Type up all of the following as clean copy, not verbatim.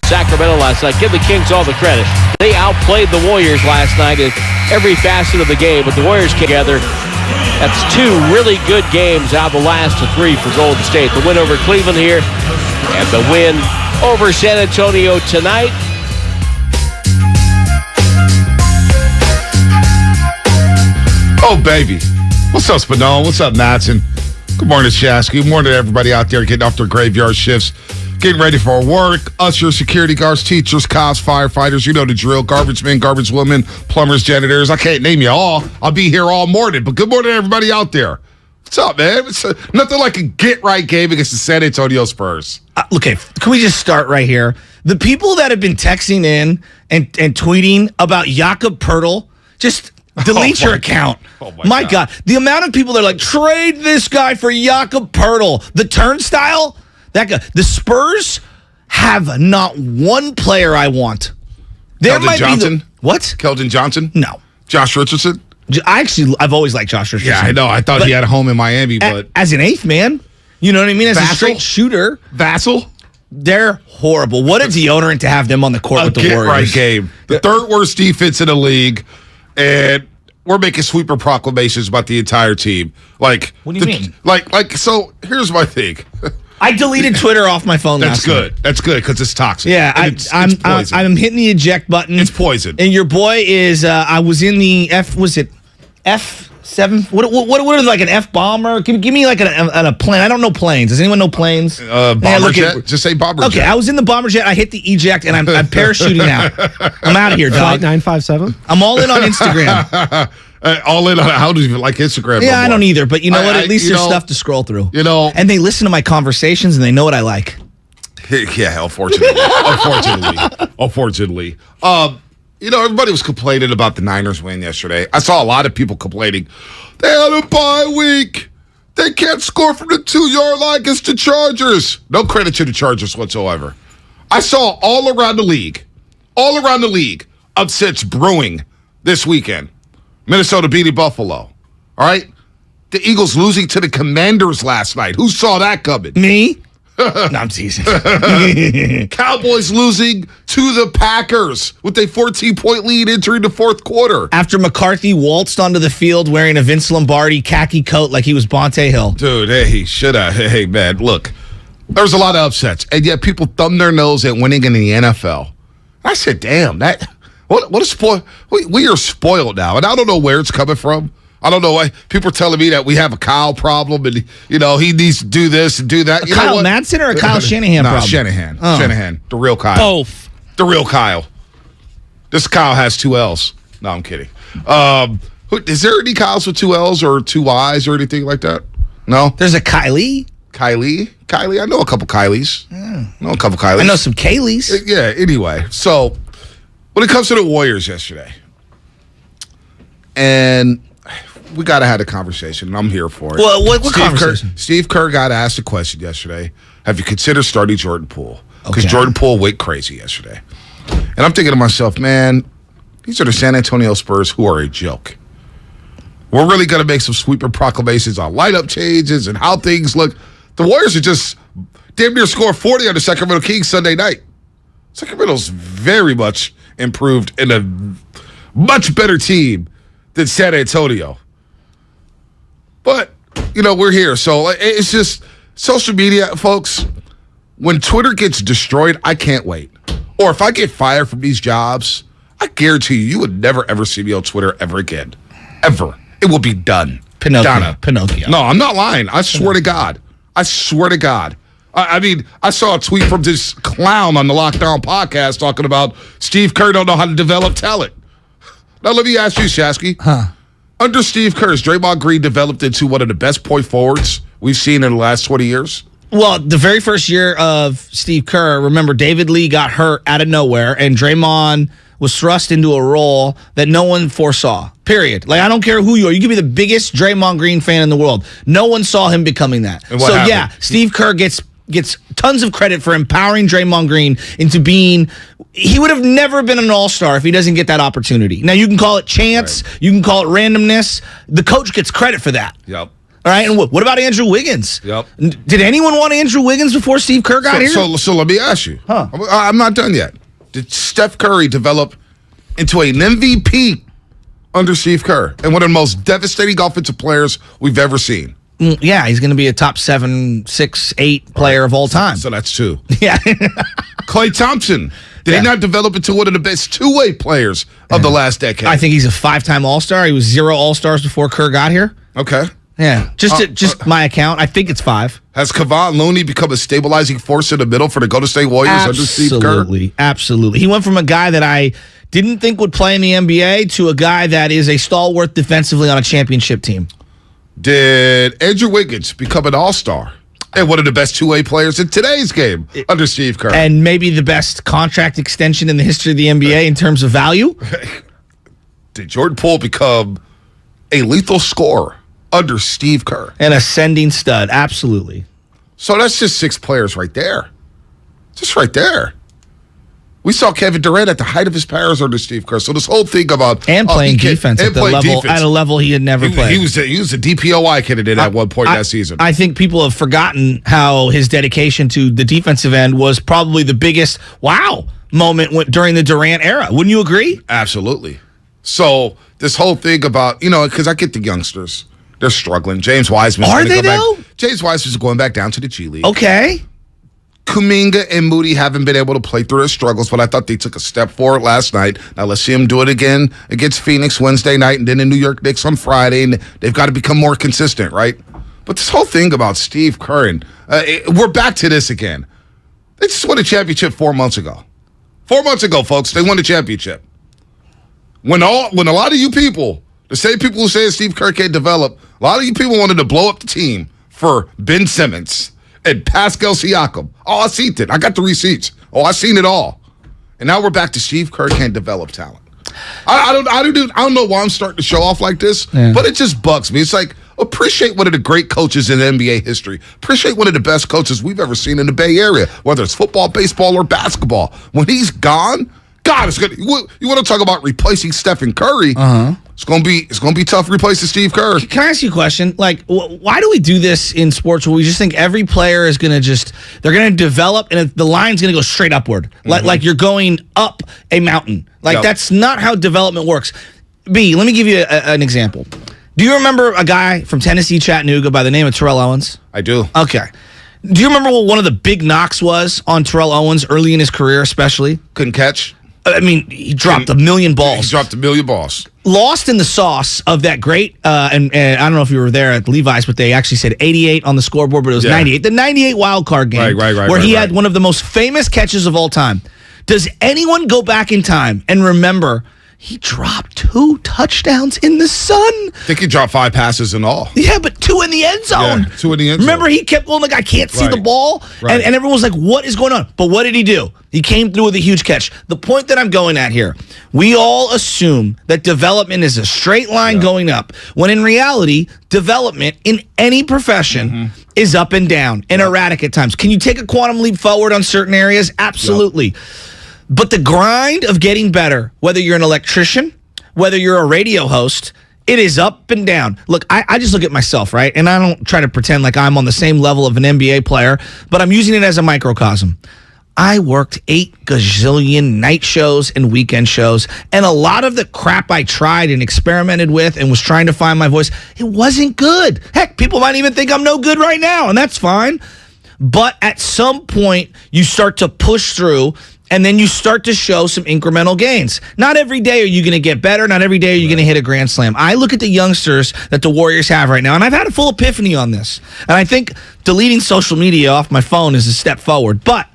Sacramento last night. Give the Kings all the credit. They outplayed the Warriors last night in every facet of the game, but the Warriors came together. That's two really good games out of the last three for Golden State. The win over Cleveland here and the win over San Antonio tonight. Oh, baby. What's up, Spanone? What's up, Matson? Good morning, Shasky. Good morning to everybody out there getting off their graveyard shifts, getting ready for work. Ushers, security guards, teachers, cops, firefighters. You know the drill. Garbage men, garbage women, plumbers, janitors. I can't name you all. I'll be here all morning. But good morning to everybody out there. What's up, man? It's nothing like a get-right game against the San Antonio Spurs. Okay, can we just start right here? The people that have been texting in and tweeting about Jakob Poeltl, just delete your account. Oh my God. The amount of people that are like, trade this guy for Jakob Poeltl. The turnstile, that guy. The Spurs have not one player I want. Keldon Johnson? What? Keldon Johnson? No. Josh Richardson? I've always liked Josh Richardson. Yeah, I know. I thought he had a home in Miami, but as an eighth man, you know what I mean? As a straight shooter. Vassell? They're horrible. What a deodorant to have them on the court with the Warriors. Right game. The third worst defense in the league, and we're making sweeper proclamations about the entire team. Like, what do you mean? So here's my thing. I deleted Twitter off my phone last night. That's good because it's toxic. Yeah, I'm hitting the eject button. It's poison. And your boy is. I was in the F7? What is like an F bomber? Give me like a plane. I don't know planes. Does anyone know planes? Bomber jet. Just say bomber jet. Okay, I was in the bomber jet. I hit the eject and I'm parachuting out. I'm out of here, dog. Flight 957. I'm all in on Instagram. All in on how do you like Instagram? Yeah, I don't either. But you know what? At least there's stuff to scroll through. You know, and they listen to my conversations and they know what I like. Yeah, unfortunately. Unfortunately. Everybody was complaining about the Niners win yesterday. I saw a lot of people complaining. They had a bye week. They can't score from the 2-yard line against the Chargers. No credit to the Chargers whatsoever. I saw all around the league, upsets brewing this weekend. Minnesota beating Buffalo. All right? The Eagles losing to the Commanders last night. Who saw that coming? Me? No, I'm teasing. Cowboys losing to the Packers with a 14-point lead entering the fourth quarter. After McCarthy waltzed onto the field wearing a Vince Lombardi khaki coat like he was Bonte Hill. Dude, hey, man, look. There's a lot of upsets, and yet people thumb their nose at winning in the NFL. I said, damn, what a spoil. We are spoiled now, and I don't know where it's coming from. I don't know why people are telling me that we have a Kyle problem and, he needs to do this and do that. A Kyle Madsen or a Kyle Shanahan problem? Shanahan. Oh. Shanahan. The real Kyle. Both. The real Kyle. This Kyle has 2 L's. No, I'm kidding. Is there any Kyles with 2 L's or 2 Y's or anything like that? No? There's a Kylie. Kylie? I know a couple Kylies. I know some Kayleys. Yeah, anyway. So, when it comes to the Warriors yesterday, and we got to have a conversation, and I'm here for it. Well, what conversation? Steve Kerr got asked a question yesterday. Have you considered starting Jordan Poole? Because Okay. Jordan Poole went crazy yesterday. And I'm thinking to myself, man, these are the San Antonio Spurs who are a joke. We're really going to make some sweeper proclamations on lineup changes and how things look. The Warriors are just damn near score 40 on the Sacramento Kings Sunday night. Sacramento's very much improved and a much better team than San Antonio. But, we're here. So it's just social media, folks. When Twitter gets destroyed, I can't wait. Or if I get fired from these jobs, I guarantee you would never, ever see me on Twitter ever again. Ever. It will be done. Pinocchio. No, I'm not lying. I swear to God. I saw a tweet from this clown on the Lockdown podcast talking about Steve Kerr don't know how to develop talent. Now, let me ask you, Shasky. Under Steve Kerr, Draymond Green developed into one of the best point forwards we've seen in the last 20 years? Well, the very first year of Steve Kerr, remember David Lee got hurt out of nowhere, and Draymond was thrust into a role that no one foresaw, period. Like, I don't care who you are. You could be the biggest Draymond Green fan in the world. No one saw him becoming that. And what happened? Yeah, Steve Kerr gets tons of credit for empowering Draymond Green into being. He would have never been an all-star if he doesn't get that opportunity. Now, you can call it chance. Right. You can call it randomness. The coach gets credit for that. Yep. All right, and what about Andrew Wiggins? Yep. Did anyone want Andrew Wiggins before Steve Kerr got here? So let me ask you. I'm not done yet. Did Steph Curry develop into an MVP under Steve Kerr and one of the most devastating offensive players we've ever seen? Yeah, he's going to be a top 7, 6, 8 player of all time. So that's 2. Yeah. Klay Thompson. Did he not develop into one of the best two-way players of the last decade? I think he's a 5-time All-Star. He was 0 All-Stars before Kerr got here. Okay. Yeah, just my account. I think it's 5. Has Kevon Looney become a stabilizing force in the middle for the Golden State Warriors under Steve Kerr? Absolutely. He went from a guy that I didn't think would play in the NBA to a guy that is a stalwart defensively on a championship team. Did Andrew Wiggins become an all-star and one of the best two-way players in today's game under Steve Kerr? And maybe the best contract extension in the history of the NBA in terms of value? Did Jordan Poole become a lethal scorer under Steve Kerr? An ascending stud, absolutely. So that's just 6 players right there. Just right there. We saw Kevin Durant at the height of his powers under Steve Kerr. So this whole thing about playing defense at a level he had never played. He was a DPOI candidate at one point that season. I think people have forgotten how his dedication to the defensive end was probably the biggest wow moment during the Durant era. Wouldn't you agree? Absolutely. So this whole thing about, because I get the youngsters, they're struggling. James Wiseman. Are they though? James Wiseman's going back down to the G League. Okay. Kuminga and Moody haven't been able to play through their struggles, but I thought they took a step forward last night. Now let's see them do it again against Phoenix Wednesday night and then the New York Knicks on Friday, and they've got to become more consistent, right? But this whole thing about Steve Kerr, we're back to this again. They just won a championship 4 months ago. 4 months ago, folks, they won the championship. When a lot of you people, the same people who say Steve Kerr can't develop, a lot of you people wanted to blow up the team for Ben Simmons and Pascal Siakam. Oh, I seen it. I got the receipts. Oh, I seen it all. And now we're back to Steve Kerr can't develop talent. I don't know why I'm starting to show off like this, but it just bugs me. It's like, appreciate one of the great coaches in NBA history. Appreciate one of the best coaches we've ever seen in the Bay Area, whether it's football, baseball, or basketball. When he's gone, God, it's good. You want to talk about replacing Stephen Curry? It's gonna be tough replacing Steve Kerr. Can I ask you a question? Like, why do we do this in sports where we just think every player is gonna they're gonna develop and the line's gonna go straight upward, like you're going up a mountain? Like that's not how development works. B, let me give you an example. Do you remember a guy from Tennessee, Chattanooga, by the name of Terrell Owens? I do. Okay. Do you remember what one of the big knocks was on Terrell Owens early in his career, especially? Couldn't catch. I mean, he dropped a million balls. He dropped a million balls. Lost in the sauce of that great, and I don't know if you were there at Levi's, but they actually said 88 on the scoreboard, but it was 98. The 98 wild card game, where he had one of the most famous catches of all time. Does anyone go back in time and remember he dropped 2 touchdowns in the sun? I think he dropped 5 passes in all. Yeah, but 2 in the end zone. Yeah, 2 in the end zone. Remember, he kept going like, I can't see the ball. And everyone was like, what is going on? But what did he do? He came through with a huge catch. The point that I'm going at here, we all assume that development is a straight line going up, when in reality, development in any profession is up and down and erratic at times. Can you take a quantum leap forward on certain areas? Absolutely. But the grind of getting better, whether you're an electrician, whether you're a radio host, it is up and down. Look, I just look at myself, right? And I don't try to pretend like I'm on the same level of an NBA player, but I'm using it as a microcosm. I worked 8 gazillion night shows and weekend shows, and a lot of the crap I tried and experimented with and was trying to find my voice, it wasn't good. Heck, people might even think I'm no good right now, and that's fine. But at some point, you start to push through, and then you start to show some incremental gains. Not every day are you going to get better. Not every day are you going to hit a grand slam. I look at the youngsters that the Warriors have right now, and I've had a full epiphany on this. And I think deleting social media off my phone is a step forward. But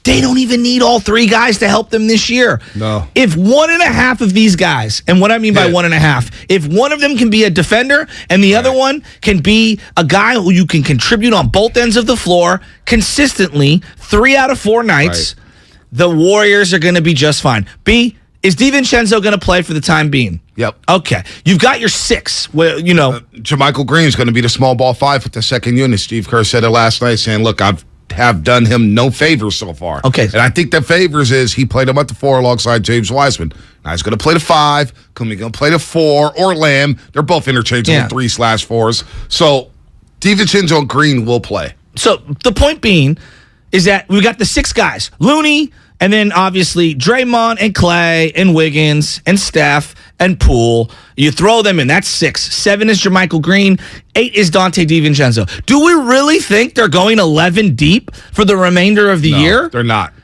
they don't even need all 3 guys to help them this year. No. If 1.5 of these guys, and what I mean by 1.5, if one of them can be a defender and the other one can be a guy who you can contribute on both ends of the floor consistently 3 out of 4 nights, the Warriors are going to be just fine. B, is DiVincenzo going to play for the time being? Yep. Okay. You've got your 6. Well, JaMychal Green's going to be the small ball 5 with the second unit. Steve Kerr said it last night, saying, look, have done him no favors so far. Okay. And I think the favors is he played him at the 4 alongside James Wiseman. Now he's going to play the 5. Kuminga going to play the 4 or Lamb. They're both interchangeable 3/4s. So DiVincenzo and Green will play. So the point being is that we got the 6 guys. Looney, and then obviously Draymond and Clay and Wiggins and Steph and Poole. You throw them in. That's 6. 7 is JaMychal Green. 8 is Dante DiVincenzo. Do we really think they're going 11 deep for the remainder of the year? They're not.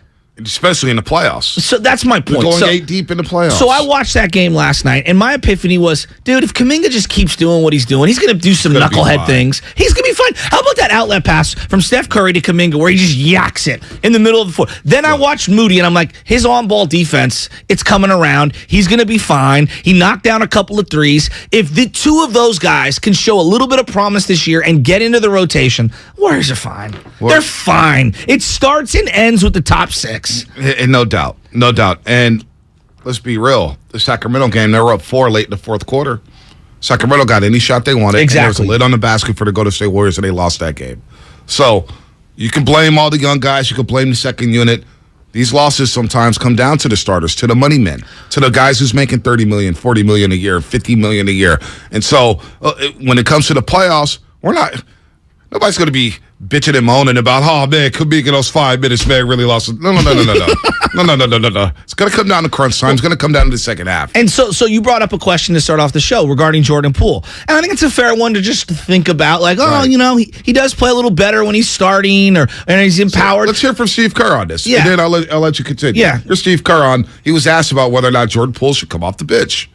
Especially in the playoffs. So that's my point. They're going 8 deep in the playoffs. So I watched that game last night, and my epiphany was, dude, if Kuminga just keeps doing what he's doing, he's going to do some knucklehead things. He's going to be fine. How about that outlet pass from Steph Curry to Kuminga where he just yaks it in the middle of the floor? Then I watched Moody, and I'm like, his on-ball defense, it's coming around. He's going to be fine. He knocked down a couple of threes. If the 2 of those guys can show a little bit of promise this year and get into the rotation, Warriors are fine. They're fine. It starts and ends with the top 6. And no doubt. No doubt. And let's be real. The Sacramento game, they were up 4 late in the fourth quarter. Sacramento got any shot they wanted. Exactly. And there was a lid on the basket for the Golden State Warriors, and they lost that game. So you can blame all the young guys. You can blame the second unit. These losses sometimes come down to the starters, to the money men, to the guys who's making $30 million, $40 million a year, $50 million a year. And so when it comes to the playoffs, nobody's going to be bitching and moaning about, oh, man, Kuminga in those 5 minutes, man, really lost. No. No. It's going to come down to crunch time. It's going to come down to the second half. And so you brought up a question to start off the show regarding Jordan Poole. And I think it's a fair one to just think about, like, he does play a little better when he's starting and he's empowered. So let's hear from Steve Kerr on this. Yeah. And then I'll let you continue. Yeah. Here's Steve Kerr on. He was asked about whether or not Jordan Poole should come off the bench.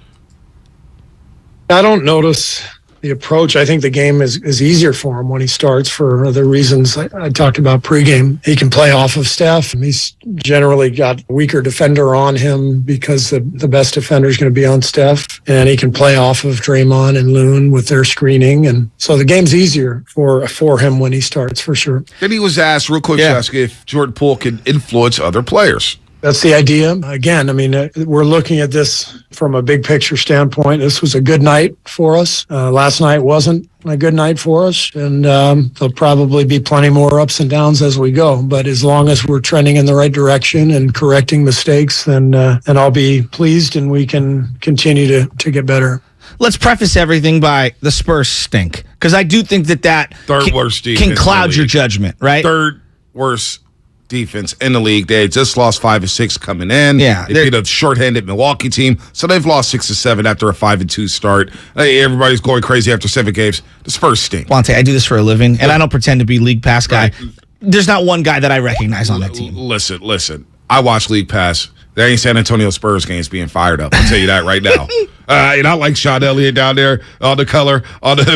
I don't notice the approach. I think the game is easier for him when he starts for the reasons I talked about pregame. He can play off of Steph. He's generally got a weaker defender on him because the best defender is going to be on Steph. And he can play off of Draymond and Loon with their screening. And so the game's easier for him when he starts, for sure. Then he was asked, real quick, if Jordan Poole can influence other players. That's the idea. Again, I mean, we're looking at this from a big picture standpoint. This was a good night for us. Last night wasn't a good night for us, and there'll probably be plenty more ups and downs as we go. But as long as we're trending in the right direction and correcting mistakes, then I'll be pleased, and we can continue to get better. Let's preface everything by the Spurs stink, because I do think that third worst defense can cloud your judgment, right? Third worst defense in the league. They just lost 5 of 6 coming in. Yeah, they beat a shorthanded Milwaukee team, so they've lost 6 of 7 after a 5-2 start. Everybody's going crazy after 7 games. The Spurs stink. Monte, I do this for a living, and I don't pretend to be League Pass guy. Right. There's not one guy that I recognize on that team. Listen. I watch League Pass. There ain't San Antonio Spurs games being fired up. I'll tell you that right now. And I like Sean Elliott down there on the color,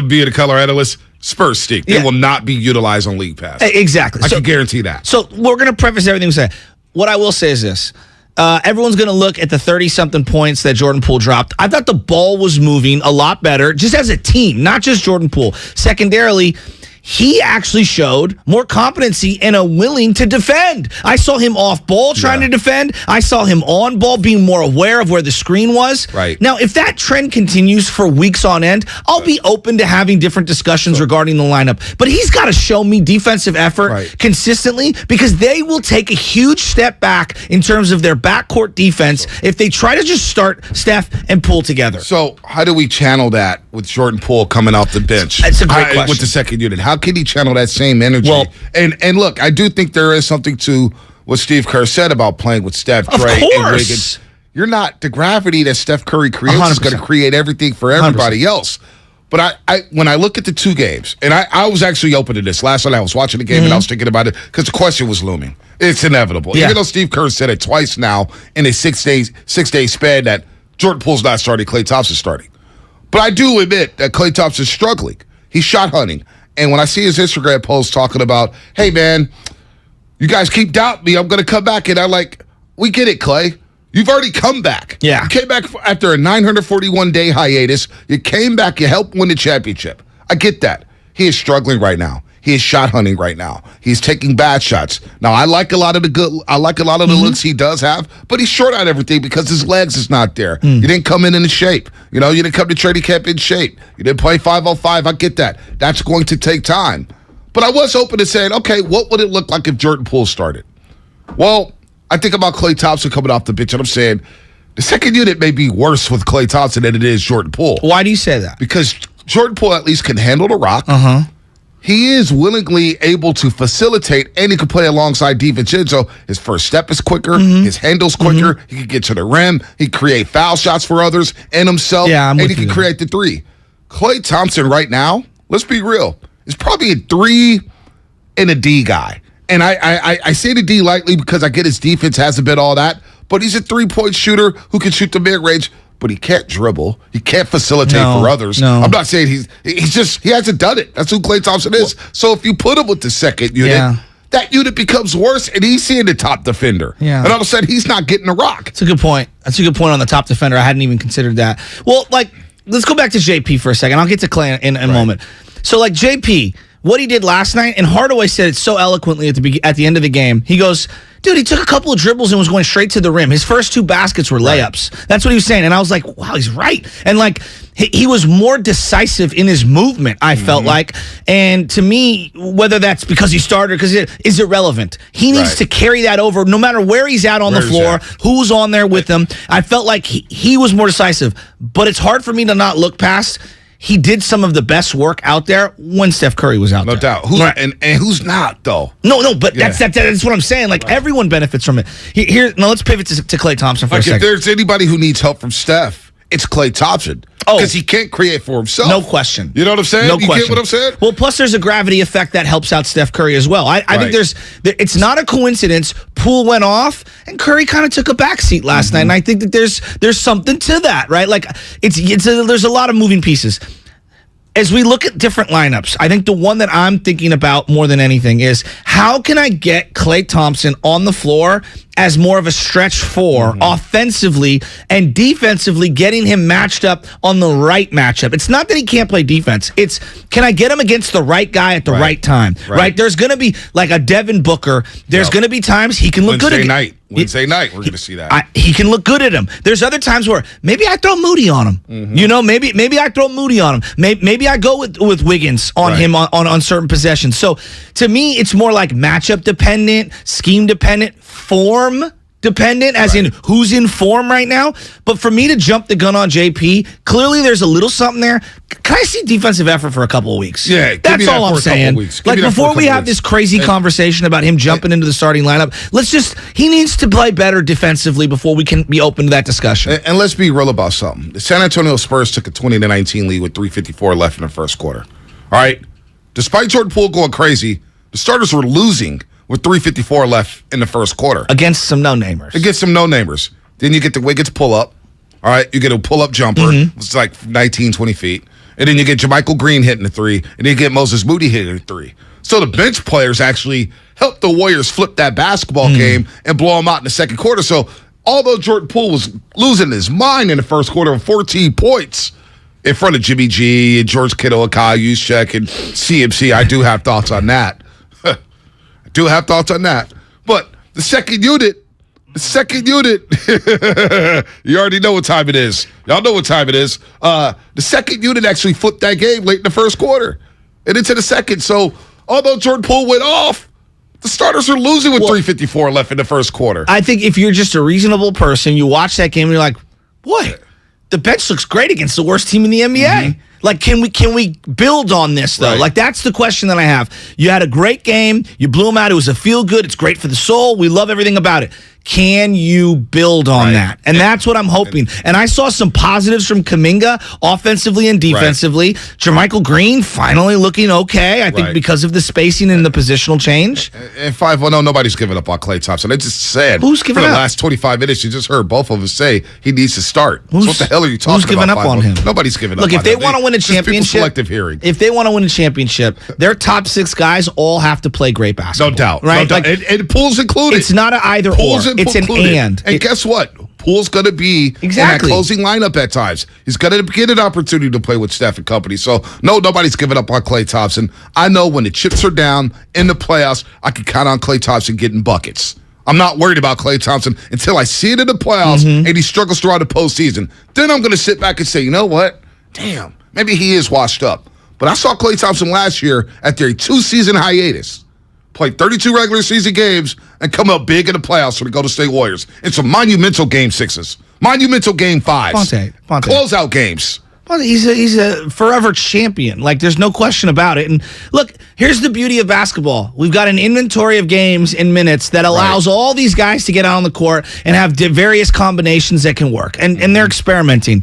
being a color analyst. Spurs stink. They will not be utilized on League Pass. Exactly. I can guarantee that. So we're going to preface everything we say. What I will say is this. Everyone's going to look at the 30-something points that Jordan Poole dropped. I thought the ball was moving a lot better, just as a team, not just Jordan Poole. Secondarily, he actually showed more competency and a willing to defend. I saw him off ball trying to defend. I saw him on ball being more aware of where the screen was. Right. Now, if that trend continues for weeks on end, I'll be open to having different discussions regarding the lineup. But he's got to show me defensive effort consistently, because they will take a huge step back in terms of their backcourt defense if they try to just start Steph and Poole together. So how do we channel that with Jordan Poole coming off the bench? That's a great question. With the second unit. How can he channel that same energy? Well, and look, I do think there is something to what Steve Kerr said about playing with Steph, Dre, and Wiggins. You're not, the gravity that Steph Curry creates 100%. Is going to create everything for everybody 100%. Else. But I when I look at the 2 games, and I was actually open to this. Last night I was watching the game and I was thinking about it because the question was looming. It's inevitable. Even though Steve Kerr said it twice now in a 6-day span that Jordan Poole's not starting, Klay Thompson's starting. But I do admit that Klay Thompson's struggling. He's shot hunting. And when I see his Instagram post talking about, hey, man, you guys keep doubting me, I'm going to come back. And I'm like, we get it, Klay. You've already come back. Yeah. You came back after a 941-day hiatus. You came back. You helped win the championship. I get that. He is struggling right now. He is shot hunting right now. He's taking bad shots. Now, I like a lot of the looks he does have, but he's short on everything because his legs is not there. You didn't come in shape. You didn't come to training camp in shape. You didn't play 505. I get that. That's going to take time. But I was open to saying, okay, what would it look like if Jordan Poole started? Well, I think about Klay Thompson coming off the bench, and I'm saying the second unit may be worse with Klay Thompson than it is Jordan Poole. Why do you say that? Because Jordan Poole at least can handle the rock. he is willingly able to facilitate, and he can play alongside DiVincenzo. His first step is quicker. His handle's quicker. He can get to the rim. He can create foul shots for others and himself. Yeah, and he can create the three. Klay Thompson right now, let's be real, is probably a 3 and a D guy. And I say the D lightly because I get his defense hasn't been all that, but he's a 3-point shooter who can shoot the mid-range, but he can't dribble. He can't facilitate for others. No. I'm not saying he hasn't done it. That's who Klay Thompson is. So if you put him with the second unit, that unit becomes worse, and he's seeing the top defender. Yeah. And all of a sudden, he's not getting a rock. That's a good point. That's a good point on the top defender. I hadn't even considered that. Well, let's go back to JP for a second. I'll get to Klay in a moment. So, JP, what he did last night, and Hardaway said it so eloquently at the end of the game. He goes, dude, he took a couple of dribbles and was going straight to the rim. His first 2 baskets were layups. That's what he was saying. And I was like, wow, he's right. And he was more decisive in his movement, I felt like. And to me, whether that's because he started or because is irrelevant. He needs to carry that over no matter where he's at on the floor, who's on there with him. I felt like he was more decisive. But it's hard for me to not look past. He did some of the best work out there when Steph Curry was out there. No doubt. And who's not, though? No, but that's what I'm saying. Everyone benefits from it. Now let's pivot to Klay Thompson for a second. If there's anybody who needs help from Steph, it's Klay Thompson. Because he can't create for himself. No question. You know what I'm saying? No question. You get what I'm saying? Well, plus there's a gravity effect that helps out Steph Curry as well. I think it's not a coincidence. Poole went off, and Curry kind of took a backseat last night, and I think that there's something to that, right? There's a lot of moving pieces. As we look at different lineups, I think the one that I'm thinking about more than anything is how can I get Klay Thompson on the floor as more of a stretch 4 offensively and defensively, getting him matched up on the right matchup. It's not that he can't play defense. It's can I get him against the right guy at the right time, right? There's going to be like a Devin Booker. There's going to be times he can look good at Wednesday night, we're going to see that. He can look good at him. There's other times where maybe I throw Moody on him. Maybe I throw Moody on him. Maybe I go with Wiggins on him on certain possessions. So to me, it's more like matchup dependent, scheme dependent, form dependent, as in who's in form right now. But for me to jump the gun on JP, clearly there's a little something there. Can I see defensive effort for a couple of weeks? Yeah, that's all I'm saying. Before we have this crazy conversation about him jumping into the starting lineup, he needs to play better defensively before we can be open to that discussion. And let's be real about something. The San Antonio Spurs took a 20-19 lead with 3:54 left in the first quarter. All right? Despite Jordan Poole going crazy, the starters were losing with 3:54 left in the first quarter. Against some no-namers. Then you get the Wiggins pull-up. All right? You get a pull-up jumper. It's like 19, 20 feet. And then you get JaMychal Green hitting the 3. And then you get Moses Moody hitting the 3. So the bench players actually helped the Warriors flip that basketball game and blow them out in the second quarter. So although Jordan Poole was losing his mind in the first quarter with 14 points in front of Jimmy G and George Kittle and Kyle Juszczyk and CMC, I do have thoughts on that. But the second unit, you already know what time it is. Y'all know what time it is. The second unit actually flipped that game late in the first quarter and into the second. So although Jordan Poole went off, the starters are losing with 3:54 left in the first quarter. I think if you're just a reasonable person, you watch that game and you're like, boy, the bench looks great against the worst team in the NBA. Can we build on this, though? That's the question that I have. You had a great game. You blew them out. It was a feel-good. It's great for the soul. We love everything about it. Can you build on that? And that's what I'm hoping. And I saw some positives from Kuminga offensively and defensively. JaMychal Green finally looking okay, I think, because of the spacing and the positional change. And 5-1-0, nobody's giving up on Klay Thompson. They just said who's giving for up? The last 25 minutes, you just heard both of us say he needs to start. So what the hell are you talking about? Who's giving up on him? Nobody's giving up on him. Look, if they want to win a championship, selective hearing. If they want to win a championship, their top 6 guys all have to play great basketball. No doubt. Right? No doubt. And Poole's included. It's not an either or. It's an and. And guess what? Poole's going to be in that closing lineup at times. He's going to get an opportunity to play with Steph and company. So, no, nobody's giving up on Klay Thompson. I know when the chips are down in the playoffs, I can count on Klay Thompson getting buckets. I'm not worried about Klay Thompson until I see it in the playoffs and he struggles throughout the postseason. Then I'm going to sit back and say, you know what? Damn, maybe he is washed up. But I saw Klay Thompson last year at their 2-season hiatus. Played 32 regular season games and come up big in the playoffs for the Golden State Warriors. And some monumental game 6s, monumental game 5s, Fonte. closeout games. Well, he's a forever champion. Like, there's no question about it. And look, here's the beauty of basketball. We've got an inventory of games and minutes that allows all these guys to get out on the court and have various combinations that can work. And they're experimenting.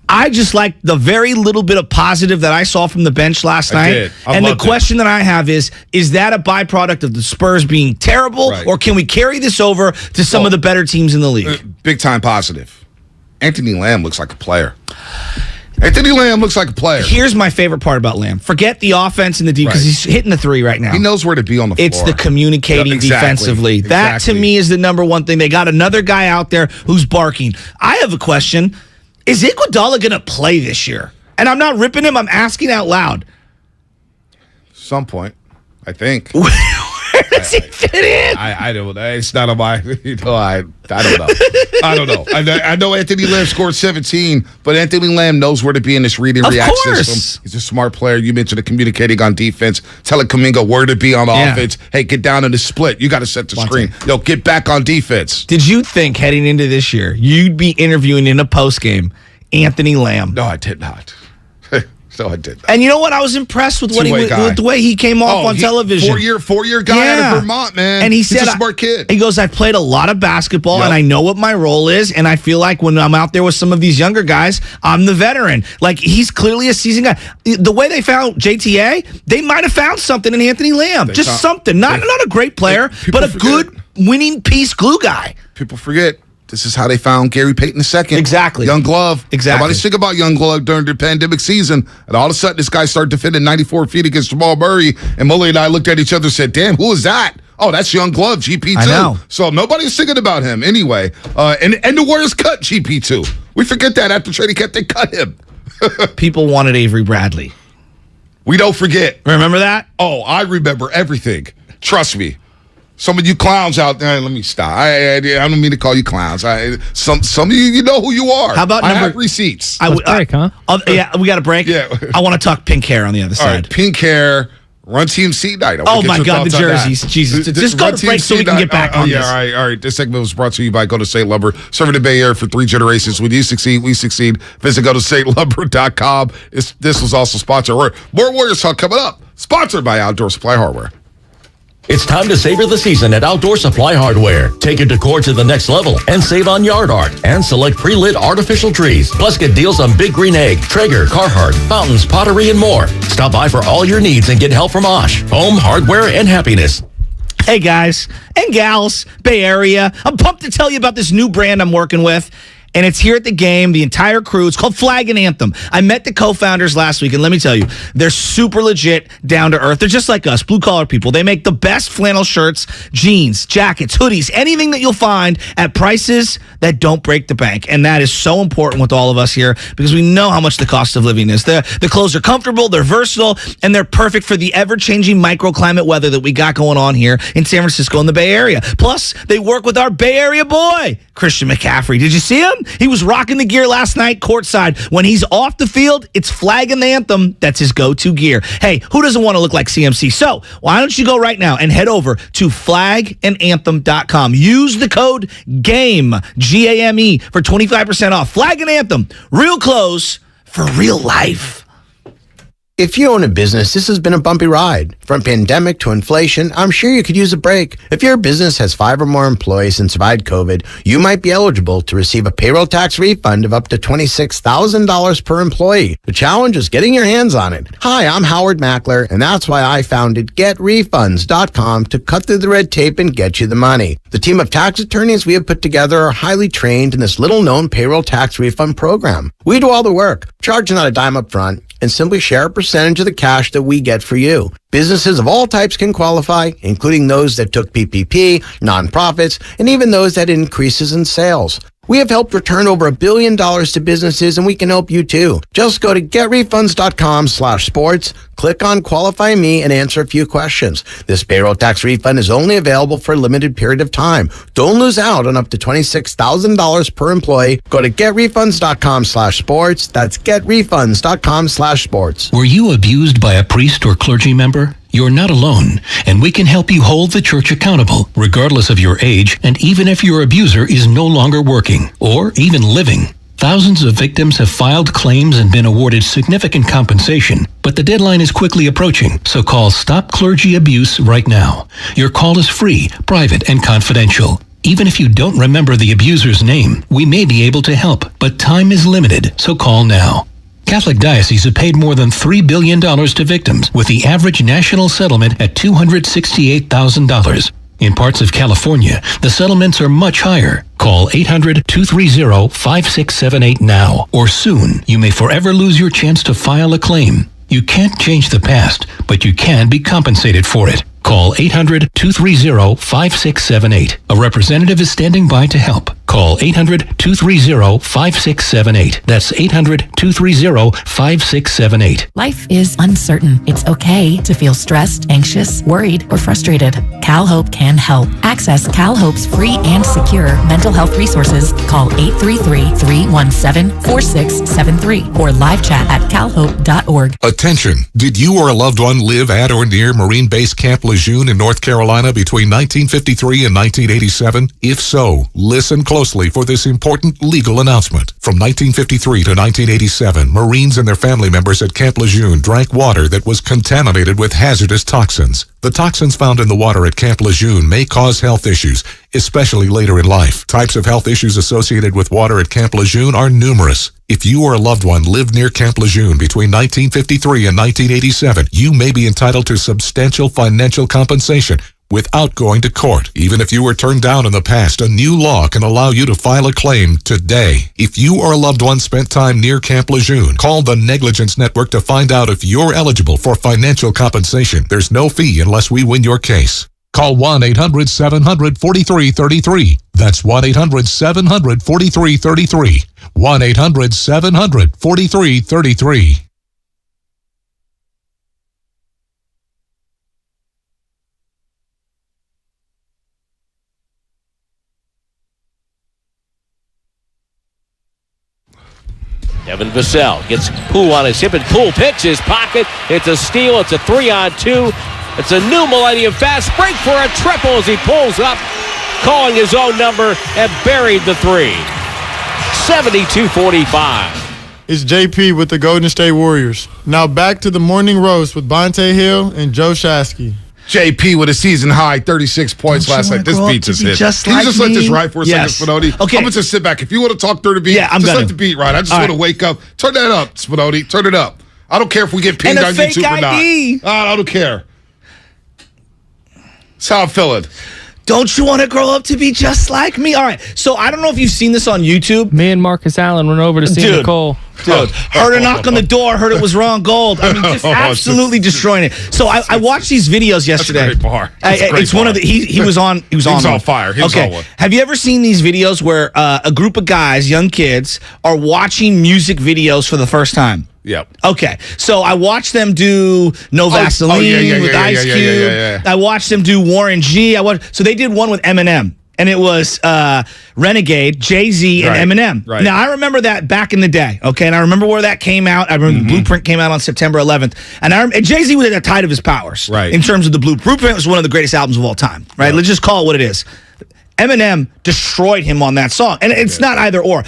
I just like the very little bit of positive that I saw from the bench last night. And the question that I have is that a byproduct of the Spurs being terrible, or can we carry this over to some of the better teams in the league? Big time positive. Anthony Lamb looks like a player. Anthony Lamb looks like a player. Here's my favorite part about Lamb. Forget the offense and the D, because he's hitting the three right now. He knows where to be on the floor. It's the communicating defensively. That, to me, is the number one thing. They got another guy out there who's barking. I have a question. Is Iguodala going to play this year? And I'm not ripping him. I'm asking out loud. Some point, I think. Where does he fit in? I don't know. It's not on my, I don't know. I don't know. I know Anthony Lamb scored 17, but Anthony Lamb knows where to be in this read and react system. He's a smart player. You mentioned the communicating on defense, telling Kuminga where to be on offense. Hey, get down in the split. You got to set the screen. Yo, get back on defense. Did you think heading into this year, you'd be interviewing in a postgame Anthony Lamb? No, I did not. So I did that. And you know what? I was impressed with with the way he came off on television. Four-year guy out of Vermont, man. And he's a smart kid. He goes, I've played a lot of basketball, and I know what my role is, and I feel like when I'm out there with some of these younger guys, I'm the veteran. Like, he's clearly a seasoned guy. The way they found JTA, they might have found something in Anthony Lamb. Just something. Not a great player, but a good winning piece glue guy. People forget. This is how they found Gary Payton II. Exactly. Young Glove. Exactly. Nobody's think about Young Glove during the pandemic season. And all of a sudden, this guy started defending 94 feet against Jamal Murray. And Mully and I looked at each other and said, damn, who is that? Oh, that's Young Glove, GP2. I know. So nobody's thinking about him anyway. And the Warriors cut GP2. We forget that after training camp, they cut him. People wanted Avery Bradley. We don't forget. Remember that? Oh, I remember everything. Trust me. Some of you clowns out there, let me stop. I don't mean to call you clowns. Some of you know who you are. How about I have receipts. Break, huh? Yeah, we got a break. Yeah. I want to talk pink hair on the other side. All right, pink hair, run TMC night. Oh, my God, the jerseys. Jesus. Just go to break so we can get back on this. All right. This segment was brought to you by Go to State Lumber, serving the Bay Area for 3 generations. When you succeed, we succeed. Visit GoToStateLumber.com. This was also sponsored. More Warriors Talk coming up. Sponsored by Outdoor Supply Hardware. It's time to savor the season at Outdoor Supply Hardware. Take your decor to the next level and save on yard art and select pre-lit artificial trees. Plus get deals on Big Green Egg, Traeger, Carhartt, fountains, pottery, and more. Stop by for all your needs and get help from Osh. Home, hardware, and happiness. Hey guys and gals, Bay Area. I'm pumped to tell you about this new brand I'm working with. And it's here at the game, the entire crew. It's called Flag and Anthem. I met the co-founders last week, and let me tell you, they're super legit, down to earth. They're just like us, blue-collar people. They make the best flannel shirts, jeans, jackets, hoodies, anything that you'll find at prices that don't break the bank. And that is so important with all of us here because we know how much the cost of living is. The clothes are comfortable, they're versatile, and they're perfect for the ever-changing microclimate weather that we got going on here in San Francisco and the Bay Area. Plus, they work with our Bay Area boy, Christian McCaffrey. Did you see him? He was rocking the gear last night courtside. When he's off the field, it's Flag and Anthem. That's his go-to gear. Hey, who doesn't want to look like CMC? So why don't you go right now and head over to flagandanthem.com. Use the code GAME, G-A-M-E, for 25% off. Flag and Anthem, real clothes for real life. If you own a business, this has been a bumpy ride. From pandemic to inflation, I'm sure you could use a break. If your business has 5 or more employees and survived COVID, you might be eligible to receive a payroll tax refund of up to $26,000 per employee. The challenge is getting your hands on it. Hi, I'm Howard Mackler, and that's why I founded GetRefunds.com to cut through the red tape and get you the money. The team of tax attorneys we have put together are highly trained in this little-known payroll tax refund program. We do all the work, charge not a dime up front, and simply share a percentage of the cash that we get for you. Businesses of all types can qualify, including those that took PPP, nonprofits, and even those that had increases in sales. We have helped return over $1 billion to businesses, and we can help you too. Just go to getrefunds.com/sports, click on Qualify Me, and answer a few questions. This payroll tax refund is only available for a limited period of time. Don't lose out on up to $26,000 per employee. Go to getrefunds.com/sports. That's getrefunds.com/sports. Were you abused by a priest or clergy member? You're not alone, and we can help you hold the church accountable, regardless of your age, and even if your abuser is no longer working or even living. Thousands of victims have filed claims and been awarded significant compensation, but the deadline is quickly approaching, so call Stop Clergy Abuse right now. Your call is free, private, and confidential. Even if you don't remember the abuser's name, we may be able to help, but time is limited, so call now. Catholic dioceses have paid more than $3 billion to victims, with the average national settlement at $268,000. In parts of California, the settlements are much higher. Call 800-230-5678 now, or soon you may forever lose your chance to file a claim. You can't change the past, but you can be compensated for it. Call 800-230-5678. A representative is standing by to help. Call 800-230-5678. That's 800-230-5678. Life is uncertain. It's okay to feel stressed, anxious, worried, or frustrated. CalHope can help. Access CalHope's free and secure mental health resources. Call 833-317-4673 or live chat at calhope.org. Attention! Did you or a loved one live at or near Marine Base Camp Lejeune in North Carolina between 1953 and 1987? If so, listen closely for this important legal announcement. From 1953 to 1987, Marines and their family members at Camp Lejeune drank water that was contaminated with hazardous toxins. The toxins found in the water at Camp Lejeune may cause health issues, especially later in life. Types of health issues associated with water at Camp Lejeune are numerous. If you or a loved one lived near Camp Lejeune between 1953 and 1987, you may be entitled to substantial financial compensation without going to court. Even if you were turned down in the past, a new law can allow you to file a claim today. If you or a loved one spent time near Camp Lejeune, call the Negligence Network to find out if you're eligible for financial compensation. There's no fee unless we win your case. Call 1-800-700-4333. That's 1-800-700-4333. 1-800-700-4333. Devin Vassell gets Poole on his hip, and Poole picks his pocket. It's a steal. It's a 3-on-2. It's a new Millennium fast break for a triple as he pulls up, calling his own number, and buried the three. 72-45. It's JP with the Golden State Warriors. Now back to the morning roast with Bonte Hill and Joe Shasky. JP with a season-high 36 points last night. This beat just hit. Can you just let this ride for a second, Spinodi? Okay. I'm going to just sit back. If you want to talk through the beat, let the beat ride. I just want to wake up. Turn that up, Spinodi. Turn it up. I don't care if we get pinged on YouTube or not. I don't care. That's how I'm feeling. Don't you want to grow up to be just like me? All right. So I don't know if you've seen this on YouTube. Me and Marcus Allen went over to see Nicole. Dude, heard her knock on the door, heard it was wrong gold. I mean, just absolutely destroying it. So I watched these videos yesterday. That's a great bar. It's one of the he was on fire. He was on one. Have you ever seen these videos where a group of guys, young kids, are watching music videos for the first time? Yep. Okay, so I watched them do No Vaseline with Ice Cube. I watched them do Warren G. So they did one with Eminem, and it was Renegade, Jay-Z, and Eminem. Right. Now, I remember that back in the day, okay, and I remember where that came out. I remember the Blueprint came out on September 11th, and Jay-Z was at the height of his powers, in terms of the Blueprint. Blueprint was one of the greatest albums of all time, right? Let's just call it what it is. Eminem destroyed him on that song, and it's not either or.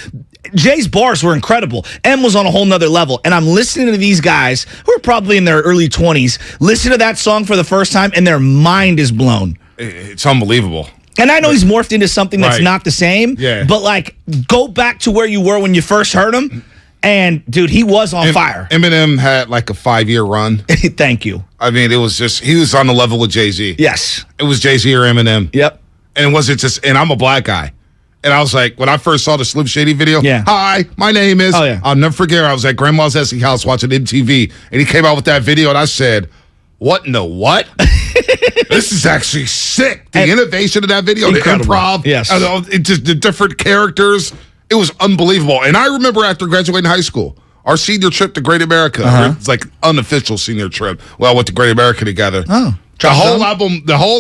Jay's bars were incredible. M was on a whole nother level. And I'm listening to these guys who are probably in their early 20s, listen to that song for the first time, and their mind is blown. It's unbelievable. And I know he's morphed into something that's not the same, but like, go back to where you were when you first heard him, and dude, he was on fire. Eminem had like a 5-year run. Thank you. I mean, it was just, he was on the level with Jay-Z. Yes. It was Jay-Z or Eminem. Yep. And it wasn't just, and I'm a black guy. And I was like, when I first saw the Slim Shady video, hi, my name is, I'll never forget, I was at Grandma's Essie house watching MTV, and he came out with that video, and I said, what in the what? This is actually sick. The innovation of that video, incredible. The improv, just the different characters, it was unbelievable. And I remember after graduating high school, our senior trip to Great America, it's like unofficial senior trip. Well, I went to Great America together. The whole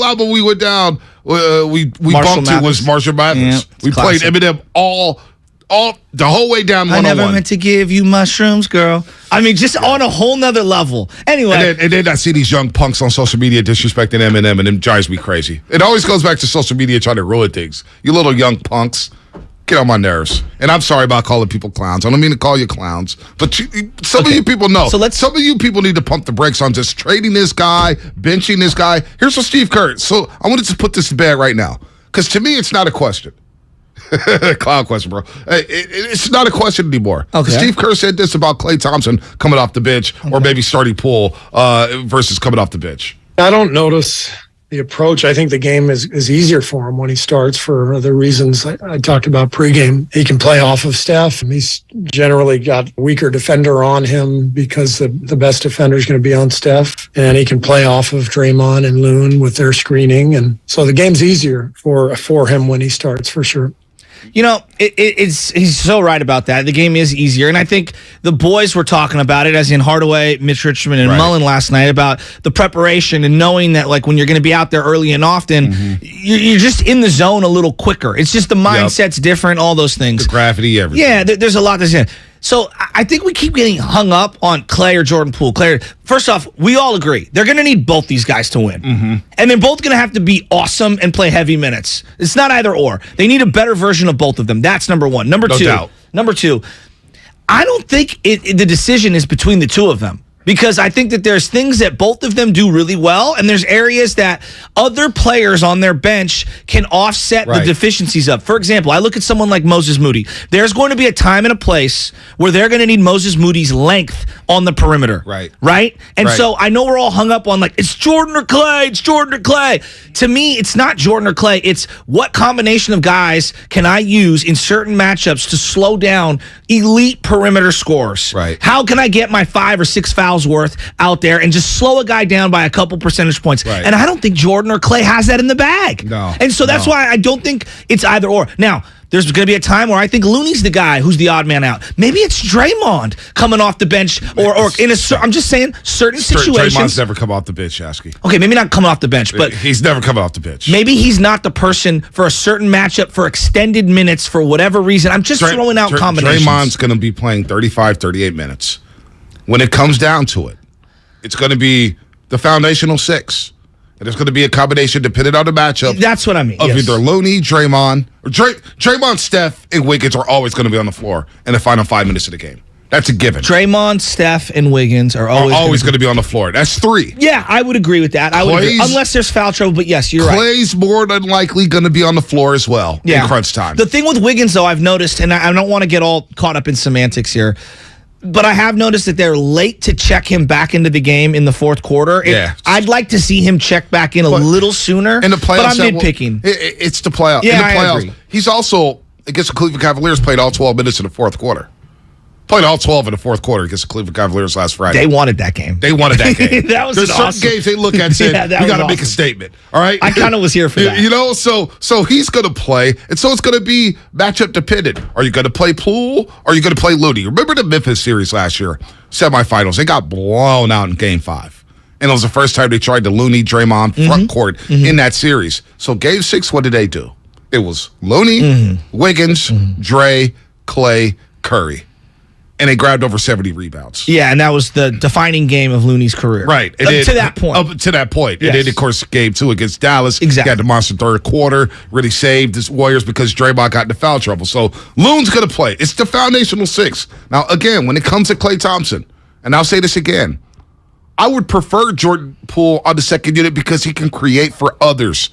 album we went down, we bumped to was Marshall Mathers. We played Eminem all the whole way down 101. I never meant to give you mushrooms, girl. I mean, just on a whole nother level. Anyway. And then I see these young punks on social media disrespecting Eminem, and it drives me crazy. It always goes back to social media trying to ruin things. You little young punks. get on my nerves. And I'm sorry about calling people clowns. I don't mean to call you clowns, but some of you people know. So some of you people need to pump the brakes on just trading this guy, benching this guy. Here's what Steve Kerr. So I wanted to put this to bed right now, because to me, it's not a question. Clown question, bro. It's not a question anymore. Okay. Steve Kerr said this about Klay Thompson coming off the bench, or maybe starting Poole versus coming off the bench. I don't notice the approach. I think the game is easier for him when he starts for the reasons I talked about pregame. He can play off of Steph. He's generally got a weaker defender on him because the best defender is going to be on Steph. And he can play off of Draymond and Loon with their screening. And so the game's easier for him when he starts, for sure. You know, he's so right about that. The game is easier. And I think the boys were talking about it, as in Hardaway, Mitch Richmond, and Mullen last night, about the preparation and knowing that, like, when you're going to be out there early and often, you're just in the zone a little quicker. It's just the mindset's different, all those things. The gravity, everything. Yeah, there's a lot that's in it. So I think we keep getting hung up on Klay or Jordan Poole. First off, we all agree they're going to need both these guys to win. And they're both going to have to be awesome and play heavy minutes. It's not either or. They need a better version of both of them. That's number one. Number two, I don't think the decision is between the two of them. Because I think that there's things that both of them do really well, and there's areas that other players on their bench can offset the deficiencies of. For example, I look at someone like Moses Moody. There's going to be a time and a place where they're going to need Moses Moody's length on the perimeter. Right? And so I know we're all hung up on, like, it's Jordan or Klay, it's Jordan or Klay. To me, it's not Jordan or Klay. It's what combination of guys can I use in certain matchups to slow down elite perimeter scorers? How can I get my 5 or 6 fouls worth out there and just slow a guy down by a couple percentage points? And I don't think Jordan or Klay has that in the bag. And so that's why I don't think it's either or. Now, there's going to be a time where I think Looney's the guy who's the odd man out. Maybe it's Draymond coming off the bench, or in a. I'm just saying certain situations. Draymond's never come off the bench, Yasky. Okay, maybe not coming off the bench, but he's never coming off the bench. Maybe he's not the person for a certain matchup for extended minutes for whatever reason. I'm just throwing out combinations. Draymond's going to be playing 35, 38 minutes. When it comes down to it, it's going to be the foundational 6. And it's going to be a combination depending on the matchup. That's what I mean. Of either Looney, Draymond, or Draymond, Steph, and Wiggins are always going to be on the floor in the final 5 minutes of the game. That's a given. Draymond, Steph, and Wiggins are always going to be on the floor. That's 3. Yeah, I would agree with that. I would agree. Unless there's foul trouble, but yes, you're right. Klay's more than likely going to be on the floor as well in crunch time. The thing with Wiggins, though, I've noticed, and I don't want to get all caught up in semantics here, but I have noticed that they're late to check him back into the game in the fourth quarter. I'd like to see him check back in a little sooner. In the playoffs, but I'm nitpicking. It's the playoffs. Yeah, in the playoffs, I agree. He's also, against the Cleveland Cavaliers, played all 12 minutes in the fourth quarter. Played all 12 in the fourth quarter against the Cleveland Cavaliers last Friday. They wanted that game. That was There's certain games they look at and say, we got to make a statement. All right? I kind of was here for that. You know, so he's going to play, and so it's going to be matchup dependent. Are you going to play Poole, or are you going to play Looney? Remember the Memphis series last year, semifinals? They got blown out in Game 5. And it was the first time they tried the Looney-Draymond front court in that series. So Game 6, what did they do? It was Looney, Wiggins, Dre, Klay, Curry. And they grabbed over 70 rebounds. Yeah, and that was the defining game of Looney's career. Right. To that point. Up to that point. Yes. And then, of course, Game 2 against Dallas. Exactly. Got the monster third quarter. Really saved his Warriors because Draymond got into foul trouble. So, Loon's going to play. It's the foundational 6. Now, again, when it comes to Klay Thompson, and I'll say this again, I would prefer Jordan Poole on the second unit because he can create for others.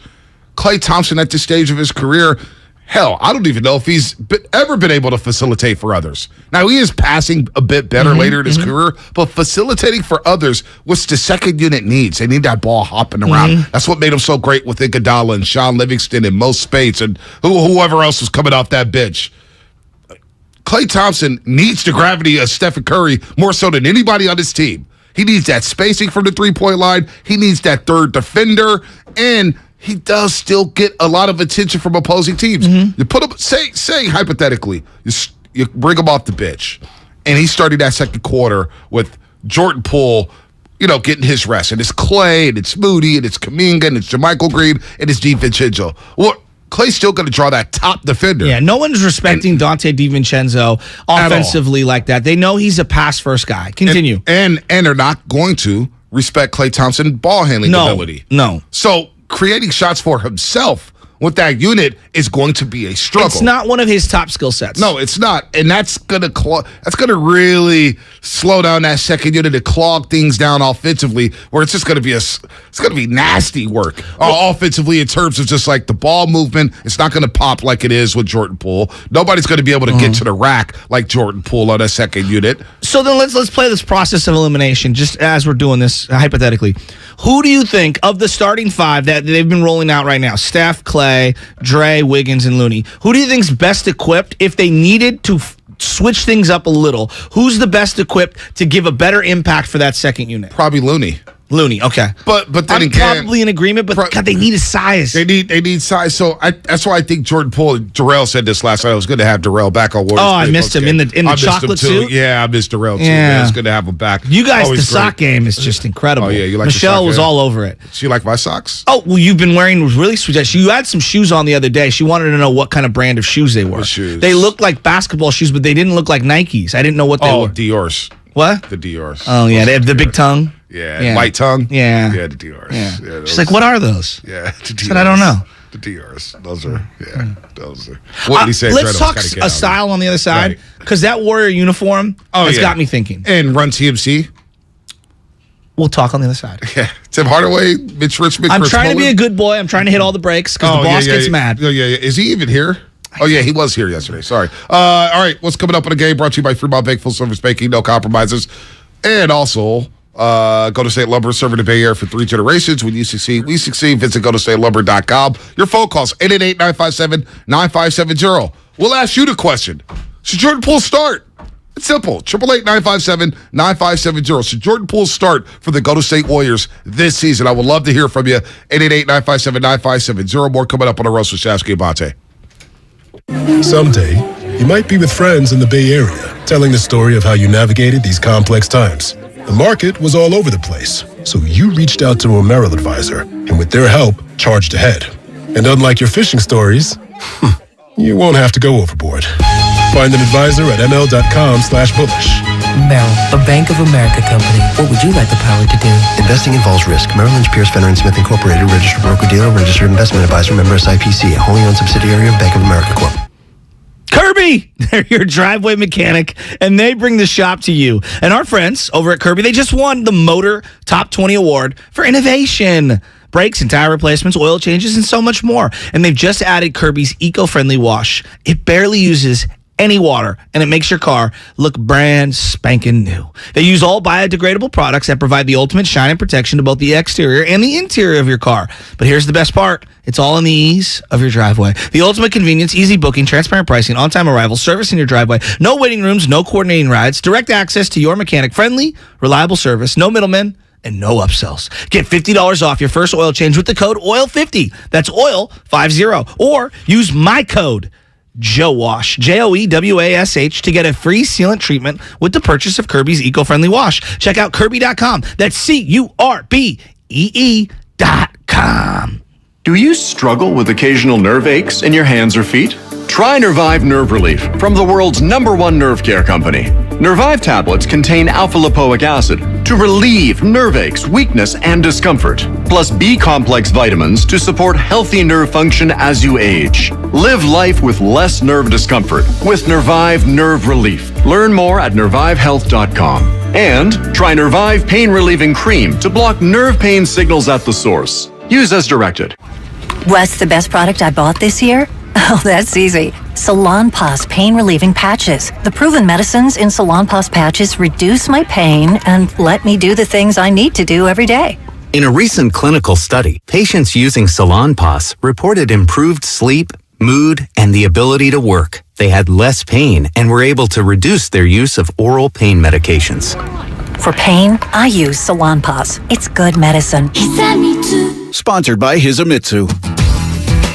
Klay Thompson at this stage of his career, hell, I don't even know if he's ever been able to facilitate for others. Now, he is passing a bit better later in his career, but facilitating for others, which the second unit needs. They need that ball hopping around. That's what made him so great with Iguodala and Sean Livingston and Mo Spates and whoever else was coming off that bench. Klay Thompson needs the gravity of Stephen Curry more so than anybody on his team. He needs that spacing from the three-point line. He needs that third defender, and he does still get a lot of attention from opposing teams. You put him, say hypothetically, you bring him off the bench, and he started that second quarter with Jordan Poole, getting his rest. And it's Klay, and it's Moody, and it's Kuminga, and it's JaMychal Green, and it's DiVincenzo. Well, Klay's still going to draw that top defender. Yeah, no one's respecting Dante DiVincenzo offensively like that. They know he's a pass-first guy. Continue. And they're not going to respect Klay Thompson ball handling ability. No. So creating shots for himself with that unit is going to be a struggle. It's not one of his top skill sets. No, it's not, and that's gonna really slow down that second unit to clog things down offensively, where it's just gonna be nasty work offensively in terms of just like the ball movement. It's not gonna pop like it is with Jordan Poole. Nobody's gonna be able to get to the rack like Jordan Poole on that second unit. So then let's play this process of elimination just as we're doing this hypothetically. Who do you think of the starting five that they've been rolling out right now? Steph, Clay, Dre, Wiggins, and Looney. Who do you think's best equipped if they needed to switch things up a little? Who's the best equipped to give a better impact for that second unit? Probably Looney. Okay. But then I'm again, probably in agreement, but God, they need a size. They need size. So that's why I think Jordan Poole, Darrell said this last night. It was good to have Darrell back on Warriors. Oh, I missed him in the chocolate suit. Yeah, I missed Darrell too. Yeah. Man, it's good to have him back. You guys, Always the great. sock game is just incredible. Oh yeah, you like Michelle the sock was game? all over it. She like my socks? Oh, well, you've been wearing really sweet. You had some shoes on the other day. She wanted to know what kind of brand of shoes they were. What shoes? They looked like basketball shoes, but they didn't look like Nikes. I didn't know what they were. Dior's. What? The Dior's. Oh yeah, they have the big tongue. Yeah, white tongue. Yeah, the Dior's. Yeah. She's like, "What are those?" Yeah, the Dior's. I said, "I don't know." The Dior's. Those are. Those are. What did he say? Let's talk a style on the other side because that Warrior uniform has got me thinking. And Run TMC. We'll talk on the other side. Yeah, Tim Hardaway, Mitch Richmond. I'm Chris trying to Mullin. be a good boy. I'm trying to hit all the breaks because the boss gets mad. Yeah. Is he even here? Oh, yeah, he was here yesterday. Sorry. All right, what's coming up in the game? Brought to you by Fremont Bank, full service banking, no compromises. And also, Golden State Lumber, serving the Bay Area for 3 generations. When you succeed, we succeed. Visit GoldenStateLumber.com. Your phone calls, 888-957-9570. We'll ask you the question. Should Jordan Poole start? It's simple. 888-957-9570. Should Jordan Poole start for the Golden State Warriors this season? I would love to hear from you. 888-957-9570. More coming up on the Roast with Shasky and Bonte. Someday, you might be with friends in the Bay Area, telling the story of how you navigated these complex times. The market was all over the place, so you reached out to a Merrill advisor, and with their help, charged ahead. And unlike your fishing stories, you won't have to go overboard. Find an advisor at ml.com/bullish. Merrill, a Bank of America company. What would you like the power to do? Investing involves risk. Merrill Lynch, Pierce, Fenner & Smith Incorporated, registered broker-dealer, registered investment advisor, member SIPC, a wholly owned subsidiary of Bank of America Corp. Kirby, they're your driveway mechanic, and they bring the shop to you. And our friends over at Kirby, they just won the Motor Top 20 Award for innovation. Brakes and tire replacements, oil changes, and so much more. And they've just added Kirby's eco-friendly wash. It barely uses any water, and it makes your car look brand spanking new. They use all biodegradable products that provide the ultimate shine and protection to both the exterior and the interior of your car. But here's the best part. It's all in the ease of your driveway. The ultimate convenience, easy booking, transparent pricing, on-time arrival, service in your driveway, no waiting rooms, no coordinating rides, direct access to your mechanic, friendly, reliable service, no middlemen, and no upsells. Get $50 off your first oil change with the code OIL50. That's OIL50. Or use my code JOEWASH, JOEWASH, to get a free sealant treatment with the purchase of Kirby's eco-friendly wash. Check out Kirby.com. That's CURBEE.com. Do you struggle with occasional nerve aches in your hands or feet? Try Nervive Nerve Relief from the world's #1 nerve care company. Nervive tablets contain alpha-lipoic acid to relieve nerve aches, weakness, and discomfort, plus B-complex vitamins to support healthy nerve function as you age. Live life with less nerve discomfort with Nervive Nerve Relief. Learn more at nervivehealth.com. And try Nervive Pain Relieving Cream to block nerve pain signals at the source. Use as directed. What's the best product I bought this year? Oh, that's easy. Salonpas Pain Relieving Patches. The proven medicines in Salonpas patches reduce my pain and let me do the things I need to do every day. In a recent clinical study, patients using Salonpas reported improved sleep, mood, and the ability to work. They had less pain and were able to reduce their use of oral pain medications. For pain, I use Salonpas. It's good medicine. Sponsored by Hisamitsu.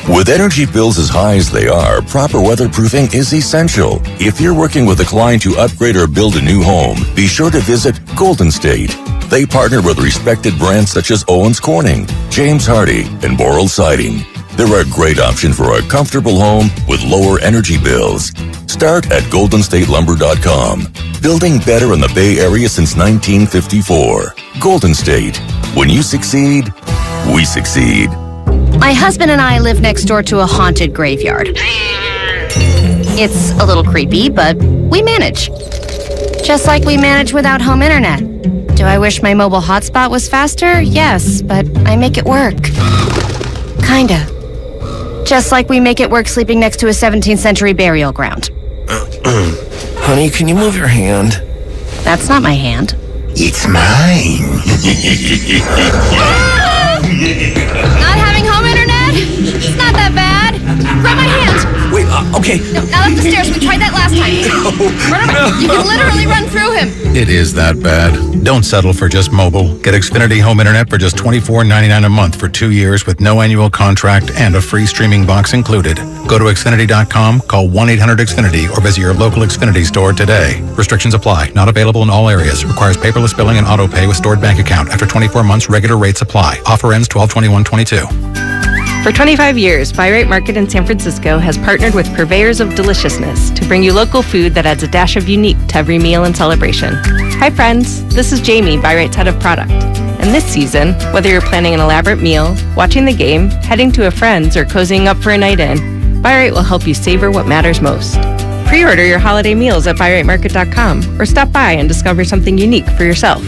With energy bills as high as they are, proper weatherproofing is essential. If you're working with a client to upgrade or build a new home, be sure to visit Golden State. They partner with respected brands such as Owens Corning, James Hardy, and Boral Siding. They're a great option for a comfortable home with lower energy bills. Start at GoldenStateLumber.com. Building better in the Bay Area since 1954. Golden State. When you succeed, we succeed. My husband and I live next door to a haunted graveyard. It's a little creepy, but we manage. Just like we manage without home internet. Do I wish my mobile hotspot was faster? Yes, but I make it work. Kinda. Just like we make it work sleeping next to a 17th century burial ground. Honey, can you move your hand? That's not my hand. It's mine. Not having home internet? It's not that bad. Grab my hand. Wait, okay. No, not up the stairs. We tried that last time. Run over. You can literally run through him. It is that bad. Don't settle for just mobile. Get Xfinity Home Internet for just $24.99 a month for 2 years with no annual contract and a free streaming box included. Go to Xfinity.com, call 1-800-XFINITY, or visit your local Xfinity store today. Restrictions apply. Not available in all areas. Requires paperless billing and auto pay with stored bank account. After 24 months, regular rates apply. Offer ends 12/21/22. For 25 years, Buy Right Market in San Francisco has partnered with purveyors of deliciousness to bring you local food that adds a dash of unique to every meal and celebration. Hi friends, this is Jamie, Buy Right's head of product. And this season, whether you're planning an elaborate meal, watching the game, heading to a friend's, or cozying up for a night in, Buy Right will help you savor what matters most. Pre-order your holiday meals at buyrightmarket.com or stop by and discover something unique for yourself.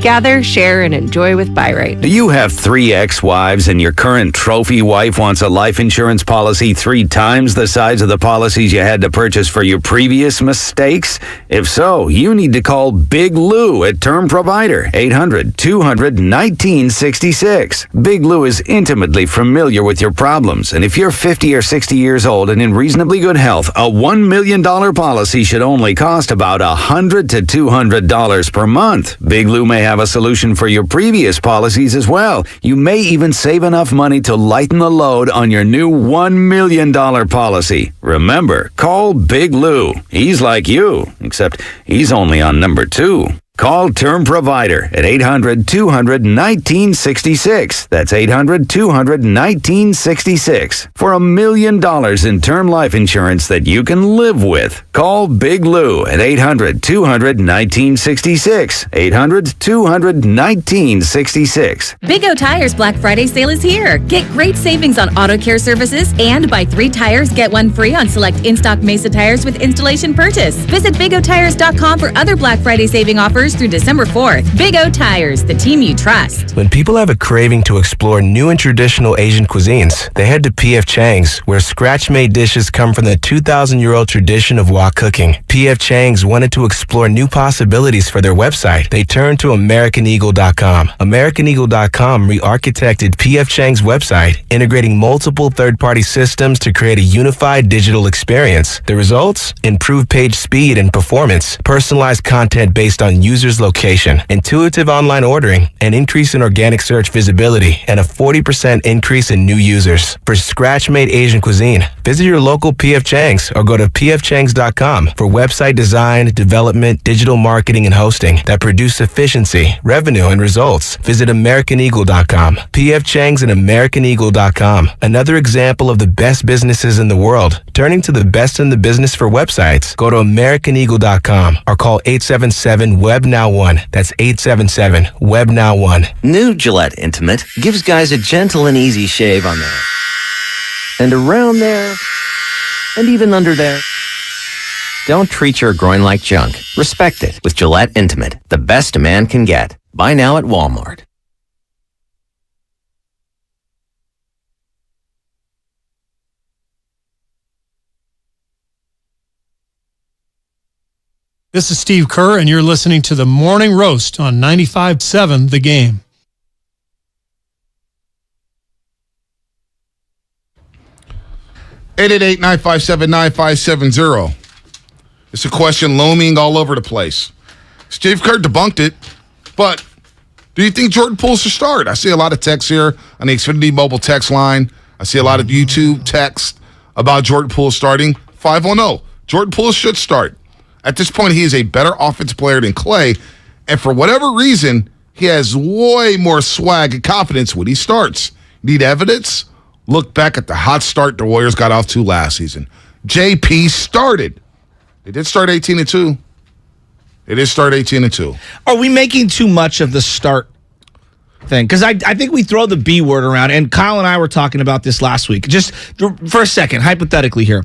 Gather, share, and enjoy with Buy Right. Do you have 3 ex-wives and your current trophy wife wants a life insurance policy 3 times the size of the policies you had to purchase for your previous mistakes? If so, you need to call Big Lou at Term Provider, 800-200-1966. Big Lou is intimately familiar with your problems, and if you're 50 or 60 years old and in reasonably good health, a $1 million policy should only cost about $100 to $200 per month. Big Lou may have a solution for your previous policies as well. You may even save enough money to lighten the load on your new $1 million policy. Remember, call Big Lou. He's like you, except he's only on number 2. Call Term Provider at 800-200-1966. That's 800-200-1966 for $1 million in term life insurance that you can live with. Call Big Lou at 800-200-1966. 800-200-1966. Big O Tires Black Friday sale is here. Get great savings on auto care services and buy 3 tires, get 1 free on select in-stock Mesa tires with installation purchase. Visit BigOTires.com for other Black Friday saving offers through December 4th. Big O Tires, the team you trust. When people have a craving to explore new and traditional Asian cuisines, they head to P.F. Chang's, where scratch-made dishes come from the 2,000-year-old tradition of wok cooking. P.F. Chang's wanted to explore new possibilities for their website. They turned to AmericanEagle.com. AmericanEagle.com re-architected P.F. Chang's website, integrating multiple third-party systems to create a unified digital experience. The results? Improved page speed and performance, personalized content based on users' location, intuitive online ordering, an increase in organic search visibility, and a 40% increase in new users. For scratch-made Asian cuisine, visit your local P.F. Chang's or go to pfchangs.com for website design, development, digital marketing, and hosting that produce efficiency, revenue, and results. Visit AmericanEagle.com. P.F. Chang's and AmericanEagle.com. Another example of the best businesses in the world, turning to the best in the business for websites. Go to AmericanEagle.com or call 877-WEB-NOW1. That's 877-WEB-NOW1. New Gillette Intimate gives guys a gentle and easy shave on there. And around there. And even under there. Don't treat your groin like junk. Respect it with Gillette Intimate, the best a man can get. Buy now at Walmart. This is Steve Kerr, and you're listening to the Morning Roast on 95.7 The Game. (888) 957-9570. It's a question looming all over the place. Steve Kerr debunked it, but do you think Jordan Poole should start? I see a lot of texts here on the Xfinity mobile text line. I see a lot of YouTube text about Jordan Poole starting. 510. Jordan Poole should start. At this point, he is a better offensive player than Clay, and for whatever reason, he has way more swag and confidence when he starts. Need evidence? Look back at the hot start the Warriors got off to last season. JP started. They did start 18-2. They did start 18-2. Are we making too much of the start thing, because I think we throw the B word around, and Kyle and I were talking about this last week. Just for a second, hypothetically here.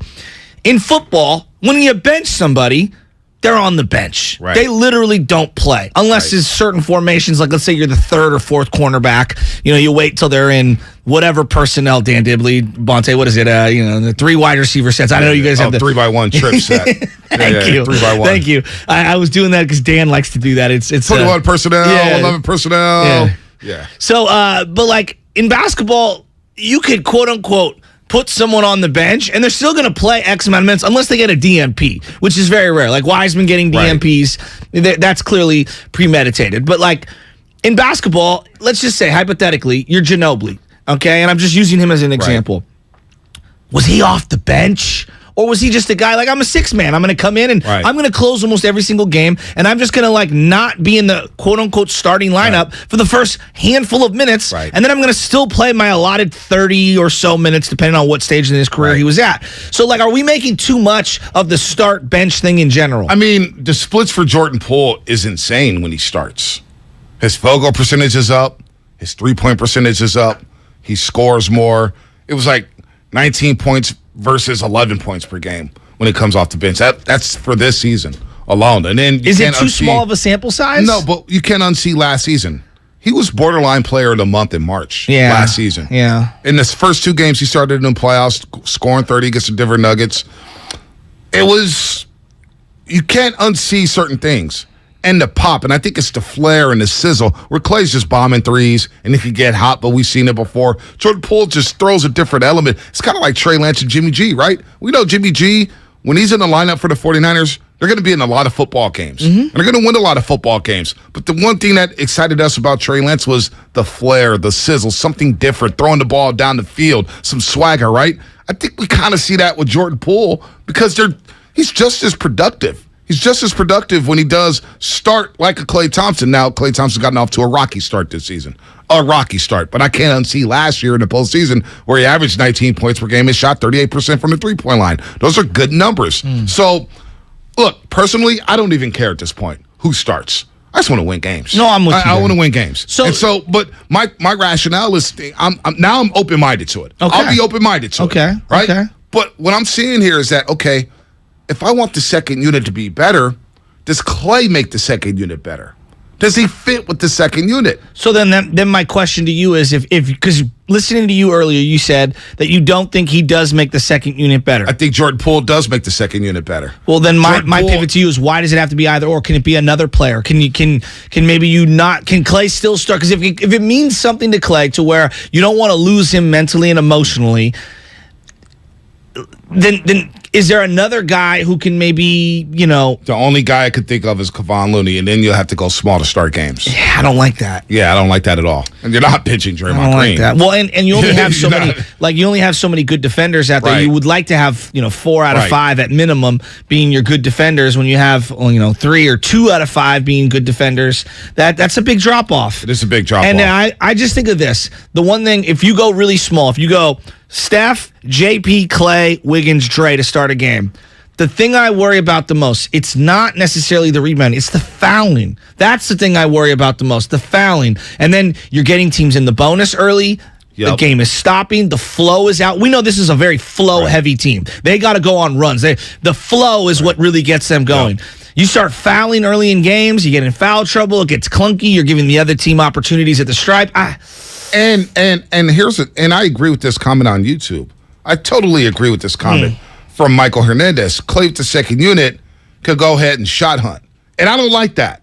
In football, when you bench somebody, they're on the bench. Right. They literally don't play unless there's certain formations, like let's say you're the third or fourth cornerback. You wait till they're in whatever personnel, Dan Dibley, Bonte, what is it? The 3 wide receiver sets. I know you guys have the 3x1 trip set. Thank you. 3x1. Thank you. I was doing that because Dan likes to do that. It's 21 personnel, 11 personnel. Yeah. So, but like in basketball, you could quote unquote put someone on the bench, and they're still going to play X amount of minutes unless they get a DMP, which is very rare. Like Wiseman getting DMPs, that's clearly premeditated. But like in basketball, let's just say hypothetically, you're Ginobili, okay? And I'm just using him as an example. Was he off the bench? Or was he just a guy like, I'm a 6-man. I'm going to come in and I'm going to close almost every single game, and I'm just going to like not be in the quote-unquote starting lineup for the first handful of minutes, and then I'm going to still play my allotted 30 or so minutes, depending on what stage in his career he was at. So like, are we making too much of the start-bench thing in general? I mean, the splits for Jordan Poole is insane when he starts. His field goal percentage is up. His three-point percentage is up. He scores more. It was like 19 points versus 11 points per game when it comes off the bench. That's for this season alone. And then is it too small of a sample size? No, but you can't unsee last season. He was borderline player of the month in March last season. Yeah. In the first 2 games he started in the playoffs, scoring 30 against the Denver Nuggets. You can't unsee certain things. And the pop, and I think it's the flair and the sizzle, where Clay's just bombing threes, and he can get hot, but we've seen it before. Jordan Poole just throws a different element. It's kind of like Trey Lance and Jimmy G, right? We know Jimmy G, when he's in the lineup for the 49ers, they're going to be in a lot of football games. And they're going to win a lot of football games. But the one thing that excited us about Trey Lance was the flair, the sizzle, something different, throwing the ball down the field, some swagger, right? I think we kind of see that with Jordan Poole because he's just as productive. He's just as productive when he does start like a Klay Thompson. Now, Klay Thompson's gotten off to a rocky start this season. A rocky start. But I can't unsee last year in the postseason where he averaged 19 points per game and shot 38% from the three-point line. Those are good numbers. So, look, personally, I don't even care at this point who starts. I just want to win games. No, I'm with you. I want to win games. But my rationale is I'm open-minded to it. Okay. I'll be open-minded to it. Right? Okay. But what I'm seeing here is that, okay, if I want the second unit to be better, does Klay make the second unit better? Does he fit with the second unit? So then my question to you is, if because listening to you earlier, you said that you don't think he does make the second unit better. I think Jordan Poole does make the second unit better. Well, then my pivot to you is, why does it have to be either or? Can it be another player? Can Klay still start? Because if it means something to Klay to where you don't want to lose him mentally and emotionally, then is there another guy who can maybe, The only guy I could think of is Kevon Looney, and then you'll have to go small to start games. Yeah, I don't like that. Yeah, I don't like that at all. And you're not pitching Draymond Green. Like that. Well, and you only have so many, you only have so many good defenders out there. Right. You would like to have, 4 out of 5 at minimum being your good defenders. When you have, 3 or 2 out of 5 being good defenders, that's a big drop off. It is a big drop off. And I just think of this. The one thing, if you go really small, if you go Steph, JP, Klay, Wiggins, Dre to start a game, the thing I worry about the most, it's not necessarily the rebounding, it's the fouling. That's the thing I worry about the most, the fouling. And then you're getting teams in the bonus early. Yep. The game is stopping. The flow is out. We know this is a very flow-heavy team. They got to go on runs. The flow is what really gets them going. Yep. You start fouling early in games, you get in foul trouble, it gets clunky, you're giving the other team opportunities at the stripe. And I agree with this comment on YouTube. I totally agree with this comment from Michael Hernandez. Klay with the second unit could go ahead and shot hunt. And I don't like that.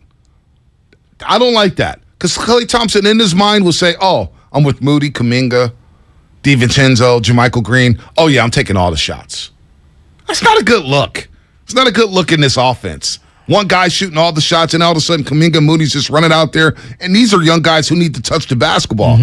Because Klay Thompson in his mind will say, oh, I'm with Moody, Kuminga, DiVincenzo, JaMychal Green. Oh, yeah, I'm taking all the shots. That's not a good look. It's not a good look in this offense. One guy shooting all the shots, and all of a sudden Kuminga Moody's just running out there. And these are young guys who need to touch the basketball.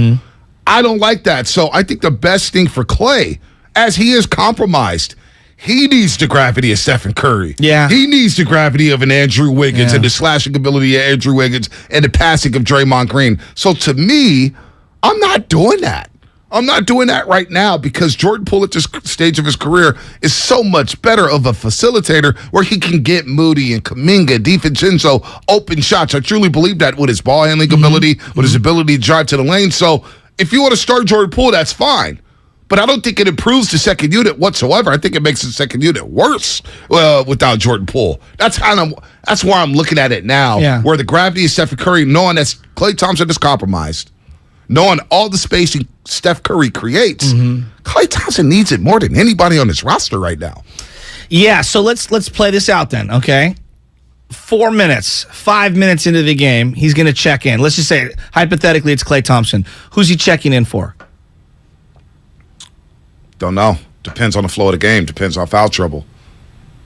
I don't like that. So I think the best thing for Klay, as he is compromised, he needs the gravity of Stephen Curry. Yeah. He needs the gravity of an Andrew Wiggins and the slashing ability of Andrew Wiggins and the passing of Draymond Green. So to me, I'm not doing that. I'm not doing that right now because Jordan Poole at this stage of his career is so much better of a facilitator where he can get Moody and Kuminga, DiVincenzo open shots. I truly believe that with his ball handling ability, with his ability to drive to the lane. So if you want to start Jordan Poole, that's fine. But I don't think it improves the second unit whatsoever. I think it makes the second unit worse without Jordan Poole. That's why I'm looking at it now, where the gravity of Stephen Curry, knowing that Klay Thompson is compromised, knowing all the spacing Steph Curry creates, Klay Thompson needs it more than anybody on this roster right now. Yeah, so let's play this out then, okay? 4 minutes, 5 minutes into the game, he's going to check in. Let's just say, hypothetically, it's Klay Thompson. Who's he checking in for? Don't know. Depends on the flow of the game. Depends on foul trouble.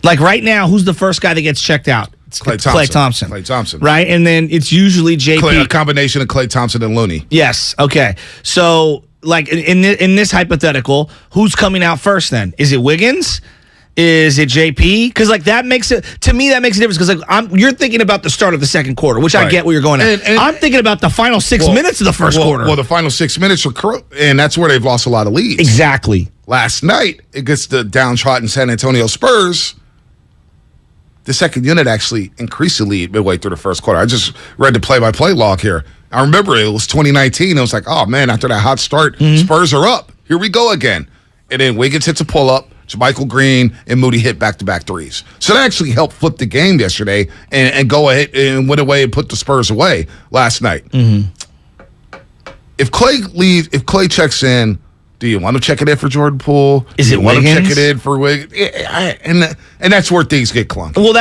Like right now, who's the first guy that gets checked out? It's Klay Thompson. Klay Thompson. Right? And then it's usually JP. A combination of Klay Thompson and Looney. Yes. Okay. So, like, in this hypothetical, who's coming out first then? Is it Wiggins? Is it JP? Because, like, that makes it, to me, that makes a difference. Because, like, you're thinking about the start of the second quarter, which I get where you're going at. And I'm thinking about the final 6 minutes of the first quarter. Well, the final 6 minutes are, and that's where they've lost a lot of leads. Exactly. Last night, against the downtrodden San Antonio Spurs, the second unit actually increased the lead midway through the first quarter. I just read the play-by-play log here. I remember it was 2019. It was like, oh, man, after that hot start, Spurs are up. Here we go again. And then Wiggins hits a pull-up. JaMychal Green and Moody hit back-to-back threes. So that actually helped flip the game yesterday and go ahead and went away and put the Spurs away last night. If Klay checks in, do you want to check it in for Jordan Poole? Is it want Wiggins? to check it in for Wiggins? And that's where things get clunky. Well,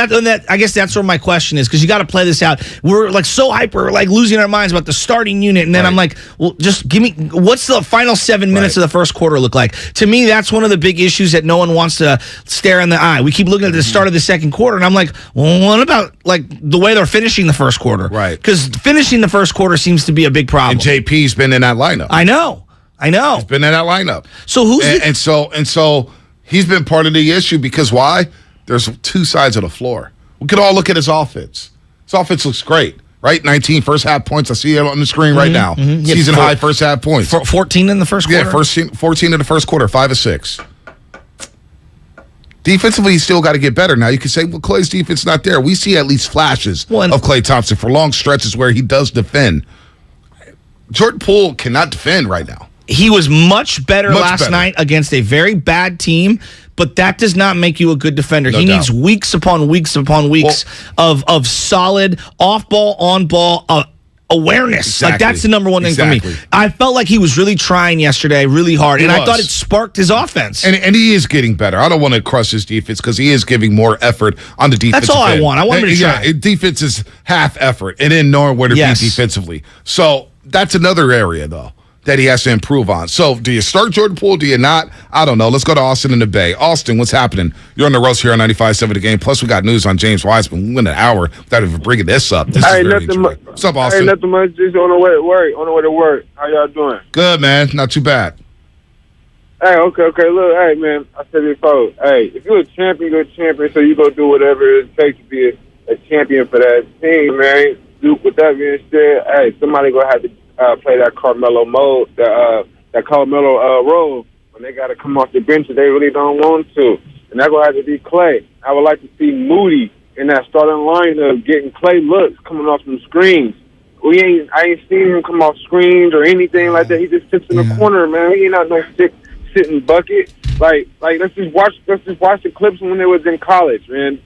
I guess that's where my question is, because you got to play this out. We're like so hyper, like losing our minds about the starting unit, and then I'm like, well, just give me what's the final 7 minutes of the first quarter look like? To me, that's one of the big issues that no one wants to stare in the eye. We keep looking at the start of the second quarter, and I'm like, well, what about like the way they're finishing the first quarter? Right. Because finishing the first quarter seems to be a big problem. And JP's been in that lineup. I know. He's been in that lineup. So who's and so he's been part of the issue because why? There's two sides of the floor. We could all look at his offense. His offense looks great, right? 19 first half points. I see it on the screen right now. Season high first half points. 14 in the first quarter? Yeah, 14 in the first quarter, 5 of 6. Defensively, he's still got to get better. Now, you can say, well, Klay's defense not there. We see at least flashes of Klay Thompson for long stretches where he does defend. Jordan Poole cannot defend right now. He was much better last night against a very bad team, but that does not make you a good defender. He needs weeks upon weeks upon weeks of solid off-ball, on-ball awareness. Exactly. Like, that's the number one thing for me. I felt like he was really trying yesterday, really hard, and I thought it sparked his offense. And he is getting better. I don't want to crush his defense because he is giving more effort on the defense. That's all I want. I want him to try. Yeah, defense is half effort, and then knowing where to be defensively. So that's another area, though, that he has to improve on. So, do you start Jordan Poole? Do you not? I don't know. Let's go to Austin in the Bay. Austin, what's happening? You're on the roast here on 95.7 The Game. Plus, we got news on James Wiseman. We went an hour without even bringing this up. This is very interesting. What's up, Austin? Hey, nothing much. Just on the way to work. How y'all doing? Good, man. Not too bad. Hey, okay. Look, hey, man. I said before. Hey, if you're a champion, you're a champion. So you go do whatever it takes to be a champion for that team, man. With that being said, hey, somebody gonna have to play that Carmelo mode, that Carmelo role when they got to come off the bench if they really don't want to, and that gonna have to be Klay. I would like to see Moody in that starting lineup getting Klay looks coming off some screens. I ain't seen him come off screens or anything like that. He just sits in the corner, man. He ain't not no sitting bucket. Like let's just watch the clips when they was in college, man.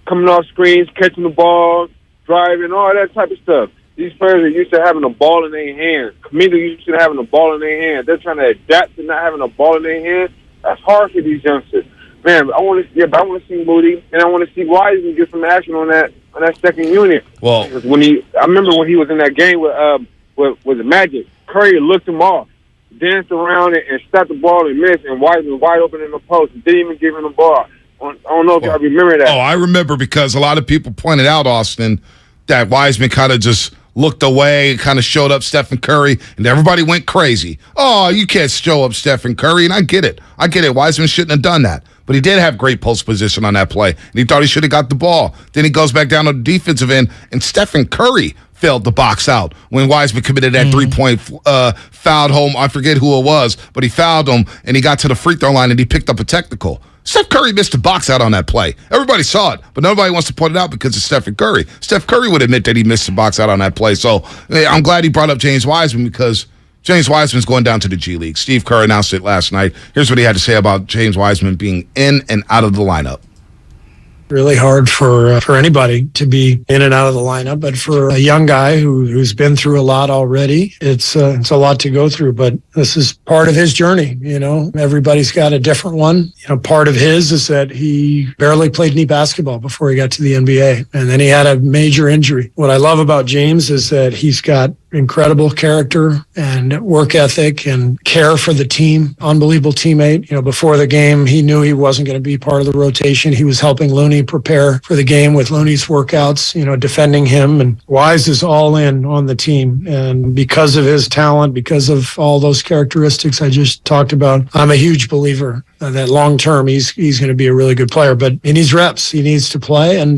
Coming off screens, catching the ball, driving, all that type of stuff. These players are used to having a ball in their hands. Kuminga used to having a ball in their hands. They're trying to adapt to not having a ball in their hands. That's hard for these youngsters. Man, I want to see Moody, and I want to see Wiseman get some action on that second unit. Well, I remember when he was in that game with the Magic, Curry looked him off, danced around it, and stopped the ball and missed, and Wiseman wide open in the post and didn't even give him the ball. I don't know if y'all remember that. Oh, I remember because a lot of people pointed out, Austin, that Wiseman kind of just looked away, kind of showed up Stephen Curry, and everybody went crazy. Oh, you can't show up Stephen Curry, and I get it. Wiseman shouldn't have done that. But he did have great post position on that play, and he thought he should have got the ball. Then he goes back down to the defensive end, and Stephen Curry failed to box out when Wiseman committed that 3-point fouled home. I forget who it was, but he fouled him, and he got to the free throw line, and he picked up a technical. Steph Curry missed a box out on that play. Everybody saw it, but nobody wants to point it out because it's Stephen Curry. Steph Curry would admit that he missed a box out on that play. So I'm glad he brought up James Wiseman because James Wiseman's going down to the G League. Steve Kerr announced it last night. Here's what he had to say about James Wiseman being in and out of the lineup. Really hard for anybody to be in and out of the lineup, but for a young guy who's been through a lot already, it's a lot to go through. But this is part of his journey. Everybody's got a different one. Part of his is that he barely played any basketball before he got to the NBA, and then he had a major injury. What I love about James is that he's got incredible character and work ethic and care for the team. Unbelievable teammate. Before the game, he knew he wasn't going to be part of the rotation. He was helping Looney prepare for the game with Looney's workouts, defending him. And Wise is all in on the team. And because of his talent, because of all those characteristics I just talked about, I'm a huge believer that long term he's going to be a really good player. But he needs reps. He needs to play, and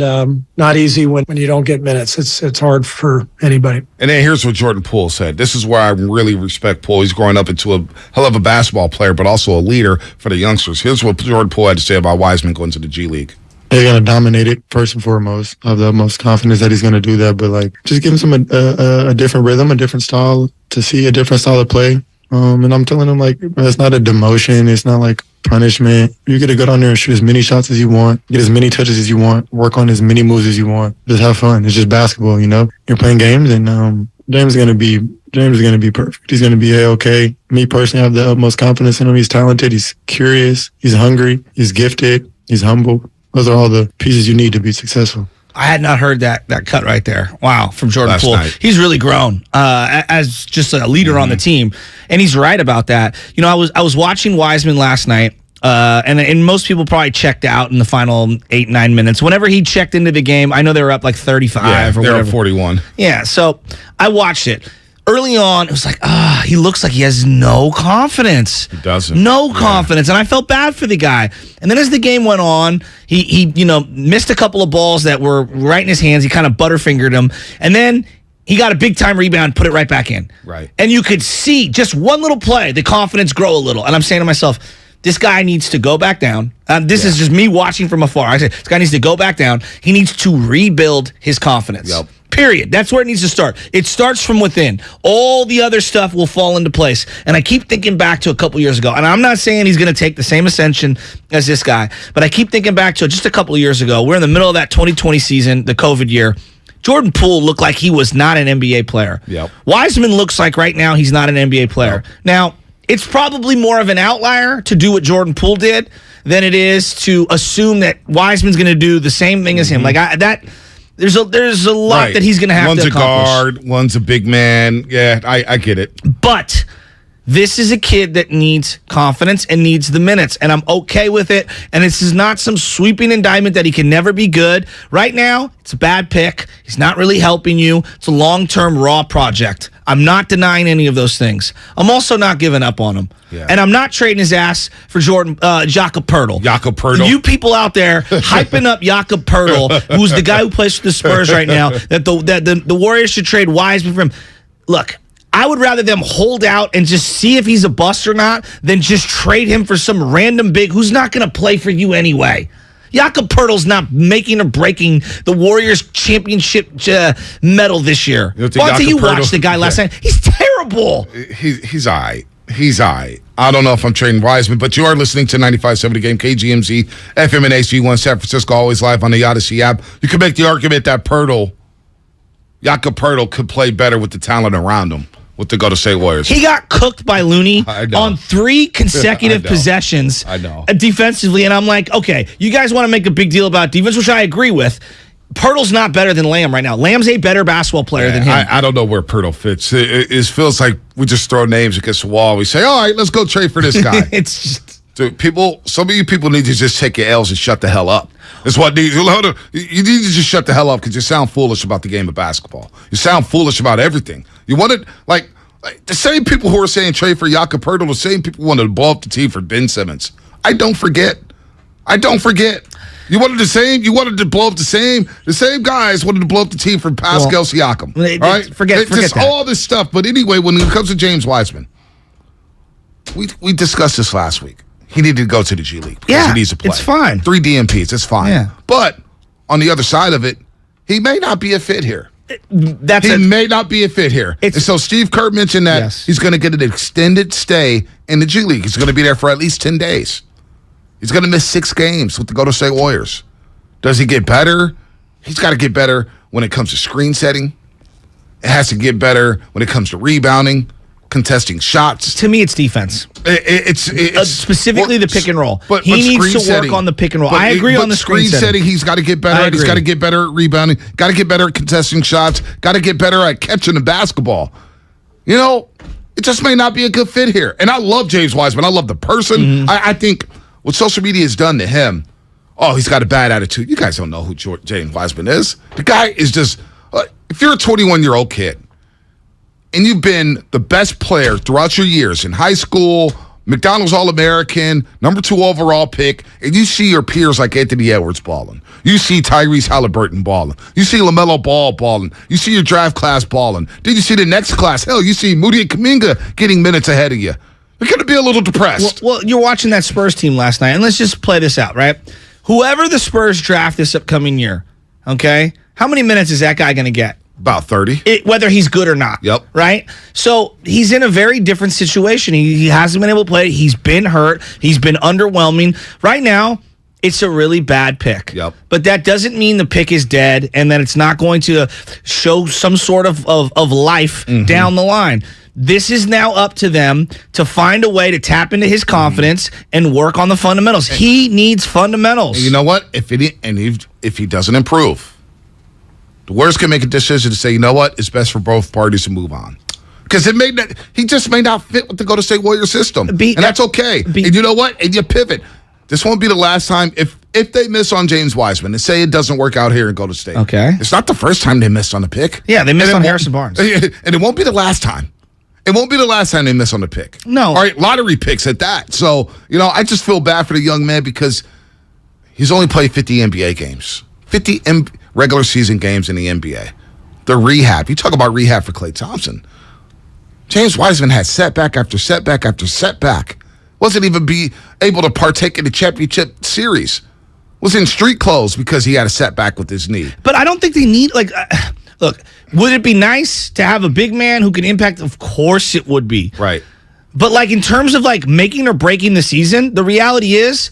not easy when you don't get minutes. It's hard for anybody. And then here's what Jordan Poole said. This is where I really respect Poole. He's growing up into a hell of a basketball player, but also a leader for the youngsters. Here's what Jordan Poole had to say about Wiseman going to the G League. He's going to dominate it, first and foremost. I have the utmost confidence that he's going to do that. But, just give him a different rhythm, a different style, to see a different style of play. And I'm telling him, it's not a demotion. It's not like punishment. You get to go down there and shoot as many shots as you want, get as many touches as you want, work on as many moves as you want. Just have fun. It's just basketball, You're playing games, and James is going to be perfect. He's going to be A-okay. Me personally, I have the utmost confidence in him. He's talented. He's curious. He's hungry. He's gifted. He's humble. Those are all the pieces you need to be successful. I had not heard that cut right there. Wow, from Jordan Last Poole. night. He's really grown as just a leader on the team, and he's right about that. I was watching Wiseman last night, and most people probably checked out in the final 8-9 minutes. Whenever he checked into the game, I know they were up 35 or they're whatever. up 41. Yeah, so I watched it. Early on, it was he looks like he has no confidence. He doesn't. No confidence, and I felt bad for the guy. And then as the game went on, he missed a couple of balls that were right in his hands. He kind of butterfingered them, and then he got a big-time rebound, put it right back in. Right. And you could see just one little play, the confidence grow a little. And I'm saying to myself, this guy needs to go back down. This is just me watching from afar. I say, this guy needs to go back down. He needs to rebuild his confidence. Yep. Period. That's where it needs to start. It starts from within. All the other stuff will fall into place. And I keep thinking back to a couple years ago. And I'm not saying he's going to take the same ascension as this guy, but I keep thinking back to just a couple of years ago. We're in the middle of that 2020 season, the COVID year. Jordan Poole looked like he was not an NBA player. Yep. Wiseman looks like right now he's not an NBA player. Yep. Now, it's probably more of an outlier to do what Jordan Poole did than it is to assume that Wiseman's going to do the same thing as him. There's a lot that he's going to have to accomplish. One's a guard, one's a big man. Yeah, I get it. But this is a kid that needs confidence and needs the minutes, and I'm okay with it. And this is not some sweeping indictment that he can never be good. Right now, it's a bad pick. He's not really helping you. It's a long-term raw project. I'm not denying any of those things. I'm also not giving up on him. Yeah. And I'm not trading his ass for Jakob Poeltl. Jakob Poeltl. You people out there hyping up Jakob Poeltl, who's the guy who plays for the Spurs right now, that the Warriors should trade Wiseman for him. Look, I would rather them hold out and just see if he's a bust or not than just trade him for some random big who's not going to play for you anyway. Jakob Poeltl's not making or breaking the Warriors championship medal this year. You watched the guy last night. He's terrible. He's all right. He's all right. I don't know if I'm trading Wiseman, but you are listening to 95.7 The Game, KGMZ, FM and HD1, San Francisco, always live on the Odyssey app. You can make the argument that Jakob Poeltl could play better with the talent around him with the Golden State Warriors. He got cooked by Looney on 3 consecutive possessions defensively, and I'm like, okay, you guys want to make a big deal about defense, which I agree with. Poeltl's not better than Lamb right now. Lamb's a better basketball player than him. I don't know where Poeltl fits. It feels like we just throw names against the wall. We say, all right, let's go trade for this guy. It's just... Dude, some of you people need to just take your L's and shut the hell up. That's what you need to just shut the hell up because you sound foolish about the game of basketball. You sound foolish about everything. You want it like the same people who are saying trade for Jakob Poeltl, the same people wanted to blow up the team for Ben Simmons. I don't forget. I don't forget. You wanted the same. You wanted to blow up the same. The same guys wanted to blow up the team for Pascal Siakam. All right, forget just that. all this stuff. But anyway, when it comes to James Wiseman, we discussed this last week. He needed to go to the G League because he needs to play. It's fine. 3 DMPs. It's fine. Yeah. But on the other side of it, he may not be a fit here. He may not be a fit here. And so Steve Kerr mentioned that he's going to get an extended stay in the G League. He's going to be there for at least 10 days. He's going to miss 6 games with the Golden State Warriors. Does he get better? He's got to get better when it comes to screen setting. It has to get better when it comes to rebounding, contesting shots. To me, it's defense. It's specifically the pick and roll. But he needs to setting. work on the pick and roll. I agree on the screen setting. He's got to get better at. He's got to get better at rebounding. Got to get better at contesting shots. Got to get better at catching the basketball. You know, it just may not be a good fit here. And I love James Wiseman. I love the person. I think what social media has done to him, he's got a bad attitude. You guys don't know who James Wiseman is. The guy is just, if you're a 21-year-old kid and you've been the best player throughout your years in high school, McDonald's All-American, number 2 overall pick, and you see your peers like Anthony Edwards balling. You see Tyrese Halliburton balling. You see LaMelo Ball balling. You see your draft class balling. Then you see the next class. Hell, you see Moody and Kuminga getting minutes ahead of you. You're going to be a little depressed. Well, you're watching that Spurs team last night, and let's just play this out, right? Whoever the Spurs draft this upcoming year, okay, how many minutes is that guy going to get? About 30. Whether he's good or not. Yep. Right? So he's in a very different situation. He hasn't been able to play. He's been hurt. He's been underwhelming. Right now, it's a really bad pick. Yep. But that doesn't mean the pick is dead and that it's not going to show some sort of life down the line. This is now up to them to find a way to tap into his confidence and work on the fundamentals. He needs fundamentals. And you know what? If he doesn't improve, the Warriors can make a decision to say, you know what? It's best for both parties to move on. Because he just may not fit with the Golden State Warriors system. And that's okay. And you know what? And you pivot. This won't be the last time. If they miss on James Wiseman and say it doesn't work out here in Golden State. Okay. It's not the first time they missed on the pick. Yeah, they missed on Harrison Barnes. And it won't be the last time. It won't be the last time they miss on the pick. No. All right, lottery picks at that. So, I just feel bad for the young man because he's only played 50 NBA games. 50 regular season games in the NBA. The rehab. You talk about rehab for Klay Thompson. James Wiseman had setback after setback after setback. Wasn't even able to partake in the championship series. Was in street clothes because he had a setback with his knee. But I don't think they need, look, would it be nice to have a big man who can impact? Of course it would be. Right. But in terms of making or breaking the season, the reality is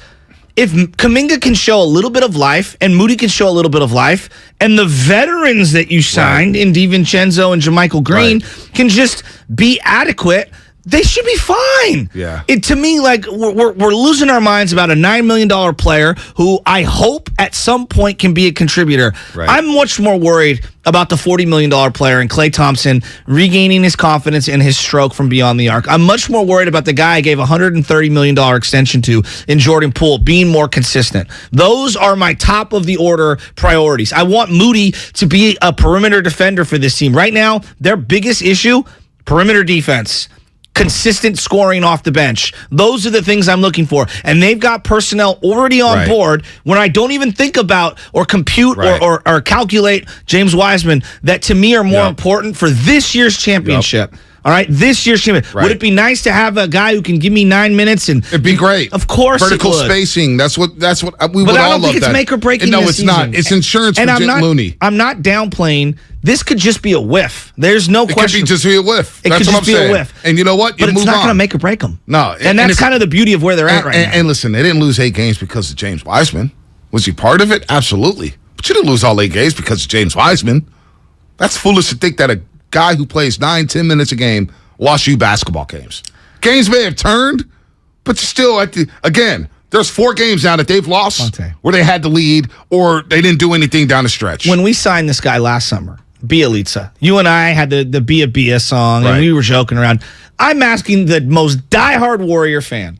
if Kuminga can show a little bit of life and Moody can show a little bit of life and the veterans that you signed in DiVincenzo and JaMychal Green can just be adequate, they should be fine. Yeah. To me, we're losing our minds about a $9 million player who I hope at some point can be a contributor. Right. I'm much more worried about the $40 million player and Klay Thompson regaining his confidence and his stroke from beyond the arc. I'm much more worried about the guy I gave a $130 million extension to in Jordan Poole being more consistent. Those are my top of the order priorities. I want Moody to be a perimeter defender for this team. Right now, their biggest issue, perimeter defense. Consistent scoring off the bench. Those are the things I'm looking for. And they've got personnel already on board when I don't even think about or compute or calculate James Wiseman that to me are more important for this year's championship. All right, this year's championship. Would it be nice to have a guy who can give me 9 minutes? And it'd be great. Of course, vertical it would. spacing. That's what we would all love. But I don't think it's make or breaking. No, this it's season. not. It's insurance for Jet Looney. I'm not downplaying. This could just be a whiff. There's no question. It could just be a whiff. It That's could what just I'm be saying. a whiff. And you know what? But it's not going to make or break them. No, and that's kind of the beauty of where they're at right now. And listen, they didn't lose 8 games because of James Wiseman. Was he part of it? Absolutely. But you didn't lose all 8 games because of James Wiseman. That's foolish to think that a guy who plays 9-10 minutes a game lost you basketball games. Games may have turned, but still, again, there's 4 games now that they've lost where they had to lead or they didn't do anything down the stretch. When we signed this guy last summer, Bielitsa, you and I had the Bia Bia song, and we were joking around. I'm asking the most diehard Warrior fan,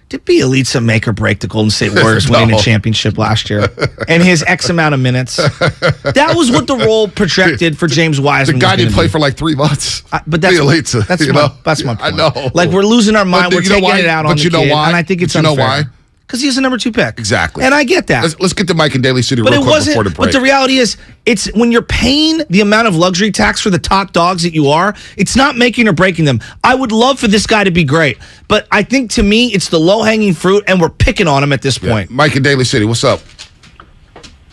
did Bielitsa make or break the Golden State Warriors winning a championship last year? And his X amount of minutes? That was what the role projected for James Wiseman. The guy didn't play for 3 months. But that's Bielitsa. That's my point. I know. We're losing our mind. We're taking it out on the kid. Why? And I think it's unfair. You know why? Because he's the number 2 pick. Exactly. And I get that. Let's get to Mike in Daly City But real it quick wasn't. before the break. But the reality is, it's when you're paying the amount of luxury tax for the top dogs that you are, it's not making or breaking them. I would love for this guy to be great, but I think to me, it's the low-hanging fruit, and we're picking on him at this point. Mike in Daly City, what's up?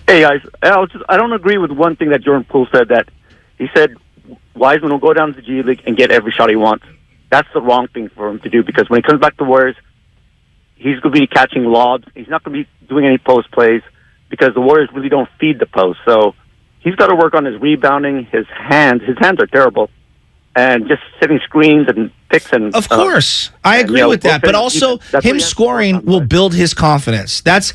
Hey, guys. I don't agree with one thing that Jordan Poole said, that he said Wiseman will go down to the G League and get every shot he wants. That's the wrong thing for him to do, because when he comes back to Warriors, he's going to be catching lobs. He's not going to be doing any post plays because the Warriors really don't feed the post. So he's got to work on his rebounding, his hands. His hands are terrible. And just setting screens and picks. And of course, I agree with that. But also, him scoring will build his confidence. That's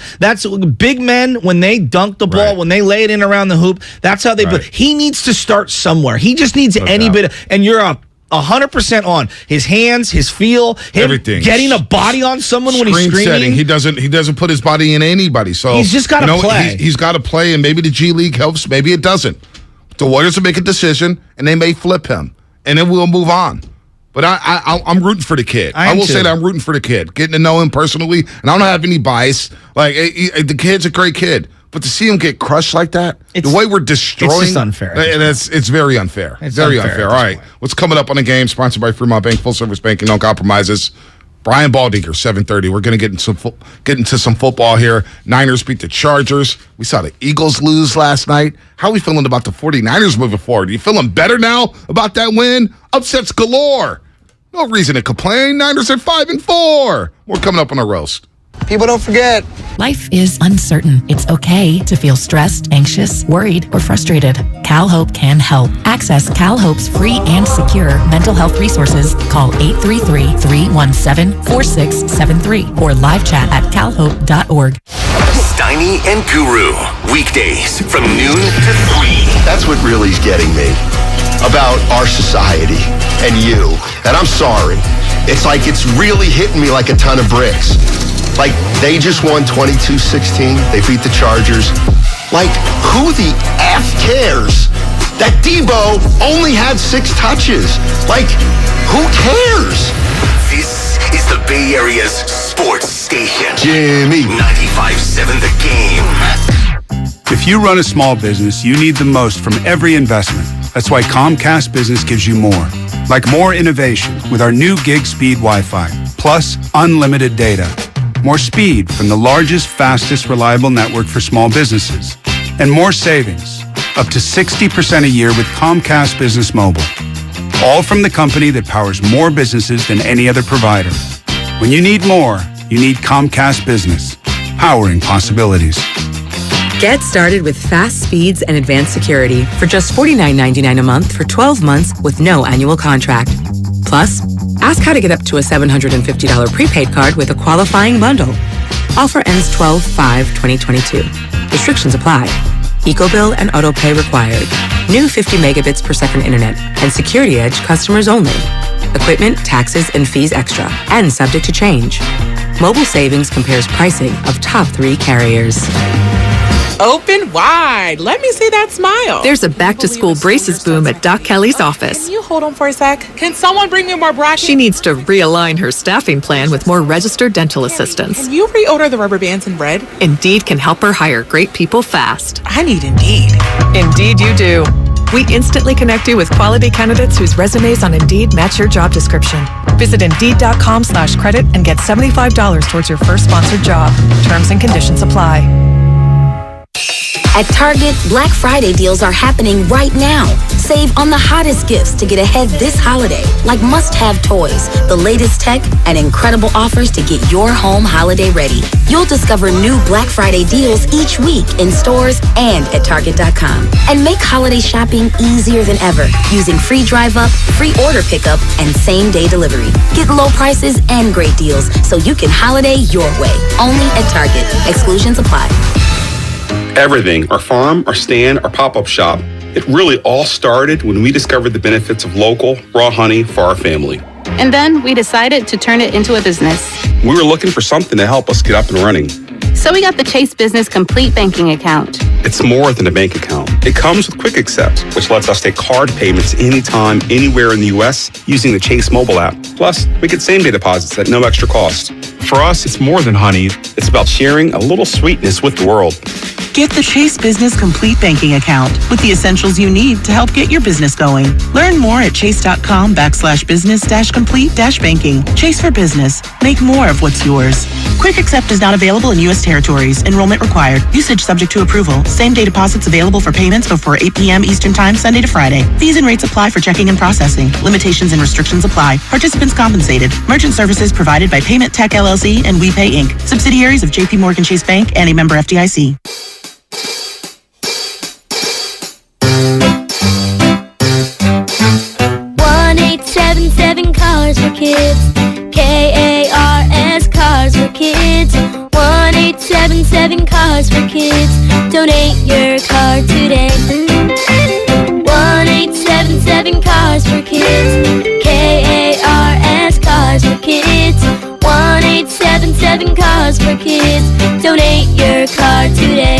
big men, when they dunk the ball, when they lay it in around the hoop, that's how they build. He needs to start somewhere. He just needs any bit of, and you're up 100% on his hands, his feel, him everything, getting a body on someone when he's screaming. Setting. He doesn't put his body in anybody. So he's just got to play. He's got to play, and maybe the G League helps. Maybe it doesn't. The Warriors will make a decision, and they may flip him, and then we'll move on. But I'm rooting for the kid. I will say that I'm rooting for the kid, getting to know him personally, and I don't have any bias. Like the kid's a great kid. But to see him get crushed like that, the way we're destroying, it's just unfair. And it's very unfair. It's very unfair. All right, what's coming up on the game? Sponsored by Fremont Bank, full service banking, no compromises. Brian Baldinger, 7:30. We're going to get into some football here. Niners beat the Chargers. We saw the Eagles lose last night. How are we feeling about the 49ers moving forward? Are you feeling better now about that win? Upsets galore. No reason to complain. Niners are 5-4. We're coming up on a roast. People don't forget. Life is uncertain. It's okay to feel stressed, anxious, worried, or frustrated. CalHope can help. Access CalHope's free and secure mental health resources. Call 833-317-4673 or live chat at calhope.org. Steiny and Guru, weekdays from noon to 3. That's what really's getting me about our society and you. And I'm sorry. It's like it's really hitting me like a ton of bricks. Like, they just won 22-16. They beat the Chargers. Like, who the F cares that Debo only had 6 touches? Like, who cares? This is the Bay Area's sports station. Jimmy. 95.7 The Game. If you run a small business, you need the most from every investment. That's why Comcast Business gives you more. Like more innovation with our new gig speed Wi-Fi, plus unlimited data. More speed from the largest, fastest, reliable network for small businesses. And more savings, up to 60% a year with Comcast Business Mobile. All from the company that powers more businesses than any other provider. When you need more, you need Comcast Business, powering possibilities. Get started with fast speeds and advanced security for just $49.99 a month for 12 months with no annual contract. Plus, ask how to get up to a $750 prepaid card with a qualifying bundle. Offer ends 12/5/2022. Restrictions apply. EcoBill and AutoPay required. New 50 megabits per second internet and Security Edge customers only. Equipment, taxes, and fees extra and subject to change. Mobile Savings compares pricing of top 3 carriers. Open wide. Let me see that smile. There's a back-to-school braces boom at Doc Kelly's office. Can you hold on for a sec? Can someone bring me more brackets? She needs to realign her staffing plan with more registered dental assistants. Can you reorder the rubber bands and bread? Indeed can help her hire great people fast. I need Indeed. Indeed you do. We instantly connect you with quality candidates whose resumes on Indeed match your job description. Visit Indeed.com/credit and get $75 towards your first sponsored job. Terms and conditions apply. At Target, Black Friday deals are happening right now. Save on the hottest gifts to get ahead this holiday, like must-have toys, the latest tech, and incredible offers to get your home holiday ready. You'll discover new Black Friday deals each week in stores and at Target.com. And make holiday shopping easier than ever using free drive-up, free order pickup, and same-day delivery. Get low prices and great deals so you can holiday your way. Only at Target. Exclusions apply. Everything, our farm, our stand, our pop-up shop, it really all started when we discovered the benefits of local, raw honey for our family. And then we decided to turn it into a business. We were looking for something to help us get up and running. So we got the Chase Business Complete Banking Account. It's more than a bank account. It comes with Quick Accept, which lets us take card payments anytime, anywhere in the U.S. using the Chase mobile app. Plus, we get same-day deposits at no extra cost. For us, it's more than honey. It's about sharing a little sweetness with the world. Get the Chase Business Complete Banking account with the essentials you need to help get your business going. Learn more at chase.com/business-complete-banking. Chase for business. Make more of what's yours. Quick Accept is not available in U.S. territories. Enrollment required. Usage subject to approval. Same-day deposits available for payments before 8 p.m. Eastern Time, Sunday to Friday. Fees and rates apply for checking and processing. Limitations and restrictions apply. Participants compensated. Merchant services provided by Payment Tech LLC and WePay Inc. Subsidiaries of J.P. Morgan Chase Bank and a member FDIC. 1877 Cars for Kids. KARS Cars for Kids. 1877 Cars for Kids. Donate your car today. 1877 Cars for Kids. KARS Cars for Kids. 1877 Cars for Kids. Donate your car today.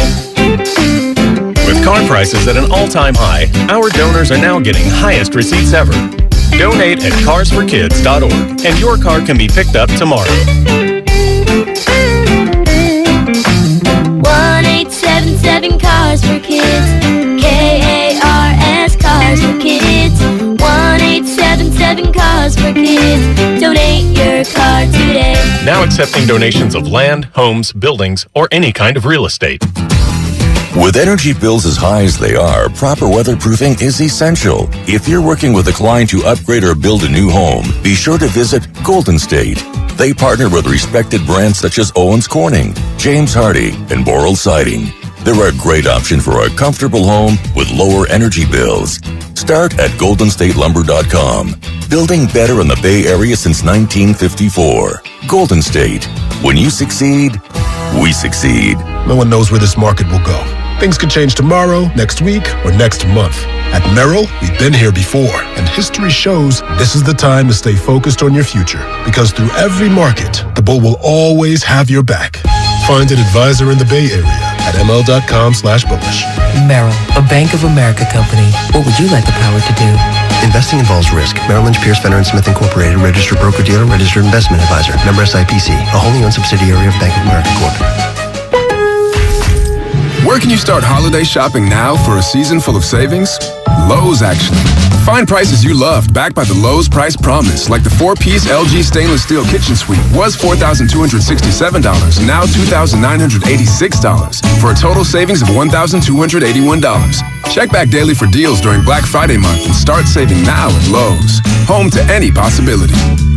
With car prices at an all-time high, our donors are now getting highest receipts ever. Donate at carsforkids.org, and your car can be picked up tomorrow. 1877 Cars for Kids. KARS Cars for Kids. 1877 Cars for Kids. Donate your car today. Now accepting donations of land, homes, buildings, or any kind of real estate. With energy bills as high as they are, proper weatherproofing is essential. If you're working with a client to upgrade or build a new home, be sure to visit Golden State. They partner with respected brands such as Owens Corning, James Hardie, and Boral Siding. They're a great option for a comfortable home with lower energy bills. Start at goldenstatelumber.com. Building better in the Bay Area since 1954. Golden State. When you succeed, we succeed. No one knows where this market will go. Things could change tomorrow, next week, or next month. At Merrill, we've been here before, and history shows this is the time to stay focused on your future. Because through every market, the bull will always have your back. Find an advisor in the Bay Area at ml.com/bullish. Merrill, a Bank of America company. What would you like the power to do? Investing involves risk. Merrill Lynch, Pierce, Fenner & Smith Incorporated, registered broker-dealer, registered investment advisor. Member SIPC, a wholly owned subsidiary of Bank of America Corp. Where can you start holiday shopping now for a season full of savings? Lowe's, actually. Find prices you loved backed by the Lowe's Price Promise, like the 4-piece LG stainless steel kitchen suite was $4,267, now $2,986, for a total savings of $1,281. Check back daily for deals during Black Friday month and start saving now at Lowe's. Home to any possibility.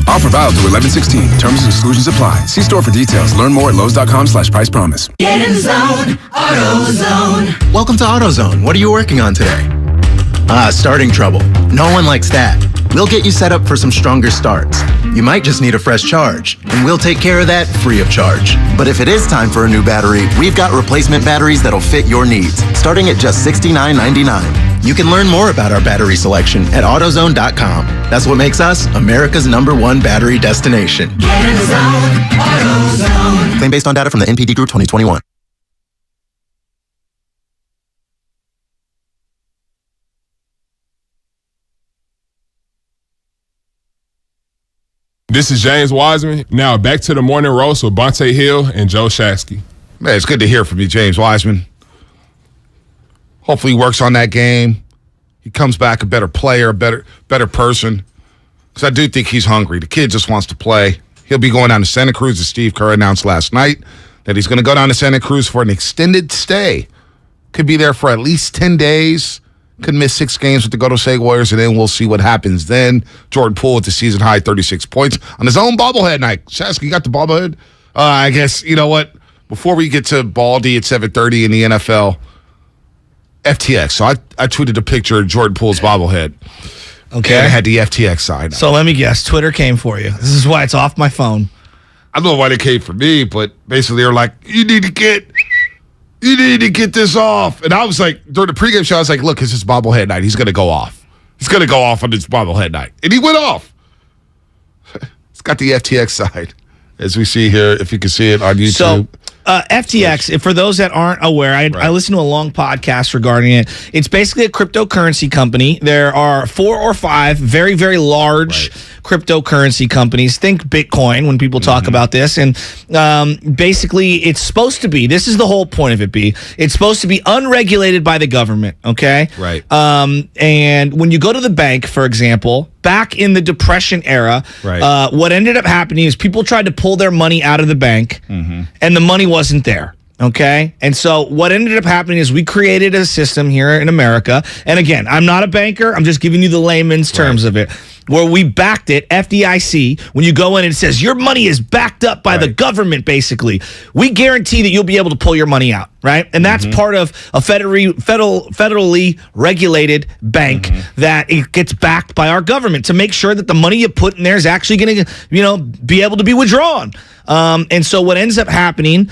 Offer valid through 11/16. Terms and exclusions apply. See store for details. Learn more at Lowe's.com/price promise. Get in zone, AutoZone. Welcome to AutoZone. What are you working on today? Starting trouble. No one likes that. We'll get you set up for some stronger starts. You might just need a fresh charge, and we'll take care of that free of charge. But if it is time for a new battery, we've got replacement batteries that'll fit your needs, starting at just $69.99. You can learn more about our battery selection at AutoZone.com. That's what makes us America's #1 battery destination. Get in zone, AutoZone. Claim based on data from the NPD Group 2021. This is James Wiseman. Now back to the morning roast with Bonte Hill and Joe Shasky. Man, it's good to hear from you, James Wiseman. Hopefully he works on that game. He comes back a better player, a better person. Because I do think he's hungry. The kid just wants to play. He'll be going down to Santa Cruz, as Steve Kerr announced last night, that he's going to go down to Santa Cruz for an extended stay. Could be there for at least 10 days. Could miss 6 games with the Golden State Warriors, and then we'll see what happens then. Jordan Poole with the season-high 36 points on his own bobblehead night. Shasky, you got the bobblehead? I guess, you know what? Before we get to Baldy at 7:30 in the NFL, FTX. So I tweeted a picture of Jordan Poole's bobblehead. Okay. And I had the FTX side. So let me guess. Twitter came for you. This is why it's off my phone. I don't know why they came for me, but basically they're like, you need to get this off. And I was like, during the pregame show, I was like, look, it's his bobblehead night. He's going to go off. He's going to go off on his bobblehead night. And he went off. It's got the FTX side, as we see here, if you can see it on YouTube. So FTX, for those that aren't aware, I listened to a long podcast regarding it. It's basically a cryptocurrency company. There are 4 or 5 very, very large cryptocurrency companies. Think Bitcoin when people talk about this. And basically, it's supposed to be, this is the whole point of it, it's supposed to be unregulated by the government, okay? Right. And when you go to the bank, for example, back in the Depression era, what ended up happening is people tried to pull their money out of the bank, and the money wasn't there. Okay. And so what ended up happening is we created a system here in America. And again, I'm not a banker. I'm just giving you the layman's terms of it, where we backed it, FDIC. When you go in and it says your money is backed up by the government, basically, we guarantee that you'll be able to pull your money out. Right. And that's part of a federally regulated bank that it gets backed by our government to make sure that the money you put in there is actually going to, be able to be withdrawn. And so what ends up happening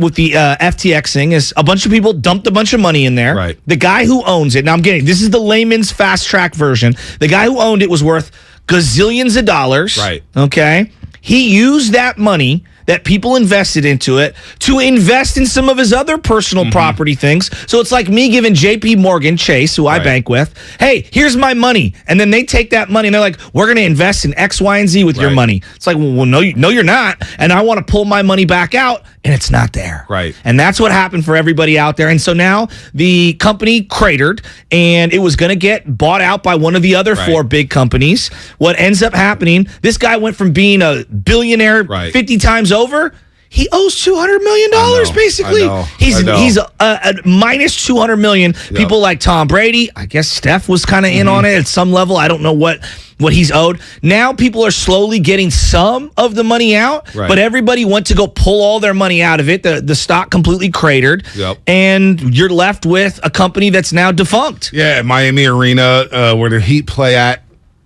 with the FTX thing is a bunch of people dumped a bunch of money in there. Right. The guy who owns it, now I'm getting, this is the layman's fast track version. The guy who owned it was worth gazillions of dollars. Right. Okay. He used that money that people invested into it to invest in some of his other personal property things. So it's like me giving JP Morgan Chase, who I bank with, hey, here's my money. And then they take that money and they're like, we're going to invest in X, Y, and Z with your money. It's like, well, no, you're not. And I want to pull my money back out, and it's not there. Right. And that's what happened for everybody out there. And so now the company cratered, and it was going to get bought out by one of the other 4 big companies. What ends up happening, this guy went from being a billionaire 50 times over. He owes $200 million, basically. He's a minus $200 million. People like Tom Brady, I guess Steph was kind of in on it at some level. I don't know what he's owed. Now people are slowly getting some of the money out, but everybody went to go pull all their money out of it. The stock completely cratered, and you're left with a company that's now defunct. Yeah, Miami Arena, where the Heat play at,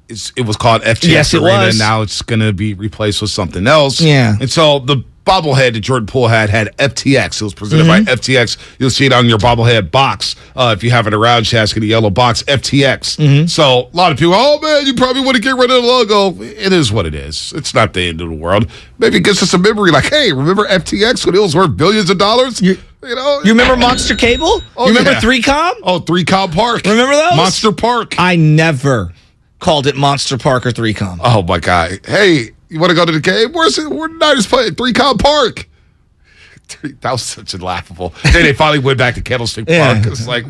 it was called FTX Arena. Was. Now it's going to be replaced with something else. Yeah. And so the bobblehead that Jordan Poole had FTX. It was presented by FTX. You'll see it on your bobblehead box. If you have it around, Chaz, get a yellow box, FTX. So a lot of people, oh man, you probably want to get rid of the logo. It is what it is. It's not the end of the world. Maybe it gives us a memory like, hey, remember FTX when it was worth billions of dollars? You remember Monster Cable? You remember 3Com? Oh, 3Com Park. Remember those? Monster Park. I never called it Monster Park or 3Com. Oh my God. Hey, you want to go to the game? Where's it? Where the Niners playing? 3Com Park. That was such a laughable. Then they finally went back to Candlestick Park. It's like,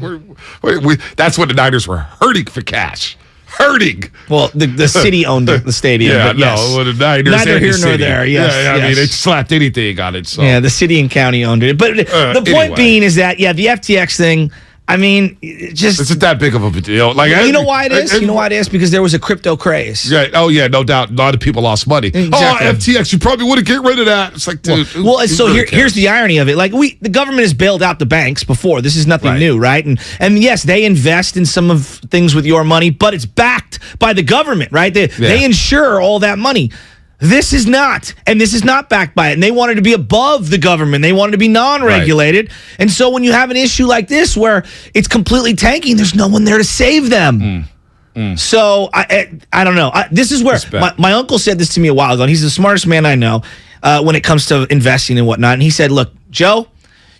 that's when the Niners were hurting for cash. Hurting. Well, the city owned the stadium. Yeah, but yes. no, the Niners neither here the nor city. there. Yes, I mean, they slapped anything on it. So. Yeah, the city and county owned it. But the point being is that, the FTX thing, I mean, just isn't that big of a deal. Like, you know why it is? You know why it is? Because there was a crypto craze. Yeah. Oh, yeah. No doubt. A lot of people lost money. Exactly. Oh, FTX. You probably want to get rid of that. It's like, dude. Well, so here's the irony of it. Like, the government has bailed out the banks before. This is nothing new, right? And yes, they invest in some of things with your money, but it's backed by the government, right? They insure all that money. This is not, and this is not backed by it. And they wanted to be above the government. They wanted to be non-regulated. And so when you have an issue like this where it's completely tanking, there's no one there to save them. So I don't know. This is where my uncle said this to me a while ago, and he's the smartest man I know when it comes to investing and whatnot. And he said, look, Joe,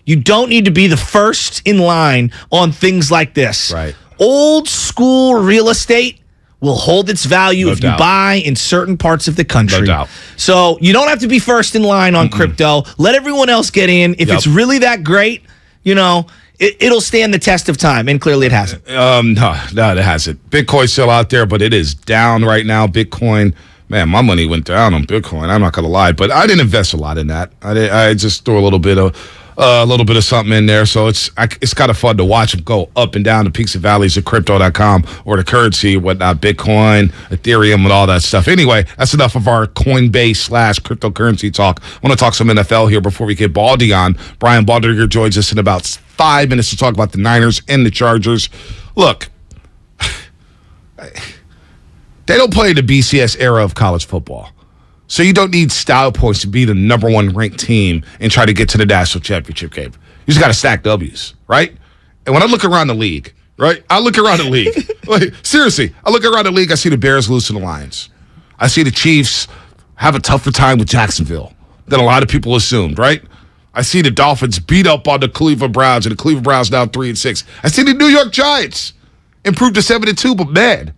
you don't need to be the first in line on things like this. Right. Old school real estate will hold its value if you buy in certain parts of the country. No doubt. So you don't have to be first in line on crypto. Let everyone else get in. If it's really that great, it'll stand the test of time, and clearly it hasn't. No, it hasn't. Bitcoin's still out there, but it is down right now. Bitcoin, man, my money went down on Bitcoin. I'm not going to lie, but I didn't invest a lot in that. I just threw a little bit of something in there. So it's kind of fun to watch them go up and down the peaks and valleys of crypto.com or the currency, whatnot, Bitcoin, Ethereum, and all that stuff. Anyway, that's enough of our Coinbase/cryptocurrency talk. I want to talk some NFL here before we get Baldy on. Brian Baldinger joins us in about 5 minutes to talk about the Niners and the Chargers. Look, they don't play the BCS era of college football. So you don't need style points to be the number 1 ranked team and try to get to the national championship game. You just got to stack W's, right? And when I look around the league, right? Like, seriously, I look around the league, I see the Bears lose to the Lions. I see the Chiefs have a tougher time with Jacksonville than a lot of people assumed, right? I see the Dolphins beat up on the Cleveland Browns, and the Cleveland Browns now 3-6. I see the New York Giants improve to 7-2, but man,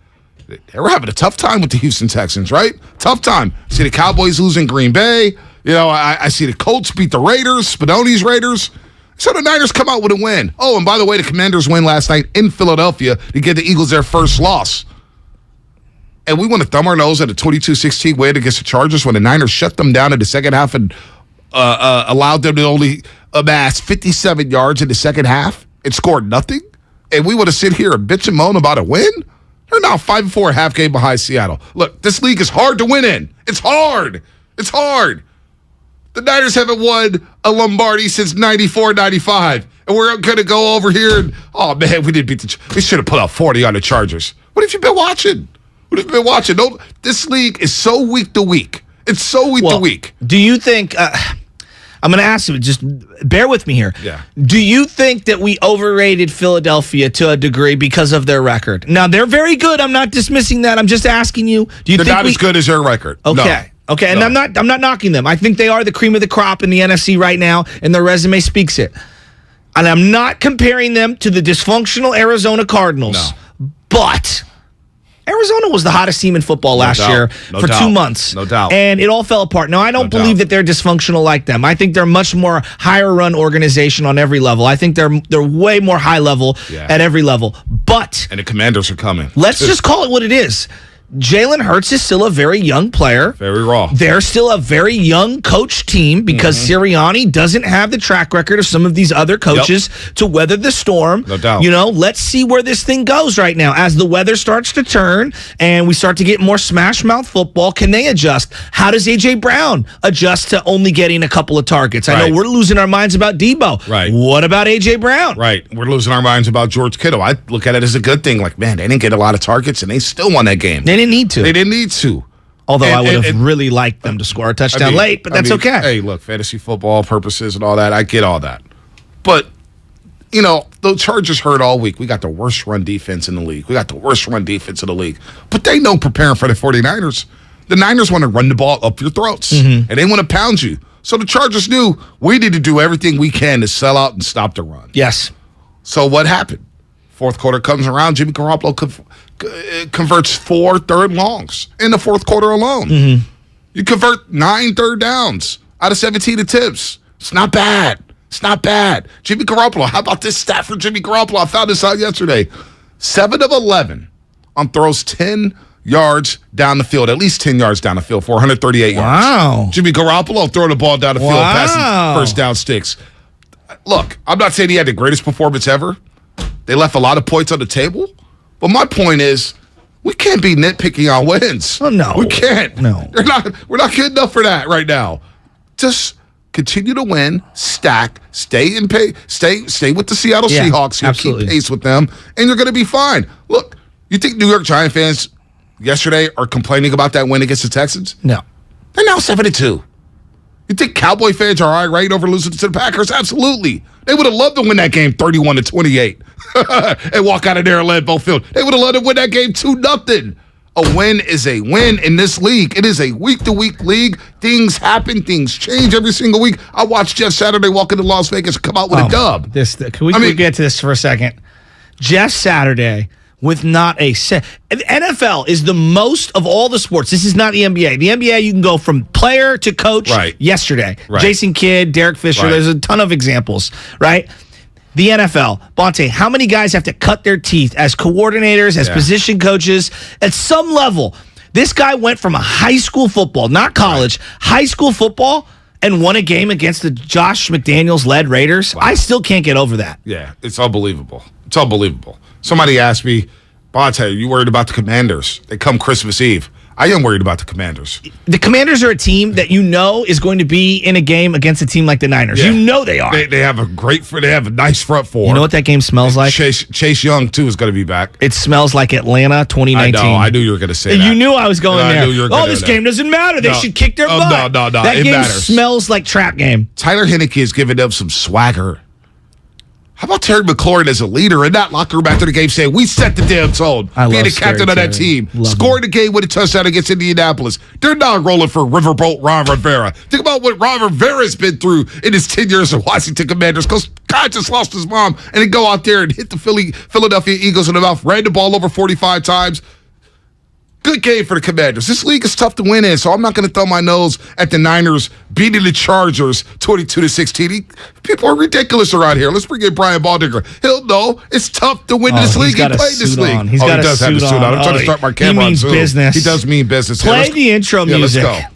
they were having a tough time with the Houston Texans, right? Tough time. I see the Cowboys losing Green Bay. I see the Colts beat the Raiders, Spinone's Raiders. So the Niners come out with a win. Oh, and by the way, the Commanders win last night in Philadelphia to get the Eagles their first loss. And we want to thumb our nose at a 22-16 win against the Chargers when the Niners shut them down in the second half and allowed them to only amass 57 yards in the second half and scored nothing. And we want to sit here and bitch and moan about a win? They're now 5-4, half game behind Seattle. Look, this league is hard to win in. It's hard. It's hard. The Niners haven't won a Lombardi since 94-95. And we're going to go over here and, oh, man, we didn't beat we should have put up 40 on the Chargers. What have you been watching? What have you been watching? No, this league is so week to week. It's so week to week. Do you think, I'm going to ask you, just bear with me here. Yeah. Do you think that we overrated Philadelphia to a degree because of their record? Now, they're very good. I'm not dismissing that. I'm just asking you. Do you They're think not as good as their record. Okay. No. Okay, and I'm not knocking them. I think they are the cream of the crop in the NFC right now, and their resume speaks it. And I'm not comparing them to the dysfunctional Arizona Cardinals. No. But Arizona was the hottest team in football last year for 2 months. No doubt. And it all fell apart. Now, I don't believe that they're dysfunctional like them. I think they're much more higher run organization on every level. I think they're way more high level at every level. But and the Commanders are coming. Let's just call it what it is. Jalen Hurts is still a very young player. Very raw. They're still a very young coach team because Sirianni doesn't have the track record of some of these other coaches to weather the storm. No doubt. Let's see where this thing goes right now. As the weather starts to turn and we start to get more smash mouth football, can they adjust? How does A.J. Brown adjust to only getting a couple of targets? I know we're losing our minds about Debo. Right. What about A.J. Brown? Right. We're losing our minds about George Kittle. I look at it as a good thing. Like, man, they didn't get a lot of targets and they still won that game. They didn't need to. They didn't need to. Although I would have really liked them to score a touchdown late, but that's okay. Hey, look, fantasy football purposes and all that, I get all that. But, the Chargers hurt all week. We got the worst run defense in the league. But they know preparing for the 49ers. The Niners want to run the ball up your throats, and they want to pound you. So the Chargers knew we need to do everything we can to sell out and stop the run. Yes. So what happened? Fourth quarter comes around, Jimmy Garoppolo converts 4 third longs in the fourth quarter alone. You convert 9 third downs out of 17 attempts. It's not bad. Jimmy Garoppolo, how about this stat for Jimmy Garoppolo? I found this out yesterday. 7 of 11 on throws 10 yards down the field, at least 10 yards down the field, 438 yards. Wow. Jimmy Garoppolo throwing the ball down the field, passing first down sticks. Look, I'm not saying he had the greatest performance ever. They left a lot of points on the table. But my point is, we can't be nitpicking on wins. Oh, no. We can't. No. We're not good enough for that right now. Just continue to win, stack, stay with the Seattle Seahawks. Absolutely. Keep pace with them, and you're going to be fine. Look, you think New York Giant fans yesterday are complaining about that win against the Texans? No. They're now 7-2. You think Cowboy fans are all right over losing to the Packers? Absolutely. They would have loved to win that game 31-28 and walk out of there and Lambeau Field. They would have loved to win that game 2-0. A win is a win in this league. It is a week-to-week league. Things happen. Things change every single week. I watched Jeff Saturday walk into Las Vegas and come out with a dub. Can we get to this for a second? Jeff Saturday with not a set. NFL is the most of all the sports. This is not the NBA. The NBA, you can go from player to coach yesterday. Right. Jason Kidd, Derek Fisher, Right. there's a ton of examples, right? The NFL, Bonte, how many guys have to cut their teeth as coordinators, as position coaches? At some level, this guy went from a high school football, not college, high school football, and won a game against the Josh McDaniels-led Raiders. Wow. I still can't get over that. Yeah, it's unbelievable. Somebody asked me, Bonte, are you worried about the Commanders? They come Christmas Eve. I am worried about the Commanders. The Commanders are a team that you know is going to be in a game against a team like the Niners. Yeah. You know they are. They have a nice front four. You know what that game smells like? Chase Young, too, is going to be back. It smells like Atlanta 2019. I knew you were going to say that. You knew I was going there. I knew you were going this game doesn't matter. They should kick their butt. No. That it game matters. smells like trap game. Tyler Heineke is giving them some swagger. How about Terry McLaurin as a leader in that locker room after the game saying, we set the damn tone, being the captain of that team, scoring the game with a touchdown against Indianapolis. They're not rolling for Riverboat Ron Rivera. Think about what Ron Rivera's been through in his 10 years of Washington Commanders, because God just lost his mom, and then go out there and hit the Philadelphia Eagles in the mouth, ran the ball over 45 times. Good game for the Commanders. This league is tough to win in, so I'm not going to throw my nose at the Niners beating the Chargers 22-16. People are ridiculous around here. Let's bring in Brian Baldinger. He'll know it's tough to win this league. He played this league. He does have a suit on. I'm trying to start my camera on Zoom. Business. He does mean business. Play the intro music. Let's go.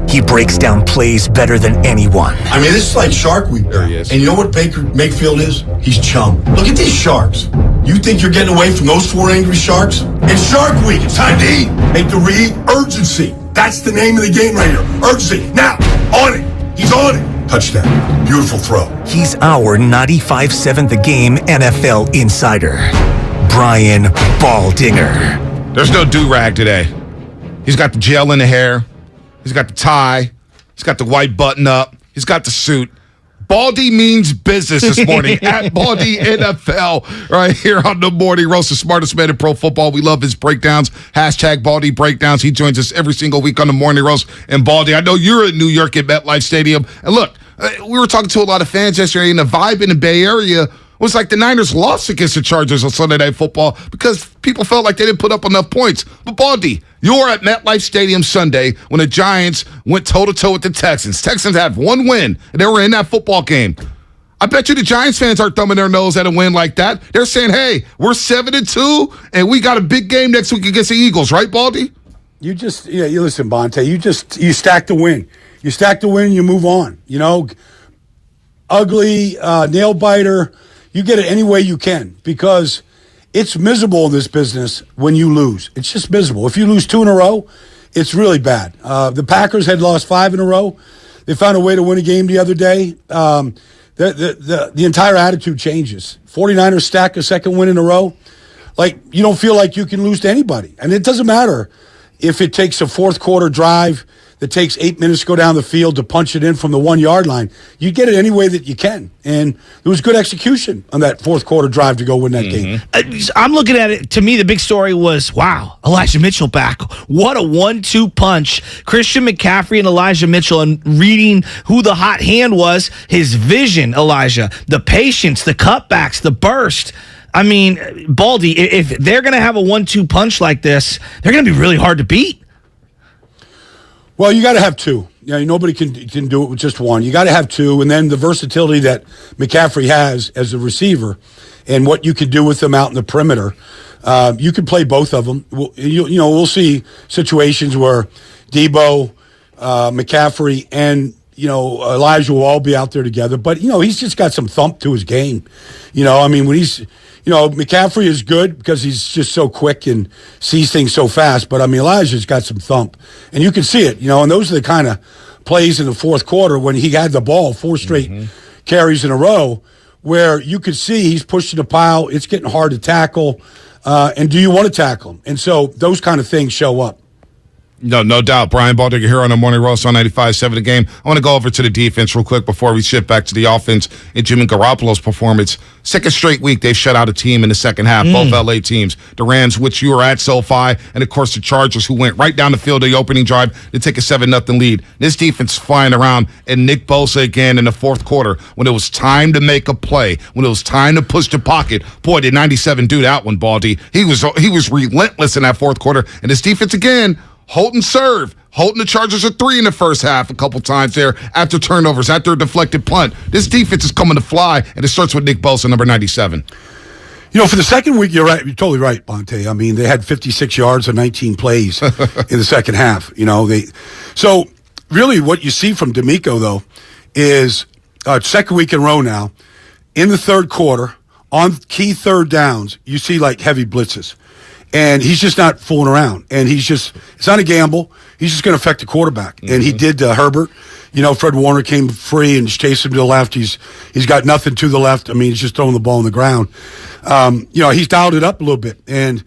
He breaks down plays better than anyone. I mean, this is like Shark Week. There he is. And you know what Baker Mayfield is? He's chum. Look at these sharks. You think you're getting away from those 4 angry sharks? It's Shark Week. It's time to eat. Make the read urgency. That's the name of the game right here. Urgency. Now, on it. He's on it. Touchdown. Beautiful throw. He's our 95.7 The Game NFL insider, Brian Baldinger. There's no do-rag today. He's got the gel in the hair. He's got the tie. He's got the white button up. He's got the suit. Baldy means business this morning at Baldy NFL right here on the Morning Roast, the smartest man in pro football. We love his breakdowns. Hashtag Baldy Breakdowns. He joins us every single week on the Morning Roast. And Baldy, I know you're in New York at MetLife Stadium. And look, we were talking to a lot of fans yesterday, and the vibe in the Bay Area was like the Niners lost against the Chargers on Sunday Night Football because people felt like they didn't put up enough points. But Baldy, you're at MetLife Stadium Sunday when the Giants went toe-to-toe with the Texans. Texans had one win, and they were in that football game. I bet you the Giants fans aren't thumbing their nose at a win like that. They're saying, hey, we're 7-2, and we got a big game next week against the Eagles, right, Baldy? You listen, Bonte, you stack the win. You stack the win, you move on. You know, ugly, nail biter, you get it any way you can, because it's miserable in this business when you lose. It's just miserable. If you lose 2 in a row, it's really bad. The Packers had lost 5 in a row. They found a way to win a game the other day. The entire attitude changes. 49ers stack a second win in a row. Like, you don't feel like you can lose to anybody. And it doesn't matter if it takes a fourth quarter drive that takes 8 minutes to go down the field to punch it in from the 1 yard line. You get it any way that you can. And it was good execution on that fourth quarter drive to go win that game. I'm looking at it. To me, the big story was, wow, Elijah Mitchell back. What a 1-2 punch. Christian McCaffrey and Elijah Mitchell, and reading who the hot hand was, his vision, Elijah, the patience, the cutbacks, the burst. I mean, Baldy, if they're going to have a 1-2 punch like this, they're going to be really hard to beat. Well, you got to have 2. You know, nobody can do it with just 1. You got to have 2, and then the versatility that McCaffrey has as a receiver, and what you can do with them out in the perimeter. You can play both of them. We'll see situations where Debo, McCaffrey, and Elijah will all be out there together. But he's just got some thump to his game. I mean, when he's McCaffrey is good because he's just so quick and sees things so fast. But, I mean, Elijah's got some thump. And you can see it, and those are the kind of plays in the fourth quarter when he had the ball 4 straight carries in a row where you could see he's pushing the pile. It's getting hard to tackle. And do you want to tackle him? And so those kind of things show up. No doubt. Brian Baldinger here on the Morning Roast on 95.7 The Game. I want to go over to the defense real quick before we shift back to the offense and Jimmy Garoppolo's performance. Second straight week, they've shut out a team in the second half, both L.A. teams. The Rams, which you were at SoFi, and, of course, the Chargers, who went right down the field the opening drive to take a 7-0 lead. This defense is flying around, and Nick Bosa again in the fourth quarter when it was time to make a play, when it was time to push the pocket. Boy, did 97 do that one, Baldy. He was relentless in that fourth quarter, and this defense again, holding the Chargers at 3 in the first half a couple times there after turnovers, after a deflected punt. This defense is coming to fly, and it starts with Nick Bosa, number 97. For the second week, you're right. You're totally right, Bonte. I mean, they had 56 yards on 19 plays in the second half. So really what you see from D'Amico, though, is second week in a row now, in the third quarter, on key third downs, you see like heavy blitzes. And he's just not fooling around. And it's not a gamble. He's just going to affect the quarterback. And he did Herbert. Fred Warner came free and just chased him to the left. He's got nothing to the left. I mean, he's just throwing the ball on the ground. He's dialed it up a little bit. And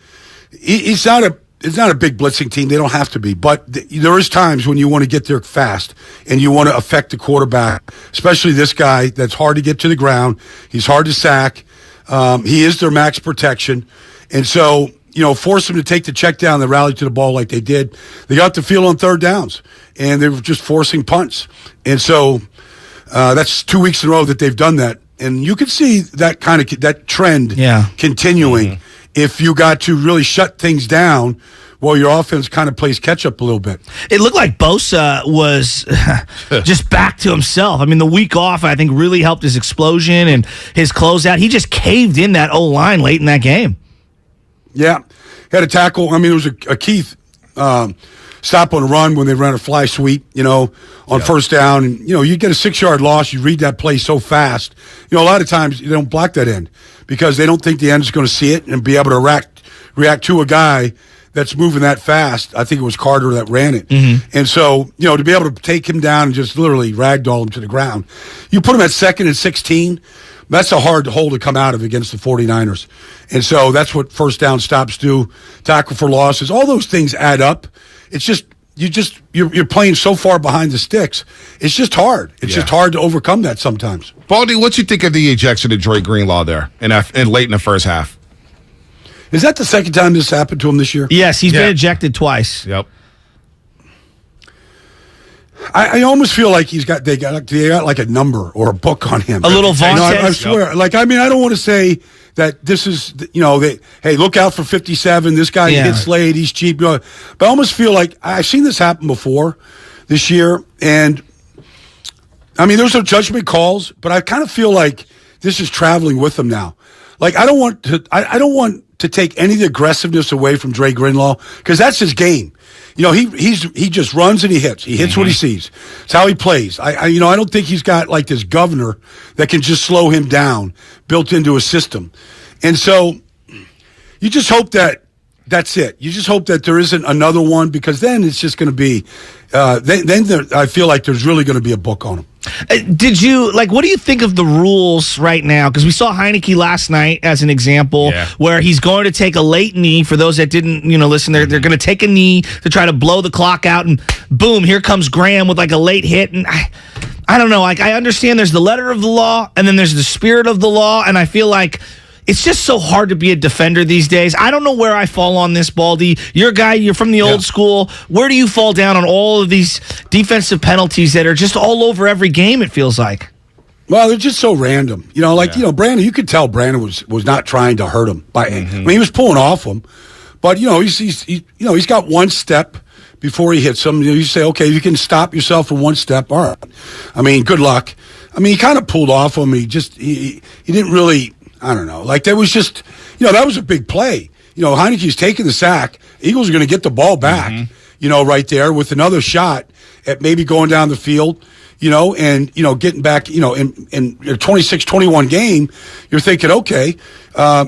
he's not it's not a big blitzing team. They don't have to be. But there is times when you want to get there fast and you want to affect the quarterback, especially this guy that's hard to get to the ground. He's hard to sack. He is their max protection. And so, force him to take the check down, the rally to the ball like they did. They got the field on third downs, and they were just forcing punts. And so that's 2 weeks in a row that they've done that. And you can see that that trend continuing if you got to really shut things down while your offense kind of plays catch up a little bit. It looked like Bosa was just back to himself. I mean, the week off, I think, really helped his explosion and his closeout. He just caved in that O-line late in that game. Yeah. Had a tackle. I mean, it was a Keith stop on a run when they ran a fly sweep, on first down. And, you get a 6-yard loss. You read that play so fast. A lot of times you don't block that end because they don't think the end is going to see it and be able to react to a guy that's moving that fast. I think it was Carter that ran it. And so, to be able to take him down and just literally ragdoll him to the ground. You put him at 2nd and 16, that's a hard hole to come out of against the 49ers. And so that's what first down stops do, tackle for losses. All those things add up. It's just you're playing so far behind the sticks. It's just hard. It's just hard to overcome that sometimes. Baldy, what you think of the ejection of Dre Greenlaw there and late in the first half? Is that the second time this happened to him this year? Yes, he's been ejected twice. Yep. I almost feel like they got like a number or a book on him. A little Vontaze. I swear. Like, I mean, I don't want to say that this is, hey, look out for 57. This guy hits late. He's cheap. But I almost feel like I've seen this happen before this year. And, I mean, there's no judgment calls, but I kind of feel like this is traveling with him now. Like, I don't want to take any of the aggressiveness away from Dre Greenlaw because that's his game. He just runs and he hits. He hits what he sees. It's how he plays. I don't think he's got like this governor that can just slow him down built into a system. And so you just hope that that's it. You just hope that there isn't another one because then it's just going to be I feel like there's really going to be a book on him. What do you think of the rules right now? Because we saw Heineke last night as an example where he's going to take a late knee. For those that didn't, listen, they're going to take a knee to try to blow the clock out, and boom, here comes Graham with like a late hit. And I don't know. Like, I understand there's the letter of the law and then there's the spirit of the law, and I feel like it's just so hard to be a defender these days. I don't know where I fall on this, Baldy. You're a guy, you're from the old school. Where do you fall down on all of these defensive penalties that are just all over every game, it feels like? Well, they're just so random. Brandon, you could tell Brandon was not trying to hurt him. I mean, he was pulling off him. But, he's got one step before he hits him. You say, okay, you can stop yourself in one step. All right. I mean, good luck. I mean, he kind of pulled off him. He didn't really... I don't know. Like, there was just, that was a big play. Heineke's taking the sack. Eagles are going to get the ball back, right there with another shot at maybe going down the field, and, getting back, in a 26-21 game, you're thinking, okay,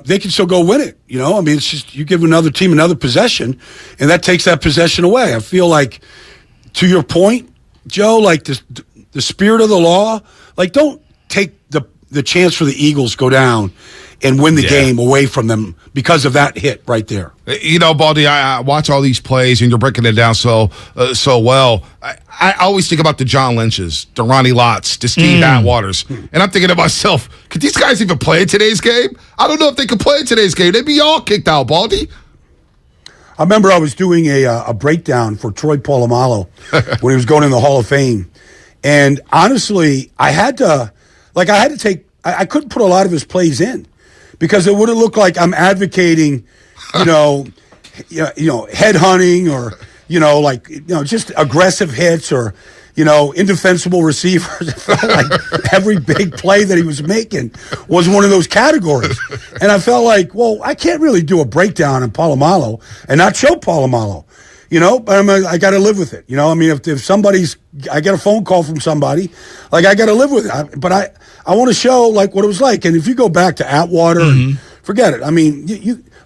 they can still go win it. I mean, it's just you give another team another possession, and that takes that possession away. I feel like, to your point, Joe, like the spirit of the law, like, don't take the chance for the Eagles go down and win the game away from them because of that hit right there. Baldy, I watch all these plays, and you're breaking it down so well. I always think about the John Lynch's, the Ronnie Lott's, the Steve Atwaters, and I'm thinking to myself, could these guys even play in today's game? I don't know if they could play in today's game. They'd be all kicked out, Baldy. I remember I was doing a breakdown for Troy Polamalu when he was going in the Hall of Fame, and honestly, I couldn't put a lot of his plays in because it would have looked like I'm advocating, head hunting or, just aggressive hits or, indefensible receivers. It felt like every big play that he was making was one of those categories. And I felt like, well, I can't really do a breakdown on Polamalu and not show Polamalu. But I got to live with it. I mean, if I get a phone call from somebody, like, I got to live with it. But I want to show, like, what it was like. And if you go back to Atwater, and forget it. I mean,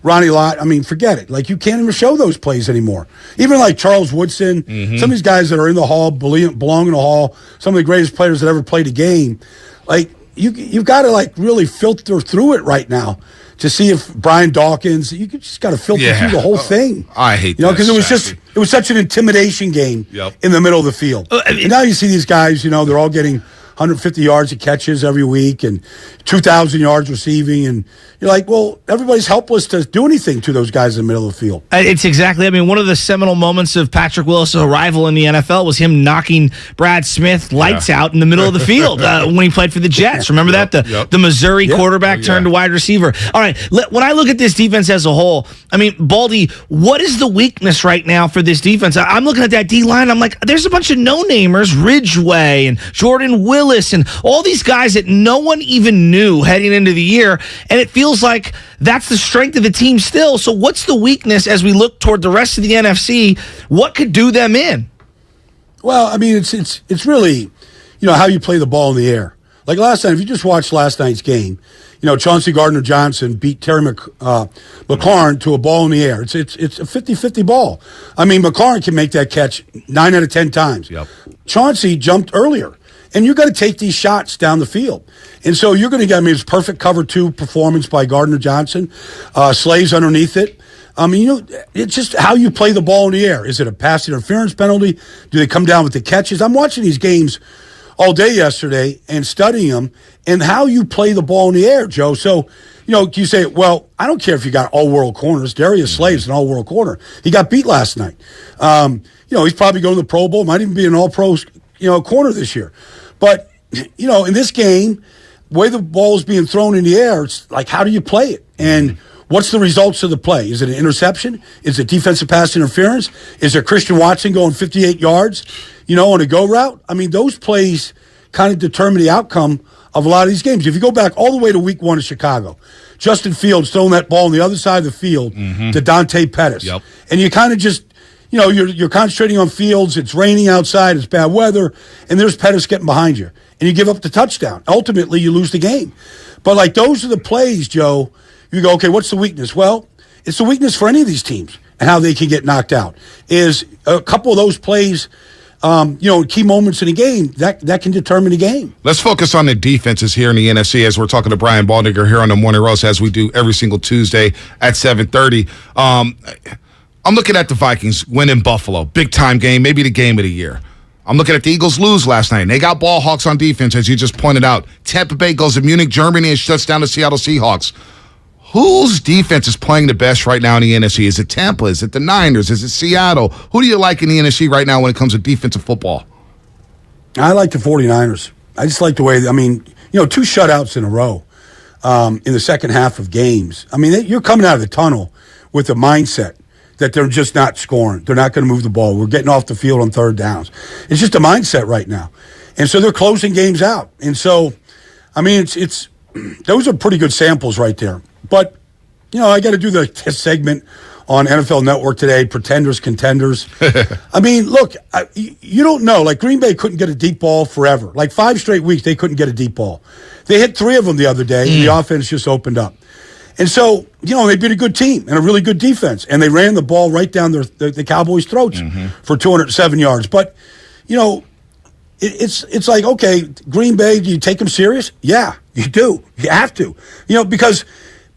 Ronnie Lott, I mean, forget it. Like, you can't even show those plays anymore. Even like Charles Woodson, some of these guys that are in the Hall, belong in the Hall, some of the greatest players that ever played a game. Like, you've got to like really filter through it right now to see if Brian Dawkins. You just got to filter through the whole thing. I hate because it was such an intimidation game in the middle of the field. And now you see these guys. They're all getting 150 yards of catches every week and 2,000 yards receiving. And you're like, well, everybody's helpless to do anything to those guys in the middle of the field. It's exactly, one of the seminal moments of Patrick Willis' arrival in the NFL was him knocking Brad Smith lights out in the middle of the field when he played for the Jets. Remember that? The Missouri quarterback turned to wide receiver. All right, when I look at this defense as a whole, Baldy, what is the weakness right now for this defense? I'm looking at that D-line. I'm like, there's a bunch of no-namers, Ridgeway and Jordan Willis and all these guys that no one even knew heading into the year, and it feels like that's the strength of the team still. So what's the weakness as we look toward the rest of the NFC? What could do them in? Well, it's really, how you play the ball in the air. Like last night, if you just watched last night's game, Chauncey Gardner-Johnson beat Terry McLaurin to a ball in the air. It's a 50-50 ball. McLaurin can make that catch 9 out of 10 times. Chauncey jumped earlier. And you're going to take these shots down the field. And so you're going to get, it's perfect cover 2 performance by Gardner-Johnson. Slaves underneath it. It's just how you play the ball in the air. Is it a pass interference penalty? Do they come down with the catches? I'm watching these games all day yesterday and studying them and how you play the ball in the air, Joe. So, you say, well, I don't care if you got all-world corners. Darius Slave's an all-world corner. He got beat last night. He's probably going to the Pro Bowl. Might even be an all-pro, corner this year. But, in this game, the way the ball is being thrown in the air, it's like, how do you play it? And what's the results of the play? Is it an interception? Is it defensive pass interference? Is there Christian Watson going 58 yards, on a go route? Those plays kind of determine the outcome of a lot of these games. If you go back all the way to week 1 of Chicago, Justin Fields throwing that ball on the other side of the field to Dante Pettis. And you kind of just... you're concentrating on Fields. It's raining outside. It's bad weather. And there's Pettis getting behind you. And you give up the touchdown. Ultimately, you lose the game. But, those are the plays, Joe. You go, okay, what's the weakness? Well, it's the weakness for any of these teams and how they can get knocked out. Is a couple of those plays, key moments in the game, that can determine the game. Let's focus on the defenses here in the NFC as we're talking to Brian Baldinger here on the Morning Roast, as we do every single Tuesday at 7:30. I'm looking at the Vikings win in Buffalo. Big-time game, maybe the game of the year. I'm looking at the Eagles lose last night. And they got ball hawks on defense, as you just pointed out. Tampa Bay goes to Munich, Germany, and shuts down the Seattle Seahawks. Whose defense is playing the best right now in the NFC? Is it Tampa? Is it the Niners? Is it Seattle? Who do you like in the NFC right now when it comes to defensive football? I like the 49ers. I just like the way, 2 shutouts in a row in the second half of games. You're coming out of the tunnel with a mindset that they're just not scoring. They're not going to move the ball. We're getting off the field on third downs. It's just a mindset right now. And so they're closing games out. And so, it's those are pretty good samples right there. But, I got to do the segment on NFL Network today, Pretenders, Contenders. Look, you don't know. Like, Green Bay couldn't get a deep ball forever. Like, 5 straight weeks, they couldn't get a deep ball. They hit 3 of them the other day, and the offense just opened up. And so, they beat a good team and a really good defense. And they ran the ball right down the Cowboys' throats for 207 yards. But, it's like, okay, Green Bay, do you take them serious? Yeah, you do. You have to. Because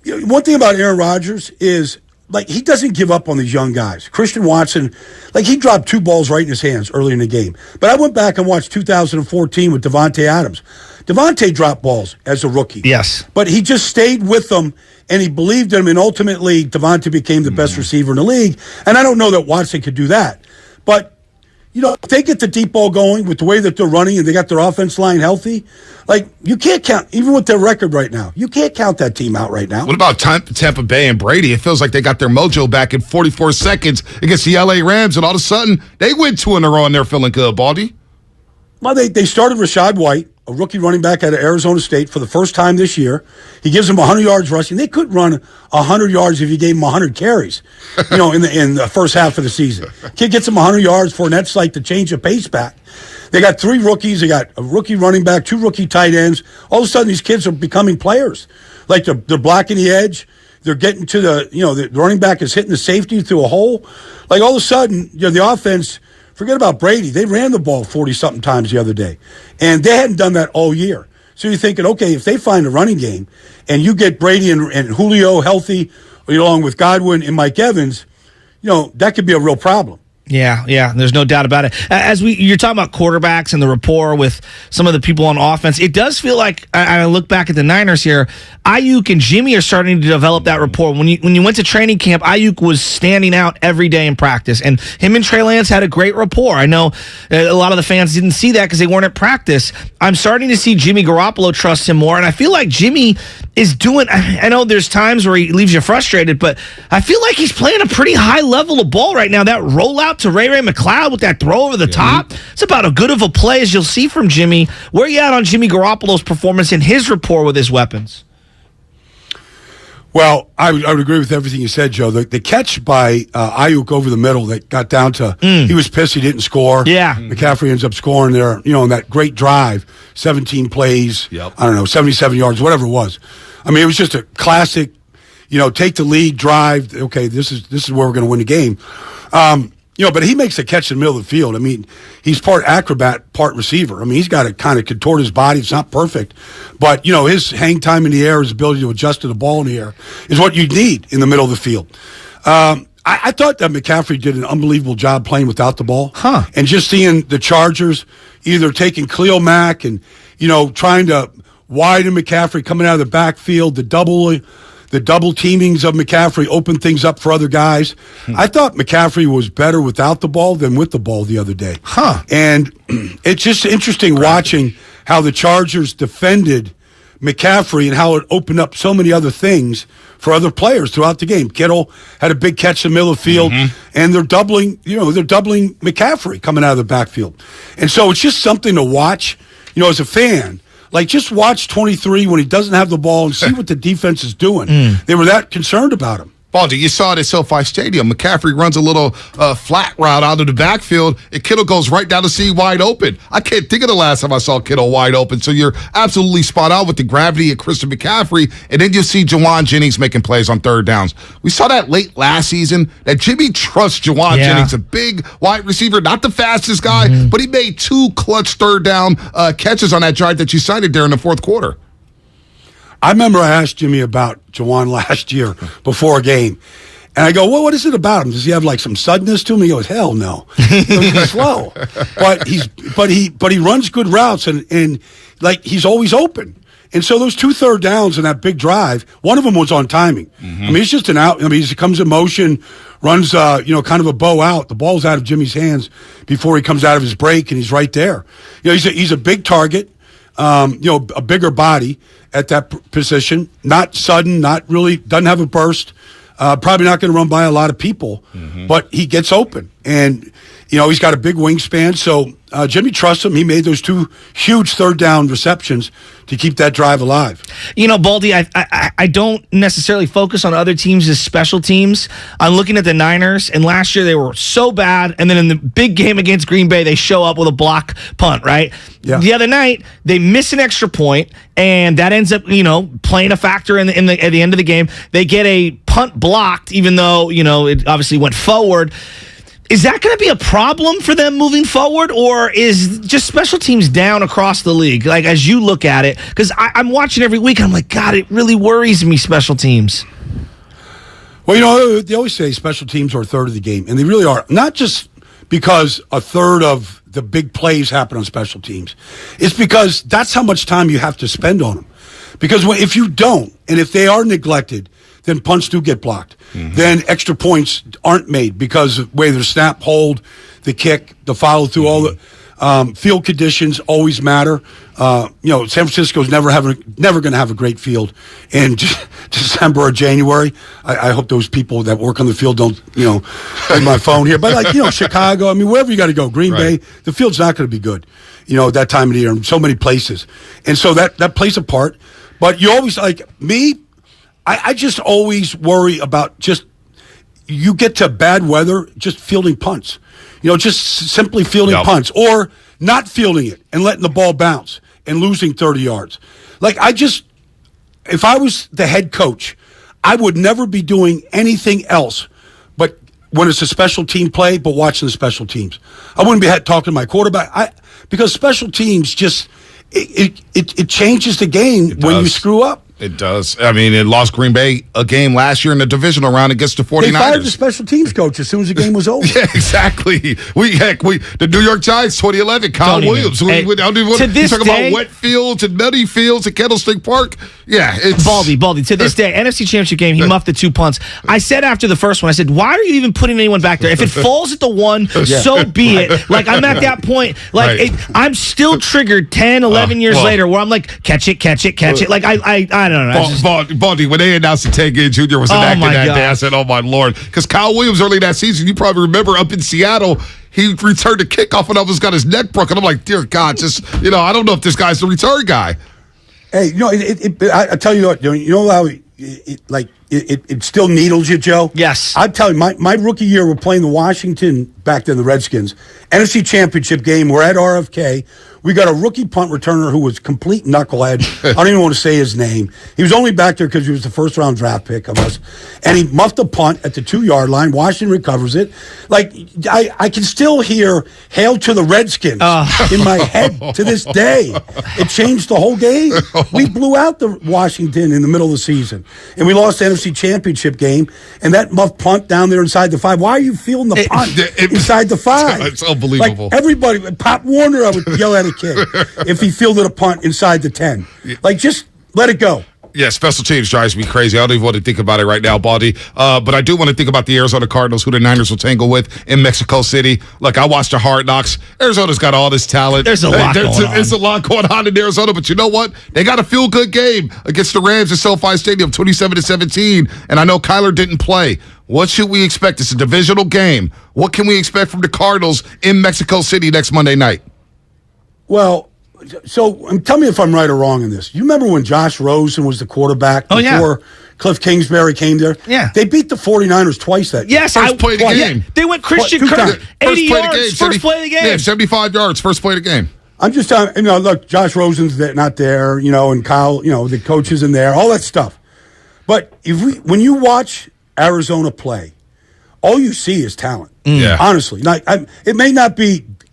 one thing about Aaron Rodgers is, he doesn't give up on these young guys. Christian Watson, he dropped 2 balls right in his hands early in the game. But I went back and watched 2014 with Devontae Adams. Devontae dropped balls as a rookie. Yes. But he just stayed with them, and he believed in him, and ultimately Devontae became the best receiver in the league. And I don't know that Watson could do that. But, if they get the deep ball going with the way that they're running and they got their offense line healthy, you can't count, even with their record right now, you can't count that team out right now. What about Tampa Bay and Brady? It feels like they got their mojo back in 44 seconds against the L.A. Rams, and all of a sudden, they win 2 in a row and they're feeling good, Baldy. Well, they started Rashad White, a rookie running back out of Arizona State, for the first time this year. He gives them 100 yards rushing. They could run 100 yards if you gave them 100 carries, in the first half of the season. Kid gets them 100 yards for, and that's like to change the pace back. They got 3 rookies. They got a rookie running back, 2 rookie tight ends. All of a sudden, these kids are becoming players. They're blocking the edge. They're getting to the running back is hitting the safety through a hole. All of a sudden, the offense. Forget about Brady. They ran the ball 40-something times the other day. And they hadn't done that all year. So you're thinking, okay, if they find a running game and you get Brady and Julio healthy, along with Godwin and Mike Evans, that could be a real problem. Yeah, there's no doubt about it. As you're talking about quarterbacks and the rapport with some of the people on offense, it does feel like, I look back at the Niners here, Ayuk and Jimmy are starting to develop that rapport. When you went to training camp, Ayuk was standing out every day in practice, and him and Trey Lance had a great rapport. I know a lot of the fans didn't see that because they weren't at practice. I'm starting to see Jimmy Garoppolo trust him more, and I feel like Jimmy is doing, I know there's times where he leaves you frustrated, but I feel like he's playing a pretty high level of ball right now. That rollout to Ray McCloud with that throw over the top, it's about as good of a play as you'll see from Jimmy. Where are you at on Jimmy Garoppolo's performance and his rapport with his weapons? Well, I would agree with everything you said, Joe. The catch by Ayuk over the middle that got down to, he was pissed he didn't score. Yeah. McCaffrey ends up scoring there, in that great drive, 17 plays, I don't know, 77 yards, whatever it was. I mean, it was just a classic, take the lead, drive. Okay, this is where we're going to win the game. But he makes a catch in the middle of the field. I mean, he's part acrobat, part receiver. I mean, he's got to kind of contort his body. It's not perfect. But, his hang time in the air, his ability to adjust to the ball in the air is what you need in the middle of the field. I thought that McCaffrey did an unbelievable job playing without the ball. And just seeing the Chargers either taking Khalil Mack and, trying to widen McCaffrey coming out of the backfield, the double teamings of McCaffrey open things up for other guys. I thought McCaffrey was better without the ball than with the ball the other day. And it's just interesting watching how the Chargers defended McCaffrey and how it opened up so many other things for other players throughout the game. Kittle had a big catch in the middle of the field, and they're doubling McCaffrey coming out of the backfield. And so it's just something to watch, as a fan. Like, just watch 23 when he doesn't have the ball and see what the defense is doing. They were that concerned about him. Baldy, you saw it at SoFi Stadium. McCaffrey runs a little flat route out of the backfield, and Kittle goes right down to see wide open. I can't think of the last time I saw Kittle wide open. So you're absolutely spot on with the gravity of Christian McCaffrey, and then you see Jawan Jennings making plays on third downs. We saw that late last season, that Jimmy trusts Jawan Jennings, a big wide receiver, not the fastest guy, but he made 2 clutch third down catches on that drive that you cited there in the fourth quarter. I remember I asked Jimmy about Jawan last year before a game. And I go, well, what is it about him? Does he have like some suddenness to him? He goes, hell no. He's slow. But he runs good routes and like he's always open. And so those 2 third downs in that big drive, one of them was on timing. I mean, it's just an out. I mean, he comes in motion, runs kind of a bow out. The ball's out of Jimmy's hands before he comes out of his break, and he's right there. He's a big target. A bigger body at that position, not sudden, not really, doesn't have a burst, probably not going to run by a lot of people, but he gets open. And, he's got a big wingspan. So Jimmy trusts him. He made those 2 huge third down receptions to keep that drive alive. Baldy, I don't necessarily focus on other teams as special teams. I'm looking at the Niners, and last year they were so bad, and then in the big game against Green Bay, they show up with a block punt, right? Yeah. The other night, they miss an extra point, and that ends up, playing a factor at the end of the game. They get a punt blocked, even though, it obviously went forward. Is that going to be a problem for them moving forward, or is just special teams down across the league, like as you look at it? Because I'm watching every week, and I'm like, God, it really worries me, special teams. Well, they always say special teams are a third of the game, and they really are. Not just because a third of the big plays happen on special teams. It's because that's how much time you have to spend on them. Because if you don't, and if they are neglected, then punts do get blocked. Then extra points aren't made because of whether the snap, hold, the kick, the follow through, all the field conditions always matter. San Francisco's never going to have a great field in December or January. I hope those people that work on the field don't, take my phone here. But Chicago, wherever you got to go, Green Bay, the field's not going to be good, that time of the year in so many places. And so that plays a part. But you always, I just always worry about you get to bad weather, just fielding punts. Just simply fielding punts or not fielding it and letting the ball bounce and losing 30 yards. If I was the head coach, I would never be doing anything else but when it's a special team play, but watching the special teams. I wouldn't be talking to my quarterback because special teams it changes the game when you screw up. It does. I mean, it lost Green Bay a game last year in the divisional round against the 49ers. They fired the special teams coach as soon as the game was over. Yeah, exactly. The New York Giants 2011, Kyle Williams. To this talking day, about wet fields and nutty fields at Candlestick Park. Yeah, it's Baldy. To this day, NFC Championship game, he muffed the 2 punts. I said after the first one, I said, why are you even putting anyone back there? If it falls at the 1, so be it. Like, I'm at that point. Like, I'm still triggered 10, 11 years later where I'm like, catch it. Like, I don't know. Baldy, when they announced that Ted Ginn Jr. was enacted that day, I said, oh, my Lord. Because Kyle Williams early that season, you probably remember up in Seattle, he returned a kickoff and almost got his neck broken. I'm like, dear God, I don't know if this guy's the return guy. Hey, I tell you what, you know how it still needles you, Joe? Yes. I tell you, my rookie year, we're playing the Washington, back then the Redskins, NFC Championship game. We're at RFK. We got a rookie punt returner who was complete knucklehead. I don't even want to say his name. He was only back there because he was the first-round draft pick of us. And he muffed a punt at the 2-yard line. Washington recovers it. Like, I can still hear "Hail to the Redskins" in my head to this day. It changed the whole game. We blew out the Washington in the middle of the season. And we lost the NFC Championship game. And that muffed punt down there inside the 5. Why are you feeling the punt inside the 5? It's unbelievable. Like, everybody, Pop Warner, I would yell at a kid if he fielded a punt inside the 10. Like, just let it go. Yeah, special teams drives me crazy. I don't even want to think about it right now, Baldy. But I do want to think about the Arizona Cardinals, who the Niners will tangle with in Mexico City. Look, I watched the Hard Knocks. Arizona's got all this talent. There's a lot going on. There's a lot going on in Arizona, but you know what? They got a feel-good game against the Rams at SoFi Stadium, 27-17, and I know Kyler didn't play. What should we expect? It's a divisional game. What can we expect from the Cardinals in Mexico City next Monday night? Well, so tell me if I'm right or wrong in this. You remember when Josh Rosen was the quarterback before Cliff Kingsbury came there? Yeah. They beat the 49ers twice that year. Yes, first play of the game. They went Christian Kirk, 80 yards, first play of the game. Yeah, 75 yards, first play of the game. I'm just telling look, Josh Rosen's not there, and Kyle, the coach isn't there, all that stuff. But when you watch Arizona play, all you see is talent. Yeah. Honestly.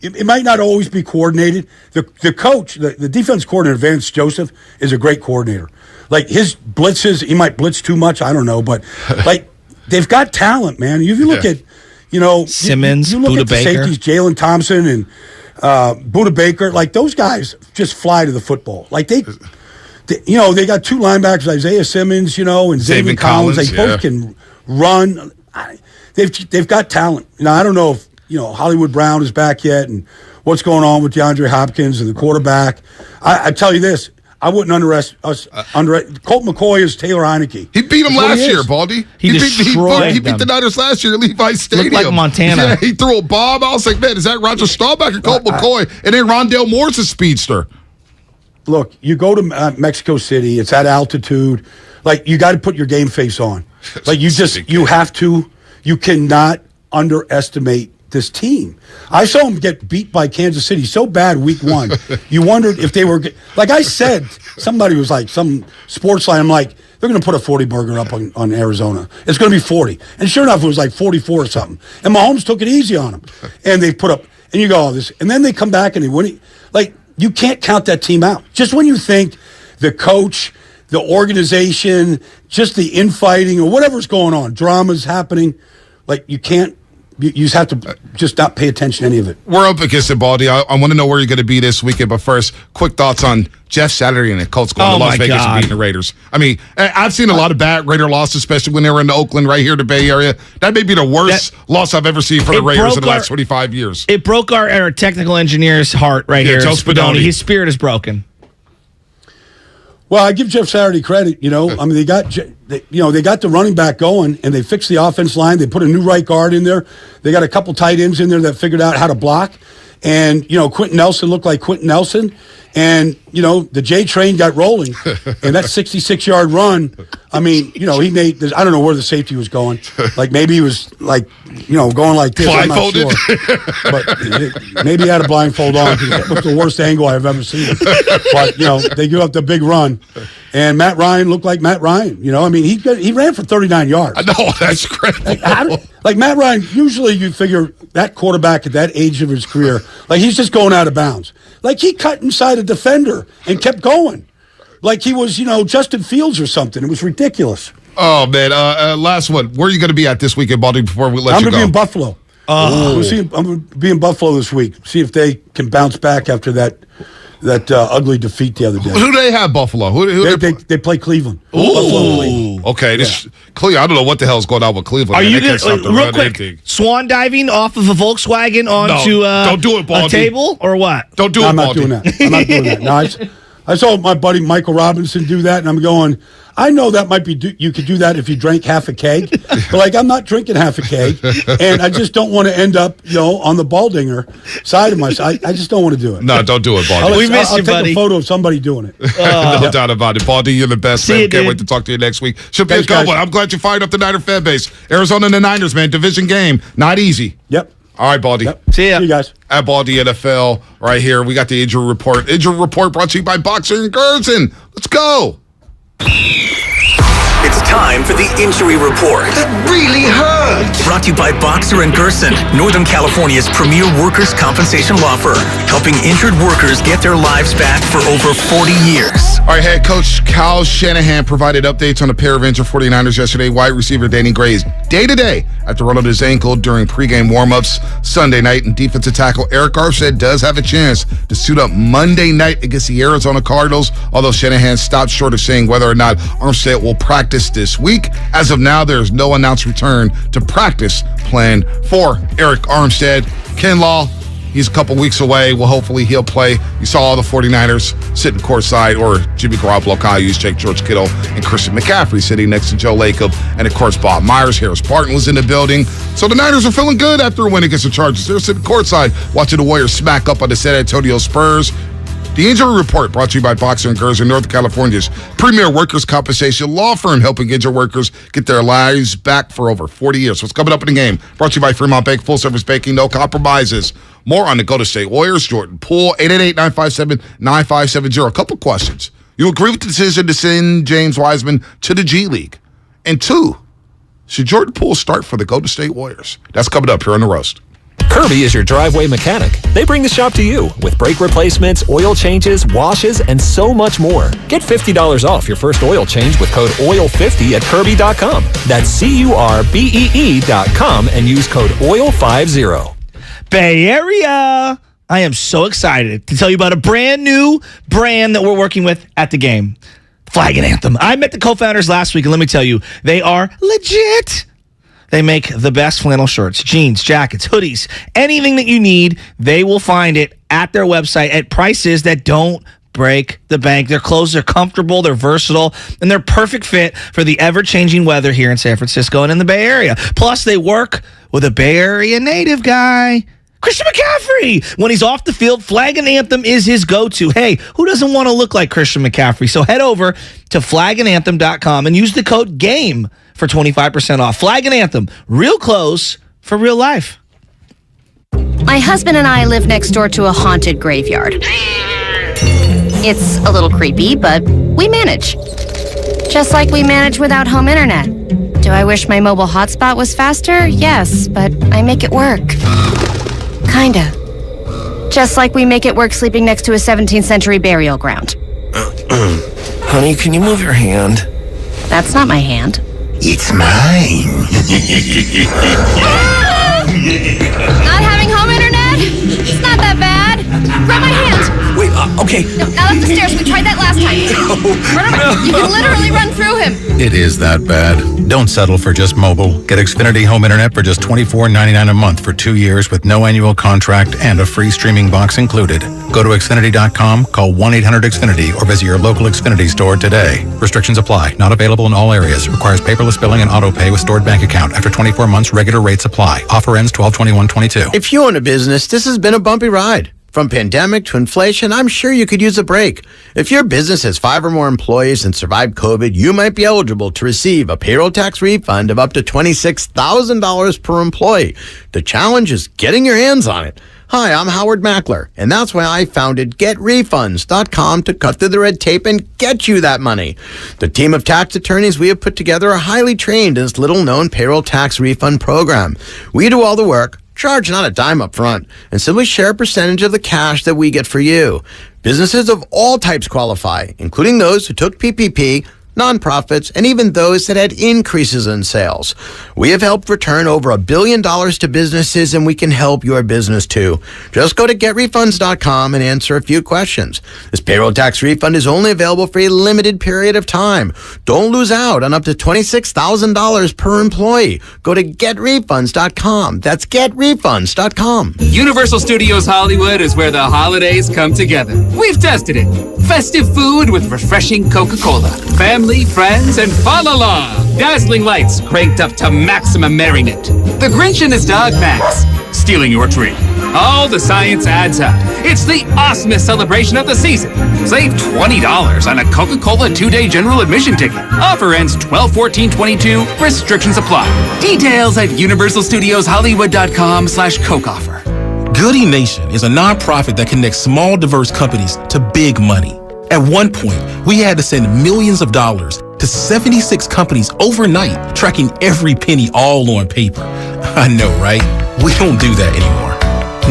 It might not always be coordinated. The coach, the defense coordinator, Vance Joseph, is a great coordinator. Like, his blitzes, he might blitz too much, I don't know, but like, they've got talent, man. If you look at, Simmons, you look Budda at the Baker, safeties, Jalen Thompson and Budda Baker, like, those guys just fly to the football. Like, they got 2 linebackers, Isaiah Simmons, and Xavier Collins. They both can run. They've got talent. I don't know if Hollywood Brown is back yet, and what's going on with DeAndre Hopkins and the quarterback. I tell you this, I wouldn't underestimate Colt McCoy is Taylor Heineke. He beat him last year, Baldy. He beat the Niners last year at Levi Stadium. Looked like Montana. Yeah, he threw a bomb. I was like, man, is that Roger Staubach or Colt McCoy? And then Rondale Moore's a speedster. Look, you go to Mexico City, it's at altitude. Like, you got to put your game face on. Like, you cannot underestimate this team. I saw them get beat by Kansas City so bad week 1. You wondered if they were like I said. Somebody was like, some sports line. I'm like, they're going to put a 40 burger up on Arizona. It's going to be 40, and sure enough, it was like 44 or something. And Mahomes took it easy on them, and they put up. And you go, all this, and then they come back and they win. Like, you can't count that team out. Just when you think the coach, the organization, just the infighting or whatever's going on, drama's happening. Like, you can't. You just have to just not pay attention to any of it. We're up against it, Baldy. I want to know where you're going to be this weekend. But first, quick thoughts on Jeff Saturday and the Colts going to Las Vegas and beating the Raiders. I mean, I've seen a lot of bad Raider losses, especially when they were in Oakland, right here in the Bay Area. That may be the worst loss I've ever seen for the Raiders in the last 25 years. It broke our technical engineer's heart right here. Joe Spadoni. His spirit is broken. Well, I give Jeff Saturday credit. I mean, they got the running back going, and they fixed the offense line. They put a new right guard in there. They got a couple tight ends in there that figured out how to block. And Quentin Nelson looked like Quentin Nelson. And the J train got rolling, and that 66-yard run. I mean, he made. I don't know where the safety was going. Like, maybe he was like, going like this. Blindfolded. I'm not sure. But maybe he had a blindfold on because it was the worst angle I've ever seen. But they give up the big run, And Matt Ryan looked like Matt Ryan. You know, I mean, he ran for 39 yards. I know, that's great. Like Matt Ryan, usually you figure that quarterback at that age of his career, like he's just going out of bounds. Like he cut inside a defender and kept going. Like he was, Justin Fields or something. It was ridiculous. Oh, man. Last one. Where are you going to be at this week in Baltimore before we let you go? I'm going to be in Buffalo. I'm going to be in Buffalo this week. See if they can bounce back after that ugly defeat the other day. Who do they have, Buffalo? They play Cleveland. Ooh. Okay. Cleveland. I don't know what the hell's going on with Cleveland. Are you going to, real quick, swan diving off of a Volkswagen onto don't do it, Baldy. a table or what? Don't do it, I'm not Baldy. doing that. I'm not doing that. No, I saw my buddy Michael Robinson do that, and I'm going, I know that might be, you could do that if you drank half a keg, but like I'm not drinking half a keg, and I just don't want to end up, on the Baldinger side of myself. I just don't want to do it. No, don't do it, Baldy. We miss you, I'll buddy. take a photo of somebody doing it. No doubt about it. Baldy, you're the best, man. Can't wait to talk to you next week. Should be a good one. I'm glad you fired up the Niner fan base. Arizona and the Niners, man. Division game. Not easy. Yep. All right, Baldy. Yep. See ya. See you guys. At Baldy NFL right here. We got the injury report. Injury report brought to you by Boxer and Gerson. Let's go. It's time for the injury report. That really hurts. Brought to you by Boxer and Gerson, Northern California's premier workers' compensation law firm, helping injured workers get their lives back for over 40 years. All right, head coach Kyle Shanahan provided updates on a pair of injured 49ers yesterday. Wide receiver Danny Gray is day-to-day after rolling his ankle during pregame warm-ups Sunday night, and defensive tackle Eric Armstead does have a chance to suit up Monday night against the Arizona Cardinals, although Shanahan stopped short of saying whether or not Armstead will practice this week. As of now, there is no announced return to practice planned for Eric Armstead. Ken Law, he's a couple weeks away. Well, hopefully he'll play. You saw all the 49ers sitting courtside, or Jimmy Garoppolo, Kyle Juszczyk, George Kittle, and Christian McCaffrey sitting next to Joe Lacob, and of course Bob Myers. Harris Barton was in the building. So the Niners are feeling good after a win against the Chargers. They're sitting courtside watching the Warriors smack up on the San Antonio Spurs. The injury report brought to you by Boxer and Gerson, Northern California's premier workers' compensation law firm, helping injured workers get their lives back for over 40 years. What's coming up in the game? Brought to you by Fremont Bank, full-service banking, no compromises. More on the Golden State Warriors. Jordan Poole, 888-957-9570. A couple questions. You agree with the decision to send James Wiseman to the G League? And two, should Jordan Poole start for the Golden State Warriors? That's coming up here on The Roast. Kirby is your driveway mechanic. They bring the shop to you with brake replacements, oil changes, washes, and so much more. Get $50 off your first oil change with code OIL50 at Kirby.com. That's CURBEE.com and use code OIL50. Bay Area. I am so excited to tell you about a brand new brand that we're working with at the game. Flag and Anthem. I met the co-founders last week, and let me tell you, they are legit. They make the best flannel shirts, jeans, jackets, hoodies, anything that you need. They will find it at their website at prices that don't break the bank. Their clothes are comfortable, they're versatile, and they're perfect fit for the ever-changing weather here in San Francisco and in the Bay Area. Plus, they work with a Bay Area native guy, Christian McCaffrey. When he's off the field, Flag and Anthem is his go-to. Hey, who doesn't want to look like Christian McCaffrey? So head over to flagandanthem.com and use the code GAME for 25% off. Flag and Anthem, real clothes for real life. My husband and I live next door to a haunted graveyard. It's a little creepy, but we manage. Just like we manage without home internet. Do I wish my mobile hotspot was faster? Yes, but I make it work. Kinda. Just like we make it work sleeping next to a 17th century burial ground. Honey, can you move your hand? That's not my hand. It's mine. Not having home internet? It's not that bad. Grab my hand. Wait, okay. No, not up the stairs. We tried that last time. You can literally run through him. It is that bad. Don't settle for just mobile. Get Xfinity Home Internet for just $24.99 a month for 2 years with no annual contract and a free streaming box included. Go to Xfinity.com, call 1-800-XFINITY, or visit your local Xfinity store today. Restrictions apply. Not available in all areas. Requires paperless billing and auto pay with stored bank account. After 24 months, regular rates apply. Offer ends 12/21/22. If you own a business, this has been a bumpy ride. From pandemic to inflation, I'm sure you could use a break. If your business has 5 or more employees and survived COVID, you might be eligible to receive a payroll tax refund of up to $26,000 per employee. The challenge is getting your hands on it. Hi, I'm Howard Mackler, and that's why I founded GetRefunds.com to cut through the red tape and get you that money. The team of tax attorneys we have put together are highly trained in this little-known payroll tax refund program. We do all the work, charge not a dime up front, and simply share a percentage of the cash that we get for you. Businesses of all types qualify, including those who took PPP, nonprofits, and even those that had increases in sales. We have helped return over $1 billion to businesses, and we can help your business too. Just go to getrefunds.com and answer a few questions. This payroll tax refund is only available for a limited period of time. Don't lose out on up to $26,000 per employee. Go to getrefunds.com. That's getrefunds.com. Universal Studios Hollywood is where the holidays come together. We've tested it. Festive food with refreshing Coca-Cola. Family, friends, and fa-la-la. Dazzling lights cranked up to maximum merriment. The Grinch and his dog Max stealing your tree. All the science adds up. It's the awesomest celebration of the season. Save $20 on a Coca-Cola 2-day general admission ticket. Offer ends 12/14/22. Restrictions apply. Details at universalstudioshollywood.com/Coke offer. Goody Nation is a nonprofit that connects small, diverse companies to big money. At one point, we had to send millions of dollars to 76 companies overnight, tracking every penny all on paper. I know, right? We don't do that anymore.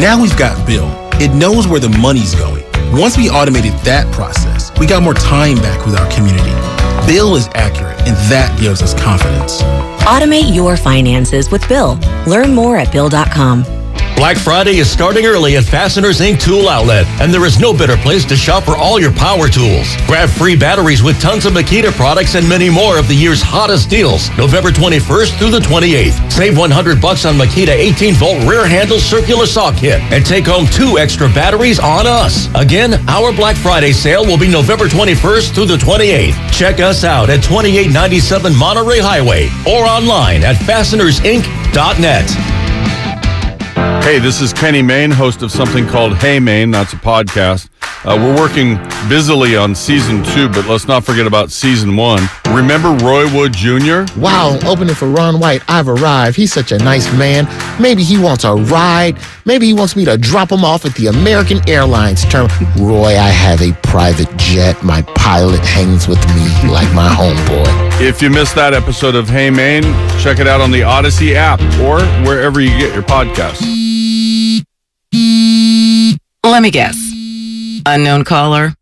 Now we've got Bill. It knows where the money's going. Once we automated that process, we got more time back with our community. Bill is accurate, and that gives us confidence. Automate your finances with Bill. Learn more at Bill.com. Black Friday is starting early at Fasteners Inc. Tool Outlet, and there is no better place to shop for all your power tools. Grab free batteries with tons of Makita products and many more of the year's hottest deals, November 21st through the 28th. Save $100 on Makita 18-volt rear handle circular saw kit and take home 2 extra batteries on us. Again, our Black Friday sale will be November 21st through the 28th. Check us out at 2897 Monterey Highway or online at fastenersinc.net. Hey, this is Kenny Mayne, host of something called Hey Mayne. That's a podcast. We're working busily on season 2, but let's not forget about season 1. Remember Roy Wood Jr.? Wow, opening for Ron White. I've arrived. He's such a nice man. Maybe he wants a ride. Maybe he wants me to drop him off at the American Airlines terminal. Roy, I have a private jet. My pilot hangs with me like my homeboy. If you missed that episode of Hey Mayne, check it out on the Odyssey app or wherever you get your podcasts. Let me guess. Unknown caller?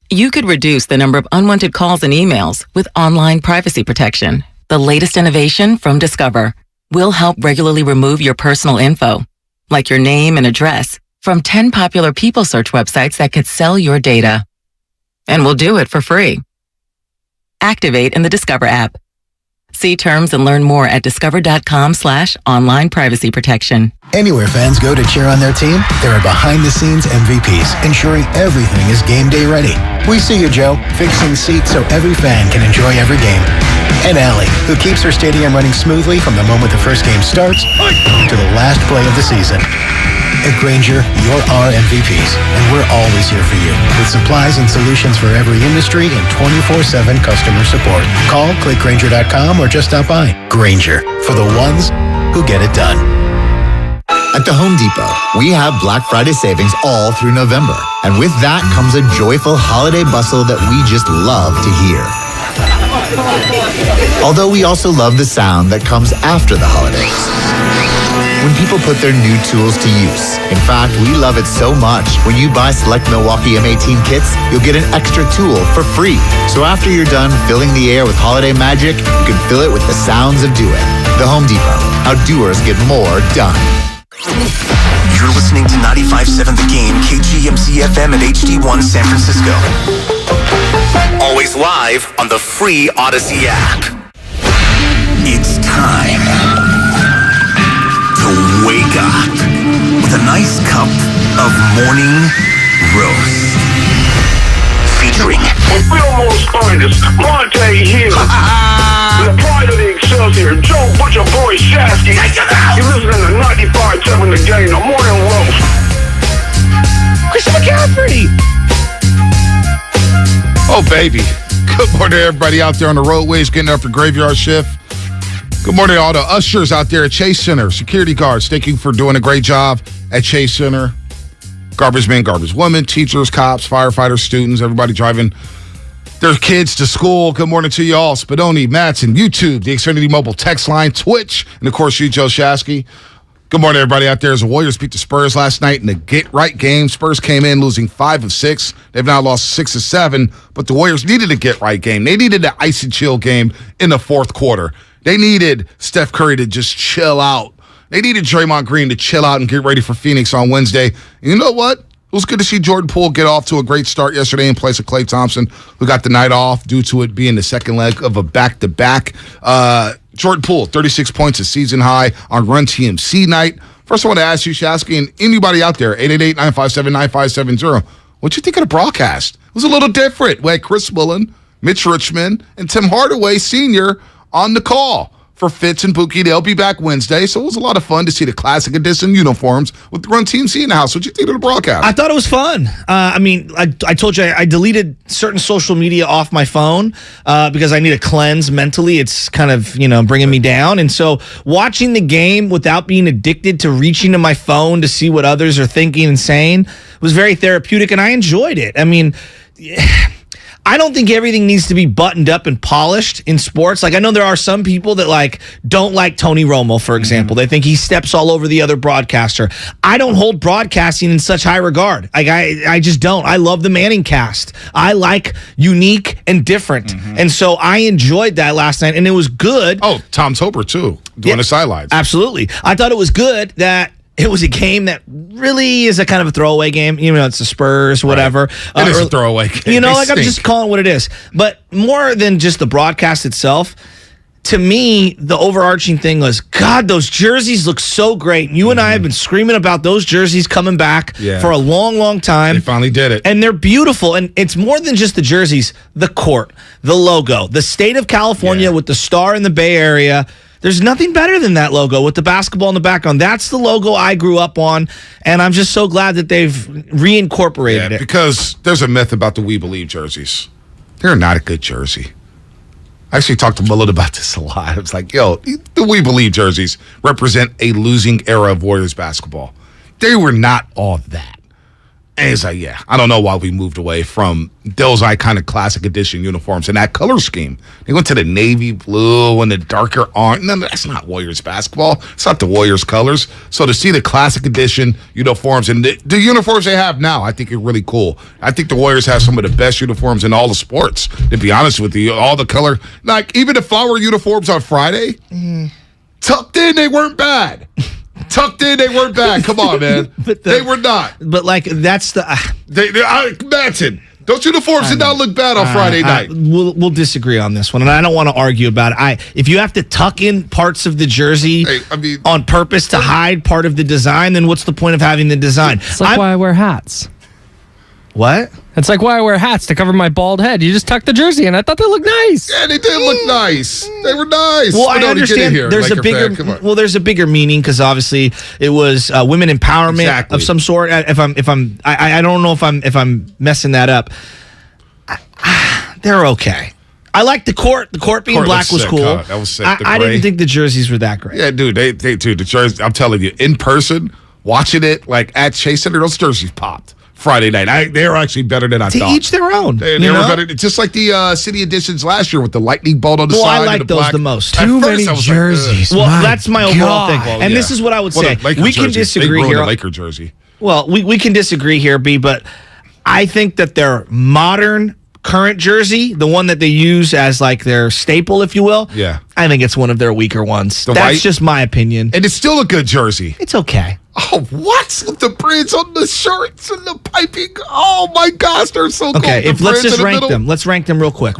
You could reduce the number of unwanted calls and emails with online privacy protection. The latest innovation from Discover will help regularly remove your personal info, like your name and address, from 10 popular people search websites that could sell your data. And we'll do it for free. Activate in the Discover app. See terms and learn more at discover.com/online privacy protection. Anywhere fans go to cheer on their team, there are behind-the-scenes MVPs, ensuring everything is game day ready. We see you, Joe, fixing seats so every fan can enjoy every game. And Allie, who keeps her stadium running smoothly from the moment the first game starts to the last play of the season. At Grainger, you're our MVPs, and we're always here for you, with supplies and solutions for every industry and 24/7 customer support. Call, click Grainger.com, or just stop by. Grainger, for the ones who get it done. At the Home Depot, we have Black Friday savings all through November. And with that comes a joyful holiday bustle that we just love to hear. Although we also love the sound that comes after the holidays, when people put their new tools to use. In fact, we love it so much. When you buy select Milwaukee M18 kits, you'll get an extra tool for free. So after you're done filling the air with holiday magic, you can fill it with the sounds of doing. The Home Depot. How doers get more done. You're listening to 95.7 The Game, KGMC FM at HD1 San Francisco. Always live on the free Odyssey app. It's time to wake up with a nice cup of morning roast. Featuring Fillmore's finest, Monte Hill. The pride of the Excelsior, Joe Butcher Boy Shasky. You're listening to 95.7 The Game, the morning roast. Christian McCaffrey. Oh, baby. Good morning to everybody out there on the roadways getting up for graveyard shift. Good morning to all the ushers out there at Chase Center, security guards. Thank you for doing a great job at Chase Center. Garbage men, garbage women, teachers, cops, firefighters, students, everybody driving their kids to school. Good morning to you all. Spadoni, Matson, YouTube, the Xfinity Mobile text line, Twitch, and of course you, Joe Shasky. Good morning, everybody out there. As the Warriors beat the Spurs last night in the get-right game. Spurs came in losing 5 of 6. They've now lost 6 of 7, but the Warriors needed a get-right game. They needed an ice and chill game in the fourth quarter. They needed Steph Curry to just chill out. They needed Draymond Green to chill out and get ready for Phoenix on Wednesday. And you know what? It was good to see Jordan Poole get off to a great start yesterday in place of Klay Thompson, who got the night off due to it being the second leg of a back-to-back. Jordan Poole, 36 points, a season high on Run TMC night. First, I want to ask you, Shasky, and anybody out there, 888-957-9570, what you think of the broadcast? It was a little different. We had Chris Willen, Mitch Richmond, and Tim Hardaway Sr. on the call for Fitz and Buki. They'll be back Wednesday, so it was a lot of fun to see the classic edition uniforms with the Run TMC in the house. What you think of the broadcast? I thought it was fun. I told you I deleted certain social media off my phone because I need a cleanse mentally. It's kind of, bringing me down. And so watching the game without being addicted to reaching to my phone to see what others are thinking and saying was very therapeutic, and I enjoyed it. I don't think everything needs to be buttoned up and polished in sports. I know there are some people that don't like Tony Romo, for example. They think he steps all over the other broadcaster. I don't hold broadcasting in such high regard. I just don't. I love the Manning cast. I like unique and different. And so I enjoyed that last night, and it was good. Oh, Tom Tober, too, doing the sidelines. Absolutely. I thought it was good that it was a game that really is a kind of a throwaway game. It's the Spurs, whatever. Right. It is a throwaway game. I'm just calling it what it is. But more than just the broadcast itself, to me, the overarching thing was, God, those jerseys look so great. You and I have been screaming about those jerseys coming back for a long, long time. They finally did it. And they're beautiful. And it's more than just the jerseys, the court, the logo, the state of California with the star in the Bay Area. There's nothing better than that logo with the basketball in the background. That's the logo I grew up on, and I'm just so glad that they've reincorporated it. Because there's a myth about the We Believe jerseys. They're not a good jersey. I actually talked to Willard about this a lot. I was like, the We Believe jerseys represent a losing era of Warriors basketball. They were not all that. And it's like, I don't know why we moved away from those iconic classic edition uniforms and that color scheme. They went to the navy blue and the darker orange. No, that's not Warriors basketball. It's not the Warriors colors. So to see the classic edition uniforms and the uniforms they have now, I think are really cool. I think the Warriors have some of the best uniforms in all the sports, to be honest with you. All the color, even the flower uniforms on Friday, tucked in, they weren't bad. Tucked in, they weren't bad. Come on, man. They were not. But that's the... Matson, those uniforms did not look bad on Friday night. We'll disagree on this one, and I don't want to argue about it. If you have to tuck in parts of the jersey on purpose to hide part of the design, then what's the point of having the design? It's like why I wear hats. What? It's like why I wear hats to cover my bald head. You just tuck the jersey, and I thought they looked nice. Yeah, they did look nice. They were nice. Well, I understand. There's a bigger meaning because obviously it was women empowerment of some sort. I don't know if I'm messing that up. They're okay. I like the court. The court being black was cool. That was sick. I didn't think the jerseys were that great. Yeah, dude. They the jerseys. I'm telling you, in person, watching it at Chase Center, those jerseys popped. Friday night. They were actually better than I thought. To each their own. They were better. Just like the city editions last year with the lightning bolt on the side. I like those the most. Too many jerseys. That's my overall thing. And this is what I would say. We can disagree here. The Laker jersey. Well, we can disagree here, B, but I think that their modern current jersey, the one that they use as their staple, if you will, I think it's one of their weaker ones. That's just my opinion. And it's still a good jersey. It's okay. Oh, what? With the bridge on the shirts and the piping. Oh, my gosh, they're so cool. Okay, let's just rank them. Let's rank them real quick.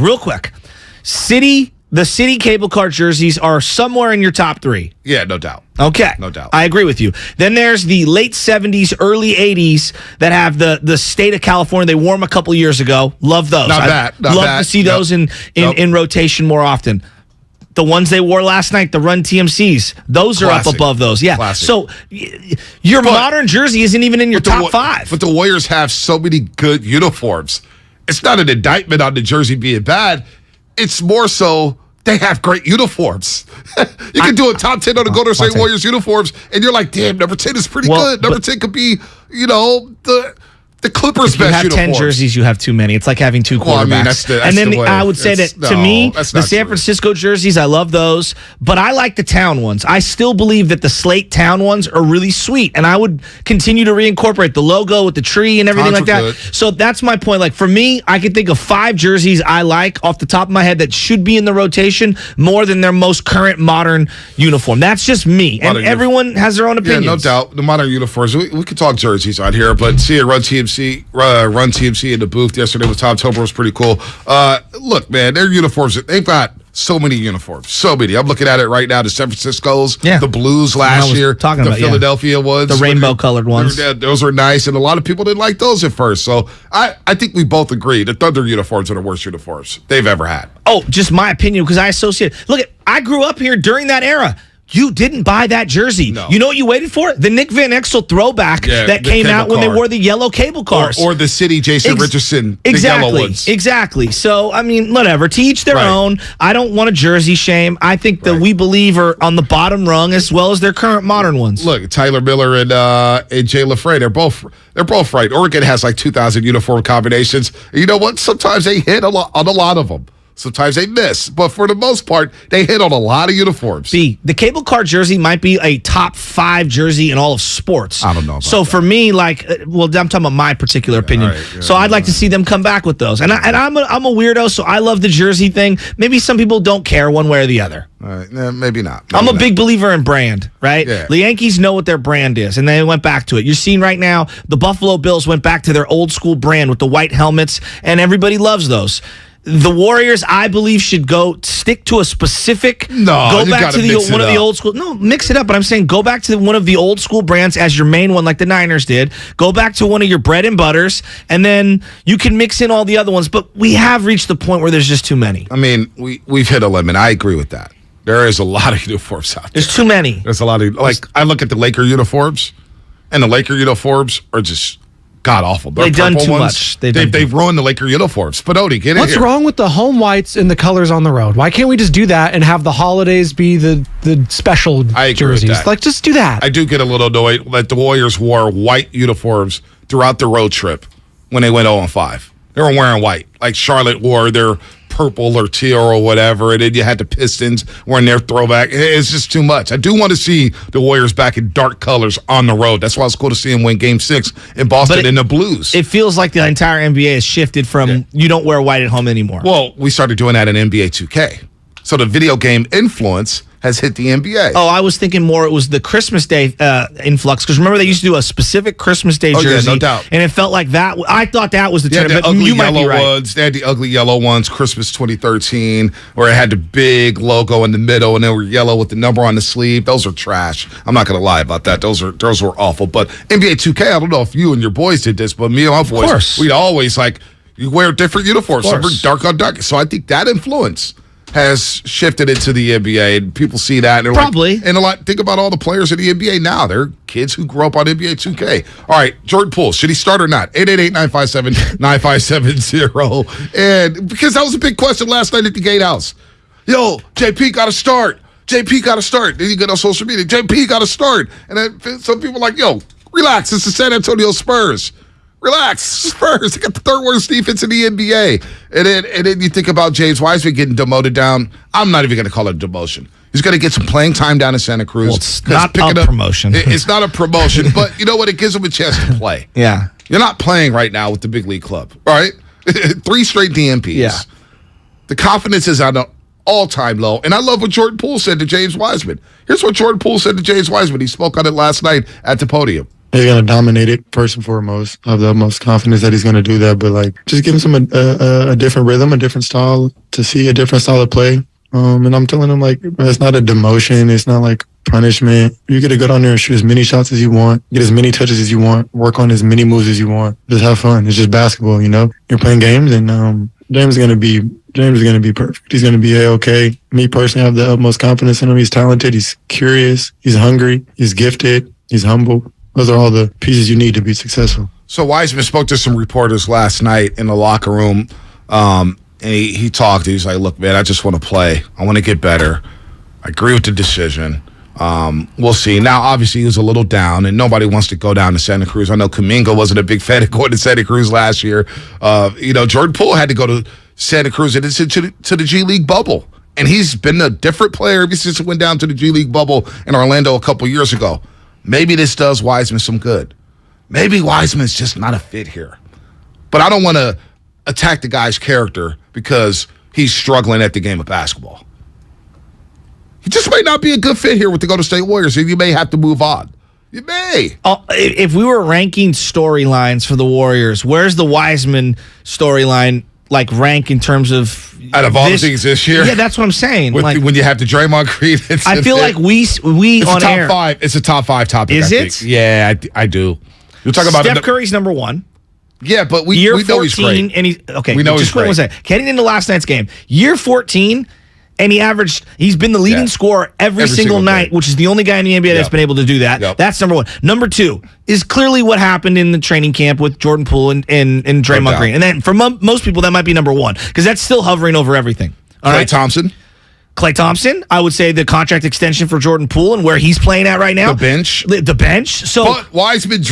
The city cable car jerseys are somewhere in your top 3. Yeah, no doubt. Okay. No doubt. I agree with you. Then there's the late 70s, early 80s that have the state of California. They wore them a couple years ago. Love those. Not love to see those in rotation more often. The ones they wore last night, the Run TMCs, those are up above those. Yeah. Classic. So your modern jersey isn't even in your top 5. But the Warriors have so many good uniforms. It's not an indictment on the jersey being bad. It's more so they have great uniforms. You can do a top 10 on the Golden State Warriors uniforms, and you're like, damn, number 10 is pretty good. Number 10 could be, the Clippers' if you best have uniforms. 10 jerseys, you have too many. It's like having two quarterbacks. Well, I mean, that's and then the way. I would say that to me, the San Francisco jerseys, I love those, but I like the town ones. I still believe that the slate town ones are really sweet, and I would continue to reincorporate the logo with the tree and everything Towns like are that. good. So that's my point. Like for me, I can think of 5 jerseys I like off the top of my head that should be in the rotation more than their most current modern uniform. That's just me, and everyone has their own opinions. Yeah, no doubt. The modern uniforms. We could talk jerseys on here, but see Run TMC in the booth yesterday with Tom Tober was pretty cool. Look, man, their uniforms, they've got so many uniforms. So many. I'm looking at it right now. The San Francisco's, the Blues last year, the Philadelphia ones. The rainbow-colored ones. Those are nice, and a lot of people didn't like those at first. So I think we both agree the Thunder uniforms are the worst uniforms they've ever had. Oh, just my opinion, because I associate. Look, I grew up here during that era. You didn't buy that jersey. No. You know what you waited for? The Nick Van Exel throwback that came out when they wore the yellow cable cars. Or the City Jason Richardson, the yellow ones. Exactly. So, I mean, whatever. To each their own. I don't want a jersey shame. I think that we believe are on the bottom rung as well as their current modern ones. Look, Tyler Miller and Jay LaFrey, they're both right. Oregon has like 2,000 uniform combinations. And you know what? Sometimes they hit on a lot of them. Sometimes they miss, but for the most part, they hit on a lot of uniforms. The cable car jersey might be a top 5 jersey in all of sports. I don't know about So for me, like, well, I'm talking about my particular opinion. So I'd like to see them come back with those. And I'm a weirdo, so I love the jersey thing. Maybe some people don't care one way or the other. All right, maybe not. I'm a big believer in brand, right? Yeah. The Yankees know what their brand is, and they went back to it. You're seeing right now, the Buffalo Bills went back to their old school brand with the white helmets, and everybody loves those. The Warriors, I believe, should stick to a specific. Go back to one of the old school. No, mix it up. But I'm saying go back to one of the old school brands as your main one, like the Niners did. Go back to one of your bread and butters, and then you can mix in all the other ones. But we have reached the point where there's just too many. I mean, we've hit a limit. I agree with that. There is a lot of uniforms out there. There's too many. There's a lot of I look at the Laker uniforms, and the Laker uniforms are just god awful. They've done too much. They've ruined the Laker uniforms. Spinoni, get in What's here. wrong with the home whites and the colors on the road? Why can't we just do that and have the holidays be the special jerseys? Like, just do that. I do get a little annoyed that the Warriors wore white uniforms throughout the road trip when they went 0-5. They were wearing white. Like Charlotte wore their purple or teal or whatever, and then you had the Pistons wearing their throwback. It's just too much. I do want to see the Warriors back in dark colors on the road. That's why it's cool to see them win Game 6 in Boston in the blues. It feels like the entire NBA has shifted from you don't wear white at home anymore. Well, we started doing that in NBA 2K. So the video game influence has hit the NBA. Oh, I was thinking more it was the Christmas Day influx, because remember they used to do a specific Christmas Day jersey. Yeah, no doubt. And it felt like that. I thought that was the They had trend, the but ugly you might be yellow right. ones. They had the ugly yellow ones, Christmas 2013, where it had the big logo in the middle, and they were yellow with the number on the sleeve. Those are trash. I'm not going to lie about that. Those were awful. But NBA 2K, I don't know if you and your boys did this, but me and my boys, we'd always you wear different uniforms. Some were dark on dark. So I think that influence has shifted into the NBA, and people see that. And they're Probably. Think about all the players in the NBA now. They're kids who grew up on NBA 2K. All right, Jordan Poole, should he start or not? 888-957-9570. And because that was a big question last night at the Gatehouse. Yo, JP got to start. JP got to start. Then you get on social media. JP got to start. And then some people are like, yo, relax. It's the San Antonio Spurs. Relax, Spurs. They got the 3rd worst defense in the NBA. And then you think about James Wiseman getting demoted down. I'm not even going to call it a demotion. He's going to get some playing time down in Santa Cruz. Well, it's not a promotion. It's not a promotion, but you know what? It gives him a chance to play. Yeah. You're not playing right now with the big league club, right? 3 straight DMPs. Yeah. The confidence is on an all-time low. And I love what Jordan Poole said to James Wiseman. Here's what Jordan Poole said to James Wiseman. He spoke on it last night at the podium. He's going to dominate it, first and foremost. I have the utmost confidence that he's going to do that. But, just give him a different rhythm, a different style, to see a different style of play. And I'm telling him, it's not a demotion. It's not like punishment. You get to go down there and shoot as many shots as you want, get as many touches as you want, work on as many moves as you want. Just have fun. It's just basketball, you know? You're playing games, and James is going to be perfect. He's going to be A-okay. Me personally, I have the utmost confidence in him. He's talented. He's curious. He's hungry. He's gifted. He's humble. Those are all the pieces you need to be successful. So Wiseman spoke to some reporters last night in the locker room, and and he talked. He's like, look, man, I just want to play. I want to get better. I agree with the decision. We'll see. Now, obviously, he was a little down, and nobody wants to go down to Santa Cruz. I know Kuminga wasn't a big fan of going to Santa Cruz last year. Jordan Poole had to go to Santa Cruz and to the G League bubble. And he's been a different player ever since he went down to the G League bubble in Orlando a couple years ago. Maybe this does Wiseman some good. Maybe Wiseman's just not a fit here. But I don't want to attack the guy's character because he's struggling at the game of basketball. He just may not be a good fit here with the Golden State Warriors, and you may have to move on. You may. If we were ranking storylines for the Warriors, where's the Wiseman storyline rank in terms of out of all the things this year? Yeah, that's what I'm saying. When you have the Draymond Green, I feel like we it's on a top air. 5. It's a top 5 topic. Is I it? think. Yeah, I do. You're talking about Steph Curry's number 1. Yeah, but we year know 14, he's great. and he's okay. We know he's great. Getting into last night's game, year 14. And he's been the leading scorer every single night, which is the only guy in the NBA that's been able to do that. That's number 1. Number 2 is clearly what happened in the training camp with Jordan Poole and Draymond Green. And then for most people, that might be number 1 because that's still hovering over everything. Klay Thompson? Klay Thompson, I would say the contract extension for Jordan Poole and where he's playing at right now. The bench. So, but Wiseman's,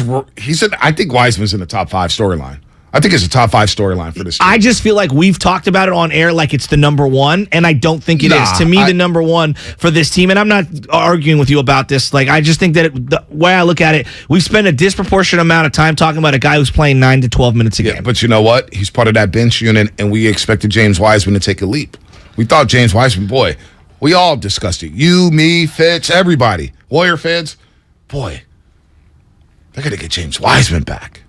I think Wiseman's in the top 5 storyline. I think it's a top 5 storyline for this team. I just feel like we've talked about it on air like it's the number 1, and I don't think it is. To me, the number 1 for this team, and I'm not arguing with you about this. I just think that the way I look at it, we've spent a disproportionate amount of time talking about a guy who's playing 9 to 12 minutes a game. But you know what? He's part of that bench unit, and we expected James Wiseman to take a leap. We thought James Wiseman, boy, we all discussed it. You, me, Fitz, everybody. Warrior fans, boy, they're going to get James Wiseman back.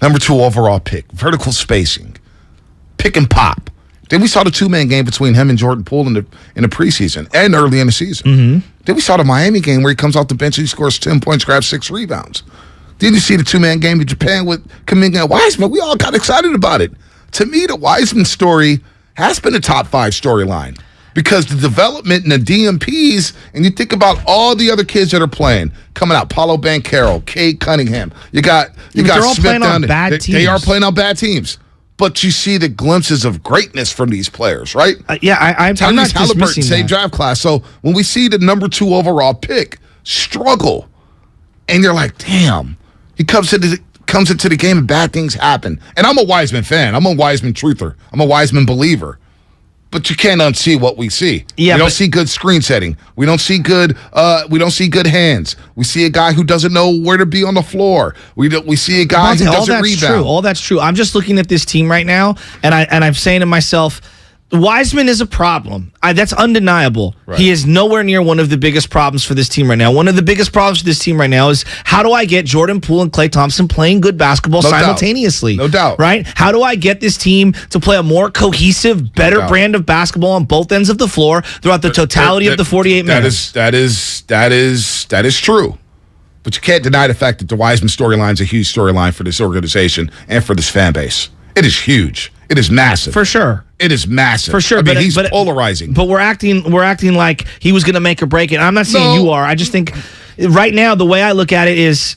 Number 2 overall pick, vertical spacing, pick and pop. Then we saw the 2-man game between him and Jordan Poole in the preseason and early in the season. Mm-hmm. Then we saw the Miami game where he comes off the bench and he scores 10 points, grabs 6 rebounds. Then you see the 2-man game in Japan with Kuminga and Wiseman. We all got excited about it. To me, the Wiseman story has been a top 5 storyline because the development and the DMPs, and you think about all the other kids that are playing, coming out, Paolo Banchero, Cade Cunningham. You got they're all Smith playing down on there. bad teams. They are playing on bad teams. But you see the glimpses of greatness from these players, right? I'm not Halliburton, dismissing same that. draft class. So when we see the number 2 overall pick struggle, and you're like, damn, he comes into the game and bad things happen. And I'm a Wiseman fan. I'm a Wiseman truther. I'm a Wiseman believer. But you can't unsee what we see. Yeah, we don't see good screen setting. We don't see good. We don't see good hands. We see a guy who doesn't know where to be on the floor. We see a guy who doesn't rebound. All that's true. I'm just looking at this team right now, and I'm saying to myself, Wiseman is a problem. That's undeniable. Right. He is nowhere near one of the biggest problems for this team right now. One of the biggest problems for this team right now is how do I get Jordan Poole and Klay Thompson playing good basketball simultaneously? No doubt. Right? How do I get this team to play a more cohesive, better brand of basketball on both ends of the floor throughout the totality of the 48 minutes? That is true. But you can't deny the fact that the Wiseman storyline is a huge storyline for this organization and for this fan base. It is huge. It is massive. For sure. It is massive. For sure. I mean, he's polarizing. But we're acting like he was going to make or break it. I'm not saying you are. I just think right now the way I look at it is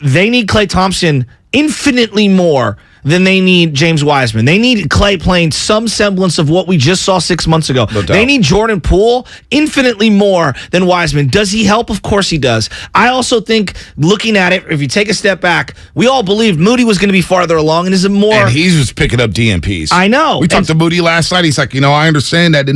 they need Klay Thompson infinitely more than they need James Wiseman. They need Klay playing some semblance of what we just saw 6 months ago. No doubt. They need Jordan Poole infinitely more than Wiseman. Does he help? Of course he does. I also think, looking at it, if you take a step back, we all believed Moody was going to be farther along and is a more... And he was picking up DMPs. I know. We talked to Moody last night. He's like, I understand that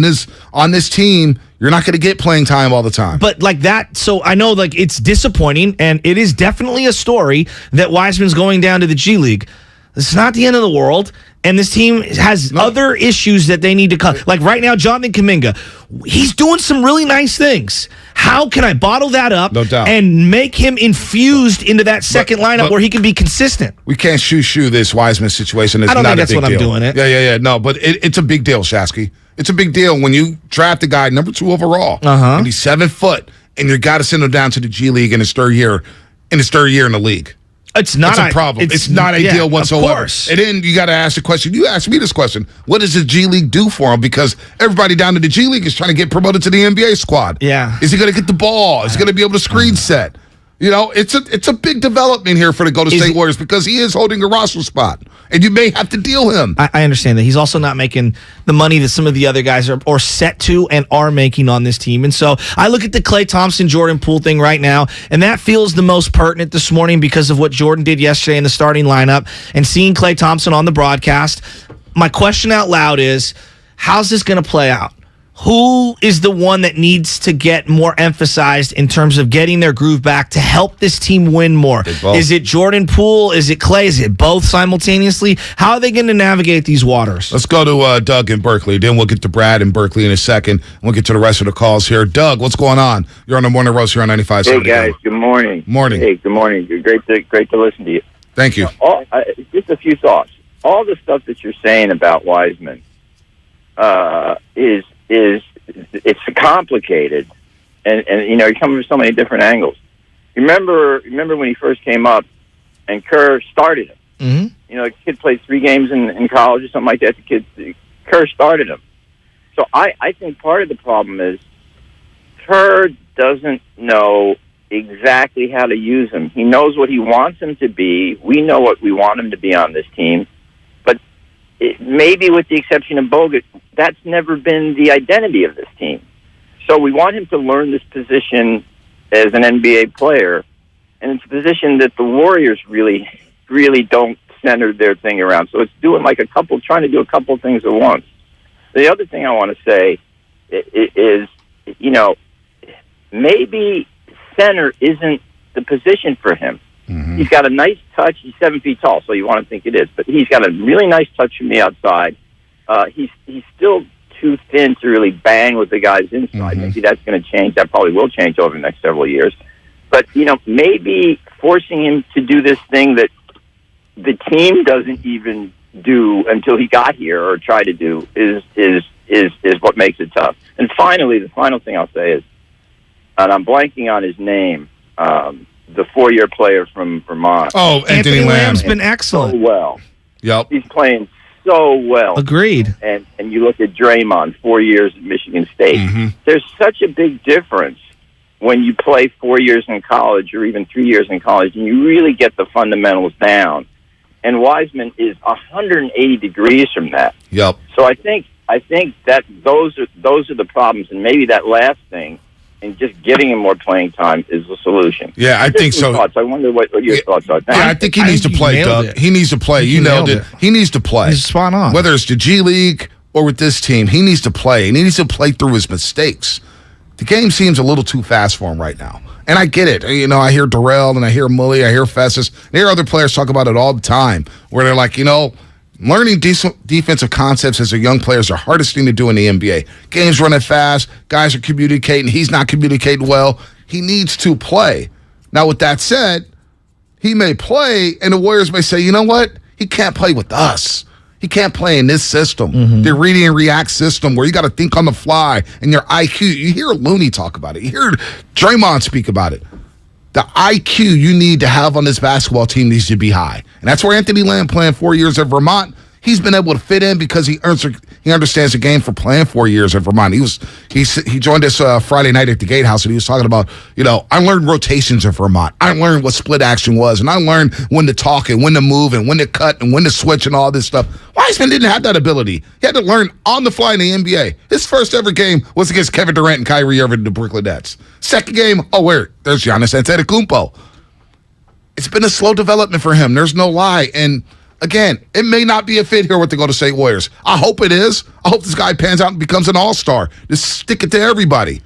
on this team, you're not going to get playing time all the time. But like that, so I know it's disappointing, and it is definitely a story that Wiseman's going down to the G League. It's not the end of the world, and this team has other issues that they need to cut. Like right now, Jonathan Kuminga, he's doing some really nice things. How can I bottle that up and make him infused into that second lineup where he can be consistent? We can't shoo this Wiseman situation. It's I don't not think that's a big what deal. I'm doing it. Yeah. No, but it's a big deal, Shasky. It's a big deal when you draft a guy number 2 overall, and he's 7 foot, and you got to send him down to the G League in his third year in the league. It's not a problem. It's not ideal whatsoever. Of course. And then you got to ask the question. You asked me this question. What does the G League do for him? Because everybody down to the G League is trying to get promoted to the NBA squad. Yeah. Is he going to get the ball? Is he going to be able to screen set? It's a big development here for the Golden State Warriors because he is holding a roster spot. and you may have to deal him. I understand that. He's also not making the money that some of the other guys are set to and are making on this team. And so I look at the Klay Thompson, Jordan Poole thing right now, and that feels the most pertinent this morning because of what Jordan did yesterday in the starting lineup and seeing Klay Thompson on the broadcast. My question out loud is, how's this going to play out? Who is the one that needs to get more emphasized in terms of getting their groove back to help this team win more? Is it Jordan Poole? Is it Klay? Is it both simultaneously? How are they going to navigate these waters? Let's go to Doug in Berkeley. Then we'll get to Brad in Berkeley in a second. We'll get to the rest of the calls here. Doug, what's going on? You're on the Morning Roast here on 95.7. Hey, guys. Good morning. Morning. Hey, good morning. Great to listen to you. Thank you. Just a few thoughts. All the stuff that you're saying about Wiseman is it's complicated, and you're coming from so many different angles. Remember when he first came up, and Kerr started him. Mm-hmm. The kid played 3 games in college or something like that. Kerr started him. So I think part of the problem is Kerr doesn't know exactly how to use him. He knows what he wants him to be. We know what we want him to be on this team. Maybe with the exception of Bogut, that's never been the identity of this team. So we want him to learn this position as an NBA player, and it's a position that the Warriors really, really don't center their thing around. So it's trying to do a couple things at once. The other thing I want to say is, maybe center isn't the position for him. Mm-hmm. He's got a nice touch. He's 7 feet tall, so you want to think it is. But he's got a really nice touch from the outside. He's still too thin to really bang with the guys inside. Mm-hmm. Maybe that's going to change. That probably will change over the next several years. But, maybe forcing him to do this thing that the team doesn't even do until he got here or try to do is what makes it tough. And finally, the final thing I'll say is, and I'm blanking on his name, the 4-year player from Vermont. Oh, Anthony Lamb's been excellent. So well. Yep. He's playing so well. Agreed. And you look at Draymond, 4 years at Michigan State. Mm-hmm. There's such a big difference when you play 4 years in college or even 3 years in college and you really get the fundamentals down. And Wiseman is 180 degrees from that. Yep. So I think that those are the problems, and maybe that last thing, and just giving him more playing time is the solution. Yeah, I think so. Thoughts. I wonder what your thoughts are. Yeah, I think he needs to play, Doug. He needs to play. You nailed it. He needs to play. He's spot on. Whether it's the G League or with this team, he needs to play, and he needs to play through his mistakes. The game seems a little too fast for him right now. And I get it. I hear Darrell and I hear Mully, I hear Festus, and I hear other players talk about it all the time, where they're like, learning defensive concepts as a young player is the hardest thing to do in the NBA. Games running fast, guys are communicating, he's not communicating well. He needs to play. Now, with that said, he may play, and the Warriors may say, you know what? He can't play with us. He can't play in this system, the read and react system where you got to think on the fly and your IQ. You hear Looney talk about it. You hear Draymond speak about it. The IQ you need to have on this basketball team needs to be high. And that's where Anthony Lamb playing 4 years at Vermont. He's been able to fit in because he understands the game for playing 4 years at Vermont. He joined us Friday night at the Gatehouse, and he was talking about, I learned rotations in Vermont. I learned what split action was, and I learned when to talk and when to move and when to cut and when to switch and all this stuff. Wiseman didn't have that ability. He had to learn on the fly in the NBA. His first ever game was against Kevin Durant and Kyrie Irving, the Brooklyn Nets. Second game, there's Giannis Antetokounmpo. It's been a slow development for him. There's no lie. And again, it may not be a fit here with the Golden State Warriors. I hope it is. I hope this guy pans out and becomes an all-star. Just stick it to everybody.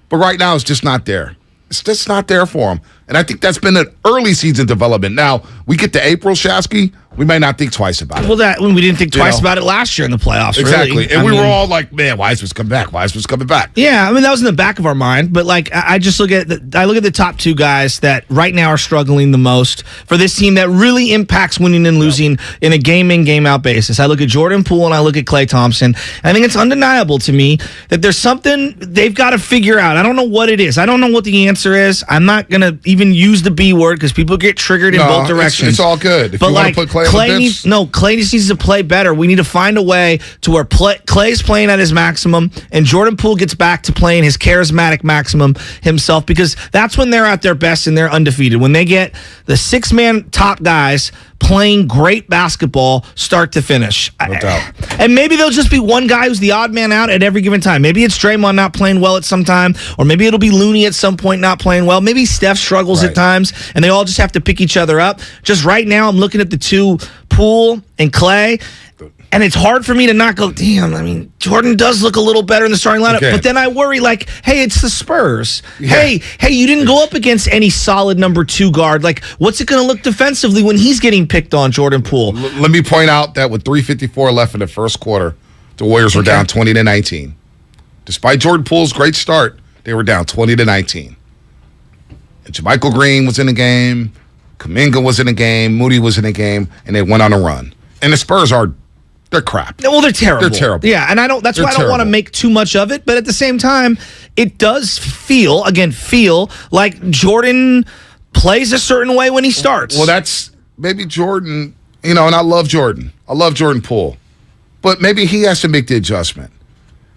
But right now, it's just not there. It's just not there for him. And I think that's been an early season development. Now, we get to April, Shasky, we may not think twice about it. Well, we didn't think twice about it last year in the playoffs. Exactly. Really. And we were all like, man, Wiseman's coming back. Wiseman's coming back. Yeah, that was in the back of our mind. But I just look at the top two guys that right now are struggling the most for this team that really impacts winning and losing in a game in, game out basis. I look at Jordan Poole and I look at Klay Thompson. I think it's undeniable to me that there's something they've got to figure out. I don't know what it is. I don't know what the answer is. I'm not going to even use the B word because people get triggered in both directions. It's all good. If you want to put Klay Klay just needs to play better. We need to find a way to where Klay's playing at his maximum and Jordan Poole gets back to playing his charismatic maximum himself, because that's when they're at their best and they're undefeated. When they get the 6-man top guys playing great basketball start to finish. No doubt. And maybe there'll just be one guy who's the odd man out at every given time. Maybe it's Draymond not playing well at some time, or maybe it'll be Looney at some point not playing well. Maybe Steph struggles at times, and they all just have to pick each other up. Just right now, I'm looking at the two, Poole and Clay, and it's hard for me to not go, damn, I mean, Jordan does look a little better in the starting lineup. But then I worry, like, hey, it's the Spurs. Yeah. Hey, you didn't go up against any solid number 2 guard. Like, what's it going to look defensively when he's getting picked on, Jordan Poole? Let me point out that with 3:54 left in the first quarter, the Warriors were down 20-19. Despite Jordan Poole's great start, they were down 20-19. And JaMychal Green was in the game, Kuminga was in the game, Moody was in the game, and they went on a run. And the Spurs they're crap. Well, they're terrible. They're terrible. Yeah, and that's why I don't want to make too much of it, but at the same time, it does feel like Jordan plays a certain way when he starts. Well, that's maybe Jordan, and I love Jordan. I love Jordan Poole. But maybe he has to make the adjustment.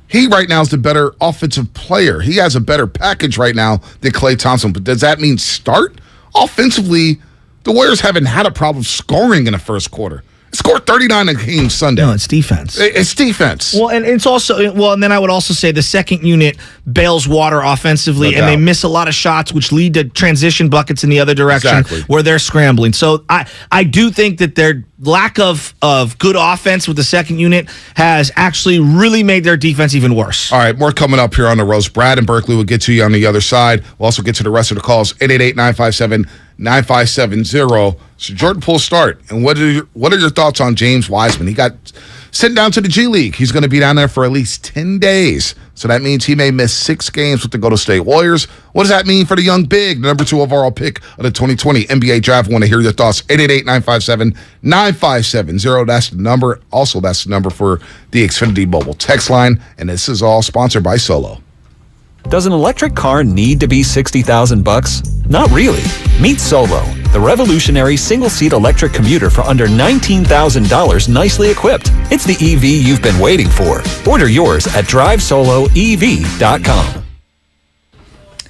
He right now is the better offensive player. He has a better package right now than Klay Thompson. But does that mean start? Offensively, the Warriors haven't had a problem scoring in the first quarter. Scored 39 a game Sunday. No, it's defense. It's defense. Well, and it's also, and then I would also say the second unit bails water offensively, and they miss a lot of shots, which lead to transition buckets in the other direction where they're scrambling. So I do think that their lack of good offense with the second unit has actually really made their defense even worse. All right, more coming up here on the roast. Brad and Berkeley will get to you on the other side. We'll also get to the rest of the calls. 888-957-9570. So Jordan Poole start. And what are your thoughts on James Wiseman? He got sent down to the G League. He's going to be down there for at least 10 days. So that means he may miss 6 games with the Golden State Warriors. What does that mean for the young big, the number 2 overall pick of the 2020 NBA draft? I want to hear your thoughts. 888-957-9570. That's the number. Also, that's the number for the Xfinity Mobile text line. And this is all sponsored by Solo. Does an electric car need to be $60,000? Not really. Meet Solo, the revolutionary single-seat electric commuter for under $19,000 nicely equipped. It's the EV you've been waiting for. Order yours at drivesoloev.com.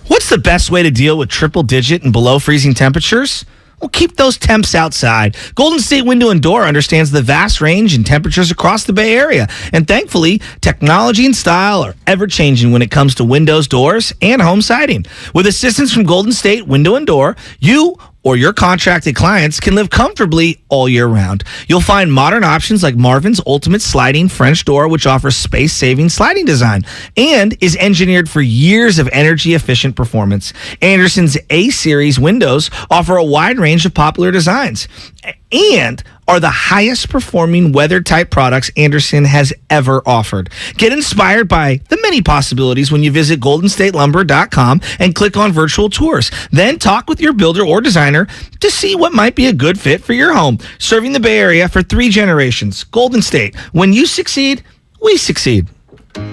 What's the best way to deal with triple-digit and below freezing temperatures? Well, keep those temps outside. Golden State Window and Door understands the vast range in temperatures across the Bay Area. And thankfully, technology and style are ever-changing when it comes to windows, doors, and home siding. With assistance from Golden State Window and Door, you or your contracted clients can live comfortably all year round. You'll find modern options like Marvin's Ultimate Sliding French Door, which offers space-saving sliding design and is engineered for years of energy-efficient performance. Anderson's A-Series windows offer a wide range of popular designs and are the highest performing weather type products Anderson has ever offered. Get inspired by the many possibilities when you visit goldenstatelumber.com and click on virtual tours. Then talk with your builder or designer to see what might be a good fit for your home. Serving the Bay Area for 3 generations. Golden State. When you succeed, we succeed.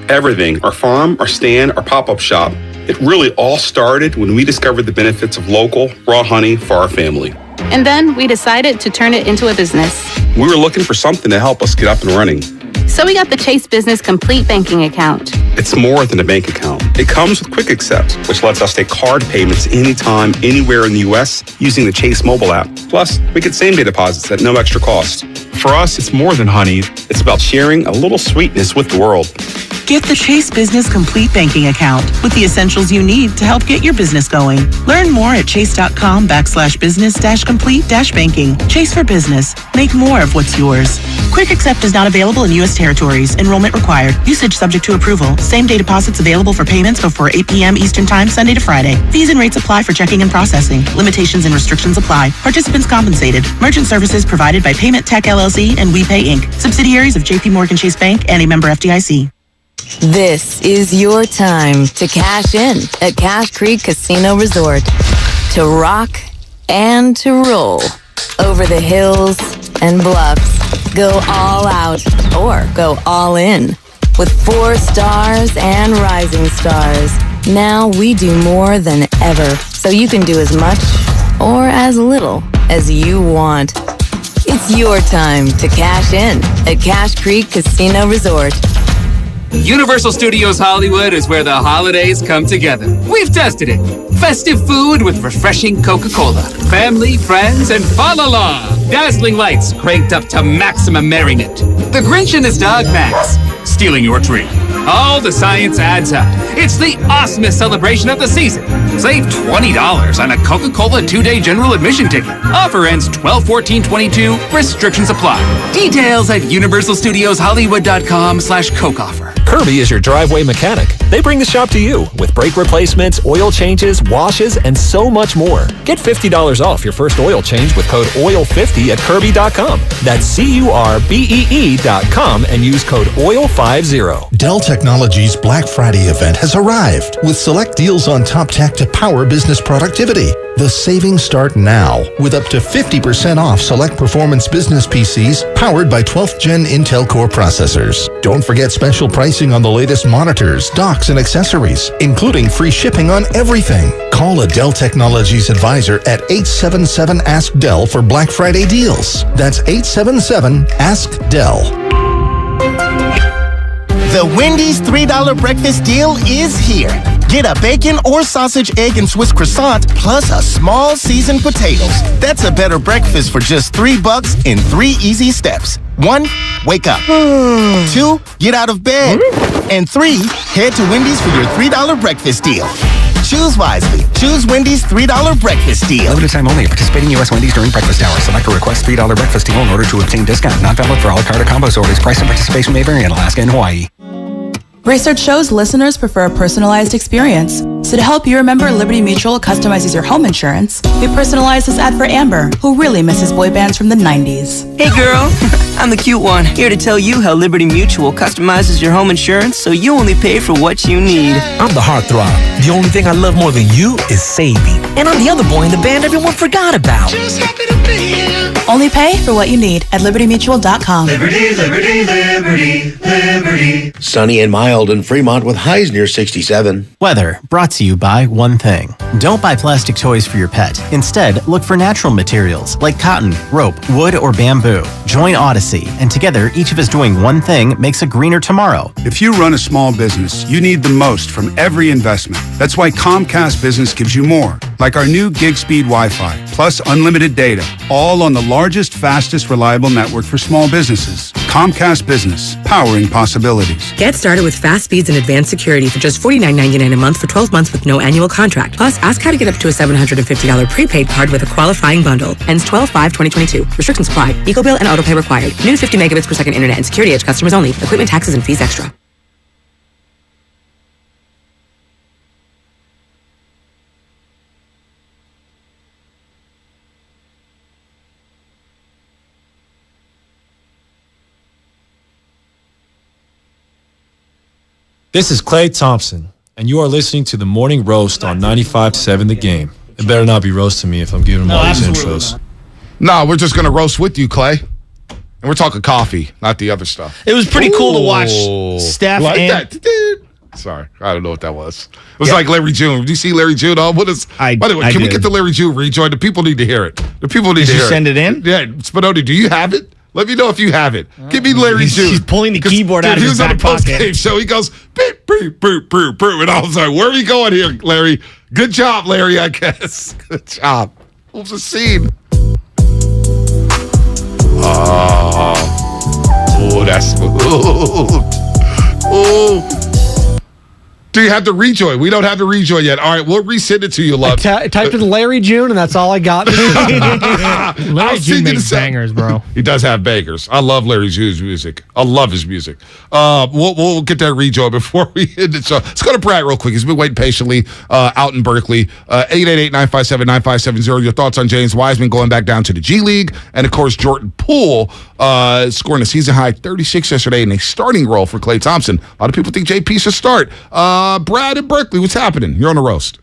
Everything, our farm, our stand, our pop-up shop, it really all started when we discovered the benefits of local, raw honey for our family. And then we decided to turn it into a business. We were looking for something to help us get up and running. So we got the Chase Business Complete Banking Account. It's more than a bank account. It comes with Quick Accept, which lets us take card payments anytime, anywhere in the U.S. using the Chase mobile app. Plus, we get same-day deposits at no extra cost. For us, it's more than honey. It's about sharing a little sweetness with the world. Get the Chase Business Complete Banking Account with the essentials you need to help get your business going. Learn more at chase.com/business-complete-banking. Chase for business. Make more of what's yours. Quick Accept is not available in U.S. territories. Enrollment required. Usage subject to approval. Same-day deposits available for payments before 8 p.m. Eastern Time, Sunday to Friday. Fees and rates apply for checking and processing. Limitations and restrictions apply. Participants compensated. Merchant services provided by Payment Tech LLC and WePay Inc. Subsidiaries of J.P. Morgan Chase Bank and a member FDIC. This is your time to cash in at Cash Creek Casino Resort. To rock and to roll. Over the hills and bluffs. Go all out or go all in. With 4 stars and rising stars. Now we do more than ever, so you can do as much or as little as you want. It's your time to cash in at Cash Creek Casino Resort. Universal Studios Hollywood is where the holidays come together. We've tested it. Festive food with refreshing Coca-Cola. Family, friends, and fa-la-la. Dazzling lights cranked up to maximum merriment. The Grinch and his dog Max stealing your tree. All the science adds up. It's the awesomest celebration of the season. Save $20 on a Coca-Cola 2-day general admission ticket. Offer ends 12/14/22. Restrictions apply. Details at universalstudioshollywood.com/Coke offer. Kirby is your driveway mechanic. They bring the shop to you with brake replacements, oil changes, washes, and so much more. Get $50 off your first oil change with code OIL50 at Kirby.com. That's CURBEE.com and use code OIL50. Dell Technologies Black Friday event has arrived with select deals on top tech to power business productivity. The savings start now with up to 50% off select performance business PCs powered by 12th Gen Intel Core processors. Don't forget special pricing on the latest monitors, docks, and accessories, including free shipping on everything. Call a Dell Technologies advisor at 877-ASK-DELL for Black Friday deals. That's 877-ASK-DELL. The Wendy's $3 breakfast deal is here. Get a bacon or sausage, egg, and Swiss croissant, plus a small seasoned potatoes. That's a better breakfast for just $3 in 3 easy steps. 1, wake up. 2, get out of bed. And 3, head to Wendy's for your $3 breakfast deal. Choose wisely. Choose Wendy's $3 breakfast deal. Limited time only. Participating U.S. Wendy's during breakfast hours. Select or request $3 breakfast deal in order to obtain discount. Not valid for a la carte or combo orders. Price and participation may vary in Alaska and Hawaii. Research shows listeners prefer a personalized experience. So to help you remember, Liberty Mutual customizes your home insurance. We personalized this ad for Amber, who really misses boy bands from the 90s. Hey girl, I'm the cute one, here to tell you how Liberty Mutual customizes your home insurance so you only pay for what you need. I'm the heartthrob. The only thing I love more than you is saving. And I'm the other boy in the band everyone forgot about. Just happy to be here. Only pay for what you need at libertymutual.com. Liberty, liberty, liberty, liberty. Sunny and mild in Fremont with highs near 67. Weather brought to you by one thing. Don't buy plastic toys for your pet. Instead, look for natural materials like cotton, rope, wood, or bamboo. Join Odyssey, and together, each of us doing one thing makes a greener tomorrow. If you run a small business, you need the most from every investment. That's why Comcast Business gives you more, like our new gig speed Wi-Fi, plus unlimited data, all on the largest, fastest, reliable network for small businesses. Comcast Business, powering possibilities. Get started with fast speeds and advanced security for just $49.99 a month for 12 months with no annual contract. Plus, ask how to get up to a $750 prepaid card with a qualifying bundle. Ends 12/5/2022. Restrictions apply. Eco bill and autopay required. New 50 megabits per second internet and security edge customers only. Equipment, taxes, and fees extra. This is Clay Thompson, and you are listening to the Morning Roast on 95.7 The Game. It better not be roasting me if I'm giving them all these intros. No, we're just going to roast with you, Clay. And we're talking coffee, not the other stuff. It was pretty cool to watch Steph like and... that. Sorry, I don't know what that was. It was like Larry June. Did you see Larry June on with us? By the way, can we get the Larry June rejoin? The people need to hear it. The people need to hear it. Did you send it in? Yeah, Spinoni, do you have it? Let me know if you have it. Give me Larry June. He's pulling the keyboard out of his back pocket. He was on the post-game show. He goes, beep, beep, beep, beep, beep. And I was like, where are we going here, Larry? Good job, Larry, I guess. Good job. What was the scene? Oh, that's smooth. Oh. Do you have the rejoin? We don't have the rejoin yet. All right, we'll resend it to you, love. I typed in Larry June, and that's all I got. Larry June makes bangers, bro. He does have bangers. I love Larry June's music. I love his music. We'll get that rejoin before we end it. So let's go to Brad real quick. He's been waiting patiently out in Berkeley. 888-957-9570. Your thoughts on James Wiseman going back down to the G League. And, of course, Jordan Poole scoring a season-high 36 yesterday in a starting role for Klay Thompson. A lot of people think JP should start. Brad in Berkeley, what's happening? You're on the roast.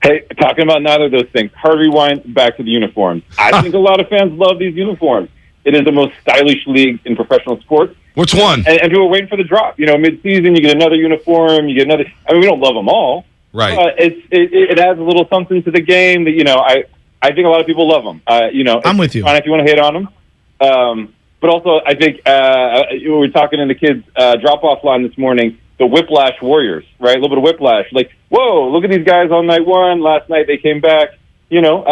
Hey, talking about neither of those things. Harvey Wine, back to the uniforms. I think a lot of fans love these uniforms. It is the most stylish league in professional sports. Which one? And people are waiting for the drop. You know, mid-season, you get another uniform, you get another. I mean, we don't love them all. Right. It adds a little something to the game that, I think a lot of people love them. I'm with you. Fine if you want to hate on them. But also, I think we were talking in the kids' drop-off line this morning, the Whiplash Warriors, right? A little bit of whiplash. Like, whoa, look at these guys on night one. Last night they came back. You know,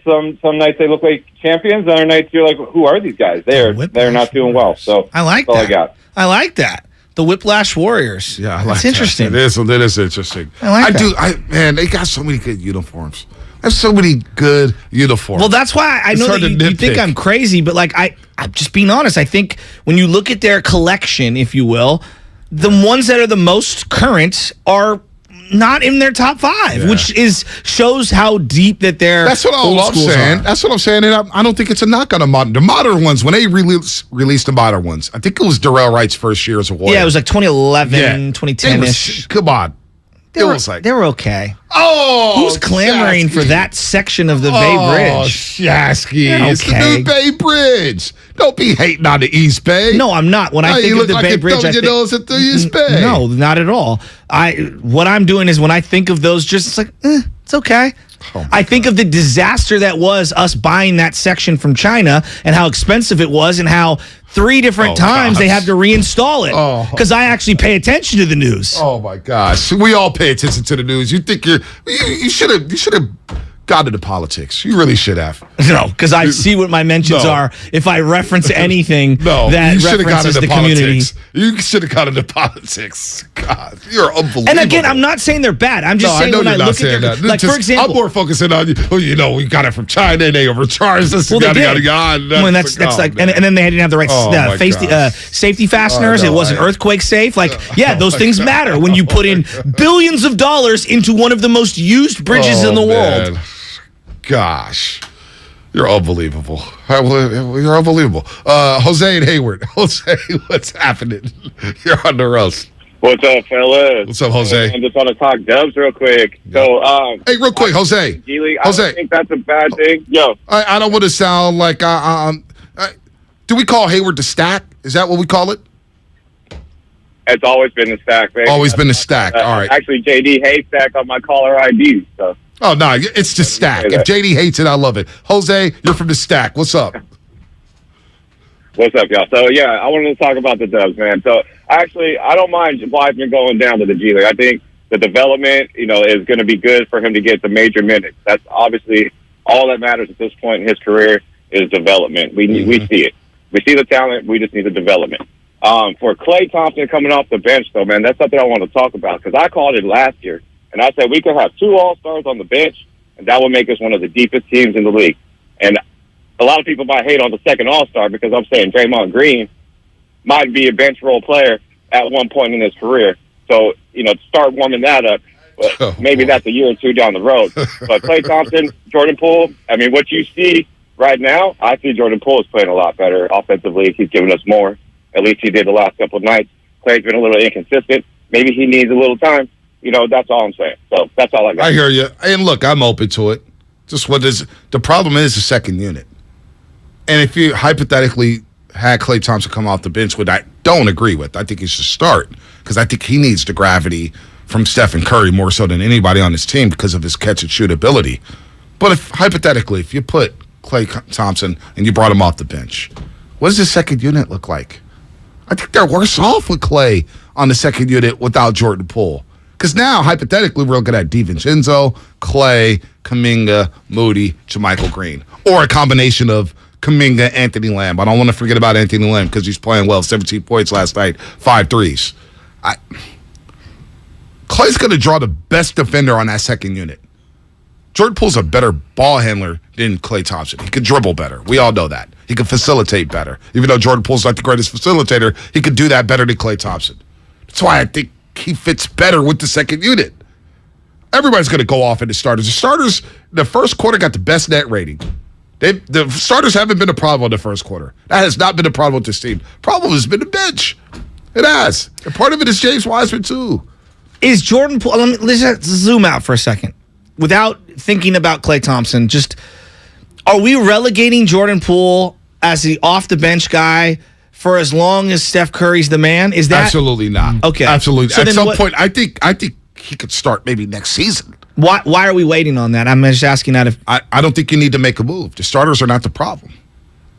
some nights they look like champions. Other nights you're like, who are these guys? They're not doing well. So I like that's that. all I got. I like that. The Whiplash Warriors. Yeah, I like that's that. interesting. It is interesting. I like that. Man, they got so many good uniforms. There's so many good uniforms. Well, that's why I know that you think I'm crazy, but like I'm just being honest. I think when you look at their collection, if you will, the ones that are the most current are not in their top 5, which shows how deep that they're. That's what I'm saying. That's what I'm saying. And I don't think it's a knock on the modern ones. When they released the modern ones, I think it was Darrell Wright's first year as a Warrior. Yeah, it was like 2011, 2010-ish. Come on. They were okay. Oh, who's clamoring for that section of the Bay Bridge? Oh, Shasky. They're It's the okay. new Bay Bridge. Don't be hating on the East Bay. No, I'm not. When I think you of look the like Bay you Bridge, thumbed I your think nose at the East Bay. No, not at all. What I'm doing is when I think of those, just it's like it's okay. I think of the disaster that was us buying that section from China and how expensive it was and how 3 different times they had to reinstall it because I actually pay attention to the news. Oh my gosh, we all pay attention to the news. You think you should have got into politics. You really should have. No, because I see what my mentions are if I reference anything that you should have got references into the community. politics. You should have got into politics. God, you're unbelievable. And again, I'm not saying they're bad. I'm just saying when I look at their, like for example, I'm more focusing on we got it from China and they overcharged us. Well, yada, they yada, did. yada. When that's like, and then they didn't have the right safety fasteners. It wasn't earthquake safe. Like, those things matter when you put in billions of dollars into one of the most used bridges in the world. Gosh, you're unbelievable. You're unbelievable. Jose and Hayward. Jose, what's happening? You're on the roast. What's up, fellas? What's up, Jose? I just want to talk Dubs real quick. So, hey, real quick, Jose. I don't think that's a bad thing. Yo, I don't want to sound like do we call Hayward the stack? Is that what we call it? it's always been the stack, man. Always been the stack. All right. Actually, JD Haystack on my caller ID. So. Oh, no, it's just stack. If JD hates it, I love it. Jose, you're from the stack. What's up? What's up, y'all? So, yeah, I wanted to talk about the Dubs, man. So, actually, I don't mind Wiseman going down to the G League. I think the development, is going to be good for him to get the major minutes. That's obviously all that matters at this point in his career is development. We see it. We see the talent. We just need the development. For Klay Thompson coming off the bench, though, man, that's something I want to talk about because I called it last year, and I said we could have 2 All-Stars on the bench, and that would make us one of the deepest teams in the league. And a lot of people might hate on the second All-Star because I'm saying Draymond Green might be a bench role player at one point in his career. So, start warming that up. Maybe that's a year or 2 down the road. But Klay Thompson, Jordan Poole, I mean, what you see right now, I see Jordan Poole is playing a lot better offensively. He's giving us more. At least he did the last couple of nights. Klay's been a little inconsistent. Maybe he needs a little time. That's all I'm saying. So that's all I got. I hear you. And look, I'm open to it. Just the problem is the second unit. And if you hypothetically had Klay Thompson come off the bench, which I don't agree with, I think he should start because I think he needs the gravity from Stephen Curry more so than anybody on his team because of his catch and shoot ability. But if you put Klay Thompson and you brought him off the bench, what does the second unit look like? I think they're worse off with Klay on the second unit without Jordan Poole. Because now, hypothetically, we're looking at DiVincenzo, Klay, Kuminga, Moody, JaMychal Green. Or a combination of Kuminga, Anthony Lamb. I don't want to forget about Anthony Lamb because he's playing well. 17 points last night, 5 threes. Klay's going to draw the best defender on that second unit. Jordan Poole's a better ball handler than Klay Thompson. He could dribble better. We all know that. He could facilitate better. Even though Jordan Poole's not the greatest facilitator, he could do that better than Klay Thompson. That's why I think he fits better with the second unit. Everybody's going to go off in the starters. The starters, the first quarter got the best net rating. The starters haven't been a problem in the first quarter. That has not been a problem with this team. Problem has been the bench. It has. And part of it is James Wiseman, too. Is Jordan Poole, let's zoom out for a second. Without thinking about Klay Thompson, just are we relegating Jordan Poole as the off-the-bench guy for as long as Steph Curry's the man? Is that absolutely not? Okay, absolutely. So at some point, I think he could start maybe next season. Why are we waiting on that? I'm just asking that. If I don't think you need to make a move. The starters are not the problem.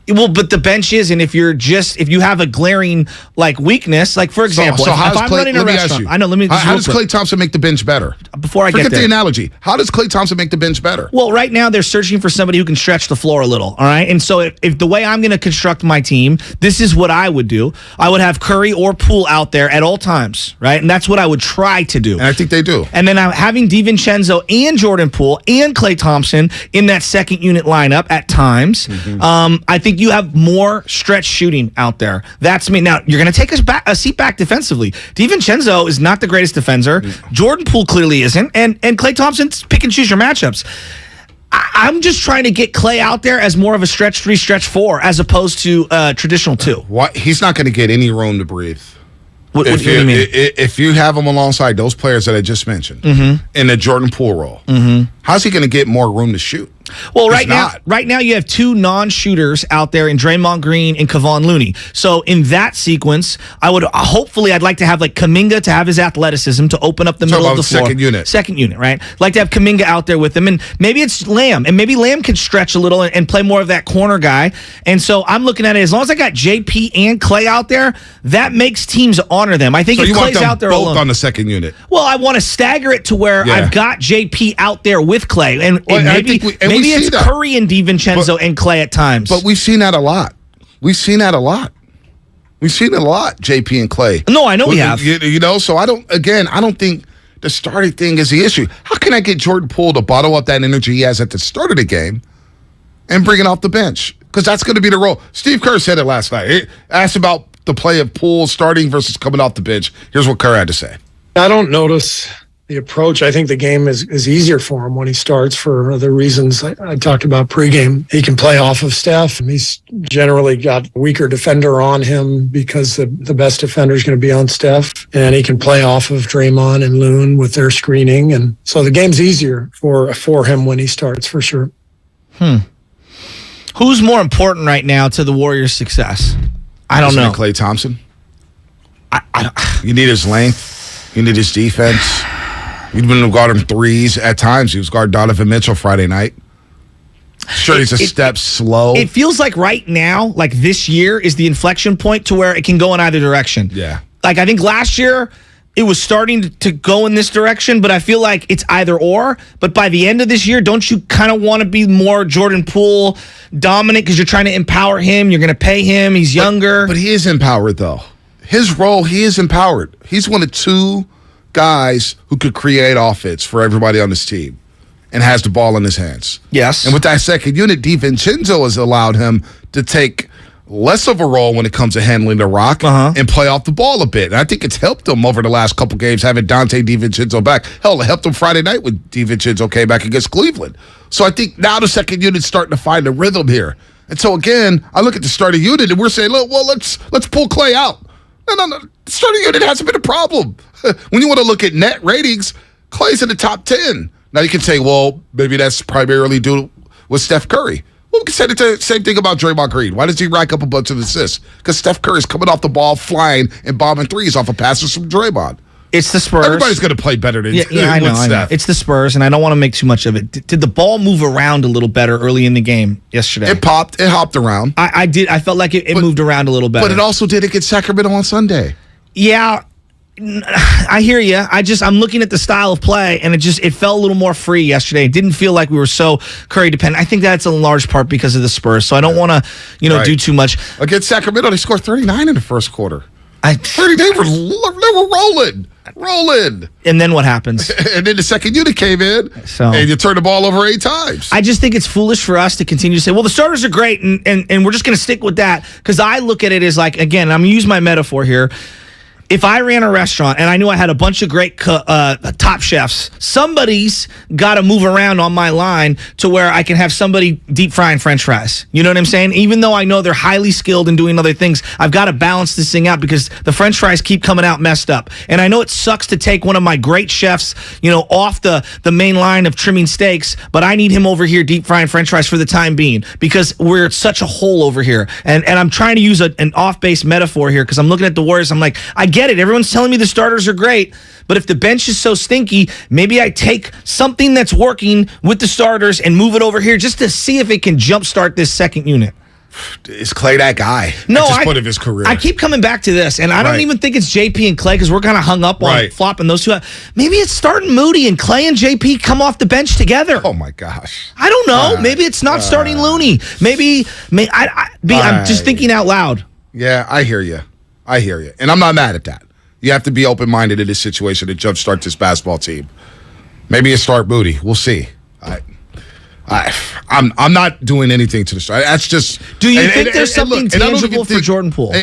Well, but the bench is, and if you have a glaring like weakness, like for example, so if I'm running a restaurant, I know. How does Klay Thompson make the bench better? Before I get Forget there, the analogy. How does Klay Thompson make the bench better? Well, right now they're searching for somebody who can stretch the floor a little. All right, and so if the way I'm going to construct my team, this is what I would do. I would have Curry or Poole out there at all times, right? And that's what I would try to do. And I think they do. And then I'm having DiVincenzo and Jordan Poole and Klay Thompson in that second unit lineup at times. I think you have more stretch shooting out there. That's me. Now, you're going to take a seat back defensively. DiVincenzo is not the greatest defender. Jordan Poole clearly isn't. And Klay Thompson's pick and choose your matchups. I'm just trying to get Klay out there as more of a stretch 3, stretch 4, as opposed to traditional 2. He's not going to get any room to breathe. What do you mean? If you have him alongside those players that I just mentioned in the Jordan Poole role, how's he going to get more room to shoot? Well, right now you have 2 non-shooters out there in Draymond Green and Kevon Looney. So in that sequence, I'd like to have like Kuminga to have his athleticism to open up the middle of the floor. Second unit, right? Like to have Kuminga out there with him, and maybe it's Lamb, and maybe Lamb can stretch a little and play more of that corner guy. And so I'm looking at it as long as I got JP and Klay out there, that makes teams honor them. I think if Klay's out there both alone, on the second unit. Well, I want to stagger it to where I've got JP out there with Klay, and maybe it's Curry and DiVincenzo and Klay at times. But we've seen that a lot. JP and Klay. No, I know we have. So I don't think the starting thing is the issue. How can I get Jordan Poole to bottle up that energy he has at the start of the game and bring it off the bench? Because that's going to be the role. Steve Kerr said it last night. He asked about the play of Poole starting versus coming off the bench. Here's what Kerr had to say. I don't notice the approach. I think the game is easier for him when he starts for the reasons I talked about pregame. He can play off of Steph. He's generally got a weaker defender on him because the best defender is going to be on Steph. And he can play off of Draymond and Loon with their screening. And so the game's easier for him when he starts, for sure. Who's more important right now to the Warriors' success? I don't know. Klay Thompson? You need his length. You need his defense. You've been guarding threes at times. He was guarding Donovan Mitchell Friday night. Sure, he's a step slow. It feels like right now, like this year, is the inflection point to where it can go in either direction. Yeah. Like I think last year, it was starting to go in this direction, but I feel like it's either or. But by the end of this year, don't you kind of want to be more Jordan Poole dominant because you're trying to empower him? You're going to pay him. He's younger. But he is empowered, though. His role, he is empowered. He's one of 2 guys who could create offense for everybody on this team and has the ball in his hands. Yes. And with that second unit, DiVincenzo has allowed him to take less of a role when it comes to handling the rock and play off the ball a bit. And I think it's helped him over the last couple games having Dante DiVincenzo back. Hell, it helped him Friday night when DiVincenzo came back against Cleveland. So I think now the second unit's starting to find a rhythm here. And so again, I look at the starting unit and we're saying, look, well, let's pull Klay out. No. The starting unit hasn't been a problem. When you want to look at net ratings, Klay's in the top 10. Now you can say, well, maybe that's primarily due with Steph Curry. Well, we can say the same thing about Draymond Green. Why does he rack up a bunch of assists? Because Steph Curry's coming off the ball, flying, and bombing threes off of passes from Draymond. It's the Spurs. Everybody's going to play better than I know. It's the Spurs, and I don't want to make too much of it. Did the ball move around a little better early in the game yesterday? It popped. It hopped around. I did. I felt like it moved around a little better. But it also did against Sacramento on Sunday. Yeah, I hear you. I'm looking at the style of play, and it felt a little more free yesterday. It didn't feel like we were so Curry dependent. I think that's in large part because of the Spurs. So I don't want to, do too much. Against Sacramento, they scored 39 in the first quarter. They were rolling. And then what happens? And then the second unit came in, and you turned the ball over 8 times. I just think it's foolish for us to continue to say, well, the starters are great, and we're just going to stick with that. Because I look at it as like, again, I'm going to use my metaphor here. If I ran a restaurant and I knew I had a bunch of great top chefs, somebody's got to move around on my line to where I can have somebody deep frying French fries. You know what I'm saying? Even though I know they're highly skilled in doing other things, I've got to balance this thing out because the French fries keep coming out messed up. And I know it sucks to take one of my great chefs, off the main line of trimming steaks, but I need him over here deep frying French fries for the time being because we're such a hole over here. And I'm trying to use an off-base metaphor here because I'm looking at the Warriors. I'm like, I get it. Everyone's telling me the starters are great, but if the bench is so stinky, maybe I take something that's working with the starters and move it over here just to see if it can jumpstart this second unit. Is Clay that guy? No, at this point of his career. I keep coming back to this, and I don't Right. even think it's JP and Clay because we're kind of hung up on Right. flopping those two out. Maybe it's starting Moody and Clay and JP come off the bench together. Oh my gosh! I don't know. Maybe it's not starting Looney. I'm just thinking out loud. Yeah, I hear you. And I'm not mad at that. You have to be open-minded in this situation to jumpstart this basketball team. Maybe it's start Moody. We'll see. I'm not doing anything to the start. That's just. Do you think there's something tangible for Jordan Poole?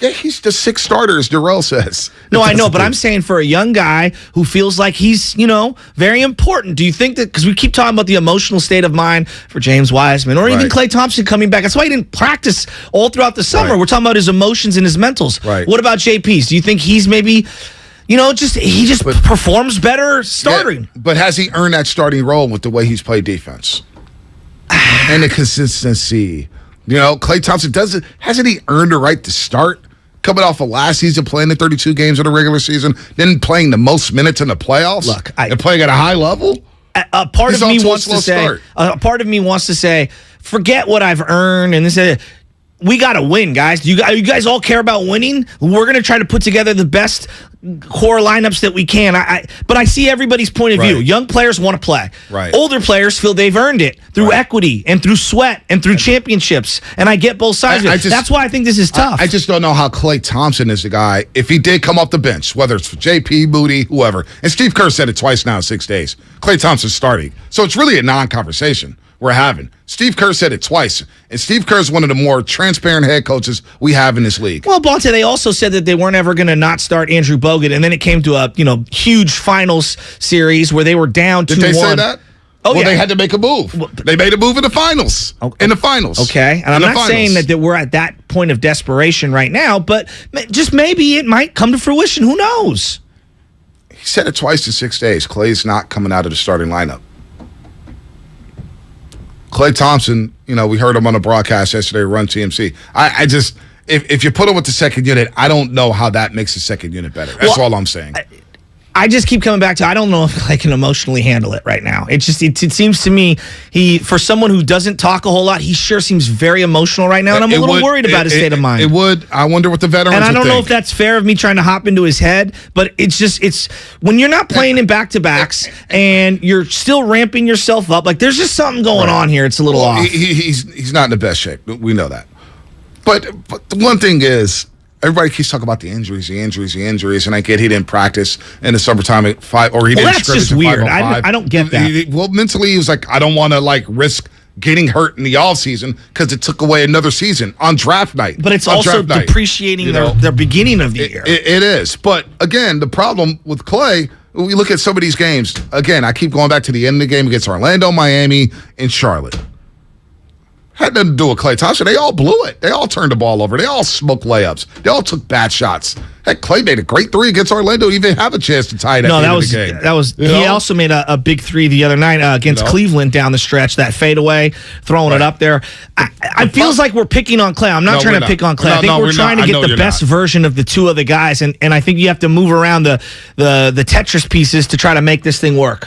Yeah, he's the sixth starter, as Darrell says. No, I know, but I'm saying for a young guy who feels like he's, very important. Do you think that, because we keep talking about the emotional state of mind for James Wiseman or even Klay Thompson coming back. That's why he didn't practice all throughout the summer. Right. We're talking about his emotions and his mentals. Right. What about JP's? Do you think he's maybe, he just performs better starting? Yeah, but has he earned that starting role with the way he's played defense? And the consistency. Klay Thompson hasn't he earned the right to start? Coming off of last season, playing the 32 games in the regular season, then playing the most minutes in the playoffs. Look, and playing at a high level. A part of me wants to say, forget what I've earned, and this. We got to win, guys. You guys all care about winning. We're going to try to put together the best core lineups that we can. But I see everybody's point of view. Young players want to play. Right. Older players feel they've earned it through equity and through sweat and through championships. And I get both sides of it. That's why I think this is tough. I just don't know how Klay Thompson is the guy. If he did come off the bench, whether it's for JP, Moody, whoever, and Steve Kerr said it twice now in 6 days, Klay Thompson's starting. So it's really a non-conversation we're having. Steve Kerr said it twice, and Steve Kerr is one of the more transparent head coaches we have in this league. Well, Bonte, they also said that they weren't ever going to not start Andrew Bogut, and then it came to a huge finals series where they were down 2-1. Did they say that? Oh, well, yeah. They had to make a move. They made a move in the finals. In the finals. Okay, and I'm not saying that we're at that point of desperation right now, but just maybe it might come to fruition. Who knows? He said it twice in 6 days. Klay's not coming out of the starting lineup. Klay Thompson, we heard him on the broadcast yesterday, Run TMC. I just, if you put him with the second unit, I don't know how that makes the second unit better. That's all I'm saying. I just keep coming back to I don't know if I can emotionally handle it right now. It seems to me for someone who doesn't talk a whole lot, he sure seems very emotional right now, and I'm a little worried about his state of mind. It would. I wonder what the veterans would think. And I don't know if that's fair of me trying to hop into his head, but it's when you're not playing in back-to-backs and you're still ramping yourself up, like there's just something going on here. It's a little off. He's not in the best shape. We know that. But the one thing is, everybody keeps talking about the injuries, and I get he didn't practice in the summertime at 5, or he didn't. That's just weird. I don't get that. Well, mentally, he was like, I don't want to risk getting hurt in the offseason because it took away another season on draft night. But it's also depreciating their beginning of the year. It is. But again, the problem with Klay, we look at some of these games. Again, I keep going back to the end of the game against Orlando, Miami, and Charlotte. Had nothing to do with Klay Thompson. They all blew it. They all turned the ball over. They all smoked layups. They all took bad shots. Heck, Klay made a great three against Orlando. Even have a chance to tie it at the end of the game. He also made a big three the other night against Cleveland down the stretch. That fadeaway, throwing it up there. I feels like we're picking on Klay. I'm not trying to pick on Klay. I think we're trying to get the best version of the two other guys, and I think you have to move around the Tetris pieces to try to make this thing work.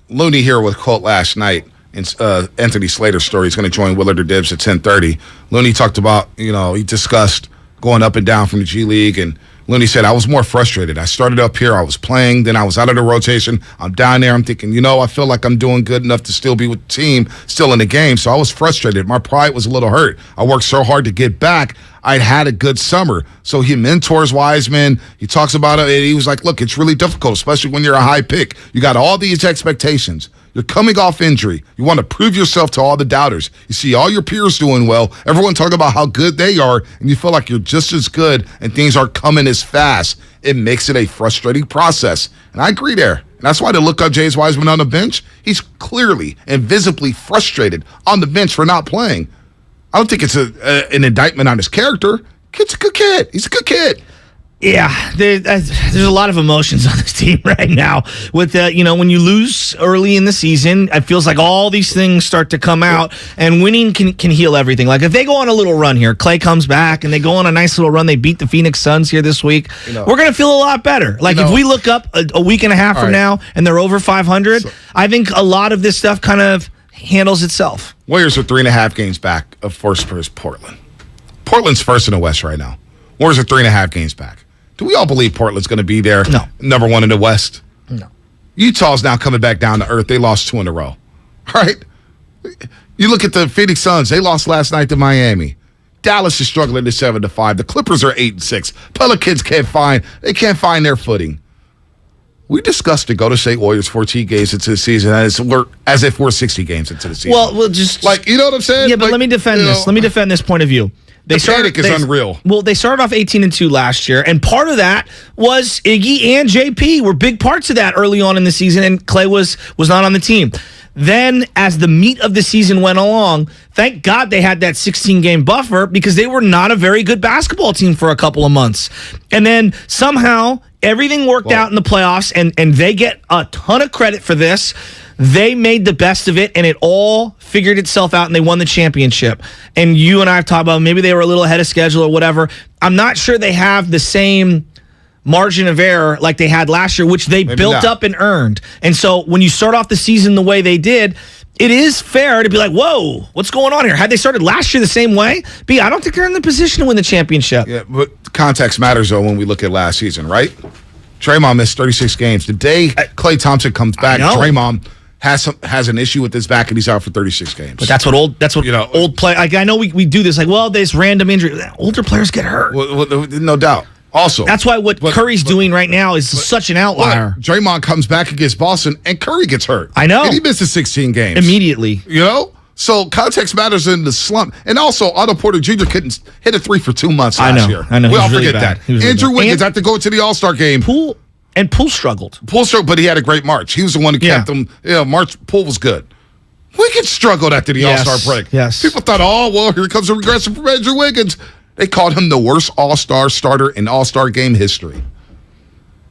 Looney here with quote last night. Anthony Slater's story. He's going to join Willard Dibs at 10:30. Looney talked about, he discussed going up and down from the G League, and Looney said, I was more frustrated. I started up here, I was playing, then I was out of the rotation. I'm down there, I'm thinking, I feel like I'm doing good enough to still be with the team, still in the game, so I was frustrated. My pride was a little hurt. I worked so hard to get back. I'd had a good summer. So he mentors Wiseman. He talks about it. He was like, look, it's really difficult, especially when you're a high pick. You got all these expectations. You're coming off injury. You want to prove yourself to all the doubters. You see all your peers doing well. Everyone talking about how good they are, and you feel like you're just as good, and things aren't coming as fast. It makes it a frustrating process. And I agree there. And that's why to look up James Wiseman on the bench, he's clearly and visibly frustrated on the bench for not playing. I don't think it's an indictment on his character. Kid's a good kid. He's a good kid. Yeah, there's a lot of emotions on this team right now. With when you lose early in the season, it feels like all these things start to come out, and winning can heal everything. Like if they go on a little run here, Klay comes back, and they go on a nice little run. They beat the Phoenix Suns here this week. We're gonna feel a lot better. Like if we look up a week and a half from now, and they're over 500, I think a lot of this stuff kind of handles itself. Warriors are 3.5 games back of first versus Portland. Portland's first in the West right now. Warriors are 3.5 games back. Do we all believe Portland's going to be there? No. Number one in the West? No. Utah's now coming back down to earth. They lost 2 in a row. All right? You look at the Phoenix Suns. They lost last night to Miami. Dallas is struggling to 7-5. The Clippers are 8-6. Pelicans can't find their footing. We discussed the Golden State Warriors 14 games into the season as if we're 60 games into the season. Well, we'll just you know what I'm saying? Yeah, but let me defend this. Let me defend this point of view. The panic is unreal. Well, they started off 18-2 last year, and part of that was Iggy and JP were big parts of that early on in the season, and Clay was not on the team. Then, as the meat of the season went along, thank God they had that 16-game buffer because they were not a very good basketball team for a couple of months. And then somehow everything worked out in the playoffs, and they get a ton of credit for this. They made the best of it, and it all figured itself out, and they won the championship. And you and I have talked about maybe they were a little ahead of schedule or whatever. I'm not sure they have the same margin of error like they had last year, which they built up and earned. And so when you start off the season the way they did, it is fair to be like, whoa, what's going on here? Had they started last year the same way? I don't think they're in the position to win the championship. Yeah, but context matters, though, when we look at last season, right? Draymond missed 36 games. The day Klay Thompson comes back, Draymond has an issue with his back and he's out for 36 games. But that's what old play. Like, I know we do this. Like, well, there's random injury. Older players get hurt. Well, no doubt. Also, that's why what Curry's doing right now is such an outlier. Draymond comes back against Boston and Curry gets hurt. I know. And he misses 16 games immediately. You know. So context matters in the slump. And also, Otto Porter Jr. couldn't hit a 3 for 2 months last year. I know. We all really forget bad. that. Andrew Wiggins had to go to the All-Star game. Poole struggled. But he had a great March. He was the one who kept them. Poole was good. Wiggins struggled after the All-Star break. Yes. People thought, here comes a regression from Andrew Wiggins. They called him the worst All-Star starter in All-Star game history.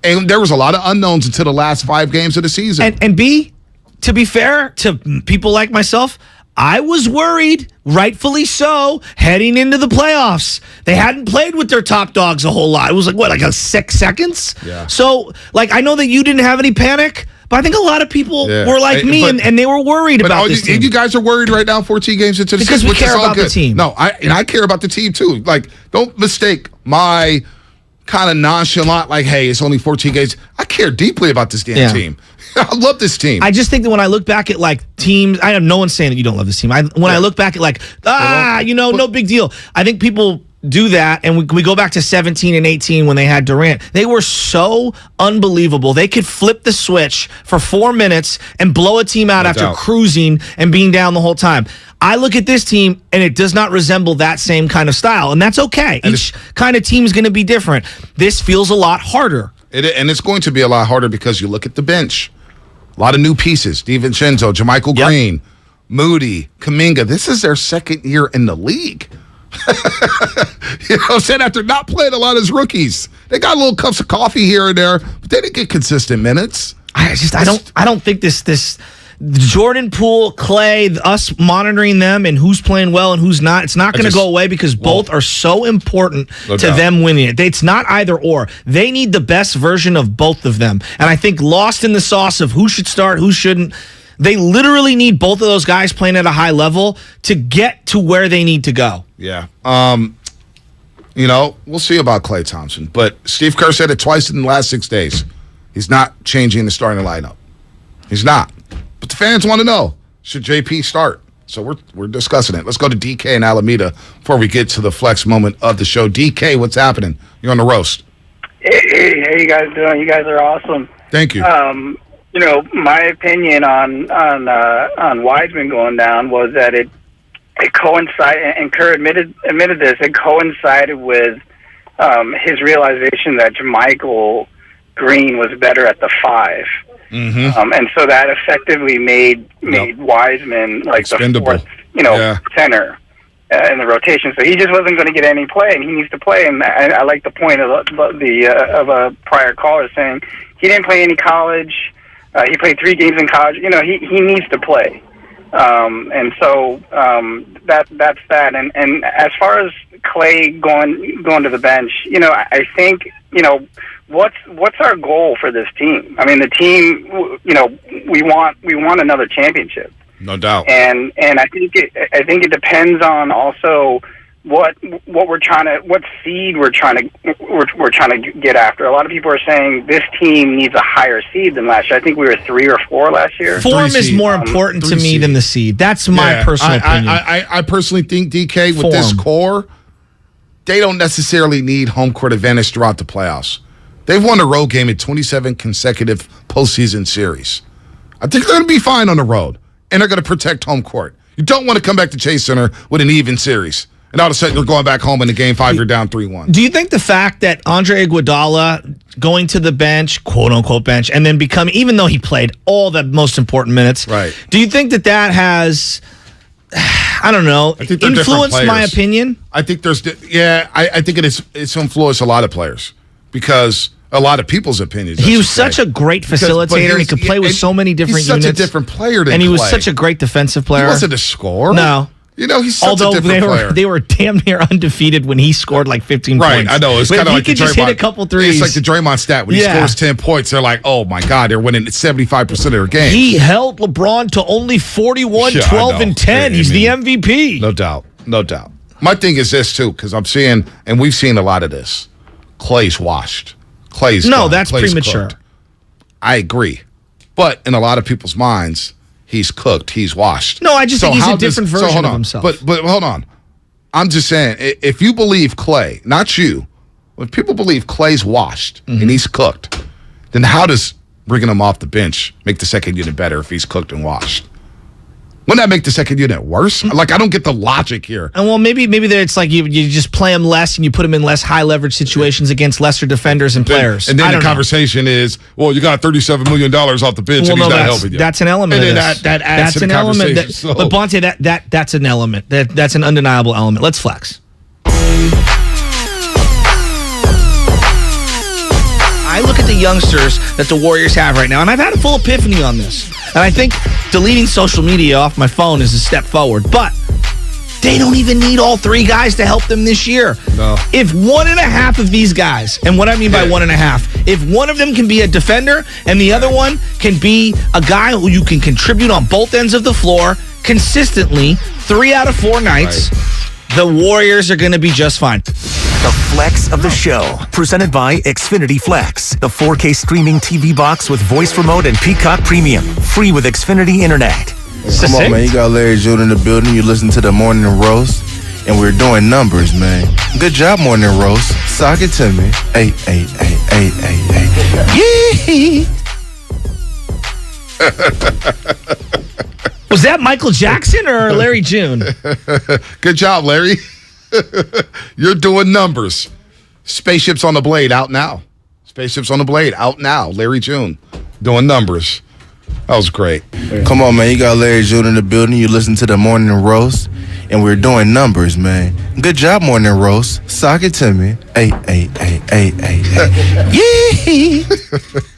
And there was a lot of unknowns until the last 5 games of the season. And B, to be fair to people like myself, I was worried, rightfully so, heading into the playoffs. They hadn't played with their top dogs a whole lot. It was like 6 seconds? Yeah. So, I know that you didn't have any panic, but I think a lot of people were like me, and they were worried about this team. You guys are worried right now 14 games into the season? Because we care about the team. No, I care about the team too. Don't mistake my kind of nonchalant, hey, it's only 14 games. I care deeply about this damn team. I love this team. I just think that when I look back at teams, I have no one saying that you don't love this team. When I look back at no big deal. I think people do that, and we go back to 17 and 18 when they had Durant. They were so unbelievable. They could flip the switch for 4 minutes and blow a team out after cruising and being down the whole time. I look at this team, and it does not resemble that same kind of style, and that's okay. Each kind of team is going to be different. This feels a lot harder. And it's going to be a lot harder because you look at the bench. A lot of new pieces. DiVincenzo, JaMychal Green, Moody, Kuminga. This is their second year in the league. You know what I'm saying? After not playing a lot as rookies. They got little cups of coffee here and there, but they didn't get consistent minutes. I don't think this Jordan Poole, Clay, us monitoring them and who's playing well and who's not, it's not going to go away because both are so important to them winning it. It's not either or. They need the best version of both of them. And I think lost in the sauce of who should start, who shouldn't, they literally need both of those guys playing at a high level to get to where they need to go. Yeah. We'll see about Klay Thompson. But Steve Kerr said it twice in the last 6 days. He's not changing the starting lineup. He's not. But the fans want to know, should JP start? So we're discussing it. Let's go to DK in Alameda before we get to the flex moment of the show. DK, what's happening? You're on the roast. Hey, how you guys doing? You guys are awesome. Thank you. My opinion on Wiseman going down was that it coincided, and Kerr admitted this, it coincided with his realization that JaMychal Green was better at the 5. Mm-hmm. And so that effectively made Wiseman the fourth, center in the rotation. So he just wasn't going to get any play, and he needs to play. And I like the point of a prior caller saying he didn't play any college. He played 3 games in college. He needs to play. And so that's that. And as far as Clay going to the bench, I think what's our goal for this team? I mean, the team, we want another championship. No doubt. And I think it depends on also what seed we're trying to get after. A lot of people are saying this team needs a higher seed than last year. I think we were 3 or 4 last year. Form is more important to me than the seed. That's my personal opinion. I personally think, DK, with this core, they don't necessarily need home court advantage throughout the playoffs. They've won a road game in 27 consecutive postseason series. I think they're going to be fine on the road, and they're going to protect home court. You don't want to come back to Chase Center with an even series. And all of a sudden, you're going back home in the game 5, you're down 3-1. Do you think the fact that Andre Iguodala going to the bench, quote-unquote bench, and then becoming, even though he played all the most important minutes, right? Do you think that has, I don't know, influenced my opinion? I think I think it's influenced a lot of players because a lot of people's opinions. He was such a great facilitator. He could play with so many different units. He's such a different player than And he was Clay. such a great defensive player. He wasn't a scorer. No. You know, he's such a different player. They were damn near undefeated when he scored like 15 points. Right, I know. It's kind of like he could just hit a couple threes. It's like the Draymond stat. When he scores 10 points, they're like, oh, my God, they're winning 75% of their games. He held LeBron to only 41, 12, and 10. He's the MVP. No doubt. No doubt. My thing is this, too, because I'm seeing, and we've seen a lot of this, Clay's washed. Clay's gone. That's Clay's premature. Cooked. I agree. But in a lot of people's minds, he's cooked. He's washed. No, I just think he's a different version of himself. But hold on. I'm just saying, if you believe Clay, not you, if people believe Clay's washed and he's cooked, then how does bringing him off the bench make the second unit better if he's cooked and washed? Wouldn't that make the second unit worse? Like, I don't get the logic here. And well, maybe it's like you just play him less and you put him in less high leverage situations against lesser defenders and players. And then the conversation is, well, you got $37 million off the bench and he's not helping you. That's an element. And of then this. That's an element. But Bonte, that's an element. That's an undeniable element. Let's flex. I look at the youngsters that the Warriors have right now, and I've had a full epiphany on this. And I think deleting social media off my phone is a step forward. But they don't even need all 3 guys to help them this year. No. If 1.5 of these guys, and what I mean by 1.5, if one of them can be a defender and the other one can be a guy who you can contribute on both ends of the floor consistently 3 out of 4 nights, the Warriors are going to be just fine. The Flex of the Show, presented by Xfinity Flex, the 4K streaming TV box with voice remote and Peacock Premium, free with Xfinity Internet. Come on, man. You got Larry June in the building. You listen to the Morning Roast, and we're doing numbers, man. Good job, Morning Roast. Sock it to me. Hey. Yee. Was that Michael Jackson or Larry June? Good job, Larry. You're doing numbers. Spaceships on the Blade out now. Spaceships on the Blade out now. Larry June doing numbers. That was great. Come on, man. You got Larry June in the building. You listen to the Morning Roast, and we're doing numbers, man. Good job, Morning Roast. Sock it to me. Hey. Yee.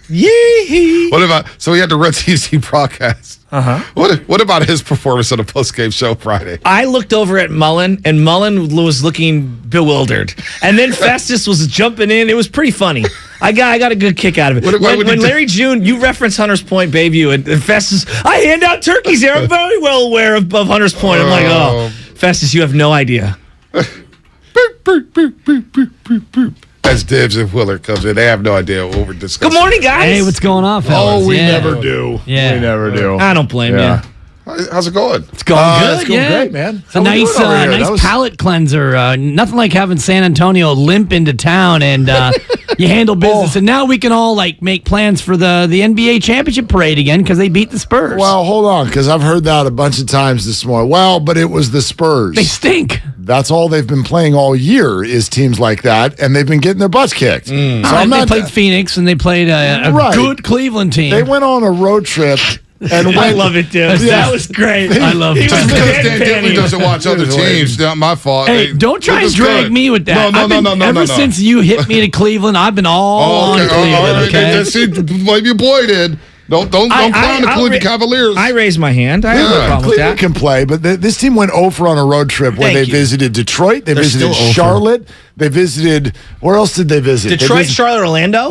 Yee. What about, so he had to run TC broadcast. What about his performance on the postgame show Friday? I looked over at Mullen, and Mullen was looking bewildered. And then Festus was jumping in. It was pretty funny. I got a good kick out of it. When Larry June, you reference Hunters Point, Bayview, and Festus, I hand out turkeys there. I'm very well aware of Hunters Point. I'm like, oh, Festus, you have no idea. As Dibs and Willard comes in, they have no idea what we're discussing. Good morning, guys. Hey, what's going on, fellas? Oh, we never do. Yeah. We never do. I don't blame you. How's it going? It's going good. It's going great, man. It's a nice palate cleanser. Nothing like having San Antonio limp into town and you handle business. And now we can all make plans for the NBA championship parade again because they beat the Spurs. Well, hold on, because I've heard that a bunch of times this morning. Well, but it was the Spurs. They stink. That's all they've been playing all year is teams like that, and they've been getting their butts kicked. So they played Phoenix, and they played a good Cleveland team. They went on a road trip. And I love it, Dibs. That was great. I love it. Just because Dan Dibley doesn't watch other teams, not my fault. Hey, don't try and drag me with that. No. Ever since you hit me to Cleveland, I've been all on Cleveland. See, blame your boy did. Don't clown the Cleveland Cavaliers. I raised my hand. I have no problem with Cleveland that. can play, but this team went over on a road trip where they visited Detroit. They visited Charlotte. They visited. Where else did they visit? Detroit, Charlotte, Orlando.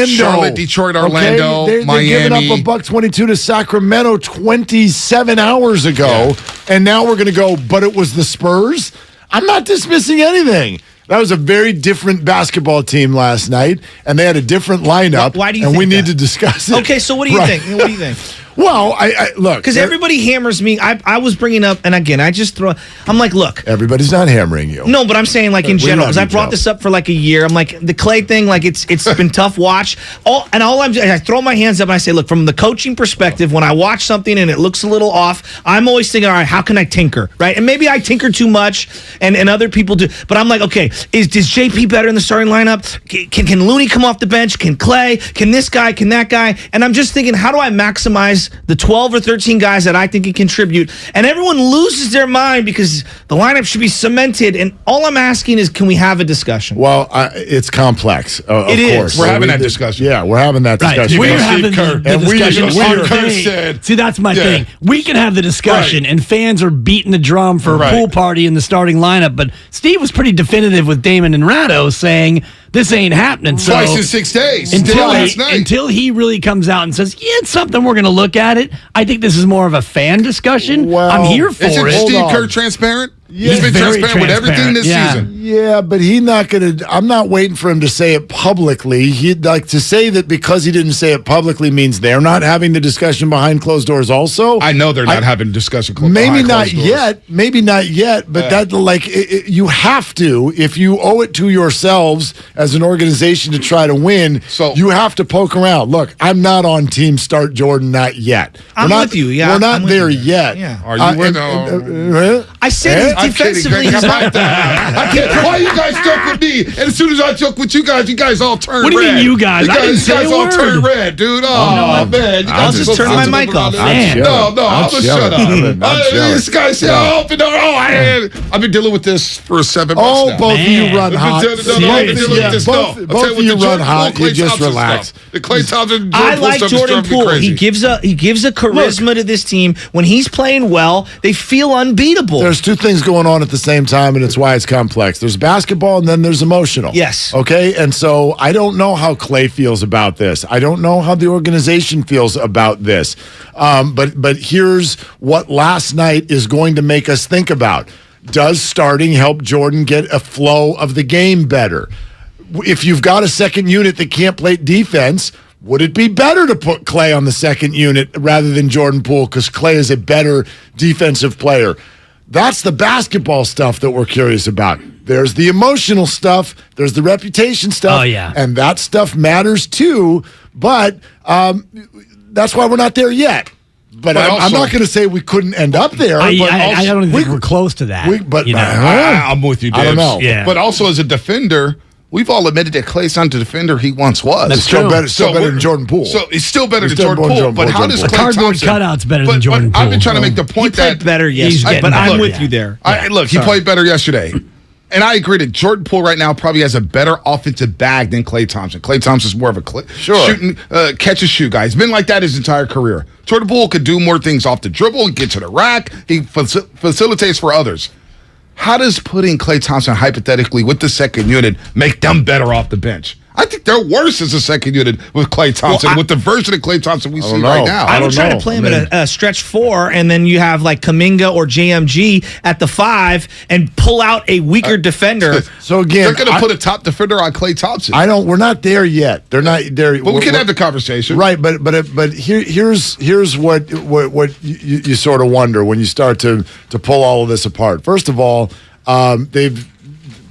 Charlotte, Detroit, Orlando, Miami. They're giving up $122 to Sacramento 27 hours ago, and now we're going to go. But it was the Spurs. I'm not dismissing anything. That was a very different basketball team last night, and they had a different lineup. Why do you and think we need that? to discuss it. Okay, so what do you think? What do you think? Well, I look. Because everybody hammers me. I was bringing up, and again, I just throw. I'm like, look. Everybody's not hammering you. No, but I'm saying like in general, because I brought this up for like a year. I'm like, the Clay thing, like it's been tough watch. I throw my hands up and I say, look, from the coaching perspective, when I watch something and it looks a little off, I'm always thinking, all right, how can I tinker, right? And maybe I tinker too much, and other people do. But I'm like, okay, is JP better in the starting lineup? Can Looney come off the bench? Can Clay? Can this guy? Can that guy? And I'm just thinking, how do I maximize the 12 or 13 guys that I think can contribute? And everyone loses their mind because the lineup should be cemented. And all I'm asking is, can we have a discussion? Well, it's complex. Of course. We're having that discussion. Yeah, we're having that discussion. We're having the discussion. See, that's my thing. We can have the discussion, and fans are beating the drum for a pool party in the starting lineup. But Steve was pretty definitive with Damon and Ratto saying, this ain't happening. Twice in 6 days. Until he really comes out and says, yeah, it's something we're going to look at it. I think this is more of a fan discussion. Well, I'm here for it. Isn't Steve Kerr transparent? Yeah, he's been transparent with everything this season. Yeah, but he's not going to. I'm not waiting for him to say it publicly. He'd like to say that because he didn't say it publicly means they're not having the discussion behind closed doors also. I know they're not having discussion maybe behind not closed doors. yet. Maybe not yet, but you have to, if you owe it to yourselves as an organization to try to win, so you have to poke around. Look, I'm not on team start Jordan, not yet. I'm with you, yeah. We're not there yet. Yeah. Are you with I said defensively, he's not why you guys joke with me? And as soon as I joke with you guys all turn red. What do you mean you guys? I didn't say a all word. turn red, dude. Oh, man. I'll just turn my mic off. No, I'm going to shut up. This guy said, I've been dealing with this for 7 months now. Both of you run hot. Both of you run hot. You just relax. The Klay Thompson I like Jordan Poole. He gives a charisma to this team. When he's playing well, they feel unbeatable. There's two things going on at the same time, and it's why it's complex. There's basketball, and then there's emotional. Yes. Okay? And so I don't know how Clay feels about this. I don't know how the organization feels about this. But here's what last night is going to make us think about. Does starting help Jordan get a flow of the game better? If you've got a second unit that can't play defense, would it be better to put Clay on the second unit rather than Jordan Poole because Clay is a better defensive player? That's the basketball stuff that we're curious about. There's the emotional stuff. There's the reputation stuff. Oh, yeah. And that stuff matters too, but that's why we're not there yet. But I'm not going to say we couldn't end up there. I don't even think we're close to that. I'm with you, Dibs. I don't know. Yeah. But also as a defender, we've all admitted that Clay's not the defender he once was. That's still better than Jordan Poole. So he's still better than Jordan Poole. But how does the Klay cardboard Thompson, cutout's better than Jordan Poole? I've been trying to make the point he played better yesterday, but I'm with you there. He played better yesterday. And I agree that Jordan Poole right now probably has a better offensive bag than Klay Thompson. Klay Thompson's more of a shooting, catch and shoot guy. He's been like that his entire career. Jordan Poole could do more things off the dribble. He gets to the rack. He facilitates for others. How does putting Klay Thompson hypothetically with the second unit make them better off the bench? I think they're worse as a second unit with Klay Thompson, with the version of Klay Thompson we see right now. I would try to play him at a stretch 4, and then you have like Kuminga or JMG at the 5 and pull out a weaker defender. So again, they're going to put a top defender on Klay Thompson. We're not there yet. They're not there. But we can have the conversation, right? But here's what you sort of wonder when you start to pull all of this apart. First of all,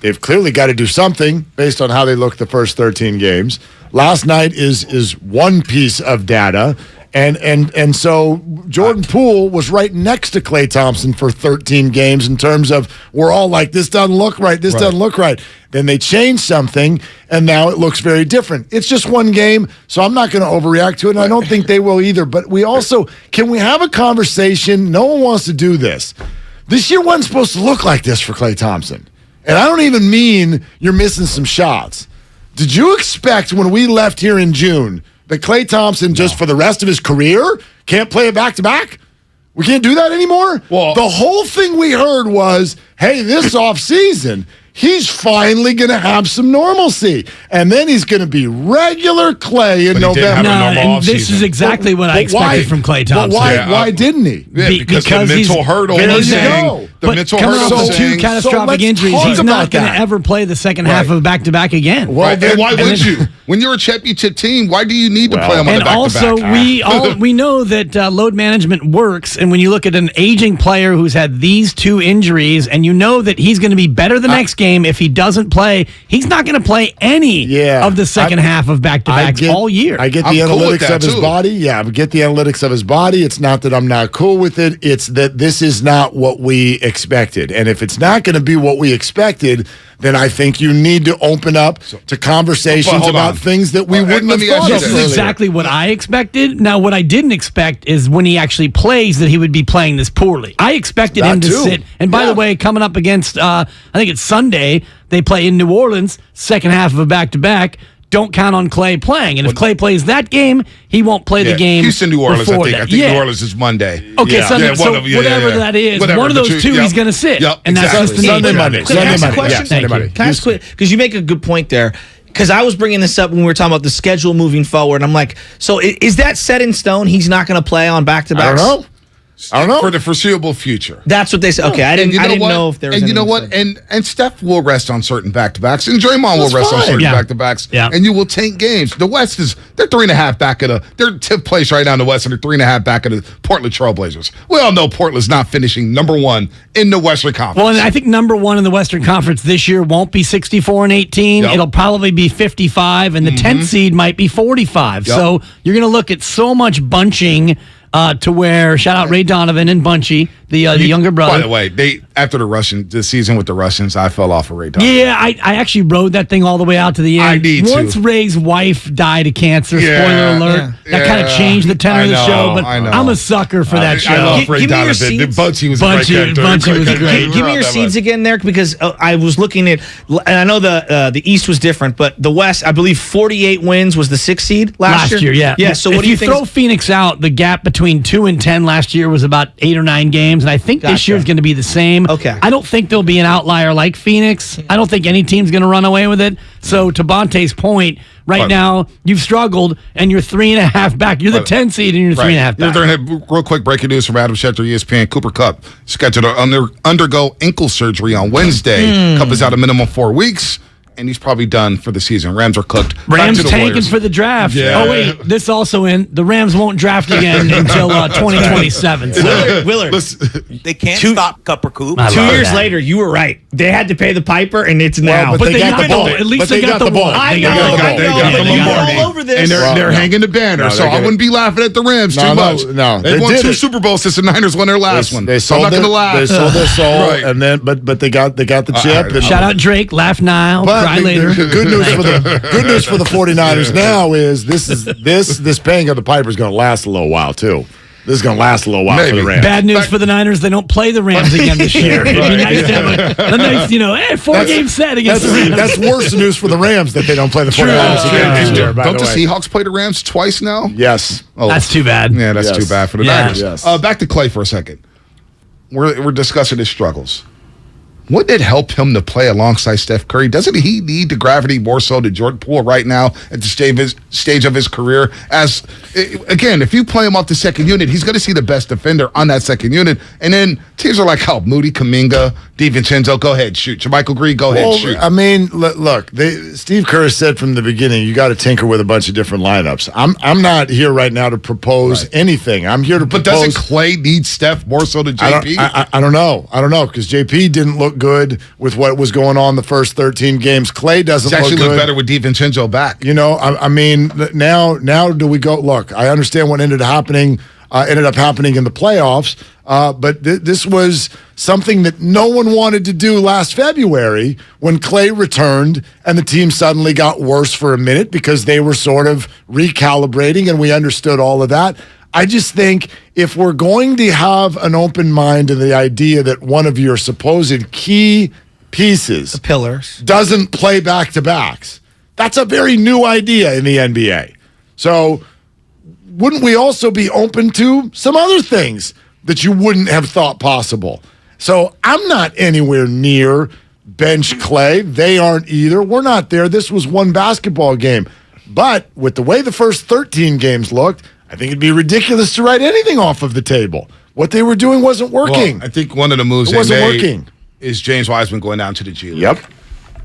They've clearly got to do something based on how they look the first 13 games. Last night is one piece of data, and so Jordan Poole was right next to Klay Thompson for 13 games in terms of we're all like, this doesn't look right, doesn't look right. Then they changed something, and now it looks very different. It's just one game, so I'm not going to overreact to it, and I don't think they will either. But can we have a conversation? No one wants to do this. This year wasn't supposed to look like this for Klay Thompson. And I don't even mean you're missing some shots. Did you expect when we left here in June, that Klay Thompson just for the rest of his career can't play a back-to-back? We can't do that anymore? Well, the whole thing we heard was, hey, this offseason, he's finally going to have some normalcy. And then he's going to be regular Klay in November. And this is exactly what I expected from Klay Thompson. But why didn't he? Yeah, because the mental hurdle. Coming off two catastrophic injuries, he's not going to ever play the second half of back-to-back again. Well, and why would you? When you're a championship team, why do you need to play them on the back-to-back? And also, we know that load management works, and when you look at an aging player who's had these two injuries, and you know that he's going to be better the next game if he doesn't play, he's not going to play any of the second half of back-to-backs all year. I get the analytics of his body. Yeah, I get the analytics of his body. It's not that I'm not cool with it. It's that this is not what we expected. And if it's not going to be what we expected, then I think you need to open up to conversations about things that we wouldn't have thought of. This is exactly what I expected. Now, what I didn't expect is when he actually plays that he would be playing this poorly. I expected him to sit. And by the way, coming up against, I think it's Sunday, they play in New Orleans, second half of a back-to-back. Don't count on Klay playing. And if Klay plays that game, he won't play the game. Houston, New Orleans, I think. I think New Orleans is Monday. Okay, Sunday. So whatever that is, one of those two he's going to sit. And that's Houston. Sunday, Monday. Can I ask a question? Can I ask quick? Because you make a good point there. Because I was bringing this up when we were talking about the schedule moving forward. I'm like, so is that set in stone? He's not going to play on back-to-backs? I don't know. For the foreseeable future. That's what they said. Okay, I didn't know if there was. And you know what? And Steph will rest on certain back-to-backs, and Draymond will rest on certain back-to-backs. Yeah. And you will tank games. The West they're 3.5 back of they're 10th place right now in the West, and they're 3.5 back of the Portland Trailblazers. We all know Portland's not finishing number one in the Western Conference. Well, and I think number one in the Western Conference this year won't be 64-18. It'll probably be 55, and the 10th seed might be 45. So you're going to look at so much bunching. To where, shout out Ray Donovan and Bunchy, the younger brother. By the way, after the season with the Russians, I fell off of Ray Donovan. Yeah, I actually rode that thing all the way out to the end. I need Once to. Ray's wife died of cancer, spoiler alert, that kind of changed the tenor of the show, but I'm a sucker for that show. I love Ray Donovan. Bunchy was a great character. Bunchy was great. Give me your seeds again there, because I was looking at, and I know the East was different, but the West, I believe 48 wins was the 6th seed last year. Yeah. So if what do you think? throw Phoenix out, the gap between 2 and 10 last year was about 8 or 9 games, and I think this year's going to be the same. Okay. I don't think there'll be an outlier like Phoenix. I don't think any team's going to run away with it. So to Bonte's point, now you've struggled, and you're 3.5 back. You're the 10 seed, and you're 3.5 back. Real quick breaking news from Adam Schefter, ESPN. Cooper Kupp scheduled to undergo ankle surgery on Wednesday. Kupp is out a minimum 4 weeks. And he's probably done for the season. Rams are cooked. Rams tanking for the draft. Yeah. Oh, wait. This also the Rams won't draft again until 2027. Willard. They can't stop Kupp or Coop. 2 years later, you were right. They had to pay the piper, and it's now. But they got the ball. At least they got the ball. I know. They're all over this. And they're hanging the banner. So I wouldn't be laughing at the Rams too much. No, they won 2 Super Bowls since the Niners won their last one. They sold I'm not going to laugh. They sold their soul, and then but they got the chip. Shout out Drake. Laugh now. Cry later. Good news for the 49ers now is this paying of the piper is going to last a little while too. This is going to last a little while for the Rams. Bad news for the Niners. They don't play the Rams again this year. It'd be nice to have a nice, 4-game set against the Rams. That's worse news for the Rams that they don't play the 49ers again this year. Don't the Seahawks play the Rams twice now? Yes. Oh, that's too bad. Yeah, that's too bad for the Niners. Yes. Back to Klay for a second. We're discussing his struggles. Wouldn't it help him to play alongside Steph Curry? Doesn't he need the gravity more so than Jordan Poole right now at the stage of his career? As again, if you play him off the second unit, he's going to see the best defender on that second unit. And then teams are like, "Oh, Moody, Kuminga, DiVincenzo, go ahead, shoot. JaMychal Green, go ahead, shoot." I mean, look, Steve Kerr said from the beginning, you got to tinker with a bunch of different lineups. I'm not here right now to propose anything. I'm here to propose. But doesn't Klay need Steph more so than JP? I don't know because JP didn't look good with what was going on the first 13 games. Klay doesn't actually look better with DiVincenzo back. I mean, now do we go? Look, I understand what ended up happening in the playoffs, but this was something that no one wanted to do last February when Klay returned and the team suddenly got worse for a minute because they were sort of recalibrating, and we understood all of that. I just think if we're going to have an open mind to the idea that one of your supposed key pieces, the pillars, doesn't play back-to-backs, that's a very new idea in the NBA. So wouldn't we also be open to some other things that you wouldn't have thought possible? So I'm not anywhere near bench Clay. They aren't either. We're not there. This was one basketball game. But with the way the first 13 games looked, I think it'd be ridiculous to write anything off of the table. What they were doing wasn't working. Well, I think one of the moves wasn't they made working. Is James Wiseman going down to the G League. Yep.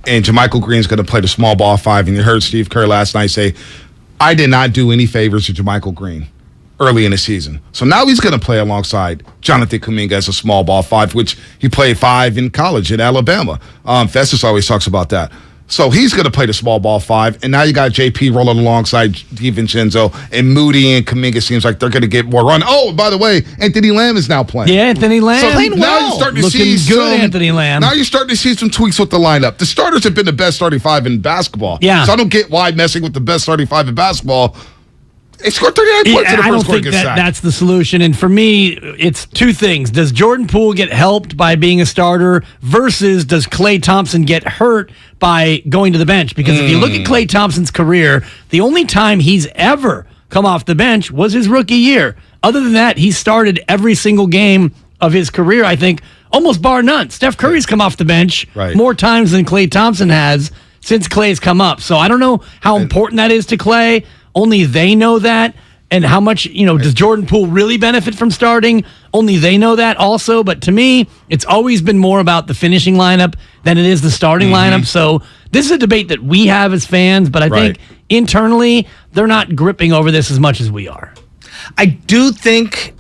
And JaMychal Green's going to play the small ball 5. And you heard Steve Kerr last night say, I did not do any favors to JaMychal Green early in the season. So now he's going to play alongside Jonathan Kuminga as a small ball 5, which he played 5 in college in Alabama. Festus always talks about that. So he's going to play the small ball 5, and now you got JP rolling alongside DiVincenzo, and Moody and Kuminga seems like they're going to get more run. Oh, by the way, Anthony Lamb is now playing. Yeah, Anthony Lamb. So now you're starting to see good, Anthony Lamb. Now you're starting to see some tweaks with the lineup. The starters have been the best starting 5 in basketball. Yeah. So I don't get why messing with the best starting 5 in basketball. They scored 39 points in the I first don't quarter. think that's the solution. And for me, it's two things. Does Jordan Poole get helped by being a starter versus does Klay Thompson get hurt by going to the bench? Because if you look at Klay Thompson's career, the only time he's ever come off the bench was his rookie year. Other than that, he started every single game of his career, I think, almost bar none. Steph Curry's come off the bench more times than Klay Thompson has since Klay's come up. So I don't know how important that is to Klay. Only they know that. And how much, does Jordan Poole really benefit from starting? Only they know that also. But to me, it's always been more about the finishing lineup than it is the starting lineup. So this is a debate that we have as fans, but I think internally, they're not gripping over this as much as we are. I do think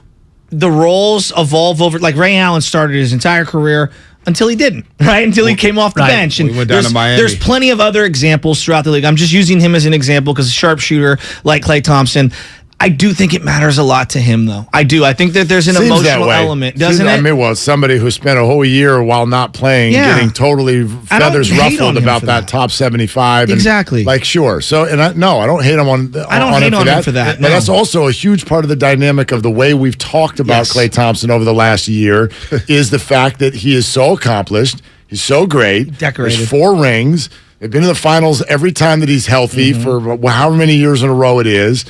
the roles evolve over, like Ray Allen started his entire career until he didn't, right? Until he came off the bench. And we went down to Miami. There's plenty of other examples throughout the league. I'm just using him as an example because a sharpshooter like Klay Thompson. I do think it matters a lot to him, though. I do. I think that there's an emotional element, doesn't it? I mean, well, somebody who spent a whole year while not playing, getting totally feathers ruffled about that top 75. Exactly. Sure. So, and I don't hate him on him for that. But that's also a huge part of the dynamic of the way we've talked about Klay Thompson over the last year is the fact that he is so accomplished. He's so great. Decorated. There's 4 rings. They've been in the finals every time that he's healthy for however many years in a row it is.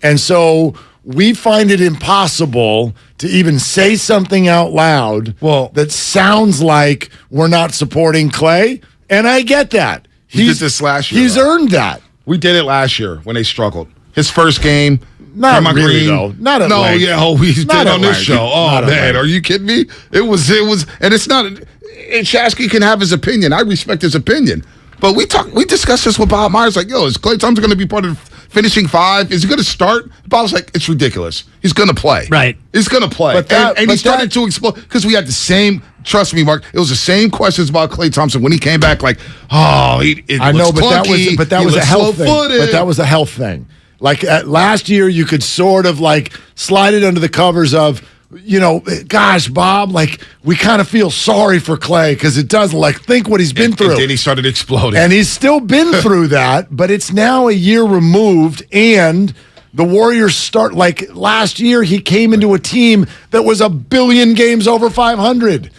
And so we find it impossible to even say something out loud that sounds like we're not supporting Klay. And I get that. We did this last year. He's earned that. We did it last year when they struggled. His first game. Not really, though. Not at length. We did Not on this at show. length. Oh, Not at man. length. Are you kidding me? It was, and it's not, and Shasky can have his opinion. I respect his opinion. But we discussed this with Bob Myers, like, is Klay Thompson going to be part of finishing 5? Is he going to start? Bob's like, it's ridiculous. He's going to play. Right. He's going to play. And he started to explode because we had the same, trust me, Mark, it was the same questions about Klay Thompson when he came back, like, I know, but that was a health thing. But that was a health thing. Like last year, you could sort of slide it under the covers of, gosh, Bob, we kind of feel sorry for Klay because it does think what he's been through. And then he started exploding. And he's still been through that, but it's now a year removed, and the Warriors start, last year, he came into a team that was 1 billion games over 500.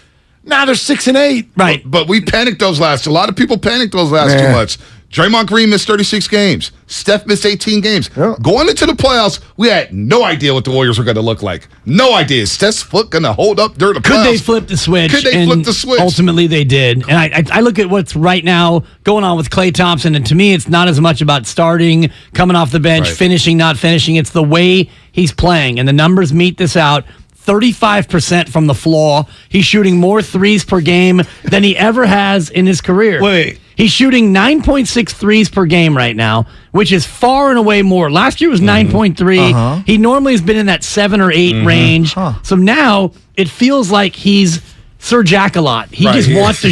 Now they're 6-8. Right. But we panicked a lot of people panicked those last 2 months. Draymond Green missed 36 games. Steph missed 18 games. Yeah. Going into the playoffs, we had no idea what the Warriors were going to look like. No idea. Is Steph's foot going to hold up during the playoffs? Could they flip the switch? Ultimately, they did. And I look at what's right now going on with Klay Thompson, and to me, it's not as much about starting, coming off the bench, finishing, not finishing. It's the way he's playing, and the numbers meet this out. 35% from the floor. He's shooting more threes per game than he ever has in his career. Wait. He's shooting 9.6 threes per game right now, which is far and away more. Last year was 9.3. He normally has been in that 7 or 8 range. So now it feels like he's Sir Jack-a-lot. He just wants to.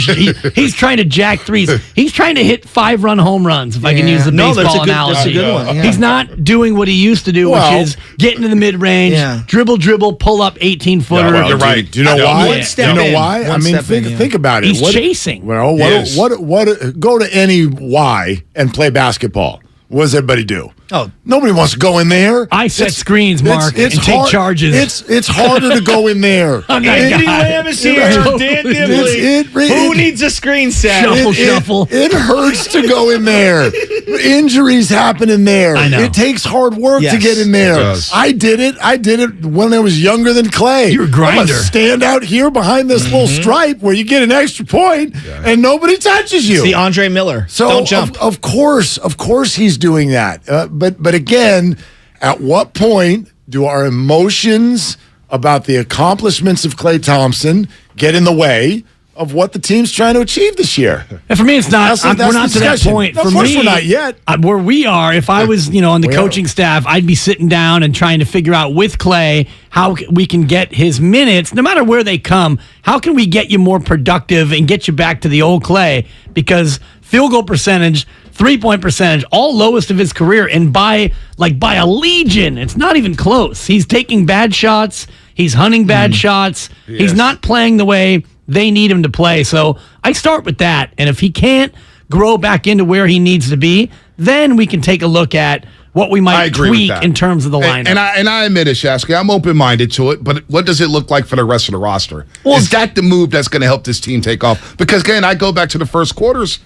He's trying to jack threes. He's trying to hit 5-run home runs, if I can use the baseball analogy. That's a good one. Yeah. He's not doing what he used to do, which is get into the mid-range, dribble, pull up 18-footer. You're right. Do you know why? I mean, think about it. He's chasing. Well, go to any Y and play basketball. What does everybody do? Nobody wants to go in there. I set screens, Mark, and take charges. It's harder to go in there. Andy Lamb is here. Dan Dibley. Who needs a screen set? Shuffle. It hurts to go in there. Injuries happen in there. I know. It takes hard work to Yes, get in there. it does. I did it when I was younger than Clay. You're a I'm grinder. gonna stand out here behind this little stripe where you get an extra point and nobody touches you. It's the Andre Miller. So Don't jump. Of course he's doing that. But again, at what point do our emotions about the accomplishments of Klay Thompson get in the way of what the team's trying to achieve this year? And for me, it's not. That's we're not the to that discussion. point. No, For of course me, we're not yet. Where we are, if I was, on the coaching staff, I'd be sitting down and trying to figure out with Klay how we can get his minutes, no matter where they come. How can we get you more productive and get you back to the old Klay? Because field goal percentage, 3-point percentage, all lowest of his career, and by a legion. It's not even close. He's taking bad shots. He's hunting bad shots. Yes. He's not playing the way they need him to play. So I start with that. And if he can't grow back into where he needs to be, then we can take a look at what we might tweak in terms of the lineup. And I admit it, Shasky, I'm open-minded to it, but what does it look like for the rest of the roster? Well, is that the move that's going to help this team take off? Because, again, I go back to the first quarters.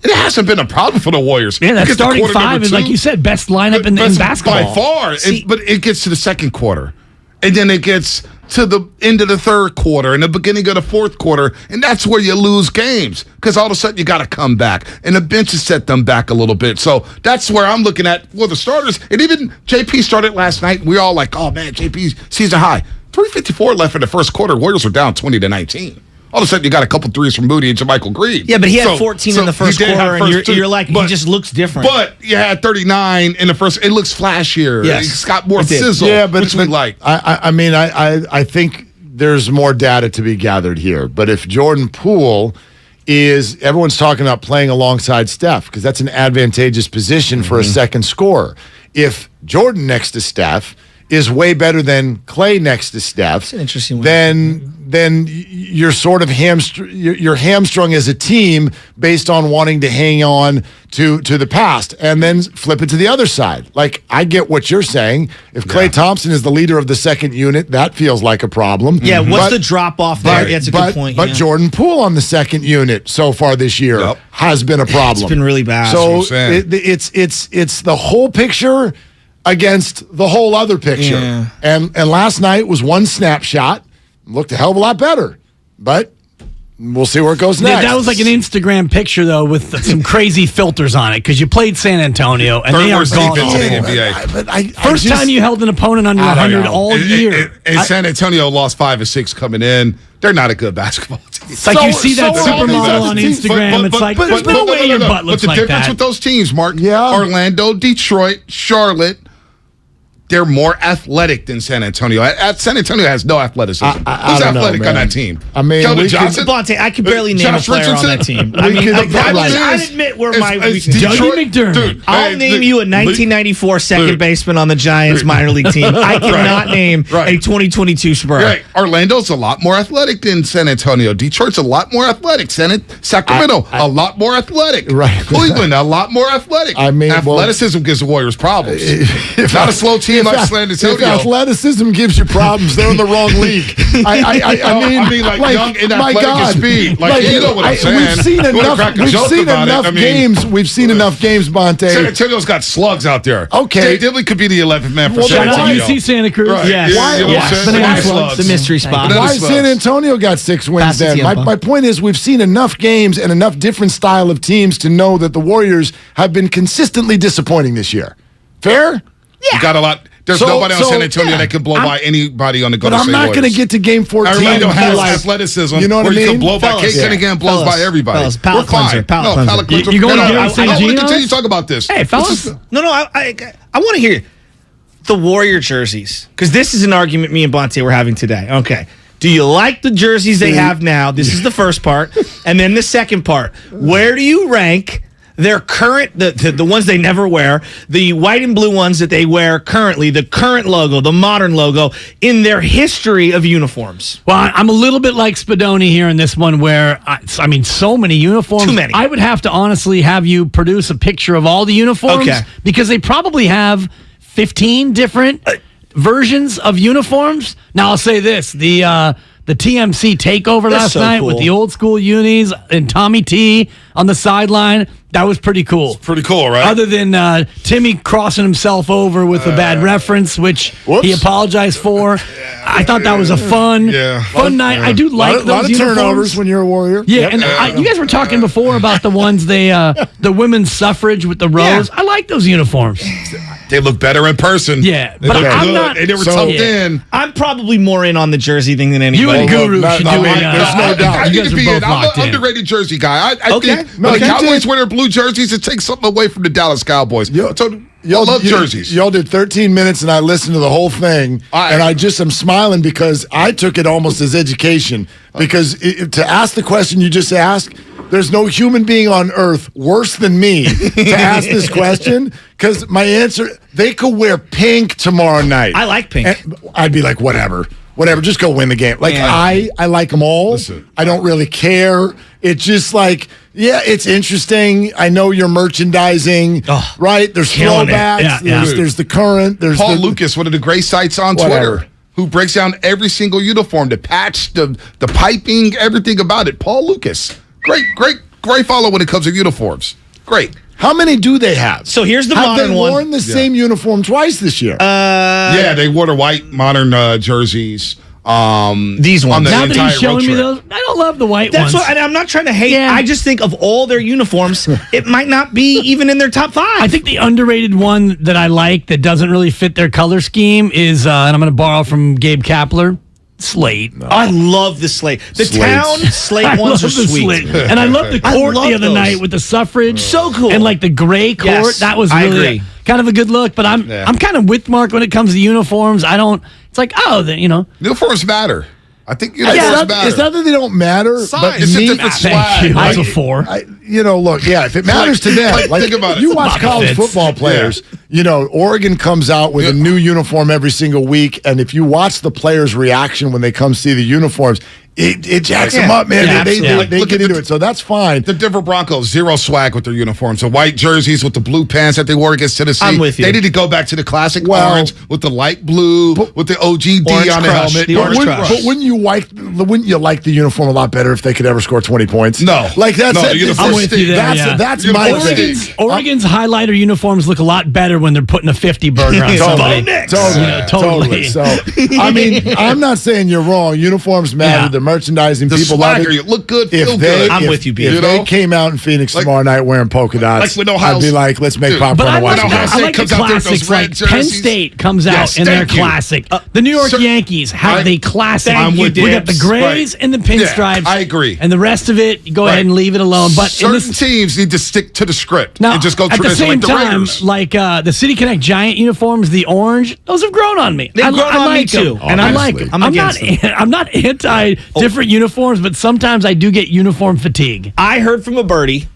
It hasn't been a problem for the Warriors. Yeah, that starting five is, like you said, best lineup in basketball. By far. But it gets to the second quarter. And then it gets to the end of the third quarter and the beginning of the fourth quarter. And that's where you lose games. Because all of a sudden you got to come back. And the bench has set them back a little bit. So that's where I'm looking at, the starters. And even JP started last night. We all like, oh, man, JP's season high. 3:54 left in the first quarter. Warriors were down 20-19. All of a sudden, you got a couple threes from Moody and JaMychal Green. Yeah, but he had 14 in the first quarter, and you're like, he just looks different. But you had 39 in the first. It looks flashier. Yes, it's got more sizzle. Yeah, but which we like. I think there's more data to be gathered here. But if Jordan Poole is, everyone's talking about playing alongside Steph because that's an advantageous position for a second scorer. If Jordan next to Steph is way better than Klay next to Steph, that's an interesting one. Then you're sort of you're hamstrung as a team based on wanting to hang on to the past and then flip it to the other side. Like, I get what you're saying. If Klay Thompson is the leader of the second unit, that feels like a problem. Yeah, what's the drop off there? That's a good point. But Jordan Poole on the second unit so far this year has been a problem. It's been really bad. So it's the whole picture against the whole other picture. Yeah. And last night was one snapshot. Looked a hell of a lot better. But we'll see where it goes next. That was like an Instagram picture, though, with some crazy filters on it, because you played San Antonio, and they are gone. First time you held an opponent under 100 all year. And San Antonio lost 5 or 6 coming in. They're not a good basketball team. It's like you see that supermodel on Instagram. It's like, there's no way your butt looks like that. But the difference with those teams, Mark, Orlando, Detroit, Charlotte, they're more athletic than San Antonio. San Antonio has no athleticism. Who's athletic on that team? I mean, Keldon Johnson? Bonte, I could barely name a player on that team. I mean, I admit where my weakness. Dougie McDermott. I'll name you a 1994 second baseman on the Giants minor league team. I cannot name a 2022 Spur. Right. Orlando's a lot more athletic than San Antonio. Detroit's a lot more athletic. Sacramento, a lot more athletic. Right. Cleveland, a lot more athletic. I mean, athleticism gives the Warriors problems. Not a slow team like San Antonio. If athleticism gives you problems, they're in the wrong league. I mean, like young and athletic and speed. You know what I'm saying. We've seen enough games. We've seen enough games, Bonte. San Antonio's got slugs out there. Okay. Jay Dibley could be the 11th man for Shout San out Antonio. to UC Santa Cruz. Right. Yes. The mystery spot. Why San Antonio got 6 wins then? My point is, we've seen enough games and enough different style of teams to know that the Warriors have been consistently disappointing this year. Fair? Yeah. You got a lot. There's nobody on San Antonio that can blow by anybody on the Golden State But I'm not going to get to game 14. Orlando has athleticism. You know what I mean? You can blow by. Kate Cunningham blows by everybody. Palate cleanser. You going to I want to continue to talk about this. Hey, fellas. No, I want to hear the Warrior jerseys, because this is an argument me and Bonte were having today. Okay. Do you like the jerseys they have now? This is the first part. And then the second part. Where do you rank their current, the ones they never wear, the white and blue ones that they wear currently, the current logo, the modern logo, in their history of uniforms. Well, I'm a little bit like Spadoni here in this one where, I mean, so many uniforms. Too many. I would have to honestly have you produce a picture of all the uniforms because they probably have 15 different versions of uniforms. Now, I'll say this, the TMC takeover last night with the old school unis and Tommy T on the sideline, that was pretty cool. It's pretty cool, right? Other than Timmy crossing himself over with a bad reference, which he apologized for. I thought that was a fun night. I do like those lot of uniforms. turnovers when you're a Warrior. Yeah, and you guys were talking before about the ones the women's suffrage with the rose. Yeah. I like those uniforms. They look better in person. Yeah, they but look I'm good. not. They never tucked in. I'm probably more in on the jersey thing than anybody. You and Guru should do it. There's no doubt. I need to be in. I'm an underrated jersey guy. I think when the Cowboys wear their blue jerseys, it takes something away from the Dallas Cowboys. Y'all love jerseys. Y'all did 13 minutes, and I listened to the whole thing, and I just am smiling because I took it almost as education. Because to ask the question you just asked, there's no human being on earth worse than me to ask this question. Because my answer, they could wear pink tomorrow night. I like pink. And I'd be like, whatever, just go win the game. Like I like them all. Listen, I don't really care. It's just like, yeah, it's interesting. I know you're merchandising, right? There's throwbacks. There's the current. There's Paul Lucas, one of the great sites on Twitter, who breaks down every single uniform, the patch, the piping, everything about it. Paul Lucas, great follow when it comes to uniforms. Great. How many do they have? So here's the modern one. Have they worn the same uniform twice this year? Yeah, they wore the white modern jerseys. These ones. Now that he's showing me those, I don't love the white ones. That's what, and I'm not trying to hate. Yeah. I just think of all their uniforms, it might not be even in their top 5. I think the underrated one that I like that doesn't really fit their color scheme is, and I'm going to borrow from Gabe Kapler, slate. No. I love the slate. The town slate ones are sweet. And I love the court the other night with the suffrage. So cool. And like the gray court. Yes, that was really kind of a good look. But I'm kind of with Mark when it comes to uniforms. It's like, uniforms matter. I think uniforms matter. It's not that they don't matter, but it's just if it's swag. That's a 4. Look, if it matters to them, think about it. You watch college football players. Oregon comes out with a new uniform every single week, and if you watch the players' reaction when they come see the uniforms, it jacks them up, man. They get into it, so that's fine. The Denver Broncos, zero swag with their uniforms. The white jerseys with the blue pants that they wore against Tennessee. I'm with you. They need to go back to the classic orange with the light blue, with the OGD on the helmet. But wouldn't you like the uniform a lot better if they could ever score 20 points? No. I'm with you there. That's my thing. Oregon's highlighter uniforms look a lot better when they're putting a 50 burger on somebody. Totally. So, I mean, I'm not saying you're wrong. Uniforms matter. The merchandising, the people swagger, love it. You look good, feel good. I'm with you, B. If they came out in Phoenix tomorrow night wearing polka dots, I'd be like, let's make popcorn and watch the game. I like the classics. Like Penn State comes out in their classic. The New York Yankees have the classic. We got the grays and the pinstripes. I agree. And the rest of it, go ahead and leave it alone. But certain teams need to stick to the script now, and just go at the same time, like the City Connect Giant uniforms, the orange, those have grown on me. They've grown on me too, and I like them. I'm not anti different uniforms, but sometimes I do get uniform fatigue. I heard from a birdie,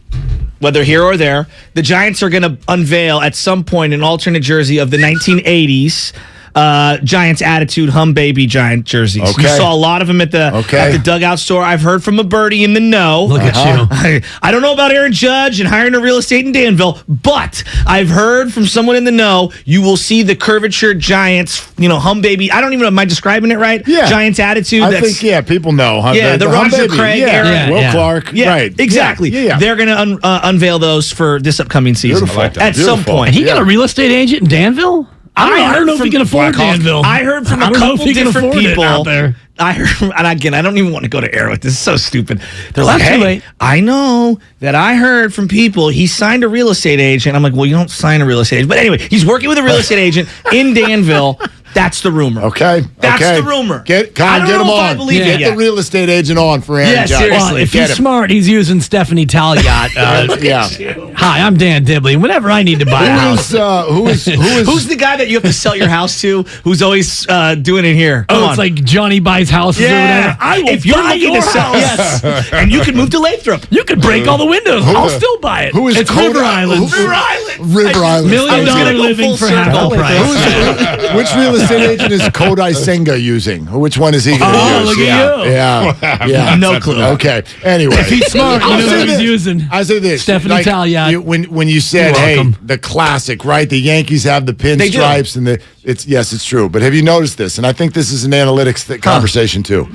whether here or there, the Giants are going to unveil at some point an alternate jersey of the 1980s Giants Attitude Hum Baby Giant jerseys. Okay. You saw a lot of them at the dugout store. I've heard from a birdie in the know. Look at you. I don't know about Aaron Judge and hiring a real estate in Danville, but I've heard from someone in the know, you will see the curvature Giants, Hum Baby. I don't even know, am I describing it right? Yeah. Giants Attitude. I think, people know. The Roger Craig era. Will Clark. Yeah, right. Exactly. Yeah. They're going to unveil those for this upcoming season. Beautiful. At some point. And he got a real estate agent in Danville? I don't know if he can afford Danville. I heard from a couple different people out there. I heard, and again, I don't even want to go to air with this. It's so stupid. They're like, hey, I know that I heard from people, he signed a real estate agent. I'm like, well, you don't sign a real estate agent. But anyway, he's working with a real estate agent in Danville That's the rumor. Okay. That's okay. the rumor. Get I don't him know if on. I believe Get it yet. the real estate agent on for Aaron Yeah, Judge. seriously. Well, if Get he's him. smart, he's using Stephanie Talyatt. Yeah. Hi, I'm Dan Dibley. Whenever I need to buy a house. Who is Who's the guy that you have to sell your house to? Who's always doing it here? Come on. It's like Johnny buys houses or whatever. I will if you're buy looking your to sell, house. yes, and you can move to Lathrop. You could break all the windows. I'll still buy it. Who is it's Coda- River Island. River Island. River Island. $1 million living for half the price. Which real estate agent is Kodai Senga using? Which one is he going to use? Oh, look at you. Yeah. No clue. Okay. Anyway. If he's smart, you know what he's using. I say this. Stephanie Talyatt. When you said, You're hey, welcome. the classic, right? The Yankees have the pinstripes and it's true. But have you noticed this? And I think this is an analytics conversation too.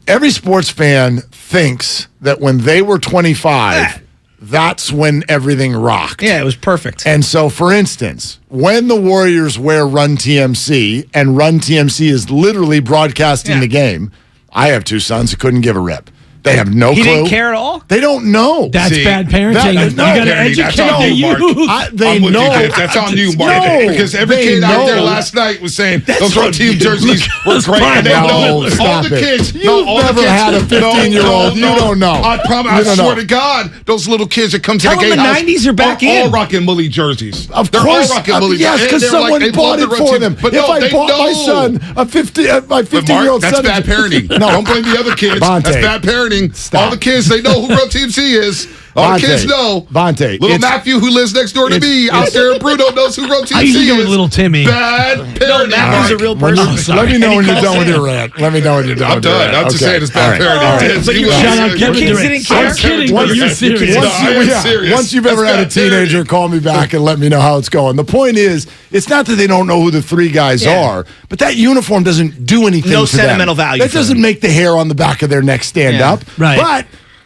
Every sports fan thinks that when they were 25, that's when everything rocked. Yeah, it was perfect. And so, for instance, when the Warriors wear Run TMC and Run TMC is literally broadcasting the game, I have two sons who couldn't give a rip. They have no clue. He didn't care at all? They don't know. That's bad parenting. You got to educate the youth. They I'm with know. you, Dibs. That's on you, Mark. No, because every they kid out there know. last night was saying those Road Team jerseys were great. And they know all Stop the it. kids. You've all the never kids, had a 15-year-old. You don't know. I promise. You I don't swear know. to God, those little kids that come to Tell the them game the 90s are back in. all rocking Mully jerseys. Of They're course, all rocking Mully yes, jerseys. because They're someone like, they bought love it the Road for Team. them. But If no, I they bought my know. son my 15-year-old That's son, bad parenting. No, Don't blame the other kids. Bonte. That's bad parenting. Stop. All the kids, they know who Road Team C is. All the kids know. Bonte. Little Matthew, who lives next door to me, out there in Bruno, knows who Road Team I usually C go is. with little Timmy. Bad parenting. No, Matthew's a real person. Let me know when you're done with your rant. Let me know when you're done I'm with your done. rant. I'm just saying it's bad parenting. But you Shout out Kevin kids Durant. didn't care. I'm kidding, but you're serious. Once you've ever had a teenager, call me back and let me know how it's going. The point is, it's not that they don't know who the three guys are, but that uniform doesn't do anything No to them. sentimental value That for doesn't them. make the hair on the back of their neck stand up. Right. But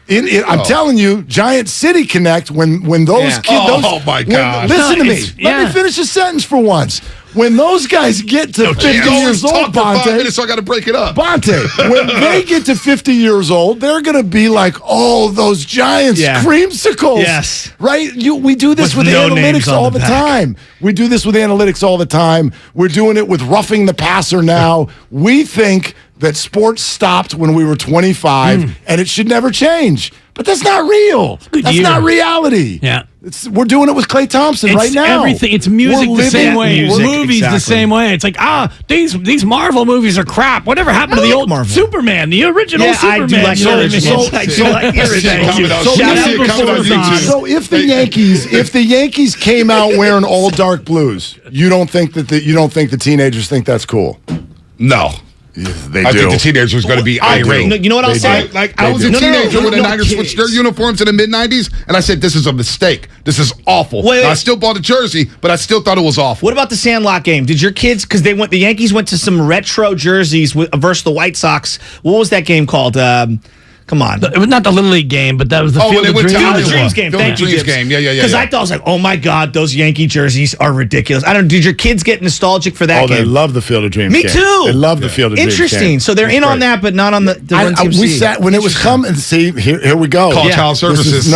I'm telling you, Giant City Connect, when those kids... Oh, my God. Listen to me. It's- Let me finish a sentence for once. When those guys get to 50 years old, Talk for 5 Bonte... minutes, so I got to break it up. Bonte, when they get to 50 years old, they're going to be like, oh, those Giants creamsicles. Yes. Right? We do this with no names analytics on all the the back. time. We do this with analytics all the time. We're doing it with roughing the passer now. We think that sports stopped when we were 25 and it should never change. But that's not real. That's year. not reality. Yeah. We're doing it with Klay Thompson right now. Everything. It's music We're the same living- way. music, Movies the exactly. same way. It's like, these Marvel movies are crap. Whatever happened to the old Marvel. Superman, the original Yeah, Superman? I do like You know the what I mean? original. I do like the original. Thank you. So Shout you out see it coming on before YouTube. Zod. So if the Yankees came out wearing all dark blues, you don't think the teenagers think that's cool? No. They I do. think the teenagers are going to be I do. irate. You know what I'll They say? do. Like I was a No, no, no, teenager when the no Niners kids. switched their uniforms in the mid-'90s, and I said, this is a mistake. This is awful. Wait. Now, I still bought a jersey, but I still thought it was awful. What about the Sandlot game? Did your kids, because the Yankees went to some retro jerseys versus the White Sox. What was that game called? Come on. It was not the Little League game, but that was the Oh, Field when of they went to Dreams. Field of Iowa. Dreams game. Field of Thank you, Dreams Dibs. game. Yeah. Because I thought I was like, oh my God, those Yankee jerseys are ridiculous. I don't. Did your kids get nostalgic for that Oh, they game? love the Field of Dreams Me game. too. They love the Field of Dreams game. Interesting. So they're It's in on great. that, but not on the Run TMC. We sat when it was coming. See, here we go. Call child services.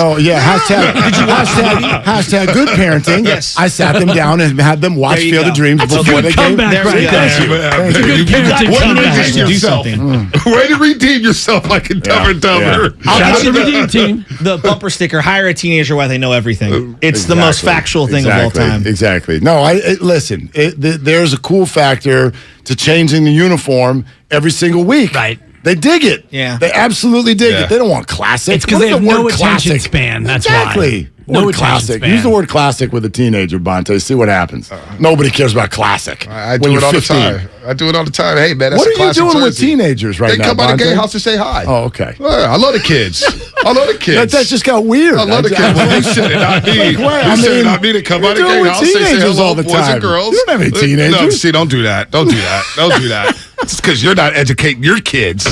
Hashtag good parenting. Yes. I sat them down and had them watch There you Field of go. Dreams That's a before good they came. comeback There we right go. there. Thank you. Good You got parenting way to comeback. redeem Do yourself. something. Way to redeem yourself like a Dumber and Dumber. I'll Shout out get to you the Redeem Team. the bumper sticker. Hire a teenager while they know everything. It's the most factual thing of all time. Exactly. No, listen. There's a cool factor to changing the uniform every single week. Right. They dig it. Yeah. They absolutely dig Yeah. it. They don't want classic. It's because What they is have the no word attention classic? span. That's Exactly. why. No Word attention classic. span. Use the word classic with a teenager, Bonte. See what happens. Nobody cares about classic. I when do it you're all 15. the time. I do it all the time. Hey, man, that's What a are you classic doing with jersey. teenagers right They now, come by the Bonte? gay house to say hi. Oh, okay. Yeah, I love the kids. I love the kids. That just got weird. I love the kids. Well, you said it, not me. Like, what? You said it, not me to come by the you're doing gay with house. They say teenagers hello, all the boys time. and girls. You don't have any teenagers. No, see, don't do that. Don't do that. Don't do that. It's because you're not educating your kids.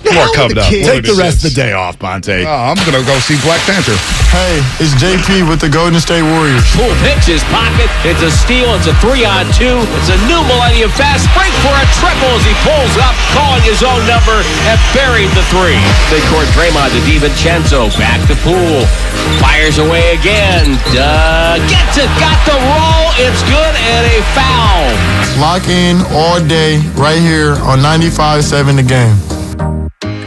More coming up. Take the rest of the day off, Bonte. I'm going to go see Black Panther. Hey, it's JP with the Golden State Warriors. Full pitch his pocket. It's a steal. It's a 3-on-2. It's a new Millennium Fast break for a triple as he pulls up, calling his own number, and buried the 3. Midcourt Draymond to DiVincenzo. Back to Poole. Fires away again. Gets it. Got the roll. It's good and a foul. Lock in all day right here on 95.7 The Game.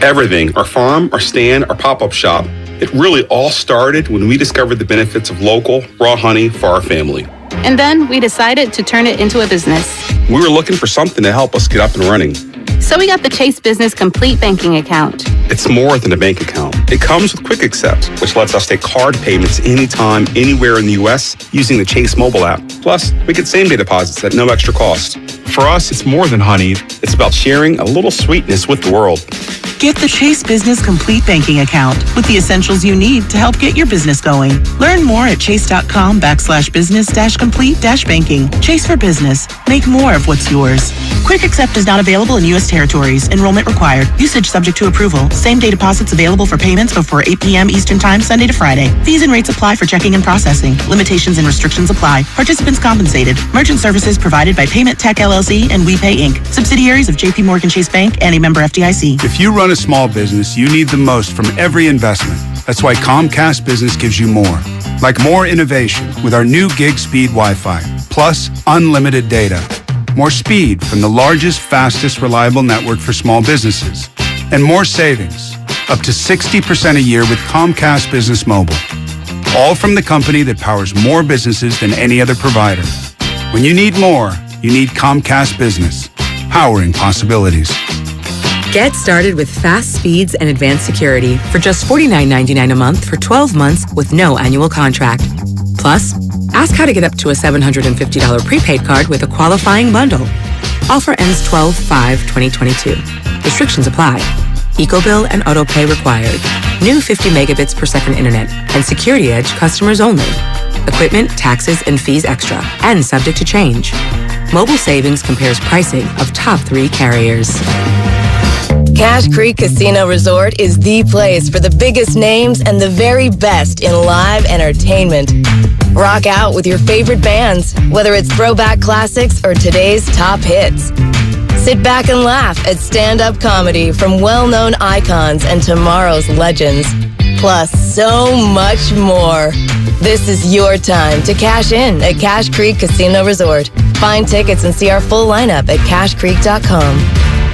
Everything, our farm, our stand, our pop-up shop, it really all started when we discovered the benefits of local, raw honey for our family. And then we decided to turn it into a business. We were looking for something to help us get up and running. So we got the Chase Business Complete Banking Account. It's more than a bank account. It comes with Quick Accept, which lets us take card payments anytime, anywhere in the U.S. using the Chase mobile app. Plus, we get same-day deposits at no extra cost. For us, it's more than honey. It's about sharing a little sweetness with the world. Get the Chase Business Complete Banking Account with the essentials you need to help get your business going. Learn more at chase.com/business-complete-banking. Chase for business. Make more of what's yours. Quick Accept is not available in U.S. territories. Enrollment required. Usage subject to approval. Same-day deposits available for payments before 8 p.m. Eastern Time, Sunday to Friday. Fees and rates apply for checking and processing. Limitations and restrictions apply. Participants compensated. Merchant services provided by Payment Tech LLC and WePay Inc. Subsidiaries of J.P. Morgan Chase Bank and a member FDIC. If you run a small business, you need the most from every investment. That's why Comcast Business gives you more. Like more innovation with our new gig speed Wi-Fi, plus unlimited data. More speed from the largest, fastest, reliable network for small businesses. And more savings, up to 60% a year with Comcast Business Mobile. All from the company that powers more businesses than any other provider. When you need more, you need Comcast Business, powering possibilities. Get started with fast speeds and advanced security for just $49.99 a month for 12 months with no annual contract. Plus, ask how to get up to a $750 prepaid card with a qualifying bundle. Offer ends 12/5/2022. Restrictions apply. EcoBill and AutoPay required. New 50 megabits per second internet and Security Edge customers only. Equipment, taxes, and fees extra and subject to change. Mobile Savings compares pricing of top 3 carriers. Cache Creek Casino Resort is the place for the biggest names and the very best in live entertainment. Rock out with your favorite bands, whether it's throwback classics or today's top hits. Sit back and laugh at stand-up comedy from well-known icons and tomorrow's legends. Plus, so much more. This is your time to cash in at Cache Creek Casino Resort. Find tickets and see our full lineup at cashcreek.com.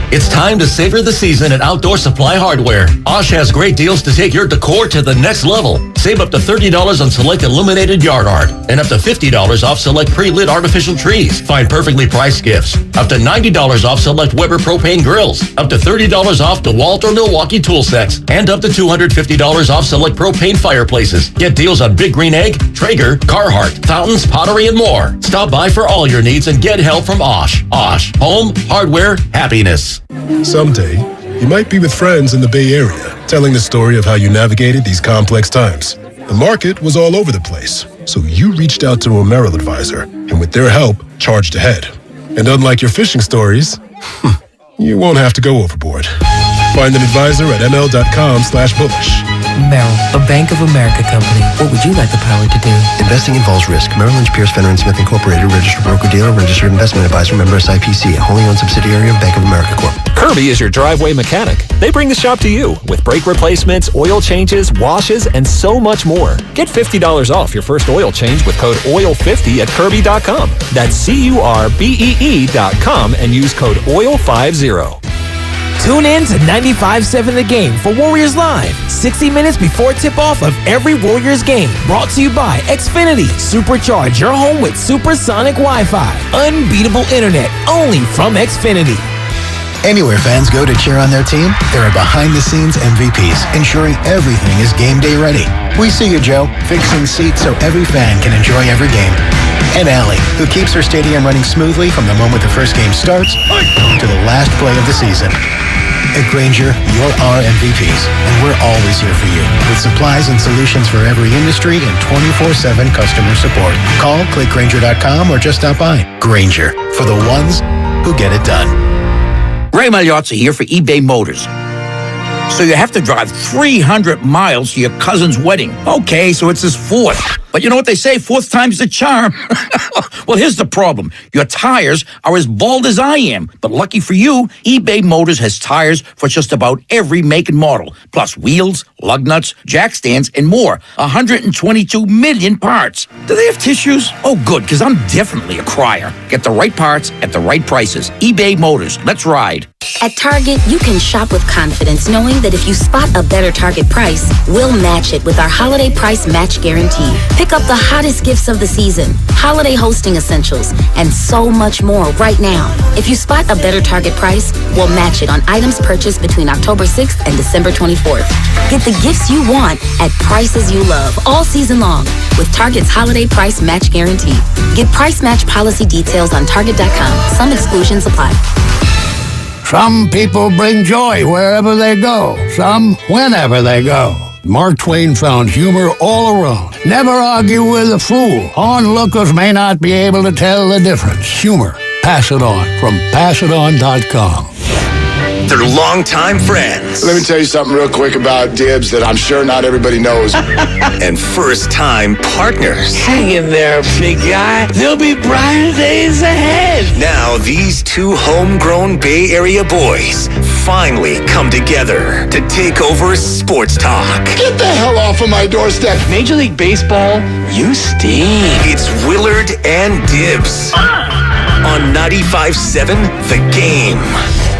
It's time to savor the season at Outdoor Supply Hardware. Osh has great deals to take your decor to the next level. Save up to $30 on select illuminated yard art and up to $50 off select pre-lit artificial trees. Find perfectly priced gifts. Up to $90 off select Weber propane grills. Up to $30 off DeWalt or Milwaukee tool sets. And up to $250 off select propane fireplaces. Get deals on Big Green Egg, Traeger, Carhartt, fountains, pottery, and more. Stop by for all your needs and get help from Osh. Osh. Home, hardware, happiness. Someday, you might be with friends in the Bay Area, telling the story of how you navigated these complex times. The market was all over the place, so you reached out to a Merrill advisor, and with their help, charged ahead. And unlike your fishing stories, you won't have to go overboard. Find an advisor at ml.com/bullish. Merrill, a Bank of America company. What would you like the power to do? Investing involves risk. Merrill Lynch, Pierce, Fenner & Smith Incorporated, registered broker-dealer, registered investment advisor, member SIPC, a wholly owned subsidiary of Bank of America Corp. Kirby is your driveway mechanic. They bring the shop to you with brake replacements, oil changes, washes, and so much more. Get $50 off your first oil change with code OIL50 at Kirby.com. That's CURBEE.com and use code OIL50. Tune in to 95.7 The Game for Warriors Live, 60 minutes before tip-off of every Warriors game. Brought to you by Xfinity. Supercharge your home with supersonic Wi-Fi. Unbeatable internet, only from Xfinity. Anywhere fans go to cheer on their team, there are behind-the-scenes MVPs, ensuring everything is game day ready. We see you, Joe, fixing seats so every fan can enjoy every game. And Allie, who keeps her stadium running smoothly from the moment the first game starts to the last play of the season. At Grainger, you're our MVPs, and we're always here for you with supplies and solutions for every industry and 24/7 customer support. Call, click Grainger.com, or just stop by. Grainger, for the ones who get it done. Ray Magliozzi here for eBay Motors. So you have to drive 300 miles to your cousin's wedding. Okay, so it's his fourth. But you know what they say, fourth time's the charm. Well, here's the problem. Your tires are as bald as I am. But lucky for you, eBay Motors has tires for just about every make and model. Plus wheels, lug nuts, jack stands, and more. 122 million parts. Do they have tissues? Oh, good, because I'm definitely a crier. Get the right parts at the right prices. eBay Motors. Let's ride. At Target, you can shop with confidence knowing that if you spot a better Target price, we'll match it with our holiday price match guarantee. Pick up the hottest gifts of the season, holiday hosting essentials, and so much more right now. If you spot a better Target price, we'll match it on items purchased between October 6th and December 24th. Get the gifts you want at prices you love all season long with Target's holiday price match guarantee. Get price match policy details on Target.com. Some exclusions apply. Some people bring joy wherever they go, some whenever they go. Mark Twain found humor all around. Never argue with a fool. Onlookers may not be able to tell the difference. Humor. Pass it on from passiton.com. They're longtime friends. Let me tell you something real quick about Dibs that I'm sure not everybody knows. And first-time partners. Hang in there, big guy. There'll be brighter days ahead. Now these two homegrown Bay Area boys finally come together to take over sports talk. Get the hell off of my doorstep. Major League Baseball, you stink. It's Willard and Dibs on 95.7 The Game.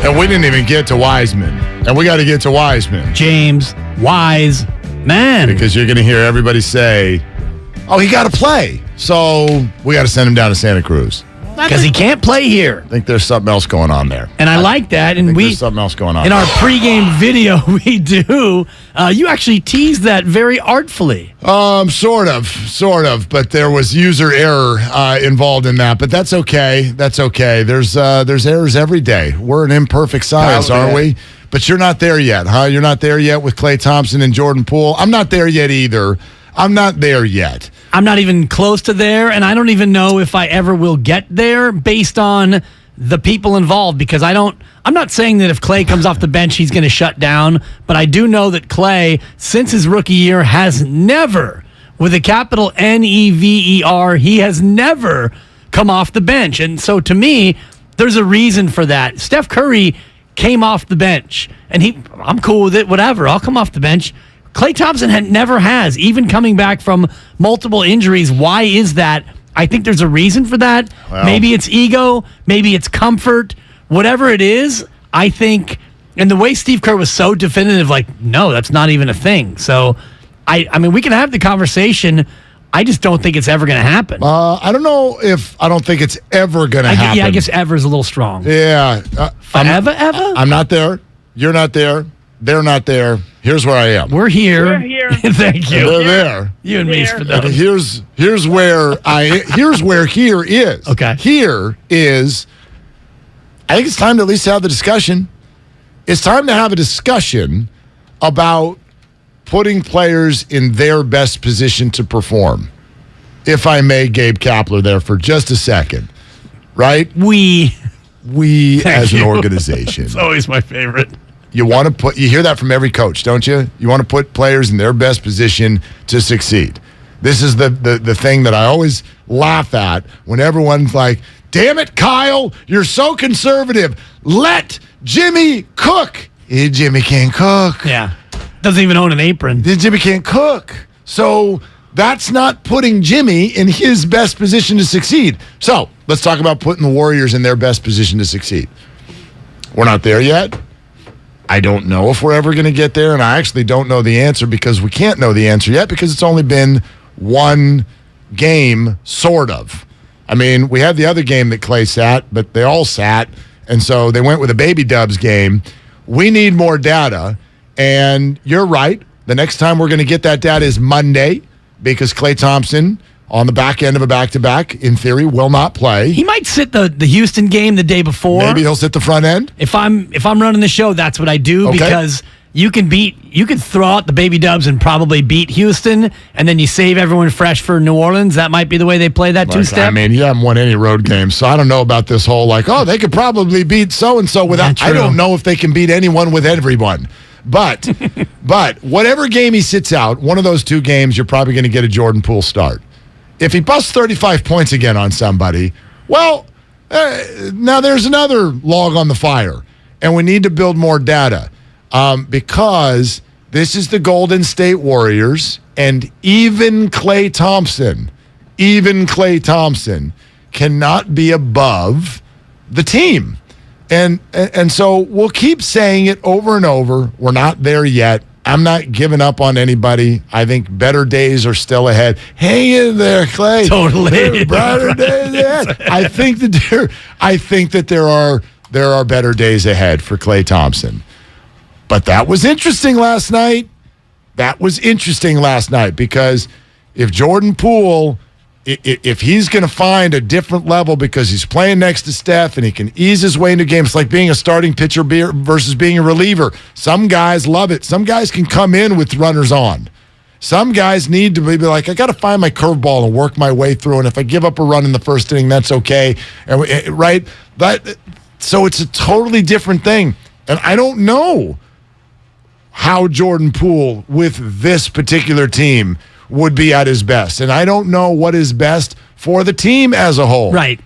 And we didn't even get to Wiseman. And we got to get to Wiseman. James, Wise, man. Because you're going to hear everybody say, oh, he got to play. So we got to send him down to Santa Cruz. Because he can't play here. I think there's something else going on there. And I like that. And there's something else going on. In our pregame video we do, you actually teased that very artfully. Sort of. But there was user error involved in that. But that's okay. That's okay. There's errors every day. We're an imperfect science, aren't we? But you're not there yet, huh? You're not there yet with Klay Thompson and Jordan Poole. I'm not there yet either. I'm not there yet. I'm not even close to there, and I don't even know if I ever will get there based on the people involved, because I'm not saying that if Klay comes off the bench, he's going to shut down, but I do know that Klay, since his rookie year, has never, with a capital Never, he has never come off the bench. And so to me, there's a reason for that. Steph Curry came off the bench, and I'm cool with it, whatever. I'll come off the bench. Klay Thompson never has, even coming back from multiple injuries. Why is that? I think there's a reason for that. Well, maybe it's ego, maybe it's comfort, whatever it is. I think, and the way Steve Kerr was so definitive, like, no, that's not even a thing. So, I mean, we can have the conversation. I just don't think it's ever going to happen. I don't know if I don't think it's ever going to happen. Yeah, I guess ever is a little strong. Yeah. Ever? I'm not there. You're not there. They're not there. Here's where I am. We're here. We're here. Thank you. They're there. You and me, Spadone. Here's where here is. Okay. Here is. I think it's time to at least have the discussion. It's time to have a discussion about putting players in their best position to perform. If I may, Gabe Kapler there for just a second. Right? We as an organization. It's always my favorite. You hear that from every coach, don't you? You want to put players in their best position to succeed. This is the thing that I always laugh at when everyone's like, damn it, Kyle, you're so conservative. Let Jimmy cook. Jimmy can't cook. Yeah. Doesn't even own an apron. Jimmy can't cook. So that's not putting Jimmy in his best position to succeed. So let's talk about putting the Warriors in their best position to succeed. We're not there yet. I don't know if we're ever going to get there, and I actually don't know the answer because we can't know the answer yet because it's only been one game, sort of. I mean, we had the other game that Klay sat, but they all sat, and so they went with a Baby Dubs game. We need more data, and you're right. The next time we're going to get that data is Monday because Klay Thompson, on the back end of a back-to-back, in theory, will not play. He might sit the Houston game the day before. Maybe he'll sit the front end. If I'm running the show, that's what I do because you can throw out the Baby Dubs and probably beat Houston, and then you save everyone fresh for New Orleans. That might be the way they play that two-step. I mean, you haven't won any road games, so I don't know about this whole they could probably beat so-and-so without. I don't know if they can beat anyone with everyone. But whatever game he sits out, one of those two games, you're probably going to get a Jordan Poole start. If he busts 35 points again on somebody, well, now there's another log on the fire, and we need to build more data because this is the Golden State Warriors, and even Klay Thompson cannot be above the team. And so we'll keep saying it over and over. We're not there yet. I'm not giving up on anybody. I think better days are still ahead. Hang in there, Klay. Totally. Brighter days ahead. I think that there are better days ahead for Klay Thompson. But that was interesting last night. Because if Jordan Poole, if he's going to find a different level because he's playing next to Steph and he can ease his way into games, like being a starting pitcher versus being a reliever. Some guys love it. Some guys can come in with runners on. Some guys need to be like, I got to find my curveball and work my way through. And if I give up a run in the first inning, that's okay. Right? So it's a totally different thing. And I don't know how Jordan Poole with this particular team would be at his best. And I don't know what is best for the team as a whole. Right.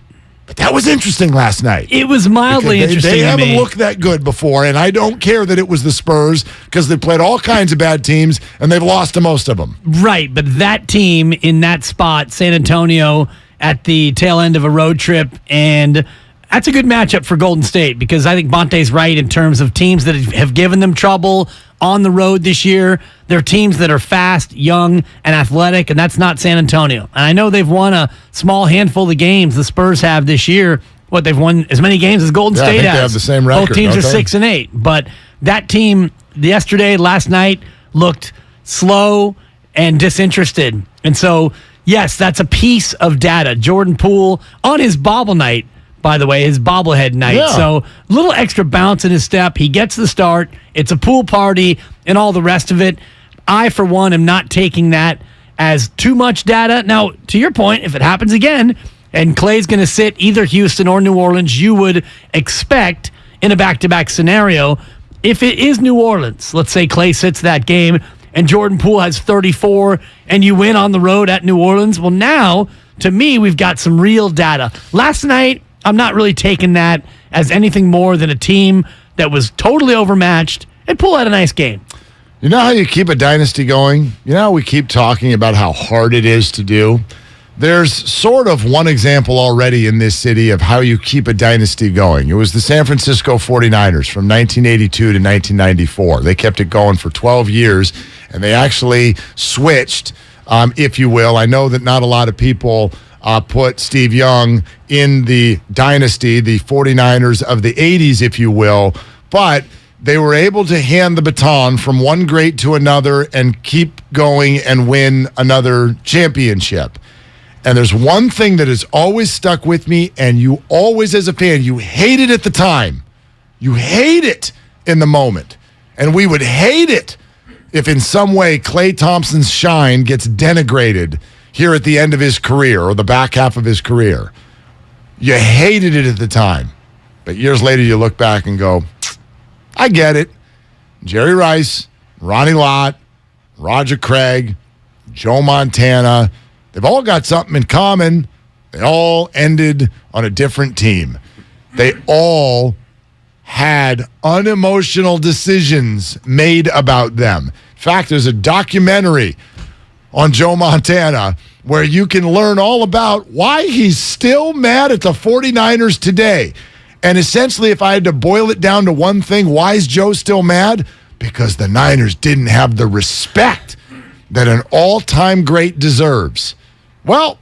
But that was interesting last night. It was mildly interesting. They haven't looked that good before, and I don't care that it was the Spurs because they played all kinds of bad teams, and they've lost to most of them. Right, but that team in that spot, San Antonio, at the tail end of a road trip, and that's a good matchup for Golden State because I think Bonte's right in terms of teams that have given them trouble on the road this year. They're teams that are fast, young, and athletic, and that's not San Antonio. And I know they've won a small handful of games the Spurs have this year. They've won as many games as Golden State I think has. they have the same record. Both teams are 6-8. But that team last night, looked slow and disinterested. And so, yes, that's a piece of data. Jordan Poole on his bobble night, by the way, his bobblehead night. Yeah. So a little extra bounce in his step. He gets the start. It's a pool party and all the rest of it. I, for one, am not taking that as too much data. Now, to your point, if it happens again and Klay's going to sit either Houston or New Orleans, you would expect in a back-to-back scenario, if it is New Orleans, let's say Klay sits that game and Jordan Poole has 34 and you win on the road at New Orleans, well, now, to me, we've got some real data. Last night, I'm not really taking that as anything more than a team that was totally overmatched and Poole had a nice game. You know how you keep a dynasty going? You know how we keep talking about how hard it is to do? There's sort of one example already in this city of how you keep a dynasty going. It was the San Francisco 49ers from 1982 to 1994. They kept it going for 12 years, and they actually switched, if you will. I know that not a lot of people put Steve Young in the dynasty, the 49ers of the 80s, if you will, but they were able to hand the baton from one great to another and keep going and win another championship. And there's one thing that has always stuck with me, and you always, as a fan, you hate it at the time. You hate it in the moment. And we would hate it if in some way Klay Thompson's shine gets denigrated here at the end of his career or the back half of his career. You hated it at the time. But years later, you look back and go, I get it. Jerry Rice, Ronnie Lott, Roger Craig, Joe Montana, they've all got something in common. They all ended on a different team. They all had unemotional decisions made about them. In fact, there's a documentary on Joe Montana where you can learn all about why he's still mad at the 49ers today. And essentially, if I had to boil it down to one thing, why is Joe still mad? Because the Niners didn't have the respect that an all-time great deserves. Well,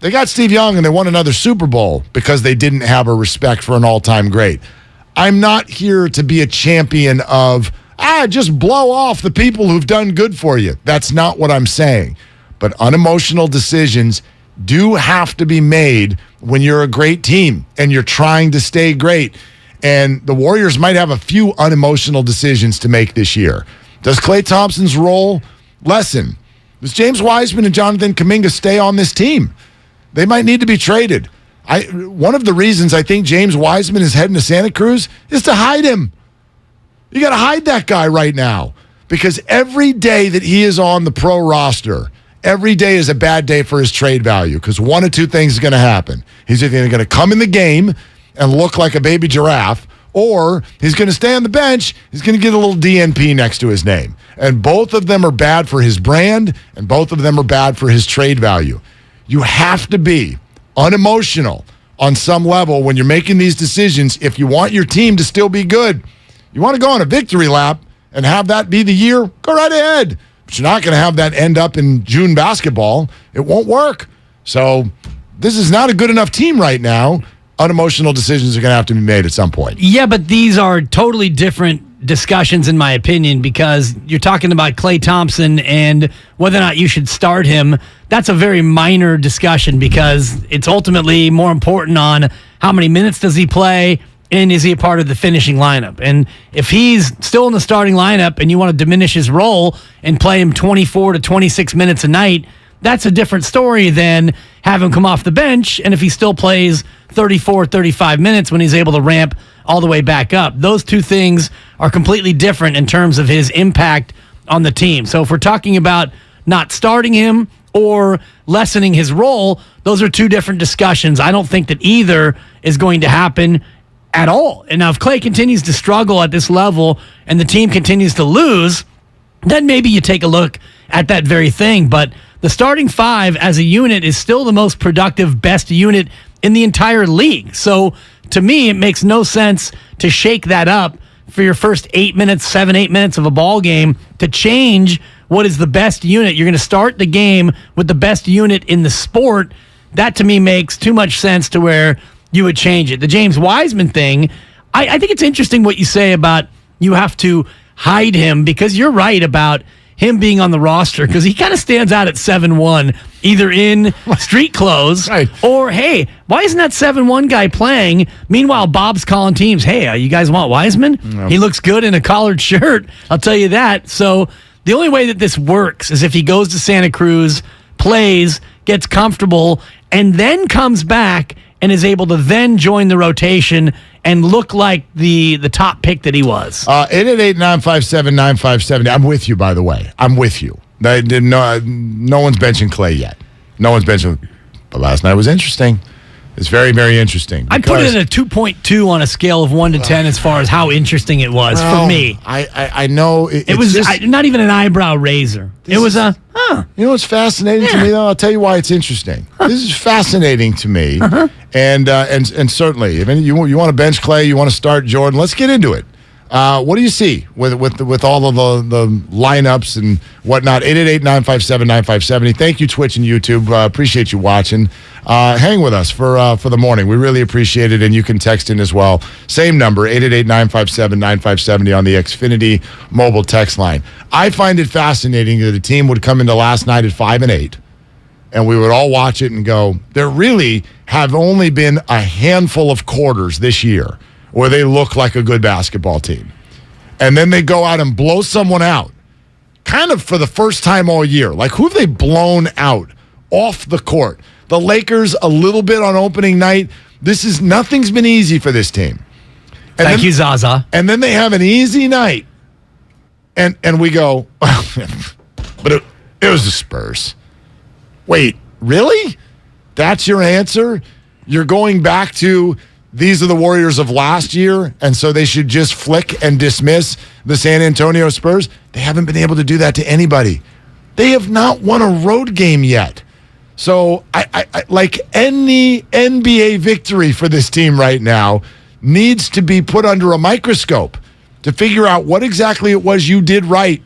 they got Steve Young and they won another Super Bowl because they didn't have a respect for an all-time great. I'm not here to be a champion of, just blow off the people who've done good for you. That's not what I'm saying. But unemotional decisions do have to be made when you're a great team and you're trying to stay great. And the Warriors might have a few unemotional decisions to make this year. Does Klay Thompson's role lessen? Does James Wiseman and Jonathan Kuminga stay on this team? They might need to be traded. One of the reasons I think James Wiseman is heading to Santa Cruz is to hide him. You got to hide that guy right now because every day that he is on the pro roster, every day is a bad day for his trade value because one of two things is going to happen. He's either going to come in the game and look like a baby giraffe, or he's going to stay on the bench. He's going to get a little DNP next to his name. And both of them are bad for his brand, and both of them are bad for his trade value. You have to be unemotional on some level when you're making these decisions if you want your team to still be good. You want to go on a victory lap and have that be the year, go right ahead. But you're not going to have that end up in June basketball. It won't work. So this is not a good enough team right now. Unemotional decisions are going to have to be made at some point. Yeah, but these are totally different discussions, in my opinion, because you're talking about Klay Thompson and whether or not you should start him. That's a very minor discussion because it's ultimately more important on how many minutes does he play and is he a part of the finishing lineup. And if he's still in the starting lineup and you want to diminish his role and play him 24 to 26 minutes a night, that's a different story than have him come off the bench, and if he still plays 34, 35 minutes when he's able to ramp all the way back up. Those two things are completely different in terms of his impact on the team. So if we're talking about not starting him or lessening his role, those are two different discussions. I don't think that either is going to happen at all. And now if Klay continues to struggle at this level and the team continues to lose, then maybe you take a look at that very thing. But the starting five as a unit is still the most productive, best unit in the entire league. So to me, it makes no sense to shake that up for your first 8 minutes, 7-8 minutes of a ball game to change what is the best unit. You're going to start the game with the best unit in the sport. That to me makes too much sense to where you would change it. The James Wiseman thing, I think it's interesting what you say about you have to hide him because you're right about him being on the roster because he kind of stands out at 7'1", either in street clothes or, hey, why isn't that 7'1" guy playing? Meanwhile, Bob's calling teams, hey, you guys want Wiseman? No. He looks good in a collared shirt, I'll tell you that. So the only way that this works is if he goes to Santa Cruz, plays, gets comfortable, and then comes back and is able to then join the rotation and look like the top pick that he was. 888-957-9570. I'm with you, by the way. I'm with you. No one's benching Klay yet. No one's benching. But last night was interesting. It's very, very interesting. I put it at a 2.2 on a scale of 1 to 10 as far as how interesting it was for me. I know. It was just, not even an eyebrow raiser. It was a, You know what's fascinating to me, though? I'll tell you why it's interesting. This is fascinating to me. And certainly, I mean, you want to bench Klay, you want to start Jordan. Let's get into it. What do you see with all of the lineups and whatnot? 888-957-9570. Thank you, Twitch and YouTube. Appreciate you watching. Hang with us for the morning. We really appreciate it, and you can text in as well. Same number, 888-957-9570 on the Xfinity mobile text line. I find it fascinating that a team would come into last night at 5-8, and we would all watch it and go, there really have only been a handful of quarters this year where they look like a good basketball team. And then they go out and blow someone out, kind of for the first time all year. Like, who have they blown out off the court? The Lakers a little bit on opening night. Nothing's been easy for this team. And Thank you, Zaza. And then they have an easy night. And we go, but it was the Spurs. Wait, really? That's your answer? You're going back to these are the Warriors of last year, and so they should just flick and dismiss the San Antonio Spurs? They haven't been able to do that to anybody. They have not won a road game yet. So I like any NBA victory for this team right now needs to be put under a microscope to figure out what exactly it was you did right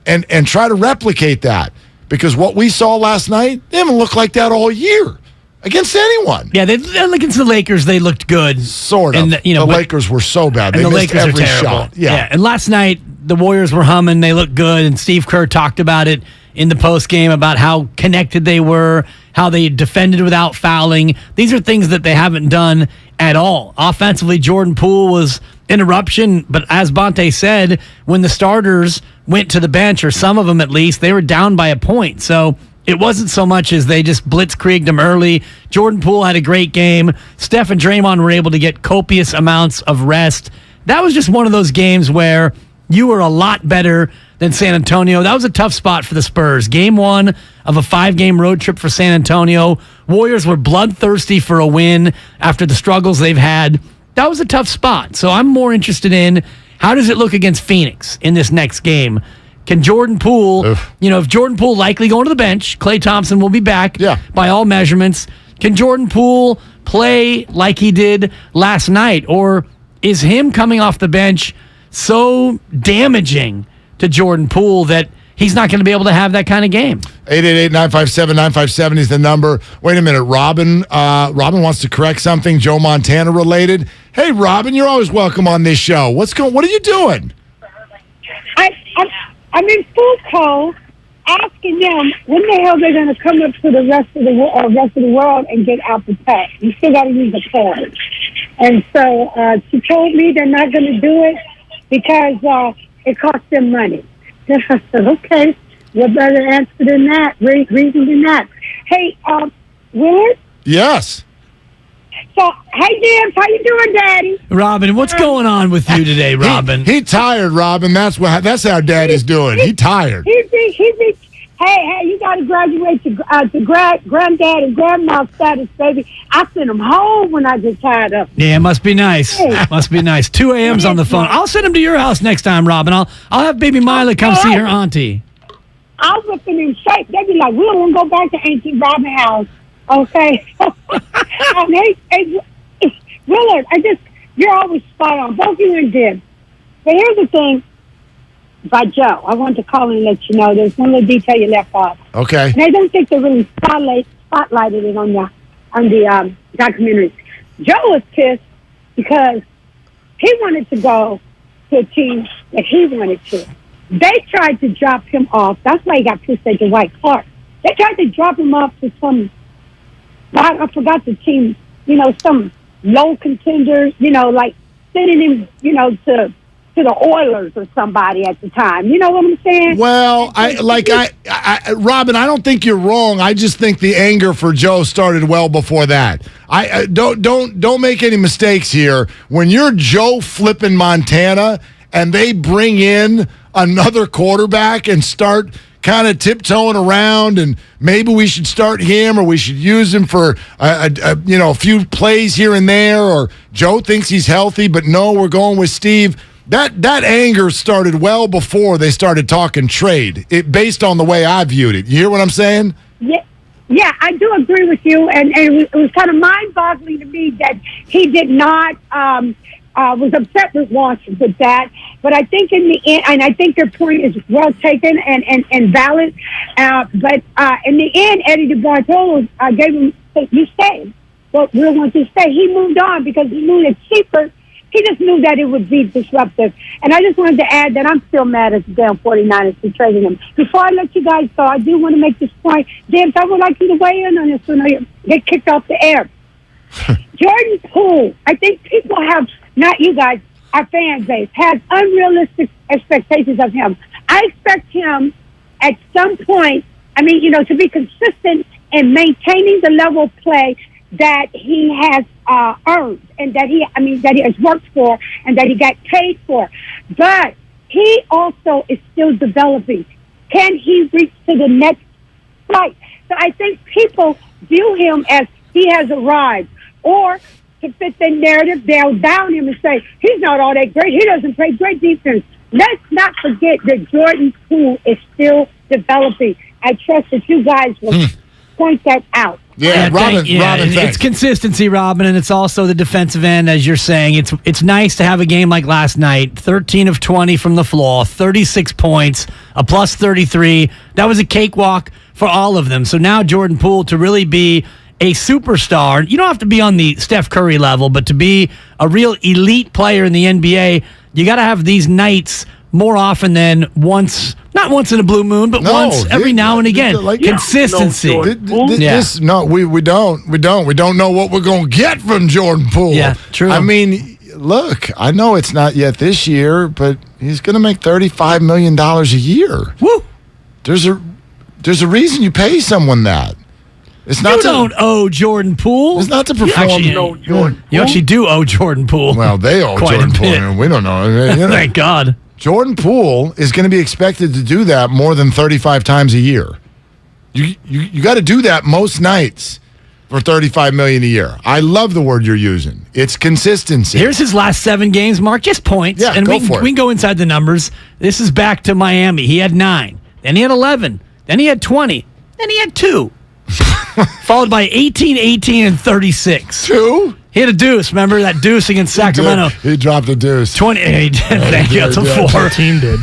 and try to replicate that. Because what we saw last night, they haven't looked like that all year. Against anyone. Yeah, against the Lakers, they looked good. Sort of. And the Lakers were so bad. They the missed Lakers every are terrible. shot. Yeah. And last night, the Warriors were humming. They looked good. And Steve Kerr talked about it in the postgame about how connected they were, how they defended without fouling. These are things that they haven't done at all. Offensively, Jordan Poole was an eruption. But as Bonte said, when the starters went to the bench, or some of them at least, they were down by a point. So it wasn't so much as they just blitzkrieged him early. Jordan Poole had a great game. Steph and Draymond were able to get copious amounts of rest. That was just one of those games where you were a lot better than San Antonio. That was a tough spot for the Spurs. Game 1 of a 5-game road trip for San Antonio. Warriors were bloodthirsty for a win after the struggles they've had. That was a tough spot. So I'm more interested in how does it look against Phoenix in this next game? Can Jordan Poole, if Jordan Poole likely going to the bench, Klay Thompson will be back by all measurements. Can Jordan Poole play like he did last night? Or is him coming off the bench so damaging to Jordan Poole that he's not going to be able to have that kind of game? 888-957-957 is the number. Wait a minute. Robin wants to correct something Joe Montana related. Hey, Robin, you're always welcome on this show. What are you doing? I'm in full call asking them when the hell they're going to come up to the rest of the world and get out the pack. You still got to use the card. And so she told me they're not going to do it because it costs them money. I said, okay, what better answer than that, reason than that. Hey, Willard? Yes. So, hey, Dibs, how you doing, Daddy? Robin, what's going on with you today, Robin? He tired, Robin. That's how Daddy's doing. He tired. Hey, you got to graduate to granddad and grandma status, baby. I send them home when I get tired of them. Yeah, it must be nice. Must be nice. 2 a.m.'s on the phone. I'll send him to your house next time, Robin. I'll have baby Mila come see her auntie. I'll whip them in shape. They be like, we don't want to go back to Auntie Robin's house. Okay. Hey, Willard, you're always spot on. Both you and Dibs. But here's the thing by Joe. I wanted to call and let you know there's one little detail you left off. Okay. And I don't think they really spotlighted it on the documentary. Joe was pissed because he wanted to go to a team that he wanted to. They tried to drop him off. That's why he got pissed at Dwight Clark. They tried to drop him off to some, I forgot the team, some low contenders, like sending him, to the Oilers or somebody at the time. You know what I'm saying? Well, Robin, I don't think you're wrong. I just think the anger for Joe started well before that. I don't make any mistakes here. When you're Joe flipping Montana and they bring in another quarterback and start kind of tiptoeing around, and maybe we should start him or we should use him for a few plays here and there, or Joe thinks he's healthy, but no, we're going with Steve. That anger started well before they started talking trade, based on the way I viewed it. You hear what I'm saying? Yeah, I do agree with you, and it was kind of mind-boggling to me that he did not was upset with Washington with that. But I think in the end, and I think your point is well taken and valid. But in the end, Eddie DeBartolo gave him, you stay. Well, we want you to stay. He moved on because he knew it's cheaper. He just knew that it would be disruptive. And I just wanted to add that I'm still mad at the damn 49ers for trading him. Before I let you guys go, I do want to make this point. Dibs, I would like you to weigh in on this when I get kicked off the air. Jordan Poole, I think people have, not you guys, our fan base, has unrealistic expectations of him. I expect him at some point, to be consistent in maintaining the level of play that he has earned, and that he has worked for, and that he got paid for. But he also is still developing. Can he reach to the next flight? So I think people view him as he has arrived, or to fit the narrative, they'll down him and say, he's not all that great. He doesn't play great defense. Let's not forget that Jordan Poole is still developing. I trust that you guys will point that out. Yeah, Robin, it's consistency, Robin, and it's also the defensive end, as you're saying. It's nice to have a game like last night, 13 of 20 from the floor, 36 points, a plus 33. That was a cakewalk for all of them. So now Jordan Poole, to really be a superstar, you don't have to be on the Steph Curry level, but to be a real elite player in the NBA, you got to have these nights more often than once, not once in a blue moon, but once every now and again. Consistency. We don't know what we're going to get from Jordan Poole. Yeah, true. I mean, look, I know it's not yet this year, but he's going to make $35 million a year. Woo! There's a reason you pay someone that. It's not don't owe Jordan Poole. It's not to perform. You actually do owe Jordan Poole. Well, they owe Quite Jordan a bit. Poole. We don't know. Thank God. Jordan Poole is going to be expected to do that more than 35 times a year. You got to do that most nights for $35 million a year. I love the word you're using. It's consistency. Here's his last 7 games, Mark. Just points. Yeah, and go we can go inside the numbers. This is back to Miami. He had 9. Then he had 11. Then he had 20. Then he had 2. Followed by 18, 18, and 36. 2? He had a deuce. Remember that deuce against Sacramento? He dropped a deuce. 20. He did. Thank you. That's a 4. The team did.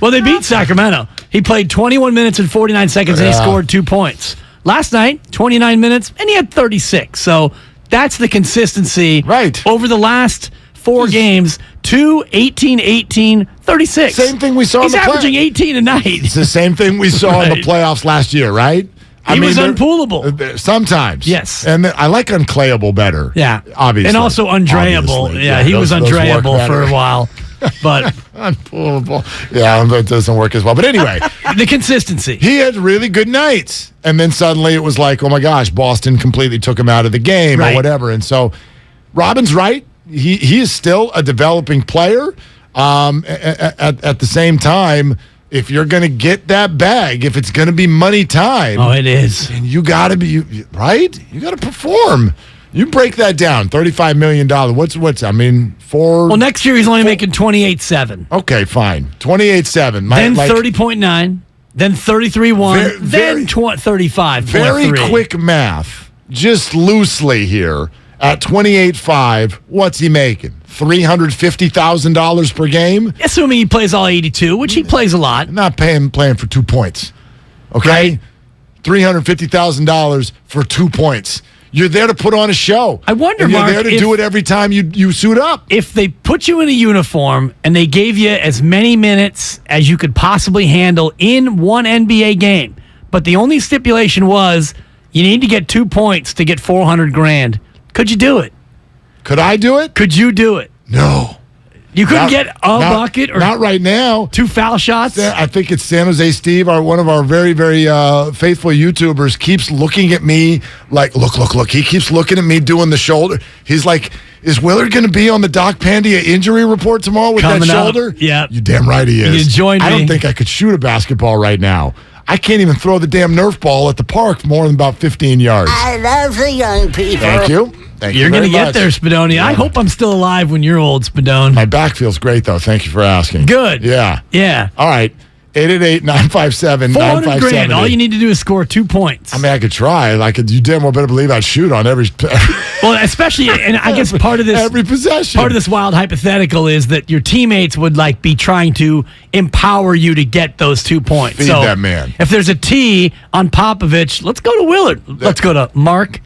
Well, they beat Sacramento. He played 21 minutes and 49 seconds, and he scored 2 points. Last night, 29 minutes, and he had 36. So that's the consistency. Right. Over the last 4 games, 2, 18, 18, 36. Same thing we saw in the He's averaging 18 a night. It's the same thing we saw in the playoffs last year, right? He was unpullable. Sometimes. Yes. And I like unclayable better. Yeah. Obviously. And also undreyable. Obviously. Yeah, he was those work undreyable for better. a while. But unpullable. Yeah, that doesn't work as well. But anyway. The consistency. He had really good nights. And then suddenly it was like, oh my gosh, Boston completely took him out of the game or whatever. And so Robin's right. He is still a developing player. At the same time, if you're going to get that bag, if it's going to be money time. Oh, it is. And you got to be, right? You got to perform. You break that down, $35 million. What's I mean, 4. Well, next year he's only making 28.7. Okay, fine. 28.7. Then 30.9. Then 33.1. Then 35.3. Very quick math, just loosely here. At 28.5, what's he making? $350,000 per game? Assuming he plays all 82, which he plays a lot. Not playing for 2 points. Okay? $350,000 for 2 points. You're there to put on a show. I wonder, and you're Mark, there to do it every time you suit up. If they put you in a uniform and they gave you as many minutes as you could possibly handle in one NBA game, but the only stipulation was you need to get 2 points to get $400,000. Could you do it? Could I do it? Could you do it? No. You couldn't get a bucket or not right now. 2 foul shots? I think it's San Jose Steve, one of our very, very faithful YouTubers, keeps looking at me like, look. He keeps looking at me doing the shoulder. He's like, is Willard going to be on the Doc Pandia injury report tomorrow with Coming that up. shoulder? Yeah. You damn right he is. You join I me. don't think I could shoot a basketball right now. I can't even throw the damn Nerf ball at the park more than about 15 yards. I love the young people. Thank you. You're going to get there, Spadoni. Yeah. I hope I'm still alive when you're old, Spadone. My back feels great, though. Thank you for asking. Good. Yeah. Yeah. All right. 888-957-9570. $400,000. All you need to do is score 2 points. I mean, I could try. You damn well better believe I'd shoot on every. Well, especially, and I guess part of this every possession. Part of this wild hypothetical is that your teammates would be trying to empower you to get those 2 points. Feed that man. If there's a T on Popovich, let's go to Willard. Let's go to Mark.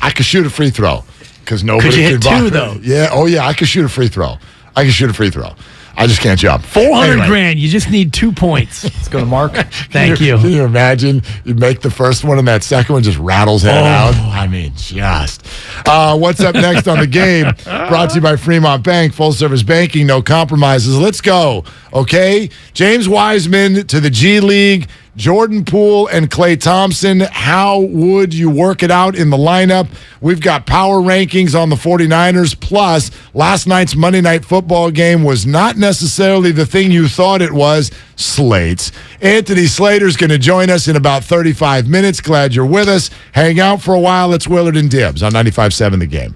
I could shoot a free throw because nobody Could you hit can 2 though? Yeah. Oh yeah. I could shoot a free throw. I just can't jump. $400,000. You just need 2 points. Let's go to Mark. Thank you. Can you imagine? You make the first one and that second one just rattles it out. I mean, just. What's up next on the game? Brought to you by Fremont Bank. Full service banking, no compromises. Let's go. Okay. James Wiseman to the G League. Jordan Poole and Klay Thompson. How would you work it out in the lineup? We've got power rankings on the 49ers. Plus, last night's Monday Night Football game was not necessarily the thing you thought it was. Slates. Anthony Slater's going to join us in about 35 minutes. Glad you're with us. Hang out for a while. It's Willard and Dibs on 95.7 The Game.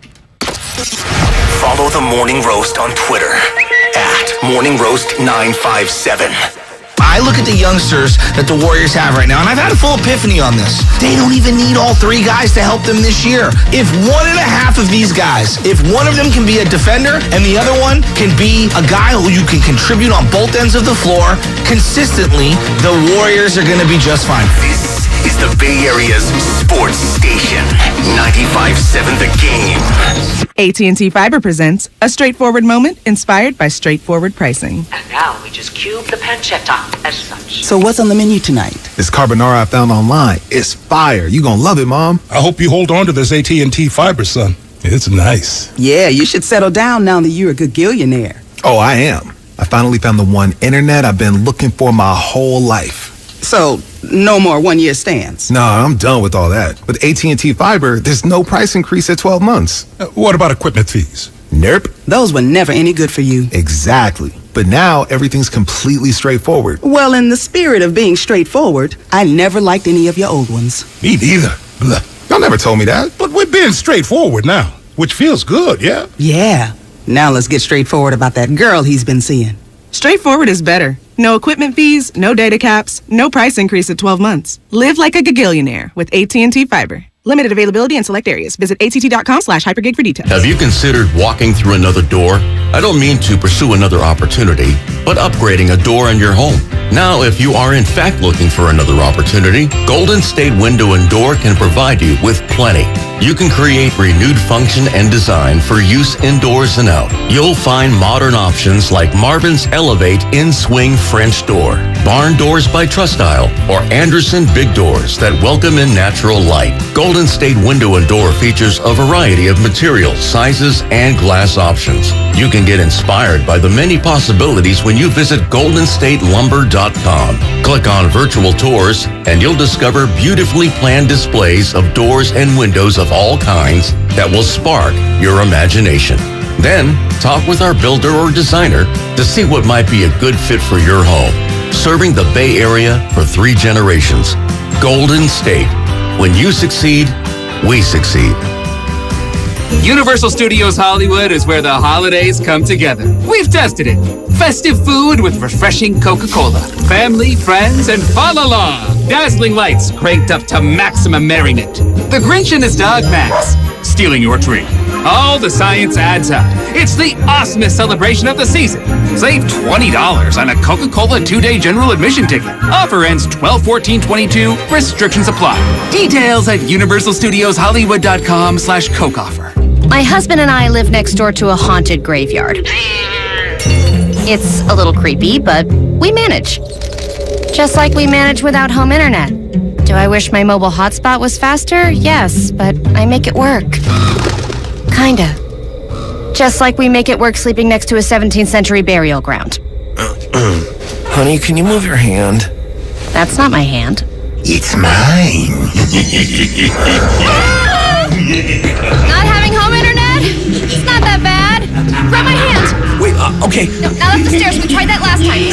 Follow the Morning Roast on Twitter at Morning Roast 957. I look at the youngsters that the Warriors have right now, and I've had a full epiphany on this. They don't even need all 3 guys to help them this year. If 1.5 of these guys, if one of them can be a defender and the other one can be a guy who you can contribute on both ends of the floor consistently, the Warriors are going to be just fine. This is the Bay Area's sports station, 95.7 The Game. AT&T Fiber presents a straightforward moment inspired by straightforward pricing. And now we just cube the pancetta as such. So what's on the menu tonight? This carbonara I found online. It's fire. You gonna love it, Mom. I hope you hold on to this AT&T Fiber, son. It's nice. Yeah, you should settle down now that you're a good gillionaire. Oh, I am. I finally found the one internet I've been looking for my whole life. So, no more one-year stands? No, I'm done with all that. With AT&T Fiber, there's no price increase at 12 months. What about equipment fees? Nope. Those were never any good for you. Exactly. But now everything's completely straightforward. Well, in the spirit of being straightforward, I never liked any of your old ones. Me neither. Blah. Y'all never told me that. But we're being straightforward now, which feels good, yeah? Yeah. Now let's get straightforward about that girl he's been seeing. Straightforward is better. No equipment fees, no data caps, no price increase at 12 months. Live like a gagillionaire with AT&T Fiber. Limited availability in select areas. Visit att.com/hypergig for details. Have you considered walking through another door? I don't mean to pursue another opportunity, but upgrading a door in your home. Now, if you are in fact looking for another opportunity, Golden State Window and Door can provide you with plenty. You can create renewed function and design for use indoors and out. You'll find modern options like Marvin's Elevate In-Swing French Door, Barn Doors by Trustile, or Anderson Big Doors that welcome in natural light. Golden State Window and Door features a variety of materials, sizes, and glass options. You can get inspired by the many possibilities when you visit goldenstatelumber.com. Click on virtual tours and you'll discover beautifully planned displays of doors and windows of all kinds that will spark your imagination. Then, talk with our builder or designer to see what might be a good fit for your home. Serving the Bay Area for 3 generations. Golden State. When you succeed, we succeed. Universal Studios Hollywood is where the holidays come together. We've tested it. Festive food with refreshing Coca-Cola. Family, friends, and fa-la-la. Dazzling lights cranked up to maximum merriment. The Grinch and his dog Max stealing your tree. All the science adds up. It's the awesomest celebration of the season. Save $20 on a Coca-Cola 2-day general admission ticket. Offer ends 12/14/22. Restrictions apply. Details at universalstudioshollywood.com/Coke offer. My husband and I live next door to a haunted graveyard. It's a little creepy, but we manage. Just like we manage without home internet. Do I wish my mobile hotspot was faster? Yes, but I make it work. Kinda. Just like we make it work sleeping next to a 17th century burial ground. Honey, can you move your hand? That's not my hand. It's mine. Not having home internet? It's not that bad. Grab my hand. Wait, okay. No, not up the stairs. We tried that last time.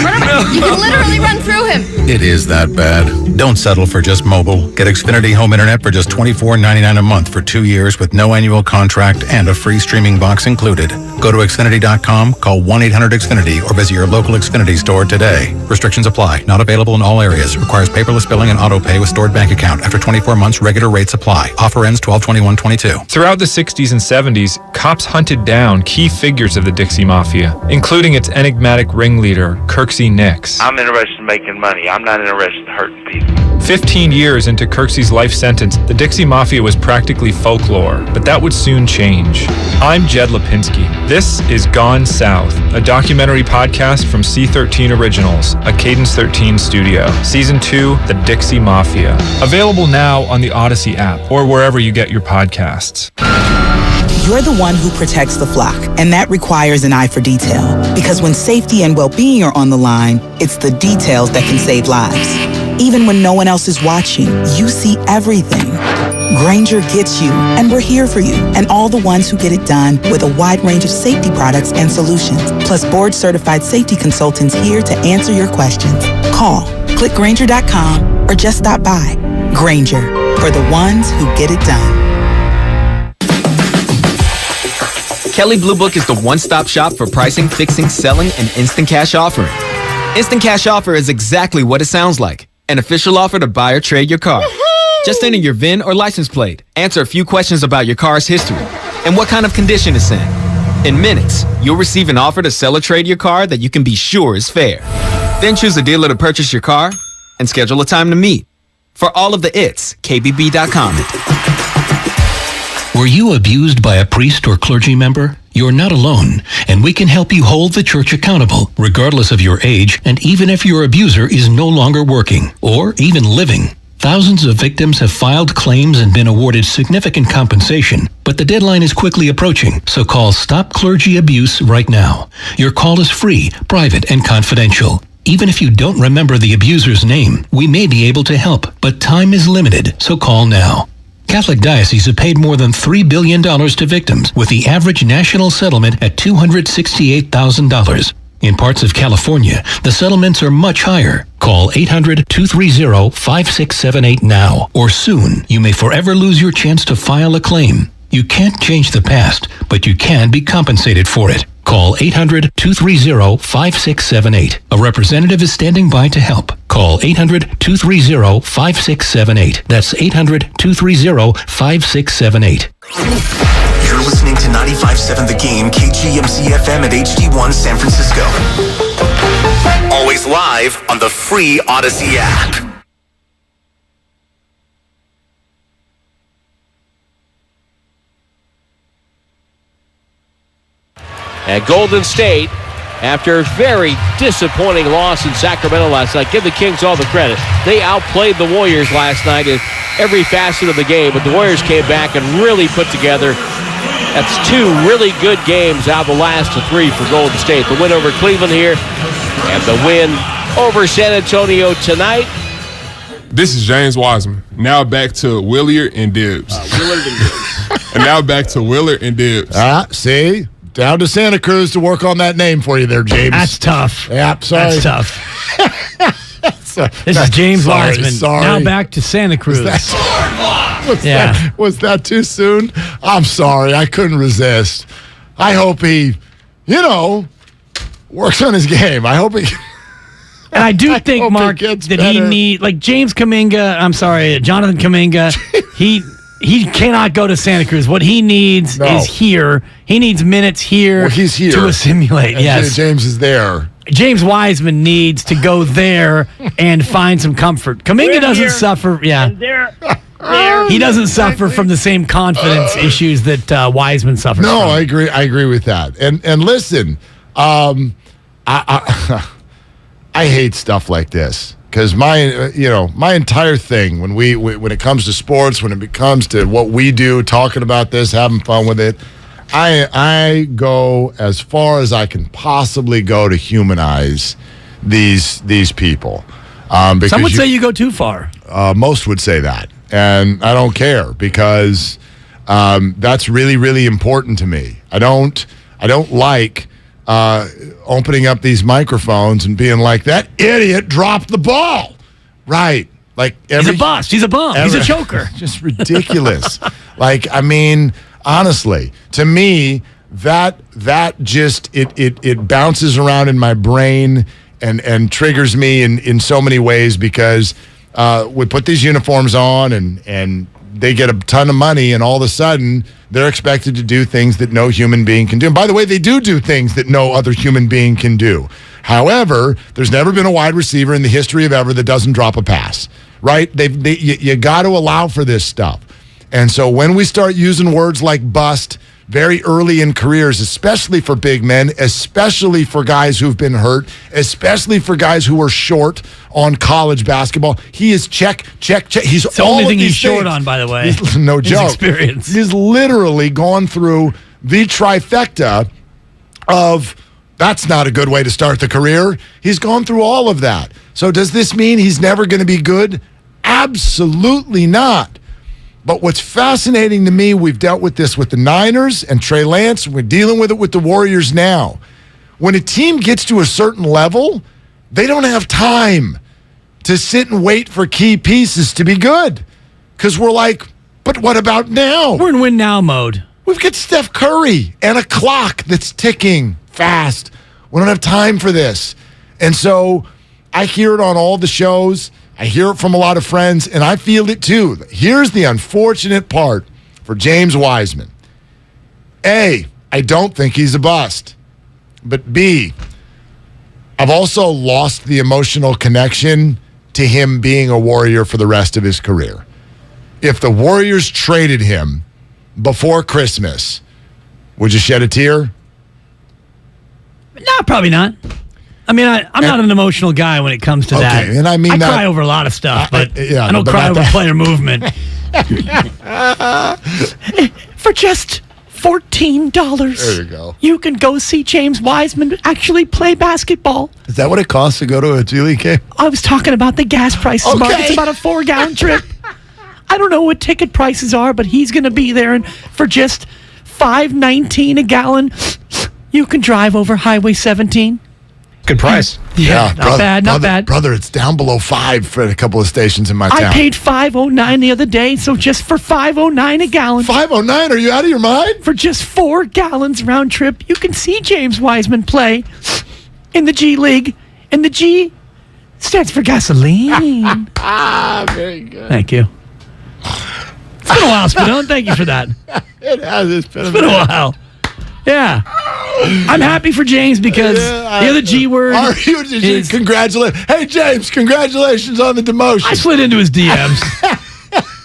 Run around. You can literally run through him. It is that bad. Don't settle for just mobile. Get Xfinity Home Internet for just $24.99 a month for 2 years with no annual contract and a free streaming box included. Go to Xfinity.com, call 1-800-XFINITY, or visit your local Xfinity store today. Restrictions apply. Not available in all areas. Requires paperless billing and auto pay with stored bank account. After 24 months, regular rates apply. Offer ends 12/21/22. Throughout the 60s and 70s, cops hunted down key figures of the Dixie Mafia, including its enigmatic ringleader, Kirksey Nix. I'm interested in making money. I'm not interested in hurting people. 15 years into Kirksey's life sentence, the Dixie Mafia was practically folklore, but that would soon change. I'm Jed Lipinski. This is Gone South, a documentary podcast from C13 Originals, a Cadence 13 studio. Season 2, The Dixie Mafia. Available now on the Odyssey app or wherever you get your podcasts. You're the one who protects the flock, and that requires an eye for detail. Because when safety and well-being are on the line, it's the details that can save lives. Even when no one else is watching, you see everything. Grainger gets you, and we're here for you, and all the ones who get it done with a wide range of safety products and solutions, plus board-certified safety consultants here to answer your questions. Call, click Grainger.com, or just stop by. Grainger, for the ones who get it done. Kelley Blue Book is the one-stop shop for pricing, fixing, selling, and instant cash offering. Instant Cash Offer is exactly what it sounds like. An official offer to buy or trade your car. Just enter your VIN or license plate, answer a few questions about your car's history, and what kind of condition it's in. In minutes, you'll receive an offer to sell or trade your car that you can be sure is fair. Then choose a dealer to purchase your car and schedule a time to meet. For all of the its, KBB.com. Were you abused by a priest or clergy member? You're not alone, and we can help you hold the church accountable, regardless of your age, and even if your abuser is no longer working or even living. Thousands of victims have filed claims and been awarded significant compensation, but the deadline is quickly approaching, so call Stop Clergy Abuse right now. Your call is free, private, and confidential. Even if you don't remember the abuser's name, we may be able to help, but time is limited, so call now. Catholic dioceses have paid more than $3 billion to victims, with the average national settlement at $268,000. In parts of California, the settlements are much higher. Call 800-230-5678 now, or soon you may forever lose your chance to file a claim. You can't change the past, but you can be compensated for it. Call 800-230-5678. A representative is standing by to help. Call 800-230-5678. That's 800-230-5678. You're listening to 95.7 The Game, KGMC FM at HD1 San Francisco. Always live on the free Odyssey app. And Golden State, after a very disappointing loss in Sacramento last night, give the Kings all the credit. They outplayed the Warriors last night in every facet of the game, but the Warriors came back and really put together. That's two really good games out of the last three for Golden State. The win over Cleveland here and the win over San Antonio tonight. This is James Wiseman. Now back to Willard and Dibs. And now back to Willard and Dibs. See? Down to Santa Cruz to work on that name for you there, James. That's tough. Yep, sorry. That's tough. This is James Wiseman. Sorry. Now back to Santa Cruz. Was that too soon? I'm sorry. I couldn't resist. I hope he, works on his game. I hope he... And I do think, Mark, that he need Jonathan Kuminga, he cannot go to Santa Cruz. What he needs is here. He needs minutes here. Well, he's here to assimilate. And yes, James is there. James Wiseman needs to go there and find some comfort. Kuminga doesn't suffer. Yeah, he doesn't suffer from the same confidence issues that Wiseman suffers. No, from. I agree with that. And listen, I hate stuff like this. Because my entire thing when it comes to sports, when it comes to what we do, talking about this, having fun with it, I go as far as I can possibly go to humanize these people. Some would say you go too far. Most would say that, and I don't care because that's really, really important to me. I don't like. Opening up these microphones and being like, that idiot dropped the ball. Right. He's a bust. He's a bum. He's a choker. Just ridiculous. Honestly, to me, that just, it bounces around in my brain and triggers me in so many ways because we put these uniforms on and they get a ton of money, and all of a sudden they're expected to do things that no human being can do. And by the way, they do things that no other human being can do. However, there's never been a wide receiver in the history of ever that doesn't drop a pass, right? You got to allow for this stuff. And so when we start using words like bust very early in careers, especially for big men, especially for guys who've been hurt, especially for guys who are short on college basketball. He is check. He's it's the only thing he's short on, by the way. No joke. His experience. He's literally gone through the trifecta of that's not a good way to start the career. He's gone through all of that. So does this mean he's never going to be good? Absolutely not. But what's fascinating to me, we've dealt with this with the Niners and Trey Lance. We're dealing with it with the Warriors now. When a team gets to a certain level, they don't have time to sit and wait for key pieces to be good. Because we're like, but what about now? We're in win now mode. We've got Steph Curry and a clock that's ticking fast. We don't have time for this. And so I hear it on all the shows. I hear it from a lot of friends, and I feel it too. Here's the unfortunate part for James Wiseman. A, I don't think he's a bust. But B, I've also lost the emotional connection to him being a Warrior for the rest of his career. If the Warriors traded him before Christmas, would you shed a tear? No, probably not. I mean, I'm not an emotional guy when it comes to that. And I mean, I cry over a lot of stuff, but I don't cry over player movement. For just $14, there you go. You can go see James Wiseman actually play basketball. Is that what it costs to go to a G League game? I was talking about the gas prices, Mark. It's about a 4-gallon trip. I don't know what ticket prices are, but he's going to be there, and for just $5.19 a gallon, you can drive over Highway 17. Good price. Yeah, not bad. Brother, it's down below 5 for a couple of stations in my town. I paid $5.09 the other day, so just for $5.09 a gallon. $5.09? Are you out of your mind? For just 4 gallons round trip, you can see James Wiseman play in the G League, and the G stands for gasoline. Very good. Thank you. It's been a while, Spadone. Thank you for that. It has. It's been a while. Yeah. I'm happy for James because the other G word is... Hey, James, congratulations on the demotion. I slid into his DMs.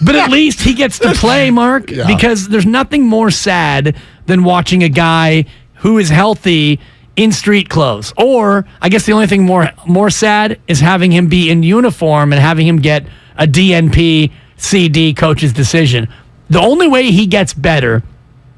But at least he gets to play, Mark, because there's nothing more sad than watching a guy who is healthy in street clothes. Or, I guess the only thing more sad is having him be in uniform and having him get a DNP CD coach's decision. The only way he gets better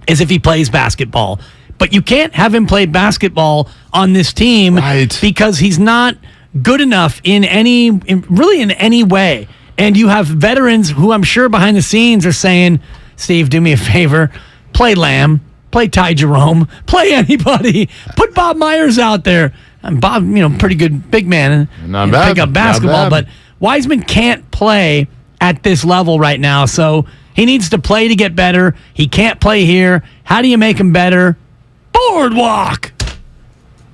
is if he plays basketball. But you can't have him play basketball on this team because he's not good enough in any way. And you have veterans who I'm sure behind the scenes are saying, Steve, do me a favor, play Lamb, play Ty Jerome, play anybody, put Bob Myers out there. And Bob, pretty good big man and pick up basketball, but Wiseman can't play at this level right now. So he needs to play to get better. He can't play here. How do you make him better? Boardwalk.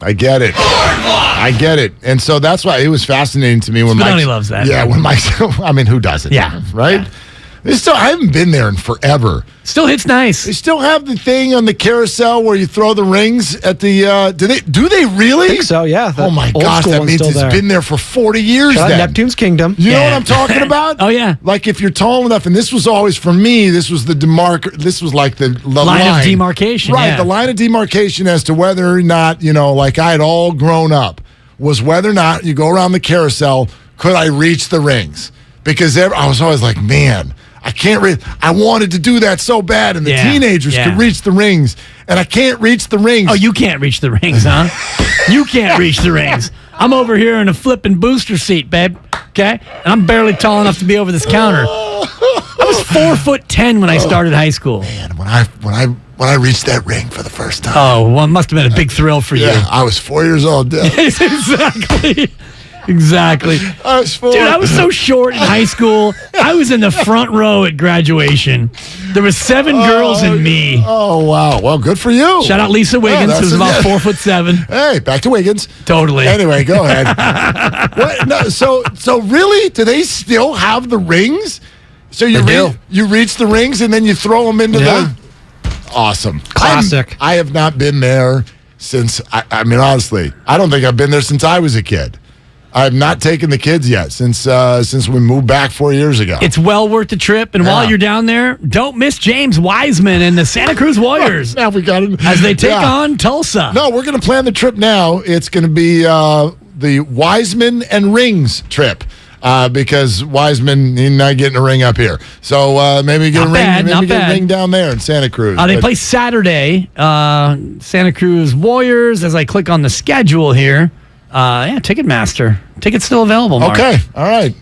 I get it. I get it. And so that's why it was fascinating to me when Mike loves that. Yeah, when Mike, I mean, who doesn't? Yeah. Right? Yeah. I haven't been there in forever. Still hits nice. They still have the thing on the carousel where you throw the rings at the do they really? I think so, yeah. Oh my gosh, that means it's been there for 40 years then. Neptune's Kingdom. You know what I'm talking about? Oh yeah. Like if you're tall enough, and this was always for me, this was this was like the line of demarcation. Right, yeah. the line of demarcation as to whether or not, like I had all grown up, was whether or not you go around the carousel, could I reach the rings? Because I was always like, man, I can't I wanted to do that so bad, and the teenagers could reach the rings, and I can't reach the rings. Oh, you can't reach the rings, huh? You can't reach the rings. I'm over here in a flipping booster seat, babe. Okay, and I'm barely tall enough to be over this counter. I was 4'10" when I started high school. Man, when I reached that ring for the first time. Oh, well, it must have been a big thrill for you. Yeah, I was 4 years old. Yes, exactly. I was 4. Dude, I was so short in high school. I was in the front row at graduation. There was 7 girls and me. Oh, wow. Well, good for you. Shout out Lisa Wiggins, who's about 4'7". Hey, back to Wiggins. Totally. Anyway, go ahead. What? No, so really, do they still have the rings? So you reach the rings and then you throw them into the... Awesome. Classic. I have not been there since, I mean, honestly, I don't think I've been there since I was a kid. I have not taken the kids yet since we moved back 4 years ago. It's well worth the trip. And while you're down there, don't miss James Wiseman and the Santa Cruz Warriors. Now we got it. As they take on Tulsa. No, we're going to plan the trip now. It's going to be the Wiseman and Rings trip. Because Wiseman, he's not getting a ring up here. So maybe get a ring down there in Santa Cruz. They play Saturday, Santa Cruz Warriors. As I click on the schedule here, Ticketmaster. Tickets still available, Mark. Okay, all right.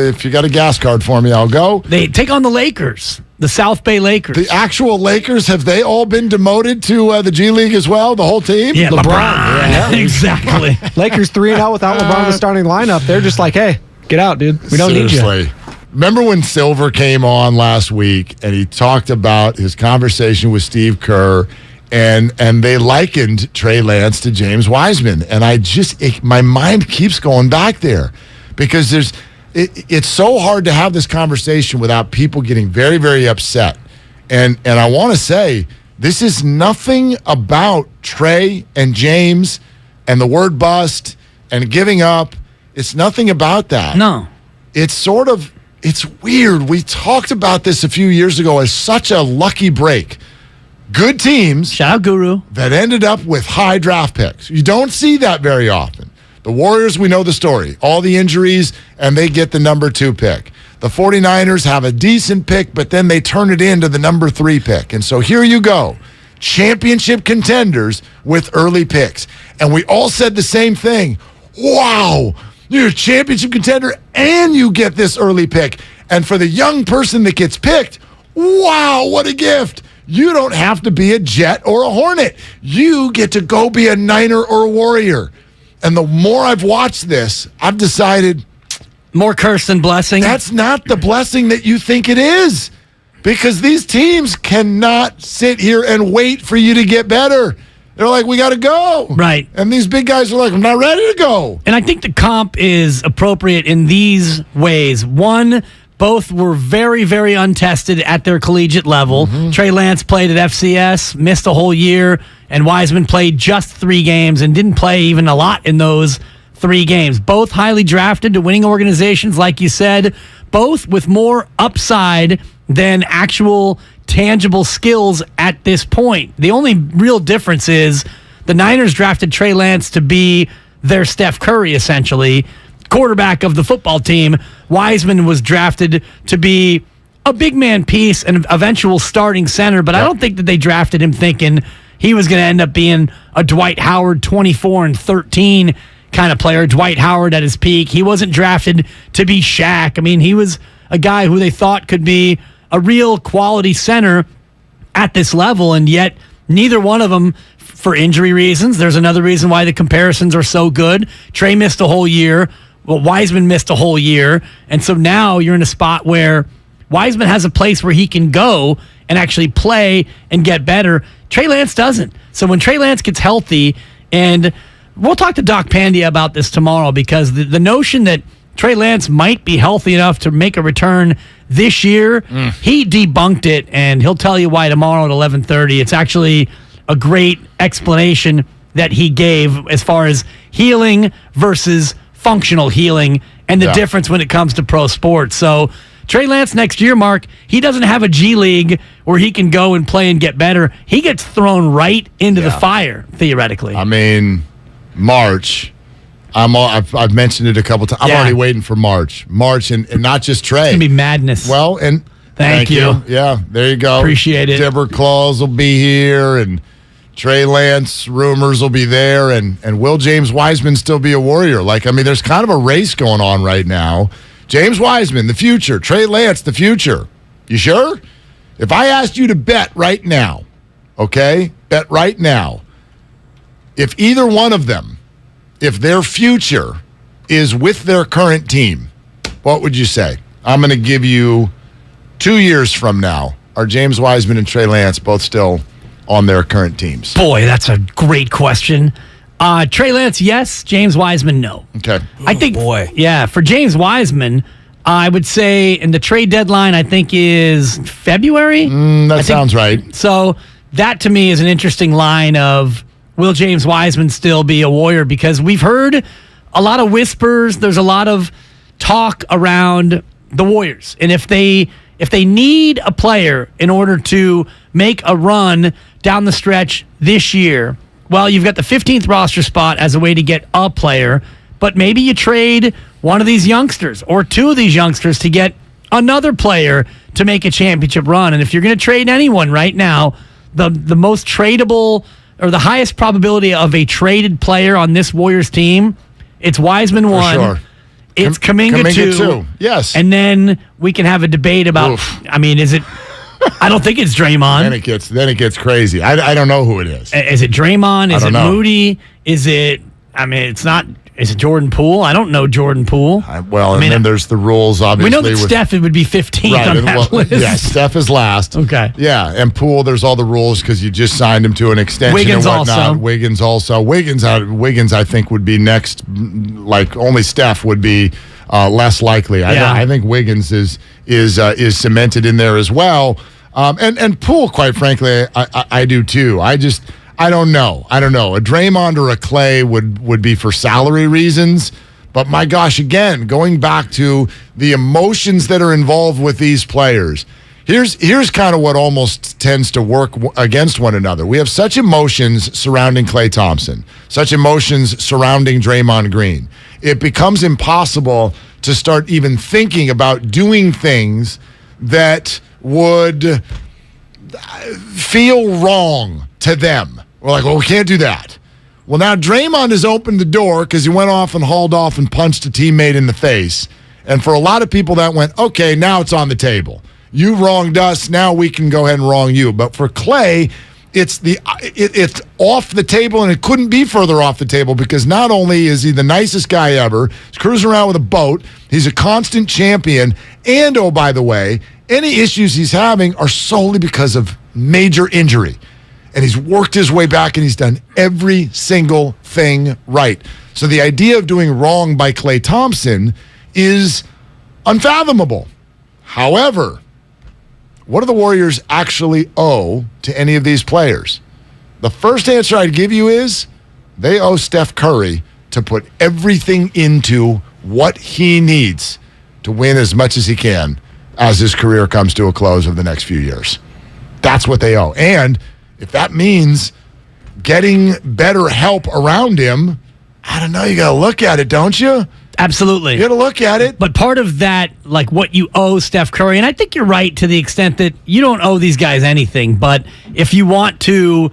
If you got a gas card for me, I'll go. They take on the Lakers, the South Bay Lakers. The actual Lakers, have they all been demoted to the G League as well, the whole team? Yeah, LeBron. Yeah. Exactly. Lakers 3-0 without LeBron in the starting lineup. They're just like, hey, get out, dude. We don't need you. Remember when Silver came on last week and he talked about his conversation with Steve Kerr and they likened Trey Lance to James Wiseman. And my mind keeps going back there because it's so hard to have this conversation without people getting very, very upset. And I want to say, this is nothing about Trey and James and the word bust and giving up. It's nothing about that. No. It's weird. We talked about this a few years ago as such a lucky break. Good teams. Shout out Guru. That ended up with high draft picks. You don't see that very often. The Warriors, we know the story. All the injuries, and they get the number 2 pick. The 49ers have a decent pick, but then they turn it into the number 3 pick. And so here you go. Championship contenders with early picks. And we all said the same thing. Wow, you're a championship contender and you get this early pick. And for the young person that gets picked, wow, what a gift. You don't have to be a Jet or a Hornet. You get to go be a Niner or a Warrior. And the more I've watched this, I've decided more curse than blessing. That's not the blessing that you think it is. Because these teams cannot sit here and wait for you to get better. They're like, we got to go. Right. And these big guys are like, I'm not ready to go. And I think the comp is appropriate in these ways. One, both were very, very untested at their collegiate level. Trey Lance played at FCS, missed a whole year, and Wiseman played just 3 games and didn't play even a lot in those 3 games. Both highly drafted to winning organizations, like you said, both with more upside than actual tangible skills at this point. The only real difference is the Niners drafted Trey Lance to be their Steph Curry, essentially, quarterback of the football team. Wiseman was drafted to be a big man piece and eventual starting center, but I don't think that they drafted him thinking he was going to end up being a Dwight Howard 24-13 kind of player. Dwight Howard at his peak. He wasn't drafted to be Shaq. I mean, he was a guy who they thought could be a real quality center at this level, and yet neither one of them, for injury reasons. There's another reason why the comparisons are so good. Trey missed a whole year. Well, Wiseman missed a whole year. And so now you're in a spot where Wiseman has a place where he can go and actually play and get better. Trey Lance doesn't. So when Trey Lance gets healthy, and we'll talk to Doc Pandia about this tomorrow, because the notion that Trey Lance might be healthy enough to make a return this year, he debunked it, and he'll tell you why tomorrow at 11:30. It's actually a great explanation that he gave as far as healing versus functional healing and the difference when it comes to pro sports. So Trey Lance next year, Mark, he doesn't have a G League where he can go and play and get better. He gets thrown right into the fire, theoretically. I mean, March. I've mentioned it a couple times. I'm already waiting for March, and not just Trey. It's gonna be madness. Well, and thank you. Yeah, there you go. Appreciate it. Dibber Claus will be here, and Trey Lance rumors will be there, and will James Wiseman still be a Warrior? Like, I mean, there's kind of a race going on right now. James Wiseman, the future. Trey Lance, the future. You sure? If I asked you to bet right now, okay, bet right now, if either one of them, if their future is with their current team, what would you say? I'm going to give you 2 years from now. Are James Wiseman and Trey Lance both still on their current teams? Boy, that's a great question. Trey Lance, yes. James Wiseman, no. Okay. I think, for James Wiseman, I would say, and the trade deadline, I think, is February. That sounds right. So that, to me, is an interesting line of, will James Wiseman still be a Warrior? Because we've heard a lot of whispers. There's a lot of talk around the Warriors. And if they need a player in order to make a run down the stretch this year, well, you've got the 15th roster spot as a way to get a player, but maybe you trade one of these youngsters or 2 of these youngsters to get another player to make a championship run. And if you're going to trade anyone right now, the most tradable or the highest probability of a traded player on this Warriors team, it's Wiseman 1. Sure. It's Kuminga 2. Yes. And then we can have a debate about, I mean, is it, I don't think it's Draymond. Then it gets crazy. I don't know who it is. Is it Draymond? Is it Moody? Is it, I mean, it's not, is it Jordan Poole? I don't know Jordan Poole. Then there's the rules, obviously. We know that Steph would be 15th on that list. Yeah, Steph is last. Okay. Yeah, and Poole, there's all the rules because you just signed him to an extension Wiggins and whatnot. also. Wiggins, I think, would be next. Like, only Steph would be less likely. I think Wiggins is cemented in there as well. And Poole, quite frankly, I do too. I don't know. A Draymond or a Clay would be for salary reasons. But my gosh, again, going back to the emotions that are involved with these players, here's kind of what almost tends to work against one another. We have such emotions surrounding Klay Thompson, such emotions surrounding Draymond Green. It becomes impossible to start even thinking about doing things that would feel wrong to them. We're like, well, we can't do that. Well, now Draymond has opened the door because he went off and hauled off and punched a teammate in the face. And for a lot of people that went, okay, now it's on the table. You wronged us. Now we can go ahead and wrong you. But for Klay, it's off the table, and it couldn't be further off the table because not only is he the nicest guy ever, he's cruising around with a boat, he's a constant champion, and oh, by the way, any issues he's having are solely because of major injury. And he's worked his way back, and he's done every single thing right. So the idea of doing wrong by Klay Thompson is unfathomable. However, what do the Warriors actually owe to any of these players? The first answer I'd give you is they owe Steph Curry to put everything into what he needs to win as much as he can as his career comes to a close over the next few years. That's what they owe. And if that means getting better help around him, I don't know, you got to look at it, don't you? Absolutely. You got to look at it. But part of that, like what you owe Steph Curry, and I think you're right to the extent that you don't owe these guys anything, but if you want to,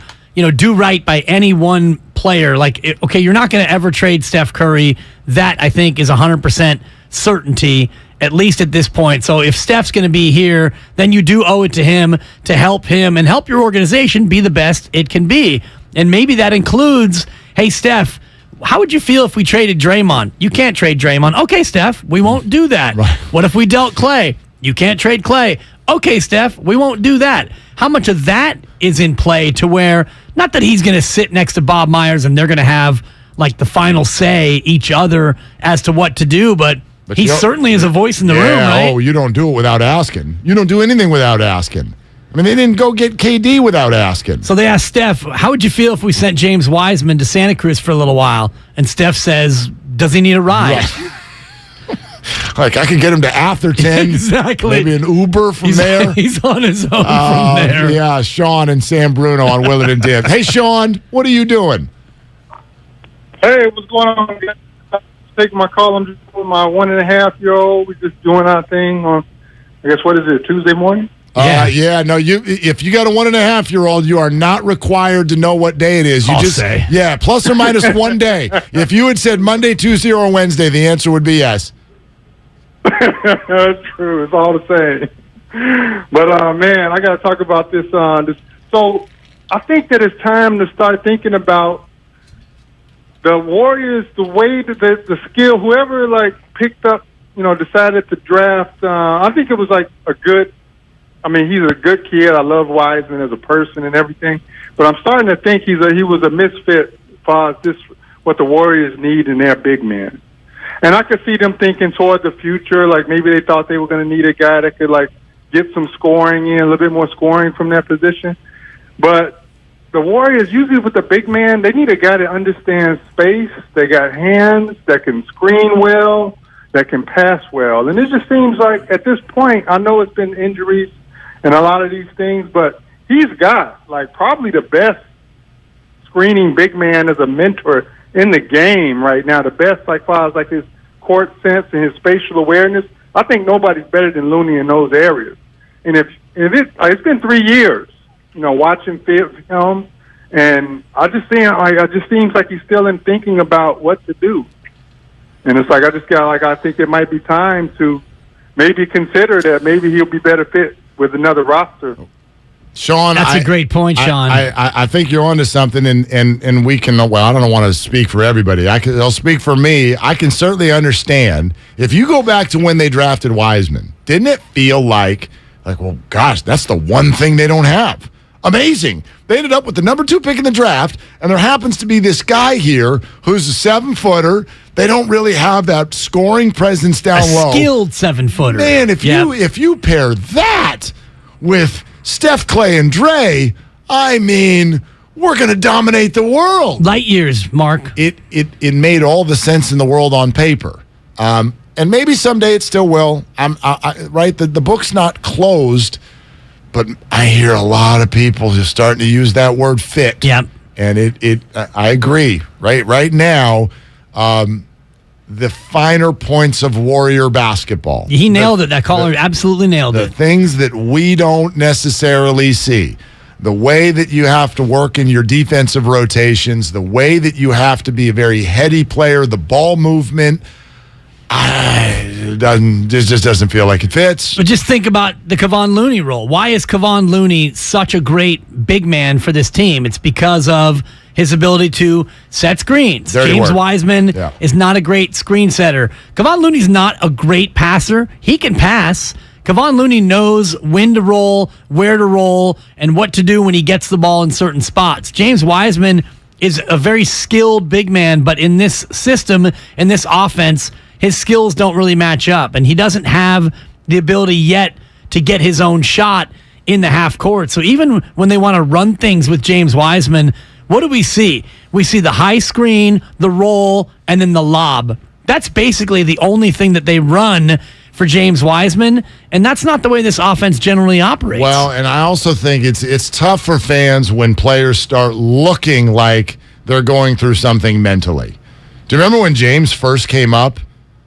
do right by any one player, okay, you're not going to ever trade Steph Curry. That, I think, is 100% certainty, at least at this point. So if Steph's going to be here, then you do owe it to him to help him and help your organization be the best it can be. And maybe that includes, hey, Steph, how would you feel if we traded Draymond? You can't trade Draymond. Okay, Steph, we won't do that. Right. What if we dealt Klay? You can't trade Klay. Okay, Steph, we won't do that. How much of that is in play to where, not that he's going to sit next to Bob Myers and they're going to have the final say each other as to what to do, but he certainly is a voice in the room, right? Oh, you don't do it without asking. You don't do anything without asking. I mean, they didn't go get KD without asking. So they asked Steph, how would you feel if we sent James Wiseman to Santa Cruz for a little while? And Steph says, does he need a ride? Right. I could get him to Atherton. Exactly. Maybe an Uber from there. He's on his own from there. Yeah, Sean and Sam Bruno on Willard and Dibs. Hey, Sean, what are you doing? Hey, what's going on? Taking my call. I'm just with my 1.5-year-old. We're just doing our thing on, I guess, what is it, Tuesday morning? No. If you got a 1.5-year-old, you are not required to know what day it is. You say. Yeah, plus or minus one day. If you had said Monday, Tuesday, or Wednesday, the answer would be yes. That's true. It's all the same. But man, I got to talk about this. So I think that it's time to start thinking about the Warriors, the way that the skill, whoever picked up, decided to draft. I think it was a good. I mean, he's a good kid. I love Wiseman as a person and everything. But I'm starting to think he was a misfit as far as what the Warriors need in their big man. And I could see them thinking toward the future, maybe they thought they were going to need a guy that could get some scoring in, a little bit more scoring from that position. But the Warriors, usually with the big man, they need a guy that understands space. They got hands that can screen well, that can pass well. And it just seems like at this point, I know it's been injuries and a lot of these things, but he's got probably the best screening big man as a mentor in the game right now. The best far as his court sense and his spatial awareness. I think nobody's better than Looney in those areas. And it's been 3 years, watching film, and I just seems like he's still in thinking about what to do. And it's I think it might be time to maybe consider that maybe he'll be better fit with another roster. Sean, that's a great point, Sean. I think you're onto something, and we can. Well, I don't want to speak for everybody. I'll speak for me. I can certainly understand if you go back to when they drafted Wiseman. Didn't it feel like, well, gosh, that's the one thing they don't have? Amazing. They ended up with the number 2 pick in the draft, and there happens to be this guy here who's a 7-footer. They don't really have that scoring presence down low. Skilled 7-footer. Man, if you pair that with Steph, Klay, and Dre, I mean, we're going to dominate the world. Light years, Mark. It made all the sense in the world on paper. And maybe someday it still will. Right? The book's not closed, but I hear a lot of people just starting to use that word fit. Yep. And I agree. Right now, the finer points of Warrior basketball. He nailed it. That caller absolutely nailed it. The things that we don't necessarily see. The way that you have to work in your defensive rotations, the way that you have to be a very heady player, the ball movement. It just doesn't feel like it fits. But just think about the Kevon Looney role. Why is Kevon Looney such a great big man for this team? It's because of his ability to set screens. James Wiseman is not a great screen setter. Kevon Looney's not a great passer. He can pass. Kevon Looney knows when to roll, where to roll, and what to do when he gets the ball in certain spots. James Wiseman is a very skilled big man, but in this system, in this offense, his skills don't really match up, and he doesn't have the ability yet to get his own shot in the half court. So even when they want to run things with James Wiseman, what do we see? We see the high screen, the roll, and then the lob. That's basically the only thing that they run for James Wiseman, and that's not the way this offense generally operates. Well, and I also think it's tough for fans when players start looking like they're going through something mentally. Do you remember when James first came up?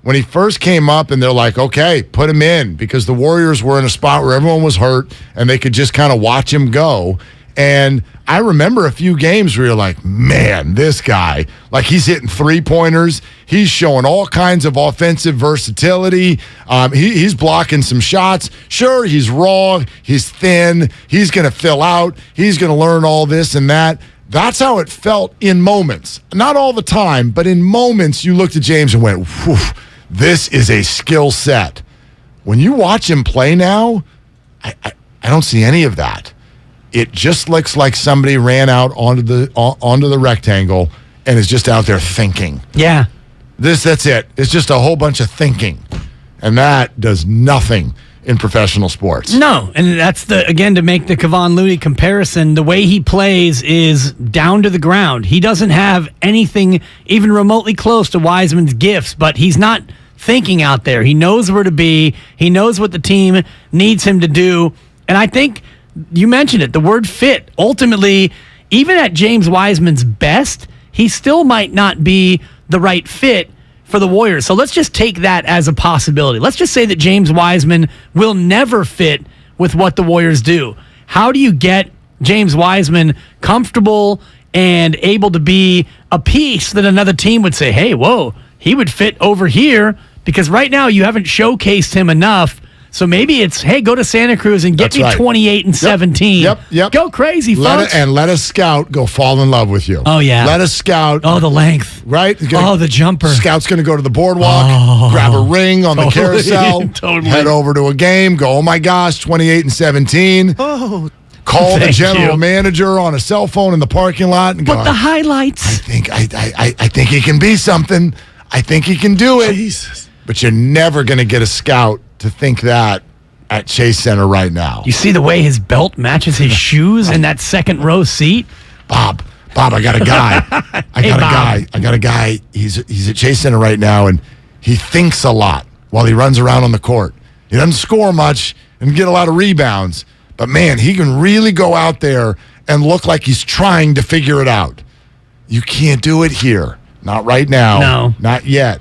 When he first came up and they're like, okay, put him in, because the Warriors were in a spot where everyone was hurt and they could just kind of watch him go. And I remember a few games where you're like, man, this guy, like he's hitting three-pointers. He's showing all kinds of offensive versatility. He's blocking some shots. Sure, he's raw. He's thin. He's going to fill out. He's going to learn all this and that. That's how it felt in moments. Not all the time, but in moments you looked at James and went, whew, this is a skill set. When you watch him play now, I don't see any of that. It just looks like somebody ran out onto the rectangle and is just out there thinking. Yeah. That's it. It's just a whole bunch of thinking. And that does nothing in professional sports. No, and that's again, to make the Kevon Looney comparison, the way he plays is down to the ground. He doesn't have anything even remotely close to Wiseman's gifts, but he's not thinking out there. He knows where to be. He knows what the team needs him to do. And I think you mentioned it, the word fit. Ultimately, even at James Wiseman's best, he still might not be the right fit for the Warriors. So let's just take that as a possibility. Let's just say that James Wiseman will never fit with what the Warriors do. How do you get James Wiseman comfortable and able to be a piece that another team would say, hey, whoa, he would fit over here? Because right now you haven't showcased him enough. So maybe it's, hey, go to Santa Cruz and get me 28 and 17. Yep. Go crazy, folks. Let a scout go fall in love with you. Oh, yeah. Let a scout. Oh, the length. Right? The jumper. Scout's going to go to the boardwalk, grab a ring on the carousel, head over to a game, go, oh, my gosh, 28 and 17. Oh, call the general manager on a cell phone in the parking lot and go, but the highlights. I think he can be something. I think he can do it. Jesus. But you're never going to get a scout to think that at Chase Center right now. You see the way his belt matches his shoes in that second row seat? Bob, I got a guy. I got a guy. He's at Chase Center right now, and he thinks a lot while he runs around on the court. He doesn't score much and get a lot of rebounds, but man, he can really go out there and look like he's trying to figure it out. You can't do it here. Not right now. No. Not yet.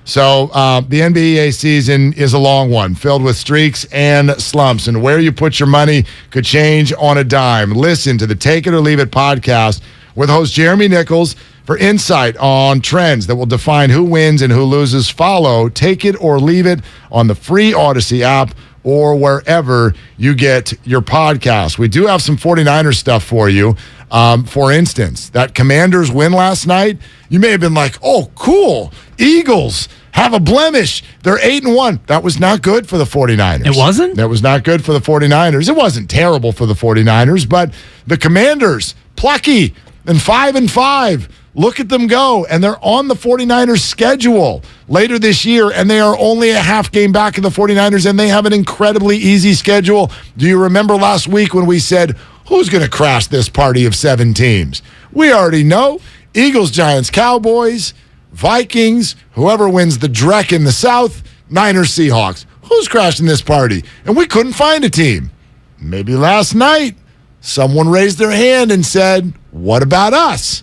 So the NBA season is a long one, filled with streaks and slumps, and where you put your money could change on a dime. Listen to the Take It or Leave It podcast with host Jeremy Nichols for insight on trends that will define who wins and who loses. Follow Take It or Leave It on the free Odyssey app or wherever you get your podcast. We do have some 49ers stuff for you. For instance, that Commanders win last night, you may have been like, oh, cool, Eagles have a blemish. They're 8-1. That was not good for the 49ers. It wasn't? That was not good for the 49ers. It wasn't terrible for the 49ers, but the Commanders, plucky, and 5-5. Look at them go, and they're on the 49ers schedule later this year, and they are only a half game back of the 49ers, and they have an incredibly easy schedule. Do you remember last week when we said, who's going to crash this party of 7 teams? We already know. Eagles, Giants, Cowboys, Vikings, whoever wins the Drek in the South, Niners, Seahawks. Who's crashing this party? And we couldn't find a team. Maybe last night, someone raised their hand and said, what about us?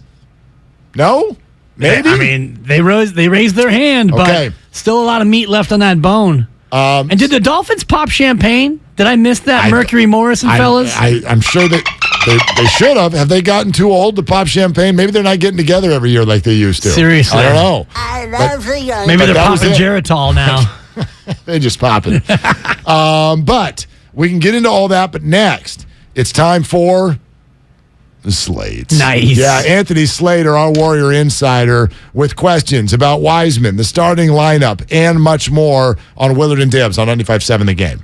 No? Maybe? I mean, they raised their hand, but still a lot of meat left on that bone. And did the Dolphins pop champagne? Did I miss that? Mercury Morrison, fellas? I'm sure that They should have. Have they gotten too old to pop champagne? Maybe they're not getting together every year like they used to. Seriously. I don't know. I love the young. Maybe they're that was popping it. Geritol now. They just pop it. But we can get into all that. But next, it's time for the Slates. Nice. Yeah, Anthony Slater, our Warrior Insider, with questions about Wiseman, the starting lineup, and much more on Willard and Dibs on 95.7 The Game.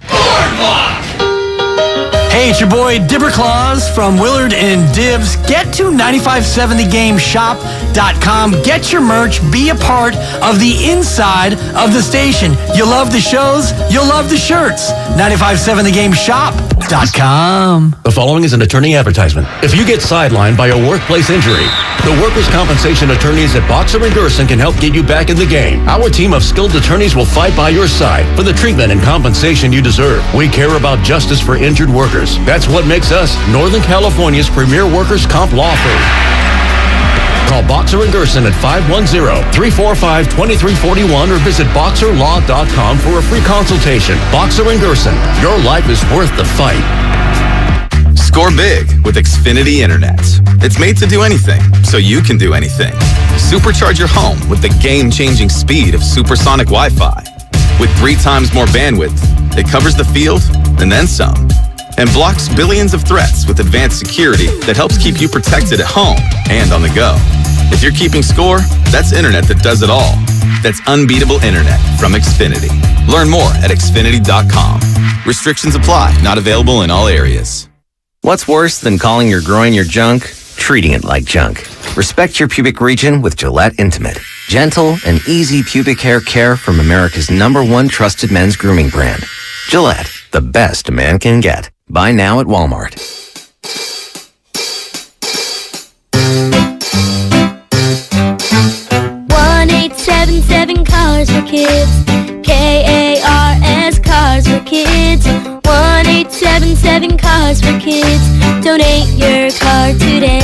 Hey, it's your boy Dibber Claus from Willard and Dibs. Get to 957thegameshop.com. Get your merch. Be a part of the inside of the station. You love the shows. You'll love the shirts. 957thegameshop.com. The following is an attorney advertisement. If you get sidelined by a workplace injury, the workers' compensation attorneys at Boxer and Gerson can help get you back in the game. Our team of skilled attorneys will fight by your side for the treatment and compensation you deserve. We care about justice for injured workers. That's what makes us Northern California's premier workers' comp law firm. Call Boxer and Gerson at 510-345-2341 or visit boxerlaw.com for a free consultation. Boxer and Gerson, your life is worth the fight. Score big with Xfinity Internet. It's made to do anything, so you can do anything. Supercharge your home with the game-changing speed of supersonic Wi-Fi. With 3 times more bandwidth, it covers the field and then some. And blocks billions of threats with advanced security that helps keep you protected at home and on the go. If you're keeping score, that's internet that does it all. That's unbeatable internet from Xfinity. Learn more at Xfinity.com. Restrictions apply. Not available in all areas. What's worse than calling your groin your junk? Treating it like junk. Respect your pubic region with Gillette Intimate. Gentle and easy pubic hair care from America's #1 trusted men's grooming brand. Gillette, the best a man can get. Buy now at Walmart. 1-877 Cars for Kids. KARS Cars for Kids. 1-877 Cars for Kids. Donate your car today.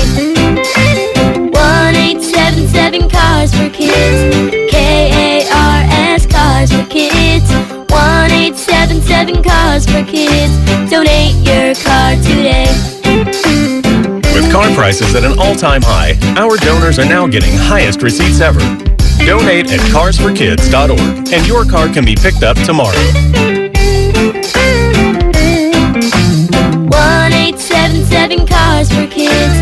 1-877 Cars for Kids. KARS Cars for Kids. 1-877 Cars for Kids. Donate your car today. With car prices at an all-time high, our donors are now getting highest receipts ever. Donate at carsforkids.org and your car can be picked up tomorrow. 1-877 Cars for Kids.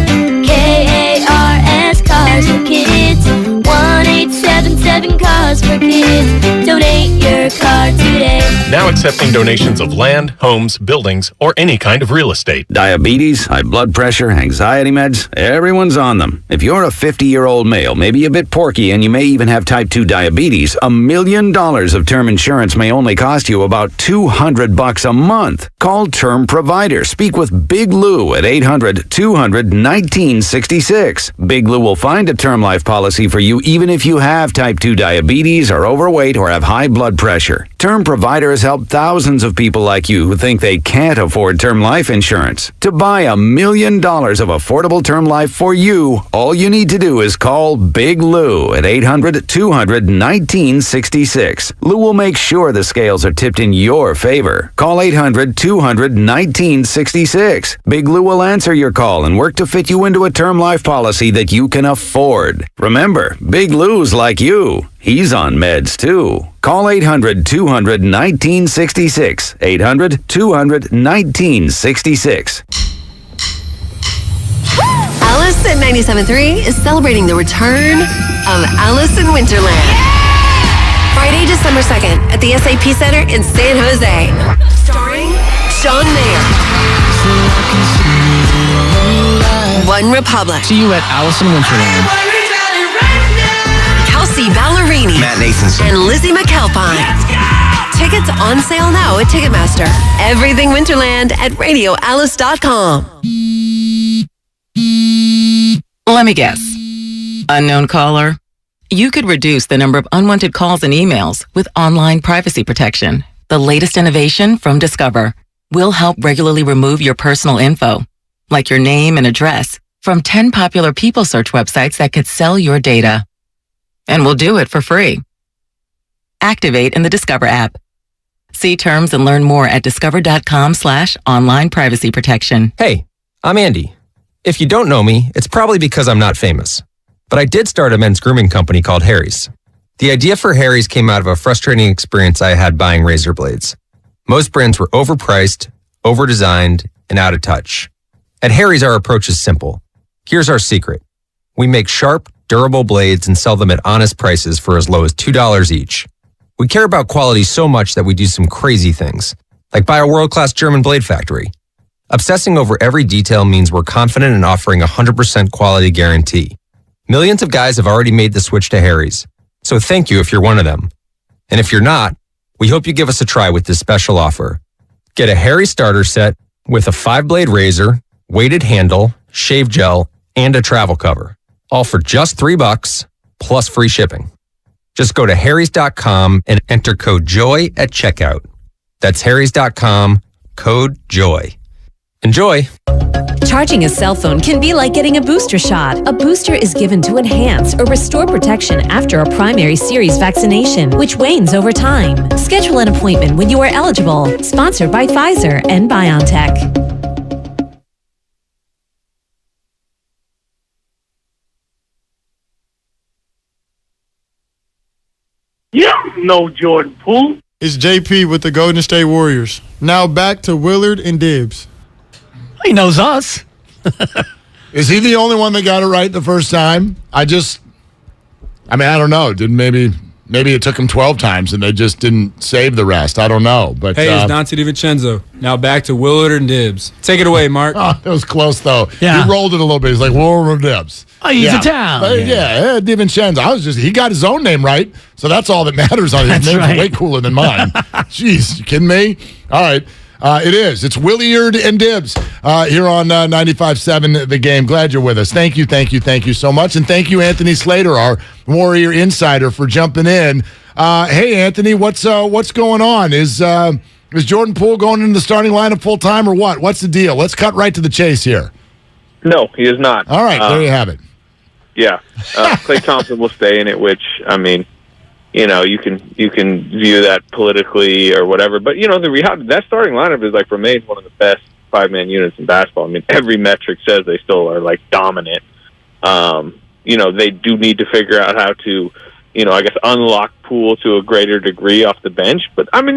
KARS Cars for Kids. 1-877 Cars for Kids. Donate your car today. Now accepting donations of land, homes, buildings, or any kind of real estate. Diabetes, high blood pressure, anxiety meds, everyone's on them. If you're a 50-year-old male, maybe a bit porky, and you may even have type 2 diabetes, $1 million of term insurance may only cost you about $200 a month. Call Term Provider. Speak with Big Lou at 800-200-1966. Big Lou will find a term life policy for you even if you have type 2 diabetes, are overweight, or have high blood pressure. Term Provider has helped thousands of people like you who think they can't afford term life insurance. To buy $1 million of affordable term life for you, all you need to do is call Big Lou at 800-200-1966. Lou will make sure the scales are tipped in your favor. Call 800-200-1966. Big Lou will answer your call and work to fit you into a term life policy that you can afford. Remember, Big Lou's like you. He's on meds too. Call 800-200-1966. 800-200-1966. Alice at 97.3 is celebrating the return of Alice in Winterland. Friday, December 2nd at the SAP Center in San Jose. Starring Sean Mayer. One Republic. See you at Alice in Winterland. Kelsey Ballerini. Matt Nathanson. And Lizzie McAlpine. Tickets on sale now at Ticketmaster. Everything Winterland at radioalice.com. Let me guess. Unknown caller? You could reduce the number of unwanted calls and emails with online privacy protection. The latest innovation from Discover will help regularly remove your personal info, like your name and address, from 10 popular people search websites that could sell your data. And we'll do it for free. Activate in the Discover app. See terms and learn more at discover.com/online privacy protection. Hey, I'm Andy. If you don't know me, it's probably because I'm not famous. But I did start a men's grooming company called Harry's. The idea for Harry's came out of a frustrating experience I had buying razor blades. Most brands were overpriced, overdesigned, and out of touch. At Harry's, our approach is simple. Here's our secret. We make sharp, durable blades and sell them at honest prices for as low as $2 each. We care about quality so much that we do some crazy things, like buy a world-class German blade factory. Obsessing over every detail means we're confident in offering a 100% quality guarantee. Millions of guys have already made the switch to Harry's, so thank you if you're one of them. And if you're not, we hope you give us a try with this special offer. Get a Harry's starter set with a 5-blade razor, weighted handle, shave gel, and a travel cover. All for just $3 plus free shipping. Just go to harrys.com and enter code JOY at checkout. That's harrys.com, code JOY. Enjoy. Charging a cell phone can be like getting a booster shot. A booster is given to enhance or restore protection after a primary series vaccination, which wanes over time. Schedule an appointment when you are eligible. Sponsored by Pfizer and BioNTech. You know Jordan Poole. It's JP with the Golden State Warriors. Now back to Willard and Dibs. He knows us. Is he the only one that got it right the first time? I don't know. Maybe it took him 12 times and they just didn't save the rest. I don't know. But hey, it's Dante DiVincenzo. Now back to Willard and Dibs. Take it away, Mark. Oh, that was close, though. Yeah. He rolled it a little bit. He's like, Willard and Dibs. Oh, he's a town. Yeah, DiVincenzo. He got his own name right, so that's all that matters on his name. Way cooler than mine. Jeez, you kidding me? All right. It is. It's Willard and Dibs here on 95.7 The Game. Glad you're with us. Thank you so much. And thank you, Anthony Slater, our Warrior Insider, for jumping in. Hey, Anthony, what's going on? Is Jordan Poole going into the starting lineup full time or what? What's the deal? Let's cut right to the chase here. No, he is not. All right, there you have it. Yeah. Klay Thompson will stay in it, which, I mean, you can view that politically or whatever, but the reality, that starting lineup is remains one of the best 5-man units in basketball. I mean, every metric says they still are dominant. They do need to figure out how to, unlock Poole to a greater degree off the bench. But he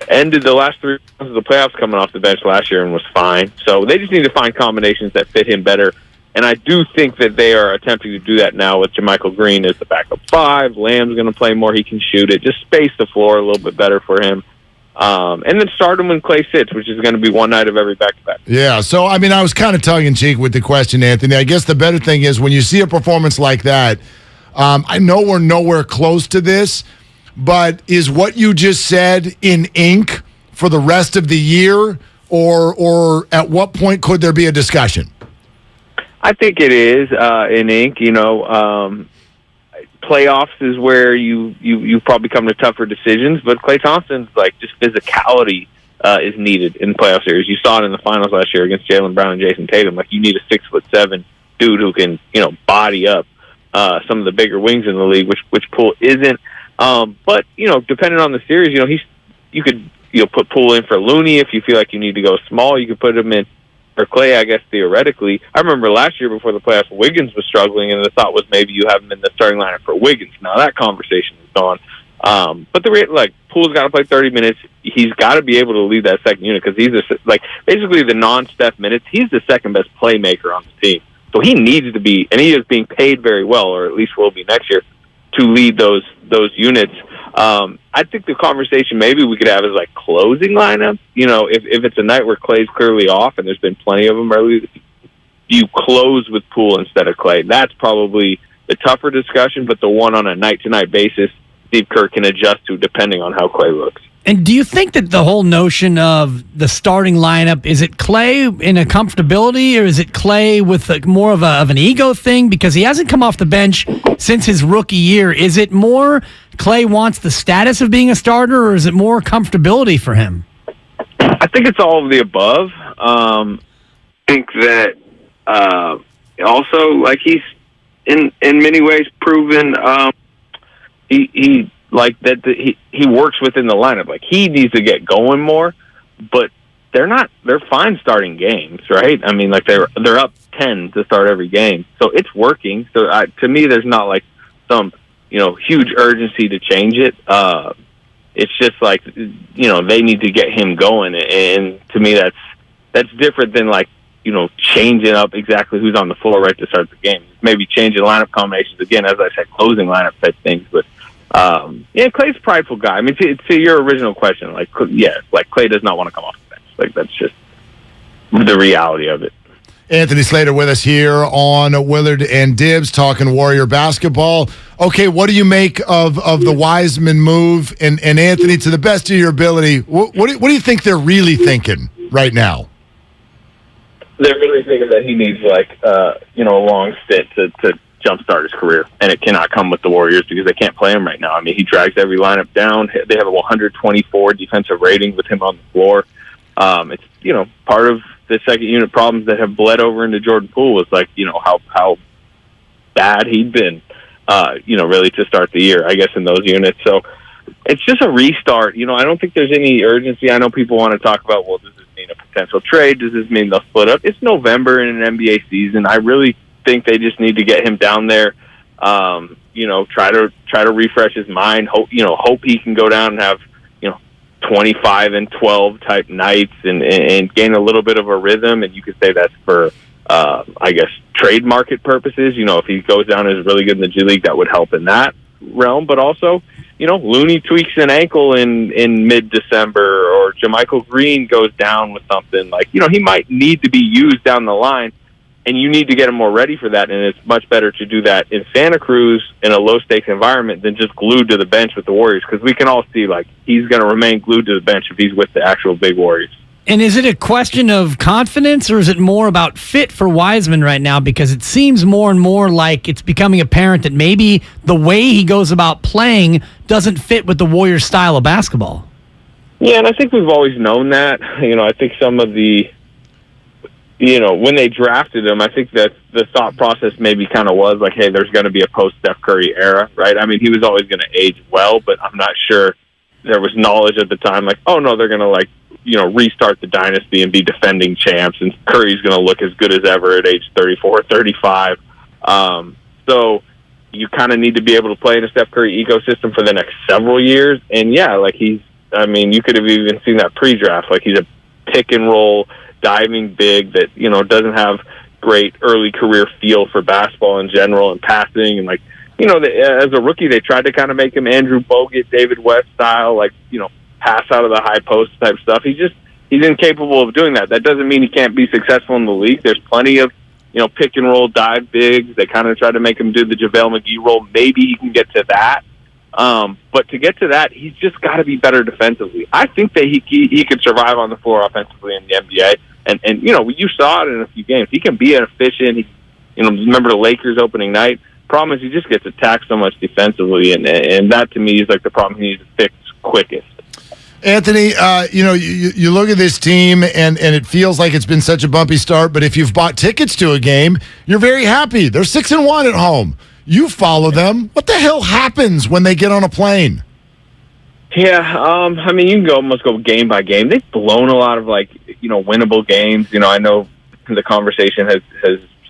ended the last 3 rounds of the playoffs coming off the bench last year and was fine. So they just need to find combinations that fit him better. And I do think that they are attempting to do that now with JaMychal Green as the backup 5. Lamb's going to play more. He can shoot it. Just space the floor a little bit better for him. And then start him when Klay sits, which is going to be one night of every back-to-back. Yeah, so, I was kind of tongue-in-cheek with the question, Anthony. I guess the better thing is when you see a performance like that, I know we're nowhere close to this, but is what you just said in ink for the rest of the year, or at what point could there be a discussion? I think it is in ink. Playoffs is where you probably come to tougher decisions, but Klay Thompson's just physicality is needed in playoff series. You saw it in the finals last year against Jaylen Brown and Jason Tatum. You need a 6'7" dude who can body up some of the bigger wings in the league, which Poole isn't. But depending on the series, you could put Poole in for Looney if you feel like you need to go small. You could put him in for Klay, I guess, theoretically. I remember last year before the playoffs, Wiggins was struggling, and the thought was maybe you have him in the starting lineup for Wiggins. Now that conversation is gone. But Poole's got to play 30 minutes. He's got to be able to lead that second unit because he's basically the non-Steph minutes. He's the second best playmaker on the team. So he needs to be, and he is being paid very well, or at least will be next year, to lead those units. I think the conversation maybe we could have is closing lineup. If it's a night where Klay's clearly off, and there's been plenty of them early, you close with Poole instead of Klay. That's probably the tougher discussion, but the one on a night-to-night basis, Steve Kerr can adjust to depending on how Klay looks. And do you think that the whole notion of the starting lineup, is it Klay in a comfortability, or is it Klay with more of an ego thing? Because he hasn't come off the bench since his rookie year. Is it more Klay wants the status of being a starter, or is it more comfortability for him? I think it's all of the above. I think that also, he's in many ways proven he works within the lineup. He needs to get going more, but they're fine starting games, right? I mean, like they're up 10 to start every game, so it's working. So to me, there's not like some huge urgency to change it. It's just like they need to get him going, and to me, that's different than like changing up exactly who's on the floor right to start the game. Maybe changing lineup combinations again, as I said, closing lineup type things. But Clay's a prideful guy. I mean, to your original question, like Clay does not want to come off the bench. Like that's just the reality of it. Anthony Slater with us here on Willard and Dibs talking Warrior basketball. Okay, what do you make of the Wiseman move? And Anthony, to the best of your ability, what do you think they're really thinking right now? They're really thinking that he needs a long stint to jumpstart his career, and it cannot come with the Warriors because they can't play him right now. I mean, he drags every lineup down. They have a 124 defensive rating with him on the floor. It's part of the second unit problems that have bled over into Jordan Poole was how bad he'd been, really to start the year, I guess, in those units. So it's just a restart. I don't think there's any urgency. I know people want to talk about, well, does this mean a potential trade? Does this mean they'll split up? It's November in an NBA season. I really think they just need to get him down there. Try to refresh his mind. Hope he can go down and have 25 and 12 type nights and gain a little bit of a rhythm. And you could say that's for trade market purposes. If he goes down and is really good in the G League, that would help in that realm. But also, Looney tweaks an ankle in mid-December, or JaMychal Green goes down with something. He might need to be used down the line, and you need to get him more ready for that. And it's much better to do that in Santa Cruz in a low-stakes environment than just glued to the bench with the Warriors, because we can all see, he's going to remain glued to the bench if he's with the actual big Warriors. And is it a question of confidence, or is it more about fit for Wiseman right now? Because it seems more and more like it's becoming apparent that maybe the way he goes about playing doesn't fit with the Warriors' style of basketball. Yeah, and I think we've always known that. I think some of the, when they drafted him, I think that the thought process maybe kind of was like, hey, there's going to be a post-Steph Curry era, right? I mean, he was always going to age well, but I'm not sure there was knowledge at the time, like, oh, no, they're going to, restart the dynasty and be defending champs, and Curry's going to look as good as ever at age 34, 35. So you kind of need to be able to play in a Steph Curry ecosystem for the next several years. And, yeah, you could have even seen that pre-draft. He's a pick-and-roll diving big that, doesn't have great early career feel for basketball in general and passing. And, as a rookie, they tried to kind of make him Andrew Bogut, David West style, pass out of the high post type stuff. He's incapable of doing that. That doesn't mean he can't be successful in the league. There's plenty of, pick and roll dive bigs. They kind of tried to make him do the JaVale McGee role. Maybe he can get to that. But to get to that, he's just got to be better defensively. I think that he could survive on the floor offensively in the NBA. And you saw it in a few games. He can be efficient. Remember the Lakers opening night? Problem is he just gets attacked so much defensively, and that to me is the problem he needs to fix quickest. Anthony, you look at this team, and it feels like it's been such a bumpy start, but if you've bought tickets to a game, you're very happy. They're 6-1 at home. You follow them. What the hell happens when they get on a plane? Yeah, you can almost go game by game. They've blown a lot of, winnable games. I know the conversation has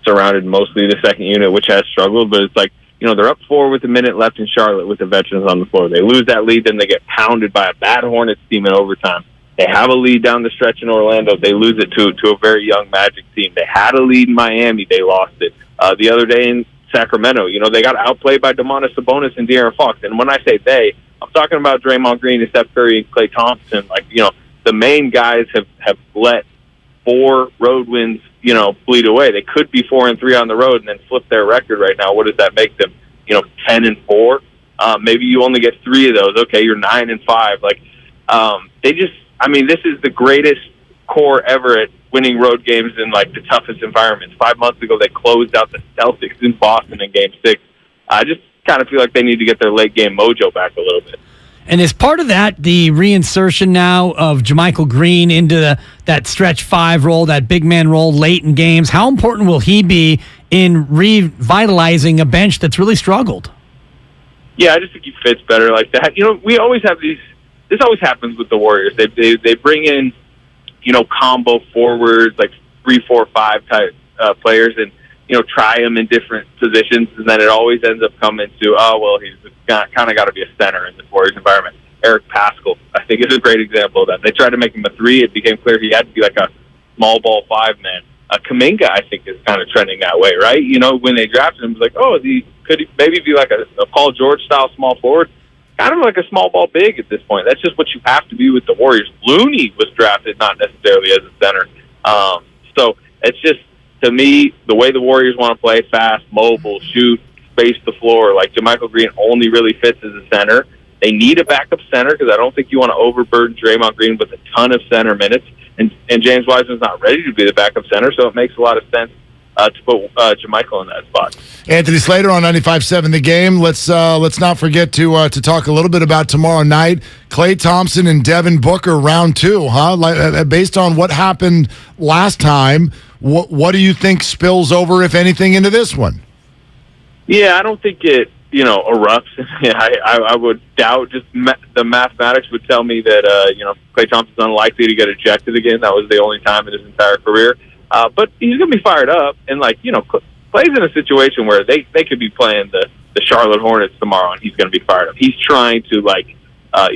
surrounded mostly the second unit, which has struggled, but it's they're up 4 with a minute left in Charlotte with the veterans on the floor. They lose that lead, then they get pounded by a bad Hornets team in overtime. They have a lead down the stretch in Orlando. They lose it to a very young Magic team. They had a lead in Miami. They lost it. The other day in Sacramento, they got outplayed by Domantas Sabonis and De'Aaron Fox. And when I say they, I'm talking about Draymond Green and Steph Curry and Klay Thompson. The main guys have let 4 road wins, bleed away. They could be 4-3 on the road and then flip their record right now. What does that make them? 10-4. Maybe you only get 3 of those. Okay, you're 9-5. This is the greatest core ever at winning road games in the toughest environments. 5 months ago, they closed out the Celtics in Boston in Game 6. I just kind of feel like they need to get their late game mojo back a little bit. And as part of that, the reinsertion now of JaMychal Green into that stretch 5 role, that big man role late in games, how important will he be in revitalizing a bench that's really struggled? Yeah, I just think he fits better like that. We always have these. This always happens with the Warriors. They bring in combo forwards, like 3, 4, 5 type players, and try them in different positions, and then it always ends up coming to he's kind of got to be a center in this Warriors environment. Eric Paschal, I think, is a great example of that. They tried to make him a 3. It became clear he had to be like a small ball 5-man. Kuminga, I think, is kind of trending that way, right? When they drafted him, it was like, could he maybe be like a Paul George style small forward? Kind of like a small ball big at this point. That's just what you have to be with the Warriors. Looney was drafted not necessarily as a center. So it's just, to me, the way the Warriors want to play, fast, mobile, shoot, space the floor, like JaMychal Green only really fits as a center. They need a backup center because I don't think you want to overburden Draymond Green with a ton of center minutes. And James Wiseman's not ready to be the backup center, so it makes a lot of sense to put JaMychal in that spot. Anthony Slater on 95.7 The Game. Let's not forget to talk a little bit about tomorrow night. Klay Thompson and Devin Booker, round 2, huh? Based on what happened last time, what do you think spills over, if anything, into this one? Yeah, I don't think it erupts. I would doubt. Just the mathematics would tell me that Klay Thompson's unlikely to get ejected again. That was the only time in his entire career. But he's going to be fired up, and Klay's in a situation where they could be playing the Charlotte Hornets tomorrow, and he's going to be fired up. He's trying to light a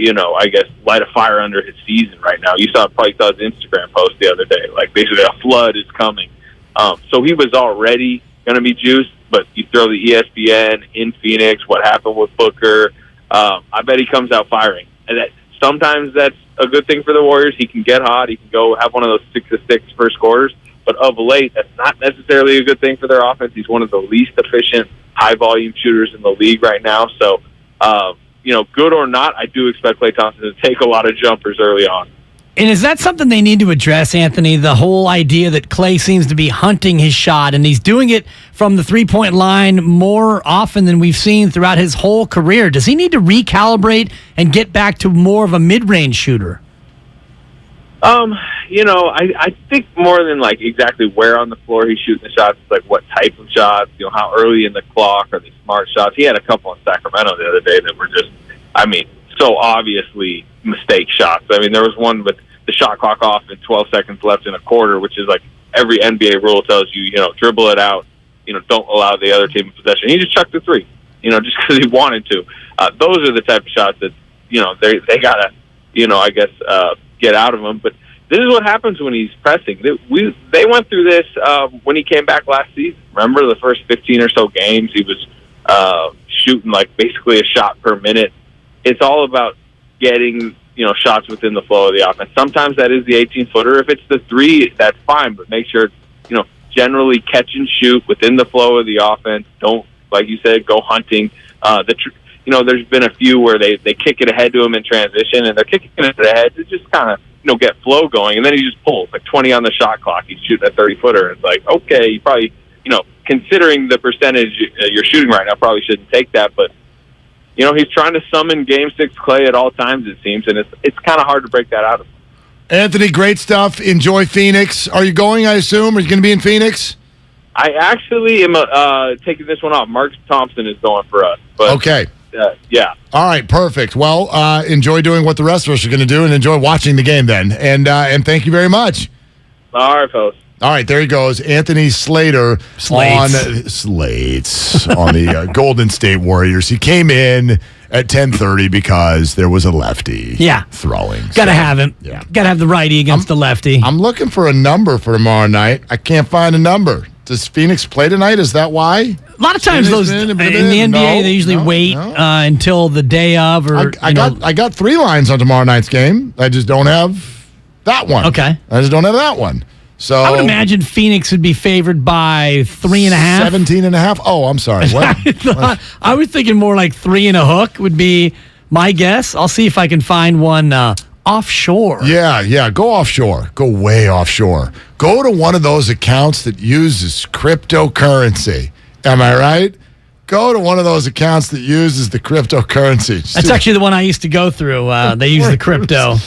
fire under his season right now. You probably saw his Instagram post the other day. Like, basically a flood is coming. So he was already going to be juiced, but you throw the ESPN in Phoenix, what happened with Booker, I bet he comes out firing. And sometimes that's a good thing for the Warriors. He can get hot. He can go have one of those 6-6 first quarters. But of late, that's not necessarily a good thing for their offense. He's one of the least efficient, high-volume shooters in the league right now. So, good or not, I do expect Klay Thompson to take a lot of jumpers early on. And is that something they need to address, Anthony? The whole idea that Klay seems to be hunting his shot, and he's doing it from the three-point line more often than we've seen throughout his whole career. Does he need to recalibrate and get back to more of a mid-range shooter? I think more than exactly where on the floor he's shooting the shots, what type of shots, how early in the clock are the smart shots. He had a couple in Sacramento the other day that were just, so obviously mistake shots. There was one with the shot clock off and 12 seconds left in a quarter, which is every NBA rule tells you, dribble it out, don't allow the other team in possession. He just chucked the 3, just because he wanted to. Those are the type of shots that, they got to, get out of him. But this is what happens when he's pressing. They went through this when he came back last season. Remember the first 15 or so games, he was shooting basically a shot per minute. It's all about getting shots within the flow of the offense. Sometimes that is the 18-footer. If it's the 3, that's fine, but make sure it's generally catch and shoot within the flow of the offense. Don't, like you said, go hunting. There's been a few where they kick it ahead to him in transition, and they're kicking it ahead to just kind of get flow going, and then he just pulls 20 on the shot clock. He's shooting a 30-footer. It's okay, you probably considering the percentage you're shooting right now, probably shouldn't take that, but he's trying to summon Game 6 Klay at all times, it seems, and it's kind of hard to break that out of him. Anthony, great stuff. Enjoy Phoenix. Are you going, I assume? Are you going to be in Phoenix? I actually am taking this one off. Mark Thompson is going for us. But, okay. Yeah. All right, perfect. Well, enjoy doing what the rest of us are going to do and enjoy watching the game then. And thank you very much. All right, fellas. All right, there he goes. Anthony Slater on the Golden State Warriors. He came in at 10:30 because there was a lefty throwing. Got to have him. Yeah. Got to have the righty against the lefty. I'm looking for a number for tomorrow night. I can't find a number. Does Phoenix play tonight? Is that why? A lot of times those in the NBA, they usually wait until the day of. Or I got 3 lines on tomorrow night's game. I just don't have that one. Okay. I just don't have that one. So I would imagine Phoenix would be favored by 3.5. 17.5. Oh, I'm sorry. What? I was thinking more like 3 and a hook would be my guess. I'll see if I can find one offshore. Yeah. Go offshore. Go way offshore. Go to one of those accounts that uses cryptocurrency. Am I right? Go to one of those accounts that uses the cryptocurrency. That's actually the one I used to go through. They use the crypto.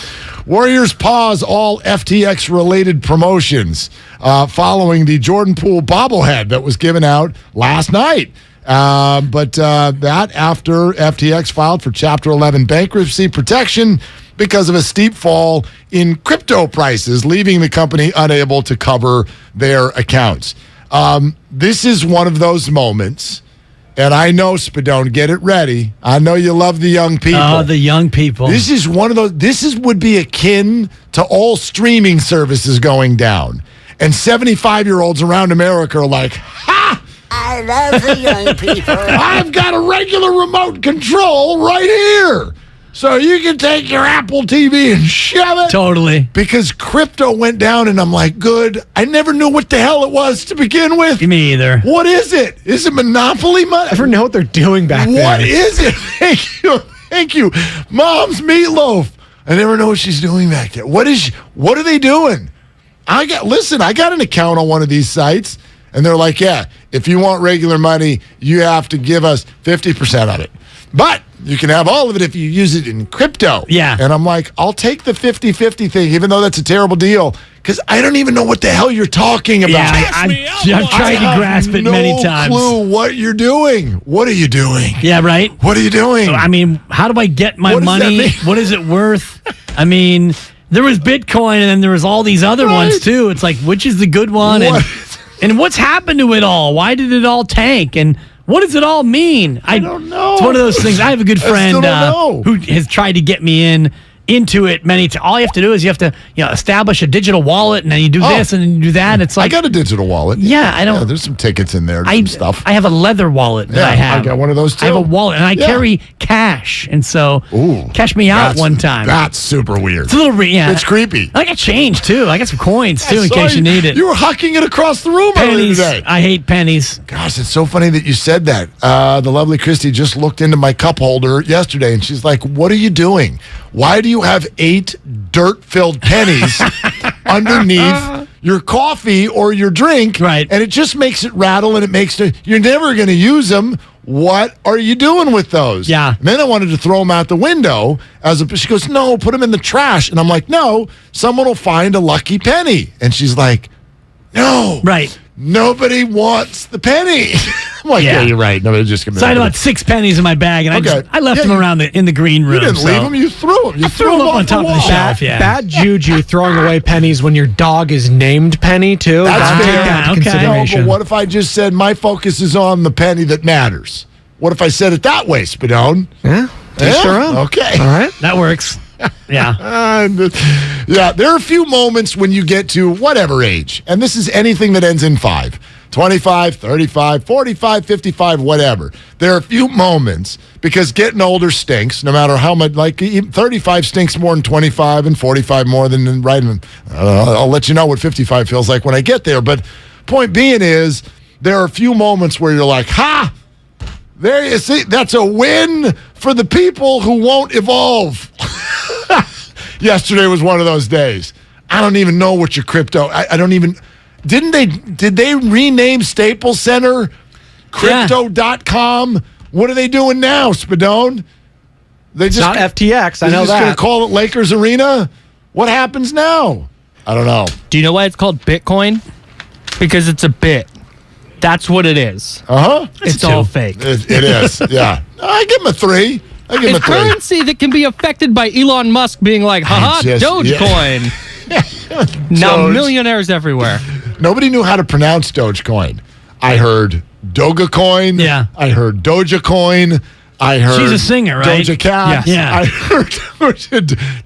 Warriors pause all FTX-related promotions following the Jordan Poole bobblehead that was given out last night. But that after FTX filed for Chapter 11 bankruptcy protection because of a steep fall in crypto prices, leaving the company unable to cover their accounts. This is one of those moments, and I know, Spadone, get it ready. I know you love the young people. Oh, the young people. This is one of those. Would be akin to all streaming services going down, and 75-year-olds around America are like, "Ha! I love the young people. I've got a regular remote control right here. So you can take your Apple TV and shove it." Totally. Because crypto went down, and I'm like, good. I never knew what the hell it was to begin with. Me either. What is it? Is it Monopoly money? I never know what they're doing back there. What is it? Thank you. Mom's meatloaf. I never know what she's doing back there. What are they doing? I got an account on one of these sites, and they're like, yeah, if you want regular money, you have to give us 50% of it. But you can have all of it if you use it in crypto. Yeah. And I'm like, I'll take the 50-50 thing, even though that's a terrible deal, because I don't even know what the hell you're talking about. Yeah, I've tried to grasp it many times. No clue what you're doing. What are you doing? Yeah, right? What are you doing? I mean, how do I get my money? What is it worth? I mean, there was Bitcoin, and then there was all these other ones, too. It's like, which is the good one? And what's happened to it all? Why did it all tank? And what does it all mean? I don't know. It's one of those things. I have a good friend who has tried to get me into it many times. All you have to do is you have to establish a digital wallet, and then you do this and then you do that. And it's like, I got a digital wallet. Yeah, I don't. Yeah, there's some tickets in there. Some stuff. I have a leather wallet that I have. I got one of those too. I have a wallet, and I carry cash, and so cash me out one time. That's super weird. It's a little It's creepy. I got change too. I got some coins too, in case you need it. You were hucking it across the room earlier today. I hate pennies. Gosh, it's so funny that you said that. The lovely Christy just looked into my cup holder yesterday, and she's like, "What are you doing? Why do you have 8 dirt-filled pennies underneath your coffee or your drink?" Right. And it just makes it rattle, and you're never going to use them. What are you doing with those? Yeah. And then I wanted to throw them out the window. She goes, no, put them in the trash. And I'm like, no, someone will find a lucky penny. And she's like, no. Right. Nobody wants the penny. I'm like, yeah, you're right. Nobody's just going to. So I had about 6 pennies in my bag, and I left them around in the green room. You didn't leave them. You threw them. I threw them up on top of the shelf. Yeah. Bad juju throwing away pennies when your dog is named Penny too. That's fair. Take that into consideration. No, but what if I just said my focus is on the penny that matters? What if I said it that way, Spadone? Yeah. Okay. All right. That works. Yeah. Yeah, there are a few moments when you get to whatever age, and this is anything that ends in 5. 25, 35, 45, 55, whatever. There are a few moments, because getting older stinks, no matter how much, like 35 stinks more than 25 and 45 more than right. I'll let you know what 55 feels like when I get there. But point being is, there are a few moments where you're like, ha! There you see, that's a win for the people who won't evolve. Yesterday was one of those days. I don't even know what your crypto, I don't even, did they rename Staples Center Crypto.com? What are they doing now, Spadone? It's not FTX, I know that. They're just going to call it Lakers Arena? What happens now? I don't know. Do you know why it's called Bitcoin? Because it's a bit. That's what it is. Uh-huh. It's all fake. It is, yeah. I give him a 3. It's currency that can be affected by Elon Musk being like, haha, Dogecoin. Now millionaires everywhere. Nobody knew how to pronounce Dogecoin. I heard Dogecoin. Yeah. I heard Dogecoin. I heard she's a singer, right? Doja Cat. Yes. Yeah. I heard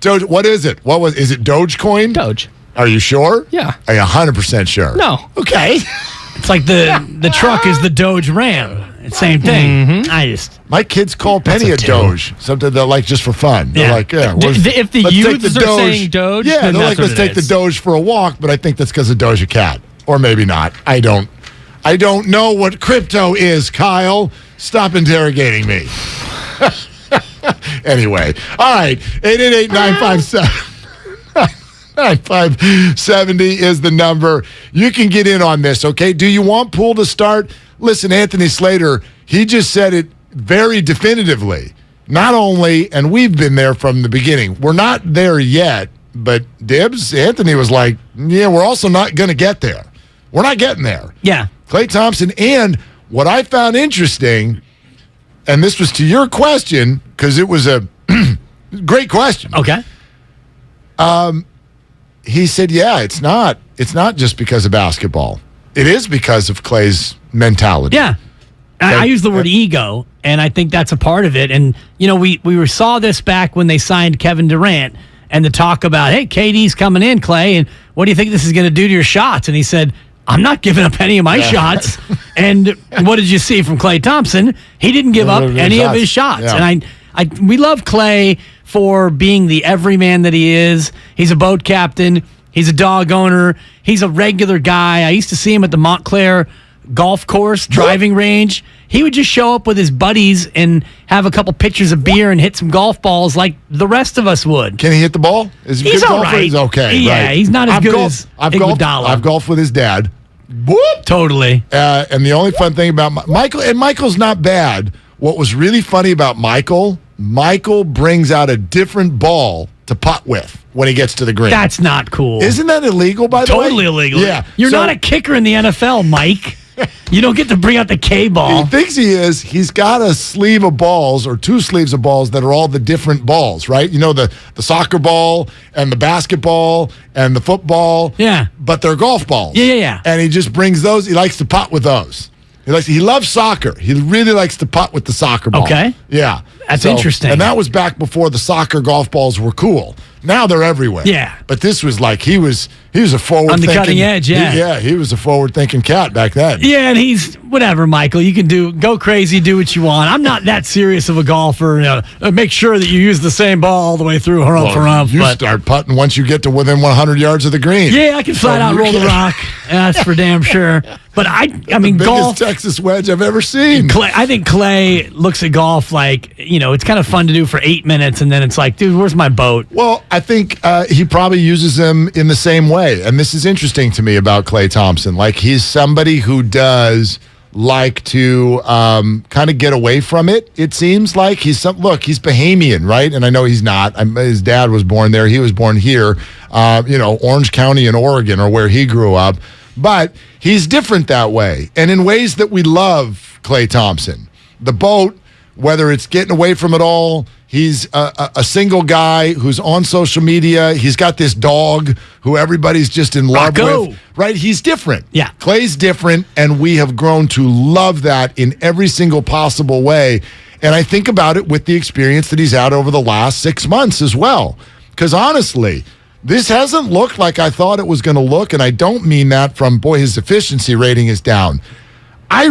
Doge. What is it? Is it Dogecoin? Doge. Are you sure? Yeah. Are you 100% sure? No. Okay. It's like the truck is the Doge Ram. It's same thing. Mm-hmm. My kids call Penny a Doge. Something they're like just for fun. They're like, if the youths are saying Doge, yeah, then they're like, that's let's take the Doge for a walk. But I think that's because of Doja Cat, or maybe not. I don't know what crypto is, Kyle. Stop interrogating me. Anyway, all right, 888-957. 9570 is the number. You can get in on this, okay? Do you want Poole to start? Listen, Anthony Slater, he just said it very definitively. Not only, and we've been there from the beginning, we're not there yet, but Dibs, Anthony was like, yeah, we're also not going to get there. We're not getting there. Yeah. Klay Thompson, and what I found interesting, and this was to your question, because it was a great question. Okay. He said, yeah, it's not just because of basketball. It is because of Clay's mentality. Yeah. I use the word ego, and I think that's a part of it. And, we saw this back when they signed Kevin Durant and the talk about, hey, KD's coming in, Clay, and what do you think this is going to do to your shots? And he said, I'm not giving up any of my shots. And what did you see from Klay Thompson? He didn't give up any of his shots. Yeah. And we love Clay for being the everyman that he is. He's a boat captain. He's a dog owner. He's a regular guy. I used to see him at the Montclair golf course, driving range. He would just show up with his buddies and have a couple pitchers of beer and hit some golf balls like the rest of us would. Can he hit the ball? Is he he's good all golfer? right. He's okay. Yeah, right. he's not as good as Iguodala. I've golfed with his dad. Whoop! Totally. And the only fun thing about Michael, and Michael's not bad. What was really funny about Michael brings out a different ball to putt with when he gets to the green. That's not cool. Isn't that illegal, by the way? Totally illegal. Yeah. You're not a kicker in the NFL, Mike. You don't get to bring out the K ball. He thinks he is. He's got a sleeve of balls or two sleeves of balls that are all the different balls, right? The soccer ball and the basketball and the football. Yeah. But they're golf balls. Yeah. And he just brings those. He likes to putt with those. He loves soccer. He really likes to putt with the soccer ball. Okay. Yeah. That's interesting. And that was back before the soccer golf balls were cool. Now they're everywhere. Yeah. But this was like he was a forward on the cutting edge. Yeah. He was a forward thinking cat back then. Yeah, and he's whatever, Michael. You can go crazy, do what you want. I'm not that serious of a golfer. Make sure that you use the same ball all the way through, hump for hump. You start putting once you get to within 100 yards of the green. Yeah, I can flat out roll the rock. That's for damn sure. But I mean, the golf. biggest Texas wedge I've ever seen. I think Clay looks at golf like it's kind of fun to do for 8 minutes, and then it's like, dude, where's my boat? Well, I think he probably uses them in the same way, and this is interesting to me about Klay Thompson. Like he's somebody who does like to kind of get away from it. It seems like he's Bahamian, right? And I know he's not. His dad was born there. He was born here, Orange County in Oregon, or where he grew up. But he's different that way, and in ways that we love Klay Thompson. The boat, whether it's getting away from it all, he's a single guy who's on social media. He's got this dog who everybody's just in love with. Right? He's different. Yeah. Clay's different, and we have grown to love that in every single possible way. And I think about it with the experience that he's had over the last 6 months as well. Because honestly, this hasn't looked like I thought it was going to look, and I don't mean that from, his efficiency rating is down. I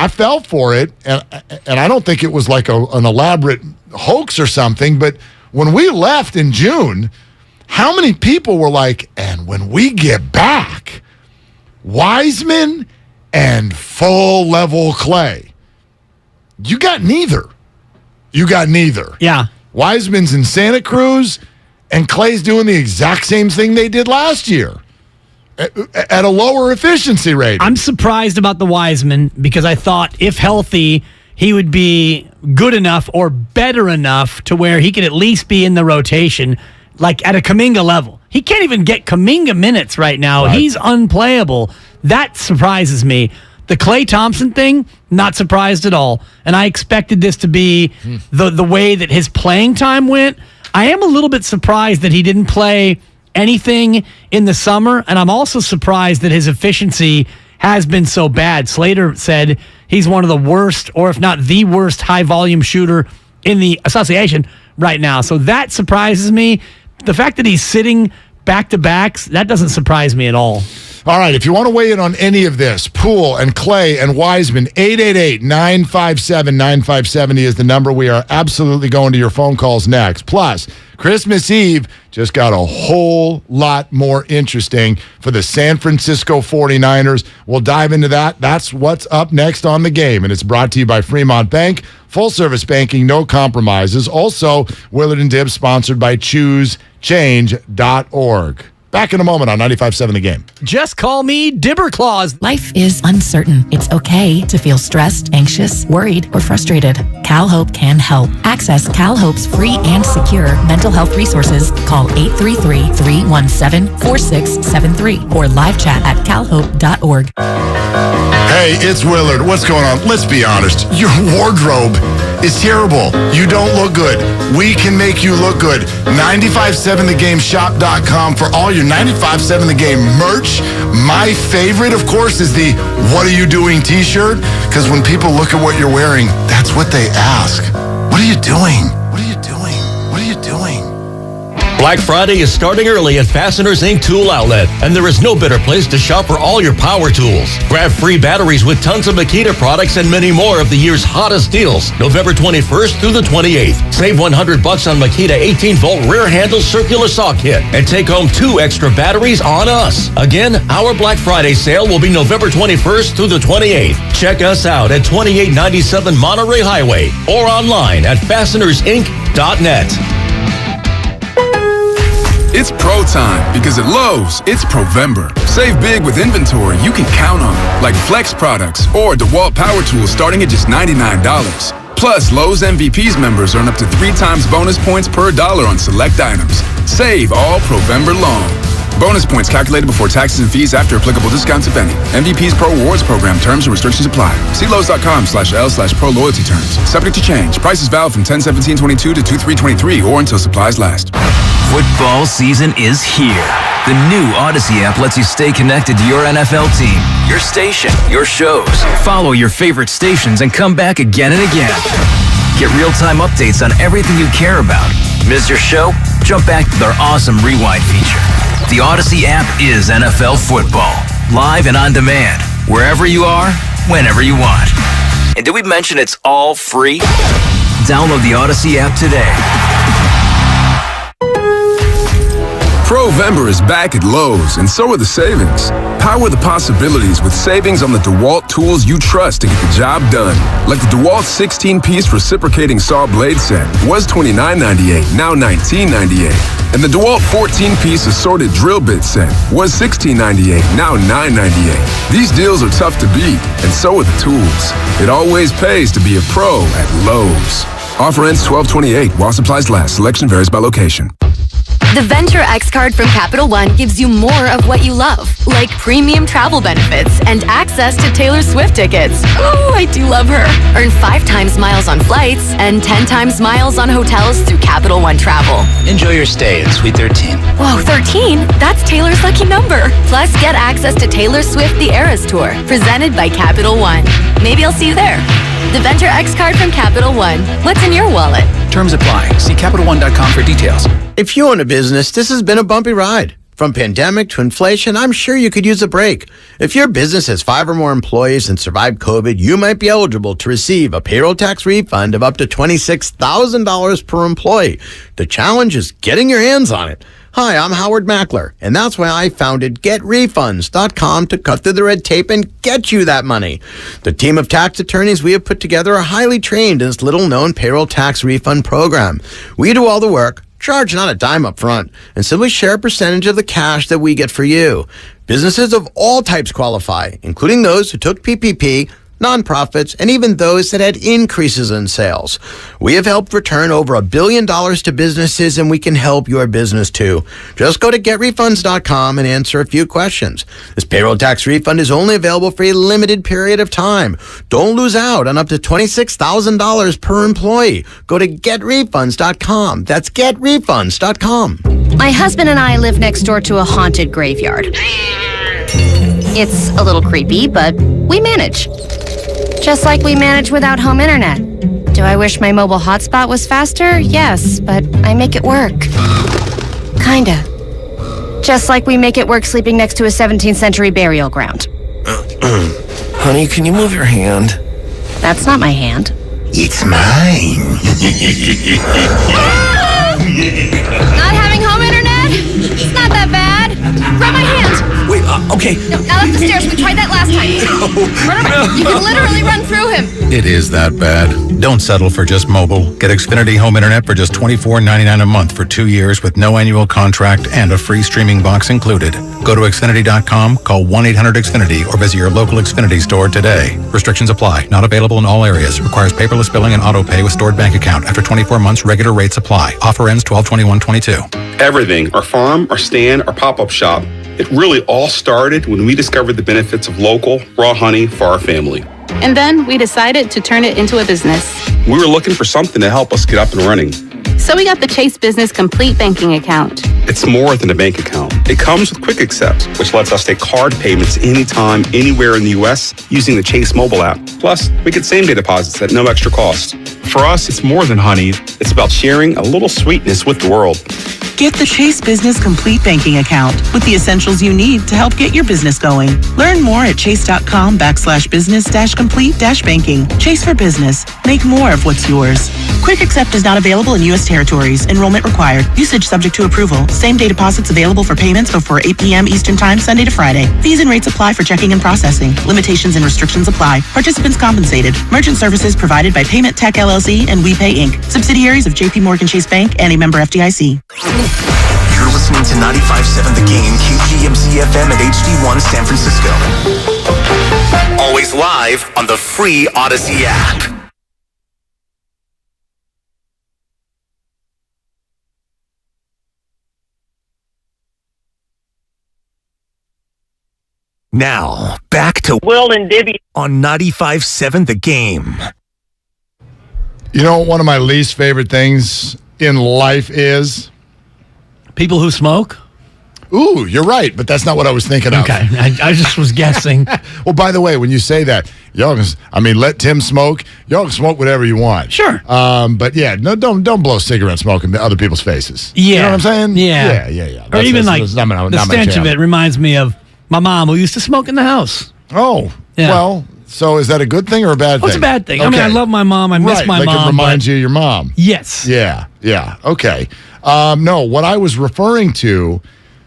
fell for it, and I don't think it was like an elaborate hoax or something, but when we left in June, how many people were like, and when we get back, Wiseman and full-level Clay? You got neither. Yeah. Wiseman's in Santa Cruz, and Clay's doing the exact same thing they did last year at a lower efficiency rate. I'm surprised about the Wiseman because I thought if healthy, he would be good enough or better enough to where he could at least be in the rotation, like at a Kuminga level. He can't even get Kuminga minutes right now. Right. He's unplayable. That surprises me. The Klay Thompson thing, not surprised at all. And I expected this to be the way that his playing time went. I am a little bit surprised that he didn't play anything in the summer, and I'm also surprised that his efficiency has been so bad. Slater said he's one of the worst, or if not the worst, high-volume shooter in the association right now. So that surprises me. The fact that he's sitting back-to-backs, that doesn't surprise me at all. All right, if you want to weigh in on any of this, Poole and Clay and Wiseman, 888-957-9570 is the number. We are absolutely going to your phone calls next. Plus, Christmas Eve just got a whole lot more interesting for the San Francisco 49ers. We'll dive into that. That's what's up next on The Game, and it's brought to you by Fremont Bank. Full-service banking, no compromises. Also, Willard Dibs, sponsored by ChooseChange.org. Back in a moment on 95.7 The Game. Just call me Dibber Claus. Life is uncertain. It's okay to feel stressed, anxious, worried, or frustrated. CalHope can help. Access CalHope's free and secure mental health resources. Call 833-317-4673 or live chat at calhope.org. Hey, it's Willard. What's going on? Let's be honest. Your wardrobe is terrible. You don't look good. We can make you look good. 957thegameshop.com for all your 957 The Game merch. My favorite, of course, is the What Are You Doing t-shirt, because when people look at what you're wearing, that's what they ask. What are you doing? What are you doing? What are you doing? Black Friday is starting early at Fasteners Inc. Tool Outlet, and there is no better place to shop for all your power tools. Grab free batteries with tons of Makita products and many more of the year's hottest deals, November 21st through the 28th. Save $100 on Makita 18-volt rear handle circular saw kit and take home 2 extra batteries on us. Again, our Black Friday sale will be November 21st through the 28th. Check us out at 2897 Monterey Highway or online at fastenersinc.net. It's pro time because at Lowe's, it's Provember. Save big with inventory you can count on, like Flex products or DeWalt power tools starting at just $99. Plus, Lowe's MVPs members earn up to 3 times bonus points per dollar on select items. Save all Provember long. Bonus points calculated before taxes and fees after applicable discounts, if any. MVP's Pro Rewards Program terms and restrictions apply. See Lowe's.com/L/Pro Loyalty terms. Subject to change. Prices valid from 10/17/22 to 2/3/23 or until supplies last. Football season is here. The new Odyssey app lets you stay connected to your NFL team, your station, your shows. Follow your favorite stations and come back again and again. Get real-time updates on everything you care about. Miss your show? Jump back to their awesome rewind feature. The Odyssey app is NFL football. Live and on demand. Wherever you are, whenever you want. And did we mention it's all free? Download the Odyssey app today. Provember is back at Lowe's, and so are the savings. Power the possibilities with savings on the DeWalt tools you trust to get the job done. Like the DeWalt 16-piece reciprocating saw blade set was $29.98, now $19.98. And the DeWalt 14-piece assorted drill bit set was $16.98, now $9.98. These deals are tough to beat, and so are the tools. It always pays to be a pro at Lowe's. Offer ends 12/28 while supplies last. Selection varies by location. The Venture X card from Capital One gives you more of what you love, like premium travel benefits and access to Taylor Swift tickets. Oh, I do love her. Earn 5 times miles on flights and 10 times miles on hotels through Capital One Travel. Enjoy your stay in Suite 13. Whoa, 13? That's Taylor's lucky number. Plus, get access to Taylor Swift The Eras Tour, presented by Capital One. Maybe I'll see you there. The Venture X card from Capital One. What's in your wallet? Terms apply. See CapitalOne.com for details. If you own a business, this has been a bumpy ride. From pandemic to inflation, I'm sure you could use a break. If your business has 5 or more employees and survived COVID, you might be eligible to receive a payroll tax refund of up to $26,000 per employee. The challenge is getting your hands on it. Hi, I'm Howard Mackler, and that's why I founded GetRefunds.com to cut through the red tape and get you that money. The team of tax attorneys we have put together are highly trained in this little-known payroll tax refund program. We do all the work, charge not a dime up front, and simply share a percentage of the cash that we get for you. Businesses of all types qualify, including those who took PPP, nonprofits, and even those that had increases in sales. We have helped return over $1 billion to businesses, and we can help your business too. Just go to GetRefunds.com and answer a few questions. This payroll tax refund is only available for a limited period of time. Don't lose out on up to $26,000 per employee. Go to GetRefunds.com. That's GetRefunds.com. My husband and I live next door to a haunted graveyard. It's a little creepy, but we manage. Just like we manage without home internet. Do I wish my mobile hotspot was faster? Yes, but I make it work. Kinda. Just like we make it work sleeping next to a 17th century burial ground. Honey, can you move your hand? That's not my hand. It's mine. Not having home internet? It's not that bad. Grab my hand. Wait, okay. No, not up the stairs. We tried that last time. You can literally run through him. It is that bad. Don't settle for just mobile. Get Xfinity Home Internet for just $24.99 a month for 2 years with no annual contract and a free streaming box included. Go to Xfinity.com, call 1-800-XFINITY, or visit your local Xfinity store today. Restrictions apply. Not available in all areas. Requires paperless billing and auto pay with stored bank account. After 24 months, regular rates apply. Offer ends 12/21/22. Everything, our farm, our stand, our pop-up shop, It really all started when we discovered the benefits of local, raw honey for our family. And then we decided to turn it into a business. We were looking for something to help us get up and running. So we got the Chase Business Complete Banking Account. It's more than a bank account. It comes with Quick Accept, which lets us take card payments anytime, anywhere in the U.S. using the Chase mobile app. Plus, we get same-day deposits at no extra cost. For us, it's more than honey. It's about sharing a little sweetness with the world. Get the Chase Business Complete Banking Account with the essentials you need to help get your business going. Learn more at chase.com/business-complete-banking. Chase for business. Make more of what's yours. Quick Accept is not available in U.S. territories. Enrollment required. Usage subject to approval. Same-day deposits available for payments before 8 p.m. Eastern Time, Sunday to Friday. Fees and rates apply for checking and processing. Limitations and restrictions apply. Participants compensated. Merchant services provided by Payment Tech LLC and WePay Inc. Subsidiaries of J.P. Morgan Chase Bank and a member FDIC. You're listening to 95.7 The Game, KGMZ FM at HD1 San Francisco. Always live on the free Odyssey app. Now, back to Will and Dibby on 95.7 The Game. You know what one of my least favorite things in life is? People who smoke? Ooh, you're right, but that's not what I was thinking of. Okay, I just was guessing. Well, by the way, when you say that, y'all can, let Tim smoke. Y'all can smoke whatever you want. Sure. But yeah, no, don't blow cigarette smoke in other people's faces. Yeah. You know what I'm saying? Yeah. Yeah. Or even that's not the stench of it reminds me of my mom who used to smoke in the house. Oh, yeah. Well, so is that a good thing or a bad thing? It's a bad thing. Okay. I mean, I love my mom. I miss my mom. It reminds you of your mom. Yes. Yeah. Okay. No, what I was referring to,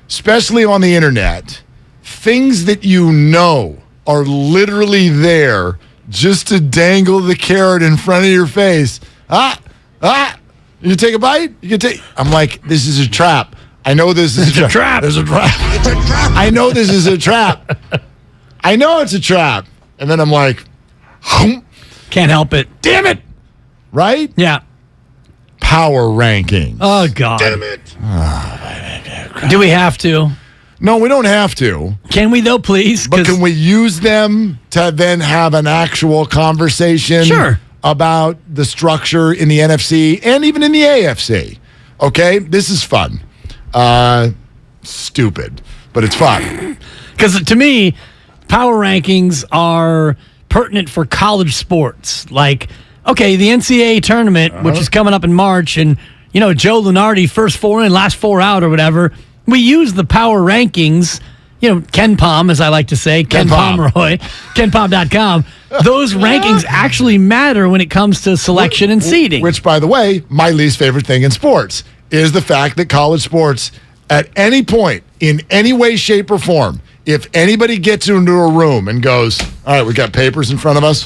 especially on the internet, things that you know are literally there just to dangle the carrot in front of your face. You take a bite? You can take. I'm like, this is a trap. I know this is a trap. There's a trap. It's a trap. I know this is a trap. I know it's a trap. And then I'm like, can't help it. Damn it. Right? Yeah. Power rankings. Oh, God. Damn it. Do we have to? No, we don't have to. Can we, though, please? But can we use them to then have an actual conversation about the structure in the NFC and even in the AFC? Okay? This is fun. Stupid, but it's fun. Because to me, power rankings are pertinent for college sports. Like, okay, the NCAA tournament, which is coming up in March, and, Joe Lunardi, first four in, last four out or whatever, we use the power rankings, Ken Pom, as I like to say, Ken Pomeroy, KenPom.com. Those rankings actually matter when it comes to selection and seeding. Which, by the way, my least favorite thing in sports is the fact that college sports, at any point, in any way, shape, or form, if anybody gets into a room and goes, all right, we got papers in front of us,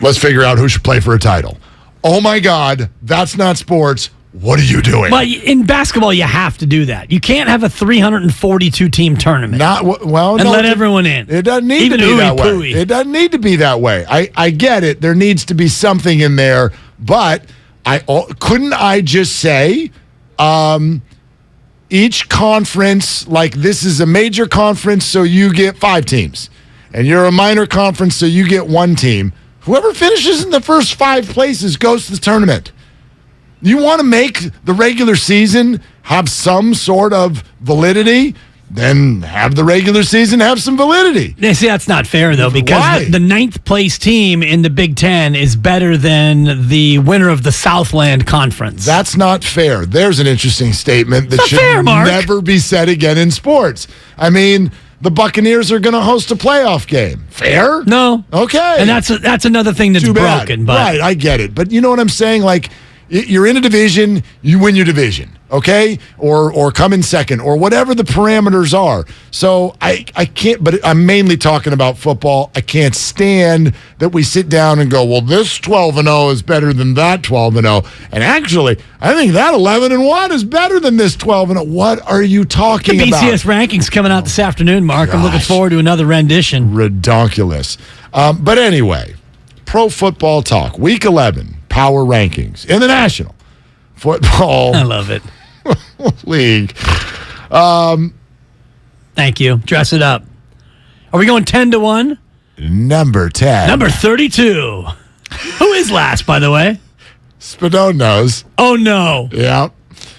let's figure out who should play for a title. Oh my God, that's not sports. What are you doing? Well, in basketball, you have to do that. You can't have a 342-team tournament. Let everyone in. It doesn't need to be that way. It doesn't need to be that way. I get it. There needs to be something in there, but couldn't I just say each conference, like this is a major conference, so you get 5 teams, and you're a minor conference, so you get 1 team. Whoever finishes in the first 5 places goes to the tournament. You want to make the regular season have some sort of validity, then have the regular season have some validity. Yeah, see, that's not fair, though, because the 9th place team in the Big Ten is better than the winner of the Southland Conference. That's not fair. There's an interesting statement that should never be said again in sports. I mean, the Buccaneers are going to host a playoff game. Fair? No. Okay. And that's another thing that's broken. But. Right, I get it. But you know what I'm saying? Like, you're in a division, you win your division, okay? Or come in second, or whatever the parameters are. So I can't, but I'm mainly talking about football. I can't stand that we sit down and go, well, this 12-0 is better than that 12-0. And actually, I think that 11-1 is better than this 12-0. What are you talking about? The BCS rankings coming out this afternoon, Mark. I'm looking forward to another rendition. Redonkulous. But anyway, Pro Football Talk, Week 11. Power rankings in the National Football I love it. League. Thank you. Dress it up. Are we going 10-1? Number 10. Number 32. Who is last, by the way? Spadone knows. Oh, no. Yeah.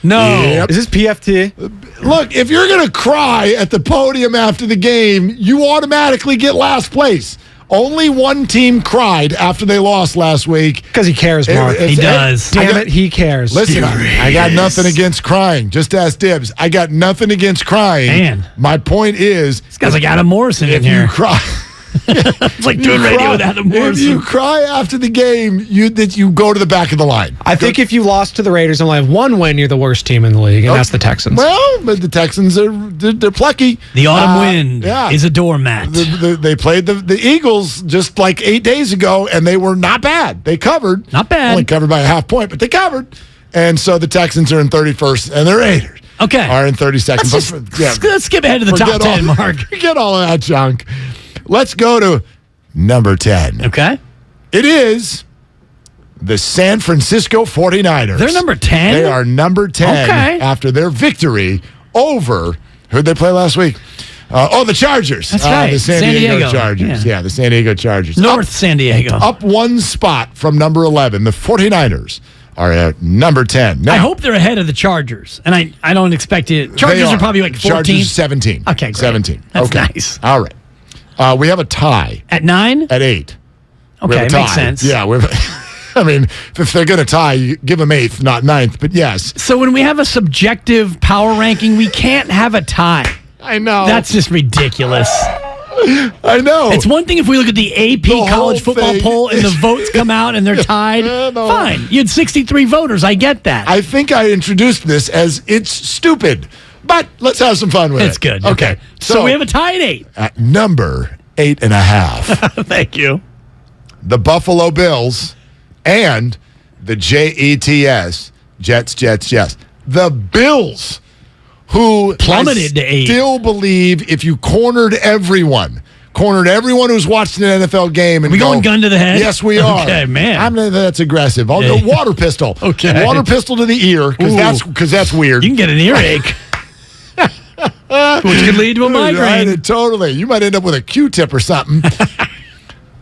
No. Yep. Is this PFT? Look, if you're going to cry at the podium after the game, you automatically get last place. Only one team cried after they lost last week. Because he cares, Mark. He does. Damn it, he cares. Listen, I got nothing against crying. Just ask Dibs. I got nothing against crying. Man. My point is... This guy's like Adam Morrison in here. If you cry... It's like doing radio with Adam Morrison. If you cry after the game, you go to the back of the line. I think if you lost to the Raiders and only have one win, you're the worst team in the league, and that's the Texans. Well, but the Texans they're plucky. The autumn wind is a doormat. They played the Eagles just like 8 days ago, and they were not bad. They covered. Not bad. Only covered by a half point, but they covered. And so the Texans are in 31st, and the Raiders are in 32nd. Let's skip ahead to the top 10, Mark. Forget all of that junk. Let's go to number 10. Okay. It is the San Francisco 49ers. They're number 10? They are number 10 after their victory over, who'd they play last week? The Chargers. That's right. The San Diego Chargers. Yeah, the San Diego Chargers. North San Diego. Up one spot from number 11. The 49ers are at number 10. Now, I hope they're ahead of the Chargers, and I don't expect it. Chargers are probably like 14. Chargers 17. Okay, great. 17. That's okay. nice. All right. We have a tie. At 9? At 8. Okay, makes sense. Yeah, I mean, if they're going to tie, you give them 8th, not 9th, but yes. So when we have a subjective power ranking, we can't have a tie. I know. That's just ridiculous. I know. It's one thing if we look at the AP college football poll and the votes come out and they're tied. Fine. You had 63 voters. I get that. I think I introduced this as it's stupid. But let's have some fun with it. It's good. Okay. So we have a tie at 8. At number 8.5. Thank you. The Buffalo Bills and the Jets. Jets. The Bills, who plummeted to 8. Still believe if you cornered everyone who's watched an NFL game and going gun to the head? Yes, we are. Okay, man. That's aggressive. I'll go water pistol. Okay. Water pistol to the ear because that's weird. You can get an earache. Which could lead to a migraine. Right, totally. You might end up with a Q-tip or something.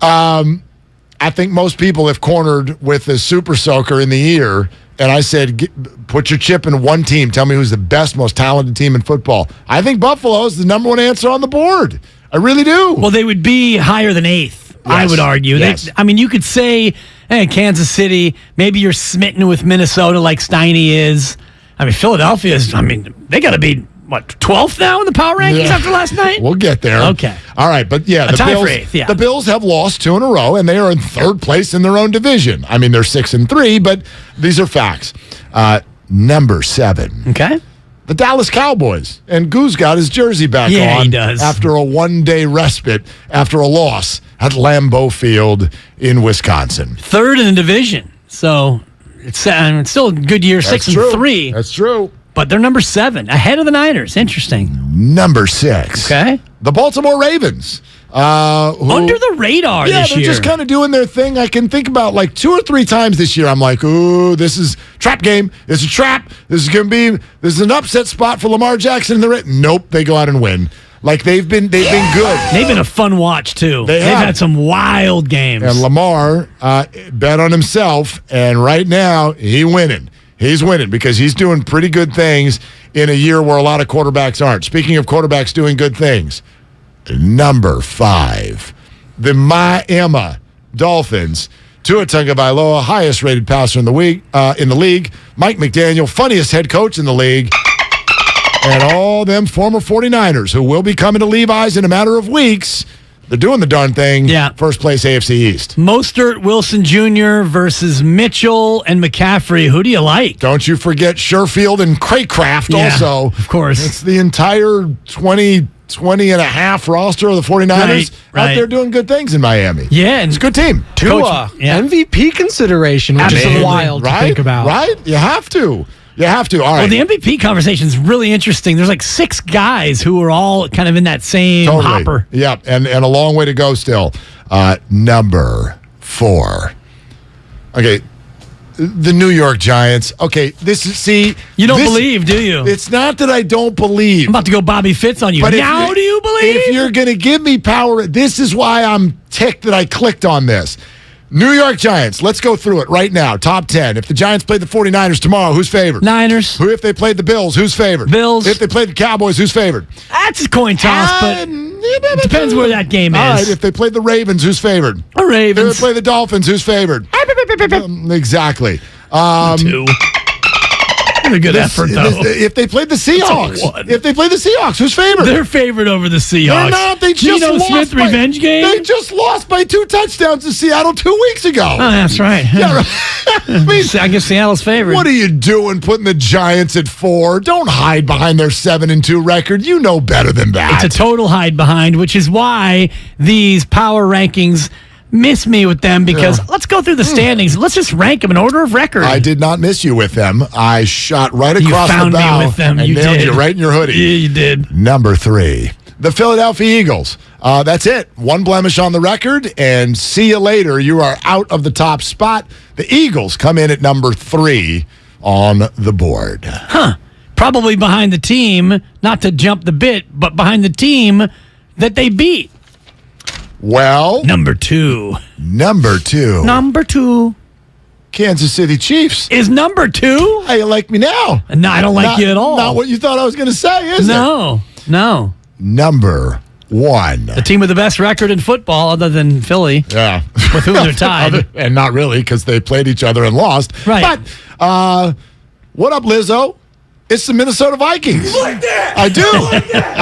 I think most people have cornered with a super soaker in the ear, and I said, put your chip in one team. Tell me who's the best, most talented team in football. I think Buffalo is the number one answer on the board. I really do. Well, they would be higher than 8th, I would argue. Yes. You could say, Kansas City, maybe you're smitten with Minnesota like Steiny is. Philadelphia is, they got to be, 12th now in the power rankings after last night? We'll get there. Okay. All right, but the tie Bills, for 8th, the Bills have lost 2 in a row, and they are in 3rd place in their own division. They're 6-3, but these are facts. Number 7. Okay. The Dallas Cowboys. And Goose got his jersey back on he does. after a one-day respite after a loss at Lambeau Field in Wisconsin. 3rd in the division. So it's still a good year, 6-3. That's true. But they're number 7, ahead of the Niners. Interesting. Number 6. Okay. The Baltimore Ravens. Under the radar this year. Yeah, they're just kind of doing their thing. I can think about 2 or 3 times this year. I'm like, ooh, this is trap game. This is a trap. This is an upset spot for Lamar Jackson. Nope, they go out and win. They've been good. They've been a fun watch, too. They've had some wild games. And Lamar bet on himself, and right now, he's winning because he's doing pretty good things in a year where a lot of quarterbacks aren't. Speaking of quarterbacks doing good things, number 5, the Miami Dolphins. Tua Tagovailoa, highest rated passer in the league. Mike McDaniel, funniest head coach in the league. And all them former 49ers who will be coming to Levi's in a matter of weeks. They're doing the darn thing. Yeah. First place AFC East. Mostert, Wilson Jr. versus Mitchell and McCaffrey. Who do you like? Don't you forget Sherfield and Craycraft also. Of course. It's the entire 20 and a half roster of the 49ers out there doing good things in Miami. Yeah. It's a good team. Tua, MVP consideration, which is wild to think about. Right? You have to. You have to. All right. Well, the MVP conversation is really interesting. There's 6 guys who are all kind of in that same hopper. Yeah, and a long way to go still. Number 4. Okay, The New York Giants. Okay, You don't believe, do you? It's not that I don't believe. I'm about to go Bobby Fitz on you. But now do you believe? If you're going to give me power, this is why I'm ticked that I clicked on this. New York Giants, let's go through it right now. Top 10. If the Giants played the 49ers tomorrow, who's favored? Niners. If they played the Bills, who's favored? Bills. If they played the Cowboys, who's favored? That's a coin toss, but it depends where that game is. All right, if they played the Ravens, who's favored? The Ravens. If they play the Dolphins, who's favored? Exactly. Two. A good effort, though. If they played the Seahawks, who's favored? They're favored over the Seahawks. They're not. They just Geno lost Smith revenge game? They just lost by 2 touchdowns to Seattle 2 weeks ago. Oh, that's right. Yeah, right. I guess Seattle's favored. What are you doing putting the Giants at 4? Don't hide behind their 7-2 record. You know better than that. It's a total hide behind, which is why these power rankings miss me with them, because let's go through the standings. Let's just rank them in order of record. I did not miss you with them. I shot right across the bow. Me with them. And you nailed did. you right in your hoodie. Yeah, you did. Number 3, the Philadelphia Eagles. That's it. 1 blemish on the record, and see you later. You are out of the top spot. The Eagles come in at number 3 on the board. Huh. Probably behind the team, not to jump the bit, but behind the team that they beat. Well, Number 2. Kansas City Chiefs. Is number 2? How you like me now? No, I don't like you at all. Not what you thought I was going to say, is it? No. Number 1. The team with the best record in football, other than Philly. Yeah. With whom they're tied. And not really, because they played each other and lost. Right. But, what up, Lizzo? It's the Minnesota Vikings. You like that? I do.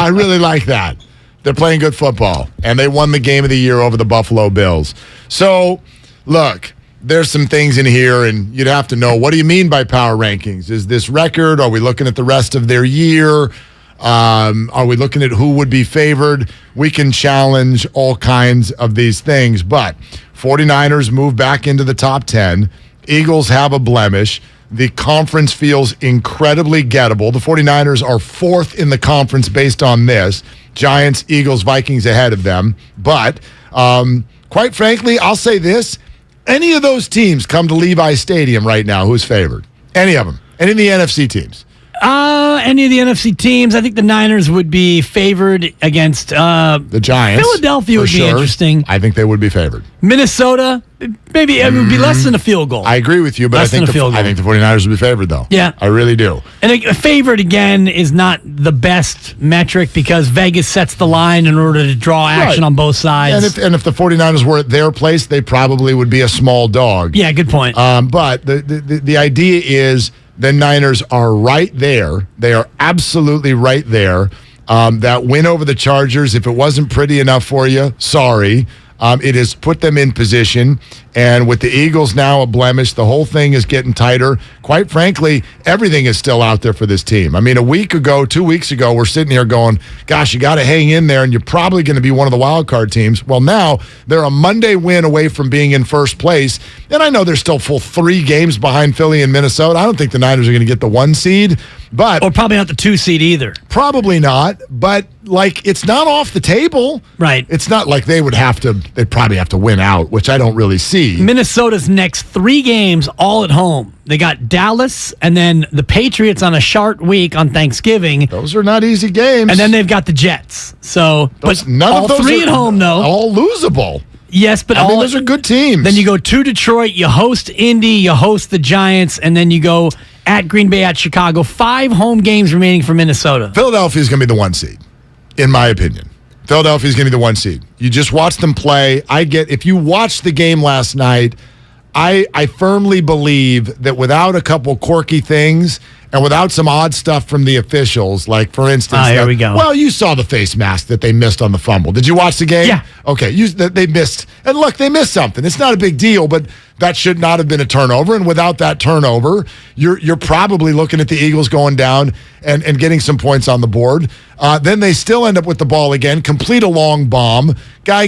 I really like that. They're playing good football, and they won the game of the year over the Buffalo Bills. So, look, there's some things in here, and you'd have to know, what do you mean by power rankings? Is this record? Are we looking at the rest of their year? Are we looking at who would be favored? We can challenge all kinds of these things, but 49ers move back into the top 10. Eagles have a blemish. The conference feels incredibly gettable. The 49ers are 4th in the conference based on this. Giants, Eagles, Vikings ahead of them. But, quite frankly, I'll say this. Any of those teams come to Levi Stadium right now, who's favored? Any of them. Any of the NFC teams. Any of the NFC teams. I think the Niners would be favored against the Giants. Philadelphia would be interesting. I think they would be favored. Minnesota, maybe it would be less than a field goal. I agree with you, but I think the 49ers would be favored, though. Yeah. I really do. And a favored, again, is not the best metric because Vegas sets the line in order to draw action on both sides. And if the 49ers were at their place, they probably would be a small dog. Yeah, good point. But the idea is the Niners are right there. They are absolutely right there. That win over the Chargers, if it wasn't pretty enough for you, sorry. It has put them in position. And with the Eagles now a blemish, the whole thing is getting tighter. Quite frankly, everything is still out there for this team. I mean, 2 weeks ago, we're sitting here going, gosh, you got to hang in there, and you're probably going to be one of the wild card teams. Well, now they're a Monday win away from being in first place. And I know they're still full 3 games behind Philly and Minnesota. I don't think the Niners are going to get the 1 seed. Or probably not the 2 seed either. Probably not. But, it's not off the table. Right. It's not like they'd probably have to win out, which I don't really see. Minnesota's next 3 games all at home. They got Dallas and then the Patriots on a short week on Thanksgiving. Those are not easy games. And then they've got the Jets. So, none all of those 3 are at home, though. All losable. Yes, but those are good teams. Then you go to Detroit, you host Indy, you host the Giants, and then you go at Green Bay, at Chicago. 5 home games remaining for Minnesota. Philadelphia is going to be the 1 seed, in my opinion. Philadelphia is going to be the 1 seed. You just watch them play. If you watched the game last night, I firmly believe that without a couple quirky things and without some odd stuff from the officials, like, for instance... here we go. Well, you saw the face mask that they missed on the fumble. Did you watch the game? Yeah. Okay, they missed. And look, they missed something. It's not a big deal, but that should not have been a turnover. And without that turnover, you're probably looking at the Eagles going down and getting some points on the board. Then they still end up with the ball again, complete a long bomb. Guy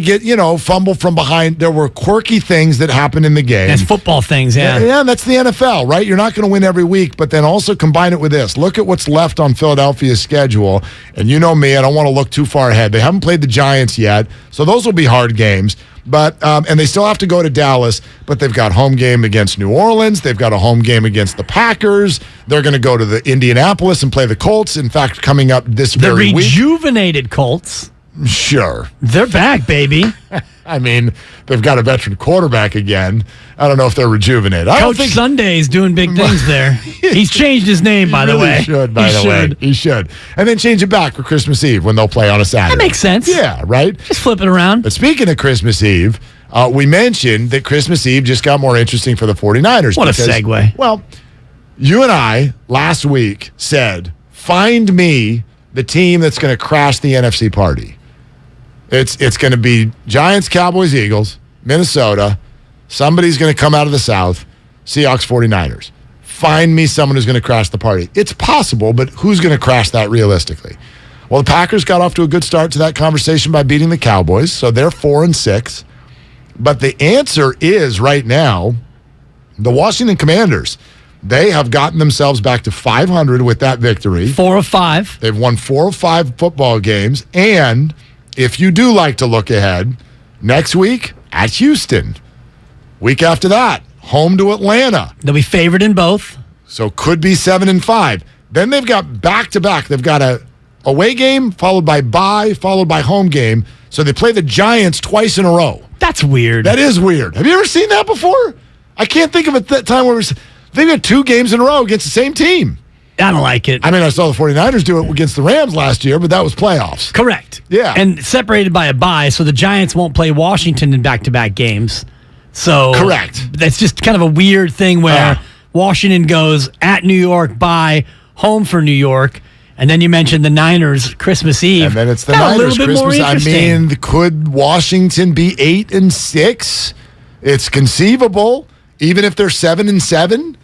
fumble from behind. There were quirky things that happened in the game. It's football things, yeah. Yeah, that's the NFL, right? You're not going to win every week, but then also combine it with this. Look at what's left on Philadelphia's schedule. And you know me, I don't want to look too far ahead. They haven't played the Giants yet, so those will be hard games. But and they still have to go to Dallas, but they've got home game against New Orleans. They've got a home game against the Packers. They're going to go to the Indianapolis and play the Colts. In fact, coming up this very week. The rejuvenated Colts. Sure. They're back, baby. I mean, they've got a veteran quarterback again. I don't know if they're rejuvenated. Coach Sunday's doing big things there. He's changed his name, by the way. He should. And then change it back for Christmas Eve when they'll play on a Saturday. That makes sense. Yeah, right? Just flip it around. But speaking of Christmas Eve, we mentioned that Christmas Eve just got more interesting for the 49ers. What a segue. Well, you and I last week said, find me the team that's going to crash the NFC party. It's going to be Giants, Cowboys, Eagles, Minnesota. Somebody's going to come out of the South, Seahawks, 49ers. Find me someone who's going to crash the party. It's possible, but who's going to crash that realistically? Well, the Packers got off to a good start to that conversation by beating the Cowboys, so they're 4-6. But the answer is right now, the Washington Commanders. They have gotten themselves back to 500 with that victory. 4 of 5. They've won 4 of 5 football games, and if you do like to look ahead, next week at Houston. Week after that, home to Atlanta. They'll be favored in both. So could be 7-5. Then they've got back-to-back. They've got a away game, followed by bye, followed by home game. So they play the Giants twice in a row. That's weird. That is weird. Have you ever seen that before? I can't think of it that time where they've got 2 games in a row against the same team. I don't like it. I mean, I saw the 49ers do it against the Rams last year, but that was playoffs. Correct. Yeah. And separated by a bye, so the Giants won't play Washington in back-to-back games. So correct. That's just kind of a weird thing where Washington goes at New York, bye, home for New York, and then you mentioned the Niners Christmas Eve. And then it's the Niners a little bit Christmas. more interesting. I mean, could Washington be 8-6? It's conceivable, even if they're 7-7.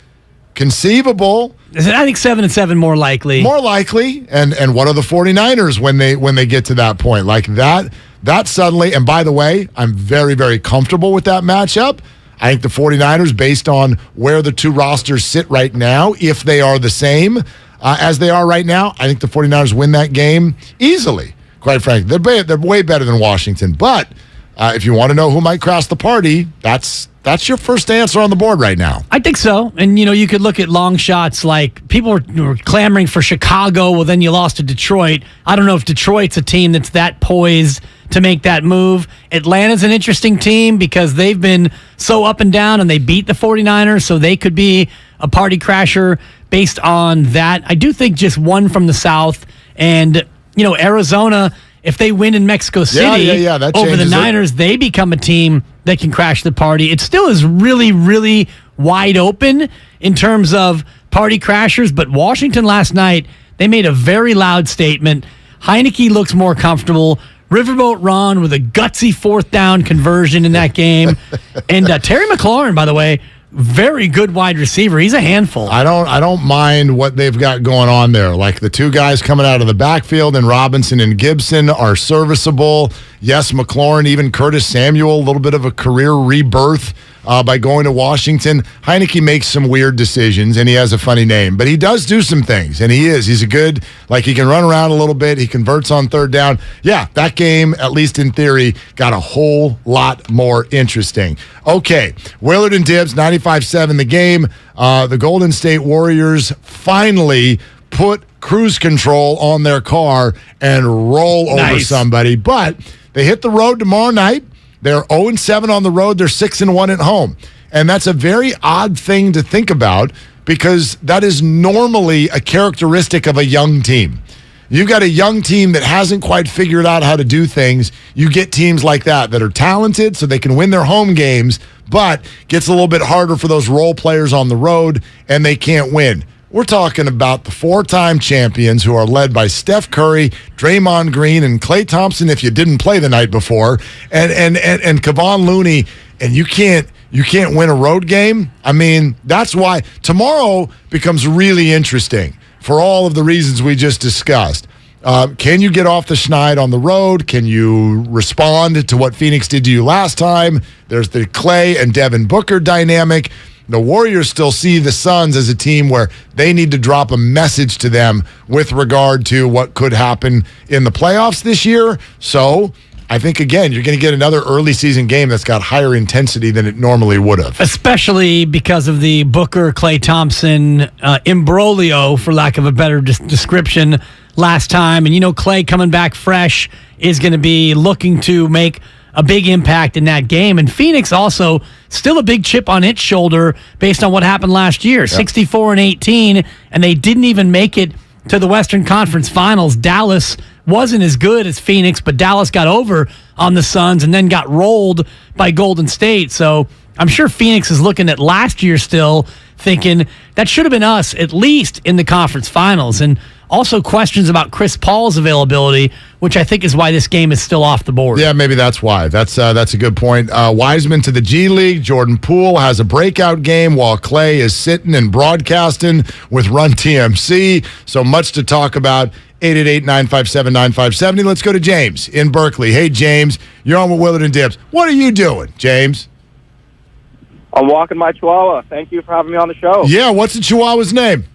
Conceivable. I think 7-7 more likely. More likely. And what are the 49ers when they get to that point? Like that suddenly, and by the way, I'm very, very comfortable with that matchup. I think the 49ers, based on where the two rosters sit right now, if they are the same as they are right now, I think the 49ers win that game easily, quite frankly. They're way better than Washington. But if you want to know who might cross the party, that's your first answer on the board right now. I think so. And, you could look at long shots like people were clamoring for Chicago. Well, then you lost to Detroit. I don't know if Detroit's a team that's that poised to make that move. Atlanta's an interesting team because they've been so up and down and they beat the 49ers, so they could be a party crasher based on that. I do think just one from the South and, Arizona, if they win in Mexico City over the Niners, they become a team that can crash the party. It still is really, really wide open in terms of party crashers, but Washington last night, they made a very loud statement. Heineke looks more comfortable. Riverboat Ron with a gutsy 4th down conversion in that game. And Terry McLaurin, by the way, very good wide receiver. He's a handful. I don't mind what they've got going on there. Like the 2 guys coming out of the backfield and Robinson and Gibson are serviceable. Yes, McLaurin, even Curtis Samuel, a little bit of a career rebirth by going to Washington. Heineke makes some weird decisions, and he has a funny name. But he does do some things, and he's a good, he can run around a little bit. He converts on 3rd down. Yeah, that game, at least in theory, got a whole lot more interesting. Okay, Willard and Dibs, 95-7 the game. The Golden State Warriors finally put cruise control on their car and roll over somebody. But they hit the road tomorrow night. They're 0-7 on the road. They're 6-1 at home. And that's a very odd thing to think about because that is normally a characteristic of a young team. You've got a young team that hasn't quite figured out how to do things. You get teams like that are talented so they can win their home games, but gets a little bit harder for those role players on the road, and they can't win. We're talking about the 4-time champions who are led by Steph Curry, Draymond Green, and Klay Thompson if you didn't play the night before, and Kevon Looney, and you can't win a road game. I mean, that's why tomorrow becomes really interesting for all of the reasons we just discussed. Can you get off the schneid on the road? Can you respond to what Phoenix did to you last time? There's the Clay and Devin Booker dynamic. The Warriors still see the Suns as a team where they need to drop a message to them with regard to what could happen in the playoffs this year. So I think, again, you're going to get another early season game that's got higher intensity than it normally would have. Especially because of the Booker, Klay Thompson imbroglio, for lack of a better description, last time. And, Klay coming back fresh is going to be looking to make a big impact in that game. And Phoenix also still a big chip on its shoulder based on what happened last year, 64-18, and they didn't even make it to the Western Conference Finals. Dallas wasn't as good as Phoenix, but Dallas got over on the Suns and then got rolled by Golden State. So I'm sure Phoenix is looking at last year still thinking that should have been us at least in the conference finals. And also questions about Chris Paul's availability, which I think is why this game is still off the board. Yeah, maybe that's why. That's a good point. Wiseman to the G League. Jordan Poole has a breakout game while Clay is sitting and broadcasting with Run TMC. So much to talk about. 888-957-9570. Let's go to James in Berkeley. Hey, James, you're on with Willard and Dibs. What are you doing, James? I'm walking my Chihuahua. Thank you for having me on the show. Yeah, what's the Chihuahua's name?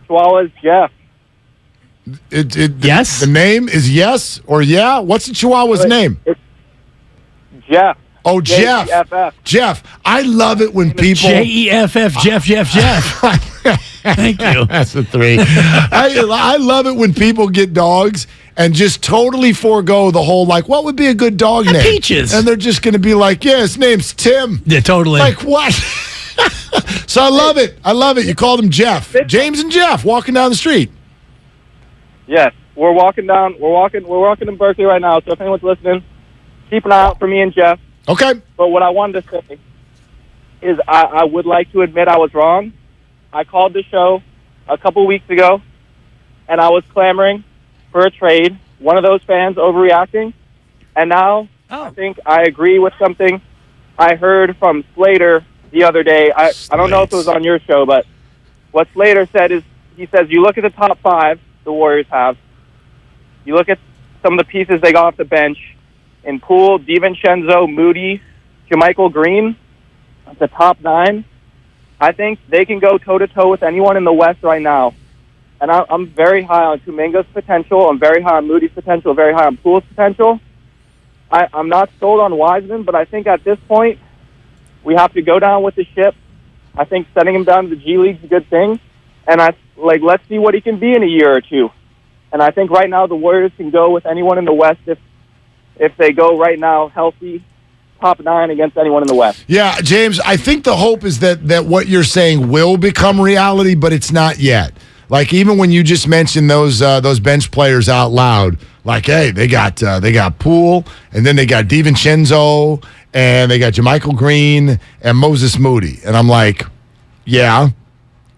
Chihuahua's Jeff. Yes? The name is yes or yeah? What's the Chihuahua's name? It's Jeff. Oh, Jeff. J-E-F-F. Jeff. I love it when people... J-E-F-F, Jeff. Thank you. That's a 3. I love it when people get dogs and just totally forego the whole, what would be a good dog name? Peaches. And they're just going to be like, yeah, his name's Tim. Yeah, totally. Like, what? So I love it. You called him Jeff. James and Jeff walking down the street. Yes, we're walking in Berkeley right now, so if anyone's listening, keep an eye out for me and Jeff. Okay. But what I wanted to say is I would like to admit I was wrong. I called the show a couple weeks ago, and I was clamoring for a trade. One of those fans overreacting. And now I think I agree with something I heard from Slater the other day. I don't know if it was on your show, but what Slater said is, he says, you look at the top 5 the Warriors have. You look at some of the pieces they got off the bench in Poole, DiVincenzo, Moody, JaMychal Green, the top 9. I think they can go toe-to-toe with anyone in the West right now. And I'm very high on Kuminga's potential. I'm very high on Moody's potential, very high on Poole's potential. I'm not sold on Wiseman, but I think at this point, we have to go down with the ship. I think sending him down to the G League is a good thing. And let's see what he can be in a year or two. And I think right now the Warriors can go with anyone in the West if they go right now healthy, top 9 against anyone in the West. Yeah, James, I think the hope is that what you're saying will become reality, but it's not yet. Like, even when you just mentioned those bench players out loud, like, hey, they got Poole, and then they got DiVincenzo, and they got JaMychal Green and Moses Moody. And I'm like, yeah,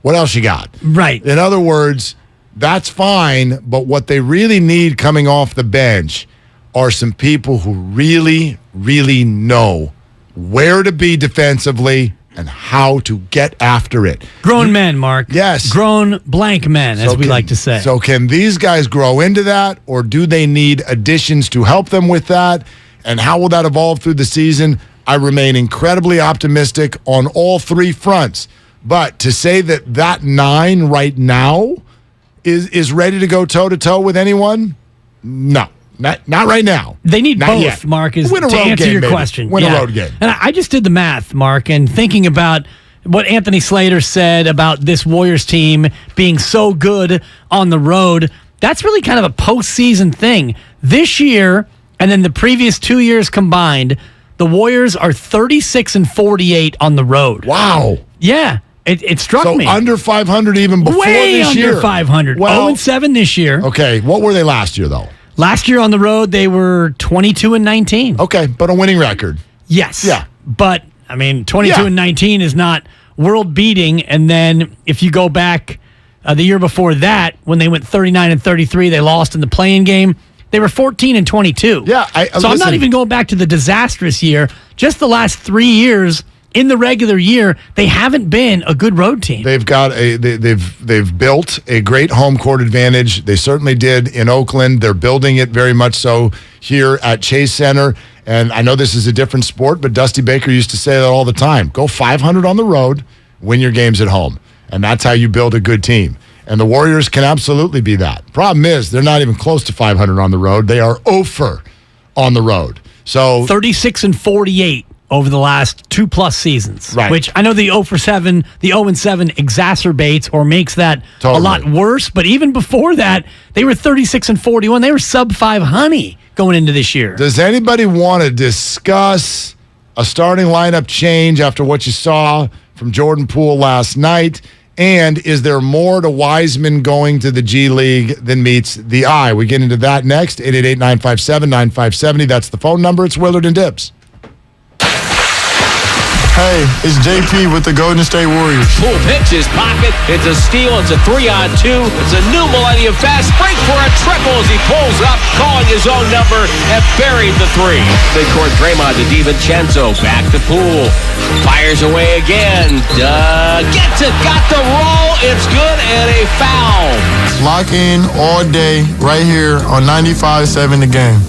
what else you got? Right. In other words, that's fine, but what they really need coming off the bench are some people who really, really know where to be defensively and how to get after it. Grown men, Mark. Yes. Grown blank men, as we like to say. So can these guys grow into that, or do they need additions to help them with that? And how will that evolve through the season? I remain incredibly optimistic on all 3 fronts. But to say that 9 right now is ready to go toe-to-toe with anyone, no. Not right now. They need Not both, yet. Mark, to Win a road answer game, your maybe. question. Win a road game. And I just did the math, Mark, and thinking about what Anthony Slater said about this Warriors team being so good on the road, that's really kind of a postseason thing. This year, and then the previous 2 years combined, the Warriors are 36-48 on the road. Wow. Yeah. It struck me. So under 500 even before Way this year. under 500. Well, 0-7 this year. Okay. What were they last year, though? Last year on the road, they were 22-19. Okay, but a winning record. Yes. Yeah. But, 22-19 is not world-beating. And then if you go back the year before that, when they went 39-33, they lost in the play-in game. They were 14-22. Yeah. I'm not even going back to the disastrous year. Just the last 3 years, in the regular year, they haven't been a good road team. They've got they've built a great home court advantage. They certainly did in Oakland. They're building it very much so here at Chase Center. And I know this is a different sport, but Dusty Baker used to say that all the time. Go 500 on the road, win your games at home. And that's how you build a good team. And the Warriors can absolutely be that. Problem is, they're not even close to 500 on the road. They are 0-for on the road. So 36-48 over the last 2+ seasons. Right. Which I know the 0-7 exacerbates or makes that a lot worse. But even before that, they were 36-41. They were sub 500 going into this year. Does anybody want to discuss a starting lineup change after what you saw from Jordan Poole last night? And is there more to Wiseman going to the G League than meets the eye? We get into that next. 888-957-9570. That's the phone number. It's Willard and Dibs. Hey, it's JP with the Golden State Warriors. Poole pitches pocket. It's a steal. It's a 3-on-2. It's a new Millennium Fast break for a triple as he pulls up, calling his own number, and buried the 3. Midcourt Draymond to DiVincenzo. Back to Poole. Fires away again. Gets it. Got the roll. It's good and a foul. Lock in all day right here on 95.7 The Game.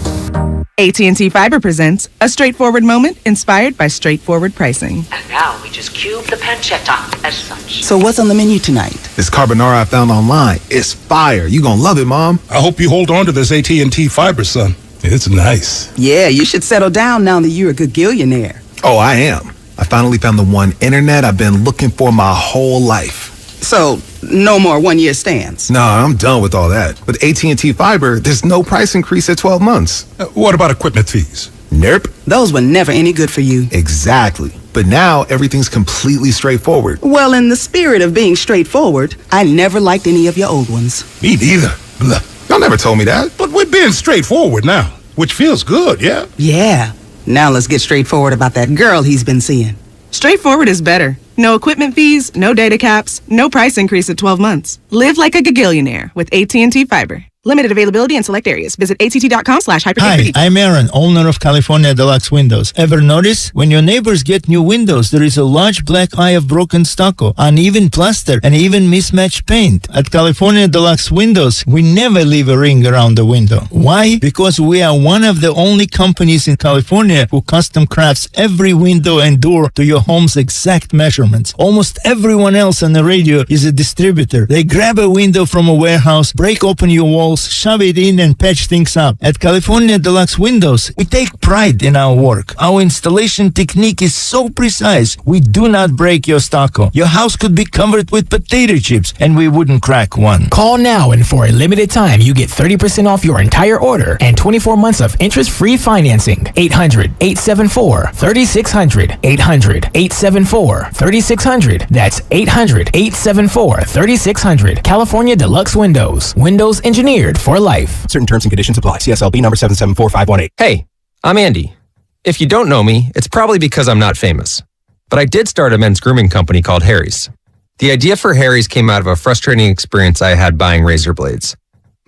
AT&T Fiber presents a straightforward moment inspired by straightforward pricing. And now we just cube the pancetta as such. So what's on the menu tonight? This carbonara I found online. It's fire. You gonna love it, Mom. I hope you hold on to this AT&T Fiber, son. It's nice. Yeah, you should settle down now that you're a gagillionaire. Oh, I am. I finally found the one internet I've been looking for my whole life. So, no more one-year stands? Nah, I'm done with all that. With AT&T Fiber, there's no price increase at 12 months. What about equipment fees? Nope. Those were never any good for you. Exactly. But now, everything's completely straightforward. Well, in the spirit of being straightforward, I never liked any of your old ones. Me neither. Blah. Y'all never told me that. But we're being straightforward now, which feels good, yeah? Yeah. Now let's get straightforward about that girl he's been seeing. Straightforward is better. No equipment fees, no data caps, no price increase at 12 months. Live like a gagillionaire with AT&T Fiber. Limited availability in select areas. Visit att.com/hypergig. Hi, I'm Aaron, owner of California Deluxe Windows. Ever notice? When your neighbors get new windows, there is a large black eye of broken stucco, uneven plaster, and even mismatched paint. At California Deluxe Windows, we never leave a ring around the window. Why? Because we are one of the only companies in California who custom crafts every window and door to your home's exact measurements. Almost everyone else on the radio is a distributor. They grab a window from a warehouse, break open your wall, shove it in and patch things up. At California Deluxe Windows, we take pride in our work. Our installation technique is so precise, we do not break your stucco. Your house could be covered with potato chips and we wouldn't crack one. Call now and for a limited time, you get 30% off your entire order and 24 months of interest-free financing. 800-874-3600. 800-874-3600. That's 800-874-3600. California Deluxe Windows. Windows engineered for life. Certain terms and conditions apply. CSLB number 774518. Hey, I'm Andy. If you don't know me, it's probably because I'm not famous. But I did start a men's grooming company called Harry's. The idea for Harry's came out of a frustrating experience I had buying razor blades.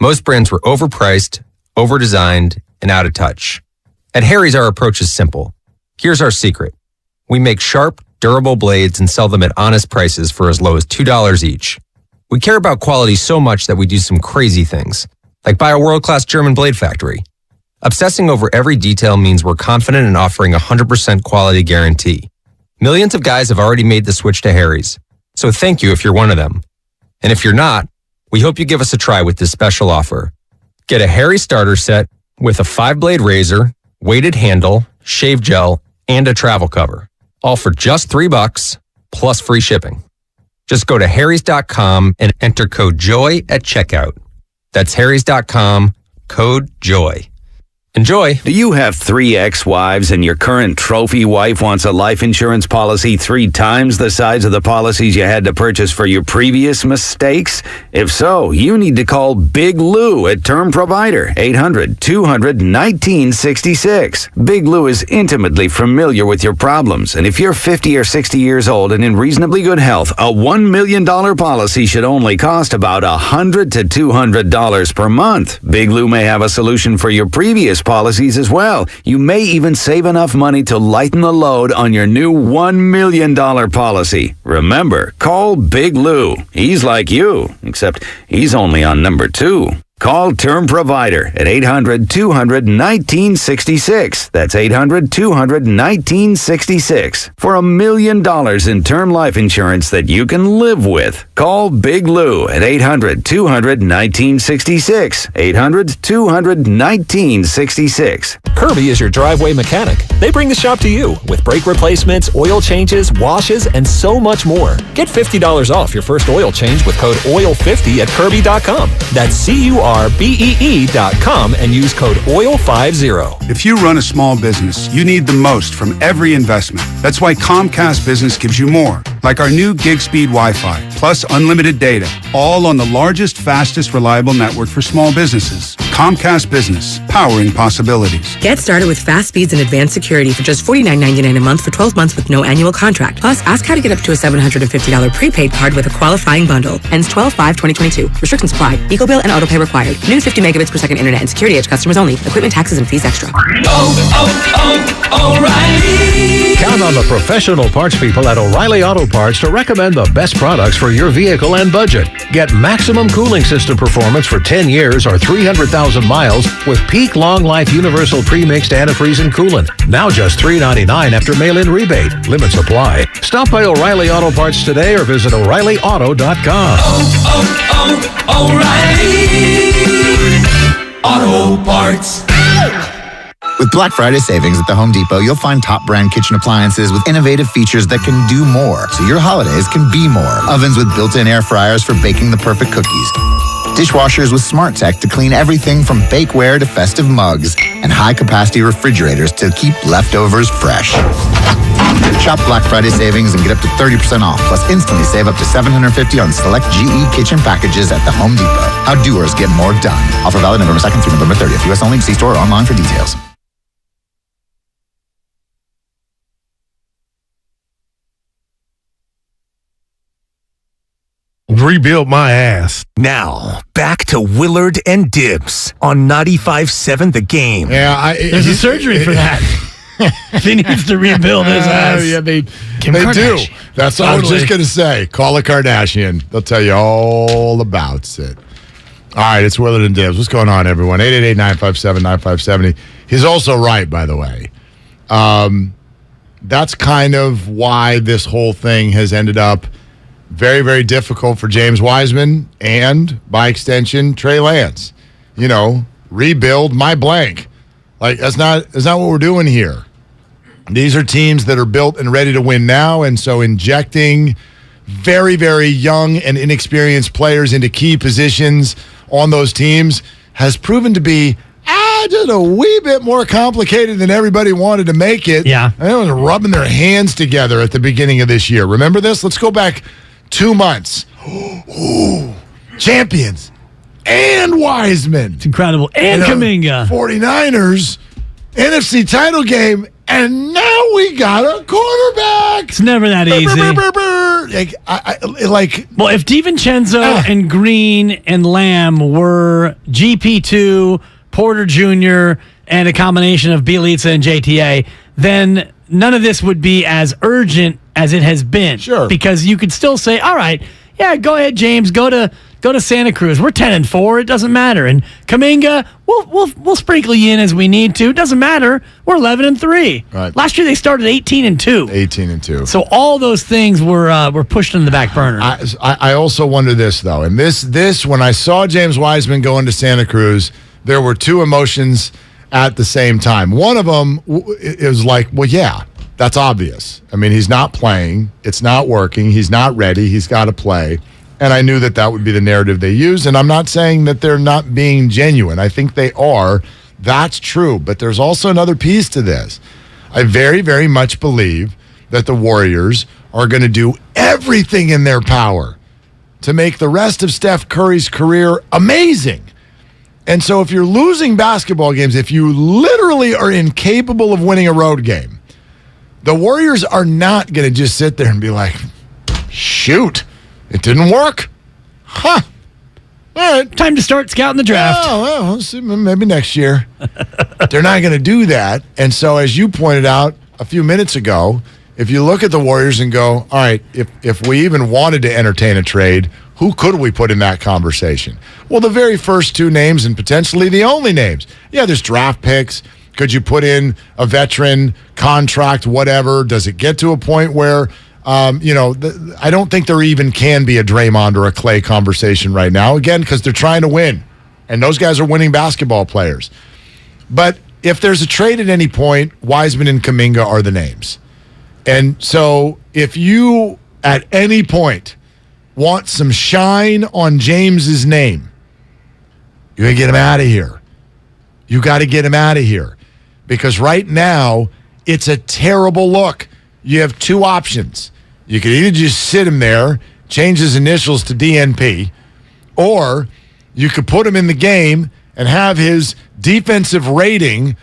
Most brands were overpriced, overdesigned, and out of touch. At Harry's, our approach is simple. Here's our secret. We make sharp, durable blades and sell them at honest prices for as low as $2 each. We care about quality so much that we do some crazy things, like buy a world-class German blade factory. Obsessing over every detail means we're confident in offering a 100% quality guarantee. Millions of guys have already made the switch to Harry's, so thank you if you're one of them. And if you're not, we hope you give us a try with this special offer. Get a Harry's starter set with a 5-blade razor, weighted handle, shave gel, and a travel cover, all for just $3 plus free shipping. Just go to harrys.com and enter code JOY at checkout. That's harrys.com, code JOY. Enjoy. Do you have 3 ex-wives and your current trophy wife wants a life insurance policy 3 times the size of the policies you had to purchase for your previous mistakes? If so, you need to call Big Lou at Term Provider, 800-200-1966. Big Lou is intimately familiar with your problems, and if you're 50 or 60 years old and in reasonably good health, a $1 million policy should only cost about $100 to $200 per month. Big Lou may have a solution for your previous policies as well. You may even save enough money to lighten the load on your new $1 million policy. Remember, call Big Lou. He's like you, except he's only on number 2. Call Term Provider at 800-200-1966. That's 800-200-1966 for $1 million in term life insurance that you can live with. Call Big Lou at 800-200-1966. 800-200-1966. Kirby is your driveway mechanic. They bring the shop to you with brake replacements, oil changes, washes, and so much more. Get $50 off your first oil change with code OIL50 at Kirby.com. That's CURBEE.com and use code OIL50. If you run a small business, you need the most from every investment. That's why Comcast Business gives you more, like our new gig speed Wi-Fi, plus unlimited data, all on the largest, fastest, reliable network for small businesses. Comcast Business, powering possibilities. Get started with fast speeds and advanced security for just $49.99 a month for 12 months with no annual contract. Plus, ask how to get up to a $750 prepaid card with a qualifying bundle. Ends 12/5/2022. Restrictions apply. EcoBill and autopay required. New 50 megabits per second internet and security edge customers only. Equipment, taxes, and fees extra. O'Reilly. Count on the professional parts people at O'Reilly Auto Parts to recommend the best products for your vehicle and budget. Get maximum cooling system performance for 10 years or 300,000 miles with peak long life universal pre-mixed antifreeze and coolant. Now just $3.99 after mail-in rebate. Limits apply. Stop by O'Reilly Auto Parts today or visit O'ReillyAuto.com. O'Reilly Auto Parts. With Black Friday savings at the Home Depot, you'll find top brand kitchen appliances with innovative features that can do more, so your holidays can be more. Ovens with built-in air fryers for baking the perfect cookies. Dishwashers with smart tech to clean everything from bakeware to festive mugs. And high-capacity refrigerators to keep leftovers fresh. Shop Black Friday savings and get up to 30% off, plus instantly save up to $750 on select GE kitchen packages at the Home Depot. How doers get more done. Offer valid November 2nd through November 30th. U.S. only. See store or online for details. Rebuild my ass. Now, back to Willard and Dibs on 95.7 The Game. Yeah, there's a surgery for that. He needs to rebuild his ass. Yeah, they Kim do. Kardashian. That's what I was just going to say. Call a Kardashian. They'll tell you all about it. All right, it's Willard and Dibs. What's going on, everyone? 888-957-9570. He's also right, by the way. That's kind of why this whole thing has ended up very, very difficult for James Wiseman and, by extension, Trey Lance. You know, rebuild my blank. Like, that's not what we're doing here. These are teams that are built and ready to win now, and so injecting very, very young and inexperienced players into key positions on those teams has proven to be just a wee bit more complicated than everybody wanted to make it. Yeah. And they were rubbing their hands together at the beginning of this year. Remember this? Let's go back 2 months. Ooh, champions and Wiseman. It's incredible. And Kuminga. 49ers, NFC title game, and now we got a quarterback. It's never that easy. Well, if DiVincenzo and Green and Lamb were GP2, Porter Jr., and a combination of Bielitsa and JTA, then none of this would be as urgent as it has been. Sure. Because you could still say, all right, yeah, go ahead, James, go to Santa Cruz. We're 10-4. It doesn't matter. And Kuminga, we'll sprinkle you in as we need to. It doesn't matter. We're 11-3. Right. Last year they started 18-2. 18-2. So all those things were pushed in the back burner. I also wonder this though, and this when I saw James Wiseman go into Santa Cruz, there were two emotions at the same time. One of them is like, well, yeah, that's obvious. I mean, he's not playing. It's not working. He's not ready. He's got to play. And I knew that would be the narrative they use. And I'm not saying that they're not being genuine. I think they are. That's true. But there's also another piece to this. I very, very much believe that the Warriors are going to do everything in their power to make the rest of Steph Curry's career amazing. And so if you're losing basketball games, if you literally are incapable of winning a road game, the Warriors are not going to just sit there and be like, shoot, it didn't work. Huh. All right. Time to start scouting the draft. Oh, well, we'll see, maybe next year. They're not going to do that. And so, as you pointed out a few minutes ago, if you look at the Warriors and go, all right, if we even wanted to entertain a trade, who could we put in that conversation? Well, the very first two names and potentially the only names. Yeah, there's draft picks. Could you put in a veteran contract, whatever? Does it get to a point where I don't think there even can be a Draymond or a Clay conversation right now, again, because they're trying to win, and those guys are winning basketball players. But if there's a trade at any point, Wiseman and Kuminga are the names. And so if you, at any point, want some shine on James's name, you got to get him out of here. You got to get him out of here. Because right now, it's a terrible look. You have two options. You could either just sit him there, change his initials to DNP, or you could put him in the game and have his defensive rating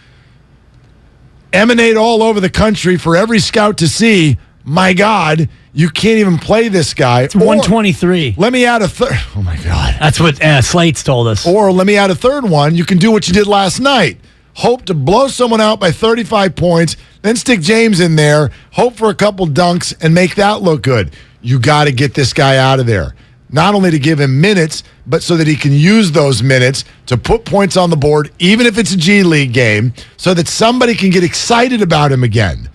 emanate all over the country for every scout to see. My God, you can't even play this guy. It's 123. Let me add a third. Oh, my God. That's what Slate's told us. Or let me add a third one. You can do what you did last night. Hope to blow someone out by 35 points, then stick James in there, hope for a couple dunks, and make that look good. You got to get this guy out of there. Not only to give him minutes, but so that he can use those minutes to put points on the board, even if it's a G League game, so that somebody can get excited about him again.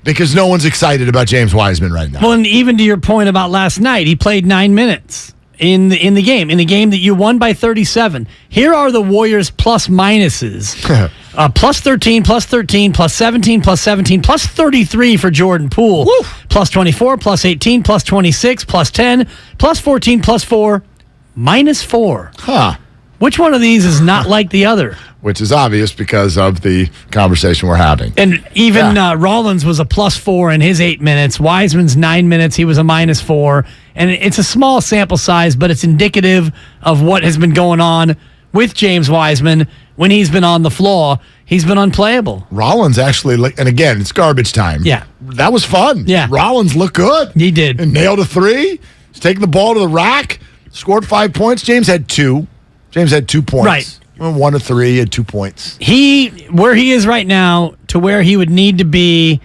Because no one's excited about James Wiseman right now. Well, and even to your point about last night, he played 9 minutes in the game that you won by 37. Here are the Warriors plus minuses. Plus 13, plus 13, plus 17, plus 17, plus 33 for Jordan Poole. Woo! Plus 24, plus 18, plus 26, plus 10, plus 14, plus 4, minus 4. Huh. Which one of these is not like the other? Which is obvious because of the conversation we're having. And even Rollins was a plus 4 in his 8 minutes. Wiseman's 9 minutes, he was a minus 4. And it's a small sample size, but it's indicative of what has been going on with James Wiseman. When he's been on the floor, he's been unplayable. Rollins actually, and again, it's garbage time. Yeah. That was fun. Yeah. Rollins looked good. He did. And nailed a 3. He's taking the ball to the rack, scored 5 points. James had 2. James had 2 points. Right. 1 of 3, had 2 points. Where he is right now to where he would need to be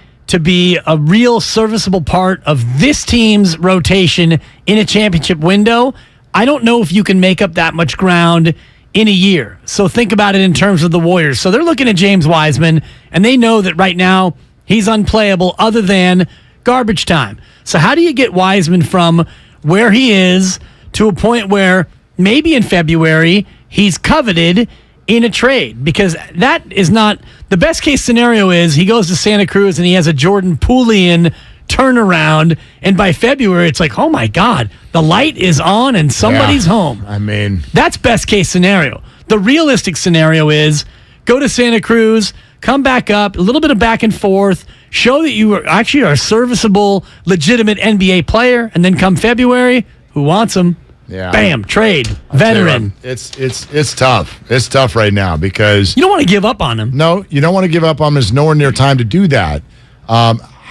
a real serviceable part of this team's rotation in a championship window, I don't know if you can make up that much ground in a year. So think about it in terms of the Warriors. So they're looking at James Wiseman, and they know that right now he's unplayable other than garbage time. So how do you get Wiseman from where he is to a point where maybe in February he's coveted in a trade? Because that is not the best case scenario. Is he goes to Santa Cruz and he has a Jordan Poole-ian turnaround, and by February it's like, oh my God, the light is on and somebody's home. I mean, that's best case scenario. The realistic scenario is go to Santa Cruz, come back up, a little bit of back and forth, show that you actually are a serviceable, legitimate NBA player, and then come February, who wants him? Yeah. Bam, trade, veteran. It's tough. It's tough right now because you don't want to give up on him. No, you don't want to give up on him. There's nowhere near time to do that.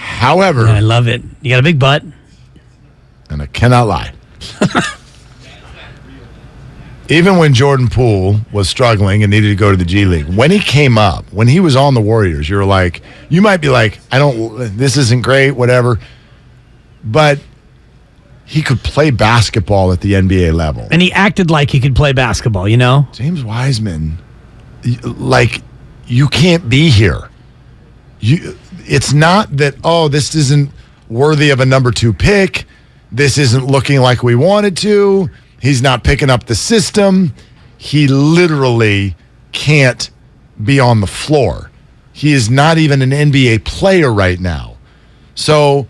However, I love it. You got a big butt, and I cannot lie. Even when Jordan Poole was struggling and needed to go to the G League, when he came up, when he was on the Warriors, you might be like, this isn't great, whatever, but he could play basketball at the NBA level. And he acted like he could play basketball, James Wiseman, you can't be here. It's not that, this isn't worthy of a number 2 pick. This isn't looking like we wanted to. He's not picking up the system. He literally can't be on the floor. He is not even an NBA player right now. So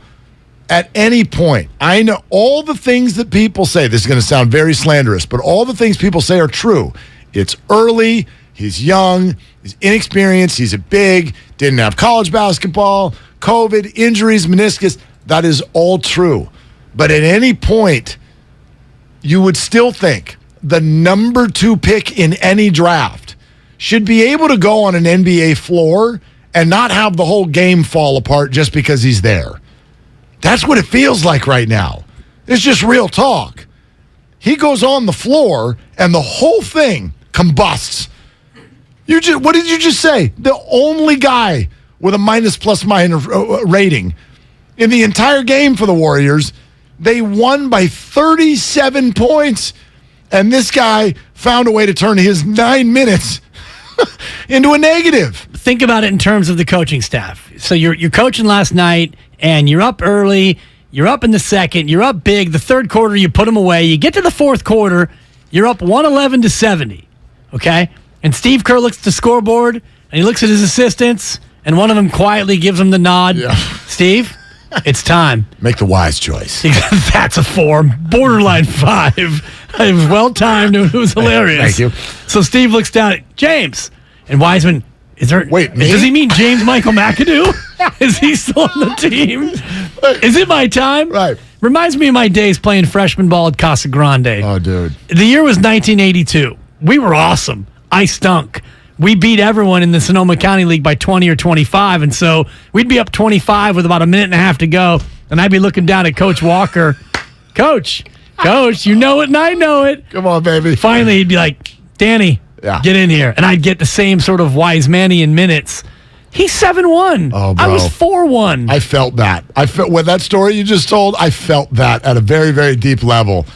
at any point, I know all the things that people say, this is going to sound very slanderous, but all the things people say are true. It's early. He's young. He's inexperienced. He's a big. Didn't have college basketball, COVID, injuries, meniscus. That is all true. But at any point, you would still think the number 2 pick in any draft should be able to go on an NBA floor and not have the whole game fall apart just because he's there. That's what it feels like right now. It's just real talk. He goes on the floor, and the whole thing combusts. What did you just say? The only guy with a minus plus minus rating in the entire game for the Warriors. They won by 37 points, and this guy found a way to turn his 9 minutes into a negative. Think about it in terms of the coaching staff. So you're coaching last night, and you're up early. You're up in the second. You're up big. The third quarter, you put them away. You get to the fourth quarter, you're up 111-70. Okay? And Steve Kerr looks at the scoreboard, and he looks at his assistants, and one of them quietly gives him the nod. Yeah. Steve, it's time. Make the wise choice. That's a 4. Borderline 5. It was well-timed. It was hilarious. Thank you. So Steve looks down at James, and Wiseman, Wait, me? Does he mean James Michael McAdoo? Is he still on the team? Is it my time? Right. Reminds me of my days playing freshman ball at Casa Grande. Oh, dude. The year was 1982. We were awesome. I stunk. We beat everyone in the Sonoma County League by 20 or 25, and so we'd be up 25 with about a minute and a half to go, and I'd be looking down at Coach Walker. Coach, you know it and I know it. Come on, baby. Finally, he'd be like, Danny, get in here. And I'd get the same sort of Wisemanian minutes. He's 7-1. Oh, bro. I was 4-1. I felt that. With that story you just told, I felt that at a very, very deep level.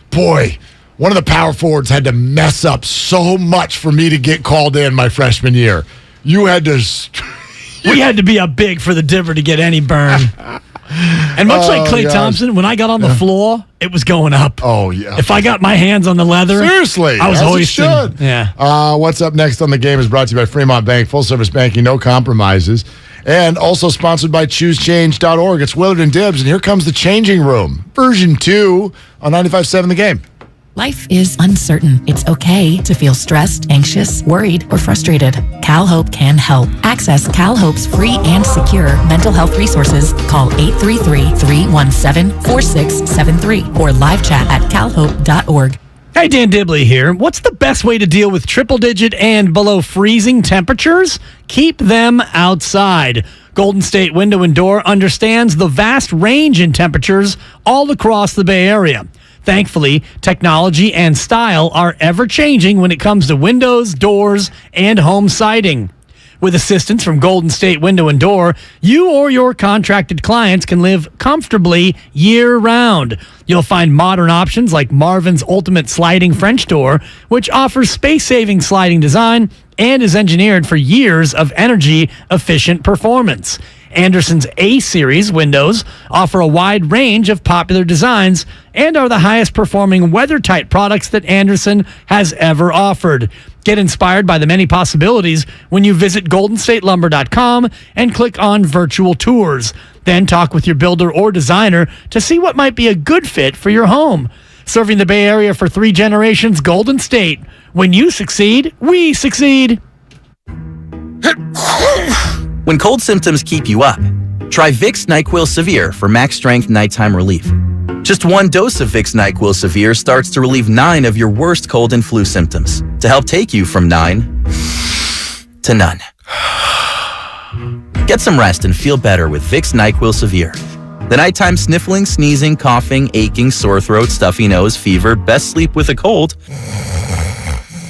Boy, one of the power forwards had to mess up so much for me to get called in my freshman year. You had to... We had to be up big for the Dibber to get any burn. And much like Klay Thompson, when I got on the floor, it was going up. Oh, yeah. If I got my hands on the leather, seriously, I was hoisting. Yeah. What's up next on the game is brought to you by Fremont Bank, full service banking, no compromises, and also sponsored by ChooseChange.org. It's Willard and Dibs, and here comes the changing room, version 2 on 95.7 The Game. Life is uncertain. It's okay to feel stressed, anxious, worried, or frustrated. CalHope can help. Access CalHope's free and secure mental health resources. Call 833-317-4673 or live chat at calhope.org. Hey, Dan Dibley here. What's the best way to deal with triple-digit and below freezing temperatures? Keep them outside. Golden State Window and Door understands the vast range in temperatures all across the Bay Area. Thankfully, technology and style are ever-changing when it comes to windows, doors, and home siding. With assistance from Golden State Window and Door, you or your contracted clients can live comfortably year-round. You'll find modern options like Marvin's Ultimate Sliding French Door, which offers space-saving sliding design and is engineered for years of energy-efficient performance. Anderson's A-Series windows offer a wide range of popular designs and are the highest performing weather-tight products that Anderson has ever offered. Get inspired by the many possibilities when you visit goldenstatelumber.com and click on virtual tours. Then talk with your builder or designer to see what might be a good fit for your home. Serving the Bay Area for 3 generations, Golden State. When you succeed, we succeed. When cold symptoms keep you up, try Vicks NyQuil Severe for max strength nighttime relief. Just 1 dose of Vicks NyQuil Severe starts to relieve 9 of your worst cold and flu symptoms to help take you from 9 to none. Get some rest and feel better with Vicks NyQuil Severe. The nighttime sniffling, sneezing, coughing, aching, sore throat, stuffy nose, fever, best sleep with a cold.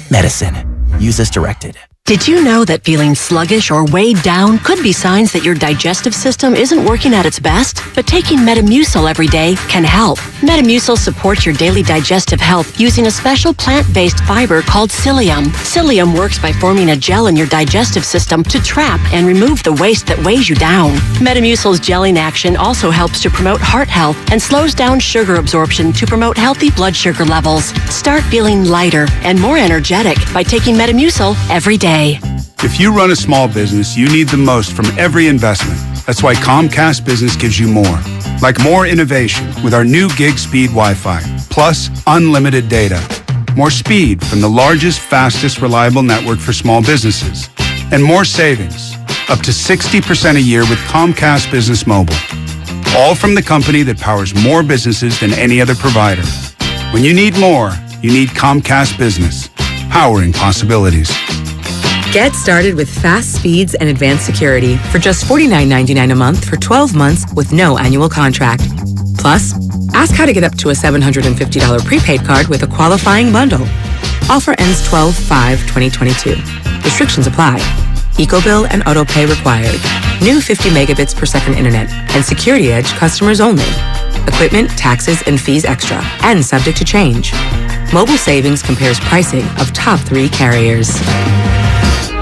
Medicine. Use as directed. Did you know that feeling sluggish or weighed down could be signs that your digestive system isn't working at its best? But taking Metamucil every day can help. Metamucil supports your daily digestive health using a special plant-based fiber called psyllium. Psyllium works by forming a gel in your digestive system to trap and remove the waste that weighs you down. Metamucil's gelling action also helps to promote heart health and slows down sugar absorption to promote healthy blood sugar levels. Start feeling lighter and more energetic by taking Metamucil every day. If you run a small business, you need the most from every investment. That's why Comcast Business gives you more. Like more innovation with our new gig speed Wi-Fi, plus unlimited data. More speed from the largest, fastest, reliable network for small businesses. And more savings, up to 60% a year with Comcast Business Mobile. All from the company that powers more businesses than any other provider. When you need more, you need Comcast Business, powering possibilities. Get started with fast speeds and advanced security for just $49.99 a month for 12 months with no annual contract. Plus, Ask how to get up to a $750 prepaid card with a qualifying bundle. Offer ends 12/5/2022. Restrictions apply. EcoBill and AutoPay required. New 50 megabits per second internet and Security Edge customers only. Equipment, taxes, and fees extra and subject to change. Mobile Savings compares pricing of top 3 carriers.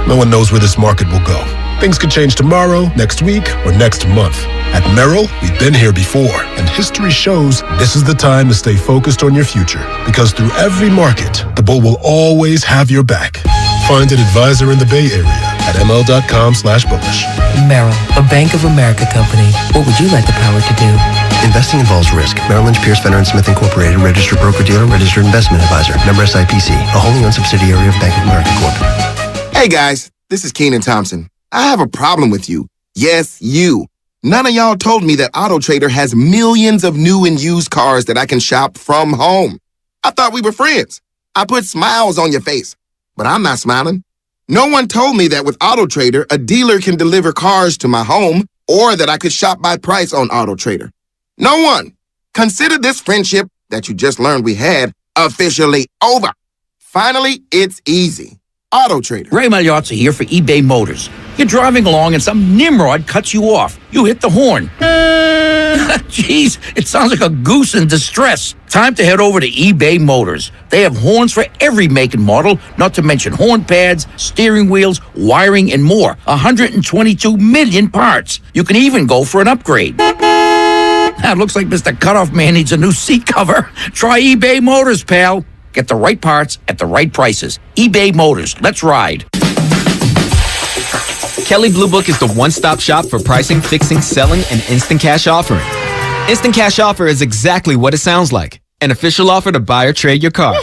No one knows where this market will go. Things could change tomorrow, next week, or next month. At Merrill, we've been here before, and history shows this is the time to stay focused on your future. Because through every market, the bull will always have your back. Find an advisor in the Bay Area at ml.com/bullish. Merrill, a Bank of America company. What would you like the power to do? Investing involves risk. Merrill Lynch, Pierce, Fenner & Smith Incorporated, registered broker-dealer, registered investment advisor. Member SIPC, a wholly owned subsidiary of Bank of America Corp. Hey guys, this is Keenan Thompson. I have a problem with you. Yes, you. None of y'all told me that AutoTrader has millions of new and used cars that I can shop from home. I thought we were friends. I put smiles on your face, but I'm not smiling. No one told me that with AutoTrader, a dealer can deliver cars to my home or that I could shop by price on AutoTrader. No one. Consider this friendship that you just learned we had officially over. Finally, it's easy. AutoTrader. Ray Magliozzi here for eBay Motors. You're driving along and some nimrod cuts you off. You hit the horn. Jeez, it sounds like a goose in distress. Time to head over to eBay Motors. They have horns for every make and model, not to mention horn pads, steering wheels, wiring, and more. 122 million parts. You can even go for an upgrade. It looks like Mr. Cutoff Man needs a new seat cover. Try eBay Motors, pal. Get the right parts at the right prices. eBay Motors. Let's ride. Kelley Blue Book is the one-stop shop for pricing, fixing, selling, and instant cash offering. Instant cash offer is exactly what it sounds like. An official offer to buy or trade your car.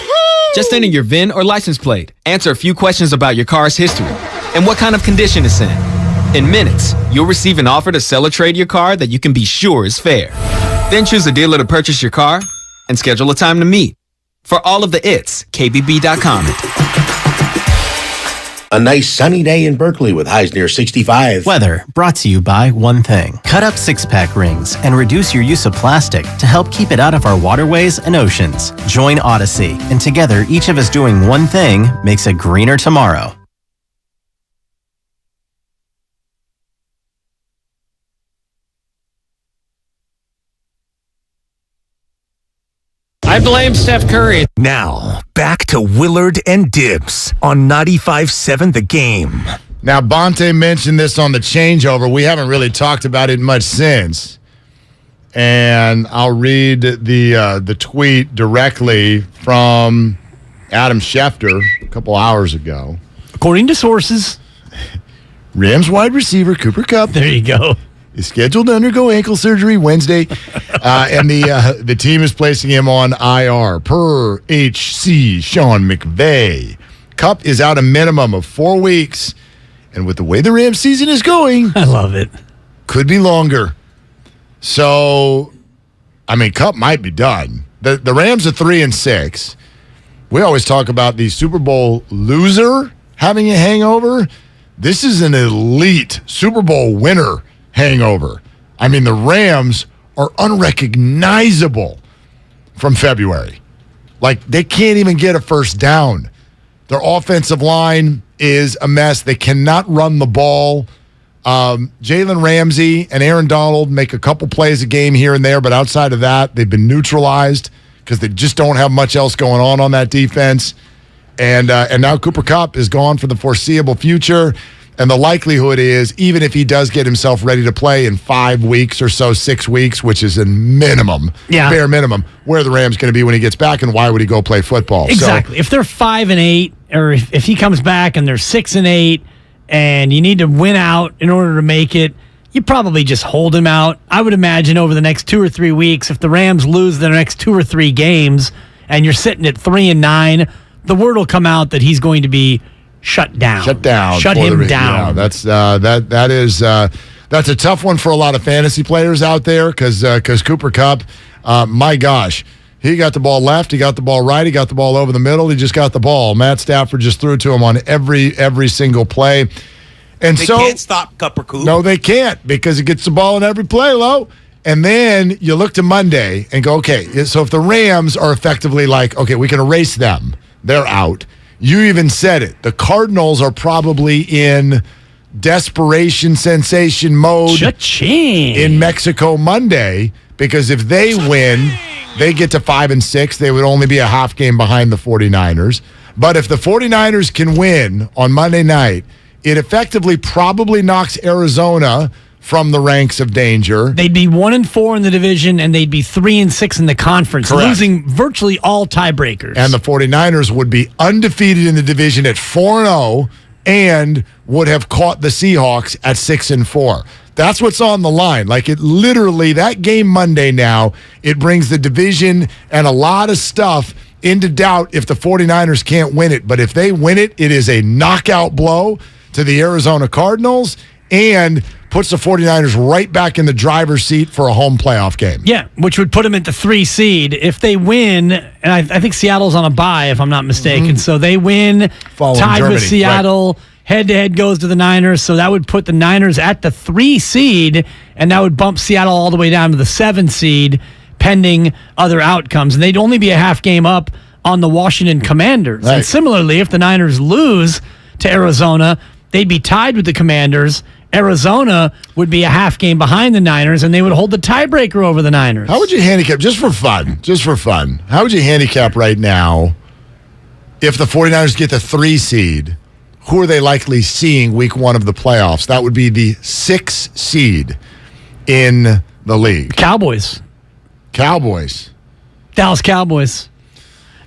Just enter your VIN or license plate, answer a few questions about your car's history, and what kind of condition it's in. In minutes, you'll receive an offer to sell or trade your car that you can be sure is fair. Then choose a dealer to purchase your car and schedule a time to meet. For all of the its, KBB.com. A nice sunny day in Berkeley with highs near 65. Weather brought to you by One Thing. Cut up six-pack rings and reduce your use of plastic to help keep it out of our waterways and oceans. Join Odyssey, and together each of us doing one thing makes a greener tomorrow. I blame Steph Curry. Now, back to Willard and Dibs on 95.7 The Game. Now, Bonte mentioned this on the changeover. We haven't really talked about it much since. And I'll read the tweet directly from Adam Schefter a couple hours ago. According to sources. Rams wide receiver Cooper Kupp. There you go. Is scheduled to undergo ankle surgery Wednesday, and the team is placing him on IR per HC Sean McVay. Kupp is out a minimum of 4 weeks, and with the way the Rams season is going, I love it. Could be longer. So, I mean, Kupp might be done. The Rams are 3-6. We always talk about the Super Bowl loser having a hangover. This is an elite Super Bowl winner hangover. I mean, the Rams are unrecognizable from February. Like, they can't even get a first down. Their offensive line is a mess. They cannot run the ball. Jalen Ramsey and Aaron Donald make a couple plays a game here and there, but outside of that, they've been neutralized because they just don't have much else going on that defense. And now Cooper Kupp is gone for the foreseeable future. And the likelihood is, even if he does get himself ready to play in 5 weeks or so, 6 weeks, which is a minimum, bare minimum, where are the Rams going to be when he gets back, and why would he go play football? Exactly. So, if they're 5-8, or if he comes back and they're 6-8, and you need to win out in order to make it, you probably just hold him out. I would imagine over the next 2 or 3 weeks, if the Rams lose their next 2 or 3 games, and you're sitting at 3-9, the word will come out that he's going to be shut down. Shut him down. Yeah, that's a tough one for a lot of fantasy players out there because Cooper Kupp, my gosh, he got the ball left, he got the ball right, he got the ball over the middle, he just got the ball. Matt Stafford just threw it to him on every single play. And They can't stop Cooper Kupp. No, they can't because he gets the ball in every play, Lo. And then you look to Monday and go, okay, so if the Rams are effectively like, okay, we can erase them, they're out. You even said it. The Cardinals are probably in desperation sensation mode in Mexico Monday, because if they win, they get to 5-6. They would only be a half game behind the 49ers. But if the 49ers can win on Monday night, it effectively probably knocks Arizona from the ranks of danger. They'd be 1-4 in the division, and they'd be 3-6 in the conference, Correct. losing virtually all tiebreakers. And the 49ers would be undefeated in the division at 4-0 and would have caught the Seahawks at 6-4. That's what's on the line. Like, it literally, that game Monday now, it brings the division and a lot of stuff into doubt if the 49ers can't win it. But if they win it, it is a knockout blow to the Arizona Cardinals and puts the 49ers right back in the driver's seat for a home playoff game. Yeah, which would put them at the 3 seed. If they win, and I think Seattle's on a bye, if I'm not mistaken, so they win, Following tied Germany, with Seattle, head-to-head goes to the Niners, so that would put the Niners at the 3 seed, and that would bump Seattle all the way down to the 7 seed, pending other outcomes. And they'd only be a half game up on the Washington Commanders. Right. And similarly, if the Niners lose to Arizona, they'd be tied with the Commanders. Arizona would be a half game behind the Niners, and they would hold the tiebreaker over the Niners. How would you handicap, just for fun, how would you handicap right now if the 49ers get the 3 seed? Who are they likely seeing week 1 of the playoffs? That would be the 6 seed in the league. Cowboys. Dallas Cowboys.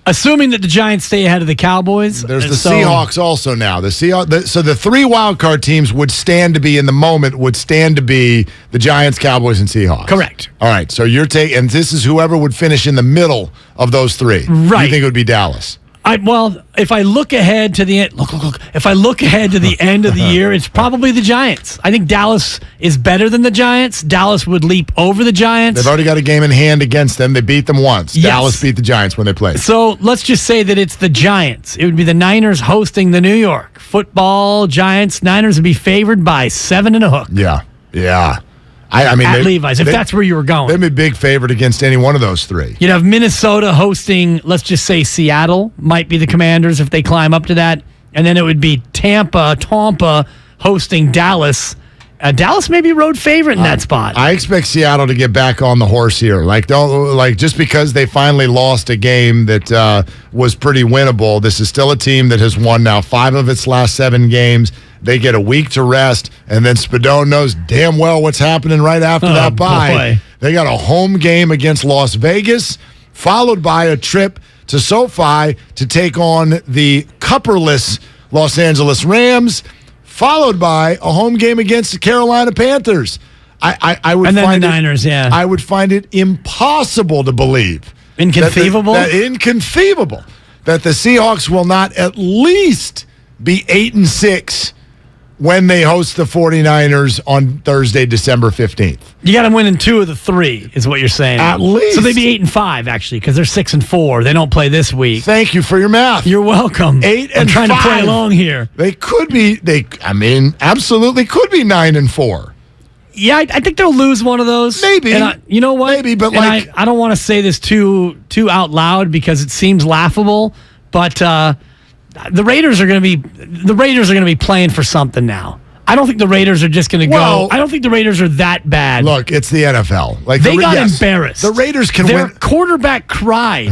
Assuming that the Giants stay ahead of the Cowboys. There's the Seahawks also now. So the 3 wild card teams would stand to be, in the moment, would stand to be the Giants, Cowboys, and Seahawks. Correct. All right, so you're taking, and this is whoever would finish in the middle of those 3. Right. You think it would be Dallas? Well, if I look ahead to the end, look. If I look ahead to the end of the year, it's probably the Giants. I think Dallas is better than the Giants. Dallas would leap over the Giants. They've already got a game in hand against them. They beat them once. Yes. Dallas beat the Giants when they played. So let's just say that it's the Giants. It would be the Niners hosting the New York Football Giants. Niners would be favored by 7 and a hook. Yeah. I mean, at Levi's, if that's where you were going. They'd be a big favorite against any one of those 3. You'd have Minnesota hosting, let's just say Seattle, might be the Commanders if they climb up to that. And then it would be Tampa hosting Dallas. Dallas may be road favorite in that spot. I expect Seattle to get back on the horse here. Just because they finally lost a game that was pretty winnable. This is still a team that has won now 5 of its last 7 games. They get a week to rest, and then Spadone knows damn well what's happening right after that bye. Boy. They got a home game against Las Vegas, followed by a trip to SoFi to take on the cupperless Los Angeles Rams, followed by a home game against the Carolina Panthers. I would and then find the Niners, yeah. I would find it impossible to believe. Inconceivable? Inconceivable that the Seahawks will not at least be 8-6 when they host the 49ers on Thursday, December 15th. You got them winning 2 of the 3, is what you're saying. At least. So they'd be 8-5, actually, because they're 6-4. They don't play this week. Thank you for your math. You're welcome. 8 and I'm trying 5. to play along here. They could be, absolutely could be 9-4. Yeah, I think they'll lose one of those. Maybe. And you know what? Maybe, but I don't want to say this too out loud because it seems laughable, but the Raiders are going to be playing for something now. I don't think the Raiders are just going to go. I don't think the Raiders are that bad. Look, it's the NFL. They got embarrassed. The Raiders can Their win. quarterback cried.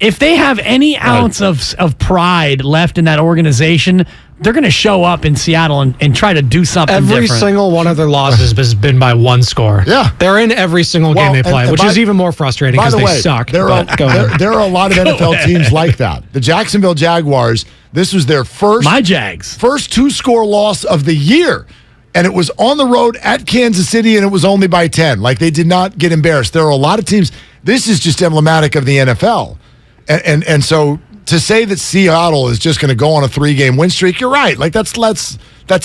If they have any ounce of pride left in that organization, they're going to show up in Seattle and try to do something Every different. single one of their losses has been by 1 score. Yeah. They're in every single game they play, which is even more frustrating because they suck. There are a lot of NFL teams like that. The Jacksonville Jaguars, this was their first 2-score loss of the year. And it was on the road at Kansas City, and it was only by 10. Like, they did not get embarrassed. There are a lot of teams. This is just emblematic of the NFL. And so to say that Seattle is just going to go on a 3-game win streak, you're right. Like, that's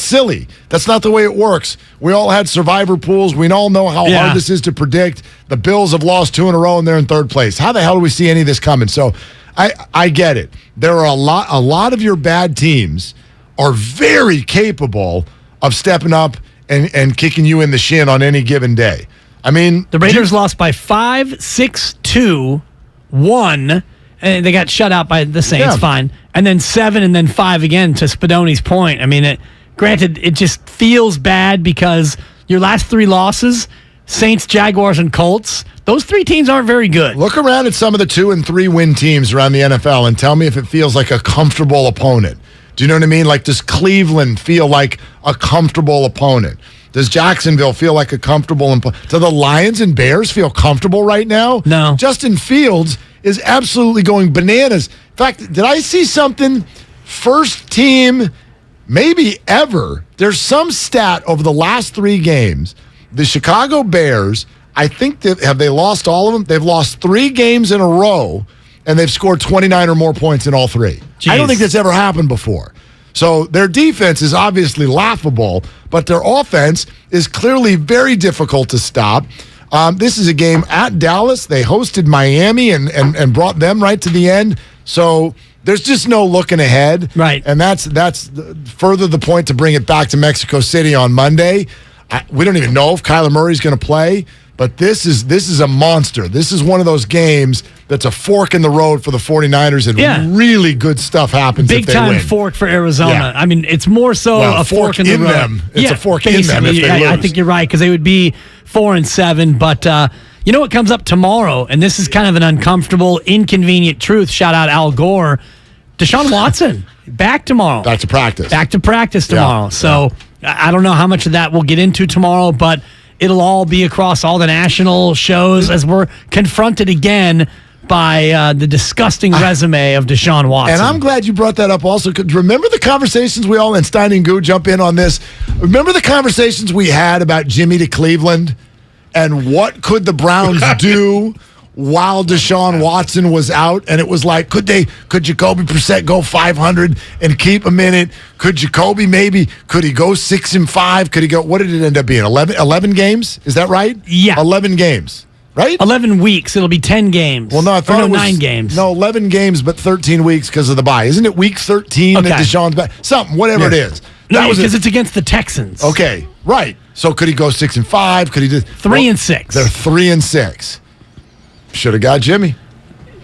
silly. That's not the way it works. We all had survivor pools. We all know how hard this is to predict. The Bills have lost 2 in a row, and they're in 3rd place. How the hell do we see any of this coming? So I get it. There are a lot of your bad teams are very capable of stepping up and kicking you in the shin on any given day. I mean, the Raiders lost by 5, 6-2, 1, and they got shut out by the Saints, fine. And then 7 and then 5 again, to Spadoni's point. I mean, granted, it just feels bad because your last 3 losses, Saints, Jaguars, and Colts, those 3 teams aren't very good. Look around at some of the 2 and 3 win teams around the NFL and tell me if it feels like a comfortable opponent. Do you know what I mean? Like, does Cleveland feel like a comfortable opponent? Does Jacksonville feel like a comfortable opponent? Do the Lions and Bears feel comfortable right now? No. Justin Fields is absolutely going bananas. In fact, did I see something? First team, maybe ever. There's some stat over the last 3 games. The Chicago Bears, I think have they lost all of them? They've lost 3 games in a row, and they've scored 29 or more points in all 3. Jeez. I don't think that's ever happened before. So their defense is obviously laughable, but their offense is clearly very difficult to stop. This is a game at Dallas. They hosted Miami and brought them right to the end. So there's just no looking ahead. Right. And that's further the point to bring it back to Mexico City on Monday. We don't even know if Kyler Murray's going to play, but this is a monster. This is one of those games that's a fork in the road for the 49ers, and really good stuff happens if they win. Big-time fork for Arizona. Yeah. I mean, it's more so a fork in the road. Them. It's a fork in them if they lose. I think you're right, because they would be 4-7, but you know what comes up tomorrow, and this is kind of an uncomfortable, inconvenient truth. Shout out Al Gore. Deshaun Watson, back tomorrow. Back to practice. Back to practice tomorrow. Yeah. So I don't know how much of that we'll get into tomorrow, but it'll all be across all the national shows as we're confronted again by the disgusting resume of Deshaun Watson. And I'm glad you brought that up also, because remember the conversations we all, and Steiny Guru jump in on this, remember the conversations we had about Jimmy to Cleveland and what could the Browns do while Deshaun Watson was out? And it was like, could Jacoby Brissett go 500 and keep him in it? Could he go 6-5? Could he go, what did it end up being, 11 games? Is that right? Yeah. 11 games. Right? 11 weeks. It'll be 10 games. Well, no, I thought it was 9 games. No, 11 games, but 13 weeks because of the bye. Isn't it week 13 that Deshaun's back? Something, whatever it is. No, because it's against the Texans. Okay, right. So could he go 6-5? Could he do 3-6? They're 3-6. Should have got Jimmy.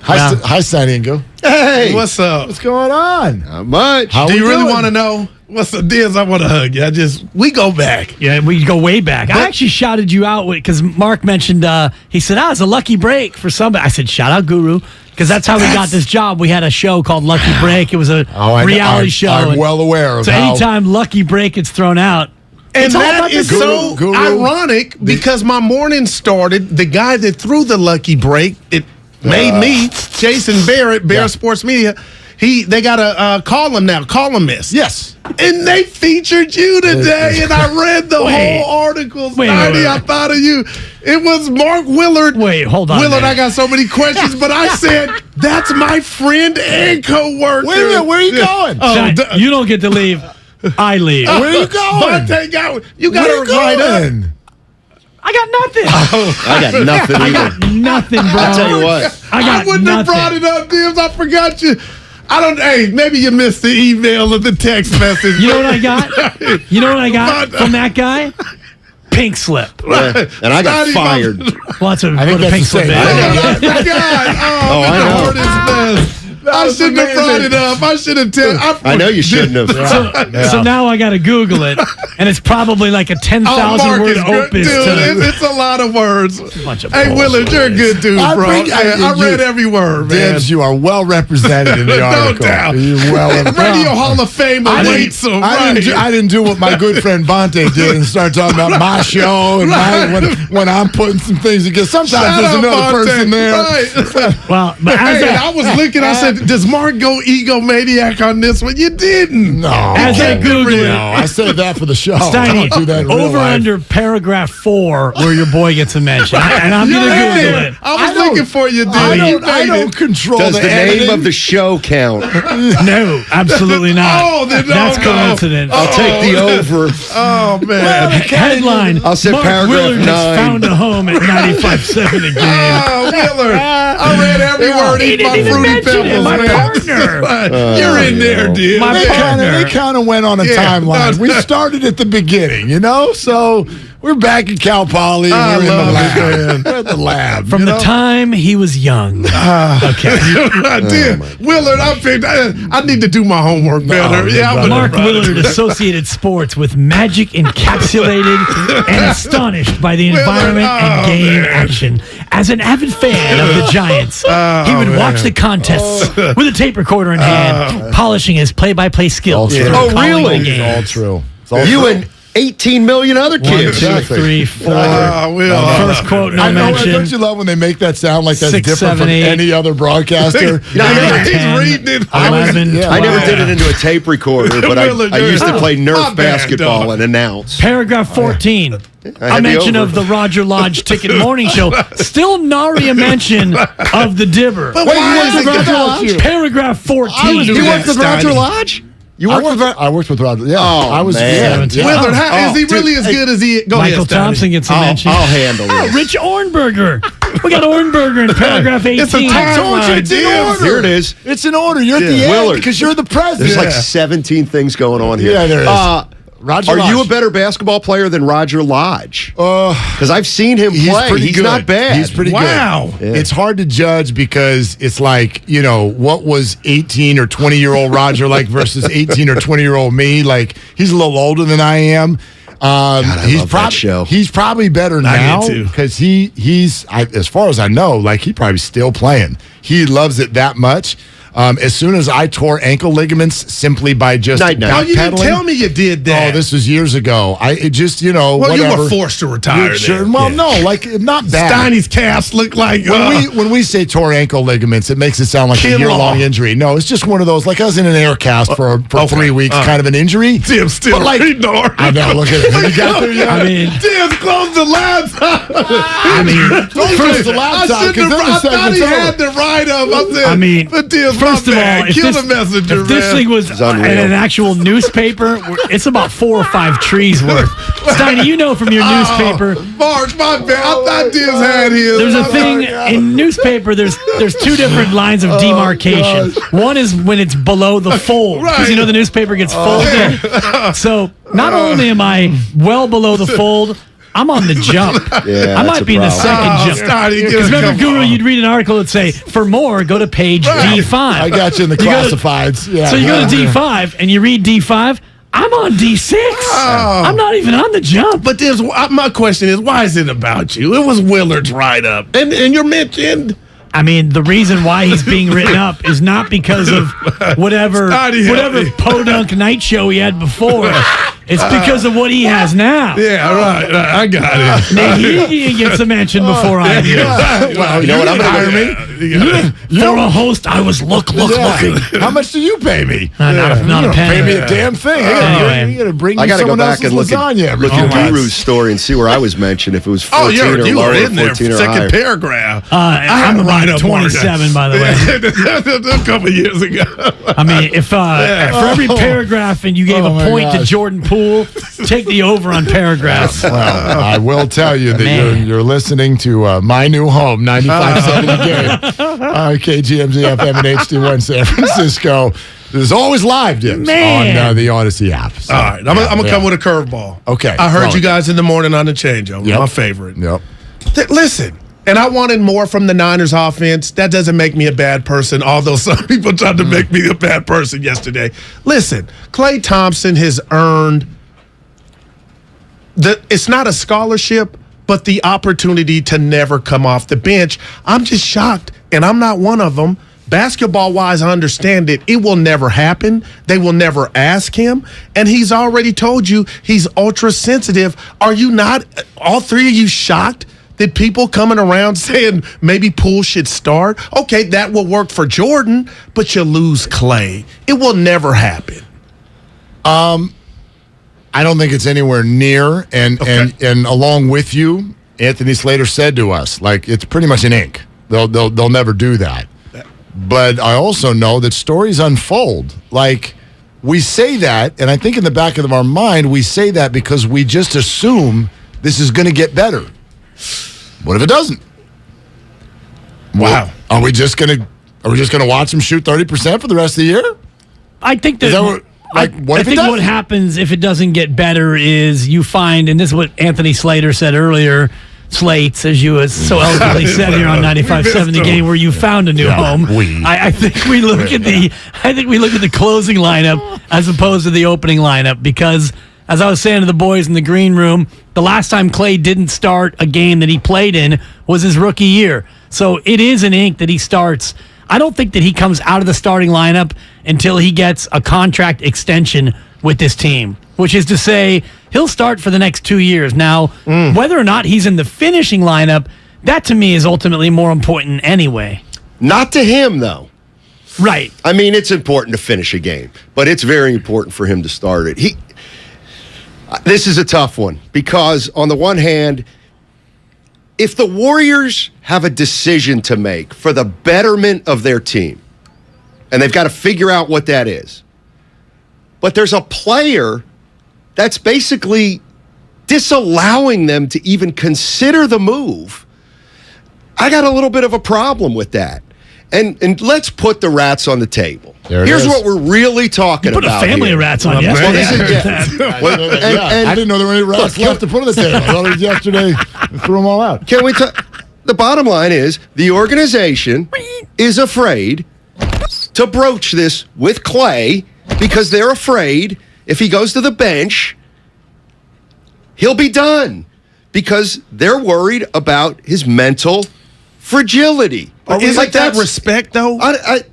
Hi, Steiny and Go. Hey, what's up? What's going on? Not much. How do you really doing? want to know? What's the deal? I want to hug you. We go back. Yeah, we go way back. I actually shouted you out because Mark mentioned, he said, it's a lucky break for somebody. I said, shout out Guru, because that's how we got this job. We had a show called Lucky Break. It was a reality show. I'm well aware of so anytime Lucky Break gets thrown out, and that is so ironic because my morning started, the guy that threw the lucky break, it made me, Jason Barrett, Bear Sports Media, they got a column now, columnist. Yes. And they featured you today, and I read the whole article. Steiny, I thought of you. It was Mark Willard. Wait, hold on. Willard, I got so many questions, but I said, that's my friend and co-worker. Wait a minute, where are you going? You don't get to leave. I leave. Where are you going? You got to write up. I got nothing. I got nothing either. I got nothing, bro. I'll tell you what. I wouldn't have brought it up, Dibs. I forgot you. Hey, maybe you missed the email or the text message. You know what I got? You know what I got from that guy? Pink slip. Yeah. And I got fired. Well, that's I think a that's pink the slip. same. I forgot. I know. I shouldn't have brought it up. I should have I know you shouldn't have. So now I got to Google it, and it's probably like a 10,000 word opus. It's a lot of words. Hey, Willard, you're a good dude, bro. I read every word, man. Dibs, you are well represented in the article. No doubt. Well Radio Hall of Fame awaits him. I didn't do what my good friend Bonte did and start talking about my show and when I'm putting some things together. Sometimes there's another person there. Right. Well, but I was looking. I said, does Mark go egomaniac on this one? You didn't. No. As I Googled it. I saved that for the show. Steiny, I don't do that in real over life. under paragraph 4 where your boy gets a mention. And I'm going to Google it. I was looking for you, dude. I don't control Does the editing. name of the show count? No, absolutely not. Oh, that's coincidence. I'll take the over. Oh, man. Headline. I'll say Mark paragraph Willard 9. has found a home at 95.7 again. Oh, Willard. I read every word. He Eat didn't my even Fruity mention it. Pebbles, My man. partner. You're in there, dude. My partner. They kind of went on a timeline. We started at the beginning, so We're back at Cal Poly. I We're in the love lab. it, man. We're at the lab. From the time he was young. Okay. I did. Willard, I need to do my homework better. Mark Willard associated sports with magic encapsulated and astonished by the environment and game action. As an avid fan of the Giants, he would watch the contests with a tape recorder in hand, polishing his play-by-play skills. Oh, really? It's all true. You and 18 million other kids. 1, 2, 3, 4. First quote, no mention. Don't you love when they make that sound like that's 6, different 7, from 8. any other broadcaster? He's reading it. 11, I never did it into a tape recorder, but I used to play Nerf basketball and announce. Paragraph 14. A mention of the Roger Lodge Ticket Morning Show. Still nary a mention of the Dibber. But why is it about you? Paragraph 14. You worked with Roger Lodge? I worked with Roger. Yeah. Oh, I was man. Willard, is he really as good as he? Go Michael ahead, Steiny. Thompson gets a mention. I'll handle this. Rich Ornberger. We got Ornberger in paragraph 18. It's a I told you it's in order. Here it is. It's in order. You're at the Willard. end because you're the president. There's like 17 things going on here. Yeah, there is. Roger Are Lodge. you a better basketball player than Roger Lodge? Because I've seen him play. Pretty He's good. not bad. He's pretty good. Wow. Yeah. It's hard to judge because it's like, what was 18 or 20-year-old Roger like versus 18 or 20-year-old me? Like, he's a little older than I am. He's probably better now because he's as far as I know, like he probably still playing. He loves it that much. As soon as I tore ankle ligaments simply by just you didn't tell me you did that. Oh, this was years ago. Well, whatever. you were forced to retire. Well, no, like not bad. Steiny's calves look like when we say tore ankle ligaments, it makes it sound like a year-long injury. No, it's just one of those. Like I was in an air cast for 3 weeks, kind of an injury. Tim's still I know. Look at it. You got there yet? I mean, Tim's closed the laptop. Don't close the laptop because then I thought he had the write up. But Tim's first of all, if this thing was in an actual newspaper, it's about 4 or 5 trees worth. Steiny, you know from your newspaper. Mark, my bad. I thought Tim's had his. There's a thing in newspaper. There's 2 different lines of demarcation. One is when it's below the fold, because you know the newspaper gets folded. So not only am I well below the fold, I'm on the jump. Yeah, I might be in the second jump. Because remember, Guru, you'd read an article that say, for more, go to page D5. I got you in the classifieds. So you go to D5 and you read D5. I'm on D6. I'm not even on the jump. But my question is, why is it about you? It was Willard's write-up. And you're mentioned. I mean, the reason why he's being written up is not because of whatever podunk night show he had before. It's because of what he has now. Yeah, right. I got it. Now, he gets a mention before I do. Well, you know what? I'm going hire to me. For a host, I was looking. How much do you pay me? Not a penny. Pay me a damn thing. You got to bring me I got to go someone back else's and look lasagna. at Guru's story and see where I was mentioned. If it was 14 or you lower, were in there 14 for or second higher. paragraph. I'm about 27, by the way. A couple years ago. I mean, if for every paragraph and you gave a point to Jordan Poole, take the over on paragraphs. Well, I will tell you that you're listening to my new home, 95.7 The Game, KGMZ FM and HD1 San Francisco. There's always live Dibs on the Odyssey app. So, all right, I'm going to come with a curveball. Okay. I heard you guys in the morning on the changeover. My favorite. Yep. Listen. And I wanted more from the Niners offense. That doesn't make me a bad person, although some people tried to make me a bad person yesterday. Listen, Klay Thompson has earned it's not a scholarship, but the opportunity to never come off the bench. I'm just shocked, and I'm not one of them. Basketball-wise, I understand it. It will never happen. They will never ask him. And he's already told you he's ultra-sensitive. Are you not, all 3 of you, shocked that people coming around saying maybe Poole should start? Okay, that will work for Jordan, but you lose Klay. It will never happen. I don't think it's anywhere near. And along with you, Anthony Slater said to us, like, it's pretty much an ink. They'll never do that. But I also know that stories unfold. Like, we say that, and I think in the back of our mind, we say that because we just assume this is going to get better. What if it doesn't? Wow. Are we just going to watch him shoot 30% for the rest of the year? I think that Like, what I if think it what happens if it doesn't get better is you find, and this is what Anthony Slater said earlier, Slates, as you so eloquently said here on 95.7 The Game, where you found a new home. I think we look at the closing lineup as opposed to the opening lineup, because as I was saying to the boys in the green room, the last time Clay didn't start a game that he played in was his rookie year. So it is an ink that he starts. I don't think that he comes out of the starting lineup until he gets a contract extension with this team, which is to say he'll start for the next 2 years. Now, whether or not he's in the finishing lineup, that to me is ultimately more important anyway. Not to him, though. Right. I mean, it's important to finish a game, but it's very important for him to start it. This is a tough one because, on the one hand, if the Warriors have a decision to make for the betterment of their team, and they've got to figure out what that is, but there's a player that's basically disallowing them to even consider the move, I got a little bit of a problem with that. And let's put the rats on the table. Here's what we're really talking about. Put a family of rats on yesterday. I didn't know there were any rats left to put on the table. I thought it was yesterday. Threw them all out. Can we the bottom line is the organization is afraid to broach this with Clay because they're afraid if he goes to the bench, he'll be done because they're worried about his mental fragility. Isn't that respect, though?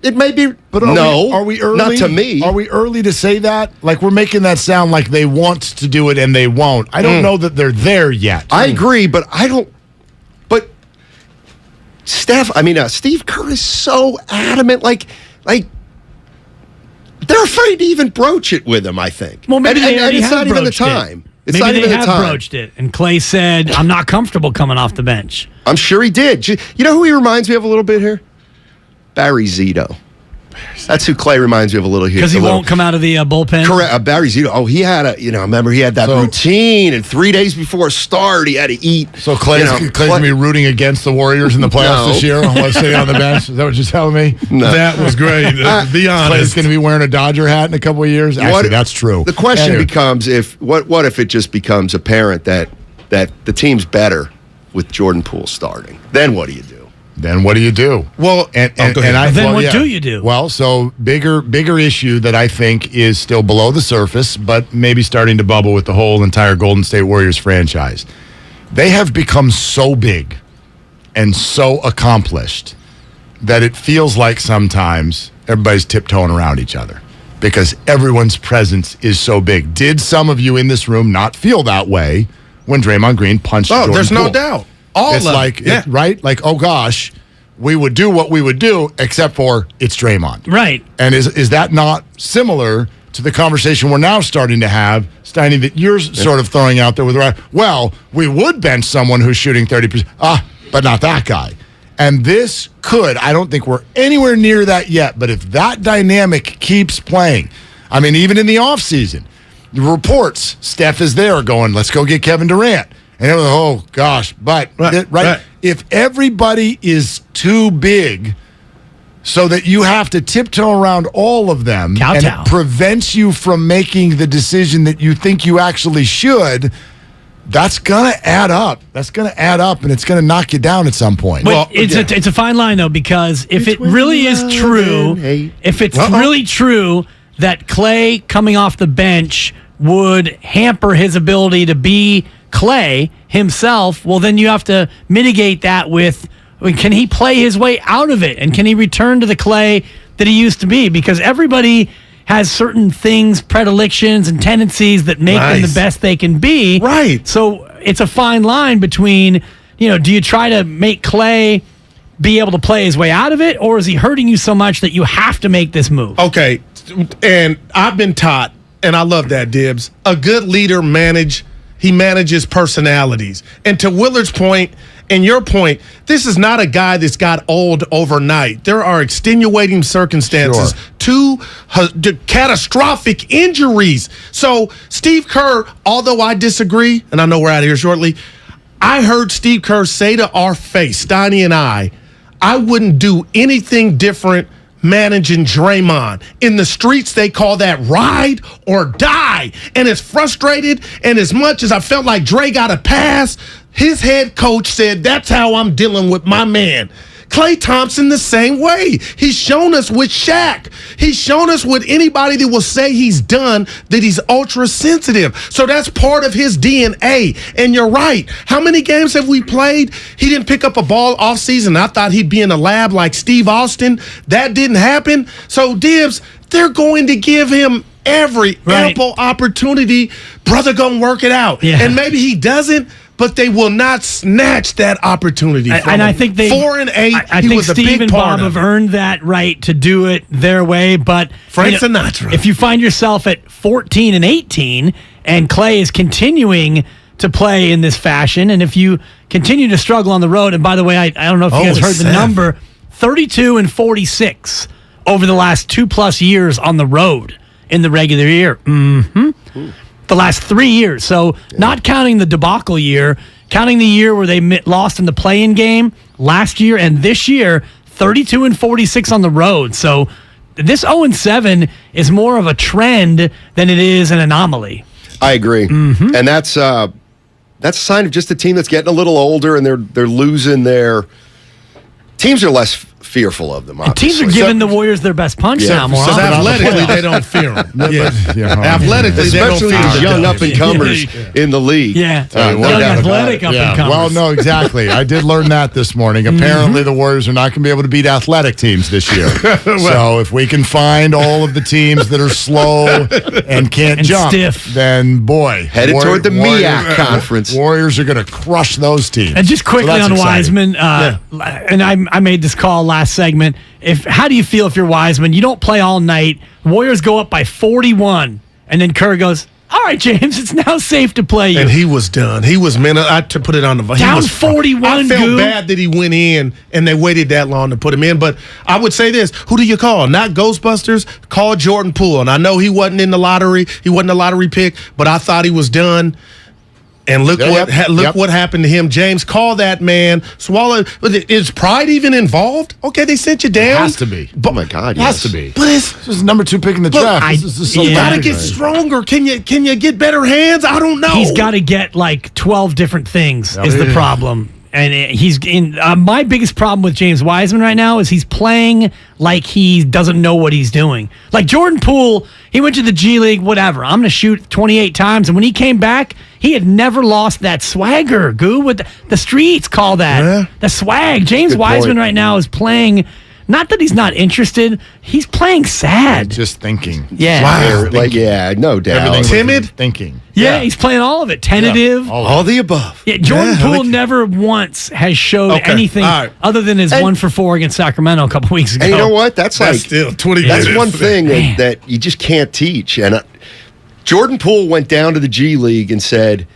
It may be, but are we early? Not to me. Are we early to say that? Like, we're making that sound like they want to do it and they won't. I don't know that they're there yet. I agree, but I don't. But Steve Kerr is so adamant. Like they're afraid to even broach it with him, I think. Well, maybe and it's not even the time. It's not even the time. Broached it, and Clay said, "I'm not comfortable coming off the bench." I'm sure he did. You know who he reminds me of a little bit here? Barry Zito. That's who Clay reminds me of a little here. Because he won't come out of the bullpen? Correct. Barry Zito. Oh, he had remember he had that routine, and 3 days before start, he had to eat. So Clay's going to be rooting against the Warriors in the playoffs this year while sitting on the bench? Is that what you're telling me? No. That was great. Be honest. Clay's going to be wearing a Dodger hat in a couple of years? Actually, that's true. The question becomes, what if it just becomes apparent that the team's better with Jordan Poole starting? Then what do you do? Well, what do you do? Well, so bigger issue that I think is still below the surface, but maybe starting to bubble with the whole entire Golden State Warriors franchise. They have become so big and so accomplished that it feels like sometimes everybody's tiptoeing around each other because everyone's presence is so big. Did some of you in this room not feel that way when Draymond Green punched Jordan there's Poole? No doubt. Right? Like, oh gosh, we would do what we would do, except for it's Draymond. Right. And is that not similar to the conversation we're now starting to have, Steiny, that you're sort of throwing out there with, well, we would bench someone who's shooting 30%, but not that guy. And this I don't think we're anywhere near that yet, but if that dynamic keeps playing, I mean, even in the offseason, the reports, Steph is there going, let's go get Kevin Durant. And oh, gosh. But, right, if everybody is too big so that you have to tiptoe around all of them and it prevents you from making the decision that you think you actually should, that's going to add up. That's going to add up, and it's going to knock you down at some point. But it's a fine line, though, because if it really is true, really true that Clay coming off the bench would hamper his ability to be Clay himself, well, then you have to mitigate that with, can he play his way out of it? And can he return to the Clay that he used to be? Because everybody has certain things, predilections, and tendencies that make them the best they can be. Right. So it's a fine line between, do you try to make Clay be able to play his way out of it, or is he hurting you so much that you have to make this move? Okay. And I've been taught, and I love that, Dibs, a good leader manages personalities. And to Willard's point and your point, this is not a guy that's got old overnight. There are extenuating circumstances, two catastrophic injuries. So Steve Kerr, although I disagree, and I know we're out of here shortly, I heard Steve Kerr say to our face, Steiny and I wouldn't do anything different managing Draymond. In the streets, they call that ride or die. And as frustrated and as much as I felt like Dre got a pass, his head coach said, that's how I'm dealing with my man. Klay Thompson the same way. He's shown us with Shaq. He's shown us with anybody that will say he's done that he's ultra sensitive. So that's part of his DNA. And you're right. How many games have we played? He didn't pick up a ball off season. I thought he'd be in a lab like Steve Austin. That didn't happen. So Dibs, they're going to give him every ample opportunity. Brother gonna work it out. Yeah. And maybe he doesn't, but they will not snatch that opportunity from him. I think they 4 and 8. I he think was a Steve big and part Bob of have it. earned that right to do it their way. But Frank Sinatra. If you find yourself at 14 and 18, and Klay is continuing to play in this fashion, and if you continue to struggle on the road, and by the way, I don't know if you guys heard the number, 32 and 46 over the last 2+ years on the road in the regular year. The last 3 years. So not counting the debacle year, counting the year where they lost in the play-in game last year and this year, 32 and 46 on the road. So this 0-7 is more of a trend than it is an anomaly. I agree. And that's a sign of just a team that's getting a little older and they're losing their teams are less fearful of them. And teams are obviously. giving the Warriors their best punch now more So often. athletically, they don't fear him. Athletically, especially they don't these fear young him. up-and-comers in the league. Yeah, Young athletic up-and-comers. Well, no, exactly. I did learn that this morning. Apparently, the Warriors are not going to be able to beat athletic teams this year. So if we can find all of the teams that are slow and can't jump, stiff, then boy, headed toward the MEAC conference. Warriors are going to crush those teams. And just quickly So that's on exciting. Wiseman, and I made this call last segment. How do you feel if you're Wiseman? You don't play all night. Warriors go up by 41, and then Kerr goes, all right, James, it's now safe to play you. And he was done. He was to put it on the down he was 41. I felt Goo. bad that he went in and they waited that long to put him in. But I would say this: who do you call? Not Ghostbusters. Call Jordan Poole. And I know he wasn't in the lottery. He wasn't a lottery pick, but I thought he was done. And look what happened to him. James, call that man. Swallow. Is pride even involved? Okay, they sent you down. It has to be. Oh my God, It has to be. But it's This is number 2 pick in the draft. This is so you gotta bad. get stronger. Can you get better hands? I don't know. He's got to get like 12 different things is the problem. And he's in. My biggest problem with James Wiseman right now is he's playing like he doesn't know what he's doing. Like Jordan Poole, he went to the G League, whatever. I'm going to shoot 28 times. And when he came back, he had never lost that swagger, Goo. With the streets call that the swag. James Wiseman right now is playing. Not that he's not interested. He's playing sad. Just thinking. Yeah. Wow. No doubt. Everything timid. Thinking. Yeah, he's playing all of it. Tentative. All the above. Yeah, Jordan Poole never once has showed anything other than his 1 for 4 against Sacramento a couple weeks ago. And you know what? That's still 20 That's minutes. one thing that you just can't teach. And Jordan Poole went down to the G League and said,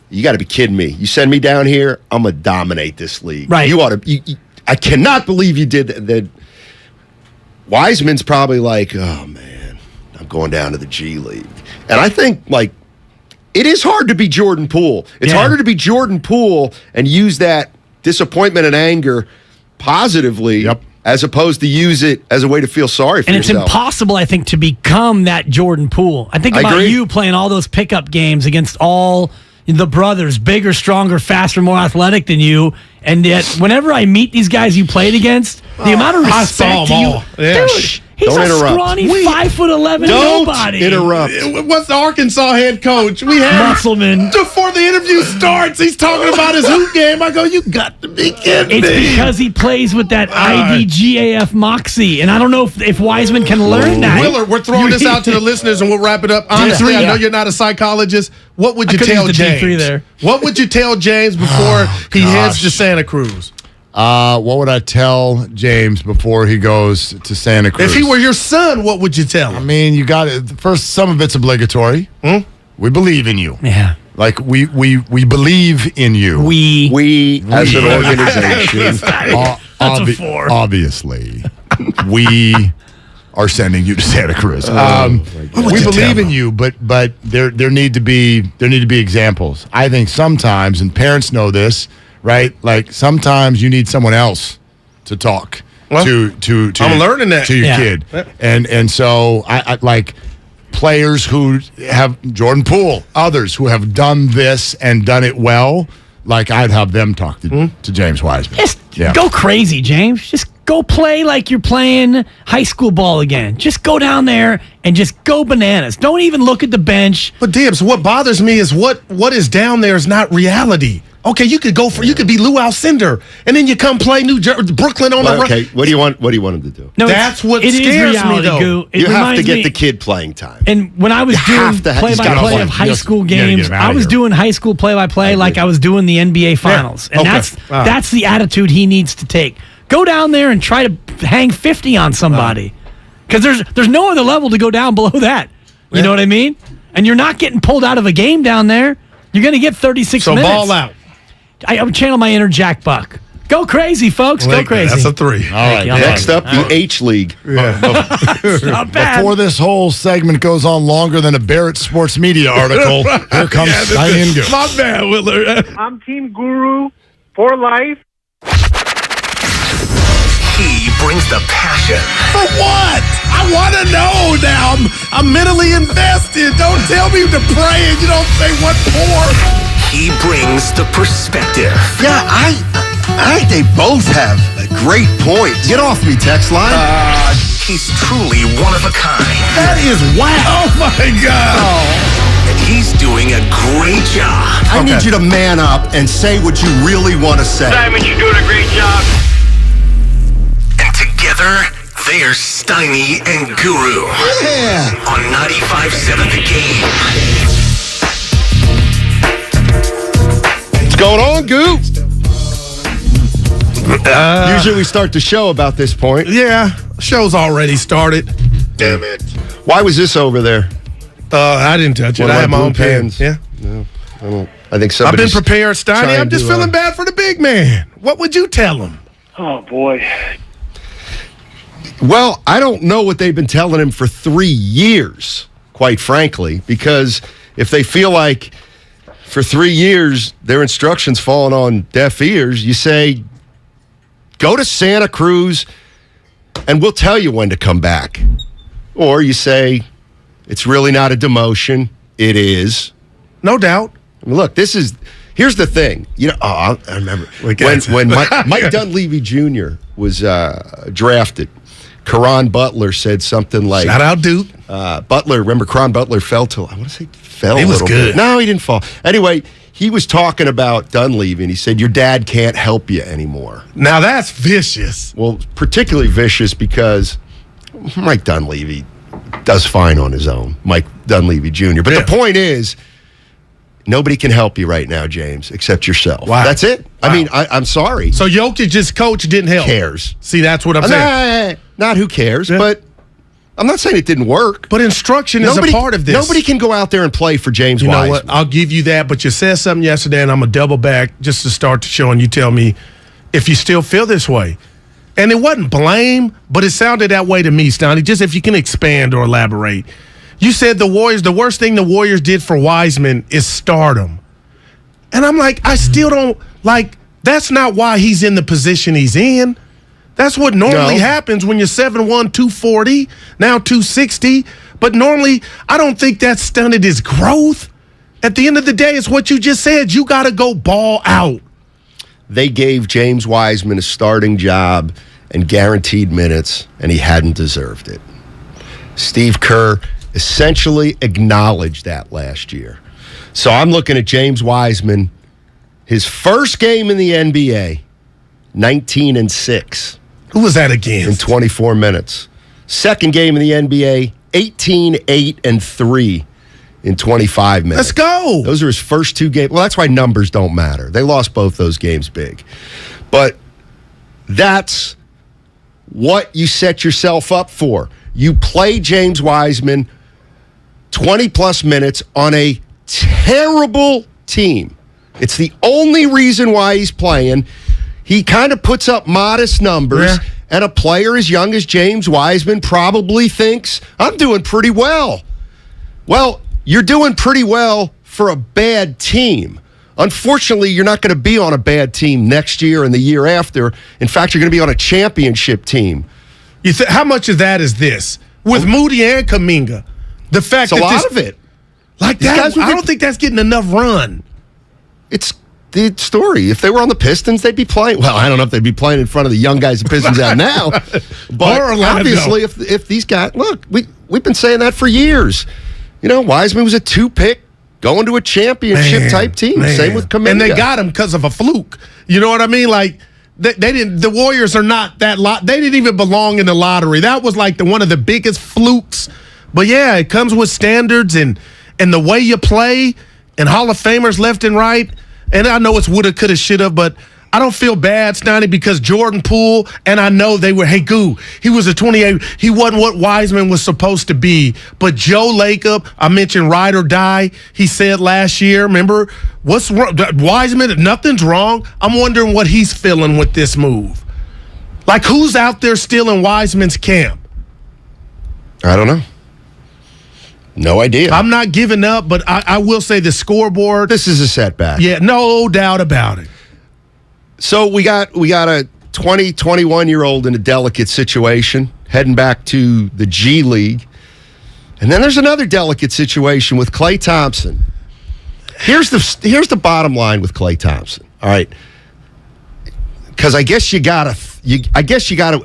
"You got to be kidding me! You send me down here, I'm gonna dominate this league. Right? You ought to. I cannot believe you did that." Wiseman's probably like, "Oh man, I'm going down to the G League," and I think like. It is hard to be Jordan Poole. It's harder to be Jordan Poole and use that disappointment and anger positively as opposed to use it as a way to feel sorry for yourself. And it's impossible, I think, to become that Jordan Poole. I think about you playing all those pickup games against all the brothers, bigger, stronger, faster, more athletic than you. And yet, whenever I meet these guys you played against, the amount of respect to you. Dude, he's Don't a interrupt. scrawny 5'11" Don't nobody. interrupt. What's the Arkansas head coach? We had Musselman. Before the interview starts, he's talking about his hoop game. I go, you got to be kidding me. It's because he plays with that IDGAF moxie, and I don't know if Wiseman can learn that. Willard, we're throwing this out to the listeners, and we'll wrap it up. Honestly, I know you're not a psychologist. What would you tell James? There. What would you tell James before he heads to Santa Cruz? What would I tell James before he goes to Santa Cruz? If he were your son, what would you tell him? I mean, you got it. First, some of it's obligatory. We believe in you. Yeah. Like we believe in you. We as an organization. That's a 4. Obviously, we are sending you to Santa Cruz. We believe in you, but there need to be examples. I think sometimes, and parents know this, right? Like sometimes you need someone else to talk. to I'm learning that to your kid, and so I like players who have Jordan Poole, others who have done this and done it well. Like I'd have them talk to James Wiseman. Just go crazy, James. Just go play like you're playing high school ball again. Just go down there and just go bananas. Don't even look at the bench. But Dibs, what bothers me is what is down there is not reality. Okay, you could be Lou Alcindor, and then you come play Brooklyn on the run. Okay, what do you want him to do? No, that's what it scares is reality, me, though. Goo. It You have to reminds get me- the kid playing time. And when I was doing play-by-play of high school games, I was doing high school play-by-play like I was doing the NBA Finals. And that's the attitude he needs to take. Go down there and try to hang 50 on somebody. Because there's no other level to go down below that. You know what I mean? And you're not getting pulled out of a game down there. You're going to get 36 minutes. So ball out. I would channel my inner Jack Buck. Go crazy, folks. Go crazy. That's a 3. All right. Next up, the H League. Not bad. Before this whole segment goes on longer than a Barrett Sports Media article, here comes Steiny Guru. My bad, Willard. I'm Team Guru for life. He brings the passion. For what? I want to know now. I'm mentally invested. Don't tell me to pray and you don't say what for. He brings the perspective. Yeah, I think they both have great points. Get off me, text line. He's truly one of a kind. That is wow. Oh, my God. And he's doing a great job. I need you to man up and say what you really want to say. Simon, you're doing a great job. And together, they're Steiny and Guru. Yeah. On 95.7 The Game. What's going on, Goo? Usually we start the show about this point. Yeah, show's already started. Damn it. Why was this over there? I didn't touch it. I had my own pens. Yeah. No, I think I've been somebody's prepared, Steiny. trying I'm just to, feeling bad for the big man. What would you tell him? Oh, boy. Well, I don't know what they've been telling him for 3 years, quite frankly, because if they feel like for 3 years their instructions falling on deaf ears, you say, go to Santa Cruz and we'll tell you when to come back. Or you say, it's really not a demotion. It is. No doubt. I mean, look, here's the thing. I remember when Mike Dunleavy Jr. was drafted. Karan Butler said something like, shout out, Duke. Butler, remember Karan Butler fell to, I want to say fell He a was little good. bit. No, he didn't fall. Anyway, he was talking about Dunleavy, and he said, your dad can't help you anymore. Now that's vicious. Well, particularly vicious because Mike Dunleavy does fine on his own, Mike Dunleavy Jr. But the point is, nobody can help you right now, James, except yourself. Wow. That's it. Wow. I mean, I'm sorry. So Jokic's coach didn't help. Cares. See, that's what I'm saying. Not who cares, but I'm not saying it didn't work. But instruction is a part of this. Nobody can go out there and play for James Wiseman. You know what? I'll give you that, but you said something yesterday, and I'm going to double back just to start the show, and you tell me if you still feel this way. And it wasn't blame, but it sounded that way to me, Steiny. Just if you can expand or elaborate. You said the worst thing the Warriors did for Wiseman is stardom. And I'm like, I still don't, that's not why he's in the position he's in. That's what normally happens when you're 7'1", 240, now 260. But normally, I don't think that stunted his growth. At the end of the day, it's what you just said. You got to go ball out. They gave James Wiseman a starting job and guaranteed minutes, and he hadn't deserved it. Steve Kerr essentially acknowledged that last year. So I'm looking at James Wiseman, his first game in the NBA, 19-6. Who was that against? In 24 minutes. Second game in the NBA, 18-8-3 in 25 minutes. Let's go. Those are his first 2 games. Well, that's why numbers don't matter. They lost both those games big. But that's what you set yourself up for. You play James Wiseman 20-plus minutes on a terrible team. It's the only reason why he's playing. He kind of puts up modest numbers, and a player as young as James Wiseman probably thinks, I'm doing pretty well. Well, you're doing pretty well for a bad team. Unfortunately, you're not going to be on a bad team next year and the year after. In fact, you're going to be on a championship team. How much of that is this? With Moody and Kuminga, the fact it's a lot of it. Like that, I don't think that's getting enough run. It's the story. If they were on the Pistons, they'd be playing. Well, I don't know if they'd be playing in front of the young guys the Pistons have now. But obviously, if these guys, look, we've been saying that for years. Wiseman was a 2-pick going to a championship type team. Same with Kuminga. And they got him because of a fluke. You know what I mean? Like, they didn't. The Warriors are not that lot. They didn't even belong in the lottery. That was like one of the biggest flukes. But yeah, it comes with standards and the way you play and Hall of Famers left and right. And I know it's woulda, coulda, shoulda, but I don't feel bad, Steiny, because Jordan Poole, and I know they were, hey, Goo, he was a 28. He wasn't what Wiseman was supposed to be. But Joe Lacob, I mentioned ride or die, he said last year, remember, what's wrong? Wiseman, nothing's wrong. I'm wondering what he's feeling with this move. Like, who's out there still in Wiseman's camp? I don't know. No idea. I'm not giving up, but I will say the scoreboard. This is a setback. Yeah, no doubt about it. So we got a 20, 21-year-old in a delicate situation, heading back to the G League. And then there's another delicate situation with Klay Thompson. Here's the bottom line with Klay Thompson. All right. Because I guess you gotta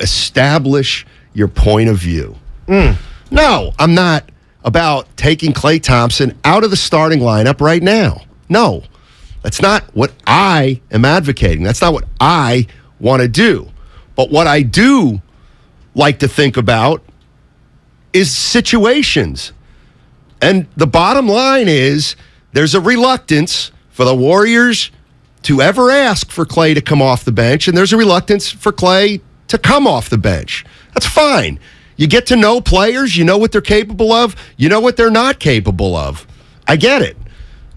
establish your point of view. No, I'm not about taking Klay Thompson out of the starting lineup right now. No, that's not what I am advocating. That's not what I want to do. But what I do like to think about is situations. And the bottom line is there's a reluctance for the Warriors to ever ask for Klay to come off the bench, and there's a reluctance for Klay to come off the bench. That's fine. You get to know players. You know what they're capable of. You know what they're not capable of. I get it.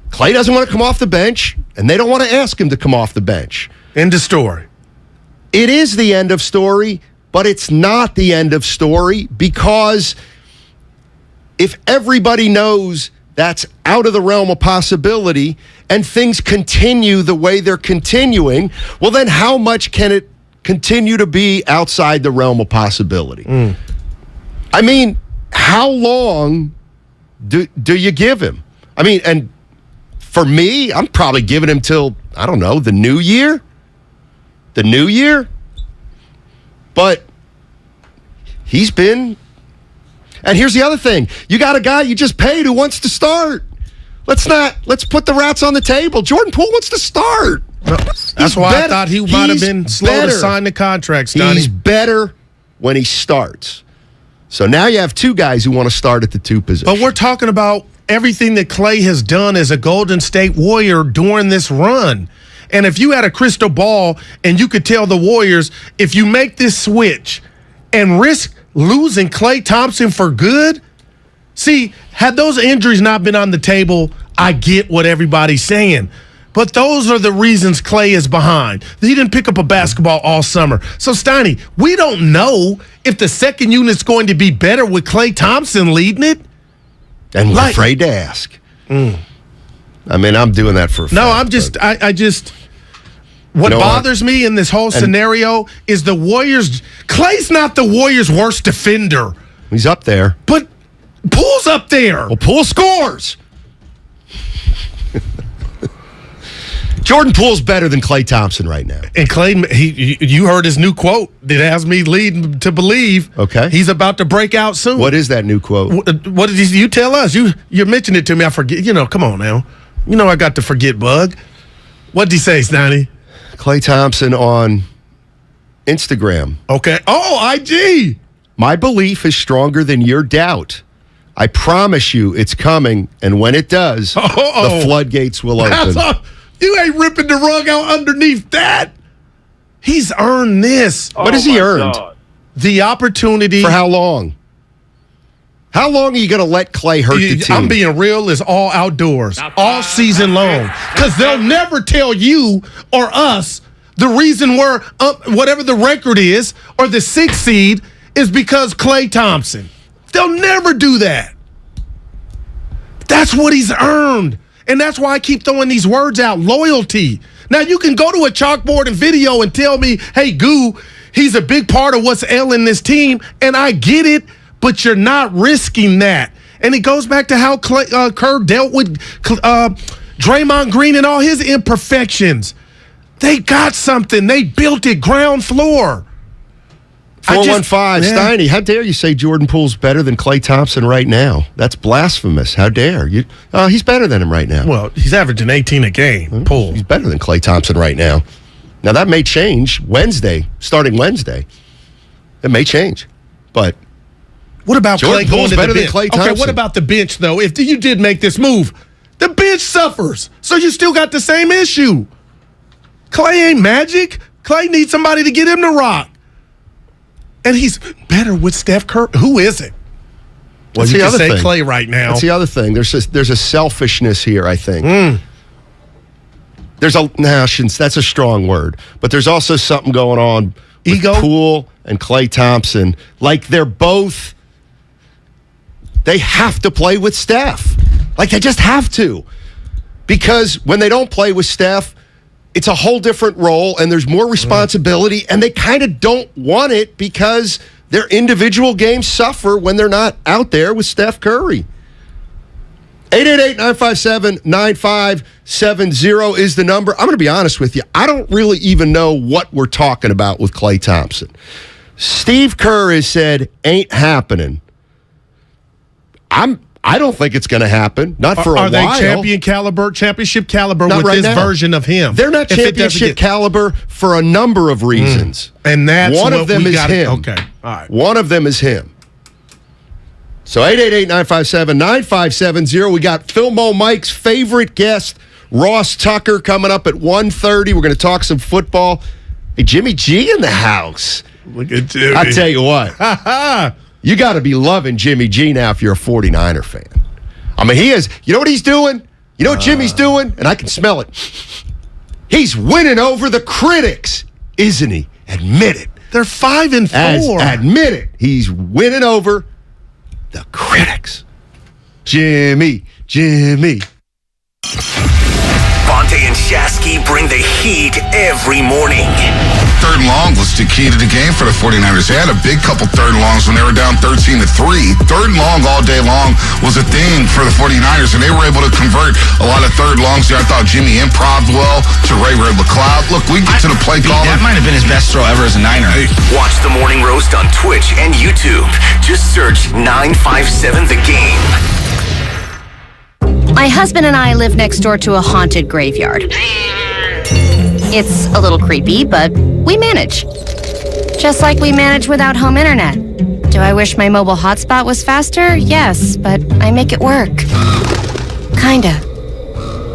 Klay doesn't want to come off the bench, and they don't want to ask him to come off the bench. End of story. It is the end of story, but it's not the end of story, because if everybody knows that's out of the realm of possibility and things continue the way they're continuing, well, then how much can it continue to be outside the realm of possibility? I mean, how long do you give him? I mean, and for me, I'm probably giving him till, I don't know, the new year? The new year? But he's been... And here's the other thing. You got a guy you just paid who wants to start. Let's put the rats on the table. Jordan Poole wants to start. That's why I thought he might have been slow to sign the contract, Steiny. He's better when he starts. So now you have two guys who want to start at the two position. But we're talking about everything that Klay has done as a Golden State Warrior during this run. And if you had a crystal ball and you could tell the Warriors, if you make this switch and risk losing Klay Thompson for good, see, had those injuries not been on the table, I get what everybody's saying. But those are the reasons Klay is behind. He didn't pick up a basketball all summer. So, Steiny, we don't know if the second unit's going to be better with Klay Thompson leading it. And we're afraid to ask. I mean, I'm doing that for a fact. No, I just... What bothers me in this whole scenario is the Warriors... Klay's not the Warriors' worst defender. He's up there. But Poole's up there. Well, Poole scores. Jordan Poole's better than Klay Thompson right now. And Klay, you heard his new quote that has me leading to believe he's about to break out soon. What is that new quote? What did you tell us? You mentioned it to me. I forget. Come on now. I got the forget bug. What did he say, Steiny? Klay Thompson on Instagram. Okay. Oh, IG. My belief is stronger than your doubt. I promise you it's coming, and when it does, the floodgates will open. You ain't ripping the rug out underneath that. He's earned this. What has he earned? God. The opportunity. For how long? How long are you going to let Klay hurt the team? I'm being real. It's all outdoors, all season long. Because they'll never tell you or us the reason we're whatever the record is or the 6th seed is because Klay Thompson. They'll never do that. That's what he's earned. And that's why I keep throwing these words out, loyalty. Now, you can go to a chalkboard and video and tell me, hey, Goo, he's a big part of what's ailing this team, and I get it, but you're not risking that. And it goes back to how Kerr dealt with Draymond Green and all his imperfections. They got something. They built it ground floor. 415, Steiny, how dare you say Jordan Poole's better than Klay Thompson right now? That's blasphemous. How dare you? He's better than him right now. Well, he's averaging 18 a game, Poole. He's better than Klay Thompson right now. Now, that may change starting Wednesday. It may change. But what about Jordan Klay going Poole's to better the than bench? Klay Thompson. Okay, what about the bench, though? If you did make this move, the bench suffers. So you still got the same issue. Klay ain't magic. Klay needs somebody to get him to rock. And he's better with Steph Curry. Who is it? Well, you can say Klay right now. That's the other thing. There's a selfishness here, I think. That's a strong word. But there's also something going on with Poole and Klay Thompson. Like they have to play with Steph. Like they just have to. Because when they don't play with Steph, it's a whole different role, and there's more responsibility, and they kind of don't want it because their individual games suffer when they're not out there with Steph Curry. 888-957-9570 is the number. I'm going to be honest with you. I don't really even know what we're talking about with Klay Thompson. Steve Kerr has said, ain't happening. I don't think it's going to happen. Not for a while. Are they championship caliber not with right this now. version of him? They're not championship caliber for a number of reasons. And that's one of them is him. Okay, all right. One of them is him. So 888-957-9570. We got Philmo Mike's favorite guest, Ross Tucker, coming up at 1:30. We're going to talk some football. Hey, Jimmy G in the house. Look at Jimmy. I tell you what. You got to be loving Jimmy G now if you're a 49er fan. I mean, he is. You know what he's doing? You know what Jimmy's doing? And I can smell it. He's winning over the critics, isn't he? Admit it. They're 5-4. Admit it. He's winning over the critics. Jimmy. Bonte and Shasky bring the heat every morning. Third and long was the key to the game for the 49ers. They had a big couple third and longs when they were down 13-3. Third and long all day long was a thing for the 49ers, and they were able to convert a lot of third longs there. I thought Jimmy improv'd well to Ray McLeod. Look, we get to the play call. That might have been his best throw ever as a Niner. Watch the Morning Roast on Twitch and YouTube. Just search 957 The Game. My husband and I live next door to a haunted graveyard. It's a little creepy, but we manage. Just like we manage without home internet. Do I wish my mobile hotspot was faster? Yes, but I make it work. Kinda.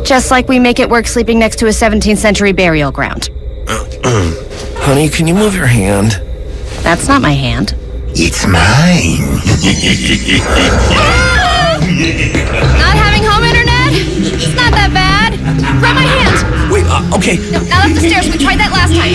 Just like we make it work sleeping next to a 17th century burial ground. Honey, can you move your hand? That's not my hand. It's mine. Not having home internet? It's not that bad. Grab my hand. Wait, okay. No, not up the stairs. We tried that last time.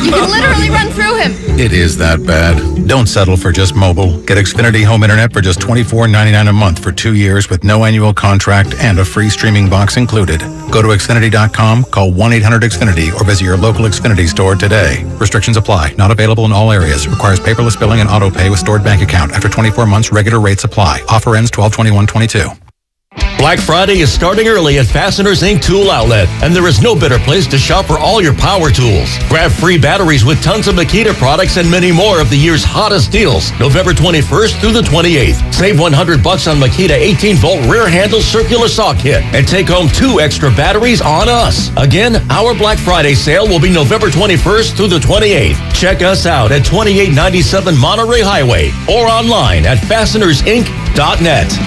You can literally run through him. It is that bad. Don't settle for just mobile. Get Xfinity Home Internet for just $24.99 a month for 2 years with no annual contract and a free streaming box included. Go to Xfinity.com, call 1-800-XFINITY, or visit your local Xfinity store today. Restrictions apply. Not available in all areas. Requires paperless billing and auto pay with stored bank account. After 24 months, regular rates apply. Offer ends 12/21/22. Black Friday is starting early at Fasteners Inc. Tool Outlet, and there is no better place to shop for all your power tools. Grab free batteries with tons of Makita products and many more of the year's hottest deals, November 21st through the 28th. Save $100 on Makita 18-volt rear handle circular saw kit, and take home 2 extra batteries on us. Again, our Black Friday sale will be November 21st through the 28th. Check us out at 2897 Monterey Highway or online at fastenersinc.net.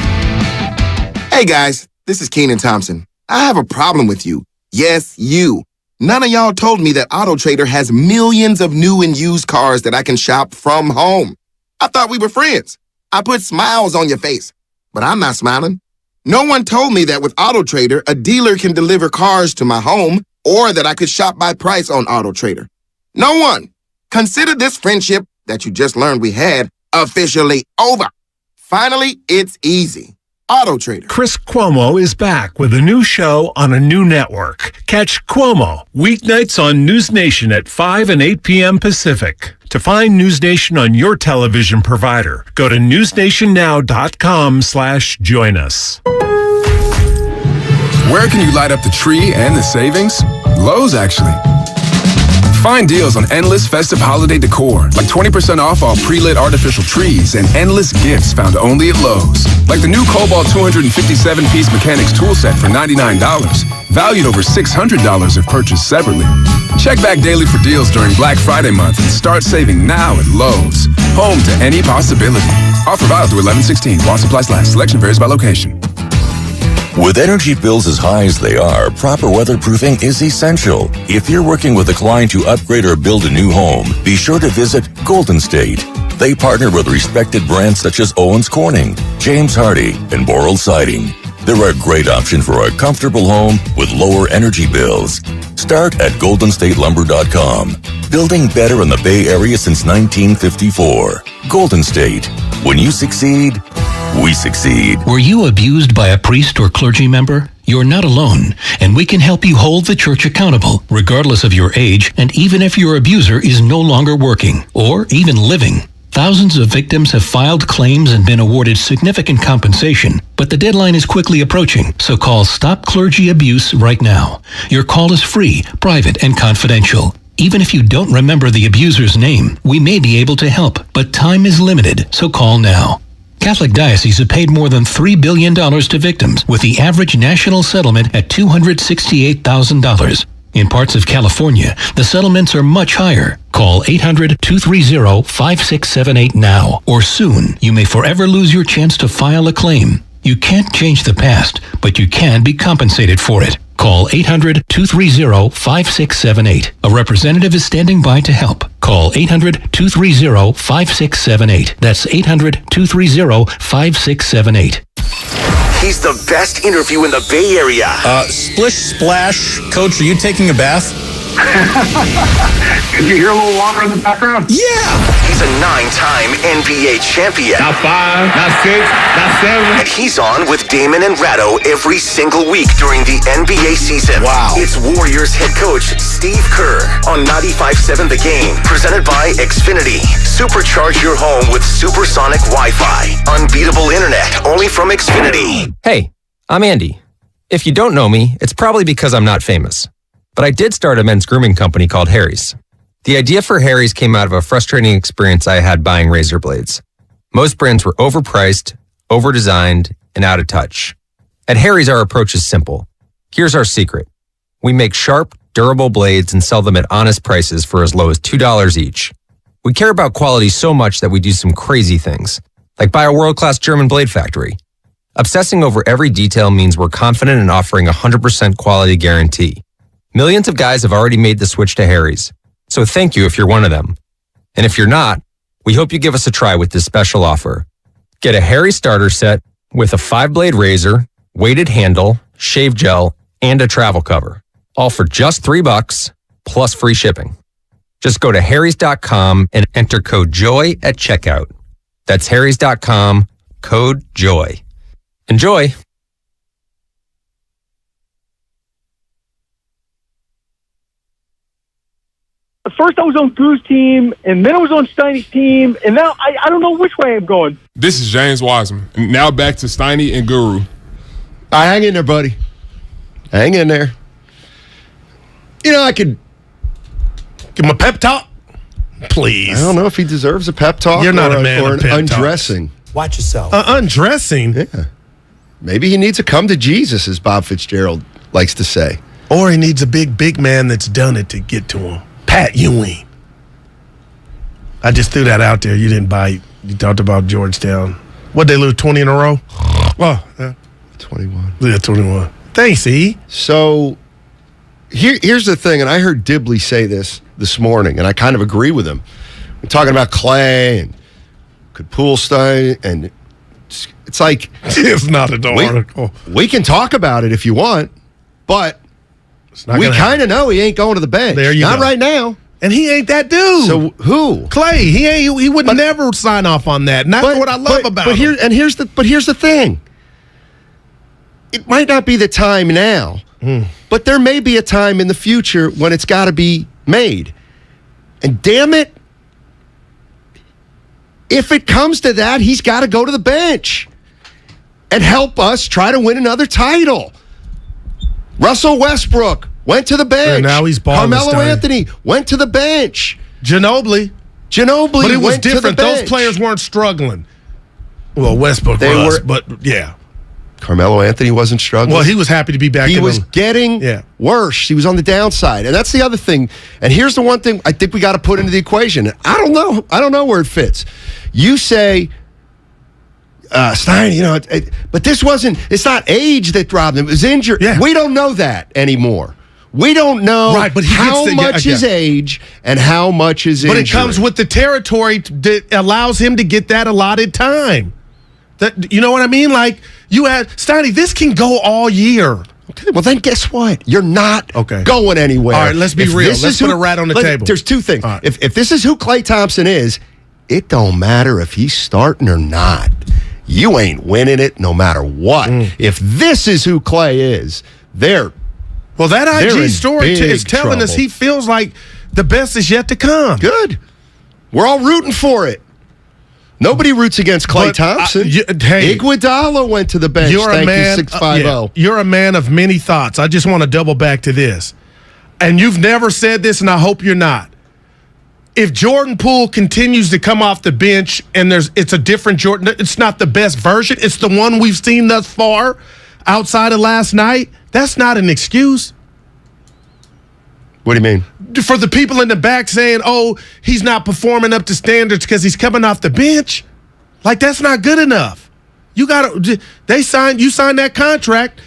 Hey guys, this is Keenan Thompson. I have a problem with you. Yes, you. None of y'all told me that AutoTrader has millions of new and used cars that I can shop from home. I thought we were friends. I put smiles on your face, but I'm not smiling. No one told me that with AutoTrader, a dealer can deliver cars to my home, or that I could shop by price on AutoTrader. No one. Consider this friendship that you just learned we had officially over. Finally, it's easy. Auto Trader. Chris Cuomo is back with a new show on a new network. Catch Cuomo weeknights on News Nation at 5 and 8 p.m. Pacific. To find News Nation on your television provider, go to newsnationnow.com/join us. Where can you light up the tree and the savings? Lowe's, actually. Find deals on endless festive holiday decor, like 20% off all pre-lit artificial trees and endless gifts found only at Lowe's. Like the new Cobalt 257-piece mechanics tool set for $99, valued over $600 if purchased separately. Check back daily for deals during Black Friday month and start saving now at Lowe's. Home to any possibility. Offer valid through 11/16. While supplies last. Selection varies by location. With energy bills as high as they are, proper weatherproofing is essential. If you're working with a client to upgrade or build a new home, be sure to visit Golden State. They partner with respected brands such as Owens Corning, James Hardie, and Boral Siding. They're a great option for a comfortable home with lower energy bills. Start at goldenstatelumber.com. Building better in the Bay Area since 1954. Golden State. When you succeed, we succeed. Were you abused by a priest or clergy member? You're not alone, and we can help you hold the church accountable, regardless of your age, and even if your abuser is no longer working or even living. Thousands of victims have filed claims and been awarded significant compensation, but the deadline is quickly approaching, so call Stop Clergy Abuse right now. Your call is free, private, and confidential. Even if you don't remember the abuser's name, we may be able to help, but time is limited, so call now. Catholic dioceses have paid more than $3 billion to victims, with the average national settlement at $268,000. In parts of California, the settlements are much higher. Call 800-230-5678 now, or soon you may forever lose your chance to file a claim. You can't change the past, but you can be compensated for it. Call 800-230-5678. A representative is standing by to help. Call 800-230-5678. That's 800-230-5678. He's the best interview in the Bay Area. Splish Splash. Coach, are you taking a bath? Did you hear a little water in the background? Yeah! He's a 9-time NBA champion. Not 5, not 6, not 7. And he's on with Damon and Ratto every single week during the NBA season. Wow. It's Warriors head coach Steve Kerr on 95.7 The Game. Presented by Xfinity. Supercharge your home with supersonic Wi-Fi. Unbeatable internet only from Xfinity. Hey, I'm Andy. If you don't know me, it's probably because I'm not famous. But I did start a men's grooming company called Harry's. The idea for Harry's came out of a frustrating experience I had buying razor blades. Most brands were overpriced, overdesigned, and out of touch. At Harry's, our approach is simple. Here's our secret. We make sharp, durable blades and sell them at honest prices for as low as $2 each. We care about quality so much that we do some crazy things, like buy a world-class German blade factory. Obsessing over every detail means we're confident in offering a 100% quality guarantee. Millions of guys have already made the switch to Harry's, so thank you if you're one of them. And if you're not, we hope you give us a try with this special offer. Get a Harry starter set with a 5-blade razor, weighted handle, shave gel, and a travel cover, all for just $3 plus free shipping. Just go to harrys.com and enter code JOY at checkout. That's harrys.com, code JOY. Enjoy! First I was on Goo's team, and then I was on Steiny's team, and now I don't know which way I'm going. This is James Wiseman. And now back to Steiny and Guru. Hang in there, buddy. Hang in there. You know, I could give him a pep talk. Please. I don't know if he deserves a pep talk. You're not a man or of an pep undressing. Talks. Watch yourself. Undressing? Yeah. Maybe he needs to come to Jesus, as Bob Fitzgerald likes to say. Or he needs a big man that's done it to get to him. Pat Ewing. I just threw that out there. You didn't bite. You talked about Georgetown. What'd they lose, 20 in a row? Oh, yeah. 21. Yeah, 21. Thanks, E. So here's the thing, and I heard Dibley say this morning, and I kind of agree with him. We're talking about Clay and could Poolstein, and it's like... It's not an article. We can talk about it if you want, but we kind of know he ain't going to the bench. There you Not go. right now. And he ain't that dude. So who? Clay. He would never sign off on that. And that's what I love about him. Here's the thing. it might not be the time now, but there may be a time in the future when it's got to be made. And damn it, if it comes to that, he's got to go to the bench and help us try to win another title. Russell Westbrook went to the bench. And now he's balling. Carmelo Anthony went to the bench. Ginobili but it was different. Those players weren't struggling. Well, Westbrook but yeah. Carmelo Anthony wasn't struggling. Well, he was happy to be back. He was getting worse. He was on the downside. And that's the other thing. And here's the one thing I think we got to put into the equation. I don't know where it fits. You say, Stein, but it's not age that robbed him. It was injury. Yeah. We don't know that anymore. We don't know how much is age and how much is injury. But it comes with the territory that allows him to get that allotted time. That, you know what I mean? Like, you had, Steiny, this can go all year. Okay, well then guess what? You're not going anywhere. All right, let's be real. Let's put a rat on the table. There's two things. Right. If this is who Klay Thompson is, it don't matter if he's starting or not. You ain't winning it no matter what. If this is who Klay is, well, that IG story is telling us he feels like the best is yet to come. Good. We're all rooting for it. Nobody roots against Klay Thompson. Iguodala went to the bench. You're a man. 650. You're a man of many thoughts. I just want to double back to this. And you've never said this, and I hope you're not. If Jordan Poole continues to come off the bench and it's a different Jordan, it's not the best version. It's the one we've seen thus far outside of last night. That's not an excuse. What do you mean? For the people in the back saying, oh, he's not performing up to standards because he's coming off the bench. Like, that's not good enough. You signed that contract.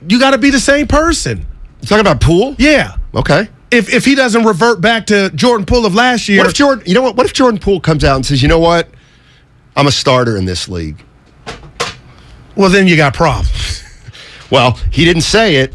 You got to be the same person. You talking about Poole? Yeah. Okay. If he doesn't revert back to Jordan Poole of last year. What if Jordan Poole comes out and says, you know what? I'm a starter in this league. Well, then you got problems. Well, he didn't say it,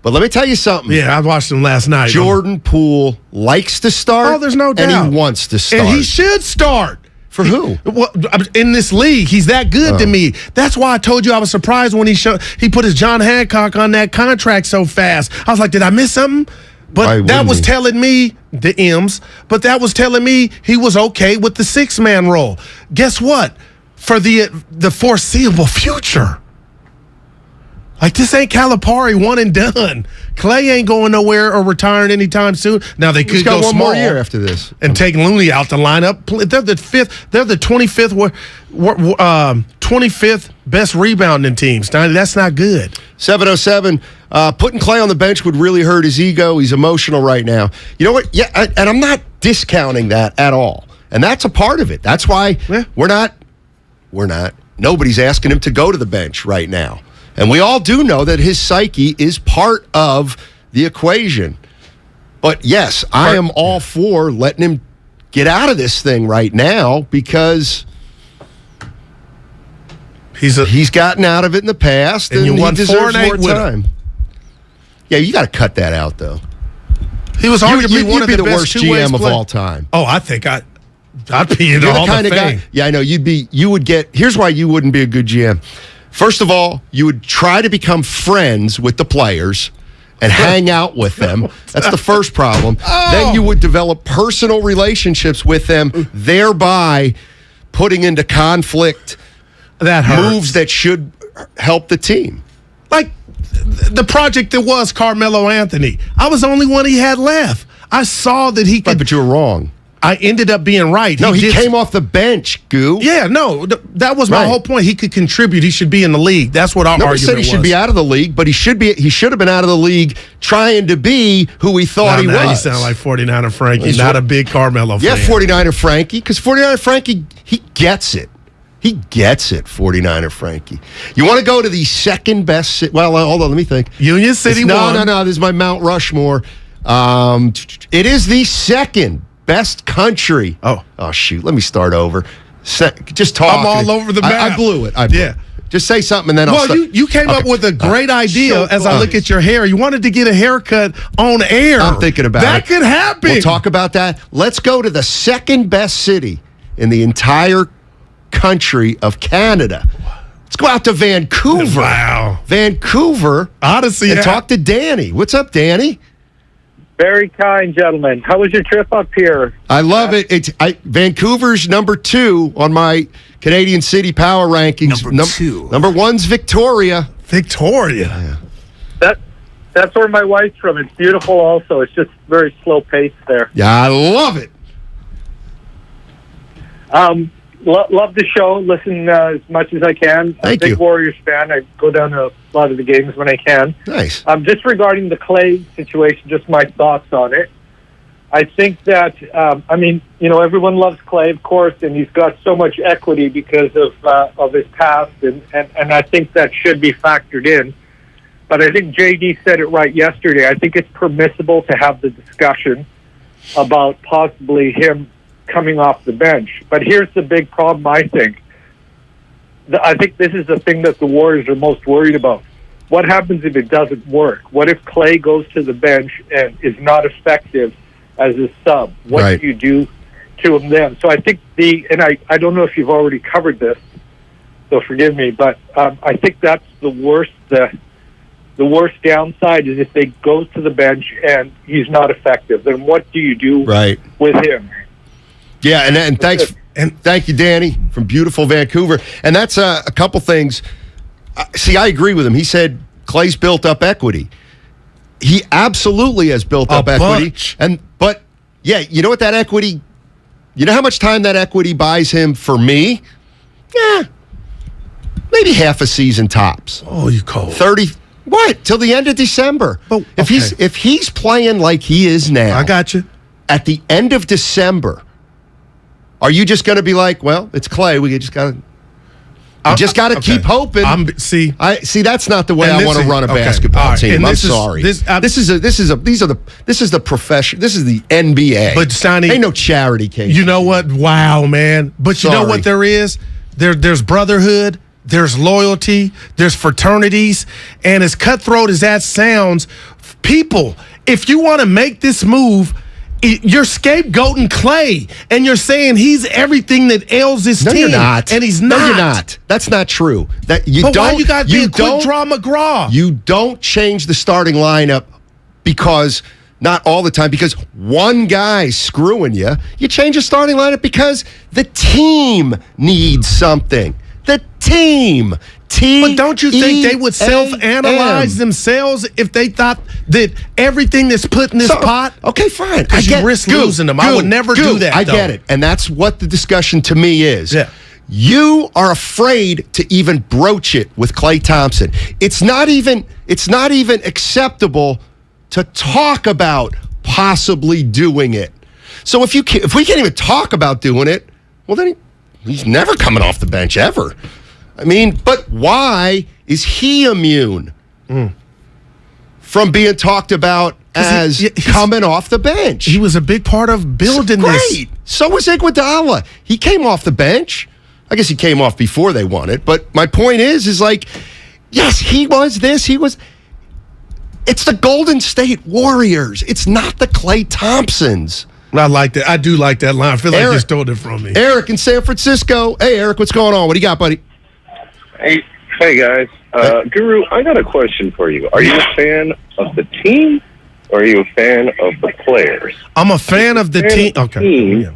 but let me tell you something. Yeah, I watched him last night. Jordan Poole likes to start. Oh, there's no doubt. And he wants to start. And he should start. For who? Well, in this league, he's that good to me. That's why I told you I was surprised when he put his John Hancock on that contract so fast. I was like, did I miss something? But that was telling me, the M's, but that was telling me he was okay with the six-man role. Guess what? For the foreseeable future. Like, this ain't Calipari one and done. Klay ain't going nowhere or retiring anytime soon. Now, they could go one small more year after this and take Looney out the lineup. They're the fifth. They're the 25th best rebounding team. That's not good. 707. Putting Klay on the bench would really hurt his ego. He's emotional right now. You know what? Yeah, and I'm not discounting that at all. And that's a part of it. That's why we're not. Nobody's asking him to go to the bench right now. And we all do know that his psyche is part of the equation. But yes, I am all for letting him get out of this thing right now because he's gotten out of it in the past and he deserves more time. Yeah, you got to cut that out, though. He was arguably one of the worst GM of all time. Oh, I think I'd be in the Hall of Fame. Yeah, I know. You would get. Here's why you wouldn't be a good GM. First of all, you would try to become friends with the players and hang out with them. That's the first problem. Then you would develop personal relationships with them, thereby putting into conflict moves that should help the team. Like the project that was Carmelo Anthony. I was the only one he had left. I saw that he could. But you were wrong. I ended up being right. No, he came off the bench, Goo. Yeah, no, that was my whole point. He could contribute. He should be in the league. That's what our argument was. Nobody said he should be out of the league, but he should have been out of the league trying to be who he thought he was. You sound like 49er Frankie, not a big Carmelo fan. Yeah, 49er Frankie, because 49er Frankie, he gets it. He gets it, 49er Frankie. You want to go to the second best well, hold on, let me think. Union City won. No, this is my Mount Rushmore. It is the second best country. Oh, shoot. Let me start over. Just talk. I'm all over the map. I blew it. Yeah. Just say something and then I'll start. You came up with a great idea as I look at your hair. You wanted to get a haircut on air. I'm thinking about that. That could happen. We'll talk about that. Let's go to the second best city in the entire country of Canada. Let's go out to Vancouver. Wow. Vancouver. Odyssey. And talk to Danny. What's up, Danny? Very kind, gentlemen. How was your trip up here? I love it. Vancouver's number 2 on my Canadian City Power Rankings. Number 2. Number 1's Victoria. Victoria. That's where my wife's from. It's beautiful also. It's just very slow paced there. Yeah, I love it. Love the show. Listen as much as I can. I'm a big Warriors fan. I go down to a lot of the games when I can. Nice. Just regarding the Clay situation, just my thoughts on it. I think that, everyone loves Clay, of course, and he's got so much equity because of his past, and I think that should be factored in. But I think JD said it right yesterday. I think it's permissible to have the discussion about possibly him coming off the bench. But here's the big problem, I think. I think this is the thing that the Warriors are most worried about. What happens if it doesn't work? What if Clay goes to the bench and is not effective as a sub? What do you do to him then? So I think I don't know if you've already covered this, so forgive me, but I think that's the worst. The worst downside is if they go to the bench and he's not effective. Then what do you do with him? Yeah, and thank you, Danny, from beautiful Vancouver. And that's a couple things. See, I agree with him. He said Clay's built up equity. He absolutely has built up equity. But you know what that equity? You know how much time that equity buys him for me? Yeah, maybe half a season tops. Oh, you cold. 30. What? Till the end of December. Oh, if he's playing like he is now, I got you. At the end of December, are you just going to be like, well, it's Clay. We just got to keep hoping. See, that's not the way I want to run a basketball team. I'm sorry. This is the profession. This is the NBA. But Steiny, ain't no charity case. You know what? Wow, man. But you know what there is? There's brotherhood. There's loyalty, there's fraternities, and as cutthroat as that sounds, people, if you want to make this move, you're scapegoating Clay, and you're saying he's everything that ails this team. You're not. And he's not. No, you're not. That's not true. Why you got to be a quick draw McGraw? You don't change the starting lineup because... Not all the time, because one guy's screwing you. You change the starting lineup because the team needs something. The team. But don't you think they would self-analyze themselves if they thought that everything that's put in this pot? Okay, fine. Because you risk losing them. I would never do that. I get it. And that's what the discussion to me is. Yeah. You are afraid to even broach it with Klay Thompson. It's not even acceptable to talk about possibly doing it. So if we can't even talk about doing it, well, then he's never coming off the bench ever. I mean, but why is he immune from being talked about as coming off the bench? He was a big part of building this. Great. So was Iguodala. He came off the bench. I guess he came off before they won it. But my point is like, yes, he was this. He was... It's the Golden State Warriors. It's not the Klay Thompsons. I like that. I do like that line. I feel like you stole it from me. Eric in San Francisco. Hey, Eric, what's going on? What do you got, buddy? Hey guys. Guru, I got a question for you. Are you a fan of the team, or are you a fan of the players? I'm a fan of the team. Okay. Yeah.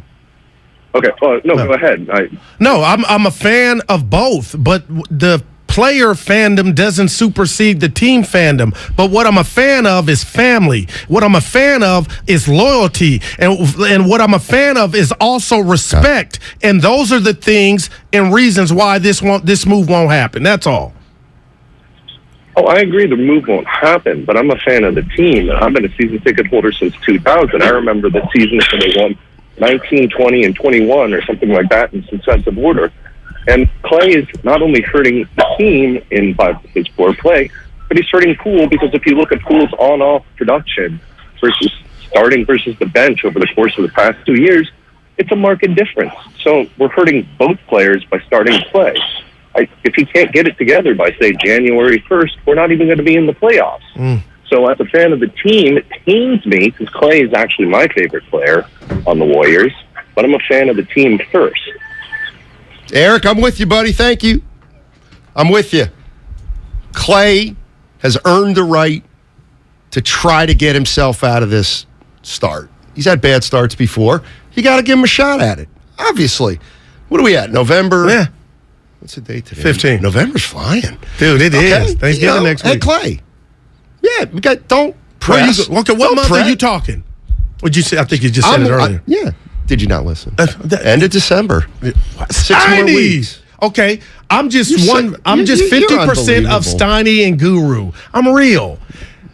Okay. Well, no, go ahead. I'm a fan of both, but the player fandom doesn't supersede the team fandom. But what I'm a fan of is family. What I'm a fan of is loyalty. And what I'm a fan of is also respect. And those are the things and reasons why this move won't happen. That's all. Oh, I agree the move won't happen, but I'm a fan of the team. I've been a season ticket holder since 2000. I remember the seasons when they won 19, 20, and 21 or something like that in successive order. And Clay is not only hurting the team by his poor play, but he's hurting Poole, because if you look at Poole's on-off production versus starting versus the bench over the course of the past 2 years, it's a marked difference. So we're hurting both players by starting Clay. If he can't get it together by, say, January 1st, we're not even going to be in the playoffs. So as a fan of the team, it pains me, because Clay is actually my favorite player on the Warriors, but I'm a fan of the team first. Eric, I'm with you, buddy. Thank you. I'm with you. Clay has earned the right to try to get himself out of this start. He's had bad starts before. You got to give him a shot at it, obviously. What are we at, November? Yeah. What's the date today? 15. November's flying. Dude, it is. Thanksgiving next week. Hey, Clay. Yeah, we got, don't press. What month are you talking? What'd you say? I think you just said it earlier. Yeah. Did you not listen? End of December. 6 more weeks. Okay, I'm just You're 50% unbelievable. of Steiny and Guru. I'm real.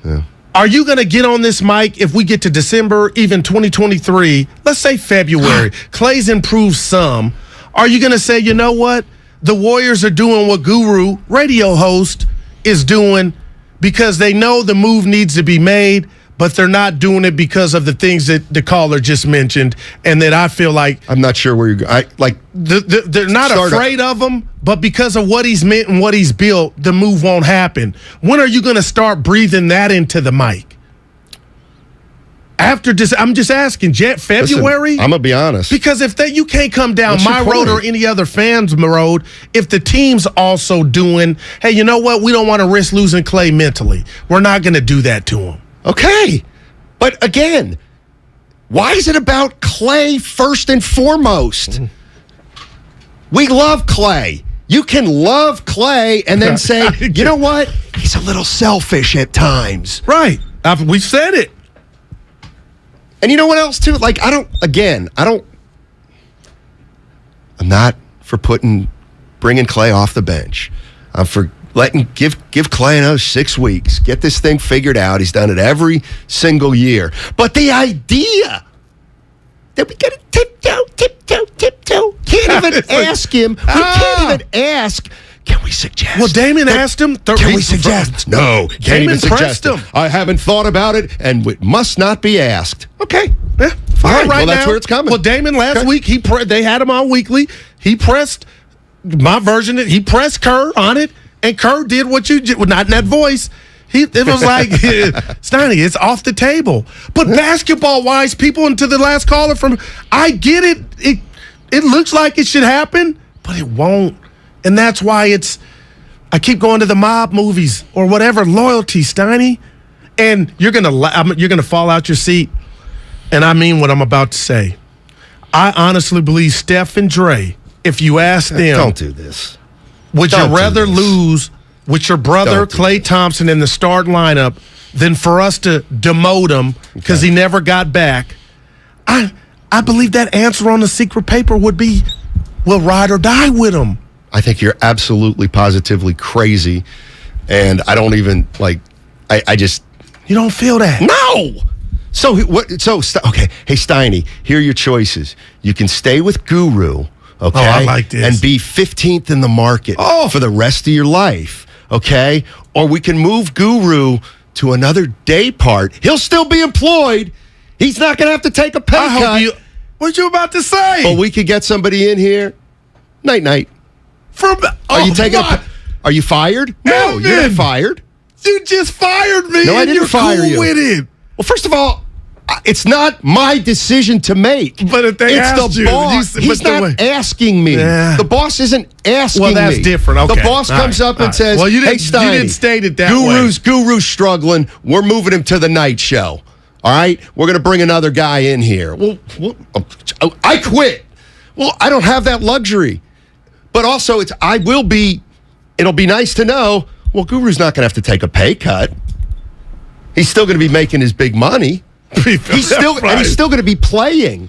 Yeah. Are you going to get on this mic if we get to December, even 2023, let's say February, Clay's improved some. Are you going to say, you know what? The Warriors are doing what Guru, radio host, is doing because they know the move needs to be made, but they're not doing it because of the things that the caller just mentioned, and that I feel like I'm not sure where you're going. They're not afraid of him, but because of what he's meant and what he's built, the move won't happen. When are you going to start breathing that into the mic? After this, I'm just asking, February? Listen, I'm going to be honest. Because if you can't come down my road or any other fans' road, if the team's also doing, hey, you know what? We don't want to risk losing Clay mentally. We're not going to do that to him. Okay. But again, why is it about Clay first and foremost? We love Clay. You can love Clay and then say, you know what? He's a little selfish at times. Right. We've said it. And you know what else, too? I'm not for bringing Clay off the bench. I'm for give Clay another 6 weeks. Get this thing figured out. He's done it every single year. But the idea that we got to tiptoe. Can't even ask him. We can't even ask. Can we suggest? Well, Damon asked him. Can we suggest? No. Can't even suggest him. I haven't thought about it, and it must not be asked. Okay. Yeah, fine. Well, that's where it's coming. Well, Damon last week, they had him on weekly. He pressed my version. He pressed Kerr on it. And Kerr did what you did, not in that voice. It was like, Steiny, it's off the table. But basketball-wise, people, and to the last caller I get it. It looks like it should happen, but it won't. And that's why I keep going to the mob movies or whatever, loyalty, Steiny. And you're gonna fall out your seat. And I mean what I'm about to say. I honestly believe Steph and Dre, if you ask them. Don't do this. Would you rather lose with your brother, Klay Thompson, in the start lineup than for us to demote him because he never got back? I believe that answer on the secret paper would be, we'll ride or die with him. I think you're absolutely, positively crazy. And I don't even, I just... You don't feel that? No! Okay, hey, Steiny, here are your choices. You can stay with Guru... Okay, I like this. And be 15th in the market for the rest of your life. Okay, or we can move Guru to another day part. He'll still be employed. He's not going to have to take a pay cut. What you about to say? But we could get somebody in here. Night. Are you fired? No, you're not fired. You just fired me. No, I didn't fire cool you. With it. Well, first of all, it's not my decision to make. But if they asked the boss. He's not asking me. Yeah. The boss isn't asking me. Well, that's different. Okay. The boss comes up and says, well, hey, Steiny, you didn't state it that way. Guru's struggling. We're moving him to the night show. All right? We're going to bring another guy in here. Well, I quit. Well, I don't have that luxury. But also, it'll be nice to know, well, Guru's not going to have to take a pay cut. He's still going to be making his big money. He's still going to be playing.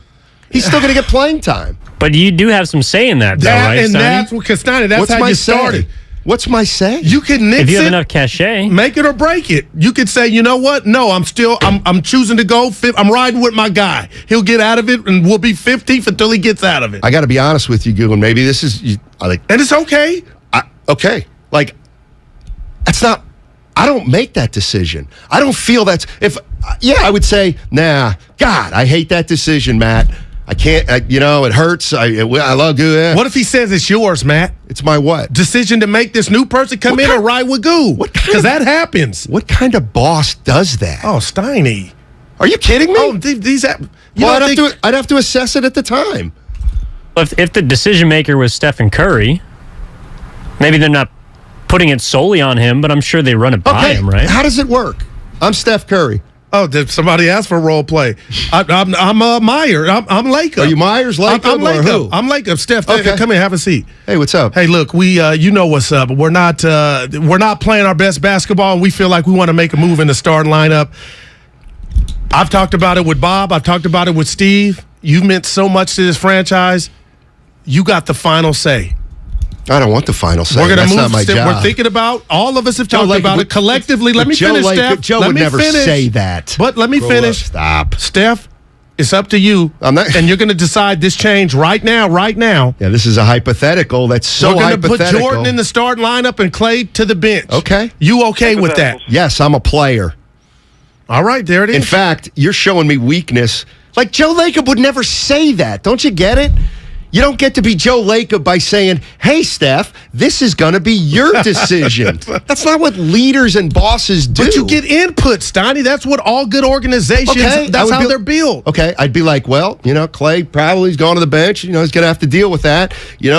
He's still going to get playing time. But you do have some say in that, though, right, and Steiny? that's because Steiny, that's What's how my you say? started. What's my say? You can nix if you have it, enough cachet, make it or break it. You could say, you know what? No, I'm choosing to go. I'm riding with my guy. He'll get out of it, and we'll be 15th until he gets out of it. I got to be honest with you, Gil, and maybe this is and it's okay. Okay, that's not. I don't make that decision. I don't feel that's I would say, nah, God, I hate that decision, Matt. I can't, it hurts. I love Goo. What if he says it's yours, Matt? It's my what? Decision to make this new person come in or ride with Goo. Because that happens. What kind of boss does that? Oh, Steiny. Are you kidding me? Oh, I'd have to assess it at the time. If the decision maker was Stephen Curry, maybe they're not putting it solely on him, but I'm sure they run it by him, right? How does it work? I'm Steph Curry. Oh, did somebody ask for role play? I'm Meyer. I'm Lacob. Are you Myers, Lacob, I'm or who? Lacob. I'm Lacob. Steph, Okay. come here, have a seat. Hey, what's up? Hey, look, we you know what's up. We're not playing our best basketball, and we feel like we want to make a move in the starting lineup. I've talked about it with Bob. I've talked about it with Steve. You've meant so much to this franchise. You got the final say. I don't want the final say. We're going That's to not move. my job. We're thinking about. All of us have Joe talked Lacob about it collectively. Let me Joe finish, Lacob- Steph. Joe Let would me never finish. say that. But let me Grow finish. up. Stop. Steph, it's up to you. And you're going to decide this change right now. Yeah, this is a hypothetical. That's so We're going to put hypothetical. Jordan in the starting lineup and Clay to the bench. Okay. You okay with that? Yes, I'm a player. All right, there it is. In fact, you're showing me weakness. Like Joe Lacob would never say that. Don't you get it? You don't get to be Joe Lacob by saying, hey, Steph, this is going to be your decision. That's not what leaders and bosses do. But you get input, Steiny. That's what all good organizations, that's how they're built. Okay, I'd be like, well, Clay probably's gone to the bench. He's going to have to deal with that.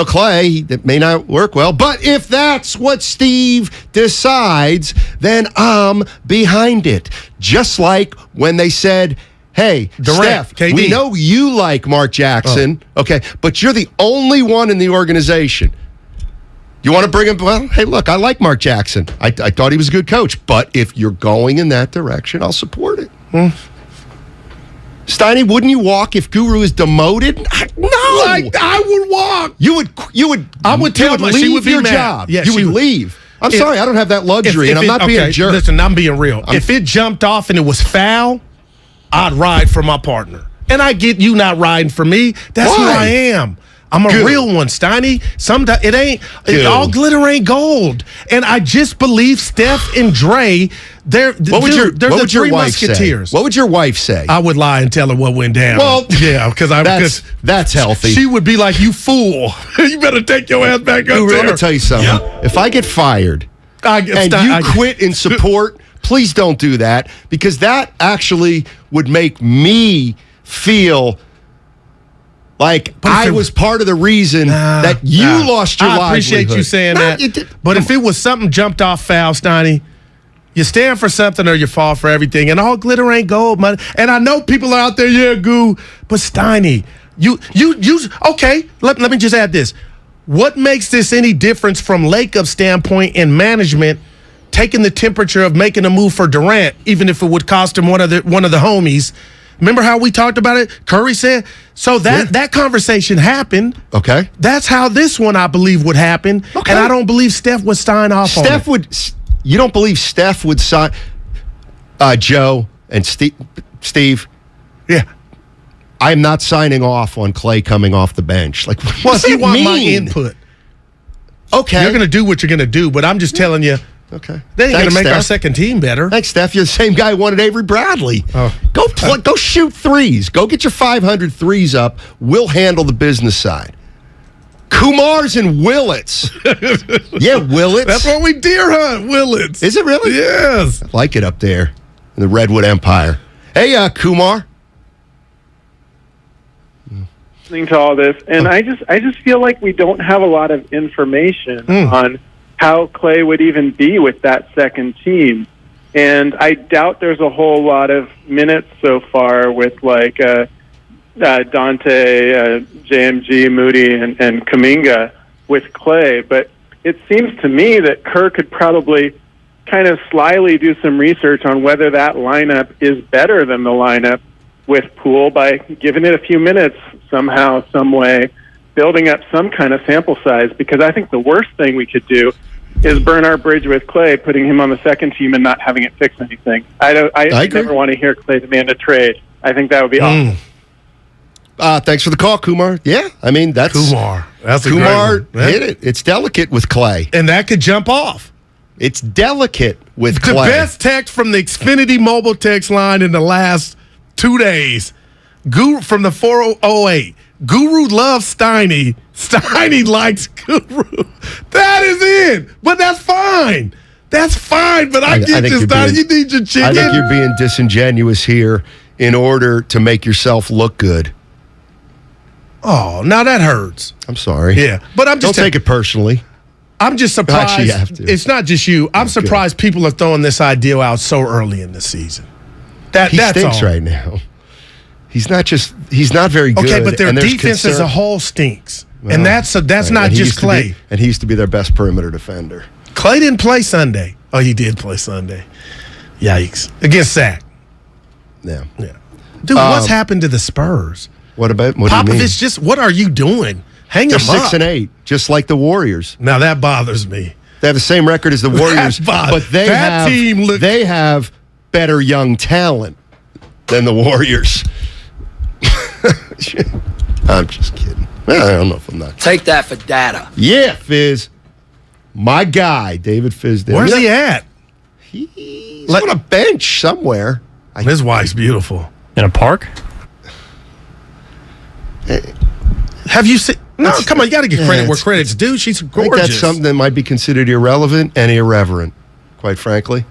Clay, that may not work well. But if that's what Steve decides, then I'm behind it. Just like when they said, hey, Durant, Steph, KD. we know you like Mark Jackson, okay, but you're the only one in the organization. You want to bring him? Well, hey, look, I like Mark Jackson. I thought he was a good coach, but if you're going in that direction, I'll support it. Steiny, wouldn't you walk if Guru is demoted? No, I would walk. You would. I would tell you her would she leave would be your mad. job. Yeah, you she would would. leave. I'm sorry, I don't have that luxury, and I'm not being a jerk. Listen, I'm being real. If it jumped off and it was foul, I'd ride for my partner. And I get you not riding for me. That's who I am. I'm a real one, Steiny. Sometimes it ain't. All glitter ain't gold. And I just believe Steph and Dre. They're the three musketeers. What would your wife say? I would lie and tell her what went down. Well, yeah, because that's healthy. She would be like, "You fool! You better take your ass back up Guru, there." I'm gonna tell you something. Yep. If I get fired and you quit in support, please don't do that, because that actually would make me feel like I was part of the reason that you lost your livelihood. I appreciate you saying that. But if it was something jumped off foul, Steiny, you stand for something or you fall for everything. And all glitter ain't gold, man. And I know people are out there, Goo. But Steiny, you okay, let me just add this. What makes this any difference from Lacob's standpoint in management taking the temperature of making a move for Durant, even if it would cost him one of the homies? Remember how we talked about it? Curry said. So that conversation happened. Okay. That's how this one, I believe, would happen. Okay. And I don't believe Steph would sign off on it. You don't believe Steph would sign Joe and Steve? Yeah. I'm not signing off on Clay coming off the bench. Like, what does you that want mean? my input. Okay. You're going to do what you're going to do, but I'm just telling you. Okay. They ain't going to make Steph. our second team better. Thanks, Steph. You're the same guy who wanted Avery Bradley. Go shoot threes. Go get your 500 threes up. We'll handle the business side. Kumar's and Willits. Yeah, Willits. That's what we deer hunt, Willits. Is it really? Yes. I like it up there in the Redwood Empire. Hey, Kumar. Listening to all this, and I just feel like we don't have a lot of information on how Clay would even be with that second team. And I doubt there's a whole lot of minutes so far with like Dante, JMG, Moody, and Kuminga with Clay. But it seems to me that Kerr could probably kind of slyly do some research on whether that lineup is better than the lineup with Poole by giving it a few minutes somehow, some way, building up some kind of sample size. Because I think the worst thing we could do is burn our bridge with Clay, putting him on the second team and not having it fix anything. I never want to hear Clay demand a trade. I think that would be awful. Thanks for the call, Kumar. Yeah, I mean, that's Kumar. That's a Kumar great one. hit it. It's delicate with Clay. And that could jump off. It's delicate with The Clay. best text from the Xfinity mobile text line in the last 2 days. Guru from the 408. Guru loves Steiny. Steiny likes Guru. That is it. But that's fine. That's fine. But I get you, Steiny. You need your chicken. I think you're being disingenuous here in order to make yourself look good. Oh, now that hurts. I'm sorry. Yeah. But I'm just Don't take it personally. I'm just surprised. Actually, you have to. It's not just you. I'm surprised people are throwing this idea out so early in the season. He That's stinks all. right now. He's not very good. Okay, but their and there's defense as concern. a whole stinks. Well, and that's right, not and he just used to Clay. and he used to be their best perimeter defender. Clay didn't play Sunday. Oh, he did play Sunday. Yikes. Against Sac. Yeah. Dude, what's happened to the Spurs? What do you mean? Popovich, what are you doing? Hang They're him up. 6-8, just like the Warriors. Now that bothers me. They have the same record as the Warriors, but they have better young talent than the Warriors. I'm just kidding. I don't know if I'm not. Take that for data. Yeah, Fizz. My guy, David Fizdale. Where's he at? He's on a bench somewhere. His wife's beautiful. In a park? Have you seen? No, come on. You got to get credit where credit's due. She's I gorgeous. think that's something that might be considered irrelevant and irreverent, quite frankly.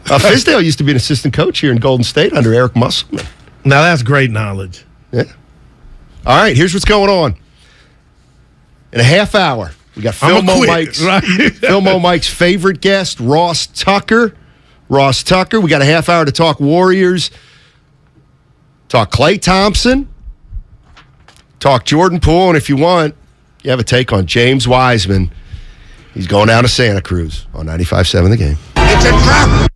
Fizdale used to be an assistant coach here in Golden State under Eric Musselman. Now that's great knowledge. Yeah. All right, here's what's going on. In a half hour, we got Filmo Mike's favorite guest, Ross Tucker. Ross Tucker. We got a half hour to talk Warriors, talk Klay Thompson, talk Jordan Poole, and if you want, you have a take on James Wiseman. He's going down to Santa Cruz on 95.7 The Game. It's a trap.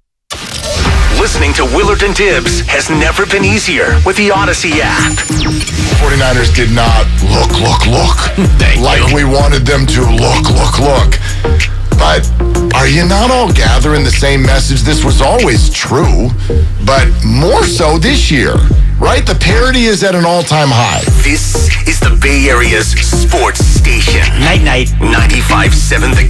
Listening to Willard and Dibs has never been easier with the Odyssey app. 49ers did not look like we wanted them to look. But are you not all gathering the same message? This was always true, but more so this year, right? The parity is at an all-time high. This is the Bay Area's sports station. Night. 95.7 The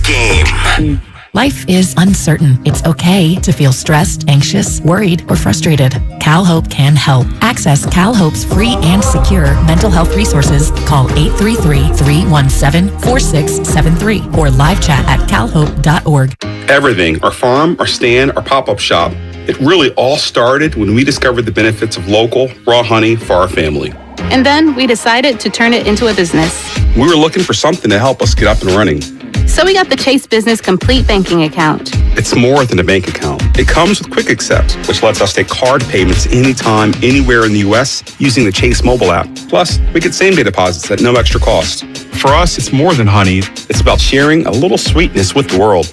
Game. Life is uncertain. It's okay to feel stressed, anxious, worried, or frustrated. CalHope can help. Access CalHope's free and secure mental health resources. Call 833-317-4673 or live chat at calhope.org. Everything, our farm, our stand, our pop-up shop, it really all started when we discovered the benefits of local, raw honey for our family. And then we decided to turn it into a business. We were looking for something to help us get up and running. So we got the Chase Business Complete Banking Account. It's more than a bank account. It comes with Quick Accept, which lets us take card payments anytime, anywhere in the U.S. using the Chase mobile app. Plus, we get same-day deposits at no extra cost. For us, it's more than honey. It's about sharing a little sweetness with the world.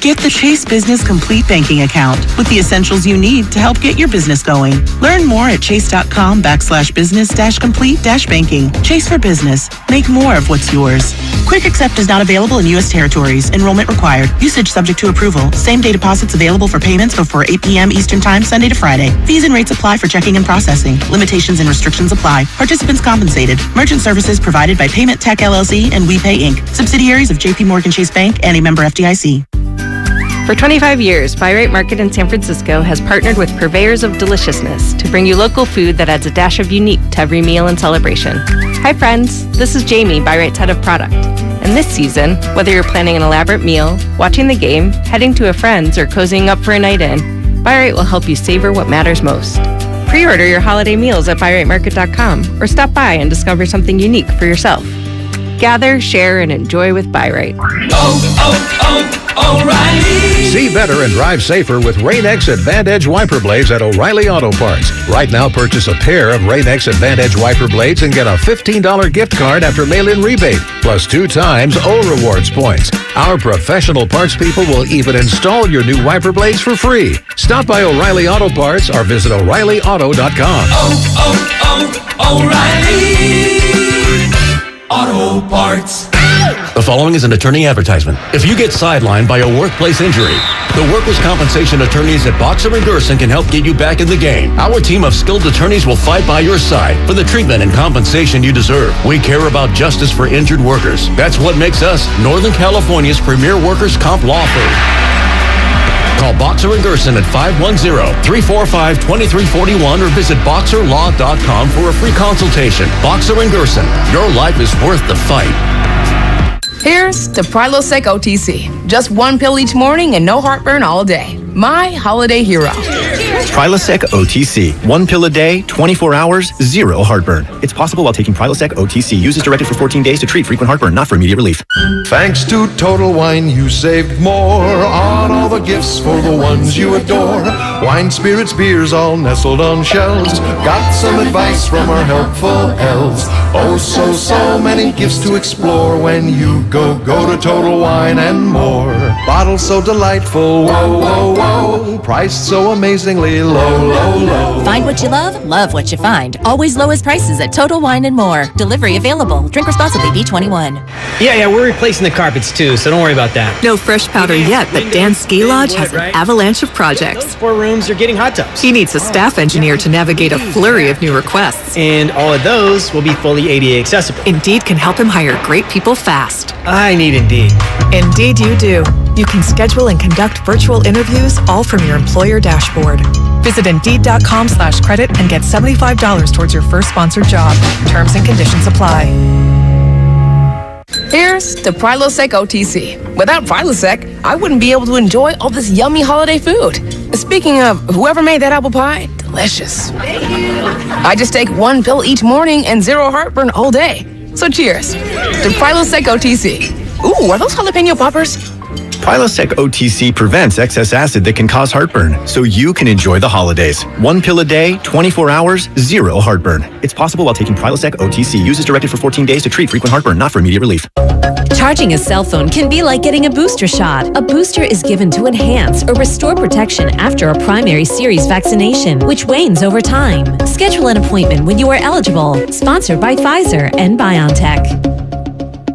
Get the Chase Business Complete Banking Account with the essentials you need to help get your business going. Learn more at chase.com/business-complete-banking. Chase for business. Make more of what's yours. Quick Accept is not available in U.S. territories. Enrollment required. Usage subject to approval. Same-day deposits available for payments before 8 p.m. Eastern Time, Sunday to Friday. Fees and rates apply for checking and processing. Limitations and restrictions apply. Participants compensated. Merchant services provided by Payment Tech LLC and WePay Inc. Subsidiaries of J.P. Morgan Chase Bank and a member FDIC. For 25 years, Buy Right Market in San Francisco has partnered with purveyors of deliciousness to bring you local food that adds a dash of unique to every meal and celebration. Hi friends, this is Jamie, Buy Right's head of product. And this season, whether you're planning an elaborate meal, watching the game, heading to a friend's, or cozying up for a night in, Buy Right will help you savor what matters most. Pre-order your holiday meals at buyrightmarket.com or stop by and discover something unique for yourself. Gather, share, and enjoy with Buy Right. O'Reilly! See better and drive safer with Rain-X Advantage wiper blades at O'Reilly Auto Parts. Right now, purchase a pair of Rain-X Advantage wiper blades and get a $15 gift card after mail-in rebate, plus 2 times O Rewards points. Our professional parts people will even install your new wiper blades for free. Stop by O'Reilly Auto Parts or visit O'ReillyAuto.com. O'Reilly Auto Parts. The following is an attorney advertisement. If you get sidelined by a workplace injury, the workers' compensation attorneys at Boxer & Gerson can help get you back in the game. Our team of skilled attorneys will fight by your side for the treatment and compensation you deserve. We care about justice for injured workers. That's what makes us Northern California's premier workers' comp law firm. Call Boxer & Gerson at 510-345-2341 or visit boxerlaw.com for a free consultation. Boxer & Gerson, your life is worth the fight. Here's to Prilosec OTC. Just one pill each morning and no heartburn all day. My holiday hero. Prilosec OTC. 1 pill a day, 24 hours, 0 heartburn. It's possible while taking Prilosec OTC. Use as directed for 14 days to treat frequent heartburn, not for immediate relief. Thanks to Total Wine, you saved more on all the gifts for the ones you adore. Wine, spirits, beers, all nestled on shelves. Got some advice from our helpful elves. Oh, so many gifts to explore when you go to Total Wine and more. Bottles so delightful, whoa. Priced so amazingly low. Find what you love what you find. Always lowest prices at Total Wine and More. Delivery available. Drink responsibly. B21. Yeah, we're replacing the carpets too, so don't worry about that. No fresh powder yet, but Dan's Ski Lodge has an avalanche of projects. Those 4 rooms are getting hot tubs. He needs a staff engineer to navigate a flurry of new requests. And all of those will be fully ADA accessible. Indeed can help him hire great people fast. I need Indeed. Indeed you do. You can schedule and conduct virtual interviews all from your employer dashboard. Visit Indeed.com/credit and get $75 towards your first sponsored job. Terms and conditions apply. Here's to Prilosec OTC. Without Prilosec, I wouldn't be able to enjoy all this yummy holiday food. Speaking of, whoever made that apple pie, delicious. I just take 1 pill each morning and 0 heartburn all day. So cheers to Prilosec OTC. Ooh, are those jalapeno poppers? Prilosec OTC prevents excess acid that can cause heartburn, so you can enjoy the holidays. 1 pill a day, 24 hours, 0 heartburn. It's possible while taking Prilosec OTC. Use as directed for 14 days to treat frequent heartburn, not for immediate relief. Charging a cell phone can be like getting a booster shot. A booster is given to enhance or restore protection after a primary series vaccination, which wanes over time. Schedule an appointment when you are eligible. Sponsored by Pfizer and BioNTech.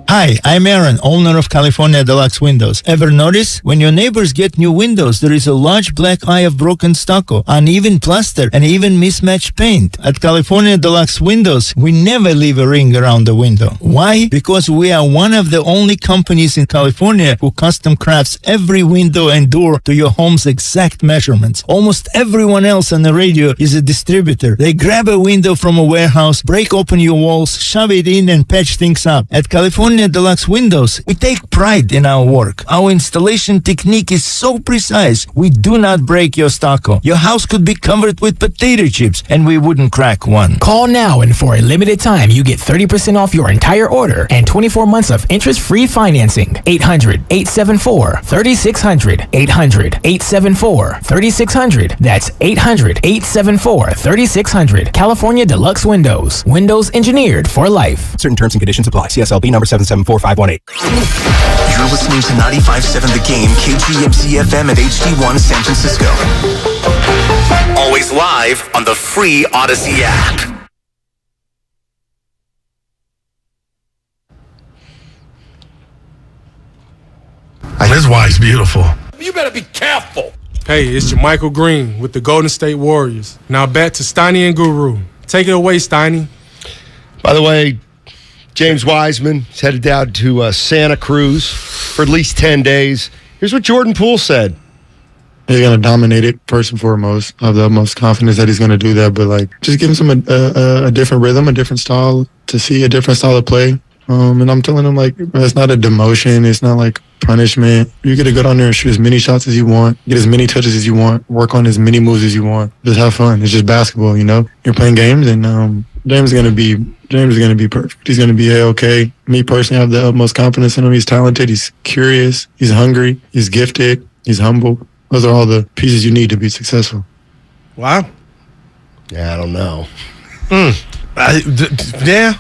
Hi, I'm Aaron, owner of California Deluxe Windows. Ever notice? When your neighbors get new windows, there is a large black eye of broken stucco, uneven plaster, and even mismatched paint. At California Deluxe Windows, we never leave a ring around the window. Why? Because we are one of the only companies in California who custom crafts every window and door to your home's exact measurements. Almost everyone else on the radio is a distributor. They grab a window from a warehouse, break open your walls, shove it in, and patch things up. At California Deluxe Windows, we take pride in our work. Our installation technique is so precise, we do not break your stucco. Your house could be covered with potato chips, and we wouldn't crack one. Call now, and for a limited time, you get 30% off your entire order and 24 months of interest-free financing. 800-874-3600. 800-874-3600. That's 800-874-3600. California Deluxe Windows. Windows engineered for life. Certain terms and conditions apply. CSLB number 774518. You're listening to 95.7 The Game, KGMZ FM and HD1 San Francisco. Always live on the free Odyssey app. His wife's beautiful. You better be careful. Hey, it's Jermichael Green with the Golden State Warriors. Now back to Steiny and Guru. Take it away, Steiny. By the way, James Wiseman is headed down to Santa Cruz for at least 10 days. Here's what Jordan Poole said. He's going to dominate it, first and foremost. I have the utmost confidence that he's going to do that, but just give him some a different rhythm, a different style to see, a different style of play. And I'm telling him, it's not a demotion. It's not like punishment. You get to go down there and shoot as many shots as you want, get as many touches as you want, work on as many moves as you want. Just have fun. It's just basketball, you know? You're playing games, and James is going to be perfect. He's going to be A-okay. Me personally, I have the utmost confidence in him. He's talented. He's curious. He's hungry. He's gifted. He's humble. Those are all the pieces you need to be successful. Wow. Yeah, I don't know. Yeah.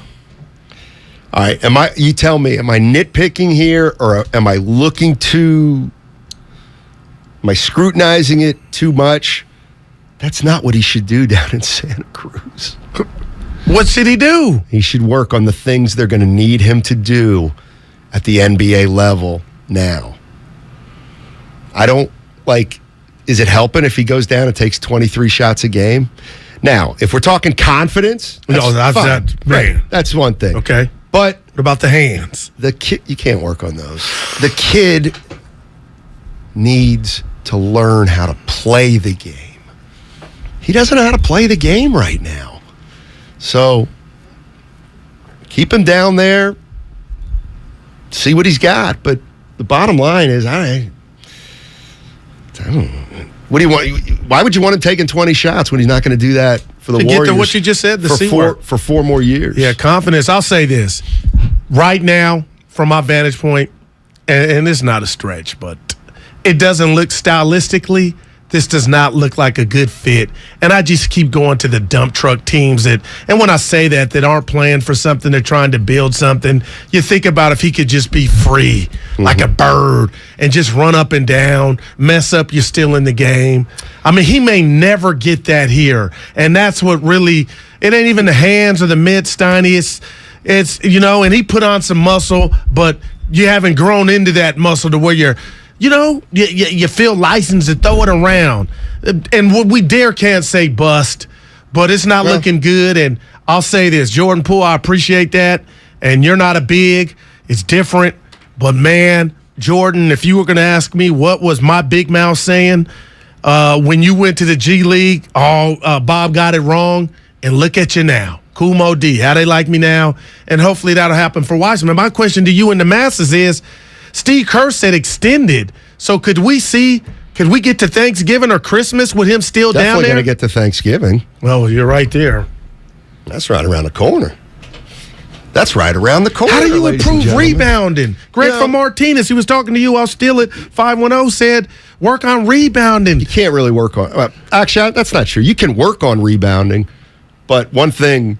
All right. You tell me, am I nitpicking here, or am I scrutinizing it too much? That's not what he should do down in Santa Cruz. What should he do? He should work on the things they're going to need him to do at the NBA level now. Is it helping if he goes down and takes 23 shots a game? Now, if we're talking confidence, that's fine. Right. That's one thing. Okay. But what about the hands? The kid, you can't work on those. The kid needs to learn how to play the game. He doesn't know how to play the game right now. So keep him down there, see what he's got. But the bottom line is, What do you want? Why would you want him taking 20 shots when he's not going to do that for the Warriors? Get to what you just said, the C word. For 4 more years. Yeah, confidence. I'll say this. Right now, from my vantage point, and it's not a stretch, but it doesn't look stylistically, this does not look like a good fit. And I just keep going to the dump truck teams and when I say that aren't playing for something, they're trying to build something. You think about if he could just be free, like a bird, and just run up and down, mess up, you're still in the game. I mean, he may never get that here. And that's what really, it ain't even the hands or the mitts, Steiny. It's and he put on some muscle, but you haven't grown into that muscle to where you're, you feel licensed to throw it around. And we can't say bust, but it's not looking good. And I'll say this, Jordan Poole, I appreciate that. And you're not a big. It's different. But, man, Jordan, if you were going to ask me what was my big mouth saying when you went to the G League, Bob got it wrong. And look at you now. Kumo D, how they like me now. And hopefully that'll happen for Wiseman. My question to you and the masses is, Steve Kerr said extended. So could we get to Thanksgiving or Christmas with him still down there? Definitely going to get to Thanksgiving. Well, you're right there. That's right around the corner. How do you improve rebounding? Greg from Martinez, he was talking to you. I'll steal it. 510 said, work on rebounding. You can't really work on actually, that's not true. You can work on rebounding, but one thing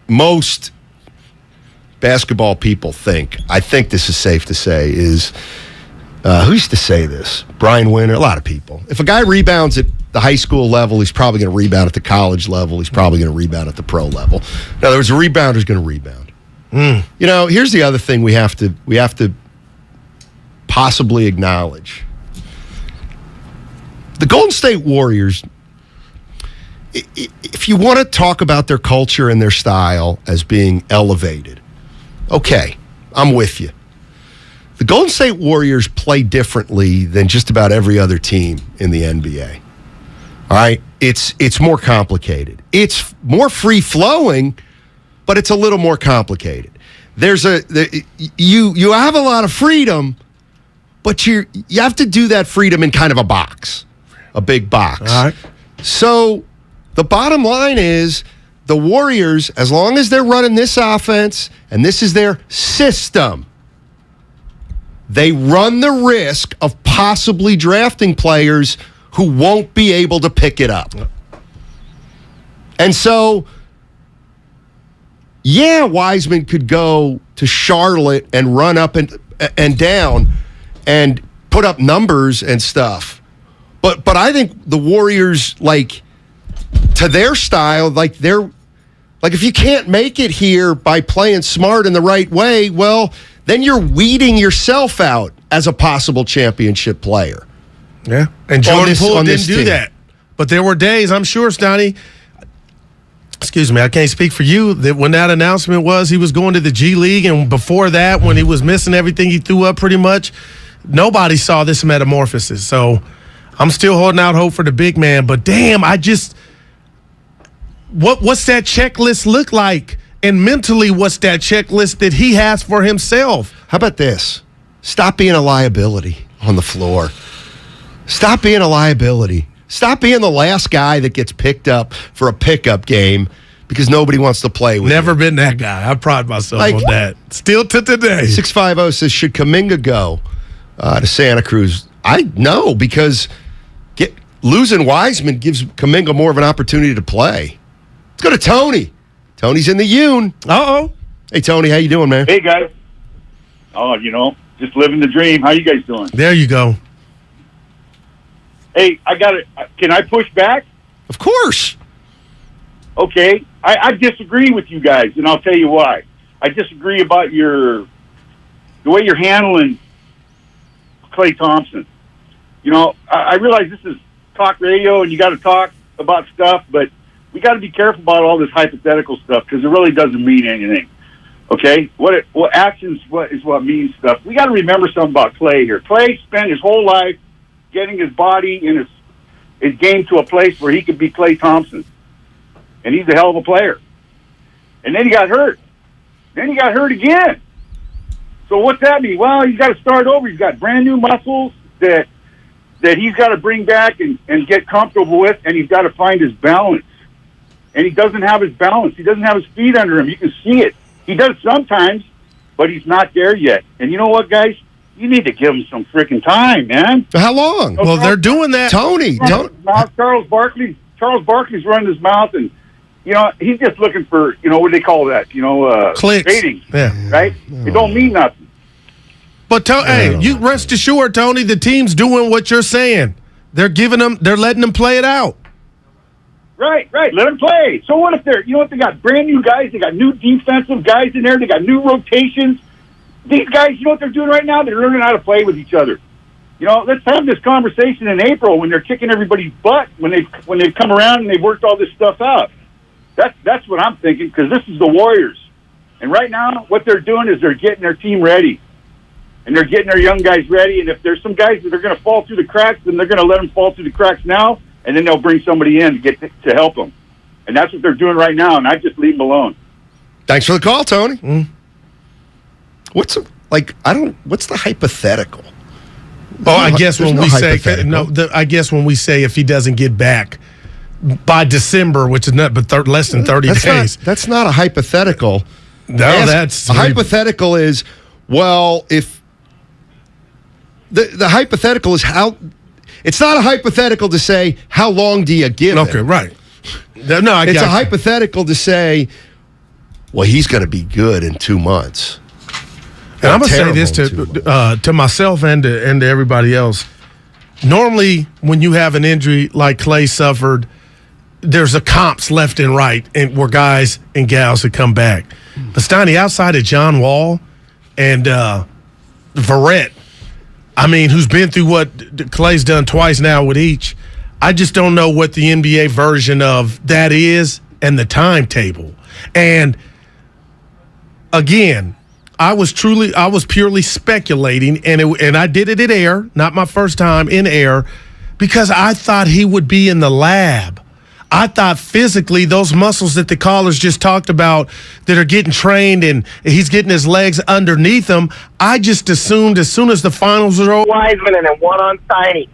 most basketball people think, I think this is safe to say, is who used to say this? Brian Winter, a lot of people. If a guy rebounds at the high school level, he's probably going to rebound at the college level. He's probably going to rebound at the pro level. In other words, a rebounder is going to rebound. Here's the other thing we have to possibly acknowledge. The Golden State Warriors, if you want to talk about their culture and their style as being elevated, okay, I'm with you. The Golden State Warriors play differently than just about every other team in the NBA. All right? It's more complicated. It's more free-flowing, but it's a little more complicated. You have a lot of freedom, but you have to do that freedom in kind of a big box. All right. So the bottom line is, the Warriors, as long as they're running this offense and this is their system, they run the risk of possibly drafting players who won't be able to pick it up. And so, Wiseman could go to Charlotte and run up and down and put up numbers and stuff. But I think the Warriors, to their style, if you can't make it here by playing smart in the right way, well, then you're weeding yourself out as a possible championship player. Yeah, and Jordan Poole didn't do that. But there were days, I'm sure, Steiny, excuse me, I can't speak for you, that when that announcement was he was going to the G League, and before that, when he was missing everything he threw up pretty much, nobody saw this metamorphosis. So I'm still holding out hope for the big man, but damn, what's that checklist look like? And mentally, what's that checklist that he has for himself? How about this? Stop being a liability on the floor. Stop being a liability. Stop being the last guy that gets picked up for a pickup game because nobody wants to play with Never been that guy. I pride myself on that. Still to today. 650 says, should Kuminga go to Santa Cruz? No, because losing Wiseman gives Kuminga more of an opportunity to play. Let's go to Tony. Tony's in the Yoon. Uh-oh. Hey, Tony, how you doing, man? Hey, guys. Oh, just living the dream. How you guys doing? There you go. Hey, I got it. Can I push back? Of course. Okay. I disagree with you guys, and I'll tell you why. I disagree about the way you're handling Klay Thompson. I realize this is talk radio, and you got to talk about stuff, but we got to be careful about all this hypothetical stuff because it really doesn't mean anything. Okay? What means stuff. We got to remember something about Klay here. Klay spent his whole life getting his body and his game to a place where he could be Klay Thompson. And he's a hell of a player. And then he got hurt. Then he got hurt again. So what's that mean? Well, he's got to start over. He's got brand new muscles that that he's got to bring back and get comfortable with, and he's got to find his balance. And he doesn't have his balance. He doesn't have his feet under him. You can see it. He does sometimes, but he's not there yet. And you know what, guys? You need to give him some freaking time, man. How long? Well, they're doing that. Tony, Charles Barkley's running his mouth, and he's just looking for what do they call that? Clicks. Ratings, yeah. Right? It don't mean nothing. But hey, you rest assured, Tony, the team's doing what you're saying. They're letting them play it out. Right. Let them play. So what if they got brand new guys? They got new defensive guys in there. They got new rotations. These guys, you know what they're doing right now? They're learning how to play with each other. Let's have this conversation in April when they're kicking everybody's butt when they've come around and they've worked all this stuff out. That's what I'm thinking, because this is the Warriors. And right now, what they're doing is they're getting their team ready. And they're getting their young guys ready. And if there's some guys that are going to fall through the cracks, then they're going to let them fall through the cracks now, and then they'll bring somebody in to help them. And that's what they're doing right now, and I just leave them alone. Thanks for the call, Tony. What's the hypothetical? Oh, I guess when we say if he doesn't get back by December, which is not but less than 30 days. That's not a hypothetical. No, that's a hypothetical is, well, if the hypothetical is how. It's not a hypothetical to say how long do you give him. Okay, right. No, it's a hypothetical to say, well, he's going to be good in 2 months. And I'm going to say this to myself and to everybody else. Normally, when you have an injury like Clay suffered, there's a comps left and right, and where guys and gals that come back. But Steiny, outside of John Wall and Verrett, who's been through what Clay's done twice now with each, I just don't know what the NBA version of that is and the timetable. And again, I was purely speculating, and I did it in air, not my first time in air, because I thought he would be in the lab. I thought physically those muscles that the callers just talked about that are getting trained and he's getting his legs underneath him, I just assumed as soon as the finals are over. Wiseman and then one on Steiny.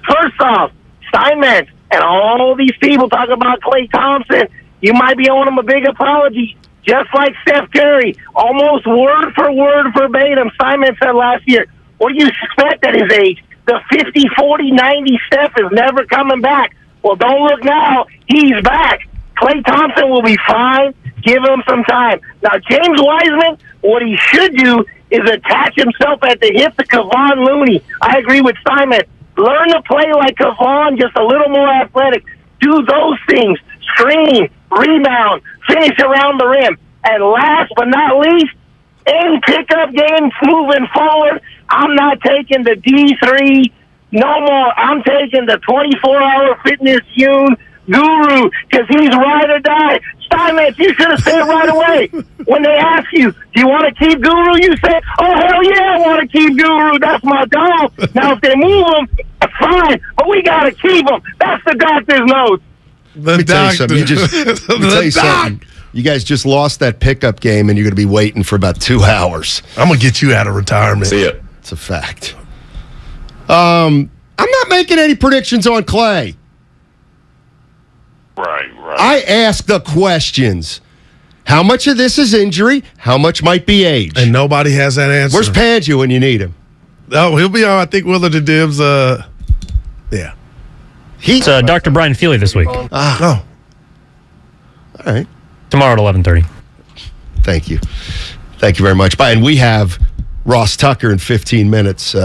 First off, Steinmetz and all these people talk about Klay Thompson, you might be owing him a big apology. Just like Steph Curry, almost word for word verbatim, Steinmetz said last year, what do you expect at his age? The 50, 40, 90 Steph is never coming back. Well, don't look now. He's back. Klay Thompson will be fine. Give him some time. Now, James Wiseman, what he should do is attach himself at the hip to Kevon Looney. I agree with Steinmetz. Learn to play like Kevon, just a little more athletic. Do those things. Screen, rebound, finish around the rim. And last but not least, in pickup games moving forward, I'm not taking the D3 no more. I'm taking the 24-hour fitness guru because he's ride or die. Steinmetz, you should have said right away when they ask you, do you want to keep Guru? You say, oh, hell yeah, I want to keep Guru. That's my dog. Now, if they move him, fine, but we got to keep him. That's the doctor's note. Let me tell you something. Let me tell you something. You guys just lost that pickup game, and you're going to be waiting for about 2 hours. I'm going to get you out of retirement. See it. It's a fact. I'm not making any predictions on Clay. Right. I ask the questions. How much of this is injury? How much might be age? And nobody has that answer. Where's Panju when you need him? Oh, he'll be on. I think Willard Dibs. Yeah. It's Dr. Brian Feely this week. Oh. All right. Tomorrow at 11:30. Thank you. Thank you very much. And we have Ross Tucker in 15 minutes.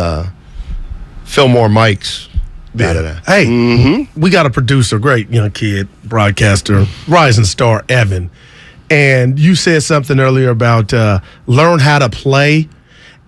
Fillmore Mikes. Hey, we got a producer, great young kid, broadcaster, rising star, Evan. And you said something earlier about learn how to play.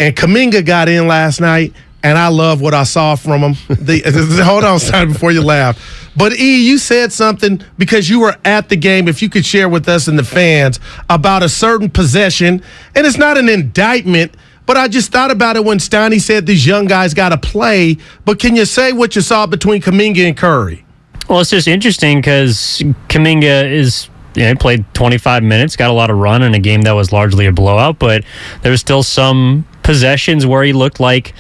And Kuminga got in last night, and I love what I saw from him. Hold on, Stein, before you laugh. But, E, you said something because you were at the game, if you could share with us and the fans, about a certain possession. And it's not an indictment, but I just thought about it when Steiny said these young guys got to play. But can you say what you saw between Kuminga and Curry? Well, it's just interesting because Kuminga played 25 minutes, got a lot of run in a game that was largely a blowout, but there's still some possessions where he looked like,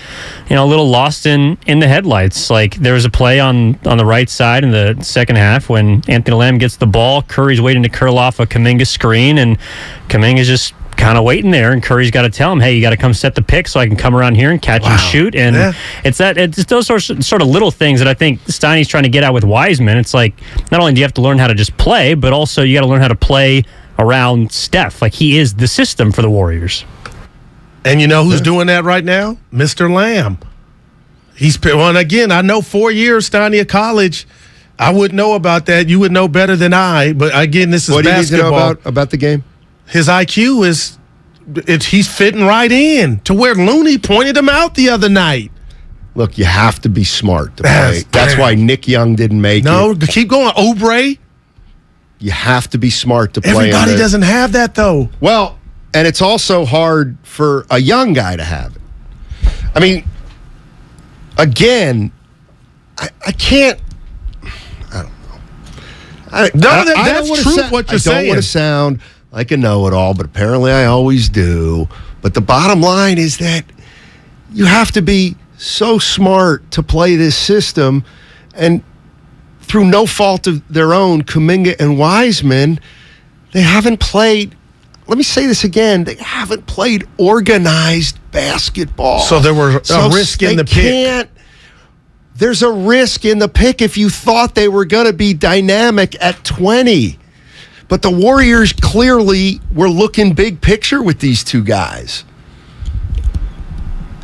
a little lost in the headlights. Like there was a play on the right side in the second half when Anthony Lamb gets the ball. Curry's waiting to curl off a Kuminga screen, and Kuminga's just kind of waiting there, and Curry's got to tell him, hey, you got to come set the pick so I can come around here and catch and shoot. And it's those sort of little things that I think Steiny's trying to get out with Wiseman. It's like, not only do you have to learn how to just play, but also you got to learn how to play around Steph. Like, he is the system for the Warriors. And you know who's doing that right now? Mr. Lamb. And again, I know 4 years, Steiny, of college. I wouldn't know about that. You would know better than I. But again, this is basketball. What do you need to know about the game? His IQ he's fitting right in to where Looney pointed him out the other night. Look, you have to be smart to play. That's why Nick Young didn't make it. No, keep going. Oubre. You have to be smart to play. Everybody doesn't have that, though. Well, and it's also hard for a young guy to have it. I mean, again, I can't. I don't know. That's true what you're saying. I don't want to sound like a know-it-all, but apparently I always do. But the bottom line is that you have to be so smart to play this system, and through no fault of their own, Kuminga and Wiseman, they haven't played. Let me say this again. They haven't played organized basketball. So there was a risk in the pick. There's a risk in the pick if you thought they were going to be dynamic at 20. But the Warriors clearly were looking big picture with these two guys.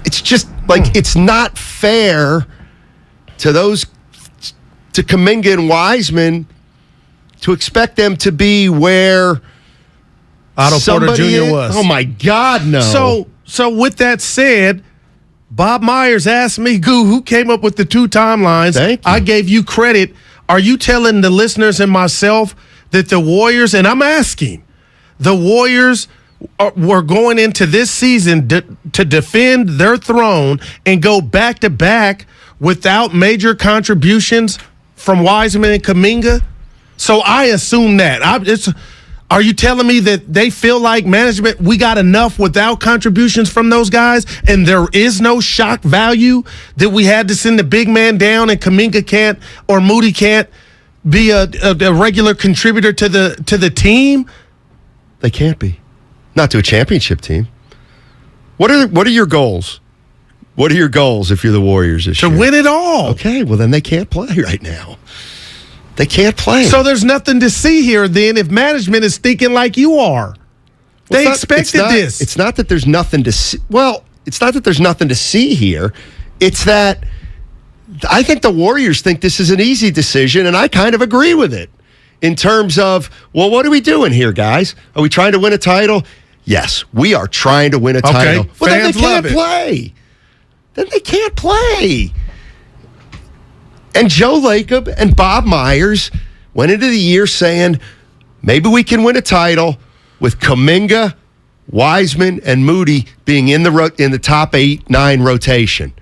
It's just like it's not fair to Kuminga and Wiseman to expect them to be where Otto Porter Jr. was. Oh my God, no. So with that said, Bob Myers asked me, who came up with the two timelines? Thank you. I gave you credit. Are you telling the listeners and myself that the Warriors, and I'm asking, the Warriors were going into this season to defend their throne and go back-to-back without major contributions from Wiseman and Kuminga? So I assume that. Are you telling me that they feel like management, we got enough without contributions from those guys, and there is no shock value that we had to send the big man down and Kuminga can't or Moody can't be a regular contributor to the team? They can't be. Not to a championship team. What are your goals? What are your goals if you're the Warriors this year? To win it all. Okay, well then they can't play right now. They can't play. So there's nothing to see here then if management is thinking like you are. They expected this. It's not that there's nothing to see. Well, it's not that there's nothing to see here. It's that I think the Warriors think this is an easy decision, and I kind of agree with it in terms of, well, what are we doing here, guys? Are we trying to win a title? Yes, we are trying to win a title. Well, then they can't play. Then they can't play. And Joe Lacob and Bob Myers went into the year saying, maybe we can win a title with Kuminga, Wiseman, and Moody being in the top 8-9 rotation.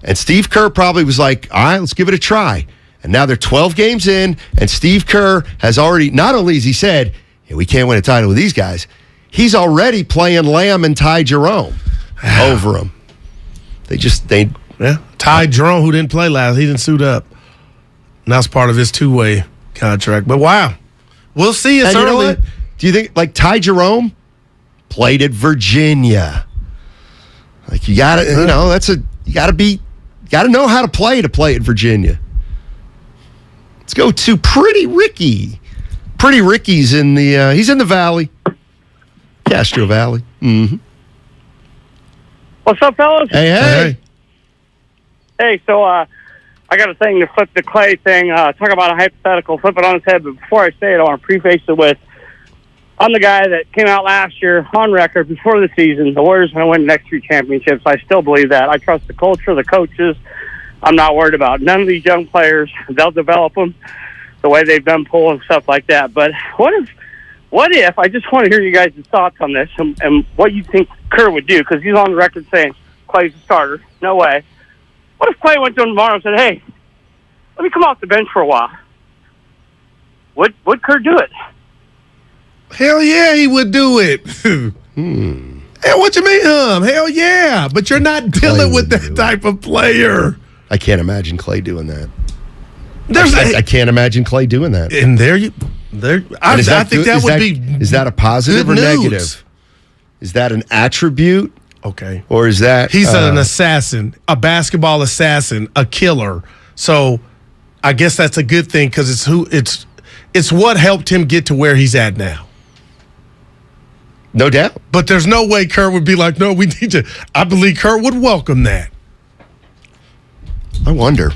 And Steve Kerr probably was like, all right, let's give it a try. And now they're 12 games in, and Steve Kerr has already, not only has he said, hey, we can't win a title with these guys, he's already playing Lamb and Ty Jerome over them. Ty Jerome, who didn't play last, he didn't suit up. And that's part of his two-way contract. But wow, we'll see. It's early. You know what? Do you think like Ty Jerome played at Virginia? Like you got to, you got to know how to play at Virginia. Let's go to Pretty Ricky. Pretty Ricky's in the he's in the Valley, Castro Valley. Mm-hmm. What's up, fellas? Hey. Hey, so I got a thing to flip the Clay thing. Talk about a hypothetical, flip it on its head. But before I say it, I want to preface it with, I'm the guy that came out last year on record before the season. The Warriors are going to win the next 3 championships. I still believe that. I trust the culture, the coaches. I'm not worried about none of these young players. They'll develop them the way they've done Poole and stuff like that. But what if, I just want to hear you guys' thoughts on this and what you think Kerr would do, because he's on the record saying Clay's a starter. No way. What if Clay went to him tomorrow and said, hey, let me come off the bench for a while? Would Kerr do it? Hell yeah, he would do it. Hey, what you mean, Hell yeah. But you're not dealing with that type of player. I can't imagine Clay doing that. I can't imagine Clay doing that. And I think that would be. Is that a positive or negative? Is that an attribute? Okay. Or is that he's an assassin, a basketball assassin, a killer. So I guess that's a good thing because it's what helped him get to where he's at now. No doubt. But there's no way Kerr would be like, no, we need to. I believe Kerr would welcome that. I wonder.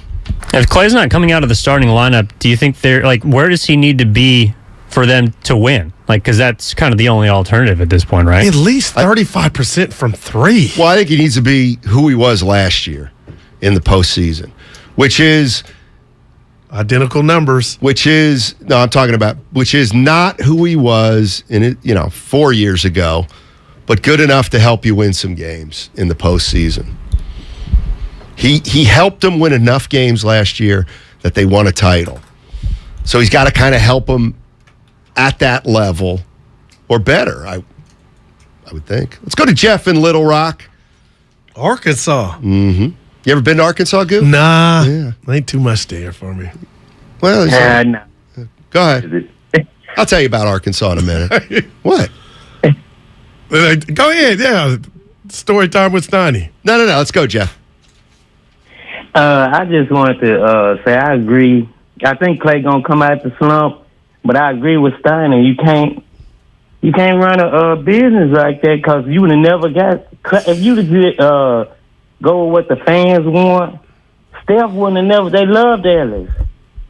If Clay's not coming out of the starting lineup, do you think they're like, where does he need to be for them to win? Like, because that's kind of the only alternative at this point, right? At least 35% from three. Well, I think he needs to be who he was last year in the postseason, which is identical numbers. Which is not who he was in 4 years ago, but good enough to help you win some games in the postseason. He helped them win enough games last year that they won a title. So he's got to kind of help them at that level or better, I would think. Let's go to Jeff in Little Rock. Arkansas. Mm-hmm. You ever been to Arkansas, Goo? Nah. Yeah. Ain't too much there for me. Well, no. Go ahead. I'll tell you about Arkansas in a minute. What? Go ahead. Yeah. Story time with Steiny. No. Let's go, Jeff. I just wanted to say I agree. I think Clay gonna come out the slump, but I agree with Steiner. You can't run a business like that because you would have never got. If you go with what the fans want, Steph wouldn't have never. They loved Ellis.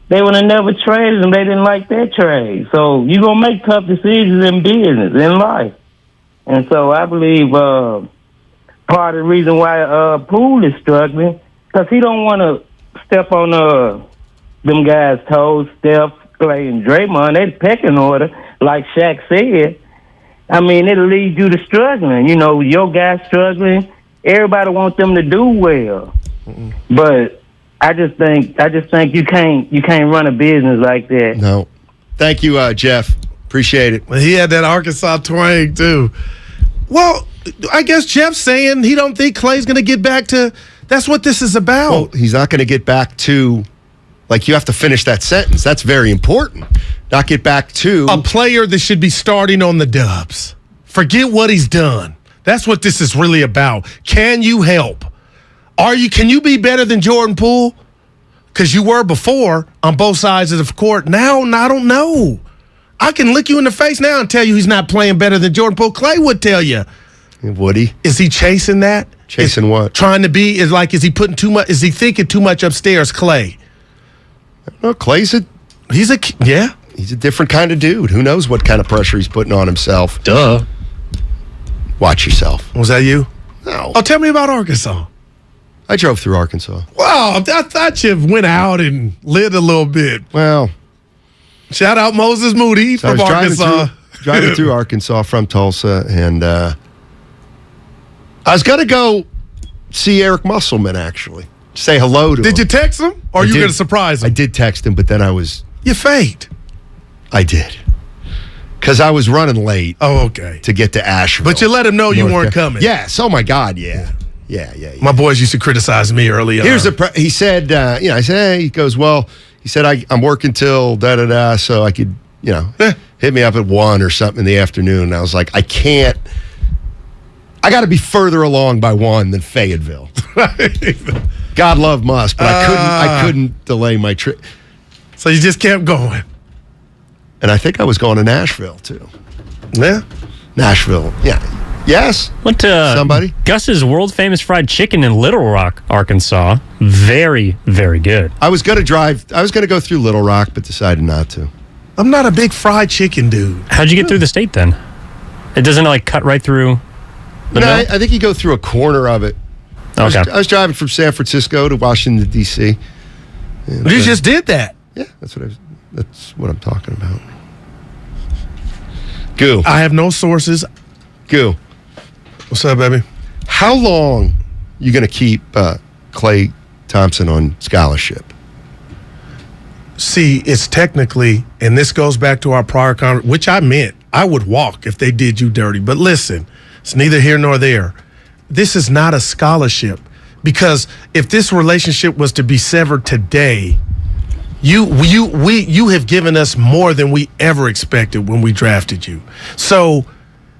They would have never traded him. They didn't like that trade. So you gonna make tough decisions in business, in life, and so I believe part of the reason why Poole is struggling. Because he don't want to step on them guys' toes, Steph, Clay, and Draymond. They're pecking order, like Shaq said. I mean, it'll lead you to struggling. Your guys struggling. Everybody wants them to do well. Mm-mm. But I just think you can't run a business like that. No. Thank you, Jeff. Appreciate it. Well, he had that Arkansas twang, too. Well, I guess Jeff's saying he don't think Clay's going to get back to... That's what this is about. Well, he's not going to get back to, you have to finish that sentence. That's very important. Not get back to. A player that should be starting on the Dubs. Forget what he's done. That's what this is really about. Can you help? Can you be better than Jordan Poole? Because you were before on both sides of the court. Now, I don't know. I can look you in the face now and tell you he's not playing better than Jordan Poole. Clay would tell you. Would he? Is he chasing that? Chasing what? Trying to be is he putting too much? Is he thinking too much upstairs, Clay? No, Clay's he's a different kind of dude. Who knows what kind of pressure he's putting on himself? Duh. Watch yourself. Was that you? No. Oh, tell me about Arkansas. I drove through Arkansas. Wow, I thought you went out and lived a little bit. Well, shout out Moses Moody from Arkansas. Driving through Arkansas from Tulsa, and I was going to go see Eric Musselman, actually. Say hello to him. Did you text him? Or are you going to surprise him? I did text him, but then I was... You faked. I did. Because I was running late. Oh, okay. To get to Asheville. But you let him know you weren't coming. Yes. Oh, my God, yeah. Yeah. My boys used to criticize me early on. He said, I said, hey, he goes, well, he said, I'm working till da-da-da, so I could, hit me up at 1 or something in the afternoon. And I was like, I can't. I got to be further along by 1 than Fayetteville. God love must, but I couldn't delay my trip. So you just kept going. And I think I was going to Nashville, too. Yeah? Nashville, yeah. Yes? Went to somebody? Gus's world-famous fried chicken in Little Rock, Arkansas. Very, very good. I was going to go through Little Rock, but decided not to. I'm not a big fried chicken dude. How'd you get through the state, then? It doesn't, cut right through... I think you go through a corner of it. Okay. I was driving from San Francisco to Washington, D.C. You just did that. Yeah, that's what I'm talking about. Goo. I have no sources. Goo. What's up, baby? How long you going to keep Clay Thompson on scholarship? See, it's technically, and this goes back to our prior conversation, which I meant, I would walk if they did you dirty. But listen, It's neither here nor there. This is not a scholarship, because if this relationship was to be severed today, you have given us more than we ever expected when we drafted you. So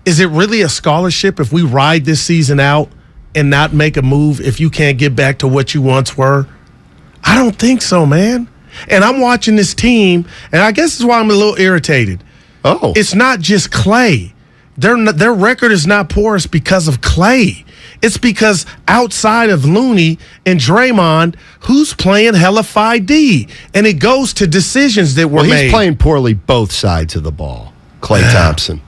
is it really a scholarship if we ride this season out and not make a move if you can't get back to what you once were? I don't think so, man. And I'm watching this team, and I guess that's why I'm a little irritated. Oh. It's not just Clay. Their record is not porous because of Clay. It's because outside of Looney and Draymond, who's playing hella 5D? And it goes to decisions that were made. He's playing poorly both sides of the ball, Klay Thompson,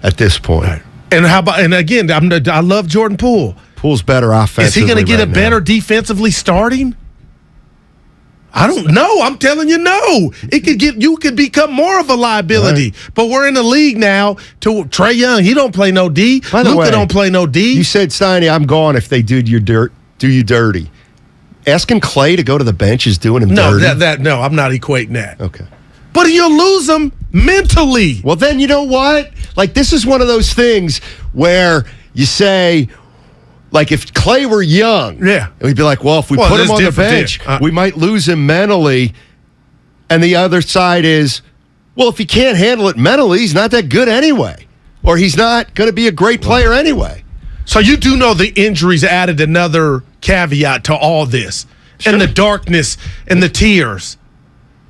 at this point. Right. And how about? And again, I love Jordan Poole. Poole's better offensively. Is he going to get right a better defensively starting? I don't know. I'm telling you, no. You could become more of a liability. Right. But we're in the league now. To Trae Young, he don't play no D. Luka don't play no D. You said, Steiny, I'm gone if they do you dirty. Asking Clay to go to the bench is doing him dirty. No, I'm not equating that. Okay. But you'll lose them mentally. Well, then you know what? Like, this is one of those things where you say, like, if Clay were young, we'd be like, well, if we put him on the bench, we might lose him mentally. And the other side is, well, if he can't handle it mentally, he's not that good anyway. Or he's not going to be a great player anyway. So you do know the injuries added another caveat to all this. Sure. And the darkness and the tears.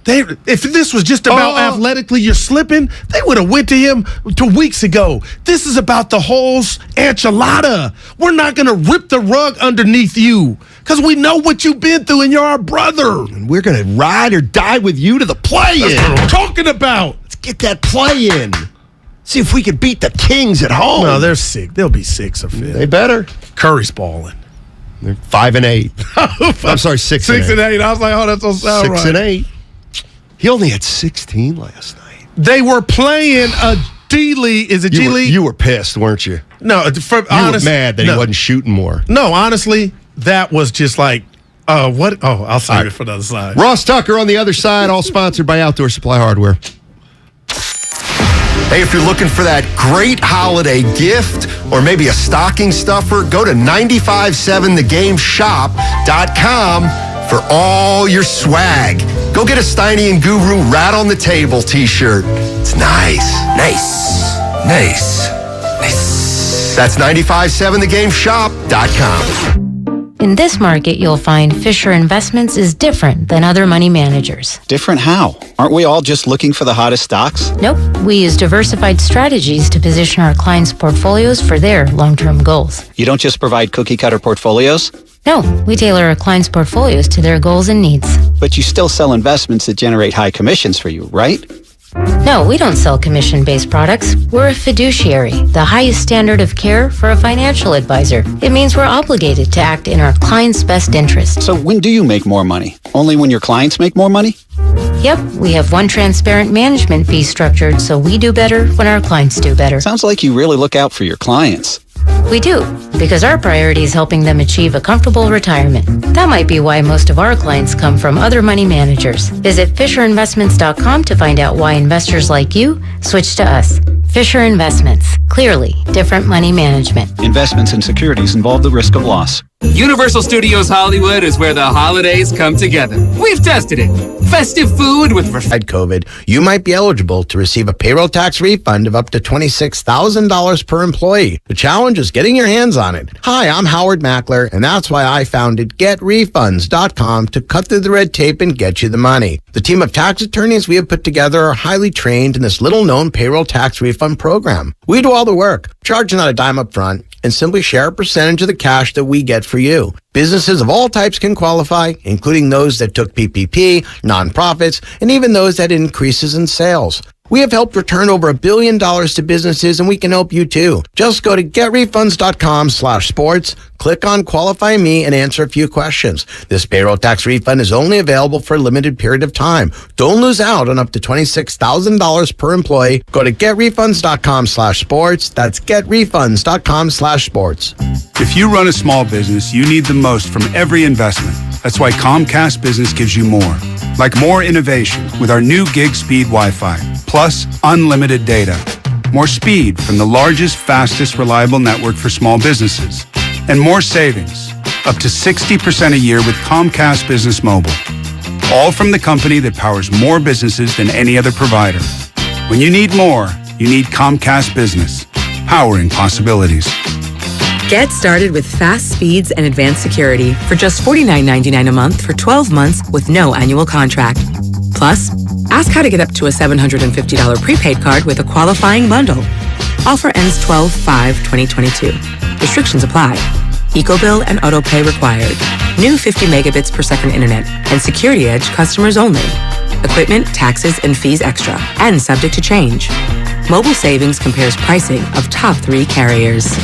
If this was just about athletically you're slipping, they would have went to him 2 weeks ago. This is about the whole enchilada. We're not going to rip the rug underneath you because we know what you've been through and you're our brother. And we're going to ride or die with you to the play-in. That's what I'm talking about. Let's get that play-in. See if we can beat the Kings at home. No, they're sick. They'll be 6 or 5. They better. Curry's balling. They're 5-8. I'm sorry, 6 and 8. I was like, oh, that don't sound right. 6 and 8. He only had 16 last night. They were playing a D League. Is it G League? You were pissed, weren't you? No, you were mad that he wasn't shooting more. No, honestly, that was just like, what? Oh, I'll save it for the other side. Ross Tucker on the other side, all sponsored by Outdoor Supply Hardware. Hey, if you're looking for that great holiday gift or maybe a stocking stuffer, go to 957thegameshop.com for all your swag. Go get a Steiny and Guru Rat on the Table t-shirt. It's nice. Nice. That's 957thegameshop.com. In this market, you'll find Fisher Investments is different than other money managers. Different how? Aren't we all just looking for the hottest stocks? Nope. We use diversified strategies to position our clients' portfolios for their long-term goals. You don't just provide cookie-cutter portfolios? No, we tailor our clients' portfolios to their goals and needs. But you still sell investments that generate high commissions for you, right? No, we don't sell commission-based products. We're a fiduciary, the highest standard of care for a financial advisor. It means we're obligated to act in our client's best interest. So when do you make more money? Only when your clients make more money? Yep, we have one transparent management fee structured, so we do better when our clients do better. Sounds like you really look out for your clients. We do, because our priority is helping them achieve a comfortable retirement. That might be why most of our clients come from other money managers. Visit FisherInvestments.com to find out why investors like you switch to us. Fisher Investments. Clearly, different money management. Investments in securities involve the risk of loss. Universal Studios Hollywood is where the holidays come together. We've tested it. Festive food with COVID, you might be eligible to receive a payroll tax refund of up to $26,000 per employee. The challenge is getting your hands on it. Hi, I'm Howard Mackler, and that's why I founded GetRefunds.com to cut through the red tape and get you the money. The team of tax attorneys we have put together are highly trained in this little-known payroll tax refund program. We do all the work, charge not a dime up front, and simply share a percentage of the cash that we get for you. Businesses of all types can qualify, including those that took PPP, nonprofits, and even those that had increases in sales. We have helped return over $1 billion to businesses, and we can help you too. Just go to getrefunds.com/sports, click on Qualify Me, and answer a few questions. This payroll tax refund is only available for a limited period of time. Don't lose out on up to $26,000 per employee. Go to getrefunds.com/sports. That's getrefunds.com/sports. If you run a small business, you need the most from every investment. That's why Comcast Business gives you more. Like more innovation with our new gig speed Wi-Fi, plus unlimited data. more speed from the largest, fastest, reliable network for small businesses, and more savings, up to 60% a year with Comcast Business Mobile. All from the company that powers more businesses than any other provider. When you need more, you need Comcast Business, powering possibilities. Get started with fast speeds and advanced security for just $49.99 a month for 12 months with no annual contract. Plus, ask how to get up to a $750 prepaid card with a qualifying bundle. Offer ends 12/5/2022. Restrictions apply. EcoBill and AutoPay required. New 50 megabits per second internet and Security Edge customers only. Equipment, taxes, and fees extra and subject to change. Mobile Savings compares pricing of top 3 carriers.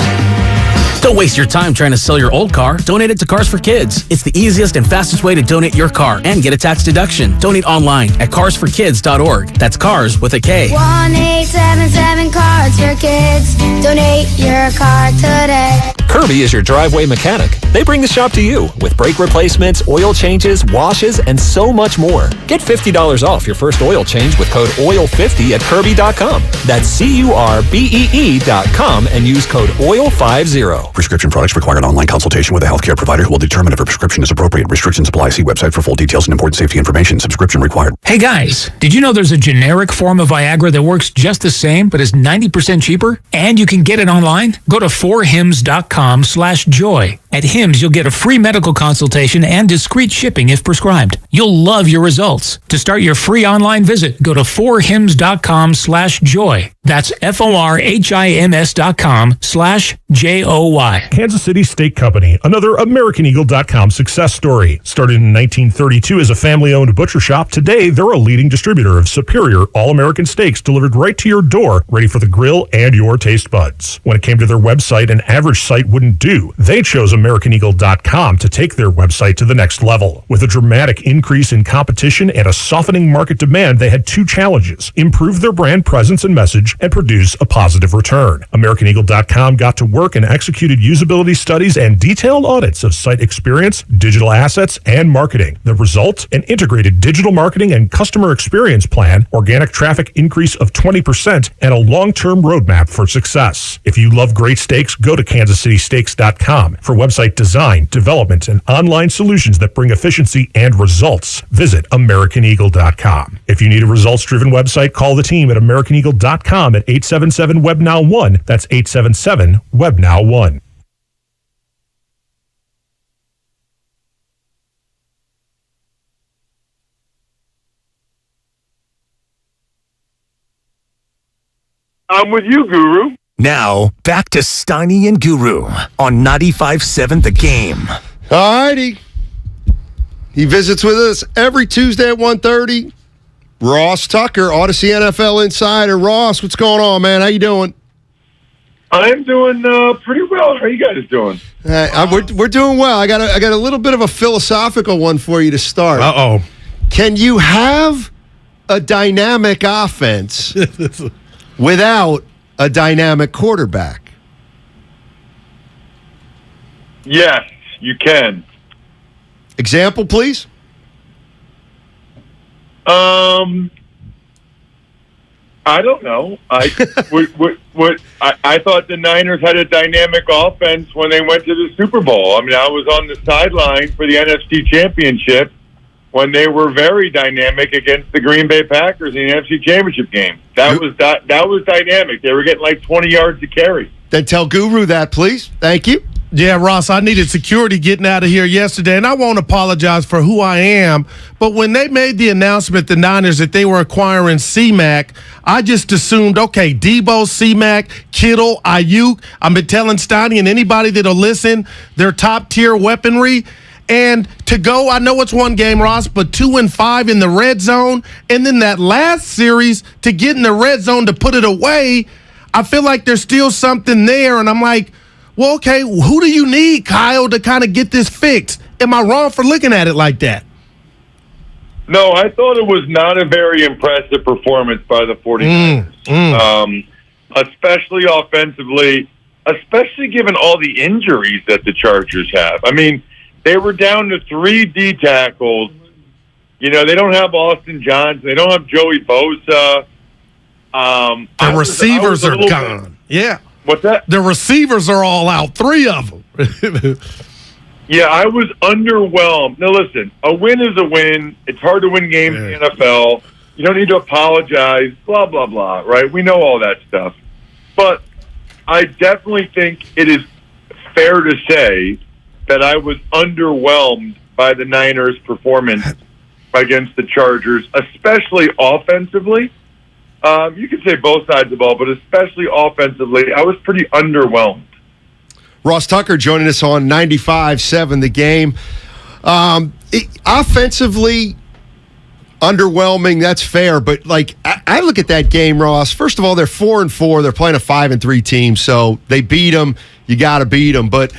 Don't waste your time trying to sell your old car. Donate it to Cars for Kids. It's the easiest and fastest way to donate your car and get a tax deduction. Donate online at carsforkids.org. That's cars with a K. 1-877 Cars for Kids. Donate your car today. Kirby is your driveway mechanic. They bring the shop to you with brake replacements, oil changes, washes, and so much more. Get $50 off your first oil change with code OIL50 at Kirby.com. That's CURBEE.com and use code OIL50. Prescription products require an online consultation with a healthcare provider who will determine if a prescription is appropriate. Restrictions apply. See website for full details and important safety information. Subscription required. Hey guys, did you know there's a generic form of Viagra that works just the same but is 90% cheaper? And you can get it online? Go to 4hims.com/joy. At Hims, you'll get a free medical consultation and discreet shipping if prescribed. You'll love your results. To start your free online visit, go to 4hims.com/joy. That's FORHIMS.com/JOY. Kansas City Steak Company, another AmericanEagle.com success story. Started in 1932 as a family-owned butcher shop, today they're a leading distributor of superior all-American steaks delivered right to your door, ready for the grill and your taste buds. When it came to their website, an average site wouldn't do. They chose AmericanEagle.com to take their website to the next level. With a dramatic increase in competition and a softening market demand, they had 2 challenges: improve their brand presence and message, and produce a positive return. AmericanEagle.com got to work and executed usability studies and detailed audits of site experience, digital assets, and marketing. The result? An integrated digital marketing and customer experience plan, organic traffic increase of 20%, and a long-term roadmap for success. If you love great steaks, go to KansasCitySteaks.com for website design, development, and online solutions that bring efficiency and results. Visit AmericanEagle.com. If you need a results-driven website, call the team at AmericanEagle.com at 877-WEBNOW1. That's 877-WEBNOW1. I'm with you, Guru. Now, back to Steiny and Guru on 95.7 The Game. All righty. He visits with us every Tuesday at 1:30. Ross Tucker, Odyssey NFL Insider. Ross, what's going on, man? How you doing? I'm doing pretty well. How are you guys doing? We're doing well. I got a little bit of a philosophical one for you to start. Uh-oh. Can you have a dynamic offense without a dynamic quarterback? Yes, you can. Example, please. I don't know. I thought the Niners had a dynamic offense when they went to the Super Bowl. I mean, I was on the sideline for the NFC Championship when they were very dynamic against the Green Bay Packers in the NFC Championship game. That was dynamic. They were getting like 20 yards to carry. Then tell Guru that, please. Thank you. Yeah, Ross, I needed security getting out of here yesterday, and I won't apologize for who I am, but when they made the announcement, the Niners, that they were acquiring C-Mac, I just assumed, okay, Debo, C-Mac, Kittle, Ayuk. I've been telling Steiny and anybody that'll listen, they're top-tier weaponry. And to go, I know it's one game, Ross, but 2-5 in the red zone, and then that last series to get in the red zone to put it away, I feel like there's still something there, and I'm like, well, okay, who do you need, Kyle, to kind of get this fixed? Am I wrong for looking at it like that? No, I thought it was not a very impressive performance by the 49ers, especially offensively, especially given all the injuries that the Chargers have. I mean, they were down to 3 D tackles. You know, they don't have Austin Johnson. They don't have Joey Bosa. The receivers are gone. Yeah. What's that? The receivers are all out, 3 of them. Yeah, I was underwhelmed. Now, listen, a win is a win. It's hard to win games in the NFL. You don't need to apologize, blah, blah, blah, right? We know all that stuff. But I definitely think it is fair to say that I was underwhelmed by the Niners' performance against the Chargers, especially offensively. You could say both sides of the ball, but especially offensively, I was pretty underwhelmed. Ross Tucker joining us on 95.7 The Game. Offensively, underwhelming, that's fair. But, like, I look at that game, Ross. First of all, they're 4-4. They're playing a 5-3 team, so they beat them. You got to beat them. But,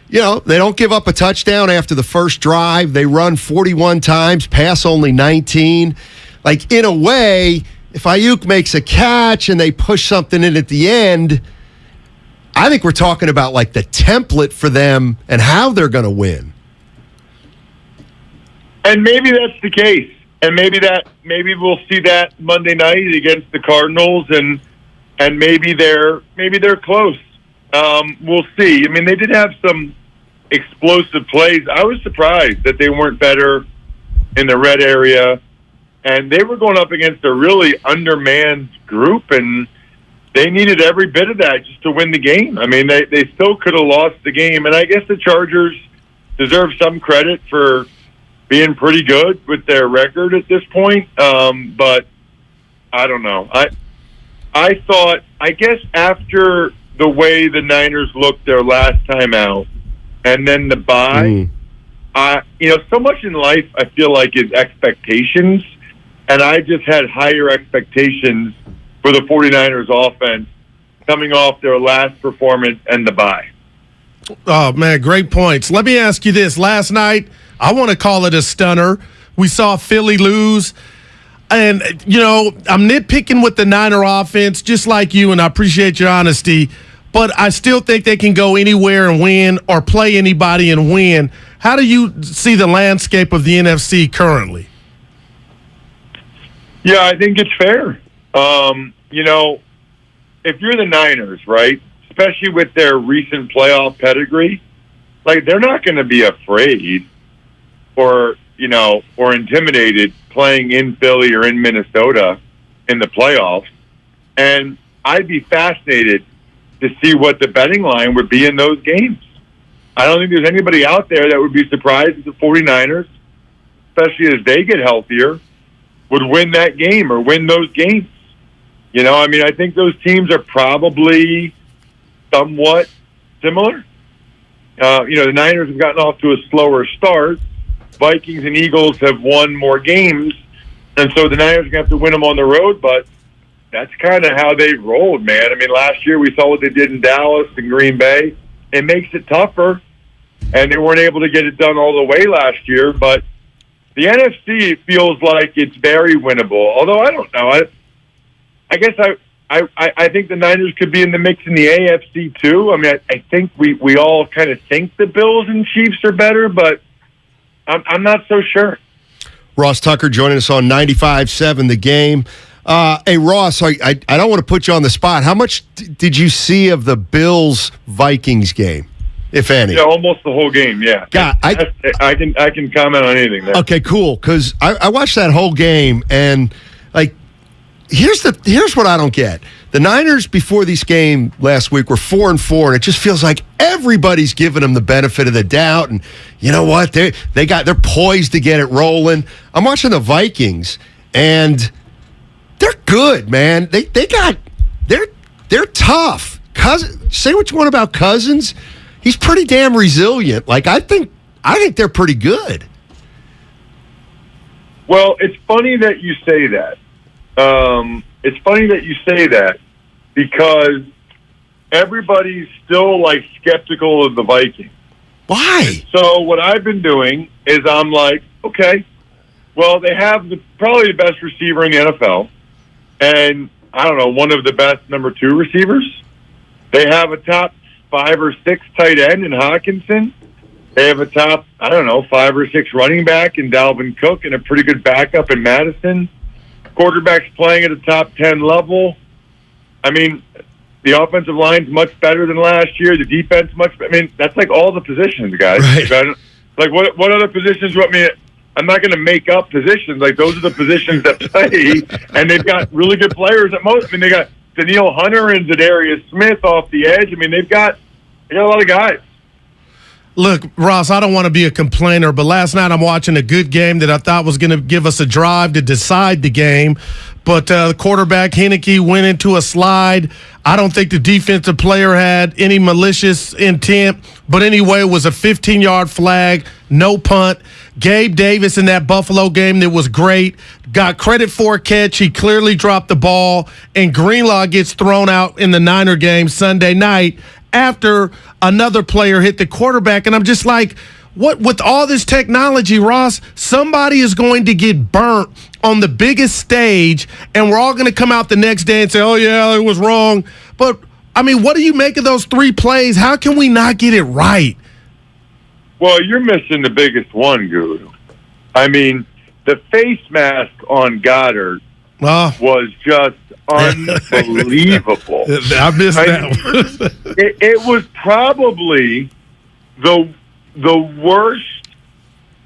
you know, they don't give up a touchdown after the first drive. They run 41 times, pass only 19. Like, in a way, if Ayuk makes a catch and they push something in at the end, I think we're talking about like the template for them and how they're going to win. And maybe that's the case. And maybe we'll see that Monday night against the Cardinals, and maybe they're close. We'll see. I mean, they did have some explosive plays. I was surprised that they weren't better in the red area, and they were going up against a really undermanned group, and they needed every bit of that just to win the game. I mean, they still could have lost the game, and I guess the Chargers deserve some credit for being pretty good with their record at this point. But I don't know. I thought, I guess after the way the Niners looked their last time out, and then the bye, so much in life I feel like is expectations, and I just had higher expectations for the 49ers offense coming off their last performance and the bye. Oh, man, great points. Let me ask you this. Last night, I want to call it a stunner. We saw Philly lose. And, you know, I'm nitpicking with the Niner offense, just like you, and I appreciate your honesty. But I still think they can go anywhere and win, or play anybody and win. How do you see the landscape of the NFC currently? Yeah, I think it's fair. If you're the Niners, right, especially with their recent playoff pedigree, like, they're not going to be afraid or intimidated playing in Philly or in Minnesota in the playoffs. And I'd be fascinated to see what the betting line would be in those games. I don't think there's anybody out there that would be surprised if the 49ers, especially as they get healthier, would win that game or win those games. I think those teams are probably somewhat similar. The Niners have gotten off to a slower start. Vikings and Eagles have won more games, and so the Niners are going to have to win them on the road, but that's kind of how they rolled, man. I mean, last year we saw what they did in Dallas and Green Bay. It makes it tougher, and they weren't able to get it done all the way last year, but the NFC feels like it's very winnable, although I don't know. I guess I think the Niners could be in the mix in the AFC too. I mean, I think we all kind of think the Bills and Chiefs are better, but I'm not so sure. Ross Tucker joining us on 95.7 The Game. Hey, Ross, I don't want to put you on the spot. How much did you see of the Bills-Vikings game, if any? Yeah, almost the whole game, yeah. God, I can comment on anything there. Okay, cool, because I watched that whole game, and, like, here's what I don't get. The Niners, before this game last week, were 4-4, and it just feels like everybody's giving them the benefit of the doubt. And you know what? They're poised to get it rolling. I'm watching the Vikings, and they're good, man. They're tough. Say what you want about Cousins, he's pretty damn resilient. Like, I think they're pretty good. Well, it's funny that you say that. Because everybody's still, like, skeptical of the Vikings. Why? And so what I've been doing is I'm like, okay, well, they have probably the best receiver in the NFL, and I don't know, one of the best number 2 receivers. They have a top 5 or 6 tight end in Hawkinson. They have a top, 5 or 6 running back in Dalvin Cook, and a pretty good backup in Madison. Quarterback's playing at a top 10 level. I mean, the offensive line's much better than last year. The defense much better. I mean, that's like all the positions, guys. Right. Like, what other positions? I'm not going to make up positions. Like, those are the positions that play, and they've got really good players at most. I mean, they got Daniil Hunter and Zadarius Smith off the edge. I mean, they got a lot of guys. Look, Ross, I don't want to be a complainer, but last night I'm watching a good game that I thought was going to give us a drive to decide the game. But the quarterback, Heineke, went into a slide. I don't think the defensive player had any malicious intent. But anyway, it was a 15-yard flag, no punt. Gabe Davis in that Buffalo game that was great. Got credit for a catch. He clearly dropped the ball. And Greenlaw gets thrown out in the Niner game Sunday night after another player hit the quarterback. And I'm just like, what with all this technology, Ross, somebody is going to get burnt on the biggest stage, and we're all going to come out the next day and say, oh, yeah, it was wrong. But, I mean, what do you make of those 3 plays? How can we not get it right? Well, you're missing the biggest one, Guru. I mean, the face mask on Goddard was just unbelievable. I missed that one. It was probably the worst,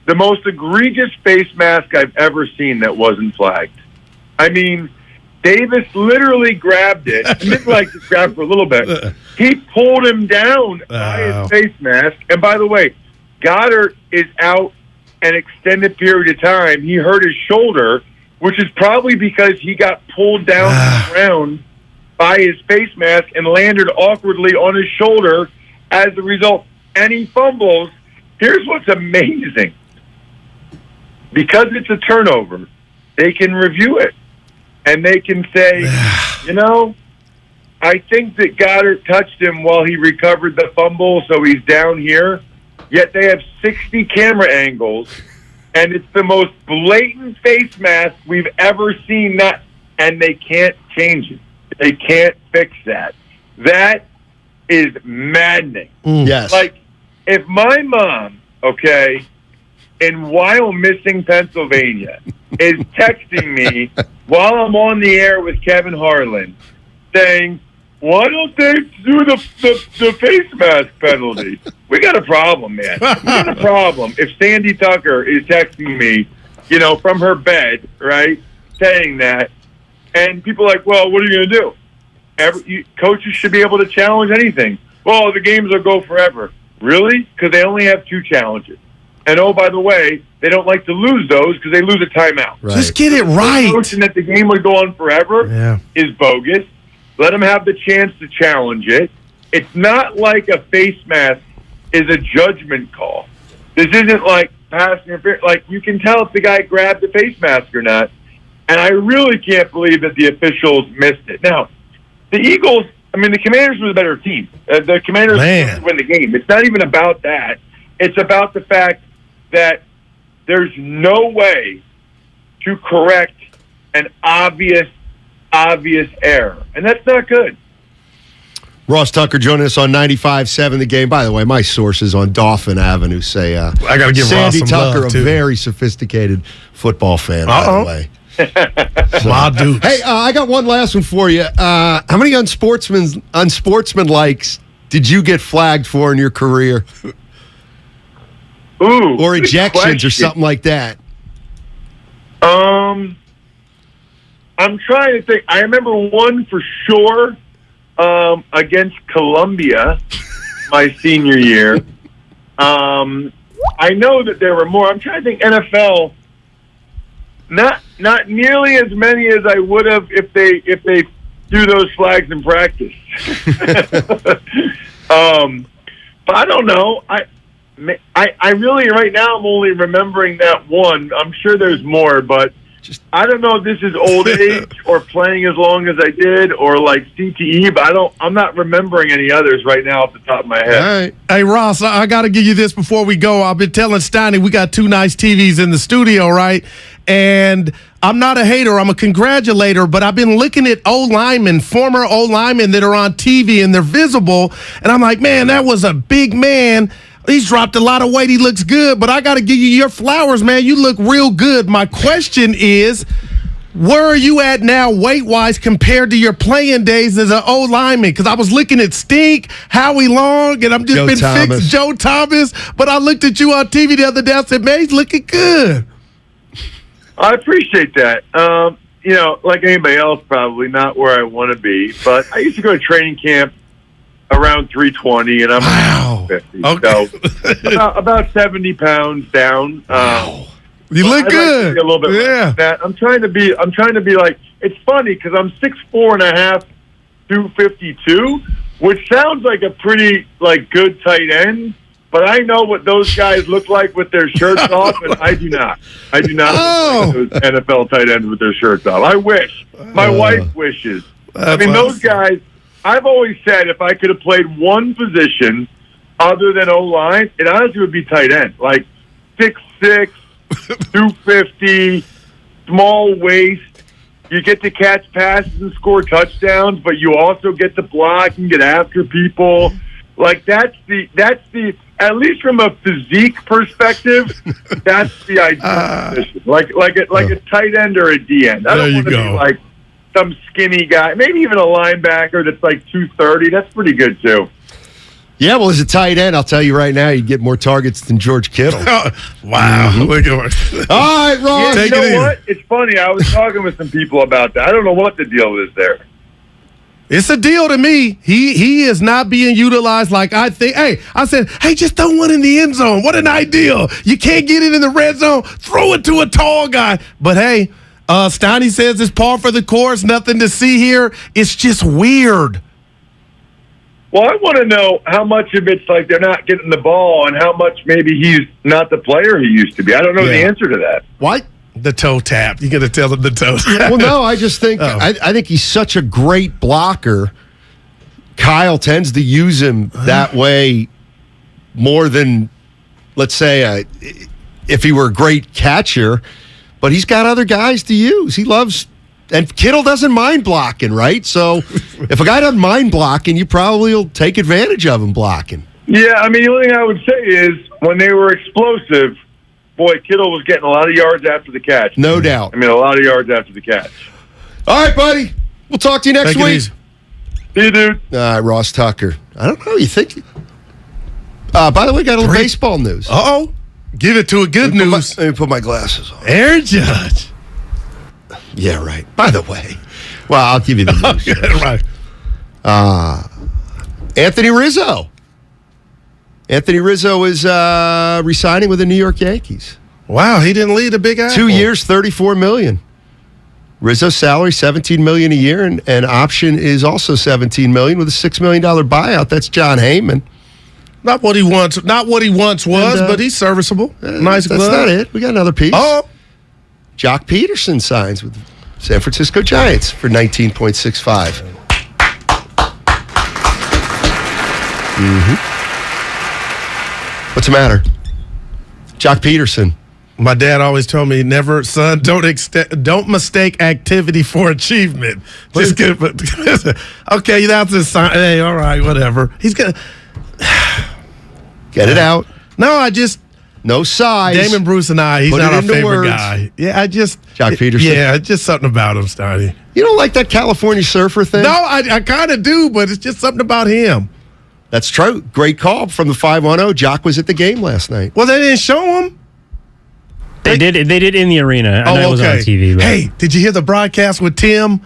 the most egregious face mask I've ever seen that wasn't flagged. I mean, Davis literally grabbed it. He didn't like just grab for a little bit. He pulled him down by his face mask. And by the way, Goddard is out an extended period of time. He hurt his shoulder, which is probably because he got pulled down the ground by his face mask and landed awkwardly on his shoulder as a result. And he fumbles. Here's what's amazing. Because it's a turnover, they can review it. And they can say, I think that Goddard touched him while he recovered the fumble, so he's down here. Yet they have 60 camera angles, and it's the most blatant face mask we've ever seen, and they can't change it. They can't fix that. That is maddening. Yes. Like, if my mom, in Wyomissing, Pennsylvania, is texting me while I'm on the air with Kevin Harlan saying, why don't they do the face mask penalty? We got a problem, man. We got a problem. If Sandy Tucker is texting me, from her bed, right, saying that, and people are like, well, what are you going to do? Coaches should be able to challenge anything. Well, the games will go forever. Really? Because they only have 2 challenges. And, oh, by the way, they don't like to lose those because they lose a timeout. Right. Just get it right. The notion that the game would go on forever is bogus. Let them have the chance to challenge it. It's not like a face mask is a judgment call. This isn't like pass interference. Like, you can tell if the guy grabbed the face mask or not. And I really can't believe that the officials missed it. Now, the Eagles, the Commanders were the better team. The Commanders win the game. It's not even about that. It's about the fact that there's no way to correct an obvious error. And that's not good. Ross Tucker joining us on 95.7 The Game. By the way, my sources on Dauphin Avenue say I got to give Sandy Ross some Tucker, love, too. a very sophisticated football fan, by the way. Hey, I got one last one for you. How many unsportsmanlikes did you get flagged for in your career? Ooh, or ejections or something like that? I'm trying to think. I remember one for sure against Columbia my senior year. I know that there were more. I'm trying to think NFL. Not nearly as many as I would have if they threw those flags in practice. But I don't know. I really right now I'm only remembering that one. I'm sure there's more, but I don't know if this is old age or playing as long as I did or like CTE, but I'm not remembering any others right now off the top of my head. All right. Hey, Ross, I got to give you this before we go. I've been telling Steiny we got 2 nice TVs in the studio, right? And I'm not a hater, I'm a congratulator, but I've been looking at former O-linemen that are on TV and they're visible, and I'm like, man, that was a big man. He's dropped a lot of weight. He looks good, but I got to give you your flowers, man. You look real good. My question is, where are you at now weight-wise compared to your playing days as an old lineman? Because I was looking at Stink, Howie Long, and I'm just fixed Joe Thomas. But I looked at you on TV the other day. I said, man, he's looking good. I appreciate that. Like anybody else, probably not where I want to be. But I used to go to training camp around 320, and I'm 50. Okay. So about 70 pounds down. You look good. Like a little bit less than that. I'm trying to be like, it's funny because I'm 6'4.5", 252, which sounds like a pretty good tight end. But I know what those guys look like with their shirts off, and I do not. I do not look like those NFL tight ends with their shirts off. I wish. My wife wishes. Those guys, I've always said if I could have played one position other than O-line, it honestly would be tight end. 6'6", 250, small waist. You get to catch passes and score touchdowns, but you also get to block and get after people. That's the at least from a physique perspective, that's the ideal position. Like a tight end or a D end. I don't want to be like some skinny guy. Maybe even a linebacker that's 230. That's pretty good too. Yeah, well, as a tight end, I'll tell you right now, you get more targets than George Kittle. Wow. Look at all right, Ross. You know what? It's funny. I was talking with some people about that. I don't know what the deal is there. It's a deal to me. He is not being utilized like I think. Hey, I said, just throw one in the end zone. What an ideal. You can't get it in the red zone. Throw it to a tall guy. But, hey, Steiny says it's par for the course. Nothing to see here. It's just weird. Well, I want to know how much of it's they're not getting the ball and how much maybe he's not the player he used to be. I don't know the answer to that. What? The toe tap. You got to tell him the toe tap. Well, no, I just think I think he's such a great blocker. Kyle tends to use him that way more than, let's say, if he were a great catcher. But he's got other guys to use. He loves, and Kittle doesn't mind blocking, right? So if a guy doesn't mind blocking, you probably will take advantage of him blocking. Yeah, the only thing I would say is when they were explosive, boy, Kittle was getting a lot of yards after the catch. No doubt. a lot of yards after the catch. All right, buddy. We'll talk to you next week. See you, dude. All right, Ross Tucker. I don't know. You think? By the way, got a little baseball news. Uh-oh. Give it to a good news. Let me put my glasses on. Aaron Judge. Yeah, right. By the way. Well, I'll give you the news. Right. Anthony Rizzo. Anthony Rizzo is re-signing with the New York Yankees. Wow, he didn't lead a big apple. 2 years, $34 million. Rizzo's salary, $17 million a year, and option is also $17 million with a $6 million buyout. That's John Heyman. Not what he once was, but he's serviceable. Nice glove. That's not it. We got another piece. Oh. Jock Peterson signs with San Francisco Giants for $19.65. What's the matter? Jock Peterson. My dad always told me, never, son, don't mistake activity for achievement. Just get, okay, that's his sign. Hey, all right, whatever. He's going to get it out. No, I just. No size. Damon Bruce and he's Put not our favorite words. guy. Yeah, Jock Peterson? Yeah, just something about him, Steiny. You don't like that California surfer thing? No, I kind of do, but it's just something about him. That's true. Great call from the 510. Jock was at the game last night. Well, they didn't show him. They did in the arena. I know it was on TV. But. Hey, did you hear the broadcast with Tim,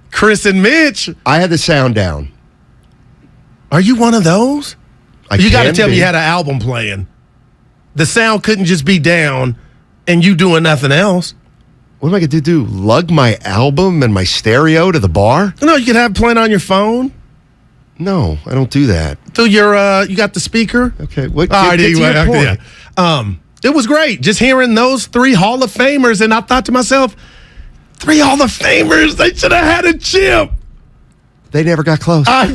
Chris, and Mitch? I had the sound down. Are you one of those? You got to tell me you had an album playing. The sound couldn't just be down and you doing nothing else. What am I going to do? Lug my album and my stereo to the bar? No, you could have it playing on your phone. No, I don't do that. Through your, you got the speaker? Okay. What? It was great just hearing those three Hall of Famers, and I thought to myself, 3 Hall of Famers, they should have had a chip. They never got close. That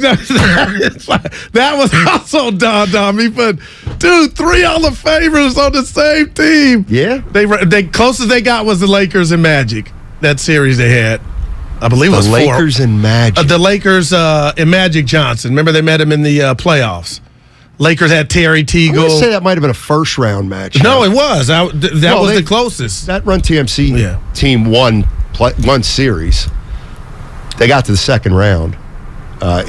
was also dawned on me, but dude, 3 Hall of Famers on the same team. Yeah. They closest they got was the Lakers and Magic. That series they had. I believe it was the Lakers and Magic. The Lakers and Magic Johnson. Remember they met him in the playoffs. Lakers had Terry Teagle. I would say that might have been a first-round match. No, it was. That was the closest. That Run TMC team won one series. They got to the second round. I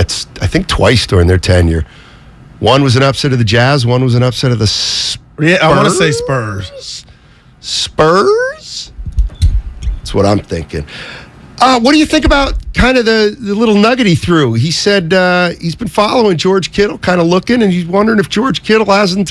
think twice during their tenure. One was an upset of the Jazz. One was an upset of the Spurs. Yeah, I want to say Spurs. Spurs? That's what I'm thinking. What do you think about kind of the little nugget he threw? He said he's been following George Kittle, kind of looking, and he's wondering if George Kittle hasn't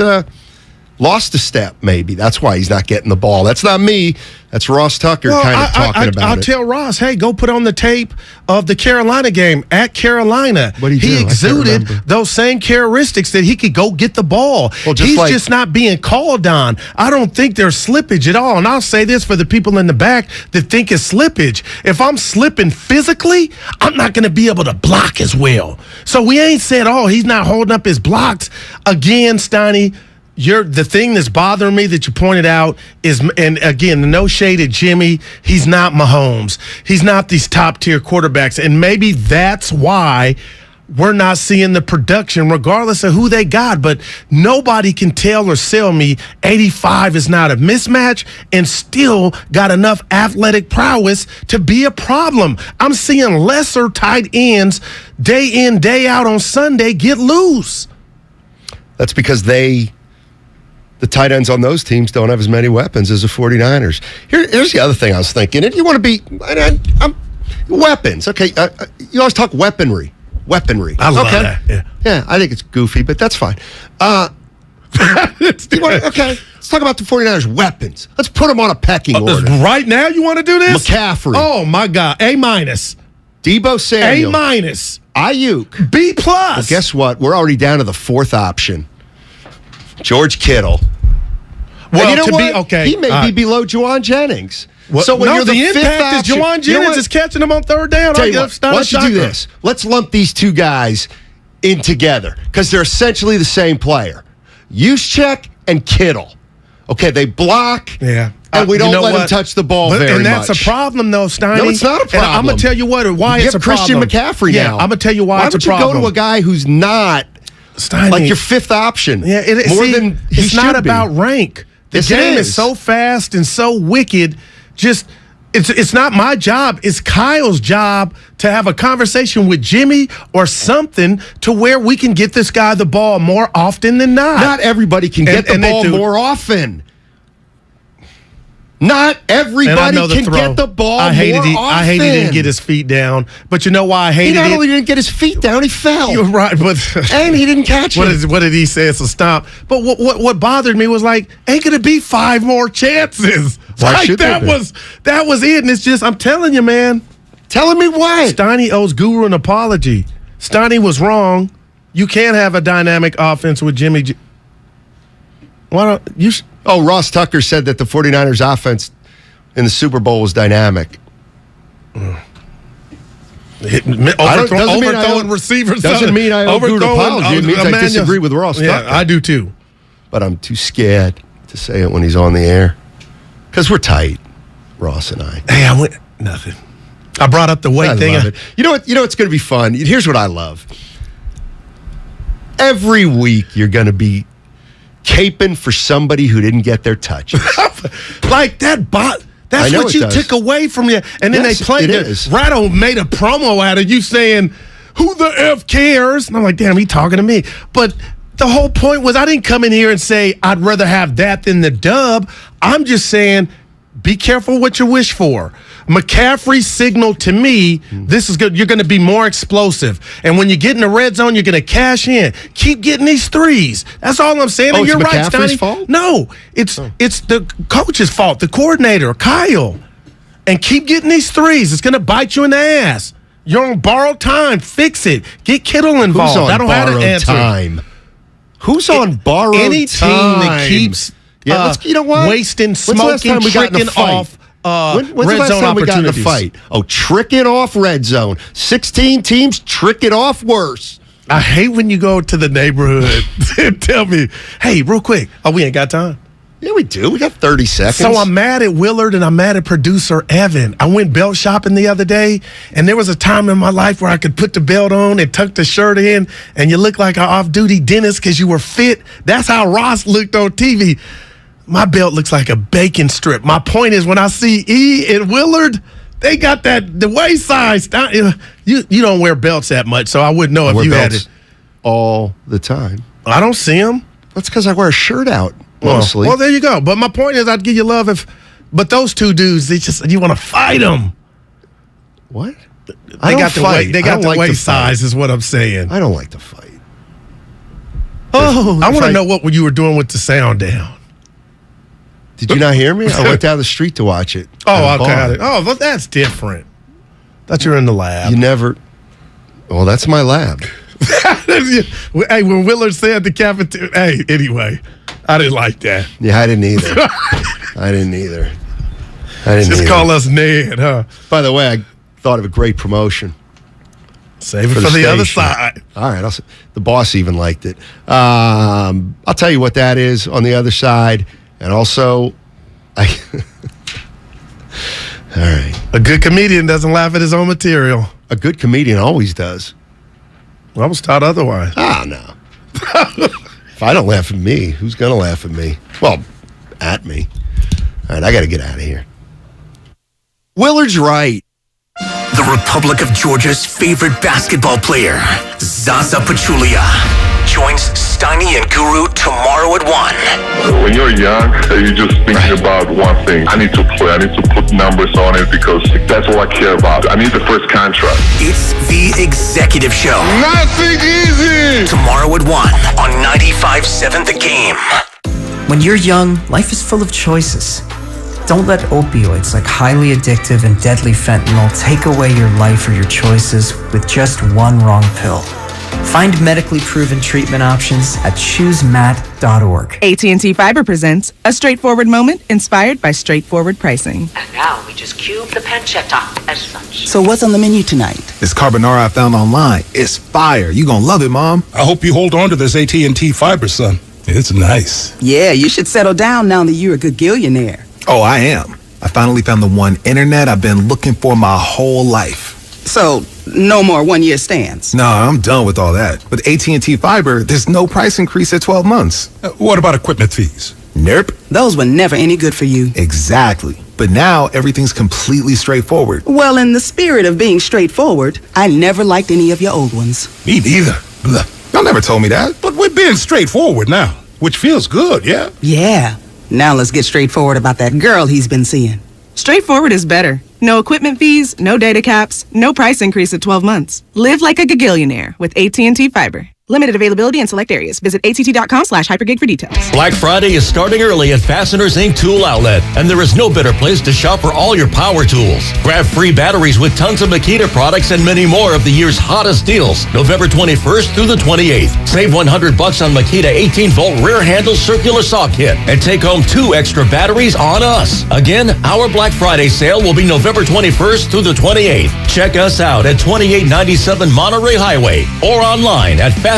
lost a step, maybe. That's why he's not getting the ball. That's not me. That's Ross Tucker talking about it. I'll tell Ross, hey, go put on the tape of the Carolina game at Carolina. He exuded those same characteristics that he could go get the ball. Well, he's just not being called on. I don't think there's slippage at all. And I'll say this for the people in the back that think it's slippage. If I'm slipping physically, I'm not going to be able to block as well. So we ain't said, he's not holding up his blocks. Again, Steiny, the thing that's bothering me that you pointed out is, and again, the no shade at Jimmy, he's not Mahomes. He's not these top-tier quarterbacks, and maybe that's why we're not seeing the production regardless of who they got. But nobody can tell or sell me 85 is not a mismatch and still got enough athletic prowess to be a problem. I'm seeing lesser tight ends day in, day out on Sunday get loose. That's because the tight ends on those teams don't have as many weapons as the 49ers. Here's the other thing I was thinking. If you want to be weapons, okay, you always talk weaponry. I love that. Yeah, I think it's goofy, but that's fine. Okay, let's talk about the 49ers' weapons. Let's put them on a pecking order. Right now you want to do this? McCaffrey. Oh, my God. A-. Deebo Samuel. A-. Ayuk. B+. Well, guess what? We're already down to the fourth option. George Kittle. Well, you know what? He may be below Juwan Jennings. So when you're the impact is Juwan Jennings is catching him on third down. Why don't you do this? Let's lump these two guys in together because they're essentially the same player. Juszczyk and Kittle. Okay, they block. Yeah. And we don't let them touch the ball very much. And that's a problem, though, Steiny. No, it's not a problem. And I'm going to tell you why it's a problem. You have Christian McCaffrey now. I'm going to tell you why it's a problem. Why would you go to a guy who's not Steiny, like your fifth option? Yeah, it's not about rank. The game is so fast and so wicked. Just it's not my job. It's Kyle's job to have a conversation with Jimmy or something to where we can get this guy the ball more often than not. Not everybody can get the ball more often. Not everybody can get the ball more often. I hated he didn't get his feet down. But you know why I hated it? He not only didn't get his feet down, he fell. You're right, but and he didn't catch it. What did he say? It's a stop. But what bothered me was ain't gonna be 5 more chances. That was it. And it's just, I'm telling you, man. Telling me what? Steiny owes Guru an apology. Steiny was wrong. You can't have a dynamic offense with Jimmy. Why don't you? Ross Tucker said that the 49ers offense in the Super Bowl was dynamic. Overthrowing receivers. Doesn't mean I owe Guru an apology. It means I disagree with Ross Tucker. I do too. But I'm too scared to say it when he's on the air. Because we're tight, Ross and I. Hey, nothing. I brought up the weight thing. Love it. You know what? It's going to be fun. Here's what I love. Every week you're going to be caping for somebody who didn't get their touches. Like that bot. That's what you took away from you. And then they played it. Ratto made a promo out of you saying, who the F cares? And I'm like, damn, he talking to me. But the whole point was I didn't come in here and say I'd rather have that than the dub. I'm just saying be careful what you wish for. McCaffrey signaled to me, this is good. You're going to be more explosive. And when you get in the red zone, you're going to cash in. Keep getting these threes. That's all I'm saying. And you're right, McCaffrey's Steiny. fault? No, it's the coach's fault, the coordinator, Kyle. And keep getting these threes. It's going to bite you in the ass. You're on borrowed time. Fix it. Get Kittle involved. Who's on I don't have an answer. Time? Who's on borrowed time? Any team that keeps wasting, smoking, tricking off when's red the last zone time we got in a opportunities. fight? Tricking off red zone. 16 teams trick it off worse. I hate when you go to the neighborhood and tell me, hey, real quick, we ain't got time. Yeah, we do. We got 30 seconds. So I'm mad at Willard and I'm mad at producer Evan. I went belt shopping the other day, and there was a time in my life where I could put the belt on and tuck the shirt in, and you look like an off-duty dentist because you were fit. That's how Ross looked on TV. My belt looks like a bacon strip. My point is, when I see E and Willard, they got the waist size. You don't wear belts that much, so I wouldn't know if you had it all the time. I don't see them. That's because I wear a shirt out mostly. Well, there you go. But my point is, I'd give you love but those two dudes, you want to fight them. What? They got the waist size, is what I'm saying. I don't like to fight. I want to know what you were doing with the sound down. Did you not hear me? I went down the street to watch it. Oh, okay. Oh, well, that's different. Thought you were in the lab. You never. Well, that's my lab. Hey, when Willard said the cafeteria. Hey, anyway, I didn't like that. Yeah, I didn't either. I didn't either. Just call us Ned, huh? By the way, I thought of a great promotion. Save it for the other side. All right. The boss even liked it. I'll tell you what that is on the other side. And also, all right. A good comedian doesn't laugh at his own material. A good comedian always does. Well, I was taught otherwise. No. If I don't laugh at me, who's going to laugh at me? Well, at me. All right, I got to get out of here. Willard's right. The Republic of Georgia's favorite basketball player, Zaza Pachulia, joins Steiny and Guru tomorrow at 1. When you're young, you're just thinking about one thing. I need to play. I need to put numbers on it because that's all I care about. I need the first contract. It's the Executive Show. Nothing easy! Tomorrow at 1 on 95.7 The Game. When you're young, life is full of choices. Don't let opioids like highly addictive and deadly fentanyl take away your life or your choices with just one wrong pill. Find medically proven treatment options at choosemat.org. AT&T Fiber presents a straightforward moment inspired by straightforward pricing. And now we just cube the pancetta as such. So what's on the menu tonight? This carbonara I found online. It's fire. You gonna love it, Mom. I hope you hold on to this AT&T Fiber, son. It's nice. Yeah, you should settle down now that you're a good gillionaire. Oh, I am. I finally found the one internet I've been looking for my whole life. So, no more one-year stands? No, I'm done with all that. With AT&T Fiber, there's no price increase at 12 months. What about equipment fees? Nope. Those were never any good for you. Exactly. But now, everything's completely straightforward. Well, in the spirit of being straightforward, I never liked any of your old ones. Me neither. Blah. Y'all never told me that. But we're being straightforward now, which feels good, yeah? Yeah. Now let's get straightforward about that girl he's been seeing. Straightforward is better. No equipment fees, no data caps, no price increase at 12 months. Live like a gagillionaire with AT&T Fiber. Limited availability in select areas. Visit att.com/hypergig for details. Black Friday is starting early at Fasteners Inc. Tool Outlet, and there is no better place to shop for all your power tools. Grab free batteries with tons of Makita products and many more of the year's hottest deals. November 21st through the 28th. Save $100 on Makita 18-volt rear handle circular saw kit and take home 2 extra batteries on us. Again, our Black Friday sale will be November 21st through the 28th. Check us out at 2897 Monterey Highway or online at FastenersInc.net.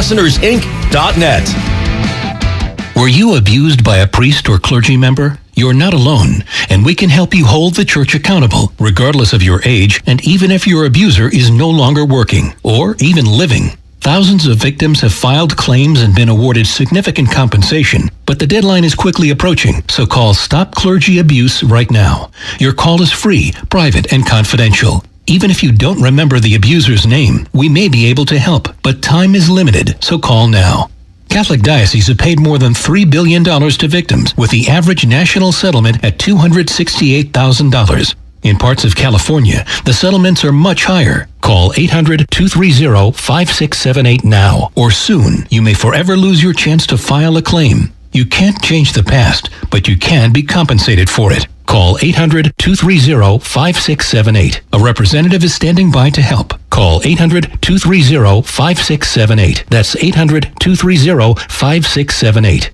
Were you abused by a priest or clergy member? You're not alone, and we can help you hold the church accountable, regardless of your age, and even if your abuser is no longer working or even living. Thousands of victims have filed claims and been awarded significant compensation, but the deadline is quickly approaching, so call Stop Clergy Abuse right now. Your call is free, private, and confidential. Even if you don't remember the abuser's name, we may be able to help, but time is limited, so call now. Catholic dioceses have paid more than $3 billion to victims, with the average national settlement at $268,000. In parts of California, the settlements are much higher. Call 800-230-5678 now, or soon you may forever lose your chance to file a claim. You can't change the past, but you can be compensated for it. Call 800-230-5678. A representative is standing by to help. Call 800-230-5678. That's 800-230-5678.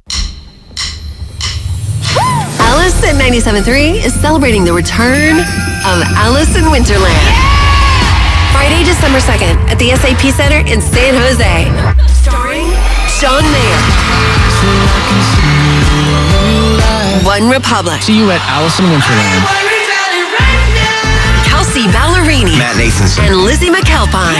Alice at 97.3 is celebrating the return of Alice in Winterland. Friday, December 2nd at the SAP Center in San Jose. Starring Sean Mayer. One Republic. See you at Alice in Winterland. Kelsey Ballerini. Matt Nathanson. And Lizzie McAlpine.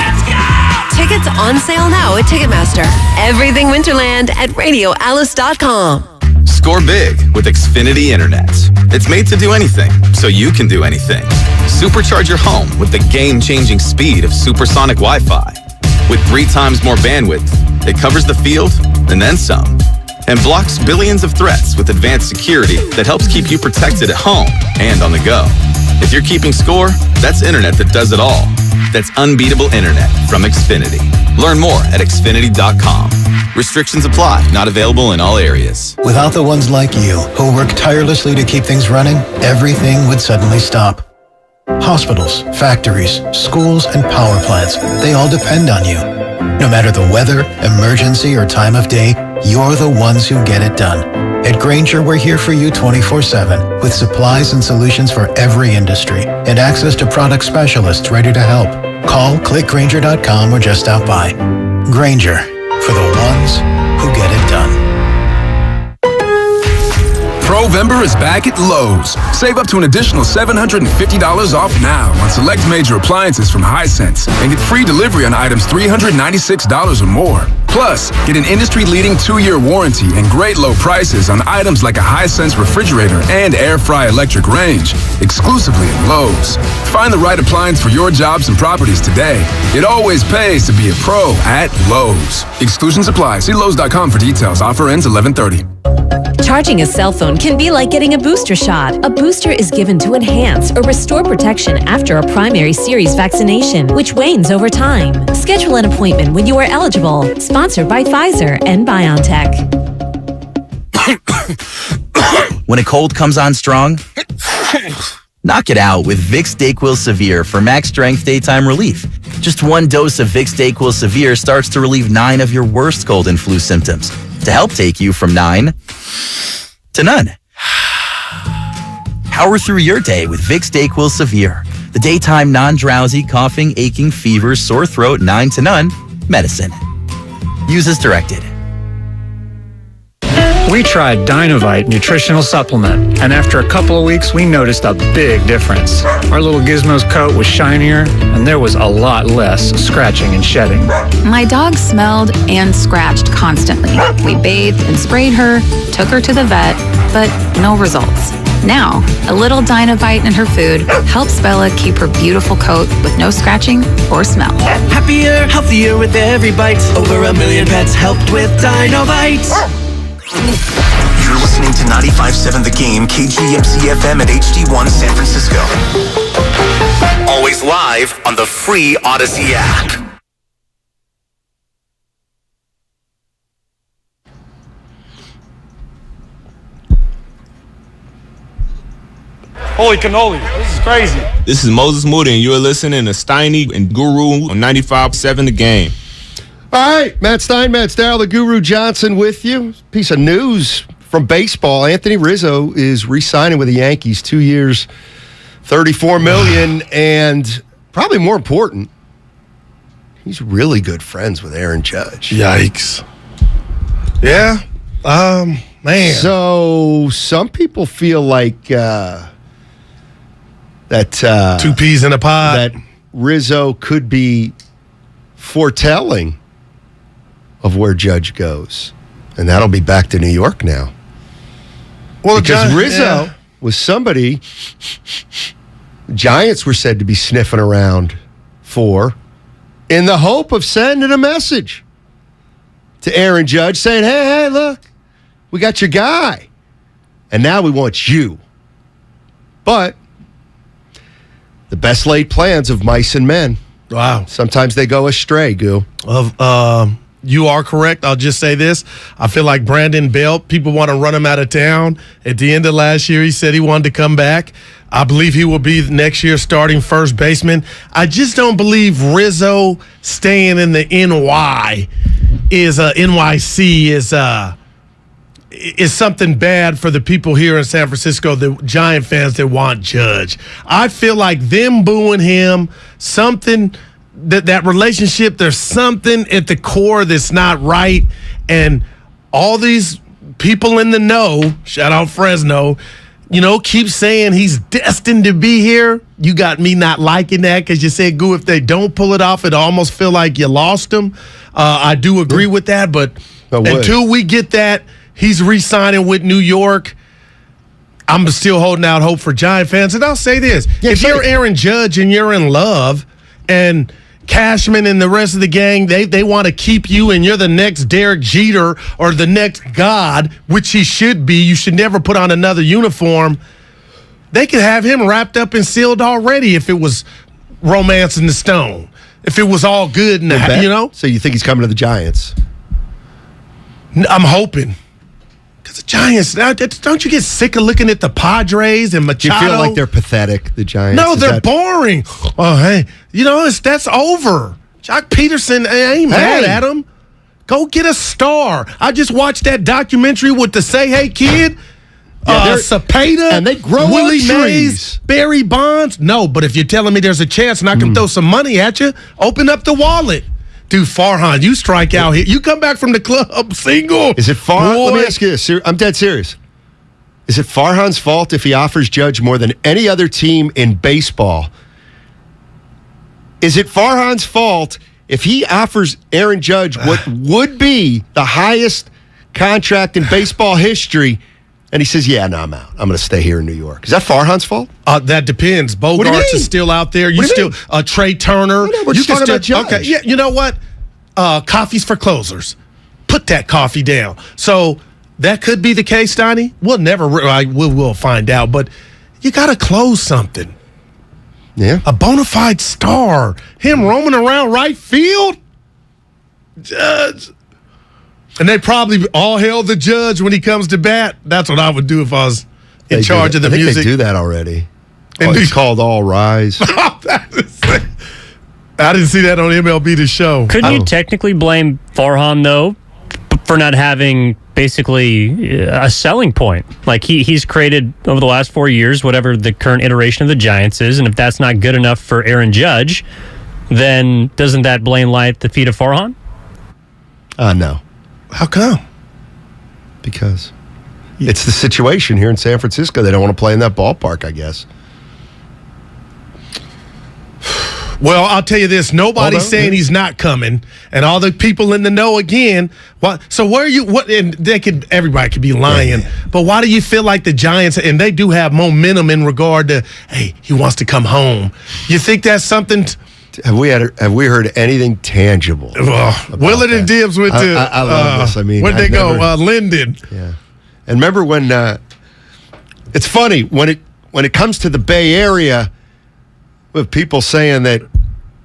Tickets on sale now at Ticketmaster. Everything Winterland at RadioAlice.com. Score big with Xfinity Internet. It's made to do anything, so you can do anything. Supercharge your home with the game-changing speed of supersonic Wi-Fi. With 3 times more bandwidth, it covers the field and then some. And blocks billions of threats with advanced security that helps keep you protected at home and on the go. If you're keeping score, that's internet that does it all. That's unbeatable internet from Xfinity. Learn more at Xfinity.com. Restrictions apply. Not available in all areas. Without the ones like you, who work tirelessly to keep things running, everything would suddenly stop. Hospitals, factories, schools, and power plants, they all depend on you. No matter the weather, emergency, or time of day, you're the ones who get it done. At Grainger, we're here for you 24/7 with supplies and solutions for every industry and access to product specialists ready to help. Call, click Grainger.com, or just stop by. Grainger, for the ones who get it done. Provember is back at Lowe's. Save up to an additional $750 off now on select major appliances from Hisense and get free delivery on items $396 or more. Plus, get an industry-leading 2-year warranty and great low prices on items like a Hisense refrigerator and air fry electric range, exclusively at Lowe's. Find the right appliance for your jobs and properties today. It always pays to be a pro at Lowe's. Exclusions apply. See Lowe's.com for details. Offer ends 11/30. Charging a cell phone can be like getting a booster shot. A booster is given to enhance or restore protection after a primary series vaccination, which wanes over time. Schedule an appointment when you are eligible. Sponsored by Pfizer and BioNTech. When a cold comes on strong, knock it out with Vicks DayQuil Severe for max strength daytime relief. Just 1 dose of Vicks DayQuil Severe starts to relieve 9 of your worst cold and flu symptoms to help take you from 9 to none. Power through your day with Vicks DayQuil Severe, the daytime non-drowsy, coughing, aching, fever, sore throat, 9 to none medicine. Use as directed. We tried Dynovite nutritional supplement, and after a couple of weeks, we noticed a big difference. Our little Gizmo's coat was shinier, and there was a lot less scratching and shedding. My dog smelled and scratched constantly. We bathed and sprayed her, took her to the vet, but no results. Now, a little Dynovite in her food helps Bella keep her beautiful coat with no scratching or smell. Happier, healthier with every bite. Over 1 million pets helped with Dynovite. You're listening to 95.7 The Game, KGMC FM at HD1 San Francisco. Always live on the free Odyssey app. Holy cannoli, this is crazy. This is Moses Moody, and you're listening to Steiny and Guru on 95.7 The Game. All right, Matt Stein, Matt Style, the Guru Johnson with you. Piece of news from baseball. Anthony Rizzo is re-signing with the Yankees, 2 years, $34 million, and probably more important, he's really good friends with Aaron Judge. Yikes. Yeah. Man. So some people feel like that 2 peas in a pod. That Rizzo could be foretelling of where Judge goes. And that'll be back to New York now. Well, because Rizzo was somebody Giants were said to be sniffing around for in the hope of sending a message to Aaron Judge saying, hey, look, we got your guy. And now we want you. But the best laid plans of mice and men. Wow. Sometimes they go astray, Goo. You are correct. I'll just say this. I feel like Brandon Belt, people want to run him out of town. At the end of last year, he said he wanted to come back. I believe he will be next year starting first baseman. I just don't believe Rizzo staying in the NYC is something bad for the people here in San Francisco, the Giant fans that want Judge. I feel like them booing him, something that relationship, there's something at the core that's not right. And all these people in the know, shout out Fresno, keep saying he's destined to be here. You got me not liking that because you said, Goo, if they don't pull it off, it almost feel like you lost him. I do agree with that, but until we get that he's re-signing with New York. I'm still holding out hope for Giant fans. And I'll say this. If you're Aaron Judge and you're in love and Cashman and the rest of the gang, they want to keep you and you're the next Derek Jeter or the next God, which he should be. You should never put on another uniform. They could have him wrapped up and sealed already if it was romance in the stone. If it was all good, So you think he's coming to the Giants? I'm hoping. Because the Giants, don't you get sick of looking at the Padres and Machado? Do you feel like they're pathetic, the Giants? No, they're boring. Oh, hey, that's over. Jock Peterson, I ain't mad at him. Go get a star. I just watched that documentary with the Say Hey Kid. Cepeda, and they grow Willie on Mays, Barry Bonds. No, but if you're telling me there's a chance and I can throw some money at you, open up the wallet. Dude, Farhan, you strike out here. You come back from the club single. Is it Farhan? Let me ask you this. I'm dead serious. Is it Farhan's fault if he offers Judge more than any other team in baseball? Is it Farhan's fault if he offers Aaron Judge what would be the highest contract in baseball history, and he says, yeah, no, I'm out. I'm going to stay here in New York. Is that Farhan's fault? That depends. Bogarts is still out there. You still Trey Turner. We're just talking about Judge. Okay, yeah, you know what? Coffee's for closers. Put that coffee down. So that could be the case, Steiny. We'll never. We'll find out. But you got to close something. Yeah, a bona fide star. Him roaming around right field. Judge. And they probably all hail the Judge when he comes to bat. That's what I would do if I was in charge of the music. I think they do that already. It's called All Rise. I didn't see that on MLB The Show. Couldn't you technically blame Farhan, though, for not having basically a selling point? Like he's created over the last 4 years, whatever the current iteration of the Giants is, and if that's not good enough for Aaron Judge, then doesn't that blame lie at the feet of Farhan? No. How come? Because it's the situation here in San Francisco. They don't want to play in that ballpark, I guess. Well, I'll tell you this. Nobody's saying he's not coming. And all the people in the know again. So where are you? And everybody could be lying. Yeah. But why do you feel like the Giants, and they do have momentum in regard to, hey, he wants to come home. You think that's something... Have we heard anything tangible? Willard and Dibs went to. I love this. I mean, where'd they go? Linden. Yeah. And remember when? It's funny when it comes to the Bay Area, with people saying that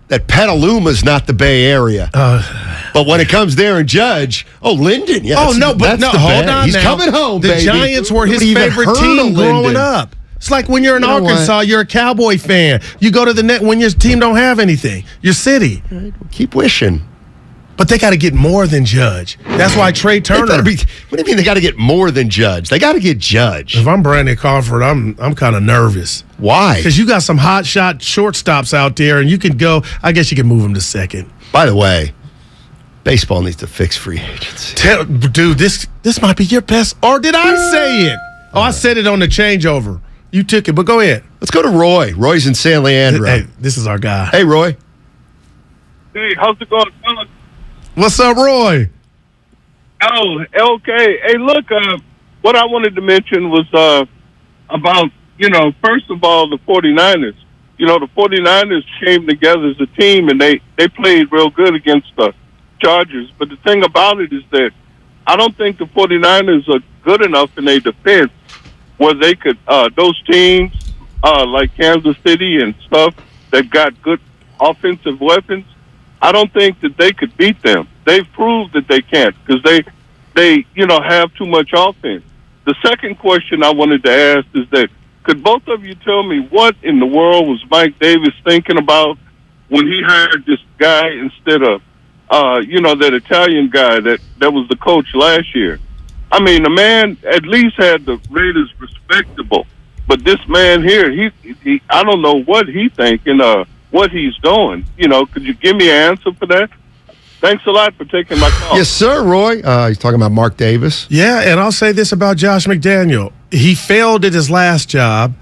Petaluma's not the Bay Area, but when it comes there and Judge, Linden. Yeah. Hold on. He's coming home. The Giants were his favorite team growing up. It's like when you're in Arkansas, you're a Cowboy fan. You go to the net when your team don't have anything. Your city. Right, well, keep wishing. But they got to get more than Judge. That's why Trey Turner. What do you mean they got to get more than Judge? They got to get Judge. If I'm Brandon Crawford, I'm kind of nervous. Why? Because you got some hot shot shortstops out there, and you can go. I guess you can move them to second. By the way, baseball needs to fix free agency. Dude, this might be your best. Or did I say it? I said it on the changeover. You took it, but go ahead. Let's go to Roy. Roy's in San Leandro. Hey, this is our guy. Hey, Roy. Hey, how's it going, fellas? What's up, Roy? Oh, okay. Hey, look, what I wanted to mention was about, first of all, the 49ers. The 49ers came together as a team, and they played real good against the Chargers. But the thing about it is that I don't think the 49ers are good enough in their defense where they could, those teams like Kansas City and stuff that got good offensive weapons, I don't think that they could beat them. They've proved that they can't because they have too much offense. The second question I wanted to ask is that could both of you tell me what in the world was Mike Davis thinking about when he hired this guy instead of, that Italian guy that was the coach last year? I mean, the man at least had the Raiders respectable, but this man here, he I don't know what he's thinking, what he's doing. Could you give me an answer for that? Thanks a lot for taking my call. Yes, sir, Roy. He's talking about Mark Davis. Yeah, and I'll say this about Josh McDaniel. He failed at his last job.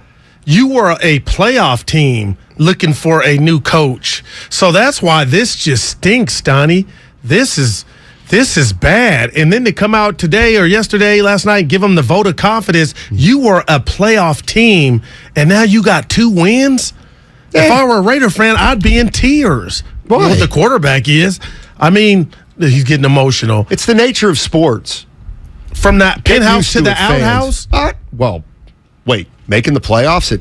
You were a playoff team looking for a new coach. So that's why this just stinks, Donnie. This is this is bad. And then to come out today or yesterday, last night, give them the vote of confidence. You were a playoff team, and now you got 2 wins? Yeah. If I were a Raider fan, I'd be in tears. Why? What the quarterback is. I mean, he's getting emotional. It's the nature of sports. From that penthouse to the outhouse? Well, wait, making the playoffs at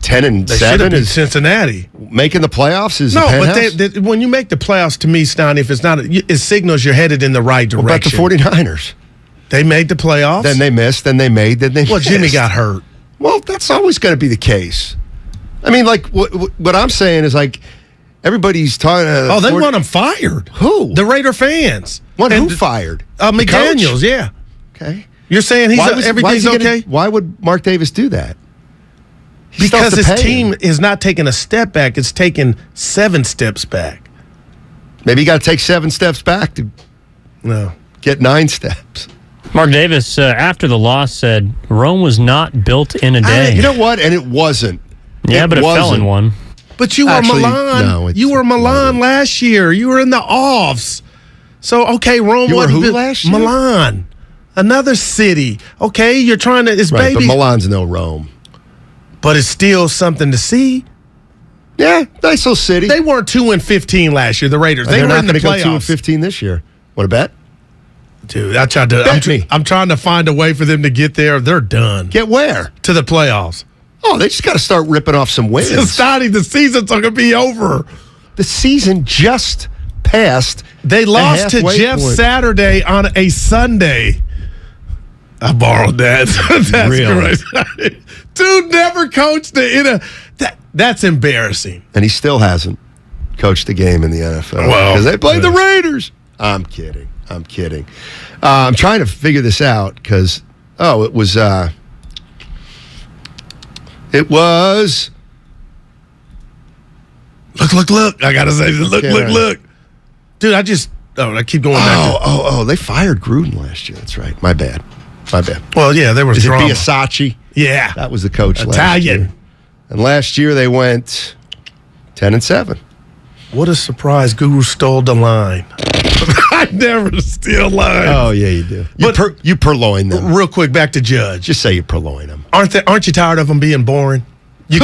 10-7 They should have beat Cincinnati. Making the playoffs is no, a but penthouse? when you make the playoffs, to me, Steiny, if it's not, it signals you're headed in the right direction. What about the 49ers? They made the playoffs. Then they missed, then they made, then they missed. Well, Jimmy got hurt. Well, that's always going to be the case. I mean, like, what I'm saying is, like, everybody's talking. They want him fired. Who? The Raider fans. Who fired? McDaniels, yeah. Okay. You're saying everything's okay? Why would Mark Davis do that? Because his team is not taking a step back. It's taking 7 steps back. Maybe you got to take 7 steps back to get 9 steps. Mark Davis, after the loss, said Rome was not built in a day. You know what? And it wasn't. Yeah, but it fell in one. But you were Milan. You were Milan last year. You were in the offs. So, okay, Rome wasn't built. Last year? Milan. Another city. Okay, you're trying to. It's right, baby. But Milan's no Rome. But it's still something to see. Yeah, nice little city. They weren't 2-15 last year. The Raiders. They were not in the going to go playoffs. 2-15 this year. Want to bet? Dude, I'm trying to find a way for them to get there. They're done. Get where? To the playoffs. Oh, they just got to start ripping off some wins. It's starting. The season's going to be over. The season just passed. They lost to Jeff Saturday on a Sunday. I borrowed that. That's really? Great. Dude never coached that's embarrassing. And he still hasn't coached a game in the NFL because they played the Raiders. I'm kidding. I'm trying to figure this out because it was Look. I gotta say, look. Dude, I keep going back. They fired Gruden last year. That's right. My bad. Well, yeah, there was drama. It Biasacci? Yeah. That was the coach Italian. last year. And last year they went 10-7. What a surprise. Guru stole the line. I never steal lines. Oh, yeah, you do. You purloin them. Real quick, back to Judge. Just say you purloin them. Aren't you tired of them being boring? You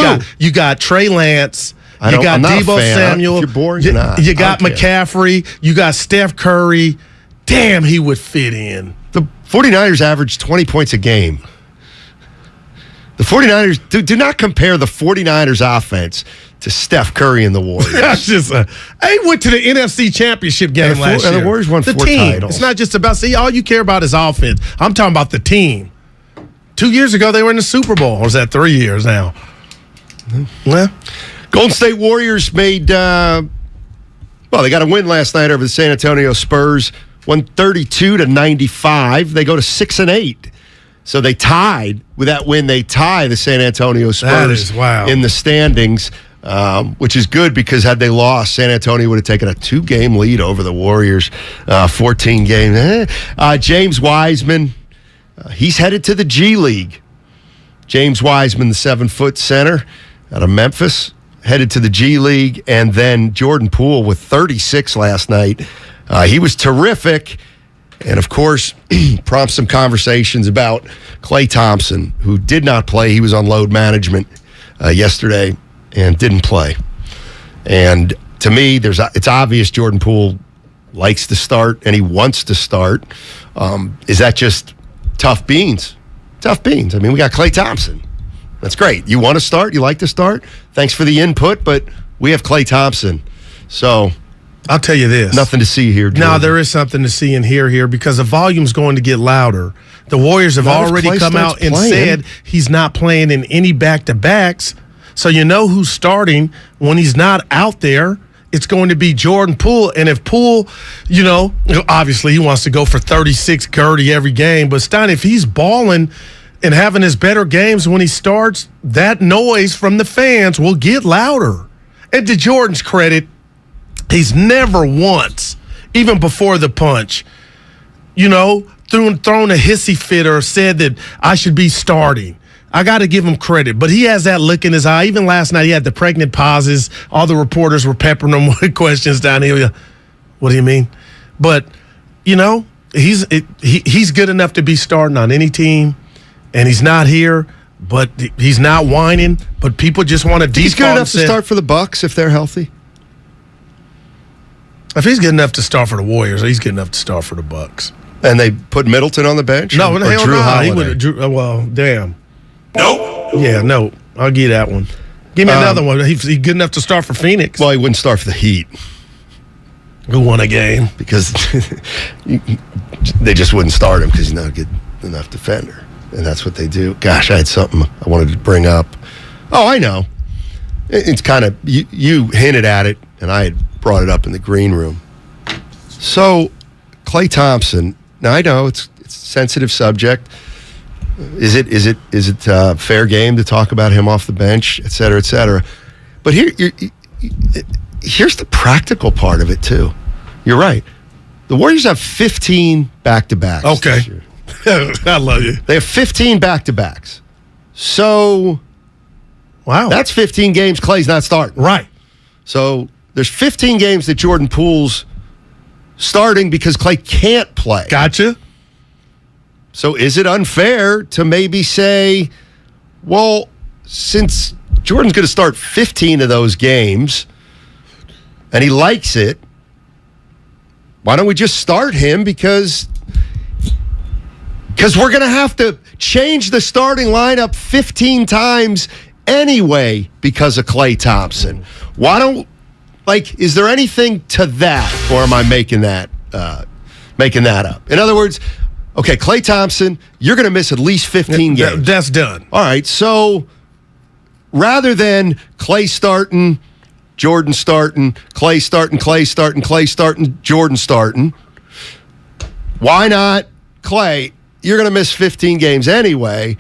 got Trey Lance. You got Deebo Samuel. If you're boring, you got McCaffrey. You got Steph Curry. Damn, he would fit in. The 49ers averaged 20 points a game. The 49ers, do not compare the 49ers offense to Steph Curry and the Warriors. That's just I went to the NFC Championship game last year. And the Warriors won 4 titles. It's not just about, all you care about is offense. I'm talking about the team. 2 years ago, they were in the Super Bowl. Or was that 3 years now? Well, Golden State Warriors made, they got a win last night over the San Antonio Spurs, 132-95. They go to 6-8. So they tied with that win. They tie the San Antonio Spurs in the standings, which is good because had they lost, San Antonio would have taken a 2-game lead over the Warriors, 14 games. James Wiseman, he's headed to the G League. James Wiseman, the 7-foot center out of Memphis, headed to the G League. And then Jordan Poole with 36 last night. He was terrific. And, of course, prompts some conversations about Klay Thompson, who did not play. He was on load management yesterday and didn't play. And to me, it's obvious Jordan Poole likes to start and he wants to start. Is that just tough beans? Tough beans. I mean, we got Klay Thompson. That's great. You want to start? You like to start? Thanks for the input, but we have Klay Thompson. So I'll tell you this. Nothing to see here, Jordan. No, there is something to see and hear here because the volume's going to get louder. The Warriors have already come out and said he's not playing in any back-to-backs. So you know who's starting when he's not out there. It's going to be Jordan Poole. And if Poole, obviously he wants to go for 36 Gertie every game. But Stein, if he's balling and having his better games when he starts, that noise from the fans will get louder. And to Jordan's credit, he's never once, even before the punch, thrown a hissy fit or said that I should be starting. I got to give him credit, but he has that look in his eye. Even last night, he had the pregnant pauses. All the reporters were peppering him with questions down here. What do you mean? But he's good enough to be starting on any team, and he's not here, but he's not whining. But people just want to default. He's good enough to start for the Bucks if they're healthy. If he's good enough to start for the Warriors, he's good enough to start for the Bucks. And they put Middleton on the bench? No, or hell Drew no. Holiday? He would. Well, damn. Nope. Yeah, no. I'll give you that one. Give me another one. He's good enough to start for Phoenix. Well, he wouldn't start for the Heat. Who won a game? Because they just wouldn't start him because he's not a good enough defender. And that's what they do. Gosh, I had something I wanted to bring up. Oh, I know. It's kind of, you hinted at it, and I had brought it up in the green room. So, Klay Thompson, now I know it's a sensitive subject. Is it fair game to talk about him off the bench, et cetera, et cetera? But here's the practical part of it, too. You're right. The Warriors have 15 back-to-backs. Okay. I love you. They have 15 back-to-backs. So, wow, that's 15 games Klay's not starting. Right. So, there's 15 games that Jordan Poole's starting because Klay can't play. Gotcha. So is it unfair to maybe say, well, since Jordan's going to start 15 of those games and he likes it, why don't we just start him because we're going to have to change the starting lineup 15 times anyway because of Klay Thompson. Why don't, is there anything to that, or am I making that up? In other words, okay, Klay Thompson, you're going to miss at least 15 games. That's done. All right, so rather than Klay starting, Jordan starting, Klay starting, Jordan starting, why not Klay? You're going to miss 15 games anyway.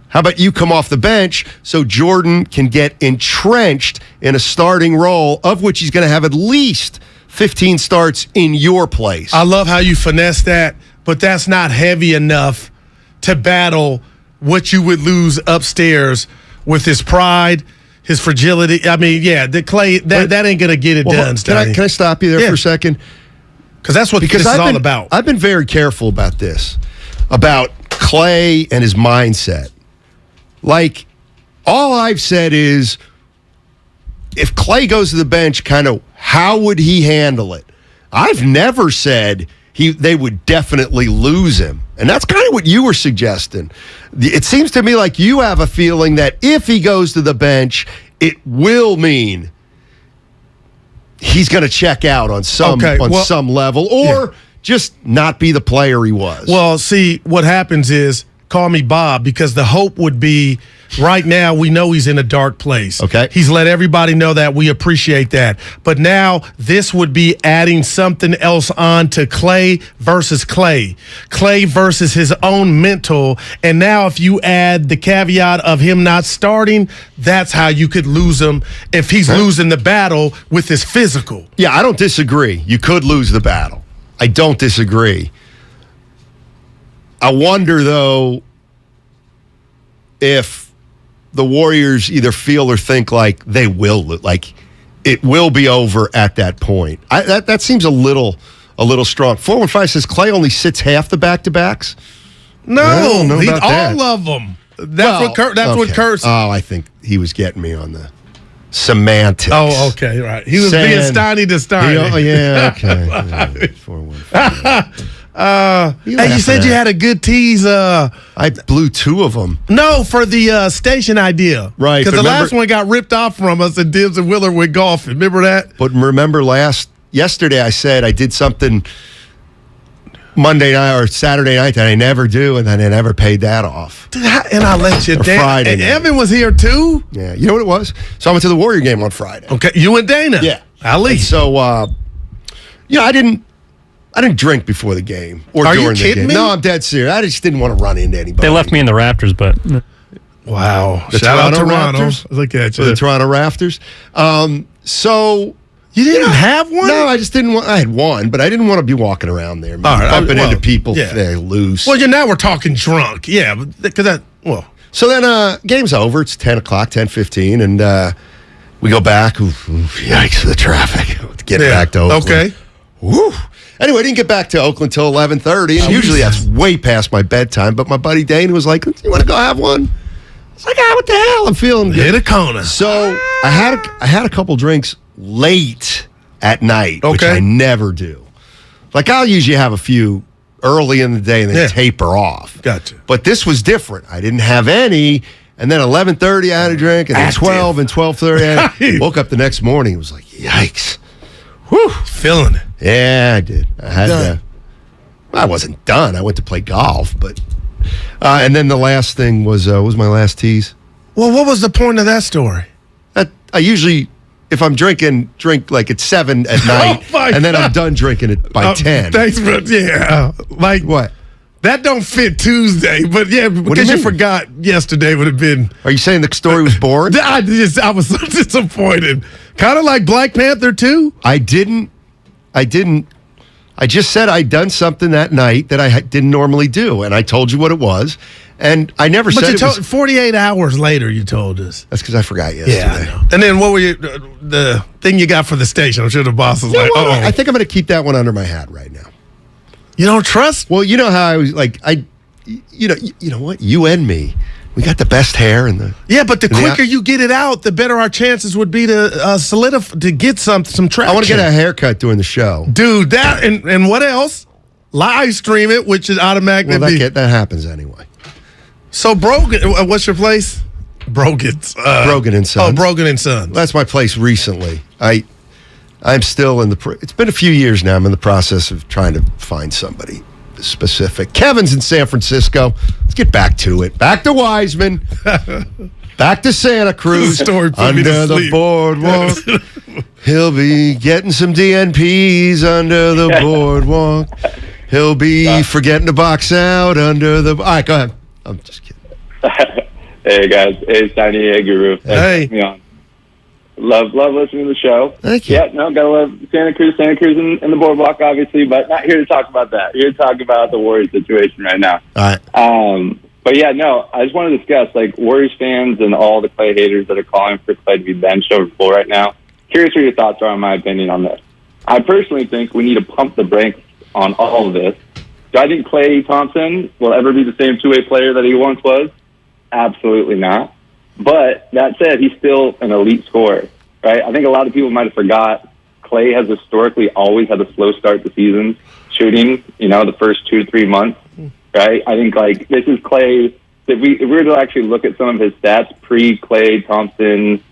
How about you come off the bench so Jordan can get entrenched in a starting role, of which he's going to have at least 15 starts in your place? I love how you finesse that, but that's not heavy enough to battle what you would lose upstairs with his pride, his fragility. I mean, yeah, the Klay, that ain't going to get it done, Steiny. Can I stop you there for a second? Because that's what this is all about. I've been very careful about this, about Klay and his mindset. All I've said is, if Klay goes to the bench, kind of how would he handle it? I've never said they would definitely lose him. And that's kind of what you were suggesting. It seems to me like you have a feeling that if he goes to the bench, it will mean he's going to check out on some level, or just not be the player he was. Well, see, what happens is, call me Bob, because the hope would be right now we know he's in a dark place. Okay. He's let everybody know that. We appreciate that. But now this would be adding something else on to Klay versus Klay. Klay versus his own mental. And now if you add the caveat of him not starting, that's how you could lose him if he's losing the battle with his physical. Yeah, I don't disagree. You could lose the battle. I don't disagree. I wonder, though, if the Warriors either feel or think like they will, it will be over at that point. That seems a little strong. 415 says Klay only sits half the back-to-backs. No, all of them. That's what Kurt said. Oh, I think he was getting me on the semantics. Oh, okay, right. He was being Steiny to Steiny. Oh, yeah, okay. 415. Hey, you said you had a good tease. I blew two of them. No, for the station idea. Right. Because the last one got ripped off from us, and Dibs and Willard went golfing. Remember that? But remember yesterday I said I did something Monday night or Saturday night that I never do, and then I never paid that off. Dude, and I let you down. Friday And night. Evan was here too? Yeah. You know what it was? So I went to the Warrior game on Friday. Okay. You and Dana? Yeah. Ali. And so, I didn't drink before the game or Are during you the kidding game. me? No, I'm dead serious. I just didn't want to run into anybody. They left me in the rafters, but wow! The Shout out to Toronto Raptors. Look at you. The Toronto Raptors. So you didn't have one? No, I just didn't want. I had one, but I didn't want to be walking around there, bumping into people loose. Well, now we're talking drunk. Yeah, because that. Well, so then game's over. It's 10 o'clock, 10:15, and we go back. Yikes! The traffic. Get back to Oakland. Okay. Woo. Anyway, I didn't get back to Oakland till 11:30, and usually that's way past my bedtime. But my buddy Dane was like, "You want to go have one?" I was like, what the hell? I'm feeling good. Hit a corner. So I had a couple drinks late at night, which I never do. Like I'll usually have a few early in the day and then taper off. Gotcha. But this was different. I didn't have any, and then 11:30 I had a drink, and then 12 and 12:30 I woke up the next morning. It was like, yikes. Whew. Feeling it. Yeah, I did. I had I wasn't done. I went to play golf, but and then the last thing was my last tease. Well, what was the point of that story? I usually, if I'm drink like at 7 at night, and then I'm done drinking it by 10. Thanks for like what? That don't fit Tuesday, but because you forgot yesterday would have been. Are you saying the story was boring? I was so disappointed. Kind of like Black Panther 2. I didn't. I just said I'd done something that night that I didn't normally do, and I told you what it was. And I never said it was 48 hours later, you told us. That's because I forgot yesterday. Yeah, I know. And then what were the thing you got for the station? I'm sure the boss was like, oh. I think I'm going to keep that one under my hat right now. You don't trust? Well, you know how I was like, you know what? You and me, we got the best hair and the. Yeah, but the quicker you get it out, the better our chances would be to solidify, to get some traction. I want to get a haircut during the show. Dude, that and what else? Live stream it, which is automatically. Well, that happens anyway. So Brogan, what's your place? Brogan's. Brogan and Sons. Oh, Brogan and Sons. That's my place recently. I'm still in it's been a few years now. I'm in the process of trying to find somebody specific. Kevin's in San Francisco. Let's get back to it. Back to Wiseman. Back to Santa Cruz. Under the boardwalk. He'll be getting some DNPs under the boardwalk. He'll be forgetting to box out under the. All right, go ahead. I'm just kidding. Hey guys, hey Steiny Guru. Hey. Me on. Love listening to the show. Thank you. Yeah, no, gotta love Santa Cruz and the boardwalk, obviously, but not here to talk about that. Here to talk about the Warriors situation right now. All right. But yeah, no, I just want to discuss like Warriors fans and all the Clay haters that are calling for Clay to be benched over the floor right now. Curious what your thoughts are on my opinion on this. I personally think we need to pump the brakes on all of this. Do I think Klay Thompson will ever be the same two-way player that he once was? Absolutely not. But that said, he's still an elite scorer, right? I think a lot of people might have forgot Klay has historically always had a slow start to seasons, shooting, the first 2 to 3 months, right? I think, this is Klay. If we were to actually look at some of his stats, pre-Klay Thompson,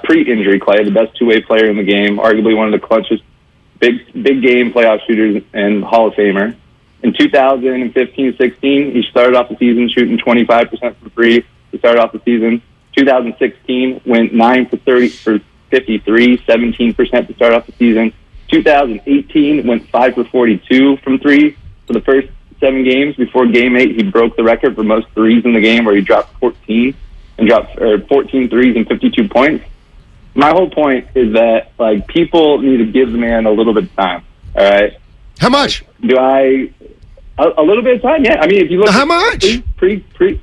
pre-injury Klay, the best two-way player in the game, arguably one of the clutchest big game playoff shooters and Hall of Famer. In 2015-16, he started off the season shooting 25% from free to start off the season. 2016 went 9 for 30 for 53, 17% to start off the season. 2018 went 5 for 42 from three for the first 7 games. Before Game 8, he broke the record for most threes in the game, where he dropped 14 threes and 52 points. My whole point is that people need to give the man a little bit of time. All right. How much? A little bit of time, yeah. I mean, if you look how at much pre-injury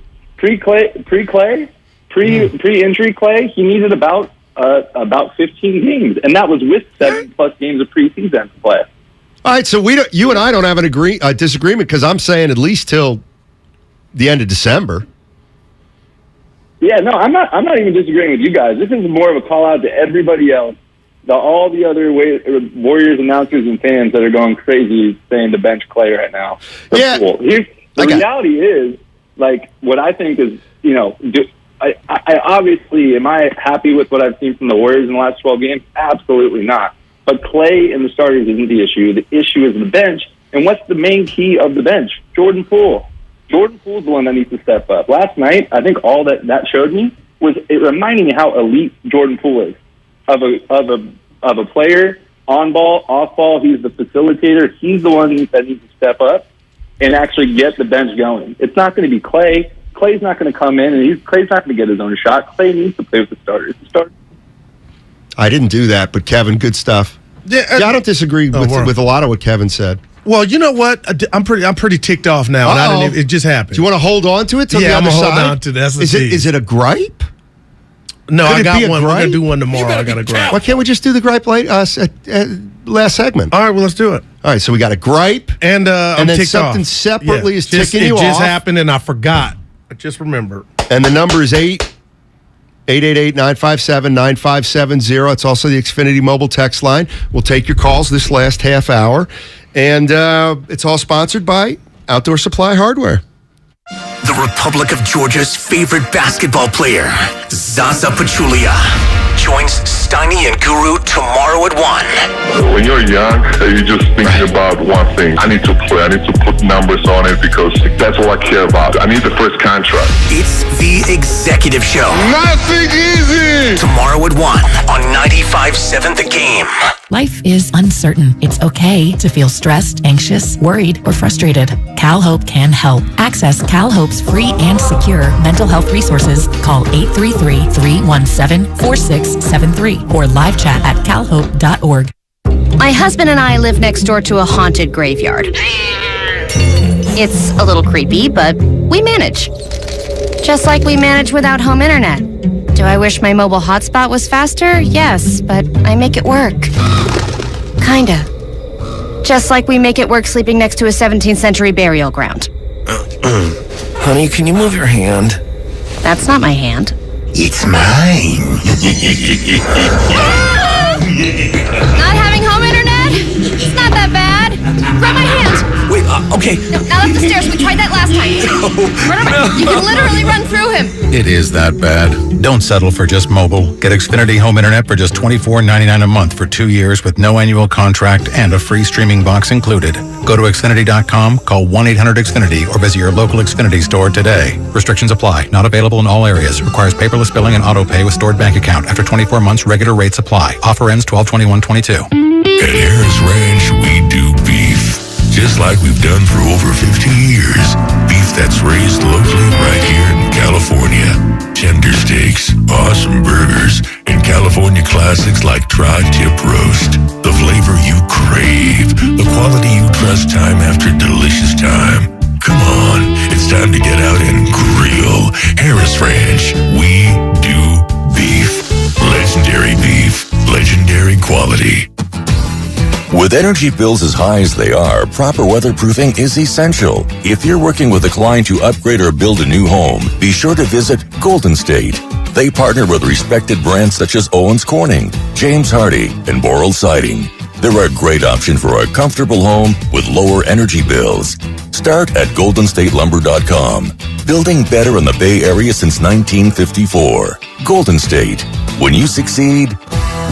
Clay, he needed about 15 games, and that was with 7+ games of preseason to play. All right, so you and I don't have a disagreement, because I'm saying at least till the end of December. Yeah, no, I'm not even disagreeing with you guys. This is more of a call out to everybody else, all the other Warriors announcers and fans that are going crazy saying to bench Clay right now. Yeah. The reality is, what I think is, I obviously, am I happy with what I've seen from the Warriors in the last 12 games? Absolutely not. But Clay and the starters isn't the issue. The issue is the bench. And what's the main key of the bench? Jordan Poole. Jordan Poole's the one that needs to step up. Last night, I think all that showed me was it reminding me how elite Jordan Poole is. Of a player, on ball, off ball, he's the facilitator. He's the one that needs to step up and actually get the bench going. It's not going to be Clay. Clay's not going to come in, and Clay's not going to get his own shot. Clay needs to play with the starters. I didn't do that, but Kevin, good stuff. Yeah, I don't disagree with a lot of what Kevin said. Well, you know what? I'm pretty ticked off now. And it just happened. Do you want to hold on to it till the other side? Yeah, I'm going to hold on to that. Is it a gripe? No, I got one. We're going to do one tomorrow. I got a gripe. Why can't we just do the gripe last segment. All right, well, let's do it. All right, so we got a gripe. And then ticked something off. separately is Just- ticking you off. It just happened, and I forgot. I just remembered. And the number is 888-957-9570. It's also the Xfinity mobile text line. We'll take your calls this last half hour. And it's all sponsored by Outdoor Supply Hardware. The Republic of Georgia's favorite basketball player, Zaza Pachulia, joins Steiny and Guru tomorrow at 1. When you're young, you're just thinking about one thing. I need to play. I need to put numbers on it because that's all I care about. I need the first contract. It's the Executive Show. Nothing easy! Tomorrow at 1 on 95.7 The Game. Life is uncertain. It's okay to feel stressed, anxious, worried, or frustrated. CalHope can help. Access CalHope's free and secure mental health resources. Call 833-317-4673 or live chat at calhope.org. My husband and I live next door to a haunted graveyard. It's a little creepy, but we manage. Just like we manage without home internet. Do I wish my mobile hotspot was faster? Yes, but I make it work. Kinda. Just like we make it work sleeping next to a 17th century burial ground. Honey, can you move your hand? That's not my hand. It's mine. Not having home internet? It's not that bad. Grab my hand. Wait, okay. No, not up the stairs. We tried that last time. You can literally run through him. It is that bad. Don't settle for just mobile. Get Xfinity Home Internet for just $24.99 a month for 2 years with no annual contract and a free streaming box included. Go to Xfinity.com, call 1-800-XFINITY, or visit your local Xfinity store today. Restrictions apply. Not available in all areas. Requires paperless billing and auto pay with stored bank account. After 24 months, regular rates apply. Offer ends 12/21/22. At Harris Ranch, we do beef, just like we've done for over 50 years. Beef that's raised locally right here in California. Tender steaks, awesome burgers, and California classics like tri-tip roast. The flavor you crave, the quality you trust time after delicious time. Come on, it's time to get out and grill. Harris Ranch, we do beef. Legendary beef, legendary quality. With energy bills as high as they are, proper weatherproofing is essential. If you're working with a client to upgrade or build a new home, be sure to visit Golden State. They partner with respected brands such as Owens Corning, James Hardy, and Boral Siding. They're a great option for a comfortable home with lower energy bills. Start at goldenstatelumber.com. Building better in the Bay Area since 1954. Golden State. When you succeed,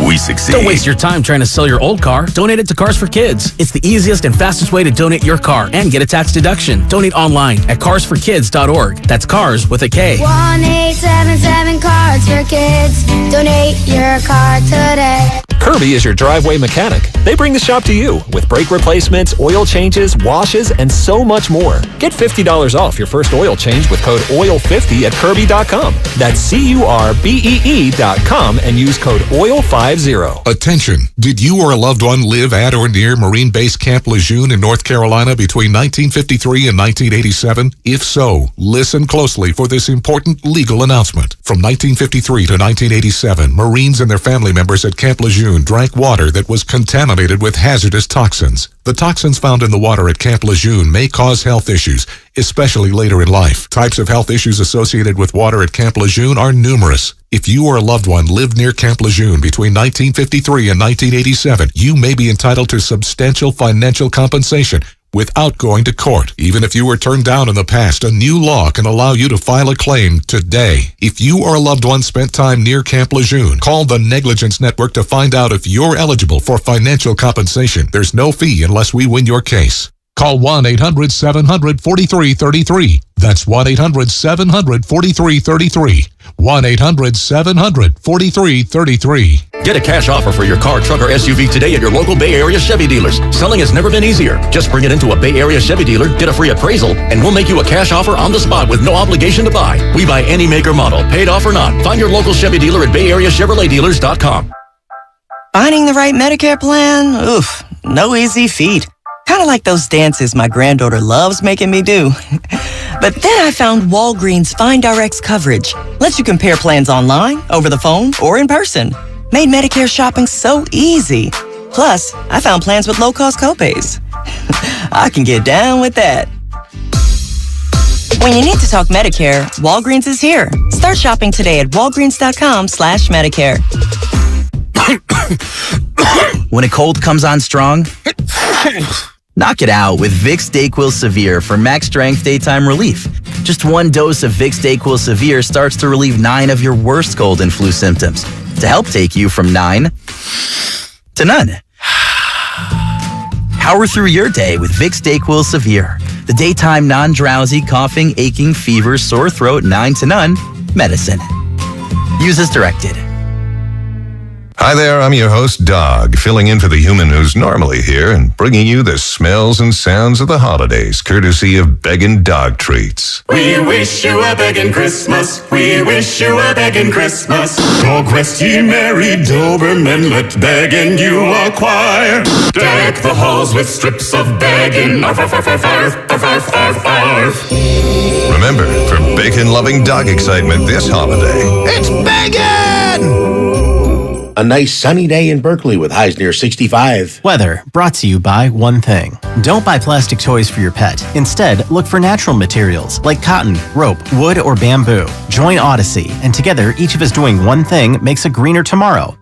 we succeed. Don't waste your time trying to sell your old car. Donate it to Cars for Kids. It's the easiest and fastest way to donate your car and get a tax deduction. Donate online at carsforkids.org. That's cars with a K. 1-877 Cards for Kids. Donate your car today. Kirby is your driveway mechanic. They bring the shop to you with brake replacements, oil changes, washes, and so much more. Get $50 off your first oil change with code OIL50 at Kirby.com. That's CURBEE.com and use code OIL50. Attention! Did you or a loved one live at or near Marine Base Camp Lejeune in North Carolina between 1953 and 1987? If so, listen closely for this important legal announcement. From 1953 to 1987, Marines and their family members at Camp Lejeune drank water that was contaminated with hazardous toxins. The toxins found in the water at Camp Lejeune may cause health issues, especially later in life. Types of health issues associated with water at Camp Lejeune are numerous. If you or a loved one lived near Camp Lejeune between 1953 and 1987, you may be entitled to substantial financial compensation without going to court. Even if you were turned down in the past, a new law can allow you to file a claim today. If you or a loved one spent time near Camp Lejeune, call the Negligence Network to find out if you're eligible for financial compensation. There's no fee unless we win your case. Call 1-800-700-4333. That's 1-800-700-4333. 1-800-700-4333. Get a cash offer for your car, truck, or SUV today at your local Bay Area Chevy dealers. Selling has never been easier. Just bring it into a Bay Area Chevy dealer, get a free appraisal, and we'll make you a cash offer on the spot with no obligation to buy. We buy any make or model, paid off or not. Find your local Chevy dealer at BayAreaChevroletDealers.com. Finding the right Medicare plan? Oof, no easy feat. Kind of like those dances my granddaughter loves making me do. But then I found Walgreens FindRx coverage. Lets you compare plans online, over the phone, or in person. Made Medicare shopping so easy. Plus, I found plans with low-cost copays. I can get down with that. When you need to talk Medicare, Walgreens is here. Start shopping today at walgreens.com/Medicare. When a cold comes on strong, knock it out with Vicks DayQuil Severe for max strength daytime relief. Just one dose of Vicks DayQuil Severe starts to relieve 9 of your worst cold and flu symptoms to help take you from 9 to none. Power through your day with Vicks DayQuil Severe, the daytime non-drowsy, coughing, aching, fever, sore throat, 9 to none medicine. Use as directed. Hi there, I'm your host, Dog, filling in for the human who's normally here and bringing you the smells and sounds of the holidays, courtesy of Beggin' Dog Treats. We wish you a begging Christmas. We wish you a begging Christmas. Dog rest ye merry Doberman, let begging you acquire. Deck the halls with strips of begging. Arf, arf, arf, arf, arf, arf, arf, arf. Remember, for bacon-loving dog excitement this holiday, it's Beggin'! A nice sunny day in Berkeley with highs near 65. Weather brought to you by one thing. Don't buy plastic toys for your pet. Instead, look for natural materials like cotton, rope, wood, or bamboo. Join Odyssey, and together, each of us doing one thing makes a greener tomorrow.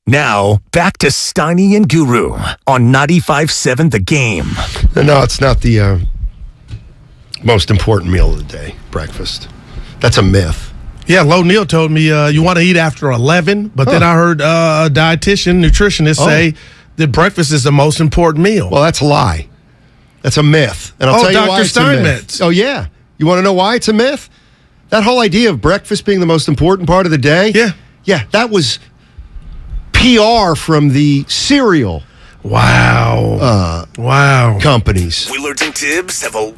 Now, back to Steiny and Guru on 95.7 The Game. No, it's not the most important meal of the day, breakfast. That's a myth. Yeah, Lo Neal told me you want to eat after 11, but then I heard a dietitian, nutritionist say that breakfast is the most important meal. Well, that's a lie. That's a myth. And I'll tell you why it's a myth. Oh, yeah. You want to know why it's a myth? That whole idea of breakfast being the most important part of the day? Yeah. Yeah, that was PR from the cereal. Wow. Companies. Willard and Dibs have a...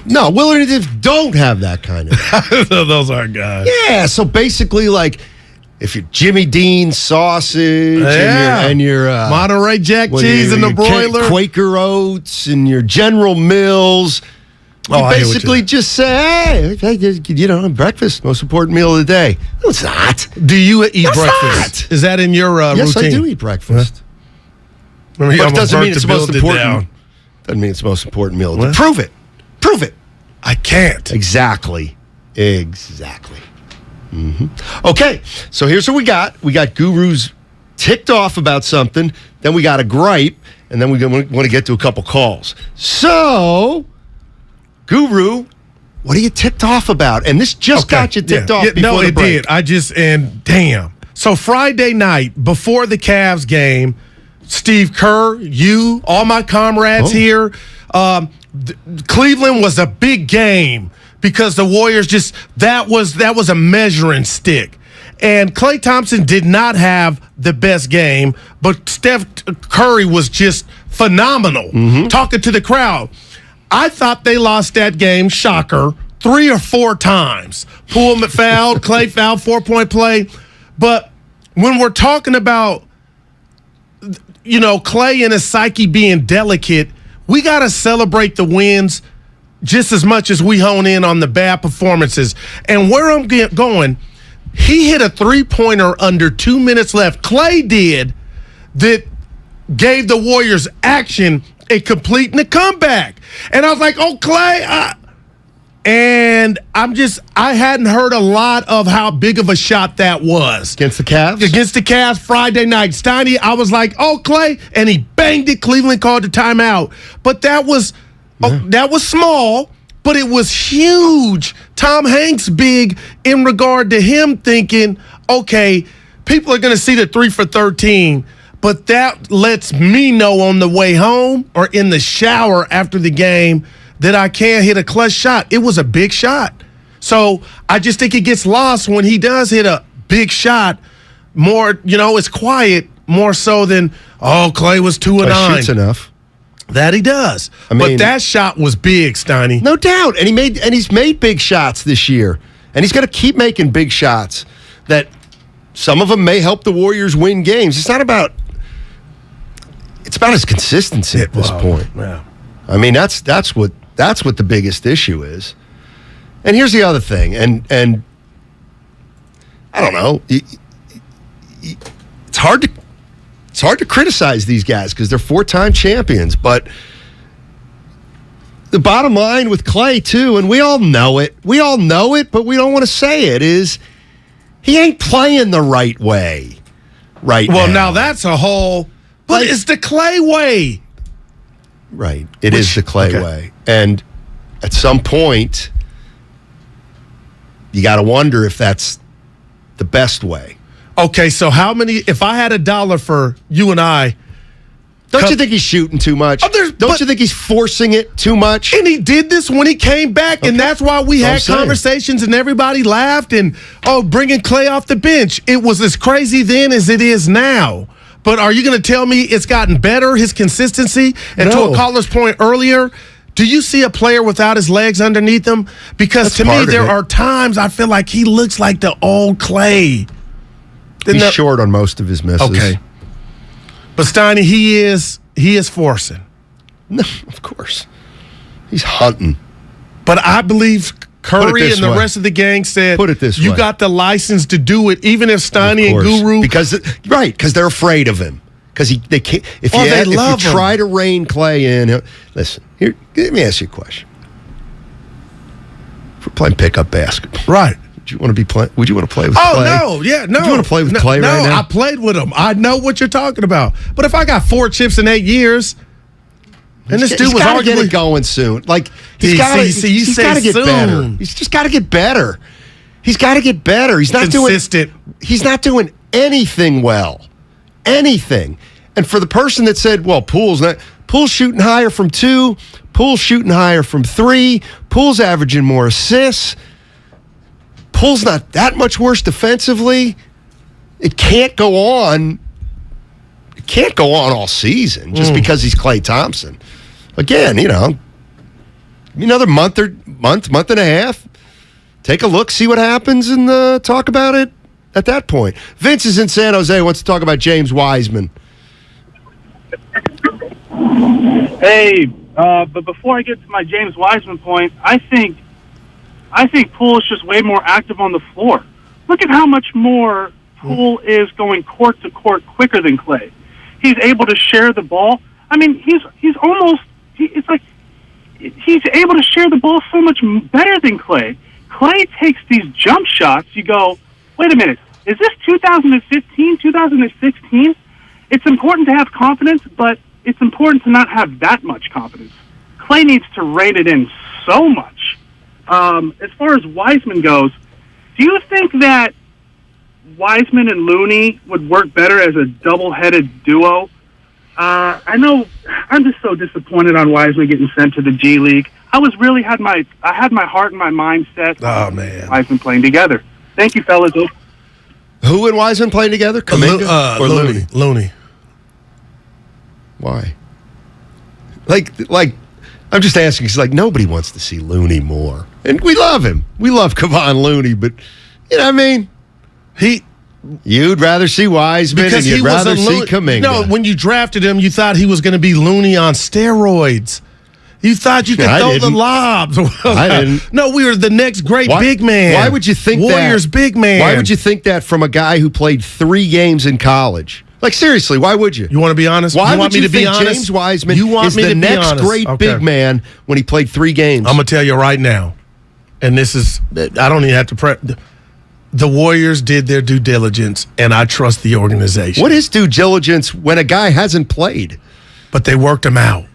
No, Willard and Dibs don't have that kind of... Those aren't guys. Yeah, so basically, like, if you're Jimmy Dean sausage and your Monterey Jack cheese in the broiler, Quaker Oats and your General Mills, you basically just say, hey, breakfast, most important meal of the day. No, it's not. Do you eat breakfast? Is that in your routine? Yes, I do eat breakfast. But it doesn't mean it's the most important. Doesn't mean it's the most important meal of the day. Prove it. Prove it. I can't. Exactly. Mm-hmm. Okay, so here's what we got. We got Guru's ticked off about something, then we got a gripe, and then we want to get to a couple calls. So, Guru, what are you ticked off about? And this just got you ticked off before no, the it break. did. Damn. So Friday night, before the Cavs game, Steve Kerr, you, all my comrades here, Cleveland was a big game because the Warriors that was a measuring stick. And Klay Thompson did not have the best game, but Steph Curry was just phenomenal talking to the crowd. I thought they lost that game, shocker, 3 or 4 times. Poole fouled, Klay fouled, 4-point play. But when we're talking about, Klay and his psyche being delicate, we got to celebrate the wins just as much as we hone in on the bad performances. And where I'm going, he hit a 3-pointer under 2 minutes left. Klay did that gave the Warriors action in completing the comeback. And I was like, oh, Klay. And I hadn't heard a lot of how big of a shot that was. Against the Cavs? Against the Cavs Friday night. Steiny, I was like, oh, Klay. And he banged it. Cleveland called the timeout. But that was small, but it was huge. Tom Hanks big in regard to him thinking, okay, people are going to see the 3 for 13, but that lets me know on the way home or in the shower after the game that I can't hit a clutch shot. It was a big shot. So I just think it gets lost when he does hit a big shot. More, it's quiet more so than, Klay was 2 of 9. Shoots enough. That he does. But that shot was big, Steiny. No doubt. And he's made big shots this year. And he's going to keep making big shots that some of them may help the Warriors win games. It's about his consistency at this point. Yeah. I mean, that's what the biggest issue is. And here's the other thing, and I don't know. It's hard to criticize these guys because they're 4-time champions, but the bottom line with Clay too, and we all know it, but we don't want to say it, is he ain't playing the right way right now. Well, now that's a whole, but it's the Clay way. Right. It is the Clay way. And at some point, you got to wonder if that's the best way. Okay, so how many, if I had $1 for you and I. Don't you think he's shooting too much? Don't you think he's forcing it too much? And he did this when he came back, and that's why we had conversations and everybody laughed and, bringing Clay off the bench. It was as crazy then as it is now. But are you going to tell me it's gotten better, his consistency? And to a caller's point earlier, do you see a player without his legs underneath him? Because to me, there are times I feel like he looks like the old Clay. He's short on most of his misses. Okay. But Steiny, he is forcing. No, of course. He's hunting. But I believe Curry and the rest of the gang said, put it this you way. got the license to do it, even if Steiny and Guru. Because they're afraid of him. Because they can't. If you try to rein Clay in, listen. Here, let me ask you a question. If we're playing pickup basketball, right? Would you want to play with Clay? No. Would you want to play with Clay right now? No, I played with him. I know what you're talking about. But if I got 4 chips in 8 years, and this dude was arguably arguably get it going soon. Like he's got to get better. He's just got to get better. He's got to get better. He's not consistent. He's not doing anything well. Anything. And for the person that said, well, Poole's shooting higher from 2, Poole's shooting higher from 3, Poole's averaging more assists. Poole's not that much worse defensively. It can't go on. It can't go on all season just because he's Klay Thompson. Again, another month and a half. Take a look, see what happens, and talk about it at that point. Vince is in San Jose. Wants to talk about James Wiseman. Hey, but before I get to my James Wiseman point, I think Poole is just way more active on the floor. Look at how much more Poole is going court to court quicker than Clay. He's able to share the ball. I mean, he's able to share the ball so much better than Clay. Clay takes these jump shots. You go, wait a minute, is this 2015, 2016? It's important to have confidence, but it's important to not have that much confidence. Clay needs to rein it in so much. As far as Wiseman goes, do you think that Wiseman and Looney would work better as a double-headed duo? I know I'm just so disappointed on Wiseman getting sent to the G League. I had my heart and my mind set on Wiseman playing together. Thank you, fellas. Who and Wiseman playing together? Kuminga or Looney? Looney. Why? Like I'm just asking because nobody wants to see Looney more, and we love him. We love Kevon Looney, but you know what I mean. You'd rather see Wiseman, and you'd rather see Kuminga. No, when you drafted him, you thought he was going to be Looney on steroids. You thought you could throw the lobs. I didn't. No, we were the next great big man. Why would you think Warriors big man. Why would you think that from a guy who played 3 games in college? Seriously, why would you? You want to be honest? Why you want would you me to be honest? James Wiseman is the next great big man when he played 3 games? I'm going to tell you right now, and this is, I don't even have to the Warriors did their due diligence, and I trust the organization. What is due diligence when a guy hasn't played? But they worked him out.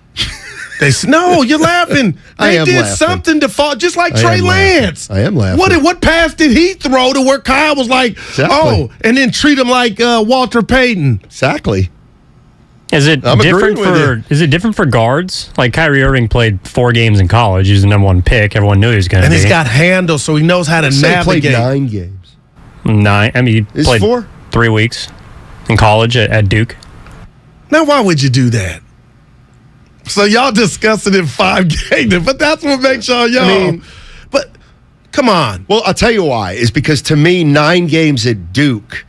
No, you're laughing. I am laughing. They did something to fall, just like Trey Lance. I am laughing. What pass did he throw to where Kyle was like, and then treat him like Walter Payton? Exactly. Is it different for guards? Like Kyrie Irving played 4 games in college. He was the #1 pick. Everyone knew he was going to be. And he's got handles, so he knows how to navigate. He played 9 games. 9. I mean, he played 4? 3 weeks in college at Duke. Now, why would you do that? So y'all discussing in 5 games, but that's what makes y'all. But come on. Well, I'll tell you why. Is because to me, 9 games at Duke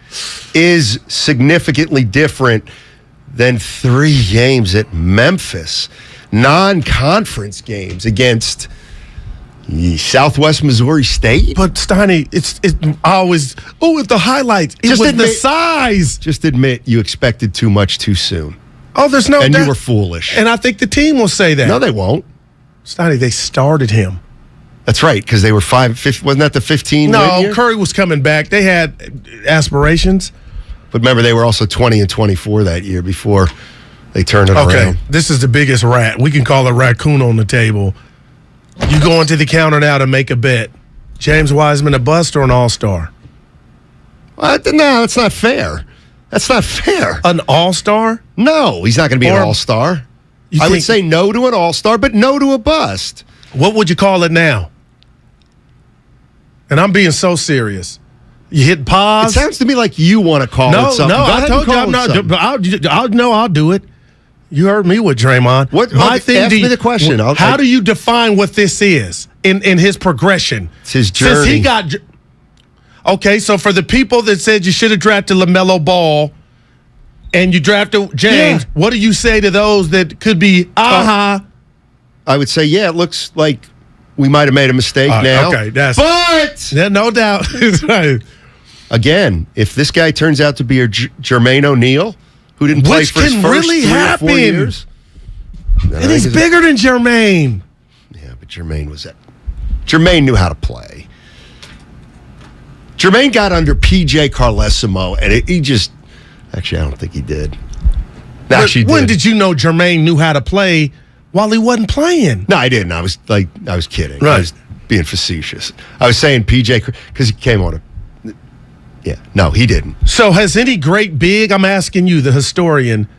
is significantly different than 3 games at Memphis. Non-conference games against Southwest Missouri State. But Steiny, it's the highlights. It was the size. Just admit you expected too much too soon. Oh, there's no and doubt. You were foolish. And I think the team will say that. No, they won't. Steiny, they started him. That's right, because they were 5. Wasn't that the 15? No, Curry was coming back. They had aspirations. But remember, they were also 20-24 that year before they turned it around. Okay, this is the biggest rat. We can call a raccoon on the table. You go into the counter now to make a bet. James Wiseman a bust or an all-star? No, that's not fair. That's not fair. An all-star? No, he's not going to be an all-star. I would say no to an all-star, but no to a bust. What would you call it now? And I'm being so serious. You hit pause. It sounds to me like you want to call it something. No, I told you I'm not. I'll do it. You heard me with Draymond. Ask me the question. How do you define what this is in his progression? It's his journey. Since he got. Okay, so for the people that said you should have drafted LaMelo Ball and you drafted James, what do you say to those that could be, I would say, it looks like we might have made a mistake now. Okay, no doubt. Right. Again, if this guy turns out to be a Jermaine O'Neal, who didn't play for his first really 3 or 4 years. And he's bigger than Jermaine. Yeah, but Jermaine knew how to play. Jermaine got under P.J. Carlesimo, and he just... Actually, I don't think he did. When did you know Jermaine knew how to play while he wasn't playing? No, I didn't. I was kidding. Right. I was being facetious. I was saying P.J. because he came on a... Yeah, no, he didn't. So has any great big, I'm asking you, the historian,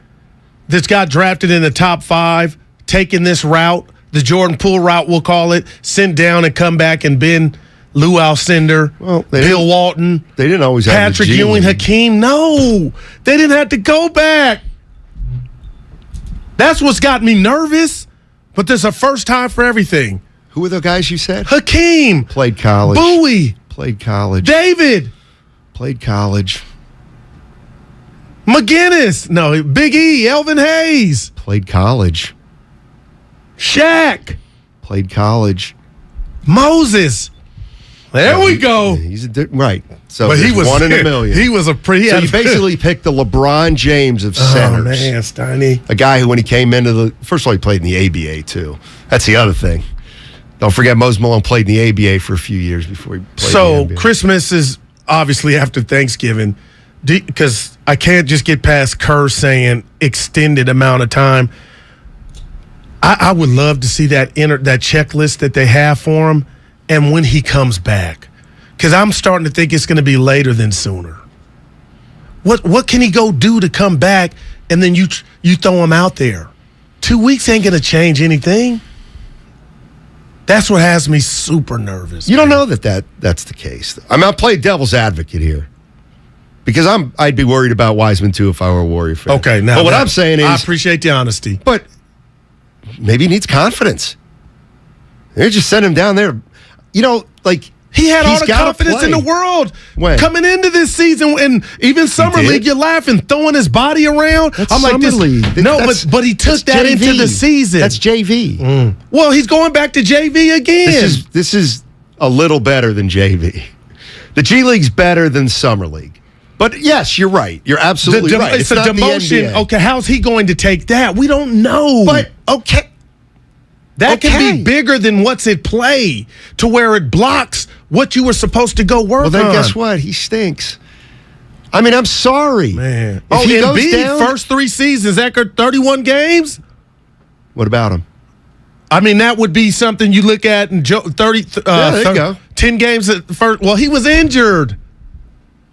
that's got drafted in the top 5, taken this route, the Jordan Poole route, we'll call it, sent down and come back and been Lou Alcindor, Bill Walton. They didn't always have Patrick the G Ewing, League. Hakeem. No, they didn't have to go back. That's what's got me nervous, but there's a first time for everything. Who were the guys you said? Hakeem. Played college. Bowie. Played college. David. Played college. McGinnis. No, Big E. Elvin Hayes. Played college. Shaq. Played college. Moses. There we go. He's right. So but he was 1 in a million. He was a pretty. So you basically picked the LeBron James of centers. Oh man, Steiny. A guy who, when he came into the first of all, he played in the ABA too. That's the other thing. Don't forget, Moses Malone played in the ABA for a few years before he played. So in the NBA. Christmas is obviously after Thanksgiving, because I can't just get past Kerr saying extended amount of time. I would love to see that checklist that they have for him, and when he comes back, because I'm starting to think it's going to be later than sooner. What can he go do to come back, and then you throw him out there? 2 weeks ain't going to change anything. That's what has me super nervous. You don't know that's the case. I'll play devil's advocate here. Because I'd be worried about Wiseman too if I were a Warrior fan. Okay, now but what I'm saying is, I appreciate the honesty. But maybe he needs confidence. They just sent him down there. He had all the confidence in the world coming into this season, and even Summer League, you're laughing, throwing his body around. That's I'm like, Summer League. No, but he took that JV. into the season. That's JV. Well, he's going back to JV again. This is a little better than JV. The G League's better than Summer League. But yes, you're right. You're absolutely right. It's a demotion. Okay, how's he going to take that? We don't know. But okay. That can be bigger than what's at play to where it blocks what you were supposed to go work on. Well, then guess what? He stinks. I mean, I'm sorry. Man. If he goes Embiid, down, first 3 seasons, after 31 games? What about him? I mean, that would be something you look at in 10 games at first. Well, he was injured.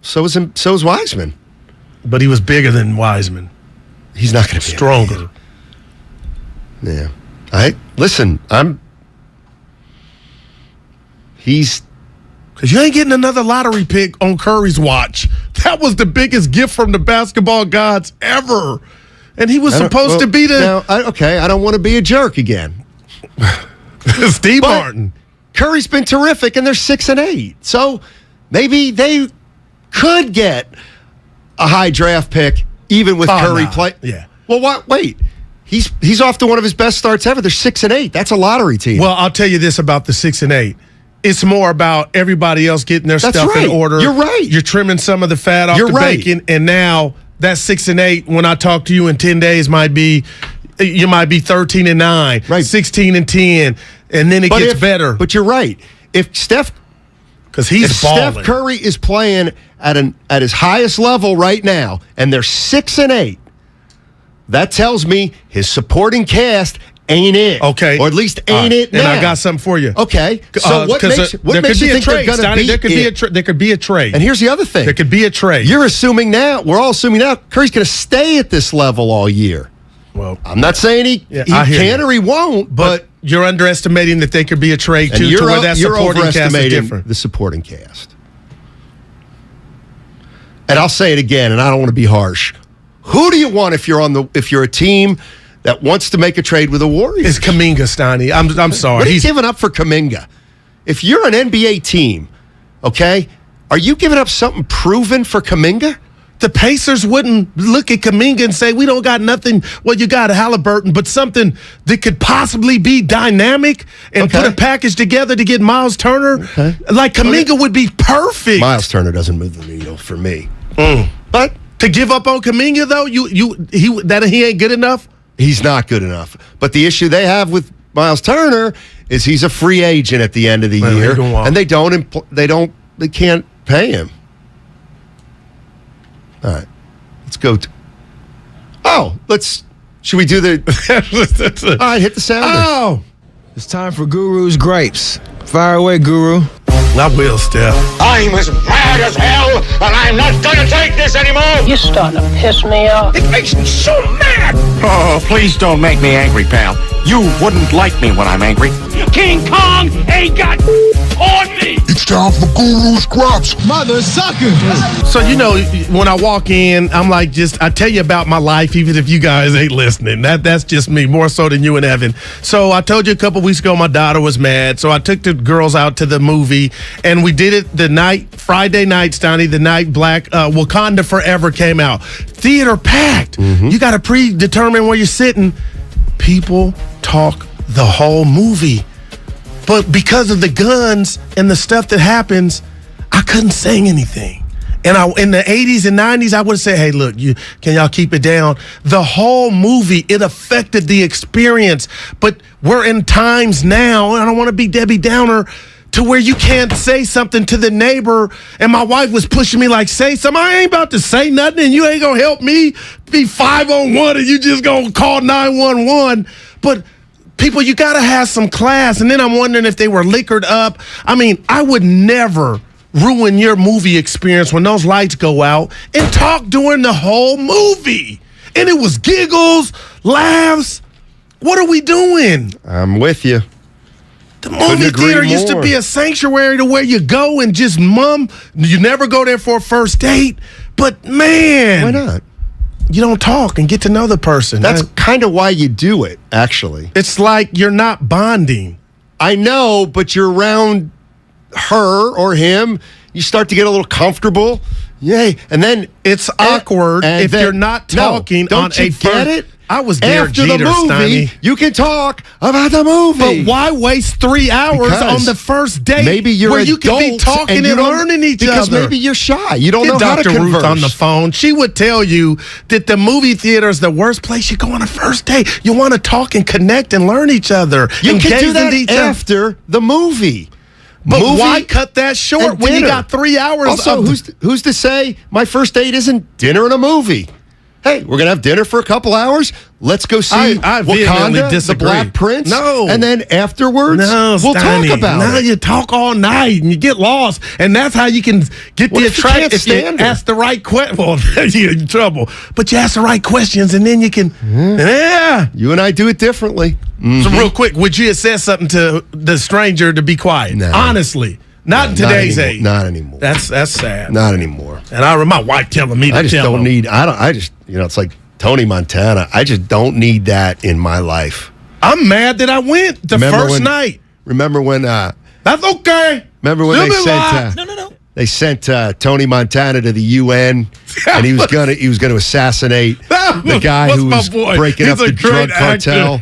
So was Wiseman. But he was bigger than Wiseman. He's not going to be stronger. Yeah. He's because you ain't getting another lottery pick on Curry's watch. That was the biggest gift from the basketball gods ever, and he was supposed to be the. I don't want to be a jerk again. Steve Martin. Curry's been terrific, and they're 6-8. So maybe they could get a high draft pick even with Curry play. Yeah. Well, wait. He's off to one of his best starts ever. They're 6-8. That's a lottery team. Well, I'll tell you this about the 6-8. It's more about everybody else getting their stuff in order. You're right. You're trimming some of the fat off the bacon, and now that 6-8, when I talk to you in 10 days, you might be 13-9, 16-10, and then it gets better. But you're right. If Steph Curry is playing at his highest level right now, and they're 6-8, that tells me his supporting cast ain't it. Okay. Or at least ain't it now. And I got something for you. Okay. So what makes you think they're going to be There could be a trade. And here's the other thing. There could be a trade. We're all assuming now, Curry's going to stay at this level all year. Well, I'm not saying he can or he won't, but you're underestimating that they could be a trade too, to where that supporting cast is different. The supporting cast. And I'll say it again, and I don't want to be harsh. Who do you want if you're a team that wants to make a trade with the Warriors? It's Kuminga, Steiny. I'm sorry. What are you giving up for Kuminga? If you're an NBA team, okay, are you giving up something proven for Kuminga? The Pacers wouldn't look at Kuminga and say, we don't got nothing. Well, you got Halliburton, but something that could possibly be dynamic and put a package together to get Miles Turner. Okay. Like Kuminga would be perfect. Miles Turner doesn't move the needle for me. But to give up on Kuminga, though, he ain't good enough? He's not good enough. But the issue they have with Miles Turner is he's a free agent at the end of the year, and they can't pay him. All right, let's go. Should we do the? All right, hit the sounder. Oh, it's time for Guru's grapes. Fire away, Guru. I will, Steph. I'm as mad as hell, and I'm not gonna take this anymore. You're starting to piss me off. It makes me so mad. Oh, please don't make me angry, pal. You wouldn't like me when I'm angry. King Kong ain't got on me. It's time for Guru's crops, mother sucker. So, when I walk in, I'm like, I tell you about my life, even if you guys ain't listening. That's just me, more so than you and Evan. So I told you a couple weeks ago my daughter was mad. So I took the girls out to the movie, and we did it Friday night, Steiny, the night Black Wakanda Forever came out. Theater packed. You got to predetermine where you're sitting. People talk the whole movie. But because of the guns and the stuff that happens, I couldn't sing anything. And in the 80s and 90s, I would say, hey, look, can y'all keep it down? The whole movie, it affected the experience. But we're in times now, and I don't want to be Debbie Downer, to where you can't say something to the neighbor. And my wife was pushing me like, say something. I ain't about to say nothing, and you ain't going to help me be 5-on-1, and you just going to call 911. But people, you got to have some class. And then I'm wondering if they were liquored up. I mean, I would never ruin your movie experience when those lights go out and talk during the whole movie. And it was giggles, laughs. What are we doing? I'm with you. The movie theater used to be a sanctuary to where you go and just you never go there for a first date. But man, why not? You don't talk and get to know the person. That's kind of why you do it, actually. It's like you're not bonding. I know, but you're around her or him. You start to get a little comfortable. Yay. And then it's awkward if you're not talking on a first. Get it? I was there after the movie. Steiny. You can talk about the movie. But why waste 3 hours on the first date? Maybe you're where you can be talking and learning each other. Because maybe you're shy. You don't know how to converse. Ruth on the phone. She would tell you that the movie theater is the worst place you go on a first date. You want to talk and connect and learn each other. You can do that after the movie. But why cut that short when you got 3 hours? Also, who's to say my first date isn't dinner and a movie? Hey, we're going to have dinner for a couple hours. Let's go see Wakanda, the Black Prince. No. And then afterwards, we'll talk about it. No, you talk all night and you get lost. And that's how you can get the attraction. If you ask the right questions, well, you're in trouble. But you ask the right questions and then you can, You and I do it differently. So real quick, would you have said something to the stranger to be quiet? No. Honestly. Not in today's age. Not anymore. That's sad. Not anymore. And I remember my wife telling me to tell him. It's like Tony Montana. I just don't need that in my life. I'm mad that I went the first night. Remember when that's okay. Remember when they said They sent Tony Montana to the UN, and he was gonna assassinate the guy who was breaking up the drug cartel.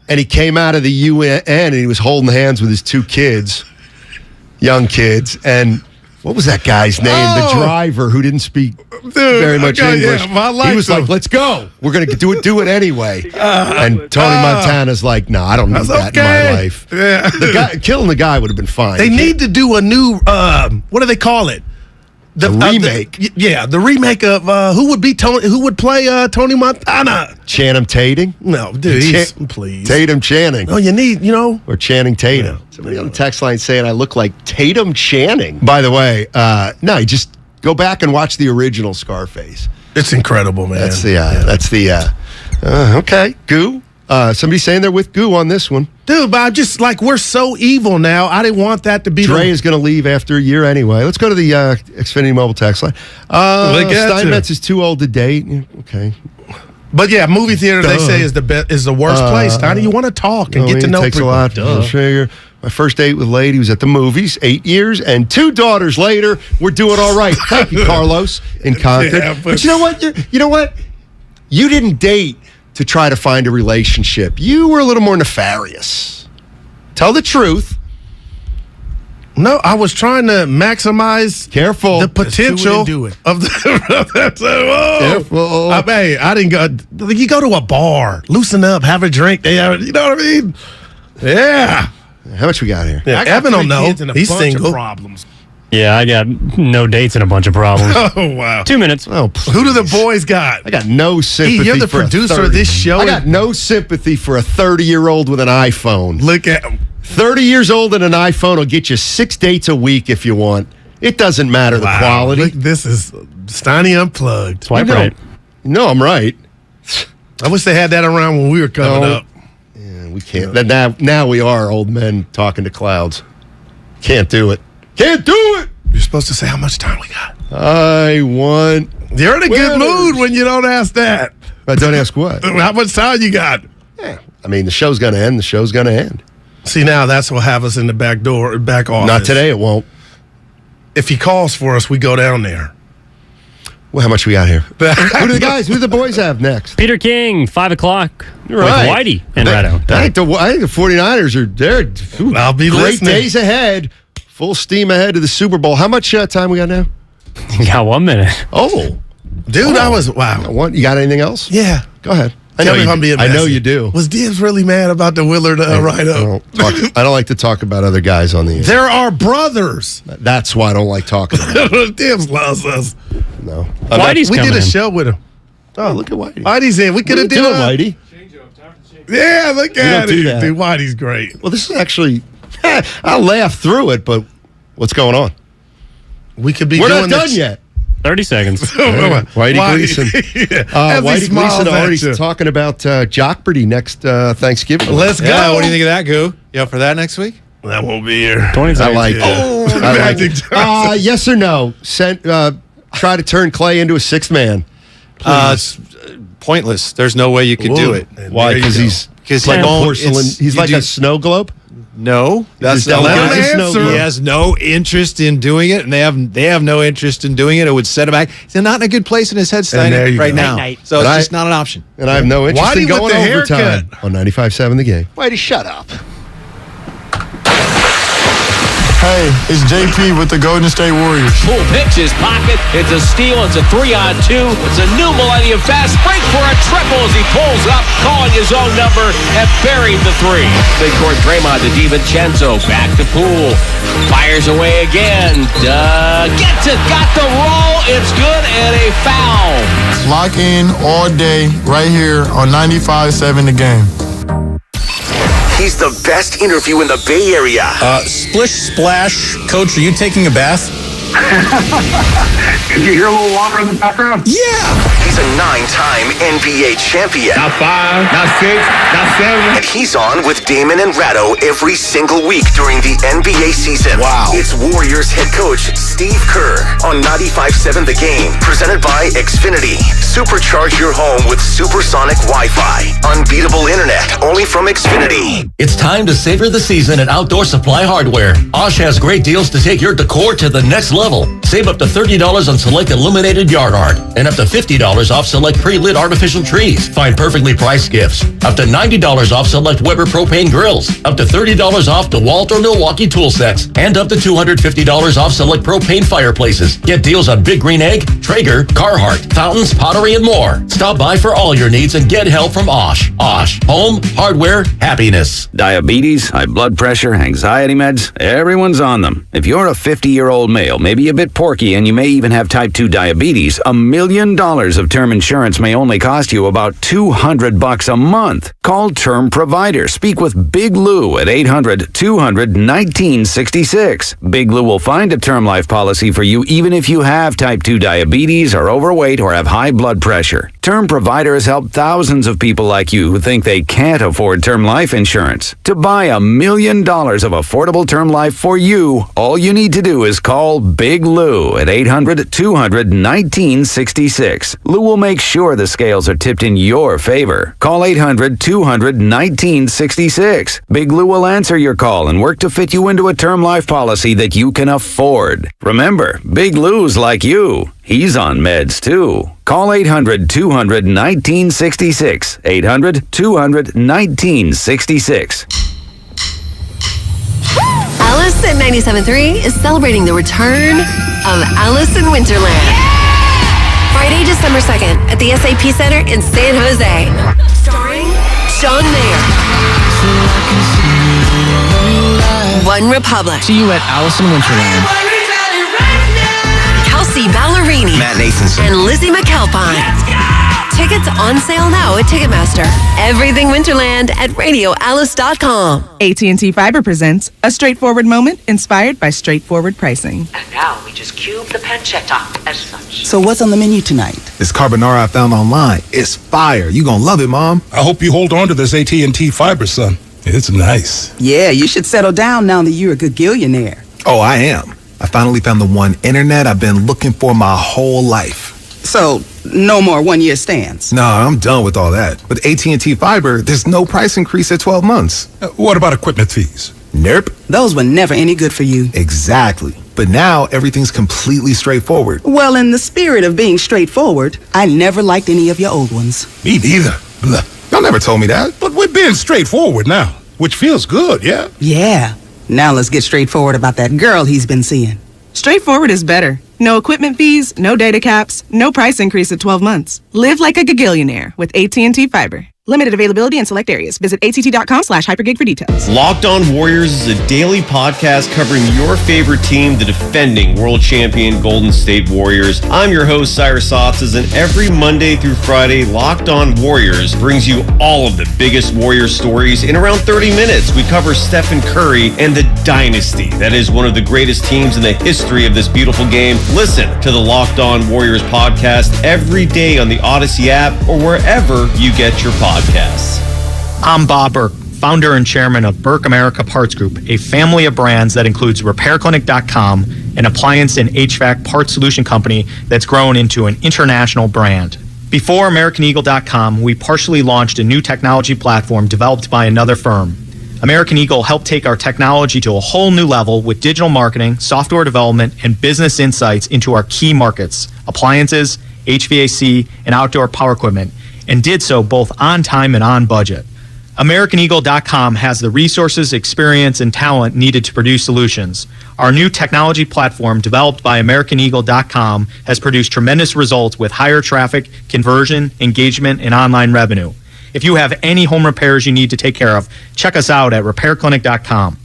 And he came out of the UN, and he was holding hands with his 2 kids, young kids. And what was that guy's name? The driver who didn't speak very much English. He was like, "Let's go. We're gonna do it anyway." And Tony Montana's like, "No, I don't need that in my life." Yeah. Killing the guy would have been fine. They need to do a new what do they call it? The remake. The remake of who would play Tony Montana? Channing Tatum? No, dude, please. Tatum Channing. Oh, you need, or Channing Tatum. Yeah. Somebody on the text line saying I look like Tatum Channing. By the way, no, you just go back and watch the original Scarface. It's incredible, man. Okay, Goo. Somebody saying they're with Goo on this one. Dude, but I'm just like, we're so evil now. I didn't want that to be. Dre is going to leave after a year anyway. Let's go to the Xfinity Mobile text line. Steinmetz is too old to date. Yeah, okay. But yeah, movie theater, they say, is the worst place. Steiny, you want to talk and get to know takes people. A lot. My first date with Lady was at the movies 8 years, and 2 daughters later, we're doing all right. Thank you, Carlos, in Concord. Yeah, but you know what? You know what? You didn't date to try to find a relationship. You were a little more nefarious. Tell the truth. No, I was trying to maximize the potential of the. Careful. I didn't go. You go to a bar, loosen up, have a drink. You know what I mean? Yeah. How much we got here? Yeah, Evan don't know. He's single. Problems. Yeah, I got no dates and a bunch of problems. Oh, wow. 2 minutes. Oh, who do the boys got? I got no sympathy. You're the producer of this show. I got no sympathy for a 30-year-old with an iPhone. Look at him. 30 years old and an iPhone will get you 6 dates a week if you want. It doesn't matter the quality. Look, this is Steiny Unplugged. Swipe right. No, I'm right. I wish they had that around when we were coming up. Yeah, we can't. Now we are old men talking to clouds. Can't do it. Can't do it. You're supposed to say how much time we got. I want. You're in a good mood when you don't ask that. I don't ask what? How much time you got? Yeah. I mean, the show's going to end. The show's going to end. See, now that's what have us in the back office. Not today, it won't. If he calls for us, we go down there. Well, how much we got here? Who do the boys have next? Peter King, 5 o'clock. With Whitey and Ratto. I think the 49ers are there. I'll be great listening. Days ahead. Full steam ahead to the Super Bowl. How much time we got now? You got 1 minute. Oh. Dude, wow. You got anything else? Yeah. Go ahead. I know you do. Was Dibs really mad about the Willard write-up? I don't like to talk about other guys on the air. There are brothers. That's why I don't like talking about it. Dibs loves us. No. Whitey's we coming did a in. show with him. Oh, look at Whitey. Whitey's in. We could have done Whitey. Yeah, look at it. Dude, Whitey's great. Well, this is actually, I laughed through it, but what's going on? We could be We're doing not done yet. 30 seconds. Whitey Gleason. Whitey Gleason already talking about Jockberty next Thanksgiving. Let's go. Yeah, what do you think of that, Goo? You up for that next week? That won't be here. 20 seconds. I like it. I like it. Yes or no? Try to turn Clay into a sixth man. It's pointless. There's no way you could do it. Why? Because he's like porcelain. He's like a snow globe. No, that's not the answer. He has no interest in doing it, and they have no interest in doing it. It would set him back. He's not in a good place in his head, Steiny, right now. So it's just not an option. And I have no interest in going overtime on 95.7 The Game. Whitey, shut up. Hey, it's JP with the Golden State Warriors. Full pitch his pocket. It's a steal. It's a 3-on-2. It's a new Millennium Fast break for a triple as he pulls up, calling his own number and burying the 3. Midcourt Draymond to DiVincenzo. Back to Poole. Fires away again. Gets it. Got the roll. It's good and a foul. Lock in all day right here on 95.7 The Game. He's the best interview in the Bay Area. Splish Splash. Coach, are you taking a bath? Did you hear a little water in the background? Yeah! He's a 9-time NBA champion. Not 5, not 6, not 7. And he's on with Damon and Ratto every single week during the NBA season. Wow. It's Warriors head coach Steve Kerr on 95.7 The Game. Presented by Xfinity. Supercharge your home with supersonic Wi-Fi. Unbeatable internet only from Xfinity. It's time to savor the season at Outdoor Supply Hardware. Osh has great deals to take your decor to the next level. level. Save up to $30 on select illuminated yard art and up to $50 off select pre-lit artificial trees. Find perfectly priced gifts. Up to $90 off select Weber propane grills. Up to $30 off DeWalt or Milwaukee tool sets. And up to $250 off select propane fireplaces. Get deals on Big Green Egg, Traeger, Carhartt, fountains, pottery, and more. Stop by for all your needs and get help from Osh. Osh. Home, hardware, happiness. Diabetes, high blood pressure, anxiety meds, everyone's on them. If you're a 50-year-old male, maybe a bit porky, and you may even have type 2 diabetes, $1 million of term insurance may only cost you about $200 a month. Call Term Provider. Speak with Big Lou at 800-200-1966. Big Lou will find a term life policy for you even if you have type 2 diabetes, are overweight, or have high blood pressure. Term Provider has helped thousands of people like you who think they can't afford term life insurance. To buy $1 million of affordable term life for you, all you need to do is call Big Lou at 800-200-1966. Lou will make sure the scales are tipped in your favor. Call 800-200-1966. Big Lou will answer your call and work to fit you into a term life policy that you can afford. Remember, Big Lou's like you. He's on meds too. Call 800-200-1966. 800-200-1966. Alice at 97.3 is celebrating the return of Alice in Winterland. Friday, December 2nd at the SAP Center in San Jose. Starring John Mayer, One Republic. See you at Alice in Winterland. Kelsey Ballerini, Matt Nathanson, and Lizzie McAlpine. Tickets on sale now at Ticketmaster. Everything Winterland at radioalice.com. AT&T Fiber presents a straightforward moment inspired by straightforward pricing. And now we just cube the pancetta as such. So what's on the menu tonight? This carbonara I found online. It's fire. You gonna love it, Mom. I hope you hold on to this AT&T Fiber, son. It's nice. Yeah, you should settle down now that you're a gagillionaire. Oh, I am. I finally found the one internet I've been looking for my whole life. So, no more one-year stands? No, I'm done with all that. With AT&T Fiber, there's no price increase at 12 months. What about equipment fees? Nope. Those were never any good for you. Exactly. But now, everything's completely straightforward. Well, in the spirit of being straightforward, I never liked any of your old ones. Me neither. Blah. Y'all never told me that. But we're being straightforward now, which feels good, yeah? Yeah. Now let's get straightforward about that girl he's been seeing. Straightforward is better. No equipment fees, no data caps, no price increase at 12 months. Live like a gagillionaire with AT&T Fiber. Limited availability in select areas. Visit att.com/hypergig for details. Locked On Warriors is a daily podcast covering your favorite team, the defending world champion Golden State Warriors. I'm your host, Cyrus Sotzes, and every Monday through Friday, Locked On Warriors brings you all of the biggest Warriors stories in around 30 minutes. We cover Stephen Curry and the dynasty that is one of the greatest teams in the history of this beautiful game. Listen to the Locked On Warriors podcast every day on the Odyssey app or wherever you get your podcasts. I'm Bob Burke, founder and chairman of Burke America Parts Group, a family of brands that includes RepairClinic.com, an appliance and HVAC parts solution company that's grown into an international brand. Before AmericanEagle.com, we partially launched a new technology platform developed by another firm. American Eagle helped take our technology to a whole new level with digital marketing, software development, and business insights into our key markets, appliances, HVAC, and outdoor power equipment, and did so both on time and on budget. AmericanEagle.com has the resources, experience, and talent needed to produce solutions. Our new technology platform, developed by AmericanEagle.com, has produced tremendous results with higher traffic, conversion, engagement, and online revenue. If you have any home repairs you need to take care of, check us out at RepairClinic.com.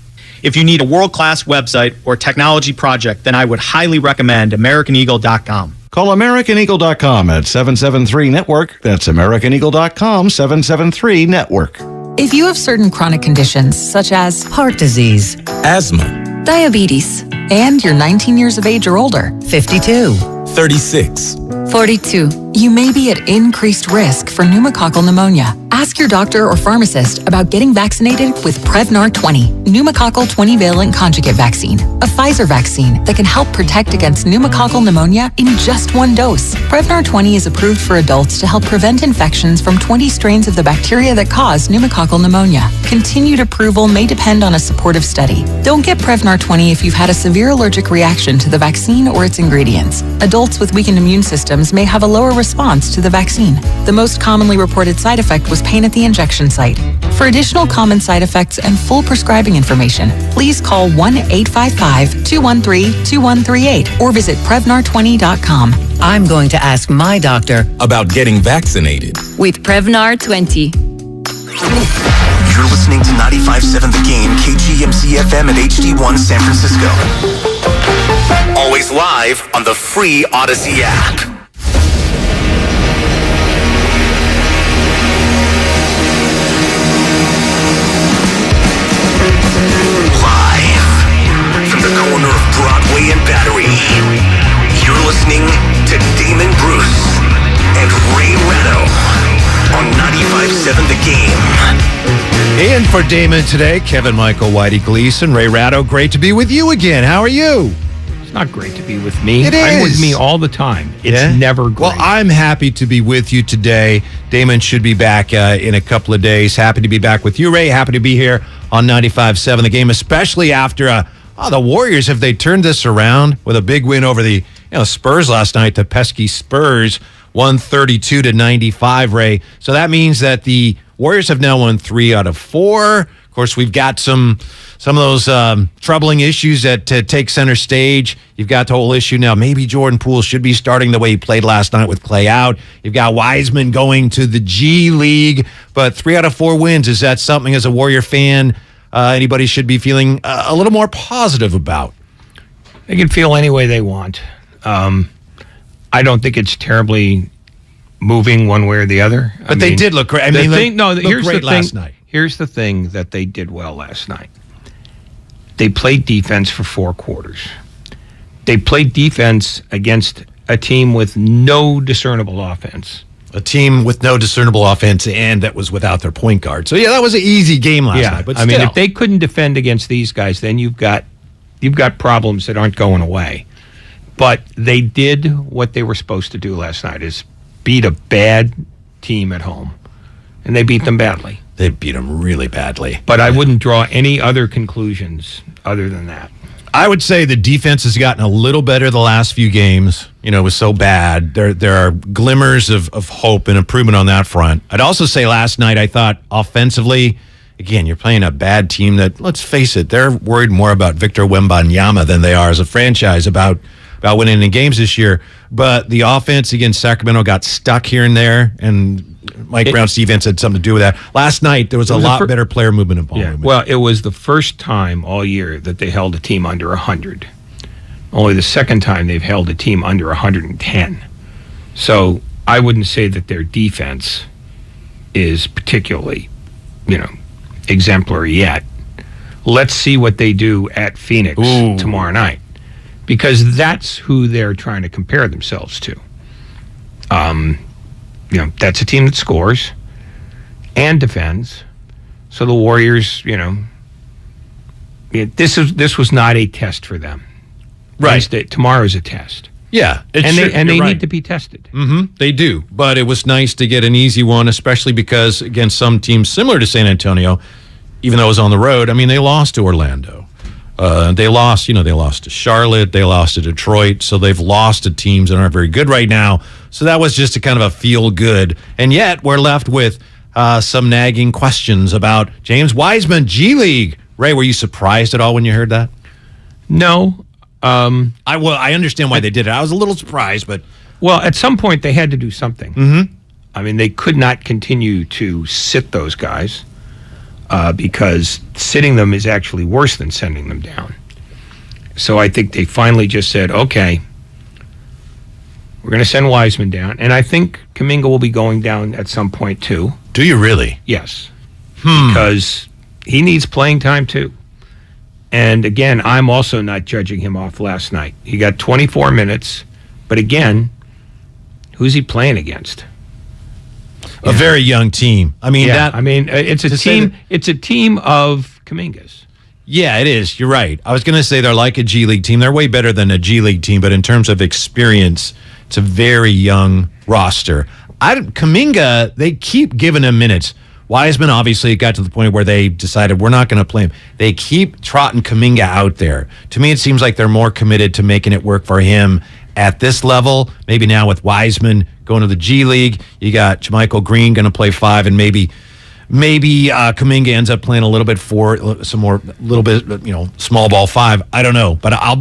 If you need a world-class website or technology project, then I would highly recommend AmericanEagle.com. Call AmericanEagle.com at 773-NETWORK. That's AmericanEagle.com, 773-NETWORK. If you have certain chronic conditions such as heart disease, asthma, diabetes, and you're 19 years of age or older, 52, 36, 42, You may be at increased risk for pneumococcal pneumonia. Ask your doctor or pharmacist about getting vaccinated with Prevnar 20, pneumococcal 20-valent conjugate vaccine, a Pfizer vaccine that can help protect against pneumococcal pneumonia in just one dose. Prevnar 20 is approved for adults to help prevent infections from 20 strains of the bacteria that cause pneumococcal pneumonia. Continued approval may depend on a supportive study. Don't get Prevnar 20 if you've had a severe allergic reaction to the vaccine or its ingredients. Adults with weakened immune systems may have a lower response to the vaccine. The most commonly reported side effect was pain at the injection site. For additional common side effects and full prescribing information, please call 1-855-213-2138 or visit Prevnar20.com. I'm going to ask my doctor about getting vaccinated with Prevnar 20. You're listening to 95.7 The Game, KGMC FM and HD1 San Francisco. Always live on the free Odyssey app. Live from the corner of Broadway and Battery, you're listening to Damon Bruce and Ray Ratto on 95.7 The Game. In for Damon today, Kevin Michael, Whitey Gleason, Ray Ratto. Great to be with you again. How are you? It's not great to be with me. It is. I'm with me all the time. It's never great. Well, I'm happy to be with you today. Damon should be back in a couple of days. Happy to be back with you, Ray. Happy to be here on 95.7 The Game, especially after the Warriors, have they turned this around with a big win over the Spurs last night, the pesky Spurs, 132-95, Ray. So that means that the Warriors have now won 3 out of 4. Of course, we've got some of those troubling issues that take center stage. You've got the whole issue now. Maybe Jordan Poole should be starting the way he played last night with Clay out. You've got Wiseman going to the G League. But 3 out of 4 wins, is that something as a Warrior fan anybody should be feeling a little more positive about? They can feel any way they want. I don't think it's terribly moving one way or the other. But they did look great. Here's great the last thing. night. Here's the thing that they did well last night. They played defense for 4 quarters. They played defense against a team with no discernible offense. A team with no discernible offense and that was without their point guard. So, that was an easy game last night. But still. If they couldn't defend against these guys, then you've got problems that aren't going away. But they did what they were supposed to do last night, is beat a bad team at home. And they beat them badly. They beat them really badly. But I wouldn't draw any other conclusions other than that. I would say the defense has gotten a little better the last few games. It was so bad. There are glimmers of hope and improvement on that front. I'd also say last night I thought offensively, again, you're playing a bad team that, let's face it, they're worried more about Victor Wembanyama than they are as a franchise about winning in games this year. But the offense against Sacramento got stuck here and there, and Mike Brown's defense had something to do with that. Last night, there was a lot better player movement and ball movement. Well, it was the first time all year that they held a team under 100. Only the second time they've held a team under 110. So I wouldn't say that their defense is particularly, exemplary yet. Let's see what they do at Phoenix tomorrow night, because that's who they're trying to compare themselves to. That's a team that scores and defends. So the Warriors, this was not a test for them. Right. Tomorrow's a test. Yeah. They need to be tested. Mm-hmm. They do. But it was nice to get an easy one, especially because against some teams similar to San Antonio, even though it was on the road, they lost to Orlando. They lost to Charlotte. They lost to Detroit. So they've lost to teams that aren't very good right now. So that was just a kind of a feel good. And yet we're left with some nagging questions about James Wiseman, G League. Ray, were you surprised at all when you heard that? No. I understand why they did it. I was a little surprised, but... Well, at some point they had to do something. Mm-hmm. They could not continue to sit those guys. Because sitting them is actually worse than sending them down. So I think they finally just said, okay, we're going to send Wiseman down. And I think Kuminga will be going down at some point too. Do you really? Yes. Because he needs playing time too. And again, I'm also not judging him off last night. He got 24 minutes. But again, Who's he playing against? A very young team. I mean, it's a team. It's a team of Kumingas. Yeah, it is. You're right. I was going to say they're like a G League team. They're way better than a G League team, but in terms of experience, it's a very young roster. Kuminga, they keep giving him minutes. Wiseman, obviously, got to the point where they decided we're not going to play him. They keep trotting Kuminga out there. To me, it seems like they're more committed to making it work for him at this level. Maybe now with Wiseman going to the G League, you got JaMychal Green going to play 5, and maybe Kuminga ends up playing a little bit 4, some more, little bit, small ball 5. I don't know, but I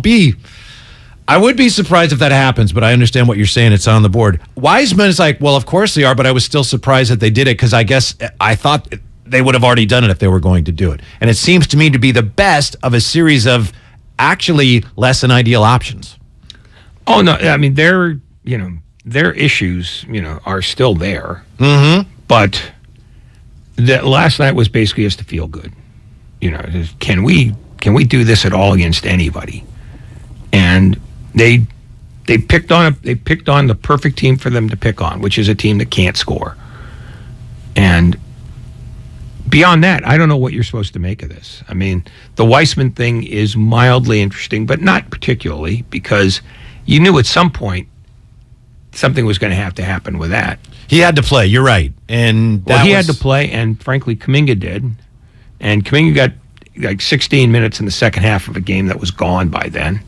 would be surprised if that happens, but I understand what you're saying. It's on the board. Wiseman is like, well, of course they are, but I was still surprised that they did it because I thought they would have already done it if they were going to do it. And it seems to me to be the best of a series of actually less than ideal options. Oh, no, I mean, their issues, are still there. Mm-hmm. But last night was basically just to feel good. Can we do this at all against anybody? And they picked on the perfect team for them to pick on, which is a team that can't score. And beyond that, I don't know what you're supposed to make of this. I mean, the Wiseman thing is mildly interesting, but not particularly, because you knew at some point something was going to have to happen with that. He had to play. You're right, and he had to play, and frankly, Kuminga did, and Kuminga got like 16 minutes in the second half of a game that was gone by then.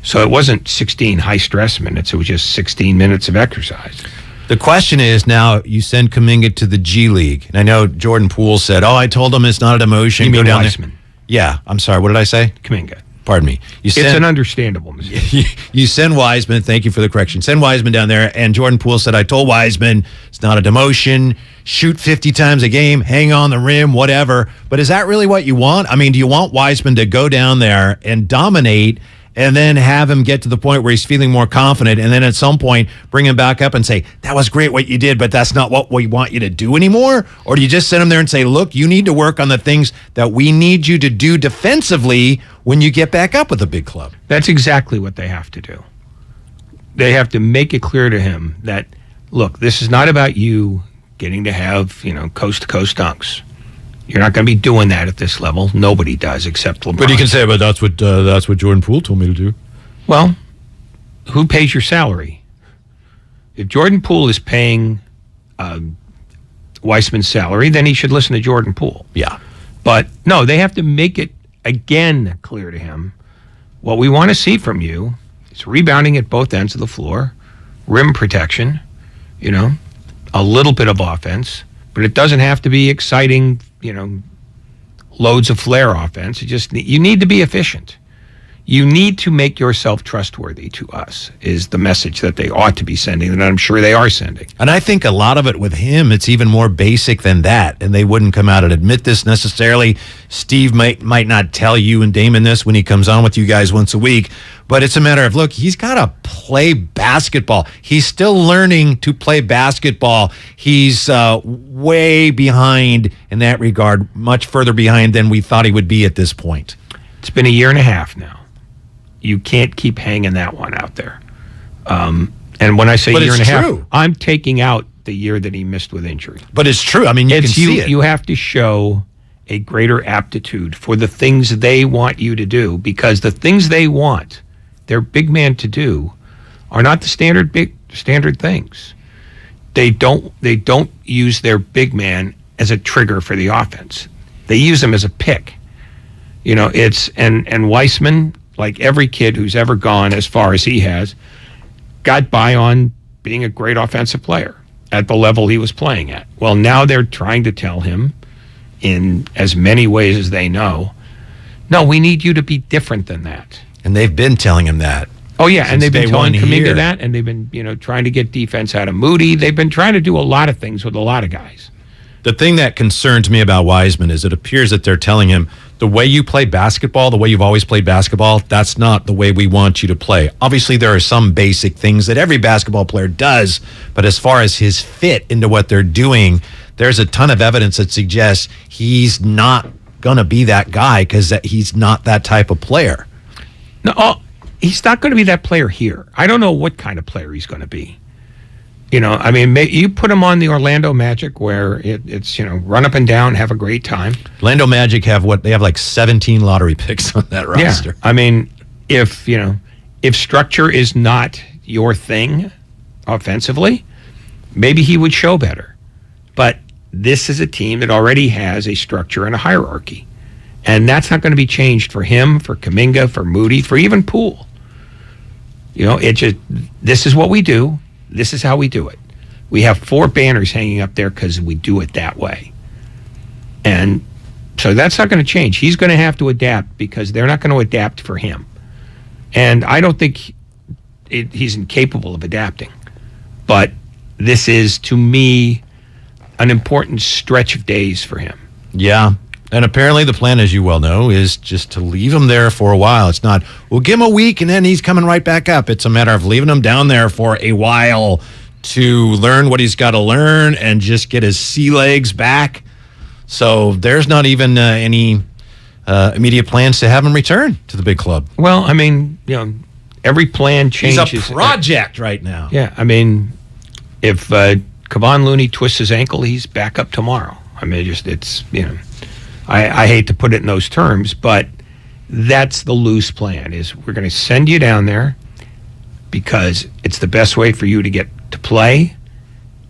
So it wasn't 16 high-stress minutes. It was just 16 minutes of exercise. The question is now you send Kuminga to the G League. And I know Jordan Poole said, I told him it's not a demotion. You mean Go down Wiseman? There. Yeah, I'm sorry. What did I say? Kuminga. Pardon me. It's an understandable mistake. You send Wiseman. Thank you for the correction. Send Wiseman down there. And Jordan Poole said, I told Wiseman it's not a demotion. Shoot 50 times a game. Hang on the rim, whatever. But is that really what you want? I mean, do you want Wiseman to go down there and dominate and then have him get to the point where he's feeling more confident, and then at some point bring him back up and say, that was great what you did, but that's not what we want you to do anymore? Or do you just send him there and say, look, you need to work on the things that we need you to do defensively when you get back up with a big club? That's exactly what they have to do. They have to make it clear to him that, look, this is not about you getting to have, coast-to-coast dunks. You're not going to be doing that at this level. Nobody does except LeBron. But you can say, but that's what Jordan Poole told me to do. Well, who pays your salary? If Jordan Poole is paying Wiseman's salary, then he should listen to Jordan Poole. Yeah. But no, they have to make it again clear to him what we want to see from you is rebounding at both ends of the floor, rim protection, a little bit of offense, but it doesn't have to be exciting, loads of flair offense. You need to be efficient. You need to make yourself trustworthy to us is the message that they ought to be sending, and I'm sure they are sending. And I think a lot of it with him, it's even more basic than that, and they wouldn't come out and admit this necessarily. Steve might not tell you and Damon this when he comes on with you guys once a week, but it's a matter of, look, he's got to play basketball. He's still learning to play basketball. He's way behind in that regard, much further behind than we thought he would be at this point. It's been a year and a half now. You can't keep hanging that one out there. And when I say year and a half, I'm taking out the year that he missed with injury. But it's true. I mean, you can see it. You have to show a greater aptitude for the things they want you to do, because the things they want their big man to do are not the standard things. They don't use their big man as a trigger for the offense. They use him as a pick. And Wiseman, like every kid who's ever gone as far as he has, got by on being a great offensive player at the level he was playing at. Well, now they're trying to tell him in as many ways as they know, no, we need you to be different than that. And they've been telling him that. Oh, yeah, and they've been telling Kuminga that, and they've been, trying to get defense out of Moody. They've been trying to do a lot of things with a lot of guys. The thing that concerns me about Wiseman is it appears that they're telling him the way you play basketball, the way you've always played basketball, that's not the way we want you to play. Obviously, there are some basic things that every basketball player does, but as far as his fit into what they're doing, there's a ton of evidence that suggests he's not going to be that guy because he's not that type of player. No, he's not going to be that player here. I don't know what kind of player he's going to be. I mean, you put him on the Orlando Magic where it's run up and down, have a great time. Orlando Magic have they have like 17 lottery picks on that roster. Yeah. I mean, if structure is not your thing offensively, maybe he would show better. But this is a team that already has a structure and a hierarchy. And that's not going to be changed for him, for Kuminga, for Moody, for even Poole. This is what we do. This is how we do it. We have 4 banners hanging up there because we do it that way. And so that's not going to change. He's going to have to adapt because they're not going to adapt for him. And I don't think he's incapable of adapting. But this is, to me, an important stretch of days for him. Yeah. And apparently the plan, as you well know, is just to leave him there for a while. It's not, we'll give him a week and then he's coming right back up. It's a matter of leaving him down there for a while to learn what he's got to learn and just get his sea legs back. So there's not even any immediate plans to have him return to the big club. Well, I mean, every plan changes. He's a project right now. Yeah, I mean, if Kevon Looney twists his ankle, he's back up tomorrow. I mean, I hate to put it in those terms, but that's the loose plan, is we're going to send you down there because it's the best way for you to get to play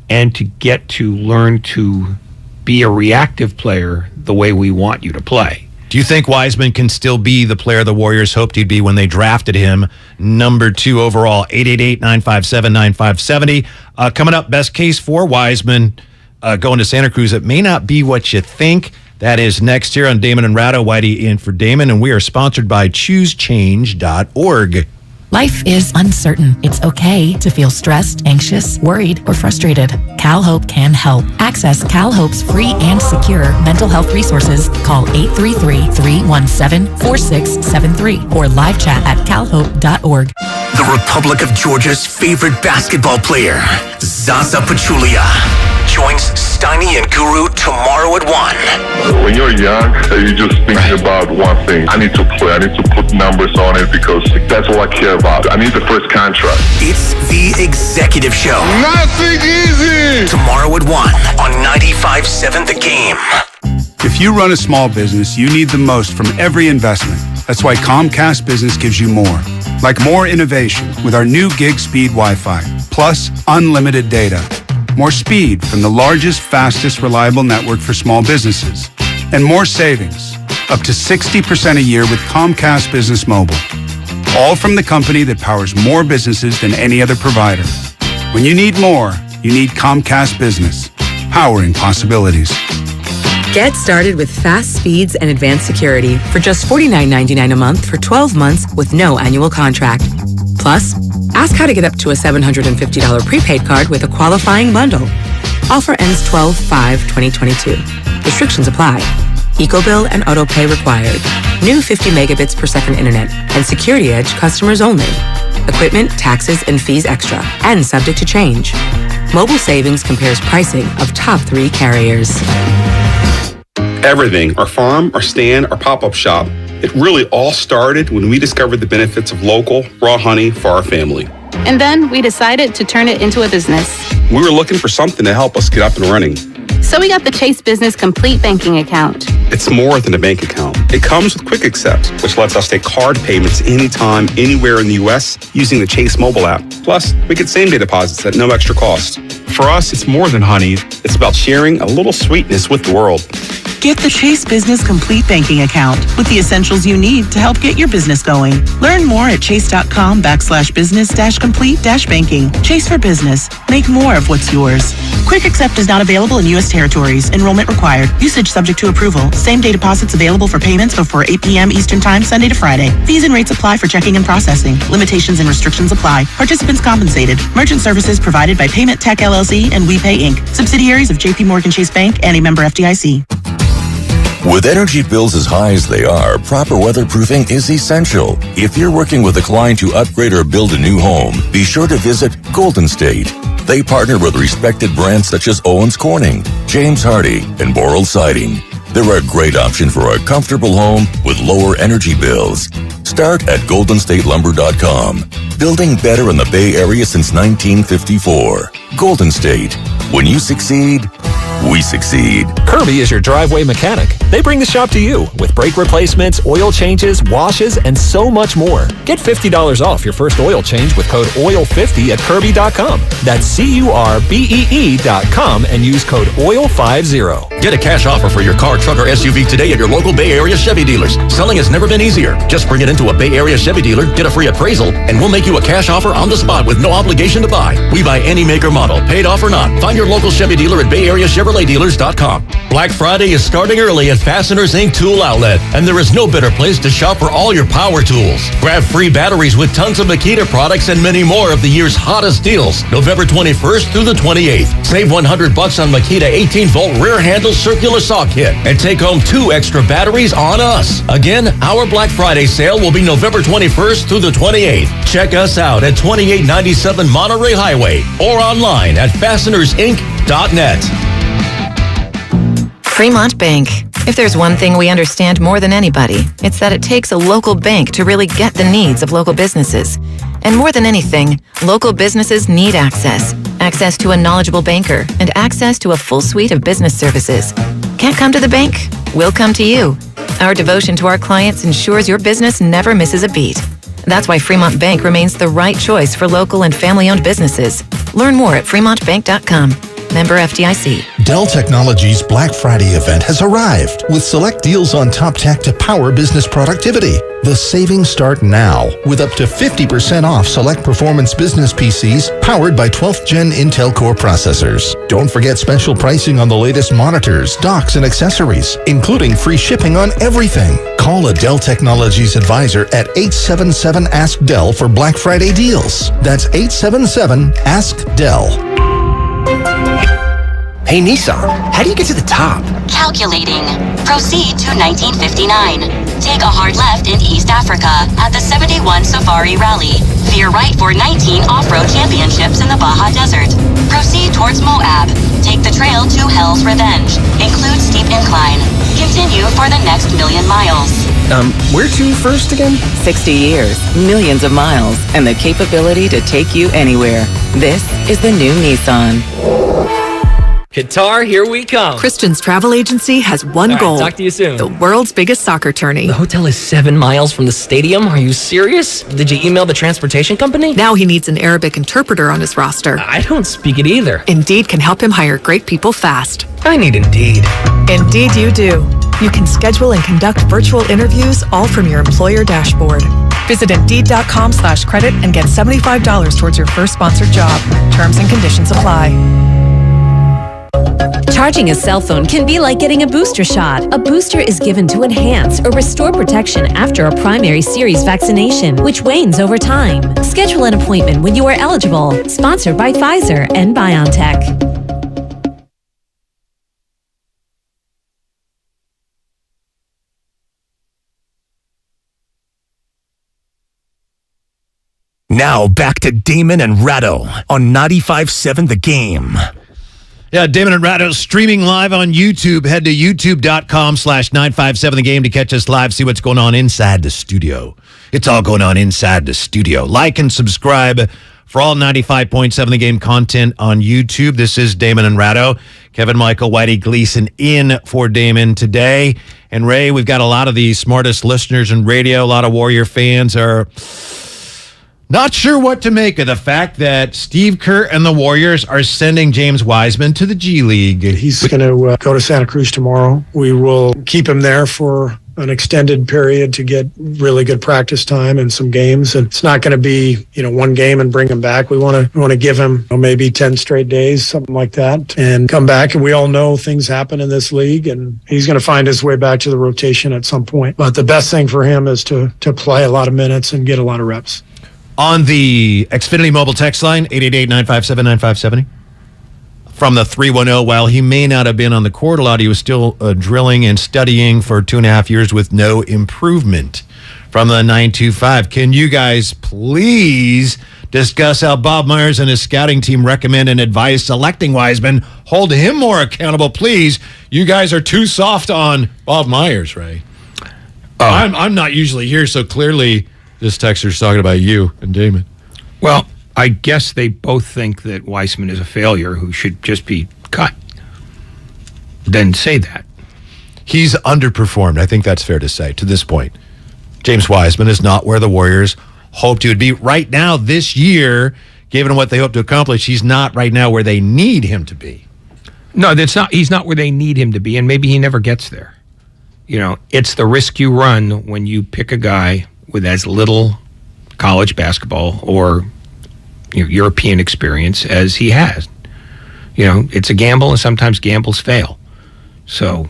and to get to learn to be a reactive player the way we want you to play. Do you think Wiseman can still be the player the Warriors hoped he'd be when they drafted him, number 2 overall, 888-957-9570? Coming up, best case for Wiseman going to Santa Cruz. It may not be what you think. That is next here on Damon and Ratto. Whitey in for Damon, and we are sponsored by ChooseChange.org. Life is uncertain. It's okay to feel stressed, anxious, worried, or frustrated. CalHope can help. Access CalHope's free and secure mental health resources. Call 833-317-4673 or live chat at calhope.org. The Republic of Georgia's favorite basketball player, Zaza Pachulia, joins Steiny and Guru tomorrow at 1. When you're young, you're just thinking about one thing. I need to play. I need to put numbers on it because that's all I care about. I need the first contract. It's the Executive Show. Nothing easy! Tomorrow at 1 on 95.7 The Game. If you run a small business, you need the most from every investment. That's why Comcast Business gives you more. Like more innovation with our new gig speed Wi-Fi, plus unlimited data. More speed from the largest, fastest, reliable network for small businesses. And more savings, up to 60% a year with Comcast Business Mobile. All from the company that powers more businesses than any other provider. When you need more, you need Comcast Business, powering possibilities. Get started with fast speeds and advanced security for just $49.99 a month for 12 months with no annual contract. Plus, ask how to get up to a $750 prepaid card with a qualifying bundle. Offer ends 12/5/2022. Restrictions apply. EcoBill and AutoPay required. New 50 megabits per second internet and Security Edge customers only. Equipment, taxes, and fees extra and subject to change. Mobile Savings compares pricing of top 3 carriers. Everything, our farm, our stand, our pop-up shop, it really all started when we discovered the benefits of local, raw honey for our family. And then we decided to turn it into a business. We were looking for something to help us get up and running. So we got the Chase Business Complete Banking Account. It's more than a bank account. It comes with Quick Accept, which lets us take card payments anytime, anywhere in the U.S. using the Chase mobile app. Plus, we get same-day deposits at no extra cost. For us, it's more than honey. It's about sharing a little sweetness with the world. Get the Chase Business Complete Banking Account with the essentials you need to help get your business going. Learn more at chase.com/business-complete-banking. Chase for business. Make more of what's yours. Quick Accept is not available in U.S. territories. Enrollment required. Usage subject to approval. Same-day deposits available for payments before 8 p.m. Eastern Time, Sunday to Friday. Fees and rates apply for checking and processing. Limitations and restrictions apply. Participants compensated. Merchant services provided by Payment Tech LLC and WePay Inc. Subsidiaries of J.P. Morgan Chase Bank and a member FDIC. With energy bills as high as they are, proper weatherproofing is essential. If you're working with a client to upgrade or build a new home, be sure to visit Golden State. They partner with respected brands such as Owens Corning, James Hardie, and Boral Siding. They're a great option for a comfortable home with lower energy bills. Start at goldenstatelumber.com. Building better in the Bay Area since 1954. Golden State. When you succeed, we succeed. Kirby is your driveway mechanic. They bring the shop to you with brake replacements, oil changes, washes, and so much more. Get $50 off your first oil change with code OIL50 at Kirby.com. That's CURBEE.com and use code OIL50. Get a cash offer for your car, truck, or SUV today at your local Bay Area Chevy dealers. Selling has never been easier. Just bring it into a Bay Area Chevy dealer, get a free appraisal, and we'll make you a cash offer on the spot with no obligation to buy. We buy any make or model, paid off or not. Find your local Chevy dealer at BayAreaChevroletDealers.com. Black Friday is starting early at Fasteners Inc. Tool Outlet, and there is no better place to shop for all your power tools. Grab free batteries with tons of Makita products and many more of the year's hottest deals. November 21st through the 28th. Save $100 on Makita 18-volt rear handle circular saw kit and take home 2 extra batteries on us. Again, our Black Friday sale will be November 21st through the 28th. Check us out at 2897 Monterey Highway or online at fastenersinc.net. Fremont Bank. If there's one thing we understand more than anybody, it's that it takes a local bank to really get the needs of local businesses. And more than anything, local businesses need access. Access to a knowledgeable banker and access to a full suite of business services. Can't come to the bank? We'll come to you. Our devotion to our clients ensures your business never misses a beat. That's why Fremont Bank remains the right choice for local and family-owned businesses. Learn more at fremontbank.com. Member FDIC. Dell Technologies' Black Friday event has arrived with select deals on top tech to power business productivity. The savings start now with up to 50% off select performance business PCs powered by 12th Gen Intel Core processors. Don't forget special pricing on the latest monitors, docks, and accessories, including free shipping on everything. Call a Dell Technologies advisor at 877-ASK-DELL for Black Friday deals. That's 877-ASK-DELL. Hey, Nissan, how do you get to the top? Calculating. Proceed to 1959. Take a hard left in East Africa at the 71 Safari Rally. Veer right for 19 off-road championships in the Baja Desert. Proceed towards Moab. Take the trail to Hell's Revenge. Include steep incline. Continue for the next 1,000,000 miles. Where to first again? 60 years, millions of miles, and the capability to take you anywhere. This is the new Nissan. Qatar, here we come. Christian's travel agency has one goal. Talk to you soon. The world's biggest soccer tourney. The hotel is 7 miles from the stadium. Are you serious? Did you email the transportation company? Now he needs an Arabic interpreter on his roster. I don't speak it either. Indeed can help him hire great people fast. I need Indeed. Indeed you do. You can schedule and conduct virtual interviews all from your employer dashboard. Visit Indeed.com/credit and get $75 towards your first sponsored job. Terms and conditions apply. Charging a cell phone can be like getting a booster shot. A booster is given to enhance or restore protection after a primary series vaccination, which wanes over time. Schedule an appointment when you are eligible. Sponsored by Pfizer and BioNTech. Now back to Damon and Ratto on 95.7 The Game. Yeah, Damon and Ratto streaming live on YouTube. Head to youtube.com/957 The Game to catch us live, see what's going on inside the studio. It's all going on inside the studio. Like and subscribe for all 95.7 The Game content on YouTube. This is Damon and Ratto. Kevin, Michael, Whitey, Gleason in for Damon today. And Ray, we've got a lot of the smartest listeners in radio. A lot of Warrior fans are not sure what to make of the fact that Steve Kerr and the Warriors are sending James Wiseman to the G League. He's going to go to Santa Cruz tomorrow. We will keep him there for an extended period to get really good practice time and some games. And it's not going to be, one game and bring him back. We want to give him maybe 10 straight days, something like that, and come back. And we all know things happen in this league, and he's going to find his way back to the rotation at some point. But the best thing for him is to play a lot of minutes and get a lot of reps. On the Xfinity mobile text line, 888-957-9570. From the 310, while he may not have been on the court a lot, he was still drilling and studying for 2.5 years with no improvement. From the 925, can you guys please discuss how Bob Myers and his scouting team recommend and advise selecting Wiseman? Hold him more accountable, please. You guys are too soft on Bob Myers, Ray. I'm not usually here, so clearly this texter's talking about you and Damon. Well, I guess they both think that Weissman is a failure who should just be cut. Then say that. He's underperformed. I think that's fair to say to this point. James Wiseman is not where the Warriors hoped he would be right now this year, given what they hope to accomplish. He's not right now where they need him to be. No, that's not. He's not where they need him to be, and maybe he never gets there. You know, it's the risk you run when you pick a guy with as little college basketball or European experience as he has. You know, it's a gamble, and sometimes gambles fail. So,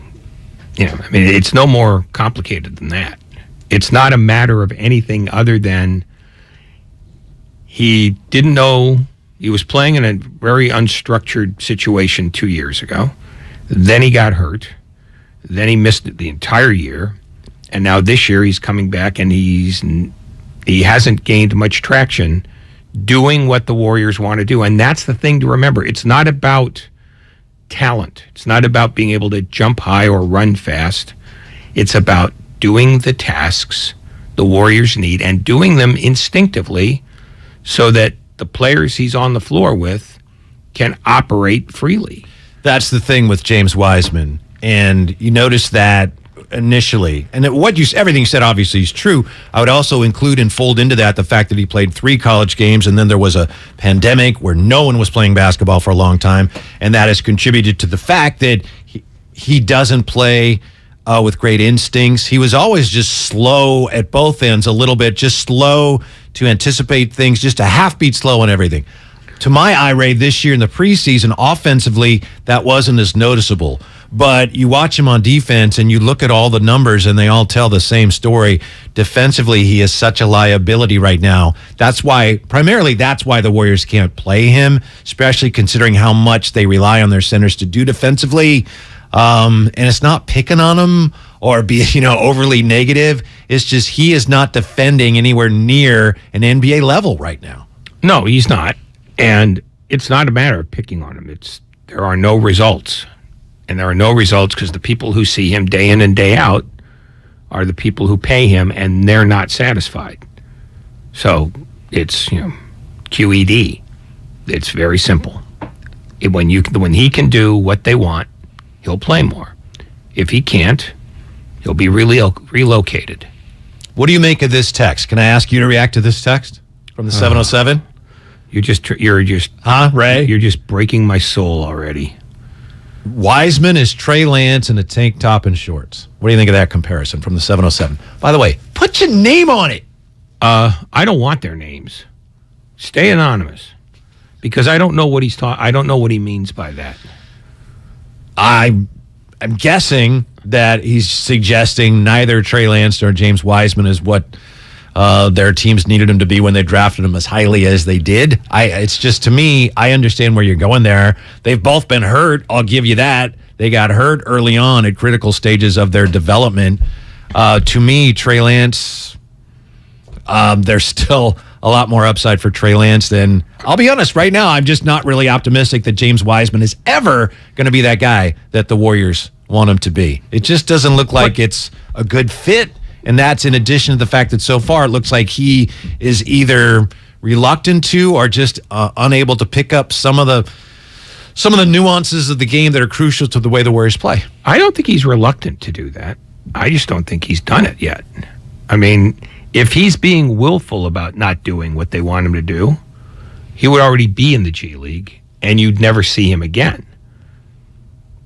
I mean, it's no more complicated than that. It's not a matter of anything other than he didn't know he was playing in a very unstructured situation 2 years ago. Then he got hurt. Then he missed it the entire year. And now this year he's coming back and he hasn't gained much traction doing what the Warriors want to do. And that's the thing to remember. It's not about talent. It's not about being able to jump high or run fast. It's about doing the tasks the Warriors need and doing them instinctively so that the players he's on the floor with can operate freely. That's the thing with James Wiseman. And you notice that initially. And everything you said obviously is true. I would also include and fold into that the fact that he played 3 college games and then there was a pandemic where no one was playing basketball for a long time. And that has contributed to the fact that he doesn't play with great instincts. He was always just slow at both ends a little bit, just slow to anticipate things, just a half beat slow on everything. To my eye, Ray, this year in the preseason, offensively, that wasn't as noticeable. But you watch him on defense and you look at all the numbers and they all tell the same story. Defensively, he is such a liability right now. Primarily that's why the Warriors can't play him, especially considering how much they rely on their centers to do defensively. And it's not picking on him or being, overly negative. It's just he is not defending anywhere near an NBA level right now. No, he's not. And it's not a matter of picking on him. There are no results. And there are no results because the people who see him day in and day out are the people who pay him, and they're not satisfied. So it's, QED. It's very simple. When he can do what they want, he'll play more. If he can't, he'll be relocated. What do you make of this text? Can I ask you to react to this text from the 707? You're just, Ray? You're just breaking my soul already. Wiseman is Trey Lance in a tank top and shorts. What do you think of that comparison from the 707? By the way, put your name on it. I don't want their names. Stay anonymous, because I don't know what I don't know what he means by that. I'm guessing that he's suggesting neither Trey Lance nor James Wiseman is what their teams needed him to be when they drafted him as highly as they did. It's just, to me, I understand where you're going there. They've both been hurt. I'll give you that. They got hurt early on at critical stages of their development. To me, Trey Lance, there's still a lot more upside for Trey Lance than, I'll be honest, right now, I'm just not really optimistic that James Wiseman is ever going to be that guy that the Warriors want him to be. It just doesn't look like it's a good fit. And that's in addition to the fact that so far it looks like he is either reluctant to or just unable to pick up some of the nuances of the game that are crucial to the way the Warriors play. I don't think he's reluctant to do that. I just don't think he's done it yet. I mean, if he's being willful about not doing what they want him to do, he would already be in the G League and you'd never see him again.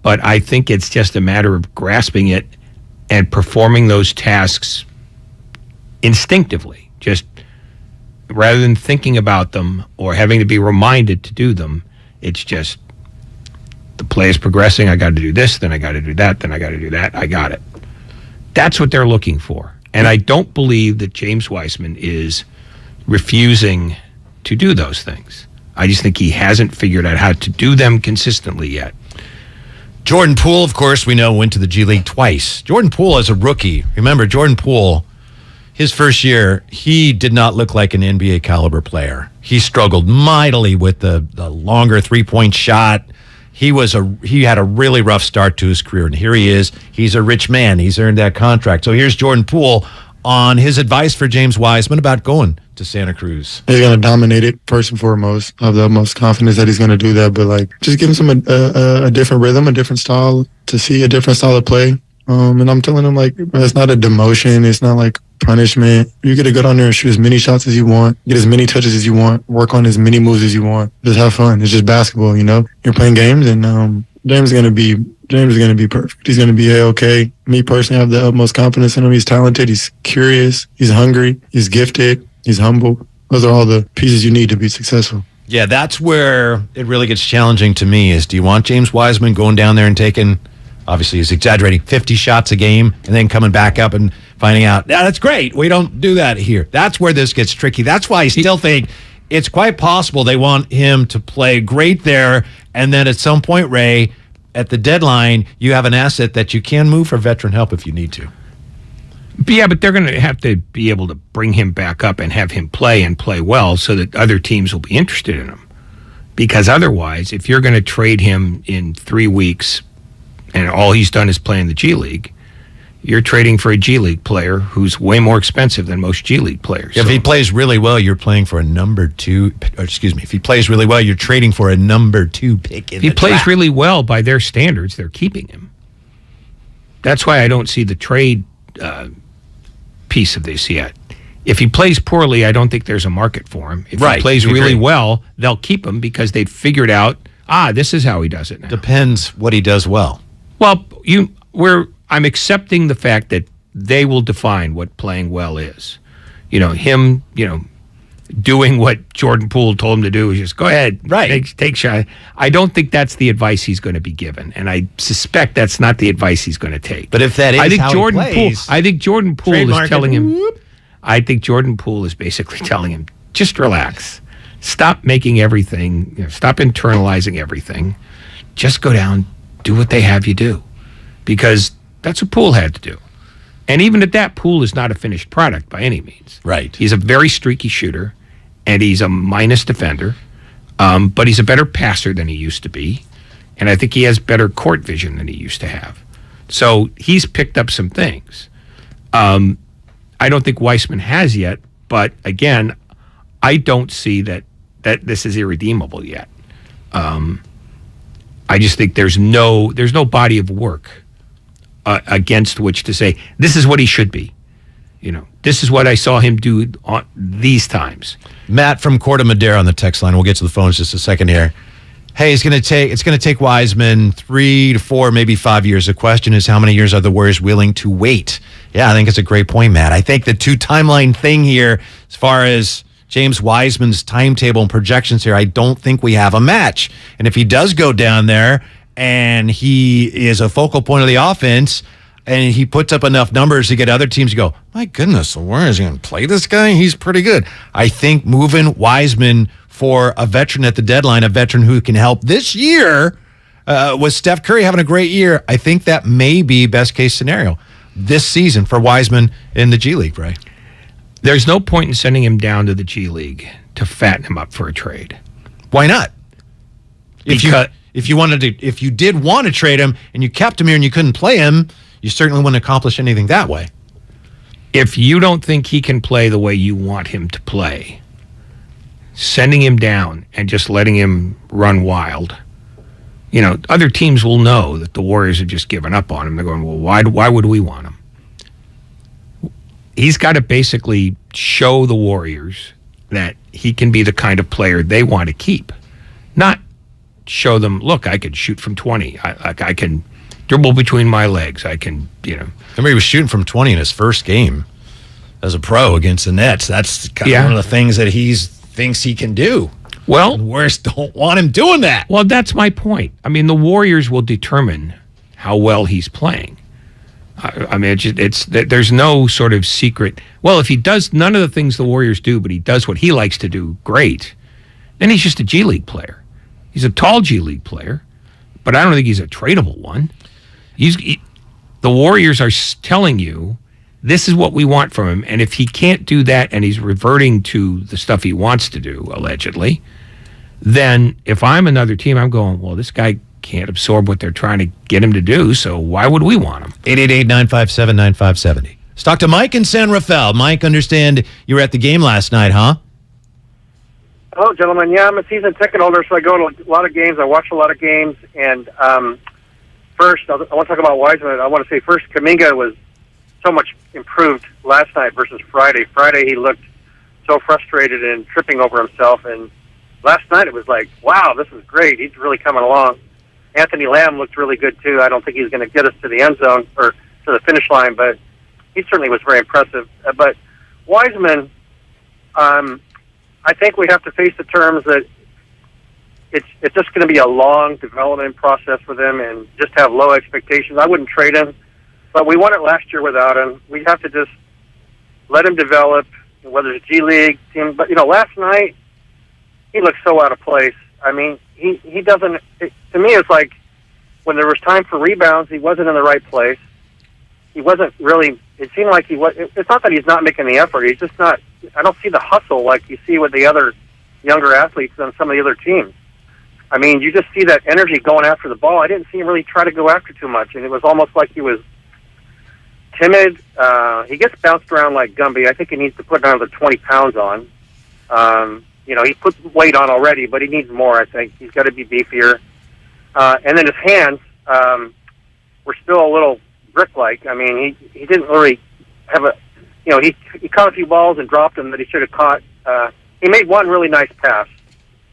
But I think it's just a matter of grasping it and performing those tasks instinctively, just rather than thinking about them or having to be reminded to do them. It's just the play is progressing. I got to do this, then I got to do that, then I got to do that. I got it. That's what they're looking for. And I don't believe that James Wiseman is refusing to do those things. I just think he hasn't figured out how to do them consistently yet. Jordan Poole, of course, we know went to the G League twice. Jordan Poole as a rookie. Remember, Jordan Poole, his first year, he did not look like an NBA caliber player. He struggled mightily with the longer three-point shot, he had a really rough start to his career, and here he is. He's a rich man. He's earned that contract. So here's Jordan Poole on his advice for James Wiseman about going to Santa Cruz. He's going to dominate it first and foremost. I have the utmost confidence that he's going to do that, but like just give him some a different rhythm, a different style to see, a different style of play. And I'm telling him like it's not a demotion. It's not like punishment. You get to go down there and shoot as many shots as you want, get as many touches as you want, work on as many moves as you want. Just have fun. It's just basketball, you know. You're playing games, and James is going to be perfect. He's going to be A-okay. Me personally, I have the utmost confidence in him. He's talented. He's curious. He's hungry. He's gifted. He's humble. Those are all the pieces you need to be successful. Yeah, that's where it really gets challenging to me is, do you want James Wiseman going down there and taking, obviously he's exaggerating, 50 shots a game and then coming back up and finding out, yeah, that's great. We don't do that here. That's where this gets tricky. That's why I still think it's quite possible they want him to play great there, and then at some point, Ray, at the deadline, you have an asset that you can move for veteran help if you need to. Yeah, but they're going to have to be able to bring him back up and have him play and play well so that other teams will be interested in him. Because otherwise, if you're going to trade him in 3 weeks and all he's done is play in the G League, you're trading for a G League player who's way more expensive than most G League players. If he plays really well, you're playing for a number 2, or excuse me, if he plays really well, you're trading for a number 2 pick in If he plays really well by their standards, they're keeping him. That's why I don't see the trade piece of this yet. If he plays poorly, I don't think there's a market for him. If he plays really well, they'll keep him because they've figured out, this is how he does it now. Depends what he does well. Well, I'm accepting the fact that they will define what playing well is. Him, doing what Jordan Poole told him to do is just go ahead, take shot. I don't think that's the advice he's going to be given, and I suspect that's not the advice he's going to take. But if that is I think how Jordan he plays, Poole, I think Jordan Poole is telling him. I think Jordan Poole is basically telling him, just relax, stop making everything, stop internalizing everything, just go down, do what they have you do, because that's what Poole had to do. And even at that, Poole is not a finished product by any means. Right. He's a very streaky shooter, and he's a minus defender, but he's a better passer than he used to be, and I think he has better court vision than he used to have. So he's picked up some things. I don't think Wiseman has yet, but again, I don't see that this is irredeemable yet. I just think there's no body of work against which to say this is what he should be. This is what I saw him do on these times. Matt from Corte Madera on the text line. We'll get to the phones just a second here. Hey, it's going to take Wiseman 3 to 4, maybe 5 years. The question is, how many years are the Warriors willing to wait? Yeah, I think it's a great point, Matt. I think the 2 timeline thing here, as far as James Wiseman's timetable and projections here, I don't think we have a match. And if he does go down there and he is a focal point of the offense and he puts up enough numbers to get other teams to go, my goodness, the Warriors are going to play this guy? He's pretty good. I think moving Wiseman for a veteran at the deadline, a veteran who can help this year, with Steph Curry having a great year, I think that may be best case scenario this season for Wiseman in the G League, right? There's no point in sending him down to the G League to fatten him up for a trade. Why not? Because if you did want to trade him and you kept him here and you couldn't play him, you certainly wouldn't accomplish anything that way. If you don't think he can play the way you want him to play, sending him down and just letting him run wild, other teams will know that the Warriors have just given up on him. They're going, well, why would we want him? He's got to basically show the Warriors that he can be the kind of player they want to keep. Not show them, look, I can shoot from 20. I can dribble between my legs. I can, Remember, he was shooting from 20 in his first game as a pro against the Nets. That's kind of one of the things that he thinks he can do. Well, the Warriors don't want him doing that. Well, that's my point. I mean, the Warriors will determine how well he's playing. I mean, there's no sort of secret. Well, if he does none of the things the Warriors do, but he does what he likes to do, great. Then he's just a G League player. He's a tall G League player, but I don't think he's a tradable one. The Warriors are telling you, this is what we want from him, and if he can't do that and he's reverting to the stuff he wants to do, allegedly, then if I'm another team, I'm going, well, this guy can't absorb what they're trying to get him to do, so why would we want him? 888-957-9570. Let's talk to Mike in San Rafael. Mike, understand you were at the game last night, huh? Hello, gentlemen. Yeah, I'm a season ticket holder, so I go to a lot of games. I watch a lot of games. And first, I want to talk about Wiseman. I want to say first, Kuminga was so much improved last night versus Friday. Friday, he looked so frustrated and tripping over himself. And last night, it was like, wow, this is great. He's really coming along. Anthony Lamb looked really good, too. I don't think he's going to get us to the end zone or to the finish line, but he certainly was very impressive. But Wiseman, I think we have to face the terms that it's just going to be a long development process with him and just have low expectations. I wouldn't trade him, but we won it last year without him. We have to just let him develop, whether it's G League team. But, last night, he looked so out of place. I mean, he doesn't, to me, it's like when there was time for rebounds, he wasn't in the right place. He wasn't really, it seemed like he was, it's not that he's not making the effort. He's just not, I don't see the hustle like you see with the other younger athletes on some of the other teams. I mean, you just see that energy going after the ball. I didn't see him really try to go after too much, and it was almost like he was timid. He gets bounced around like Gumby. I think he needs to put another 20 pounds on. He put weight on already, but he needs more, I think. He's got to be beefier. And then his hands were still a little brick-like. I mean, he didn't really have a, he caught a few balls and dropped them that he should have caught. He made one really nice pass.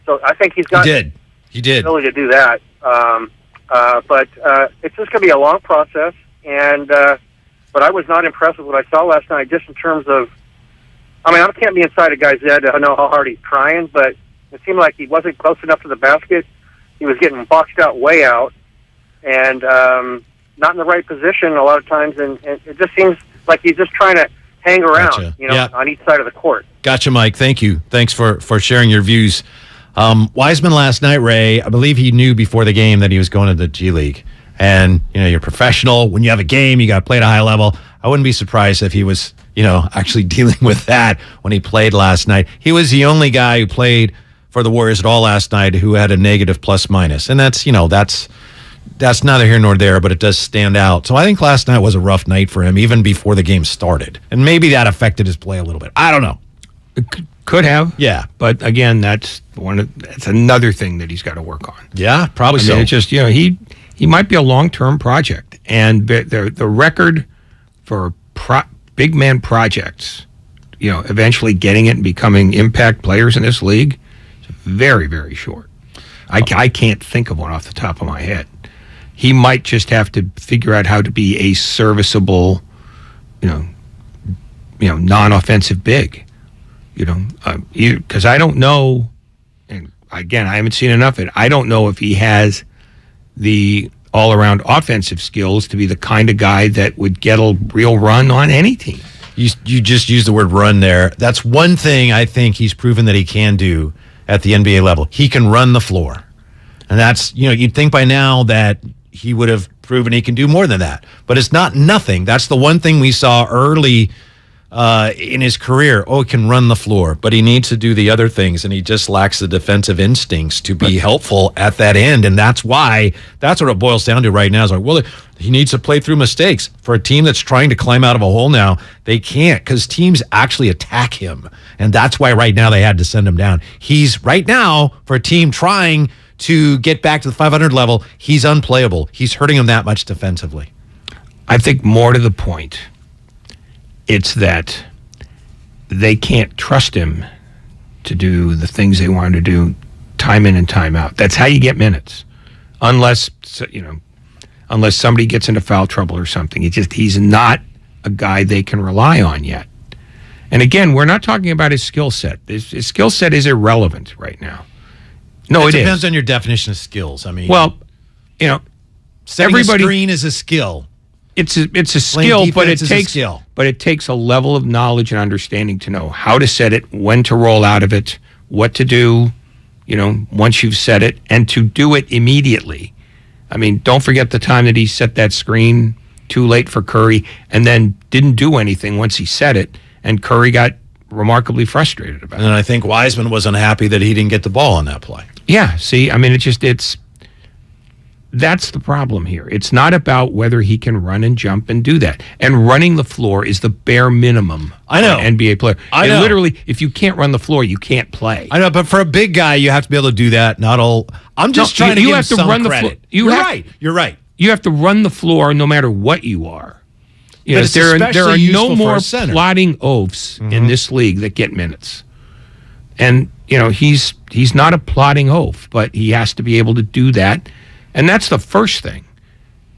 So I think he's got He did. the ability to do that. But it's just going to be a long process. And but I was not impressed with what I saw last night, just in terms of, I mean, I can't be inside a guy's head to know how hard he's trying, but it seemed like he wasn't close enough to the basket. He was getting boxed out way out and not in the right position a lot of times. And it just seems like he's just trying to hang around, on each side of the court. Gotcha, Mike. Thank you. Thanks for sharing your views. Wiseman last night, Ray, I believe he knew before the game that he was going to the G League. And, you're professional. When you have a game, you got to play at a high level. I wouldn't be surprised if he was, actually dealing with that when he played last night. He was the only guy who played for the Warriors at all last night who had a negative plus-minus. And that's neither here nor there, but it does stand out. So I think last night was a rough night for him, even before the game started. And maybe that affected his play a little bit. I don't know. It could have. Yeah. But again, that's another thing that he's got to work on. Yeah, probably so. It's just, he might be a long-term project. And the record for big man projects, eventually getting it and becoming impact players in this league is very, very short. I can't think of one off the top of my head. He might just have to figure out how to be a serviceable, non-offensive big, because I don't know, and again, I haven't seen enough of it. I don't know if he has the all-around offensive skills to be the kind of guy that would get a real run on any team. You just used the word run there. That's one thing I think he's proven that he can do at the NBA level. He can run the floor. And that's, you'd think by now that he would have proven he can do more than that. But it's not nothing. That's the one thing we saw early in his career. Oh, he can run the floor, but he needs to do the other things, and he just lacks the defensive instincts to be helpful at that end. And that's what it boils down to right now. Is like, well, he needs to play through mistakes. For a team that's trying to climb out of a hole now, they can't, because teams actually attack him. And that's why right now they had to send him down. He's, right now, for a team trying to get back to the 500 level, he's unplayable. He's hurting them that much defensively. I think more to the point, it's that they can't trust him to do the things they want to do time in and time out. That's how you get minutes. Unless somebody gets into foul trouble or something. He's not a guy they can rely on yet. And again, we're not talking about his skill set. His skill set is irrelevant right now. No, it depends on your definition of skills. I mean, well, setting a screen is a skill. It's a skill, but it takes a level of knowledge and understanding to know how to set it, when to roll out of it, what to do, once you've set it, and to do it immediately. I mean, don't forget the time that he set that screen too late for Curry and then didn't do anything once he set it, and Curry got remarkably frustrated about it. And I think Wiseman was unhappy that he didn't get the ball on that play. Yeah, see, I mean, that's the problem here. It's not about whether he can run and jump and do that. And running the floor is the bare minimum. I know. For an NBA player. I And know. literally, if you can't run the floor, you can't play. I know, but for a big guy, you have to be able to do that. Not all. I'm just trying to give him some credit. You're right. You're right. You have to run the floor no matter what you are. You know, But it's there are especially no useful for more a center. plotting oafs in this league that get minutes. And, you know, he's not a plotting oaf, but he has to be able to do that. And that's the first thing.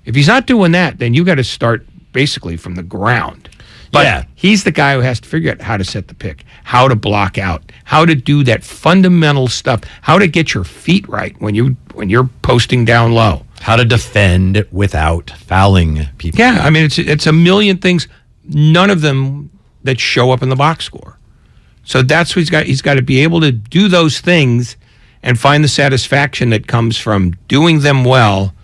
If he's not doing that, then you got to start basically from the ground. But he's the guy who has to figure out how to set the pick, how to block out, how to do that fundamental stuff, how to get your feet right when you're posting down low. How to defend without fouling people. Yeah, I mean it's a million things, none of them that show up in the box score. So that's what he's got. He's got to be able to do those things and find the satisfaction that comes from doing them well,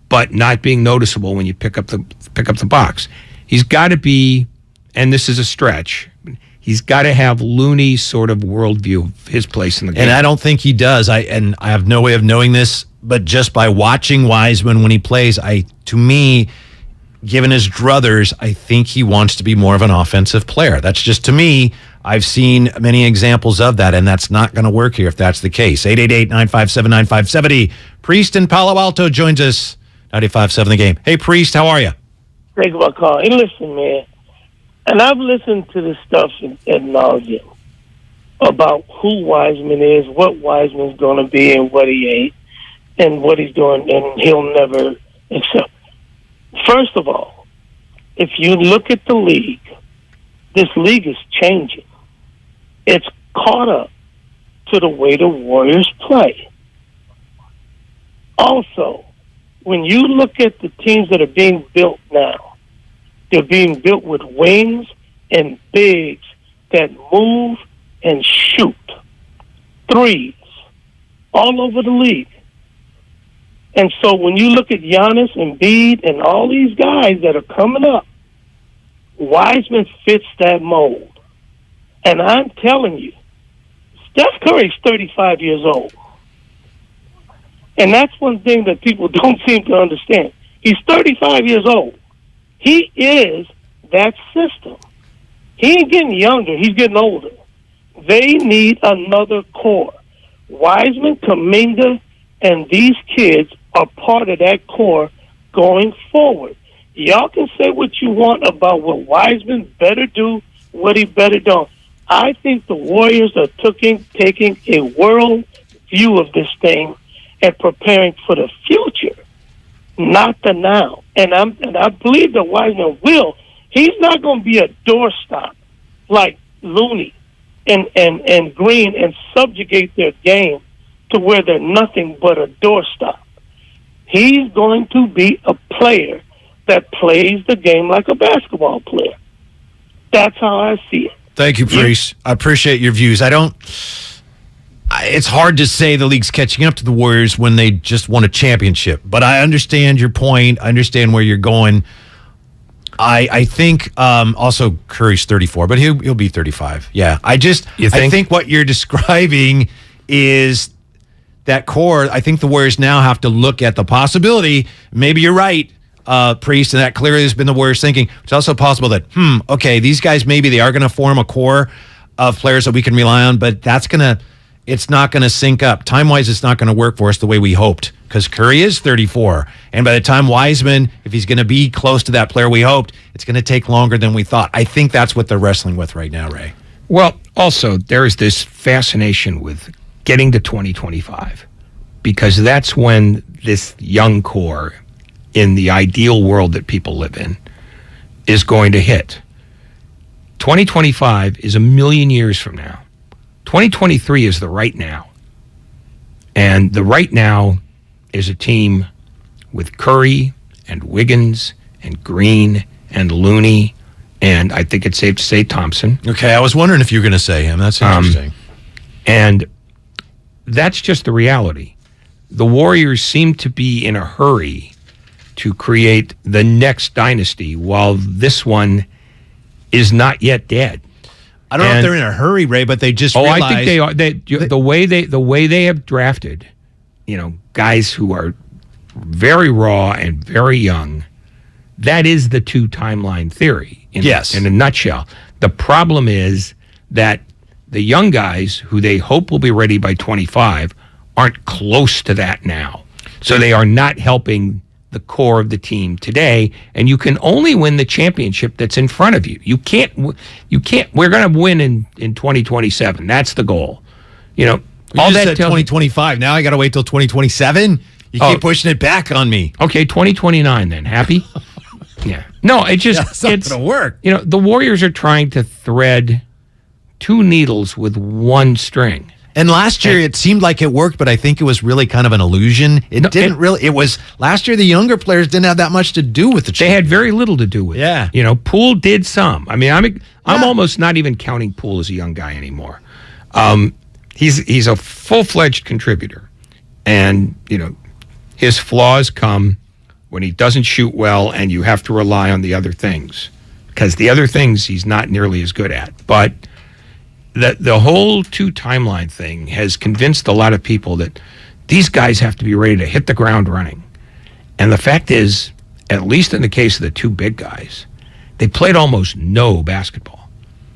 but not being noticeable when you pick up the box. He's got to be, and this is a stretch, he's got to have Looney's sort of worldview of his place in the game. And I don't think he does. I have no way of knowing this, but just by watching Wiseman when he plays, to me, given his druthers, I think he wants to be more of an offensive player. That's just, to me, I've seen many examples of that, and that's not going to work here if that's the case. 888-957-9570. Priest in Palo Alto joins us. 95.7 The Game. Hey, Priest, how are you? Thank you for calling. Hey, listen, man, and I've listened to this stuff ad nauseum about who Wiseman is, what Wiseman's going to be, and what he ain't, and what he's doing, and he'll never accept. First of all, if you look at the league, this league is changing. It's caught up to the way the Warriors play. Also, when you look at the teams that are being built now, they're being built with wings and bigs that move and shoot threes all over the league. And so when you look at Giannis and Embiid and all these guys that are coming up, Wiseman fits that mold. And I'm telling you, Steph Curry's 35 years old. And that's one thing that people don't seem to understand. He's 35 years old. He is that system. He ain't getting younger. He's getting older. They need another core. Wiseman, Kuminga, and these kids are part of that core going forward. Y'all can say what you want about what Wiseman better do, what he better don't. I think the Warriors are taking a world view of this thing and preparing for the future, not the now. And I believe that Wiseman will. He's not going to be a doorstop like Looney and Green and subjugate their game to where they're nothing but a doorstop. He's going to be a player that plays the game like a basketball player. That's how I see it. Thank you, Priest. I appreciate your views. It's hard to say the league's catching up to the Warriors when they just won a championship, but I understand your point. I understand where you're going. I think also Curry's 34, but he'll be 35. Yeah, I think what you're describing is that core. I think the Warriors now have to look at the possibility. Maybe you're right, Priest, and that clearly has been the Warriors thinking. It's also possible that, okay, these guys, maybe they are going to form a core of players that we can rely on, but it's not going to sync up. Time-wise, it's not going to work for us the way we hoped, because Curry is 34. And by the time Wiseman, if he's going to be close to that player we hoped, it's going to take longer than we thought. I think that's what they're wrestling with right now, Ray. Well, also, there is this fascination with getting to 2025, because that's when this young core in the ideal world that people live in is going to hit. 2025 is a million years from now. 2023 is the right now. And the right now is a team with Curry and Wiggins and Green and Looney, and I think it's safe to say Thompson. Okay, I was wondering if you were going to say him. That's interesting. And that's just the reality. The Warriors seem to be in a hurry to create the next dynasty while this one is not yet dead. I don't know if they're in a hurry, Ray, but they just realized... I think they are. The way they have drafted, guys who are very raw and very young. That is the two timeline theory in a nutshell. The problem is that the young guys who they hope will be ready by 25 aren't close to that now. So they are not helping the core of the team today, and you can only win the championship that's in front of you. You can't, we're going to win in 2027. That's the goal. You know, all that said 2025. Now I got to wait till 2027. You keep pushing it back on me. Okay, 2029 then. Happy? Yeah. No, it's not going to work. You know, the Warriors are trying to thread two needles with one string. And last year it seemed like it worked, but I think it was really kind of an illusion. It was last year the younger players didn't have that much to do with the They had very little to do with it. You know, Poole did some. I mean, I'm almost not even counting Poole as a young guy anymore. He's a full-fledged contributor. And, you know, his flaws come when he doesn't shoot well and you have to rely on the other things. Because the other things he's not nearly as good at. But the whole two timeline thing has convinced a lot of people that these guys have to be ready to hit the ground running. And the fact is, at least in the case of the two big guys, they played almost no basketball.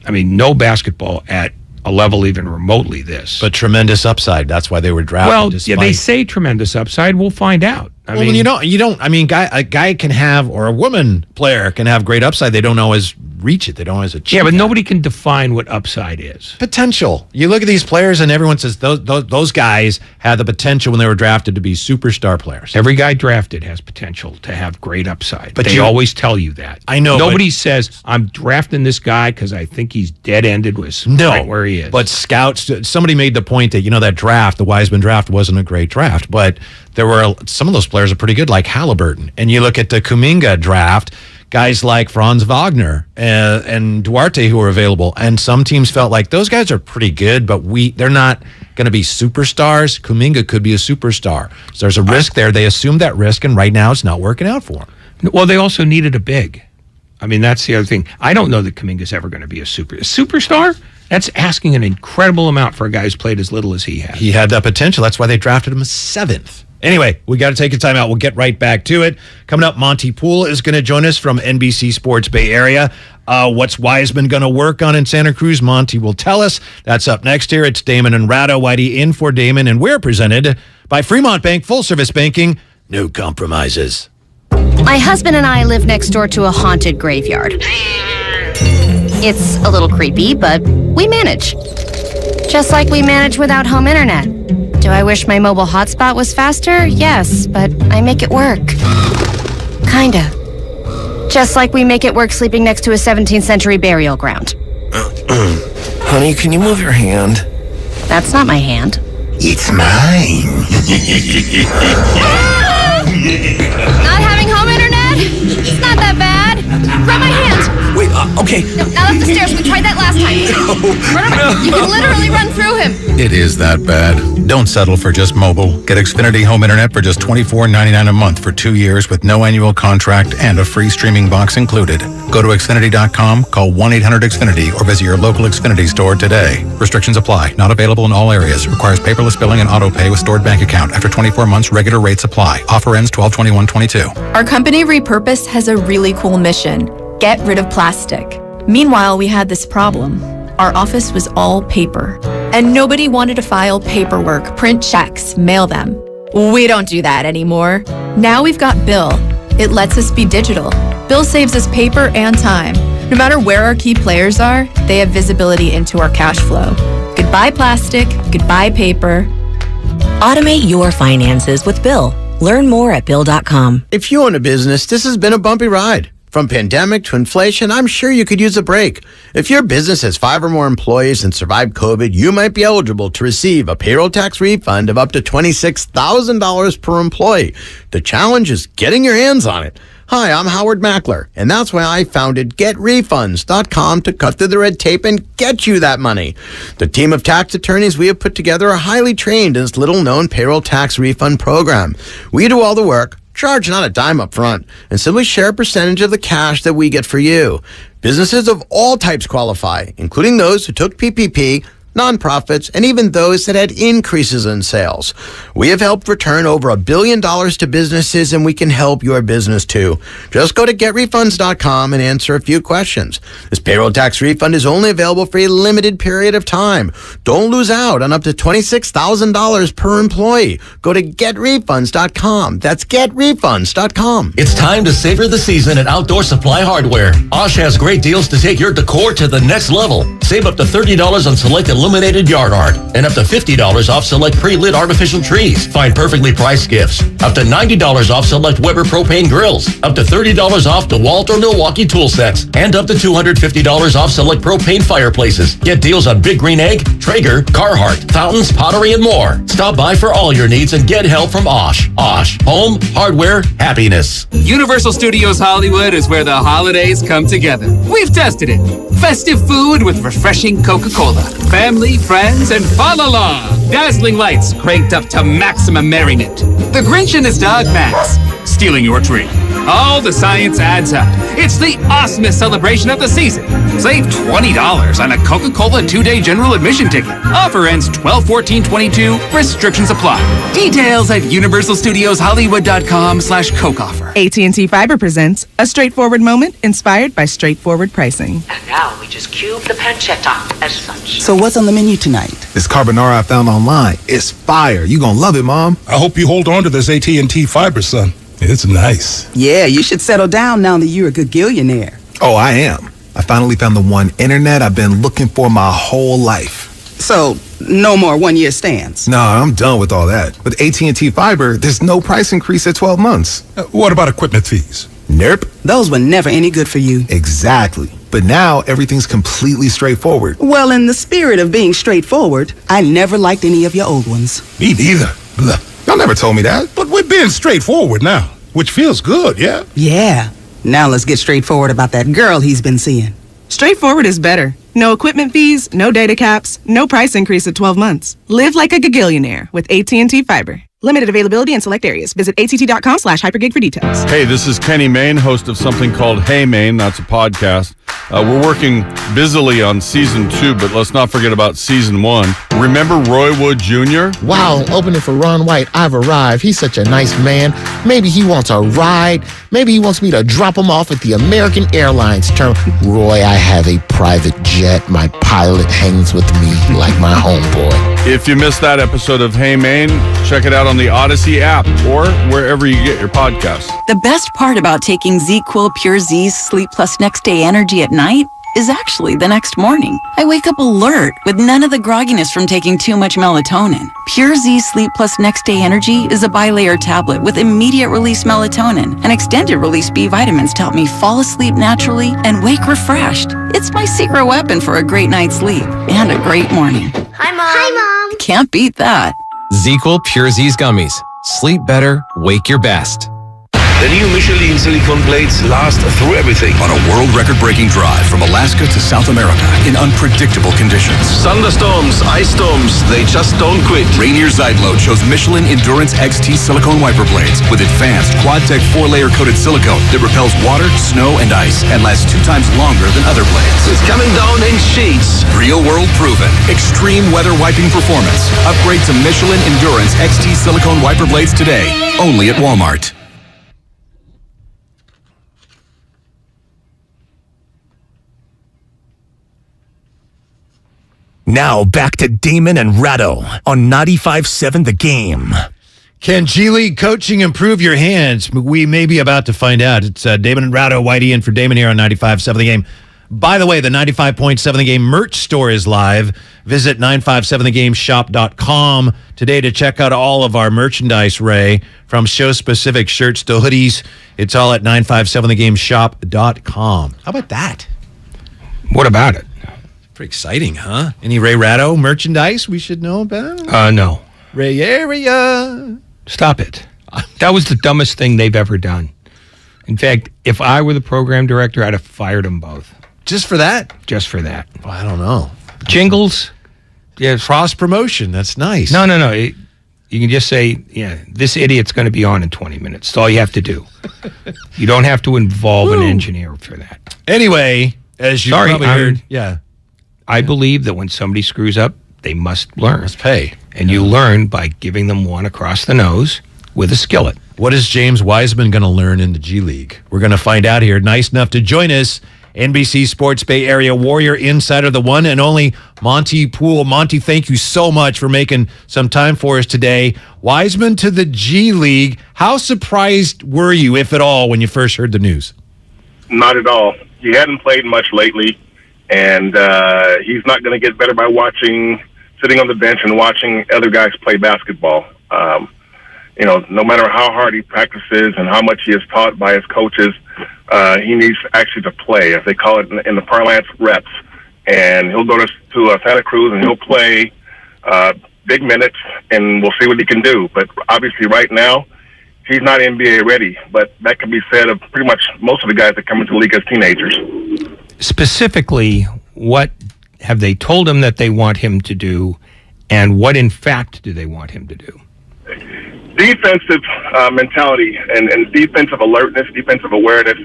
I mean, no basketball at a level even remotely this. But tremendous upside. That's why they were drafted. Well, yeah, they say tremendous upside. We'll find out. I mean, you don't. I mean, a guy can have, or a woman player can have great upside. They don't always reach it. They don't always achieve. Yeah, but nobody can define what upside is. Potential. You look at these players, and everyone says those guys had the potential when they were drafted to be superstar players. Every guy drafted has potential to have great upside. But they always tell you that. I know. Nobody says I'm drafting this guy because I think he's dead ended with right where he is. But scouts. Somebody made the point that that draft, the Wiseman draft, wasn't a great draft, but there were some of those players are pretty good, like Halliburton. And you look at the Kuminga draft, guys like Franz Wagner and Duarte who are available. And some teams felt like those guys are pretty good, but they're not going to be superstars. Kuminga could be a superstar. So there's a risk there. They assumed that risk, and right now it's not working out for them. Well, they also needed a big. I mean, that's the other thing. I don't know that Kuminga's ever going to be a superstar. That's asking an incredible amount for a guy who's played as little as he has. He had that potential. That's why they drafted him as 7th. Anyway, we got to take a time out. We'll get right back to it. Coming up, Monty Poole is going to join us from NBC Sports Bay Area. What's Wiseman going to work on in Santa Cruz? Monty will tell us. That's up next here. It's Damon and Ratto. Whitey in for Damon, and we're presented by Fremont Bank, full-service banking, no compromises. My husband and I live next door to a haunted graveyard. It's a little creepy, but we manage. Just like we manage without home internet. Do I wish my mobile hotspot was faster? Yes, but I make it work. Kinda. Just like we make it work sleeping next to a 17th century burial ground. Honey, can you move your hand? That's not my hand. It's mine. Not having home internet? It's not that bad. Grab my hand. Wait, okay. No, not up the stairs. We tried that last time. No. You can literally run through him. It is that bad. Don't settle for just mobile. Get Xfinity Home Internet for just $24.99 a month for 2 years with no annual contract and a free streaming box included. Go to Xfinity.com, call 1-800-XFINITY, or visit your local Xfinity store today. Restrictions apply. Not available in all areas. Requires paperless billing and auto pay with stored bank account. After 24 months, regular rates apply. Offer ends 12/21/22. Our company, Repurpose, has a really cool mission. Get rid of plastic. Meanwhile, we had this problem. Our office was all paper, and nobody wanted to file paperwork, print checks, mail them. We don't do that anymore. Now we've got Bill. It lets us be digital. Bill saves us paper and time. No matter where our key players are, they have visibility into our cash flow. Goodbye plastic, goodbye paper. Automate your finances with Bill. Learn more at Bill.com. If you own a business, this has been a bumpy ride. From pandemic to inflation, I'm sure you could use a break. If your business has 5 or more employees and survived COVID, you might be eligible to receive a payroll tax refund of up to $26,000 per employee. The challenge is getting your hands on it. Hi, I'm Howard Mackler, and that's why I founded GetRefunds.com to cut through the red tape and get you that money. The team of tax attorneys we have put together are highly trained in this little-known payroll tax refund program. We do all the work, charge not a dime up front, and simply share a percentage of the cash that we get for you. Businesses of all types qualify, including those who took PPP, nonprofits, and even those that had increases in sales. We have helped return over $1 billion to businesses, and we can help your business too. Just go to getrefunds.com and answer a few questions. This payroll tax refund is only available for a limited period of time. Don't lose out on up to $26,000 per employee. Go to getrefunds.com. That's getrefunds.com. It's time to savor the season at Outdoor Supply Hardware. Osh has great deals to take your decor to the next level. Save up to $30 on select illuminated yard art and up to $50 off select pre-lit artificial trees. Find perfectly priced gifts. Up to $90 off select Weber propane grills. Up to $30 off DeWalt or Milwaukee tool sets. And up to $250 off select propane fireplaces. Get deals on Big Green Egg, Traeger, Carhartt, fountains, pottery, and more. Stop by for all your needs and get help from Osh. Osh. Home, hardware, happiness. Universal Studios Hollywood is where the holidays come together. We've tested it. Festive food with refreshing Coca-Cola. Family, friends, and fa-la-la. Dazzling lights cranked up to maximum merriment. The Grinch and his dog Max stealing your tree. All the science adds up. It's the awesomest celebration of the season. Save $20 on a Coca-Cola 2-day general admission ticket. Offer ends 12/14/22. Restrictions apply. Details at universalstudioshollywood.com/Coke offer. AT&T Fiber presents a straightforward moment inspired by straightforward pricing. And now we just cube the pancetta as such. So what's on the menu tonight? This carbonara I found online. It's fire. You gonna love it, Mom. I hope you hold on to this AT&T Fiber, son. It's nice. Yeah, you should settle down now that you're a gagillionaire. Oh, I am. I finally found the one internet I've been looking for my whole life. So, no more one-year stands? No, I'm done with all that. With AT&T Fiber, there's no price increase at 12 months. What about equipment fees? Nope. Those were never any good for you. Exactly. But now, everything's completely straightforward. Well, in the spirit of being straightforward, I never liked any of your old ones. Me neither. Blah. Y'all never told me that. But we're being straightforward now, which feels good, yeah? Yeah. Now let's get straightforward about that girl he's been seeing. Straightforward is better. No equipment fees, no data caps, no price increase at 12 months. Live like a gagillionaire with AT&T Fiber. Limited availability in select areas. Visit att.com/hypergig for details. Hey, this is Kenny Mayne, host of something called Hey Mayne. That's a podcast. We're working busily on season 2, but let's not forget about season 1. Remember Roy Wood Jr.? Wow, opening for Ron White. I've arrived. He's such a nice man. Maybe he wants a ride. Maybe he wants me to drop him off at the American Airlines terminal. Roy, I have a private jet. My pilot hangs with me like my homeboy. If you missed that episode of Hey Mayne, check it out on the Odyssey app or wherever you get your podcasts. The best part about taking ZQuil Pure Z's Sleep Plus Next Day Energy at night is actually the next morning. I wake up alert with none of the grogginess from taking too much melatonin. Pure Z Sleep Plus Next Day Energy is a bilayer tablet with immediate release melatonin and extended release B vitamins to help me fall asleep naturally and wake refreshed. It's my secret weapon for a great night's sleep and a great morning. Hi, Mom. Hi, Mom. Can't beat that. ZQuil Pure Z's Gummies. Sleep better, wake your best. The new Michelin silicone plates last through everything. On a world record-breaking drive from Alaska to South America in unpredictable conditions. Thunderstorms, ice storms, they just don't quit. Rainier Zeidlo chose Michelin Endurance XT silicone wiper blades with advanced Quad-Tech 4-layer coated silicone that repels water, snow, and ice and lasts 2 times longer than other blades. It's coming down in sheets. Real world proven. Extreme weather wiping performance. Upgrade to Michelin Endurance XT silicone wiper blades today. Only at Walmart. Now back to Damon and Ratto on 95.7 The Game. Can G League coaching improve your hands? We may be about to find out. It's Damon and Ratto, Whitey in for Damon here on 95.7 The Game. By the way, the 95.7 The Game merch store is live. Visit 957thegame.shop.com today to check out all of our merchandise, Ray, from show-specific shirts to hoodies. It's all at 957thegame.shop.com. How about that? What about it? Pretty exciting, huh? Any Ray Ratto merchandise we should know about? No. Ray Area. Stop it. That was the dumbest thing they've ever done. In fact, if I were the program director, I'd have fired them both. Just for that? Just for that. Well, I don't know. Jingles? Yeah. Cross promotion. That's nice. No. You can just say, yeah, this idiot's going to be on in 20 minutes. That's all you have to do. You don't have to involve an engineer for that. Anyway, as you probably heard, yeah. I believe that when somebody screws up, they must learn. Must pay. And you learn by giving them one across the nose with a skillet. What is James Wiseman going to learn in the G League? We're going to find out here. Nice enough to join us, NBC Sports Bay Area Warrior Insider, the one and only Monty Poole. Monty, thank you so much for making some time for us today. Wiseman to the G League. How surprised were you, if at all, when you first heard the news? Not at all. He hadn't played much lately, and he's not going to get better by sitting on the bench and watching other guys play basketball. No matter how hard he practices and how much he is taught by his coaches, he needs actually to play, as they call it in the parlance, reps. And he'll go to Santa Cruz and he'll play big minutes, and we'll see what he can do. But obviously right now, he's not NBA ready, but that can be said of pretty much most of the guys that come into the league as teenagers. Specifically, what have they told him that they want him to do, and what in fact do they want him to do? Defensive mentality and defensive alertness, defensive awareness,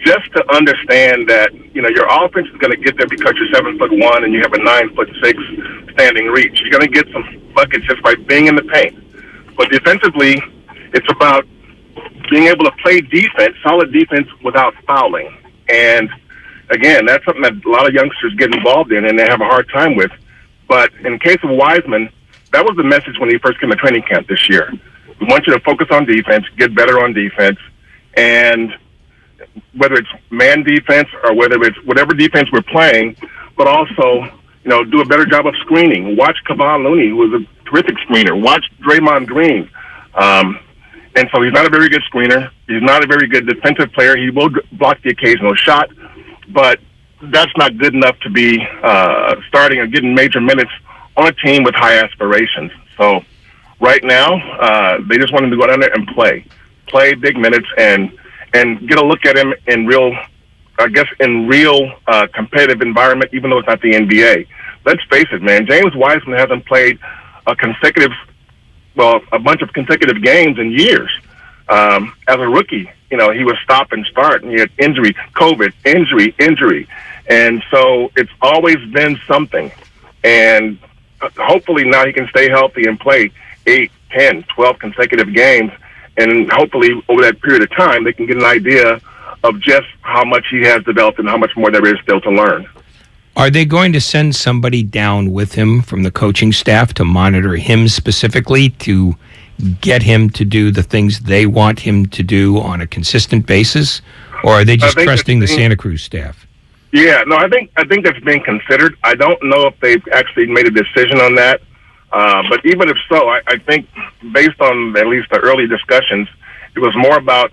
just to understand that, your offense is going to get there because you're 7'1" and you have a 9'6" standing reach. You're going to get some buckets just by being in the paint. But defensively, it's about being able to play defense, solid defense, without fouling. And again, that's something that a lot of youngsters get involved in and they have a hard time with. But in the case of Wiseman, that was the message when he first came to training camp this year. We want you to focus on defense, get better on defense, and whether it's man defense or whether it's whatever defense we're playing, but also, do a better job of screening. Watch Kevon Looney, who was a terrific screener. Watch Draymond Green. And so he's not a very good screener. He's not a very good defensive player. He will block the occasional shot, but that's not good enough to be starting or getting major minutes on a team with high aspirations. So right now, they just want him to go down there and play big minutes and get a look at him in real competitive environment, even though it's not the NBA. Let's face it, man. James Wiseman hasn't played a bunch of consecutive games in years. As a rookie, he was stop and start, and he had injury, COVID, injury. And so it's always been something. And hopefully now he can stay healthy and play 8, 10, 12 consecutive games. And hopefully over that period of time, they can get an idea of just how much he has developed and how much more there is still to learn. Are they going to send somebody down with him from the coaching staff to monitor him specifically, to get him to do the things they want him to do on a consistent basis? Or are they just trusting the Santa Cruz staff? Yeah, no, I think that's being considered. I don't know if they've actually made a decision on that. But even if so, I think based on at least the early discussions, it was more about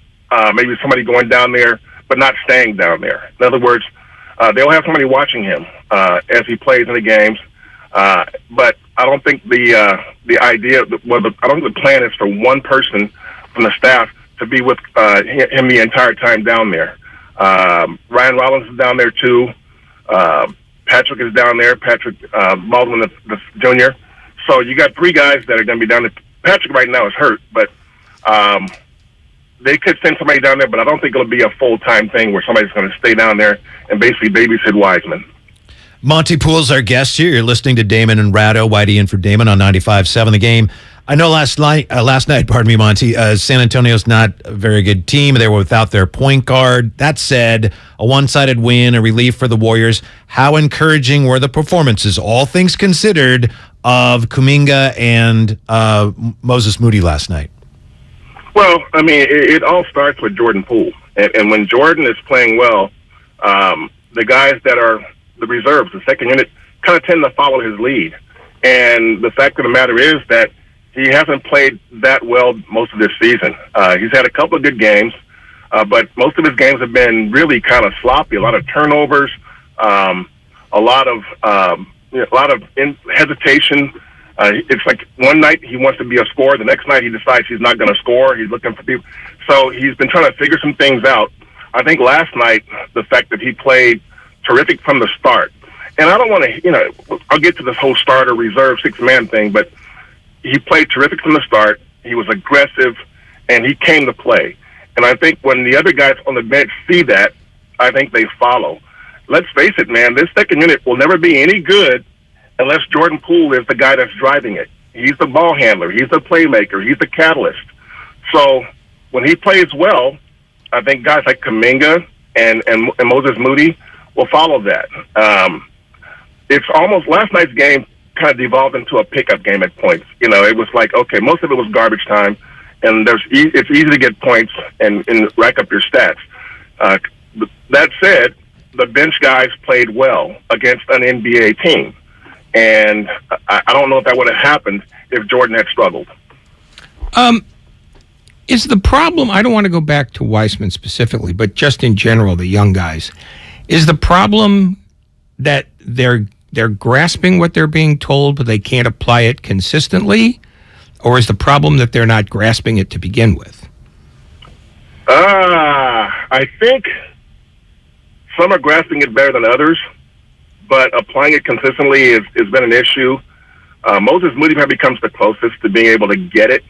maybe somebody going down there but not staying down there. In other words, they'll have somebody watching him as he plays in the games. But I don't think the idea, I don't think the plan is for one person from the staff to be with him the entire time down there. Ryan Rollins is down there too. Patrick is down there. Patrick Baldwin, the junior. So you got 3 guys that are going to be down there. Patrick right now is hurt, but they could send somebody down there, but I don't think it'll be a full-time thing where somebody's going to stay down there and basically babysit Wiseman. Monty Poole's our guest here. You're listening to Damon and Ratto, Whitey in for Damon on 95.7 The Game. I know last night, Monty, San Antonio's not a very good team. They were without their point guard. That said, a one-sided win, a relief for the Warriors. How encouraging were the performances, all things considered, of Kuminga and Moses Moody last night? Well, I mean, it all starts with Jordan Poole. And when Jordan is playing well, the guys that are the reserves, the second unit, kind of tend to follow his lead. And the fact of the matter is that he hasn't played that well most of this season. He's had a couple of good games, but most of his games have been really kind of sloppy, a lot of turnovers, a lot of hesitation. It's like one night he wants to be a scorer, the next night he decides he's not going to score. He's looking for people. So he's been trying to figure some things out. I think last night, the fact that he played terrific from the start, and I don't want to, I'll get to this whole starter reserve 6-man thing, but he played terrific from the start. He was aggressive, and he came to play. And I think when the other guys on the bench see that, I think they follow. let's face it, man, this second unit will never be any good unless Jordan Poole is the guy that's driving it. He's the ball handler. He's the playmaker. He's the catalyst. So when he plays well, I think guys like Kuminga and Moses Moody will follow that. It's almost last night's game kind of devolved into a pickup game at points. You know, it was like, okay, most of it was garbage time, and it's easy to get points and rack up your stats. That said, the bench guys played well against an NBA team, and I don't know if that would have happened if Jordan had struggled. Is the problem, I don't want to go back to Weissman specifically, but just in general, the young guys, is the problem that they're grasping what they're being told, but they can't apply it consistently? Or is the problem that they're not grasping it to begin with? I think some are grasping it better than others, but applying it consistently has been an issue. Moses Moody probably comes the closest to being able to get it.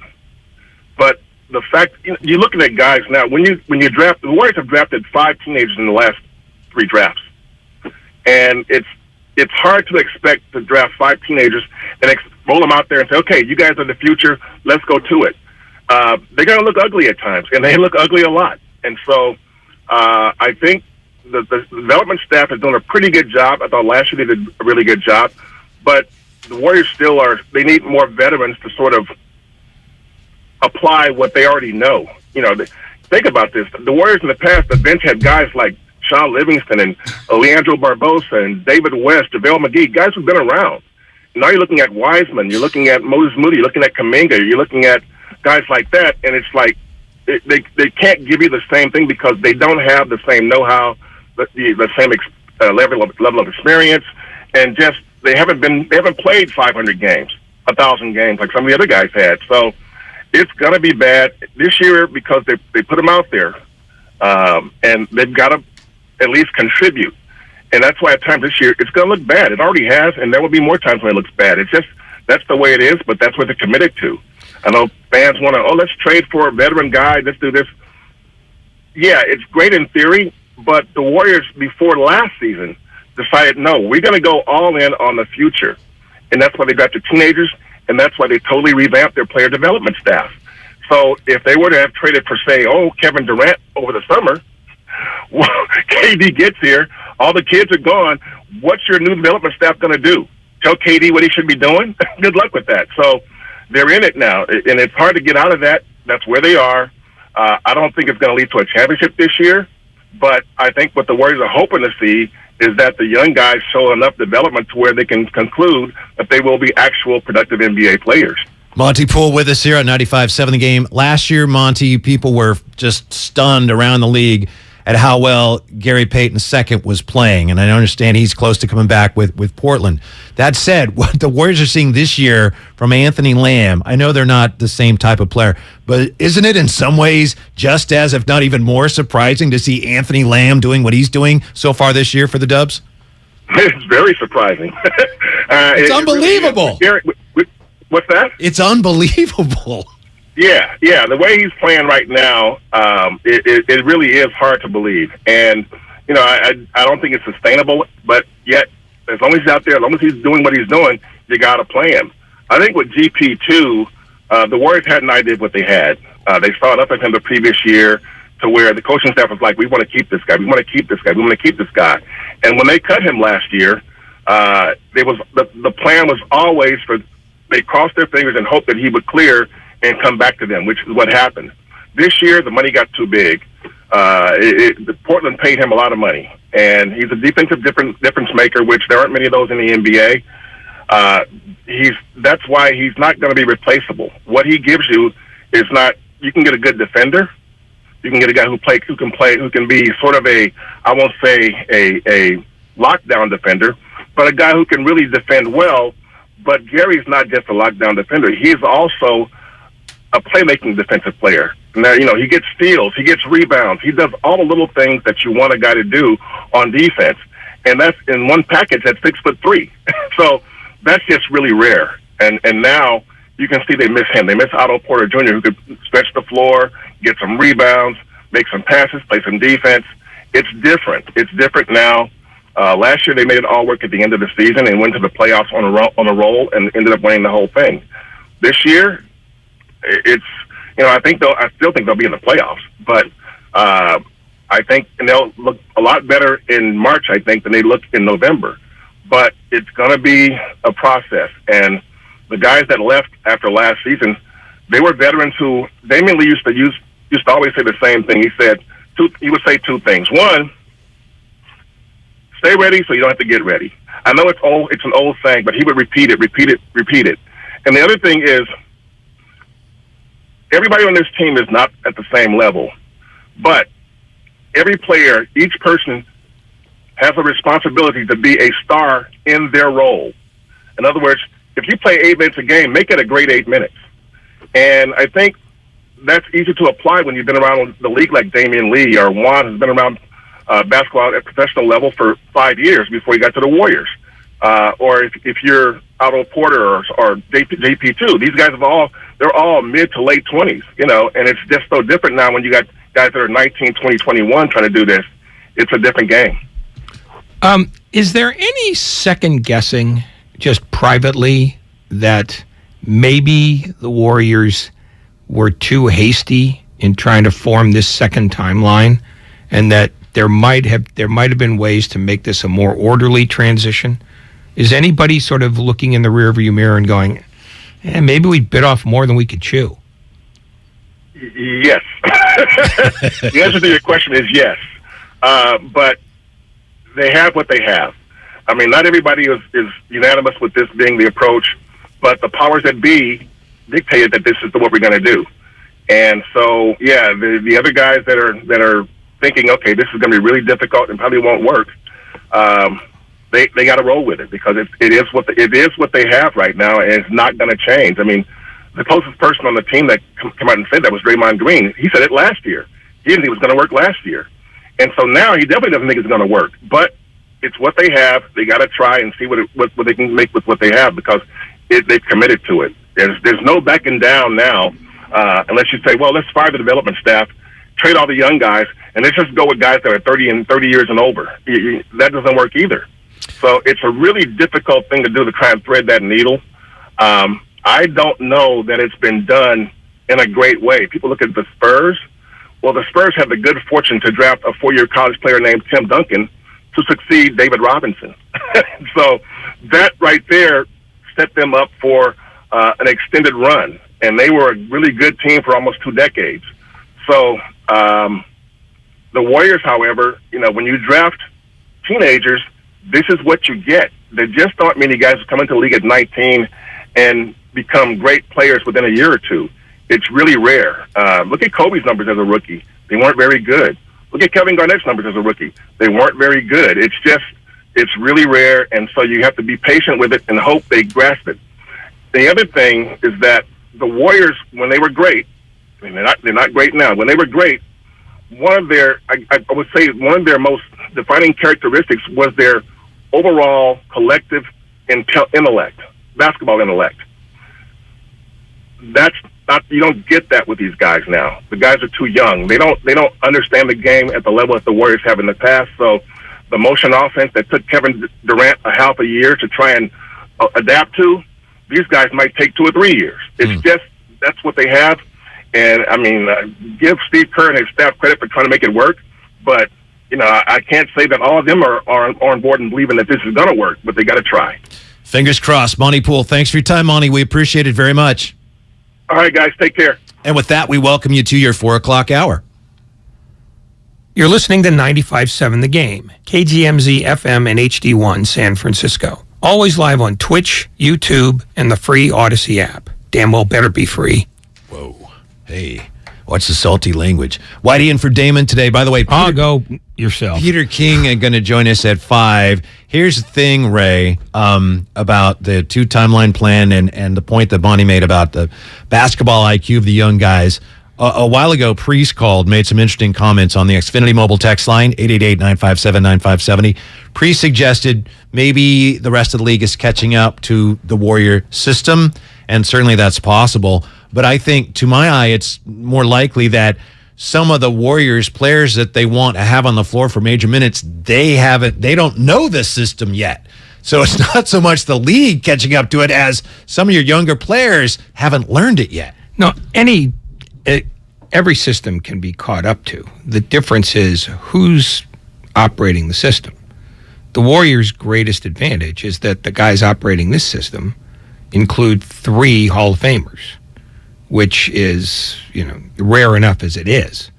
But the fact, you're looking at guys now, when you draft, the Warriors have drafted 5 teenagers in the last 3 drafts. And it's hard to expect to draft 5 teenagers and roll them out there and say, okay, you guys are the future, let's go to it. They're going to look ugly at times, and they look ugly a lot. And so I think the development staff is doing a pretty good job. I thought last year they did a really good job. But the Warriors they need more veterans to sort of apply what they already know. You know, think about this. The Warriors in the past, the bench had guys like Sean Livingston and Leandro Barbosa and David West, JaVale McGee, guys who've been around. Now you're looking at Wiseman, you're looking at Moses Moody, you're looking at Kuminga, you're looking at guys like that, and it's like they can't give you the same thing because they don't have the same know-how, the same level of experience, and just they haven't played 500 games, 1,000 games like some of the other guys had. So it's going to be bad this year because they put them out there, and they've got to at least contribute. And that's why at times this year it's going to look bad. It already has, and there will be more times when it looks bad. It's just that's the way it is, but that's what they're committed to. I know fans want to, let's trade for a veteran guy, let's do this. Yeah, it's great in theory, but the Warriors before last season decided, no, we're going to go all in on the future. And that's why they got the teenagers, and that's why they totally revamped their player development staff. So if they were to have traded for, say, Kevin Durant over the summer, well, KD gets here, all the kids are gone, what's your new development staff going to do? Tell KD what he should be doing? Good luck with that. So they're in it now, and it's hard to get out of that. That's where they are. I don't think it's going to lead to a championship this year, but I think what the Warriors are hoping to see is that the young guys show enough development to where they can conclude that they will be actual productive NBA players. Monty Poole with us here on 95.7 The Game. Last year, Monty, people were just stunned around the league at how well Gary Payton II was playing, and I understand he's close to coming back with Portland. That said, what the Warriors are seeing this year from Anthony Lamb, I know they're not the same type of player, but isn't it in some ways just as, if not even more, surprising to see Anthony Lamb doing what he's doing so far this year for the Dubs? It's very surprising. It's unbelievable. Gary, what's that? It's unbelievable. Yeah. The way he's playing right now, it really is hard to believe. And, I don't think it's sustainable, but yet, as long as he's out there, as long as he's doing what he's doing, you got to play him. I think with GP2, the Warriors had an idea of what they had. They started up with him the previous year to where the coaching staff was like, we want to keep this guy, we want to keep this guy, we want to keep this guy. And when they cut him last year, the plan was always they crossed their fingers and hoped that he would clear and come back to them, which is what happened. This year, the money got too big. Portland paid him a lot of money, and he's a defensive difference maker, which there aren't many of those in the NBA. That's why he's not going to be replaceable. What he gives you is not. You can get a good defender. You can get a guy who can be sort of I won't say a lockdown defender, but a guy who can really defend well. But Gary's not just a lockdown defender. He's also a playmaking defensive player. Now, he gets steals, he gets rebounds, he does all the little things that you want a guy to do on defense. And that's in one package at 6'3". So that's just really rare. And now you can see they miss him. They miss Otto Porter Jr., who could stretch the floor, get some rebounds, make some passes, play some defense. It's different. It's different now. Last year they made it all work at the end of the season and went to the playoffs on a roll and ended up winning the whole thing. This year, it's I still think they'll be in the playoffs, but I think they'll look a lot better in March, I think, than they look in November. But it's going to be a process, and the guys that left after last season, they were veterans who Damon Lee used to always say the same thing. He would say two things. One, stay ready so you don't have to get ready. I know it's an old saying, but he would repeat it. And the other thing is, everybody on this team is not at the same level, but every player, each person has a responsibility to be a star in their role. In other words, if you play 8 minutes a game, make it a great 8 minutes. And I think that's easy to apply when you've been around the league like Damian Lee or Juan has been around basketball at professional level for 5 years before he got to the Warriors. Or if you're Otto Porter or JP2, these guys they're all mid to late 20s, and it's just so different now when you got guys that are 19, 20, 21 trying to do this. It's a different game. Is there any second guessing just privately that maybe the Warriors were too hasty in trying to form this second timeline, and that there might have been ways to make this a more orderly transition? Is anybody sort of looking in the rearview mirror and going, maybe we bit off more than we could chew? Yes. The answer to your question is yes. But they have what they have. I mean, not everybody is unanimous with this being the approach, but the powers that be dictated that this is what we're going to do. And so, yeah, the other guys that are thinking, okay, this is going to be really difficult and probably won't work, they got to roll with it because it is what they have right now, and it's not going to change. I mean, the closest person on the team that came out and said that was Draymond Green. He said it last year. He didn't think it was going to work last year. And so now he definitely doesn't think it's going to work. But it's what they have. They got to try and see what they can make with what they have because they've committed to it. There's no backing down now unless you say, well, let's fire the development staff, trade all the young guys, and let's just go with guys that are 30 years and over. That doesn't work either. So it's a really difficult thing to do to try and thread that needle. I don't know that it's been done in a great way. People look at the Spurs. Well, the Spurs had the good fortune to draft a 4-year college player named Tim Duncan to succeed David Robinson. So that right there set them up for an extended run. And they were a really good team for almost 2 decades. So the Warriors, however, when you draft teenagers, this is what you get. There just aren't many guys who come into the league at 19 and become great players within a year or two. It's really rare. Look at Kobe's numbers as a rookie. They weren't very good. Look at Kevin Garnett's numbers as a rookie. They weren't very good. It's really rare, and so you have to be patient with it and hope they grasp it. The other thing is that the Warriors, when they were great, I mean, they're not great now. When they were great, one of their most defining characteristics was their overall collective intellect, basketball intellect. You don't get that with these guys now. The guys are too young. They don't understand the game at the level that the Warriors have in the past. So the motion offense that took Kevin Durant a half a year to try and adapt to, these guys might take 2 or 3 years. It's just that's what they have. And I mean, give Steve Kerr and his staff credit for trying to make it work, but I can't say that all of them are on board and believing that this is going to work, but they got to try. Fingers crossed. Monty Poole, thanks for your time, Monty. We appreciate it very much. All right, guys, take care. And with that, we welcome you to your 4 o'clock hour. You're listening to 95.7 The Game, KGMZ FM and HD1 San Francisco. Always live on Twitch, YouTube, and the free Odyssey app. Damn well better be free. Whoa. Hey, what's the salty language? Whitey in for Damon today. By the way, I'll go yourself. Peter King is going to join us at 5. Here's the thing, Ray, about the 2 timeline plan and the point that Bonnie made about the basketball IQ of the young guys. A while ago, Priest called, made some interesting comments on the Xfinity mobile text line, 888-957-9570. Priest suggested maybe the rest of the league is catching up to the Warrior system, and certainly that's possible. But I think, to my eye, it's more likely that some of the Warriors players that they want to have on the floor for major minutes, they don't know the system yet. So it's not so much the league catching up to it as some of your younger players haven't learned it yet. No, every system can be caught up to. The difference is who's operating the system. The Warriors' greatest advantage is that the guys operating this system include 3 Hall of Famers, which is, rare enough as it is.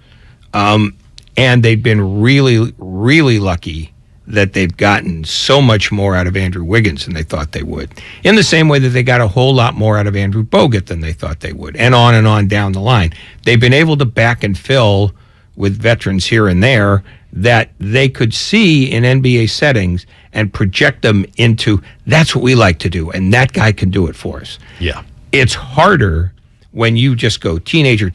And they've been really, really lucky that they've gotten so much more out of Andrew Wiggins than they thought they would. In the same way that they got a whole lot more out of Andrew Bogut than they thought they would, and on down the line. They've been able to back and fill with veterans here and there that they could see in NBA settings and project them into, that's what we like to do, and that guy can do it for us. Yeah. It's harder when you just go teenager,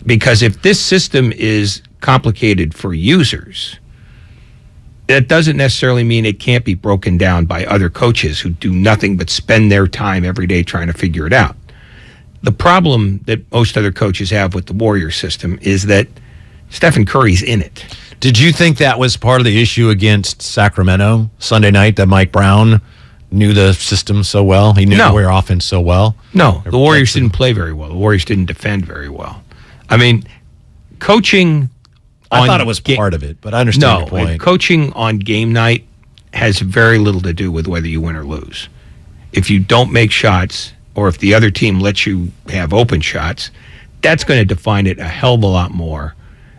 because if this system is complicated for users, that doesn't necessarily mean it can't be broken down by other coaches who do nothing but spend their time every day trying to figure it out. The problem that most other coaches have with the Warrior system is that Stephen Curry's in it. Did you think that was part of the issue against Sacramento Sunday night, that Mike Brown knew the system so well? He knew the Warrior offense so well? No, the Warriors didn't play very well. The Warriors didn't defend very well. I mean, coaching... I thought it was part of it, but I understand your point. Coaching on game night has very little to do with whether you win or lose. If you don't make shots, or if the other team lets you have open shots, that's going to define it a hell of a lot more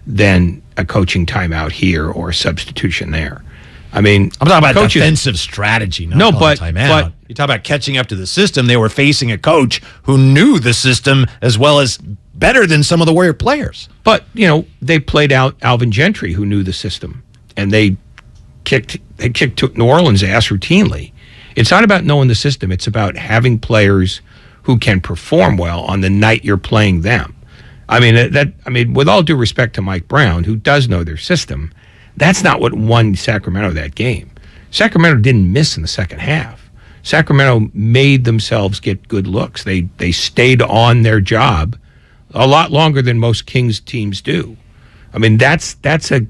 than a coaching timeout here or a substitution there. I mean, I'm talking about defensive strategy, not timeout. But you talk about catching up to the system. They were facing a coach who knew the system as well as better than some of the Warrior players. But, they played out Alvin Gentry, who knew the system, and they kicked New Orleans' ass routinely. It's not about knowing the system. It's about having players who can perform well on the night you're playing them. I mean, with all due respect to Mike Brown, who does know their system, that's not what won Sacramento that game. Sacramento didn't miss in the second half. Sacramento made themselves get good looks. They stayed on their job a lot longer than most Kings teams do. I mean, that's a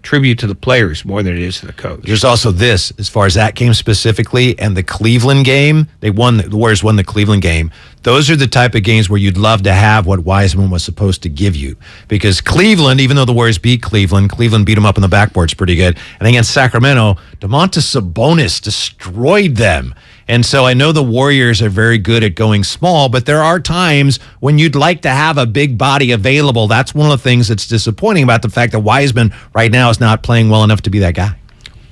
tribute to the players more than it is to the coach. There's also this, as far as that game specifically, and the Cleveland game, the Warriors won the Cleveland game. Those are the type of games where you'd love to have what Wiseman was supposed to give you. Because Cleveland, even though the Warriors beat Cleveland beat them up on the backboards pretty good. And against Sacramento, Domantas Sabonis destroyed them. And so I know the Warriors are very good at going small, but there are times when you'd like to have a big body available. That's one of the things that's disappointing about the fact that Wiseman right now is not playing well enough to be that guy.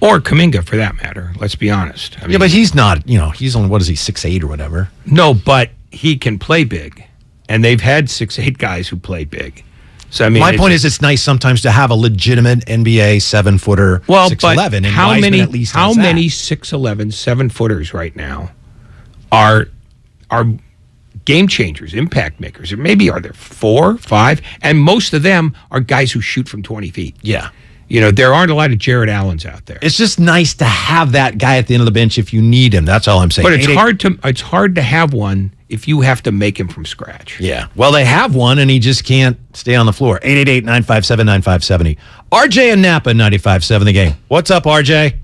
Or Kuminga, for that matter. Let's be honest. I mean, but he's not, he's only, 6'8" or whatever. No, but he can play big. And they've had 6'8" guys who play big. So, I mean, my point is it's nice sometimes to have a legitimate NBA 7-footer, 6'11", and how Wiseman many, at least how has many that. 6'11", 7-footers right now are game changers, impact makers? Or maybe are there 4, 5? And most of them are guys who shoot from 20 feet. Yeah. There aren't a lot of Jared Allens out there. It's just nice to have that guy at the end of the bench if you need him. That's all I'm saying. But it's hard to have one if you have to make him from scratch. Yeah. Well, they have one, and he just can't stay on the floor. 888-957-9570. RJ and Napa, 95.7 The Game. What's up, RJ?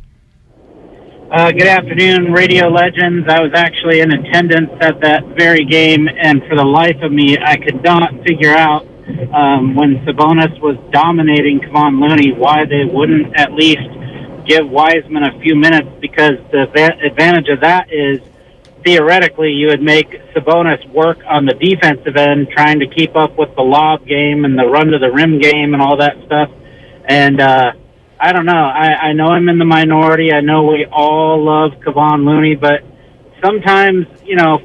Good afternoon, Radio Legends. I was actually in attendance at that very game, and for the life of me, I could not figure out when Sabonis was dominating Kevon Looney why they wouldn't at least give Wiseman a few minutes, because the advantage of that is theoretically you would make Sabonis work on the defensive end, trying to keep up with the lob game and the run to the rim game and all that stuff. And I don't know. I know I'm in the minority. I know we all love Kevon Looney, but sometimes,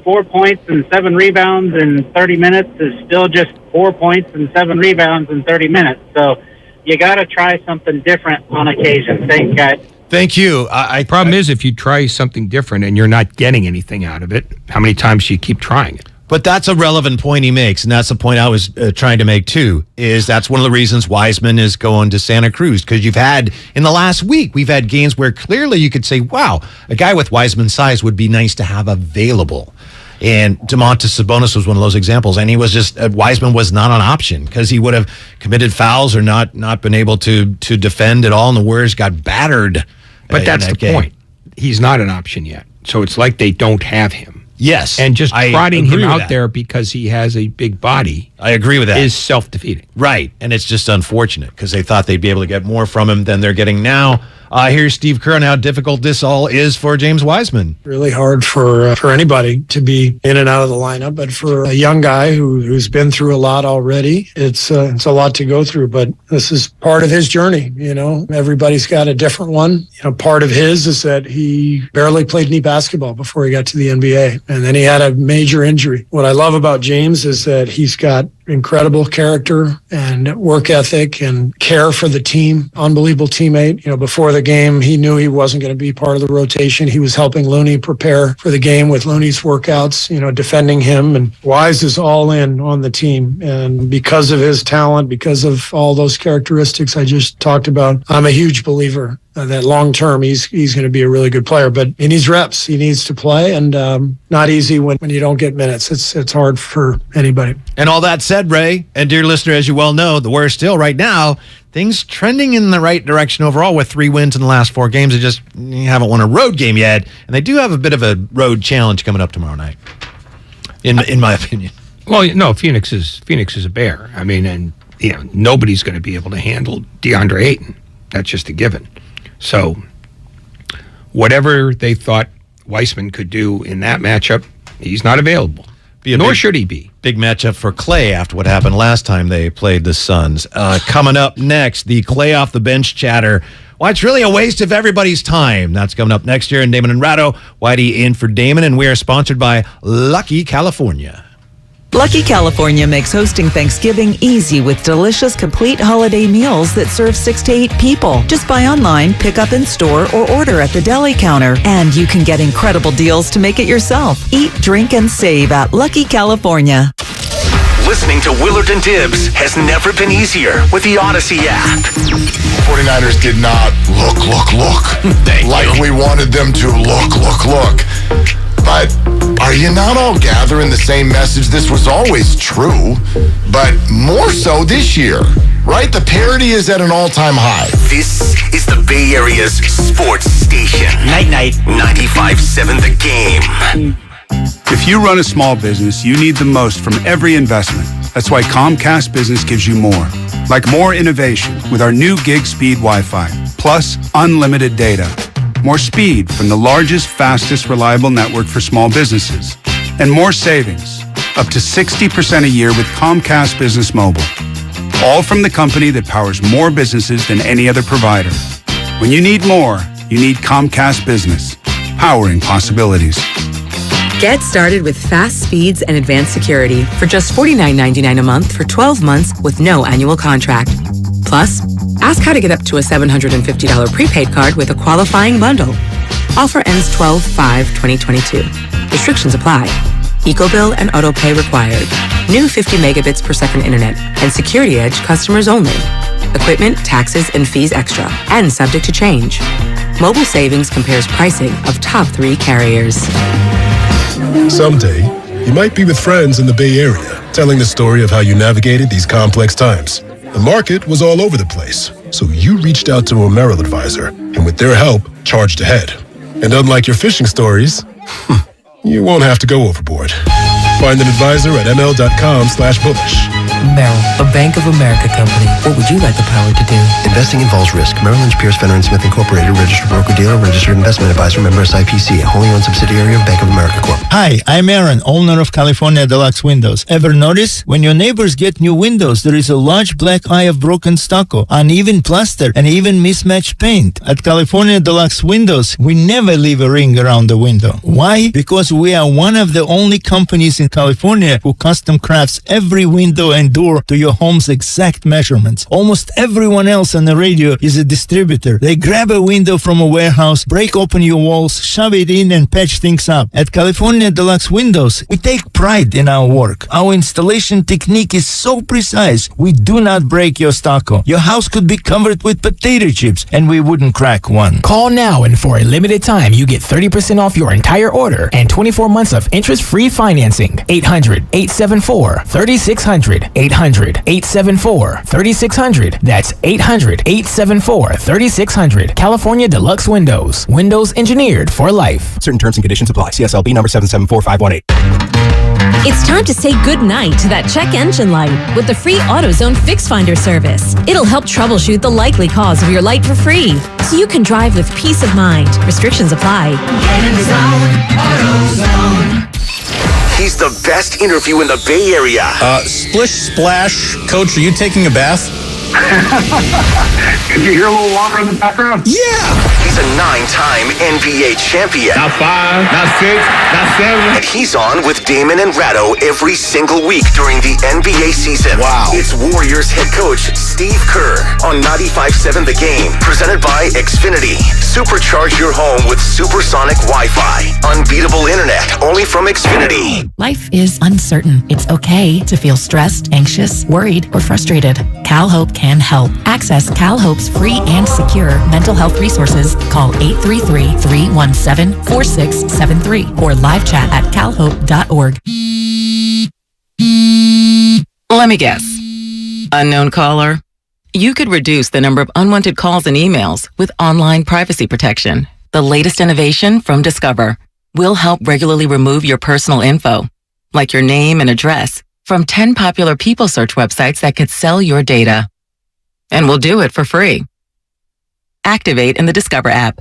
4 points and 7 rebounds in 30 minutes is still just 4 points and 7 rebounds in 30 minutes. So you got to try something different on occasion. Thanks, guys. Thank you. Problem is, if you try something different and you're not getting anything out of it, how many times do you keep trying it? But that's a relevant point he makes, and that's the point I was trying to make too, is that's one of the reasons Wiseman is going to Santa Cruz, because in the last week, we've had games where clearly you could say, wow, a guy with Wiseman's size would be nice to have available. And Domantas Sabonis was one of those examples. And he was just, Wiseman was not an option because he would have committed fouls or not been able to defend at all. And the Warriors got battered. But that's the point. He's not an option yet. So it's like they don't have him. Yes. And just trotting him out there because he has a big body. I agree with that. Is self-defeating. Right. And it's just unfortunate because they thought they'd be able to get more from him than they're getting now. Here's Steve Kerr on how difficult this all is for James Wiseman. Really hard for anybody to be in and out of the lineup, but for a young guy who's been through a lot already, it's a lot to go through. But this is part of his journey. Everybody's got a different one. Part of his is that he barely played any basketball before he got to the NBA, and then he had a major injury. What I love about James is that he's got incredible character and work ethic and care for the team. Unbelievable teammate. Before the game, he knew he wasn't going to be part of the rotation. He was helping Looney prepare for the game with Looney's workouts, defending him. And Wise is all in on the team. And because of his talent, because of all those characteristics I just talked about, I'm a huge believer that long term he's going to be a really good player. But he needs reps. He needs to play, and not easy when you don't get minutes. It's hard for anybody. And all that said, Ray, and dear listener, as you well know, the Warriors still right now, things trending in the right direction overall with 3 wins in the last 4 games. They just haven't won a road game yet, and they do have a bit of a road challenge coming up tomorrow night, in my opinion. Well, no, Phoenix is a bear. I mean, and nobody's going to be able to handle DeAndre Ayton. That's just a given. So whatever they thought Wiseman could do in that matchup, he's not available. Nor should he be. Big matchup for Clay after what happened last time they played the Suns. Coming up next, the Clay off the bench chatter. Why it's really a waste of everybody's time. That's coming up next year. And Damon and Ratto, Whitey in for Damon. And we are sponsored by Lucky California. Lucky California makes hosting Thanksgiving easy with delicious complete holiday meals that serve 6 to 8 people. Just buy online, pick up in store, or order at the deli counter. And you can get incredible deals to make it yourself. Eat, drink, and save at Lucky California. Listening to Willard Dibs has never been easier with the Odyssey app. 49ers did not look like we wanted them to look. But are you not all gathering the same message? This was always true, but more so this year, right? The parity is at an all-time high. This is the Bay Area's sports station. Night. 95.7 The Game. If you run a small business, you need the most from every investment. That's why Comcast Business gives you more. Like more innovation with our new gig speed Wi-Fi, plus unlimited data. More speed from the largest, fastest, reliable network for small businesses. And more savings, up to 60% a year with Comcast Business Mobile. All from the company that powers more businesses than any other provider. When you need more, you need Comcast Business, powering possibilities. Get started with fast speeds and advanced security for just $49.99 a month for 12 months with no annual contract. Plus, ask how to get up to a $750 prepaid card with a qualifying bundle. Offer ends 12/5/2022. Restrictions apply. EcoBill and AutoPay required. New 50 megabits per second internet and Security Edge customers only. Equipment, taxes, and fees extra and subject to change. Mobile Savings compares pricing of top 3 carriers. Someday, you might be with friends in the Bay Area, telling the story of how you navigated these complex times. The market was all over the place, so you reached out to a Merrill advisor, and with their help, charged ahead. And unlike your fishing stories, you won't have to go overboard. Find an advisor at ml.com/bullish. Merrill, a Bank of America company. What would you like the power to do? Investing involves risk. Merrill Lynch, Pierce, Fenner & Smith Incorporated, registered broker-dealer, registered investment advisor, member SIPC, a wholly owned subsidiary of Bank of America Corp. Hi, I'm Aaron, owner of California Deluxe Windows. Ever notice? When your neighbors get new windows, there is a large black eye of broken stucco, uneven plaster, and even mismatched paint. At California Deluxe Windows, we never leave a ring around the window. Why? Because we are one of the only companies in California who custom crafts every window and sliding door to your home's exact measurements. Almost everyone else on the radio is a distributor. They grab a window from a warehouse, break open your walls, shove it in, and patch things up. At California Deluxe Windows, we take pride in our work. Our installation technique is so precise, we do not break your stucco. Your house could be covered with potato chips, and we wouldn't crack one. Call now, and for a limited time, you get 30% off your entire order and 24 months of interest-free financing. 800-874-3600. 800-874-3600. That's 800-874-3600. California Deluxe Windows. Windows engineered for life. Certain terms and conditions apply. CSLB number 774518. It's time to say goodnight to that check engine light with the free AutoZone Fix Finder service. It'll help troubleshoot the likely cause of your light for free, so you can drive with peace of mind. Restrictions apply. Get in the zone, AutoZone. He's the best interview in the Bay Area. Splish Splash. Coach, are you taking a bath? Did you hear a little water in the background? Yeah! He's a 9-time NBA champion. Not 5, not 6, not 7. And he's on with Damon and Ratto every single week during the NBA season. Wow. It's Warriors head coach Steve Kerr on 95.7 The Game. Presented by Xfinity. Supercharge your home with supersonic Wi-Fi. Unbeatable internet only from Xfinity. Life is uncertain. It's okay to feel stressed, anxious, worried, or frustrated. CalHope can help. Access CalHope's free and secure mental health resources. Call 833-317-4673 or live chat at calhope.org. Let me guess. Unknown caller? You could reduce the number of unwanted calls and emails with online privacy protection. The latest innovation from Discover will help regularly remove your personal info, like your name and address, from 10 popular people search websites that could sell your data. And we'll do it for free. Activate in the Discover app.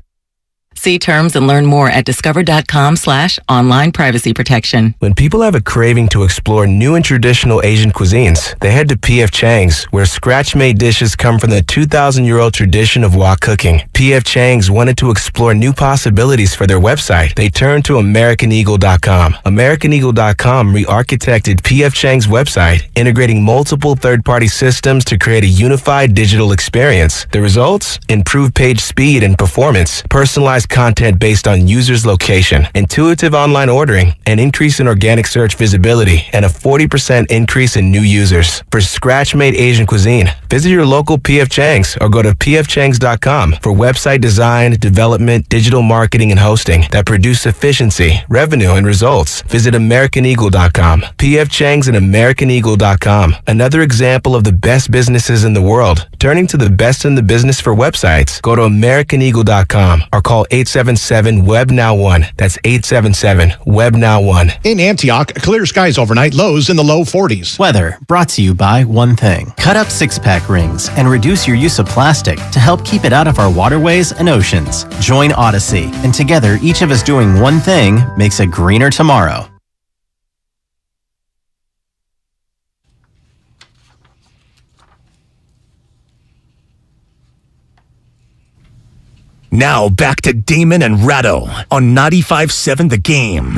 See terms and learn more at discover.com/online privacy protection. When people have a craving to explore new and traditional Asian cuisines, they head to P.F. Chang's, where scratch-made dishes come from the 2,000-year-old tradition of wok cooking. P.F. Chang's wanted to explore new possibilities for their website. They turned to AmericanEagle.com. AmericanEagle.com re-architected P.F. Chang's website, integrating multiple third-party systems to create a unified digital experience. The results? Improved page speed and performance, personalized content based on users' location, intuitive online ordering, an increase in organic search visibility, and a 40% increase in new users. For scratch-made Asian cuisine, visit your local P.F. Chang's or go to pfchangs.com for website design, development, digital marketing, and hosting that produce efficiency, revenue, and results. Visit AmericanEagle.com. P.F. Chang's and AmericanEagle.com. Another example of the best businesses in the world. Turning to the best in the business for websites, go to AmericanEagle.com or call 877-WEB-NOW1. That's 877-WEB-NOW1. In Antioch, clear skies overnight, lows in the low 40s. Weather brought to you by one thing. Cut up six-pack rings and reduce your use of plastic to help keep it out of our waterways and oceans. Join Odyssey, and together, each of us doing one thing makes a greener tomorrow. Now back to Damon and Ratto on 95.7 The Game.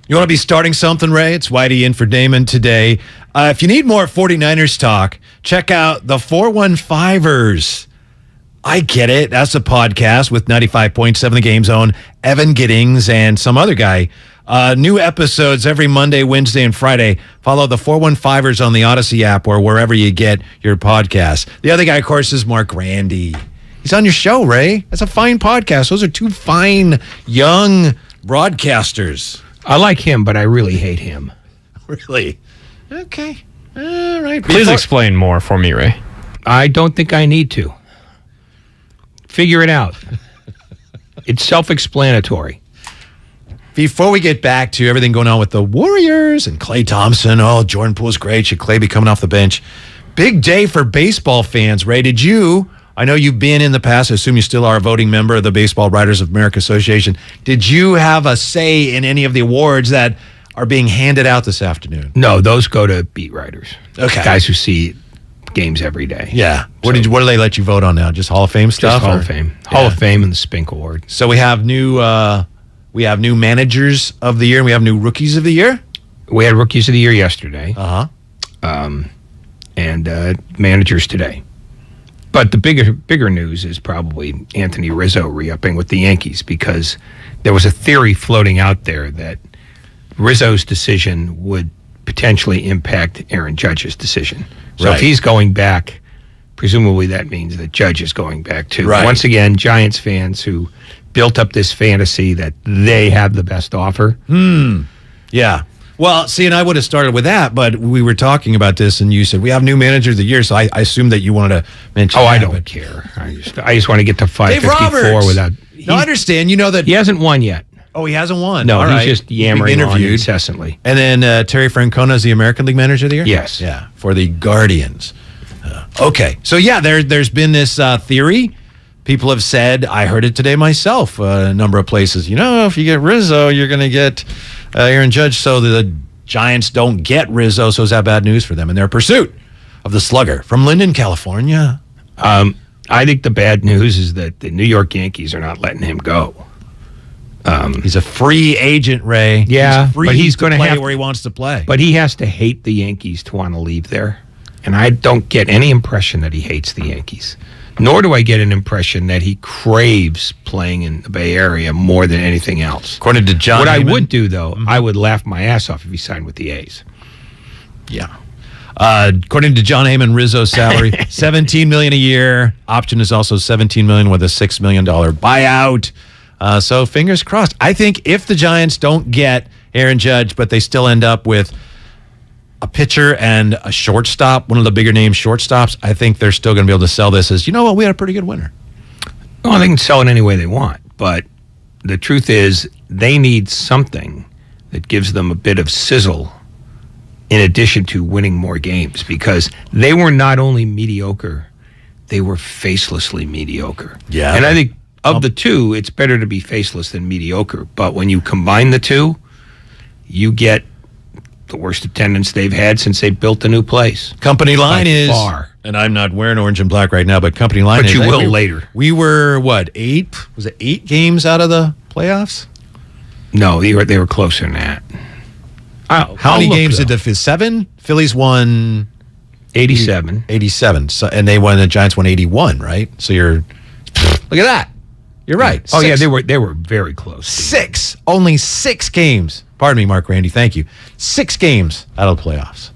You want to be starting something, Ray? It's Whitey in for Damon today. If you need more 49ers talk, check out the 415ers. I get it. That's a podcast with 95.7 The Game's own Evan Giddings and some other guy. New episodes every Monday, Wednesday, and Friday. Follow the 415ers on the Odyssey app or wherever you get your podcasts. The other guy, of course, is Mark Randy. He's on your show, Ray. That's a fine podcast. Those are two fine, young broadcasters. I like him, but I really hate him. Really? Okay. All right. Please explain more for me, Ray. I don't think I need to. Figure it out. It's self-explanatory. Before we get back to everything going on with the Warriors and Klay Thompson, Jordan Poole's great. Should Klay be coming off the bench? Big day for baseball fans, Ray. I know you've been in the past, I assume you still are a voting member of the Baseball Writers of America Association. Did you have a say in any of the awards that are being handed out this afternoon? No, those go to beat writers. Okay. Guys who see games every day. Yeah. What do they let you vote on now? Just Hall of Fame stuff? Just Hall of Fame. Hall of Fame and the Spink Award. So we have new managers of the year and we have new rookies of the year? We had rookies of the year yesterday. Uh-huh. and managers today. But the bigger news is probably Anthony Rizzo re-upping with the Yankees, because there was a theory floating out there that Rizzo's decision would potentially impact Aaron Judge's decision. So if he's going back, presumably that means that Judge is going back too. Right. Once again, Giants fans who built up this fantasy that they have the best offer. Yeah. Well, see, and I would have started with that, but we were talking about this, and you said we have new managers of the year, so I assumed that you wanted to mention. Oh, that, I don't care. I just want to get to 554 Roberts. without. No, I understand. You know that he hasn't won yet. Oh, he hasn't won. No, All he's right. just yammering Being on interviewed incessantly. And then Terry Francona is the American League Manager of the Year? Yes. Yeah, for the Guardians. Okay. So, yeah, there's been this theory. People have said, I heard it today myself, a number of places, if you get Rizzo, you're going to get Aaron Judge, so the Giants don't get Rizzo, so is that bad news for them in their pursuit of the slugger from Linden, California? I think the bad news is that the New York Yankees are not letting him go. He's a free agent, Ray. Yeah, he's free but he's going to to play have where he wants to play. But he has to hate the Yankees to want to leave there. And I don't get any impression that he hates the Yankees. Nor do I get an impression that he craves playing in the Bay Area more than anything else. According to John What Heyman, I would do, though, I would laugh my ass off if he signed with the A's. Yeah. According to John Heyman, Rizzo's salary $17 million a year. Option is also $17 million with a $6 million buyout. So fingers crossed. I think if the Giants don't get Aaron Judge, but they still end up with a pitcher and a shortstop, one of the bigger name shortstops, I think they're still going to be able to sell this as, we had a pretty good winner. Well, they can sell it any way they want, but the truth is they need something that gives them a bit of sizzle in addition to winning more games, because they were not only mediocre, they were facelessly mediocre. Yeah. And I think of the two, it's better to be faceless than mediocre, but when you combine the two, you get the worst attendance they've had since they built the new place. Company line By is, far. and I'm not wearing orange and black right now, but company line But is. you will we- later. We were, 8? Was it 8 games out of the playoffs? No, they were closer than that. How many games did the 7? Phillies won 87. 87. So, and the Giants won 81, right? So look at that. You're right. Oh, 6. yeah, they were very close. Only 6 games. Pardon me, Mark Randy. Thank you. 6 games out of the playoffs.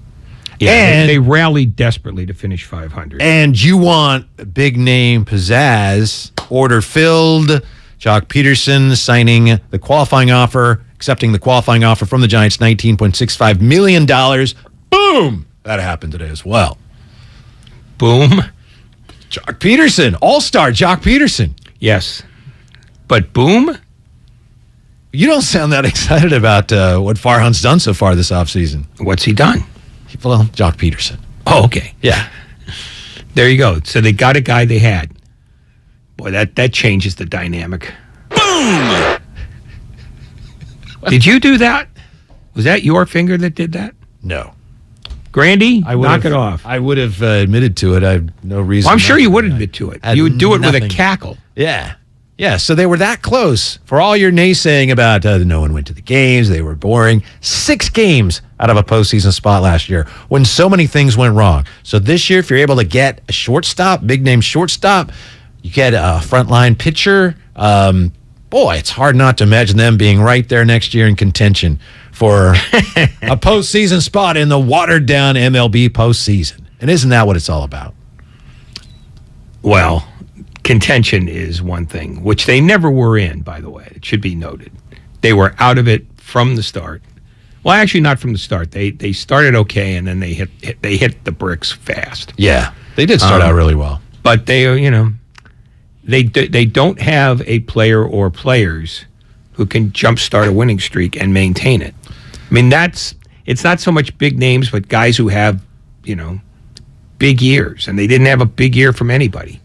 Yeah, and they rallied desperately to finish 500. And you want big name pizzazz, order filled. Jock Peterson signing the qualifying offer, accepting the qualifying offer from the Giants, $19.65 million. Boom! That happened today as well. Boom. Jock Peterson, all-star Jock Peterson. Yes. But boom? You don't sound that excited about what Farhan's done so far this offseason. What's he done? Well, Jock Peterson. Oh, okay. Yeah. There you go. So they got a guy they had. Boy, that changes the dynamic. Boom! Did you do that? Was that your finger that did that? No. Grandy, knock it off. I would have admitted to it. I have no reason. Well, I'm sure you would admit to it. You would do it with a cackle. Yeah. Yeah, so they were that close. For all your naysaying about no one went to the games, they were boring. 6 games out of a postseason spot last year when so many things went wrong. So this year, if you're able to get a shortstop, big name shortstop, you get a frontline pitcher. Boy, it's hard not to imagine them being right there next year in contention for a postseason spot in the watered down MLB postseason. And isn't that what it's all about? Well, contention is one thing, which they never were in, by the way. It should be noted. They were out of it from the start. Well, actually, not from the start. They started okay, and then they hit the bricks fast. Yeah, they did start out really well. But they don't have a player or players who can jumpstart a winning streak and maintain it. I mean, it's not so much big names, but guys who have, big years, and they didn't have a big year from anybody.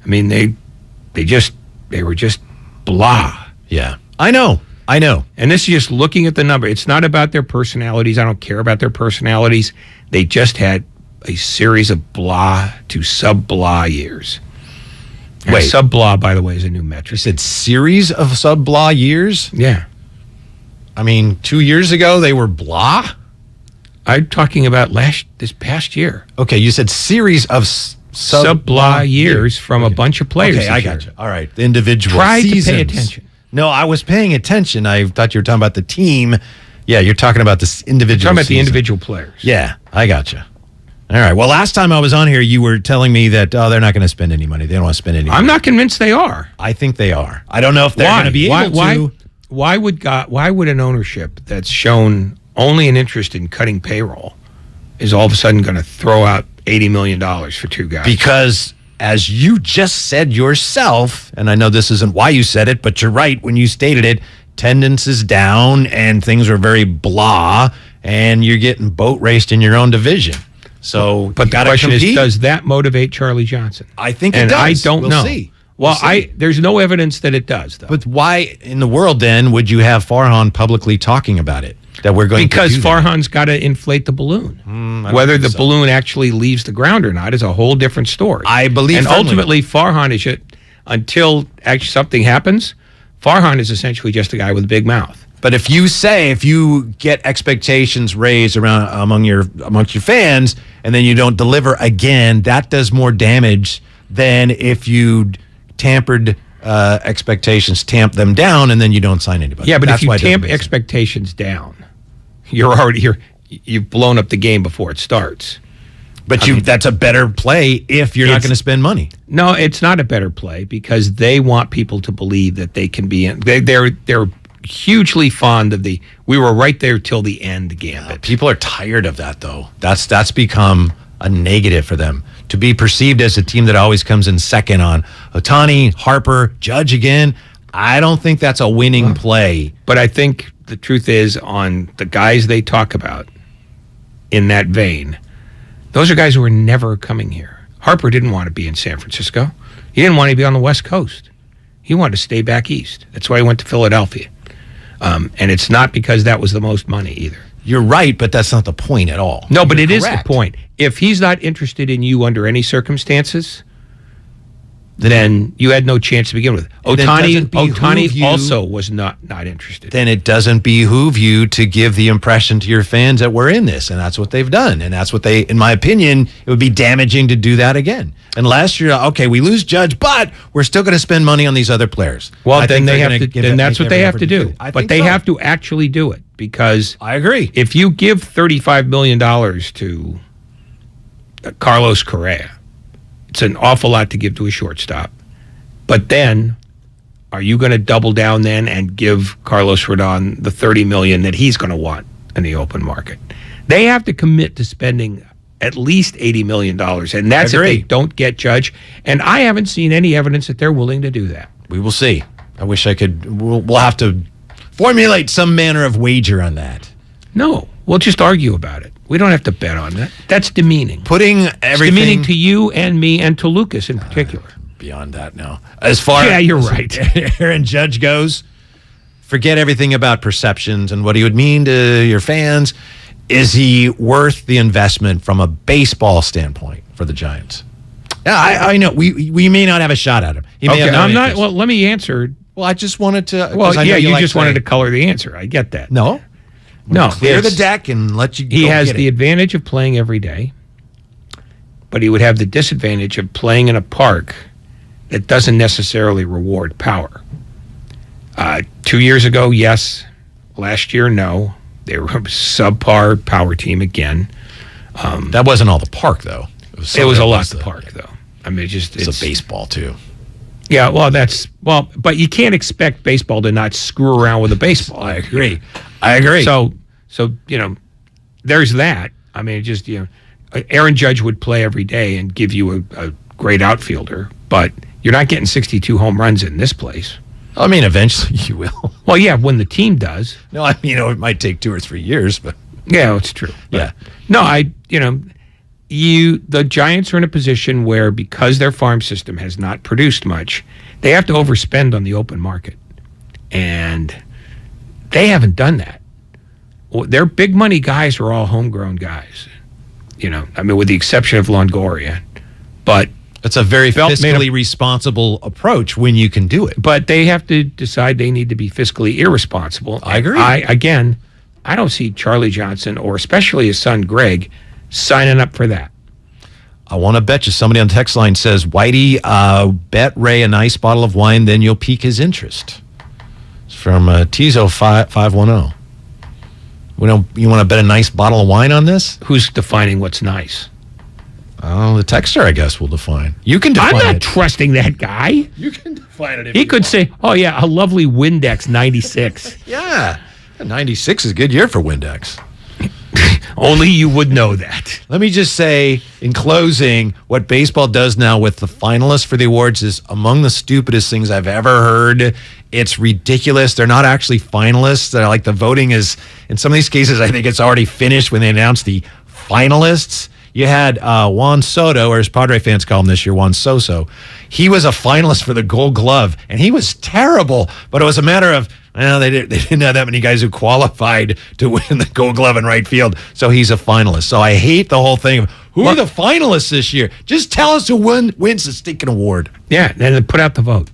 I mean, they were just blah. Yeah, I know. And this is just looking at the number. It's not about their personalities. I don't care about their personalities. They just had a series of blah to sub-blah years. And Wait. sub-blah, by the way, is a new metric. You said series of sub-blah years? Yeah. I mean, 2 years ago, they were blah? I'm talking about this past year. Okay, you said series of sub-blah years from a bunch of players. Okay, I got you. All right, the individual Try seasons. to pay attention. No, I was paying attention. I thought you were talking about the team. Yeah, you're talking about this individual. I'm talking about the season. individual players. Yeah, I got you. All right. Well, last time I was on here, you were telling me that they're not going to spend any money. They don't want to spend any money. I'm not convinced they are. I think they are. I don't know if they're going to be able to. Why would an ownership that's shown only an interest in cutting payroll is all of a sudden going to throw out $80 million for two guys? Because as you just said yourself, and I know this isn't why you said it, but you're right when you stated it, attendance is down and things are very blah, and you're getting boat raced in your own division. So, but the question is, does that motivate Charlie Johnson? I think it and does. I don't know. See. Well, there's no evidence that it does, though. But why in the world then would you have Farhan publicly talking about it? That we're going because to do Farhan's got to inflate the balloon. Whether the balloon actually leaves the ground or not is a whole different story. I believe, and ultimately, Farhan is until actually something happens. Farhan is essentially just a guy with a big mouth. But if you get expectations raised amongst your fans, and then you don't deliver again, that does more damage than if you tampered expectations, tamp them down, and then you don't sign anybody. Yeah, but if you tamp expectations down, you've blown up the game before it starts. But that's a better play if you're not going to spend money. No, it's not a better play because they want people to believe that they can be in. They're hugely fond of we were right there till the end gambit. People are tired of that, though. That's become a negative for them. To be perceived as a team that always comes in second on Ohtani, Harper, Judge again, I don't think that's a winning play. But I think the truth is, on the guys they talk about in that vein, those are guys who are never coming here. Harper didn't want to be in San Francisco. He didn't want to be on the West Coast. He wanted to stay back east. That's why he went to Philadelphia. And it's not because that was the most money either. You're right, but that's not the point at all. No, but it is the point. If he's not interested in you under any circumstances, then you had no chance to begin with. Ohtani also was not interested. Then it doesn't behoove you to give the impression to your fans that we're in this, and that's what they've done. And that's what in my opinion, it would be damaging to do that again. Unless you're, okay, we lose Judge, but we're still going to spend money on these other players. Well, then they have to. Then that's what they have to do. But they have to actually do it because I agree. If you give $35 million to Carlos Correa, it's an awful lot to give to a shortstop. But then, are you going to double down then and give Carlos Rodon the $30 million that he's going to want in the open market? They have to commit to spending at least $80 million, and that's if they don't get Judge. And I haven't seen any evidence that they're willing to do that. We will see. I wish I could. We'll have to formulate some manner of wager on that. No, we'll just argue about it. We don't have to bet on that. That's demeaning. Putting everything... It's demeaning to you and me and to Lucas in particular. Beyond that now. As far as you're right. Aaron Judge goes, forget everything about perceptions and what he would mean to your fans. Is he worth the investment from a baseball standpoint for the Giants? Yeah, I know. We may not have a shot at him. I'm not... Well, let me answer. Well, I just wanted to... Well, yeah, you just wanted to color the answer. I get that. No. Clear the deck and let you go. He has the advantage of playing every day, but he would have the disadvantage of playing in a park that doesn't necessarily reward power. 2 years ago, yes. Last year, no. They were a subpar power team again. That wasn't all the park, though. It was a lot the park, though. I mean, it's a baseball, too. Yeah, but you can't expect baseball to not screw around with a baseball. I agree. So there's that. I mean, Aaron Judge would play every day and give you a great outfielder, but you're not getting 62 home runs in this place. I mean, eventually you will. Well, yeah, when the team does. No, I mean, it might take 2 or 3 years, but yeah, it's true. Yeah. No, the Giants are in a position where because their farm system has not produced much, they have to overspend on the open market. And they haven't done that. Their big money guys are all homegrown guys. With the exception of Longoria. But it's a very fiscally responsible approach when you can do it. But they have to decide they need to be fiscally irresponsible. I agree. I don't see Charlie Johnson, or especially his son Greg, signing up for that. I want to bet you somebody on the text line says, Whitey, bet Ray a nice bottle of wine, then you'll pique his interest. It's from Tizo 510. You want to bet a nice bottle of wine on this? Who's defining what's nice? Oh, the texter, I guess, will define. You can define I'm not it. trusting that guy. You can define it if He you could want. say, oh, yeah, a lovely Windex 96. Yeah. 96 is a good year for Windex. Only you would know that. Let me just say, in closing, what baseball does now with the finalists for the awards is among the stupidest things I've ever heard. It's ridiculous. They're not actually finalists. They're like, the voting is, in some of these cases, I think it's already finished when they announce the finalists. You had Juan Soto, or as Padre fans call him this year, Juan Soso. He was a finalist for the Gold Glove, and he was terrible. But it was a matter of, well, they didn't have that many guys who qualified to win the Gold Glove in right field, so he's a finalist. So I hate the whole thing of, who are the finalists this year? Just tell us who wins the stinking award. Yeah, and then put out the vote.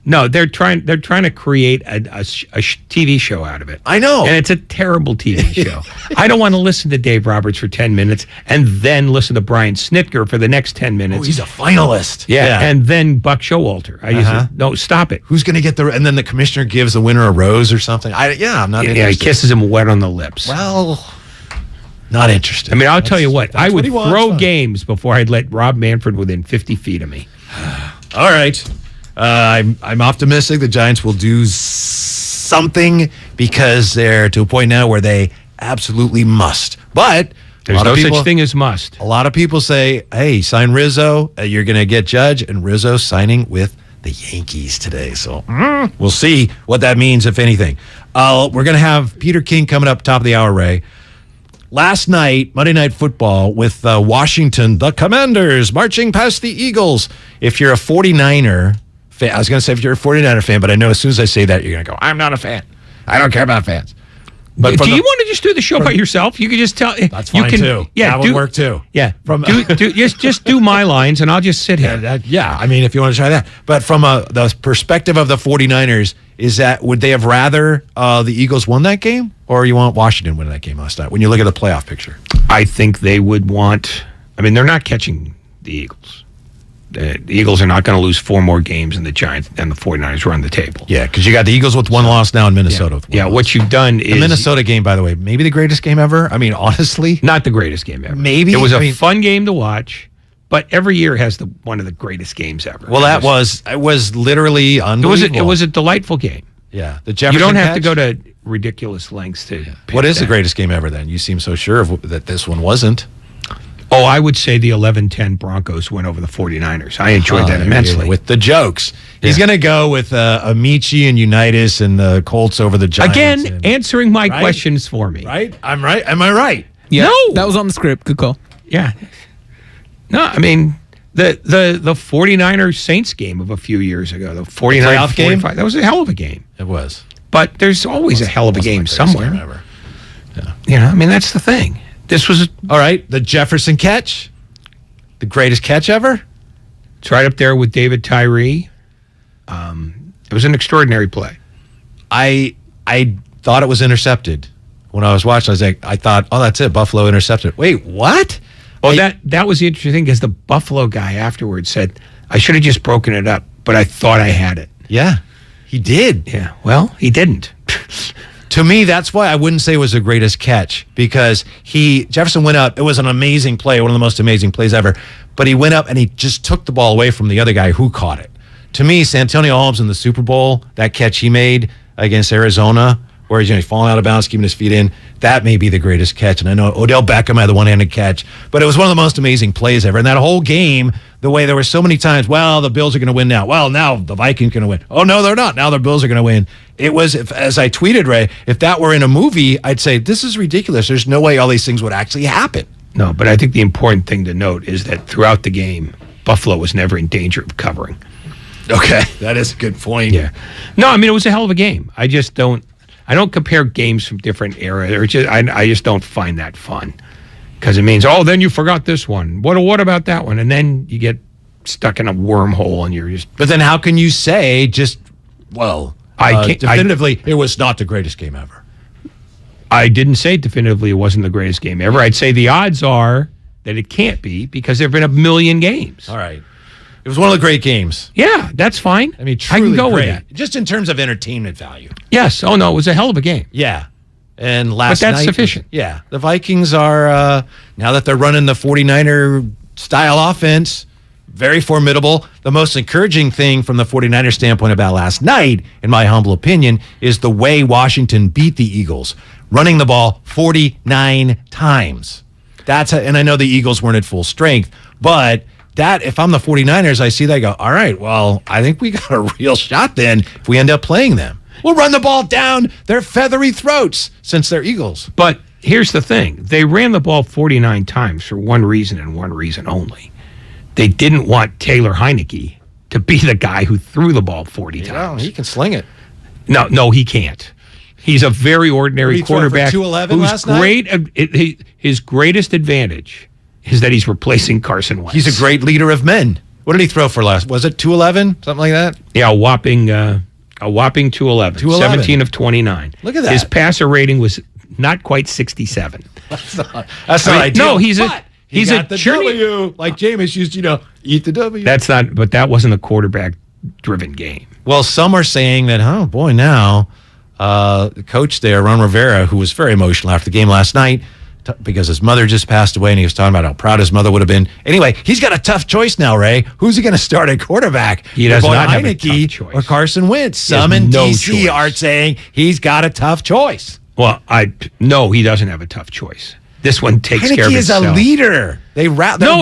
No, they're trying to create a TV show out of it. I know. And it's a terrible TV show. I don't want to listen to Dave Roberts for 10 minutes and then listen to Brian Snitker for the next 10 minutes. Oh, he's a finalist. Yeah. And then Buck Showalter. No, stop it. Who's going to get and then the commissioner gives the winner a rose or something? I'm not interested. Yeah, he kisses him wet on the lips. Well, not interested. I mean, I'll tell you what. I would he wants, throw huh? games before I'd let Rob Manfred within 50 feet of me. All right. I'm optimistic the Giants will do something because they're to a point now where they absolutely must. But there's no such thing as must. A lot of people say, hey, sign Rizzo. You're going to get Judge, and Rizzo signing with the Yankees today. So we'll see what that means, if anything. We're going to have Peter King coming up top of the hour, Ray. Last night, Monday Night Football with Washington, the Commanders, marching past the Eagles. If you're a 49er fan, I was going to say if you're a 49er fan, but I know as soon as I say that, you're going to go, I'm not a fan. I don't care about fans. But do you want to just do the show by yourself? You can just tell. That's fine, too. Yeah, that would work, too. Yeah. Just do my lines, and I'll just sit here. I mean, if you want to try that. But from the perspective of the 49ers, would they have rather the Eagles won that game, or you want Washington win that game last night when you look at the playoff picture? I think they would want. I mean, they're not catching the Eagles. The Eagles are not going to lose 4 more games, and the Giants and the 49ers run the table. Yeah, because you got the Eagles with 1 loss now in Minnesota. With 1 loss. What you've done is the Minnesota game, by the way, maybe the greatest game ever. I mean, honestly, not the greatest game ever. Maybe it was a fun game to watch, but every year has one of the greatest games ever. Well, it was literally unbelievable. It was a delightful game. Yeah, the Jefferson. You don't have catch? to go to ridiculous lengths to. What is the greatest game ever? Then you seem so sure that this one wasn't. Oh, I would say the 11-10 Broncos win over the 49ers. I enjoyed that immensely. With the jokes. He's going to go with Amici and Unitas and the Colts over the Giants. Again, answering my questions for me. Right? I'm right. Am I right? Yeah, no. That was on the script. Good call. Yeah. No, I mean, the 49ers Saints game of a few years ago, the 49ers game? that was a hell of a game. It was. But there's always a hell of a game somewhere. Game ever. Yeah. You know, I mean, that's the thing. This was all right. The Jefferson catch, the greatest catch ever. It's right up there with David Tyree. It was an extraordinary play. I thought it was intercepted when I was watching. I thought, oh, that's it. Buffalo intercepted. Wait, what? Well, that was the interesting thing because the Buffalo guy afterwards said, I should have just broken it up, but I thought I had it. Yeah, he did. Yeah, well, he didn't. To me, that's why I wouldn't say it was the greatest catch because Jefferson went up. It was an amazing play, one of the most amazing plays ever. But he went up and he just took the ball away from the other guy who caught it. To me, Santonio Holmes in the Super Bowl, that catch he made against Arizona, where he's falling out of bounds, keeping his feet in, that may be the greatest catch. And I know Odell Beckham had the one-handed catch, but it was one of the most amazing plays ever. And that whole game, the way there were so many times, well, the Bills are going to win now. Well, now the Vikings are going to win. Oh, no, they're not. Now the Bills are going to win. It was, as I tweeted, Ray, if that were in a movie, I'd say, this is ridiculous. There's no way all these things would actually happen. No, but I think the important thing to note is that throughout the game, Buffalo was never in danger of covering. Okay, that is a good point. Yeah. No, I mean, it was a hell of a game. I don't compare games from different eras. I just don't find that fun because it means, oh, then you forgot this one. What about that one? And then you get stuck in a wormhole and you're just. But then how can you say definitively it was not the greatest game ever? I didn't say definitively it wasn't the greatest game ever. I'd say the odds are that it can't be because there have been a million games. All right. It was one of the great games. Yeah, that's fine. I mean, I truly can go great. with that. Just in terms of entertainment value. Yes. Oh, no, it was a hell of a game. Yeah. And last But that's night, sufficient. Yeah. The Vikings are, now that they're running the 49er style offense, very formidable. The most encouraging thing from the 49er standpoint about last night, in my humble opinion, is the way Washington beat the Eagles, running the ball 49 times. And I know the Eagles weren't at full strength, but that, if I'm the 49ers, I see that, I go, all right, well, I think we got a real shot then if we end up playing them. We'll run the ball down their feathery throats since they're Eagles. But here's the thing. They ran the ball 49 times for one reason and one reason only. They didn't want Taylor Heineke to be the guy who threw the ball 40 times. He can sling it. No, he can't. He's a very ordinary quarterback. 211 who's last night? His greatest advantage is that he's replacing Carson Wentz. He's a great leader of men. What did he throw for last? Was it 211? Something like that? Yeah, a whopping 211. 17 of 29. Look at that. His passer rating was not quite 67. That's not ideal. No, he's a the journey. W, like Jameis used, eat the W. That's not, but that wasn't a quarterback-driven game. Well, some are saying that, oh boy, now the coach there, Ron Rivera, who was very emotional after the game last night because his mother just passed away, and he was talking about how proud his mother would have been. Anyway, he's got a tough choice now, Ray. Who's he going to start at quarterback? He does not have a tough choice. Or Carson Wentz. Some in D.C. are saying he's got a tough choice. Well, no, he doesn't have a tough choice. This one takes care of Heineke itself. is a leader. They're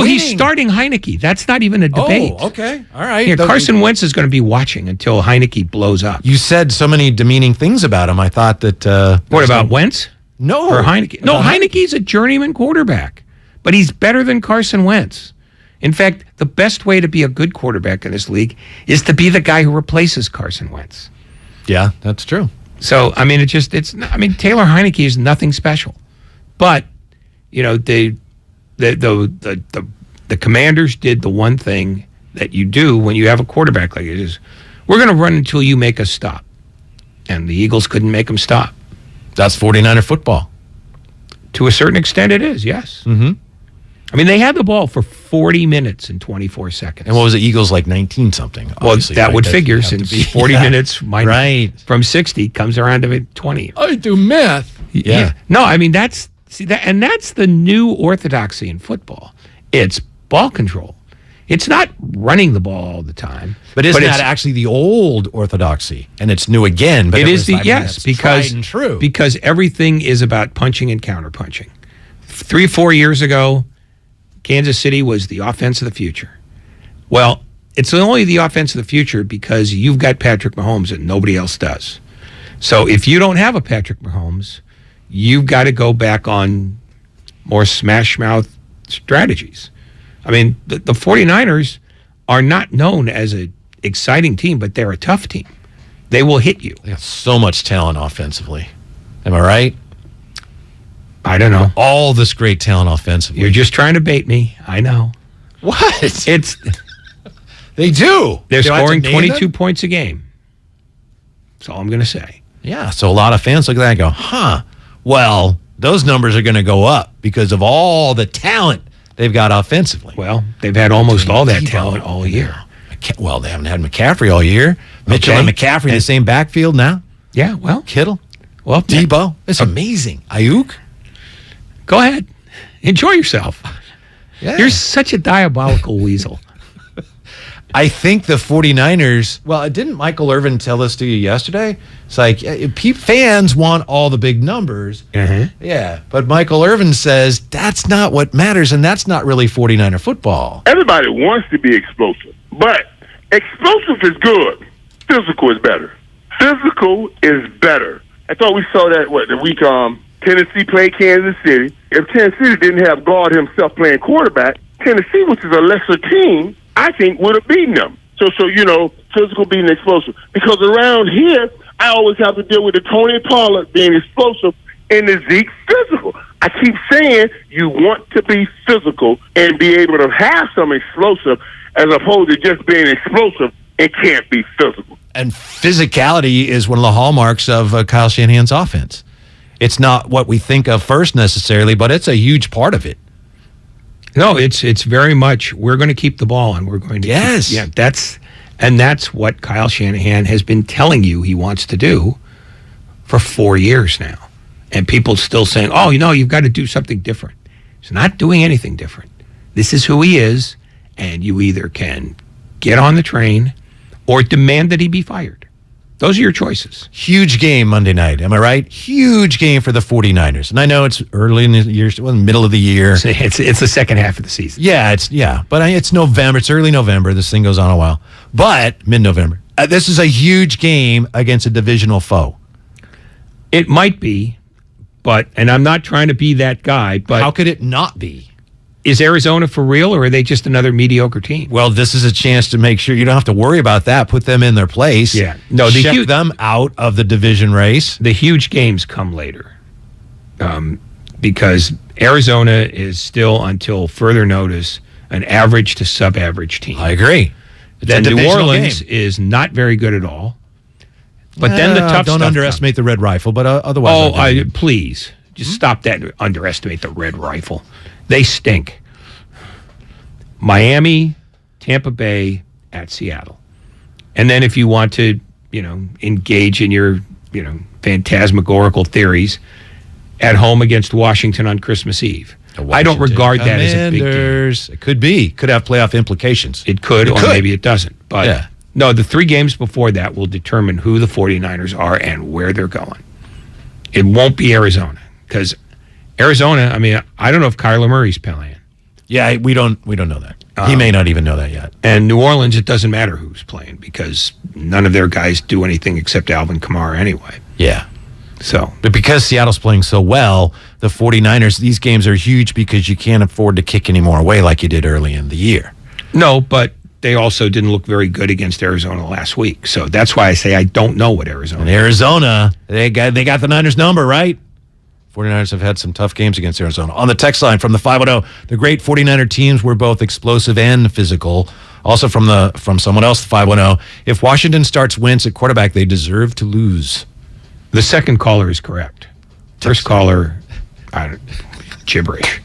he's starting Heineke. That's not even a debate. Oh, okay. All right. Yeah, Carson Wentz is going to be watching until Heineke blows up. You said so many demeaning things about him. I thought that... what about Wentz? No. Or Heineke? No, Heineke's a journeyman quarterback, but he's better than Carson Wentz. In fact, the best way to be a good quarterback in this league is to be the guy who replaces Carson Wentz. Yeah, that's true. So, I mean, Taylor Heineke is nothing special. But, the Commanders did the one thing that you do when you have a quarterback like it is, we're going to run until you make us stop. And the Eagles couldn't make them stop. That's 49er football. To a certain extent, it is, yes. Mm-hmm. I mean, they had the ball for 40 minutes and 24 seconds. And what was the Eagles like 19-something? Well, that would figure since 40 minutes from 60 comes around to 20. I do math. Yeah. No, I mean, that's the new orthodoxy in football. It's ball control. It's not running the ball all the time. But isn't that actually the old orthodoxy? And it's new again. But it is because tried and true. Because everything is about punching and counterpunching. 3-4 years ago, Kansas City was the offense of the future. Well, it's only the offense of the future because you've got Patrick Mahomes and nobody else does. So if you don't have a Patrick Mahomes, you've got to go back on more smash mouth strategies. I mean, the 49ers are not known as an exciting team, but they're a tough team. They will hit you. They got so much talent offensively. Am I right? I don't know. All this great talent offensively. You're just trying to bait me. I know. What? They do. They're scoring 22 points a game. That's all I'm going to say. Yeah, so a lot of fans look at that and go, well, those numbers are going to go up because of all the talent they've got offensively. Well, they've had almost all that talent all year. Well, they haven't had McCaffrey all year. Mitchell and McCaffrey in the same backfield now. Yeah, well. Kittle. Well, Debo. It's amazing. Ayuk. Go ahead. Enjoy yourself. Yeah. You're such a diabolical weasel. I think the 49ers, well, didn't Michael Irvin tell this to you yesterday? It's like, fans want all the big numbers. Mm-hmm. Yeah, but Michael Irvin says that's not what matters, and that's not really 49er football. Everybody wants to be explosive, but explosive is good. Physical is better. Physical is better. I thought we saw that, the week Tennessee played Kansas City. If Tennessee didn't have God himself playing quarterback, Tennessee, which is a lesser team, I think would have beaten them. So physical being explosive. Because around here, I always have to deal with the Tony Pollard being explosive and the Zeke physical. I keep saying you want to be physical and be able to have some explosive as opposed to just being explosive and can't be physical. And physicality is one of the hallmarks of Kyle Shanahan's offense. It's not what we think of first necessarily, but it's a huge part of it. No, it's very much, we're going to keep the ball and we're going to that's what Kyle Shanahan has been telling you he wants to do for 4 years now. And people still saying, oh, you've got to do something different. He's not doing anything different. This is who he is, and you either can get on the train or demand that he be fired. Those are your choices. Huge game Monday night. Am I right? Huge game for the 49ers. And I know it's early in the year, middle of the year. It's the second half of the season. But it's November. It's early November. This thing goes on a while. But mid-November. This is a huge game against a divisional foe. It might be, and I'm not trying to be that guy, but how could it not be? Is Arizona for real, or are they just another mediocre team? Well, this is a chance to make sure you don't have to worry about that. Put them in their place. Yeah. No, check them out of the division race. The huge games come later because Arizona is still, until further notice, an average to sub-average team. I agree. Then New Orleans is not very good at all. But then the tough don't stuff underestimate the Red Rifle, but otherwise. Please. Just stop that. Underestimate the Red Rifle. They stink. Miami, Tampa Bay, at Seattle. And then if you want to, engage in your, phantasmagorical theories, at home against Washington on Christmas Eve. I don't regard that as a big game. It could be. Could have playoff implications. It could, or maybe it doesn't. But no, the 3 games before that will determine who the 49ers are and where they're going. It won't be Arizona, because Arizona, I don't know if Kyler Murray's playing. Yeah, we don't know that. He may not even know that yet. And New Orleans, it doesn't matter who's playing because none of their guys do anything except Alvin Kamara anyway. Yeah. So, but because Seattle's playing so well, the 49ers, these games are huge because you can't afford to kick any more away like you did early in the year. No, but they also didn't look very good against Arizona last week. So that's why I say I don't know what Arizona is. Arizona, they got the Niners number, right? 49ers have had some tough games against Arizona. On the text line from the 510, the great 49er teams were both explosive and physical. Also from someone else, the 510, if Washington starts Wentz at quarterback, they deserve to lose. The second caller is correct. First caller, gibberish.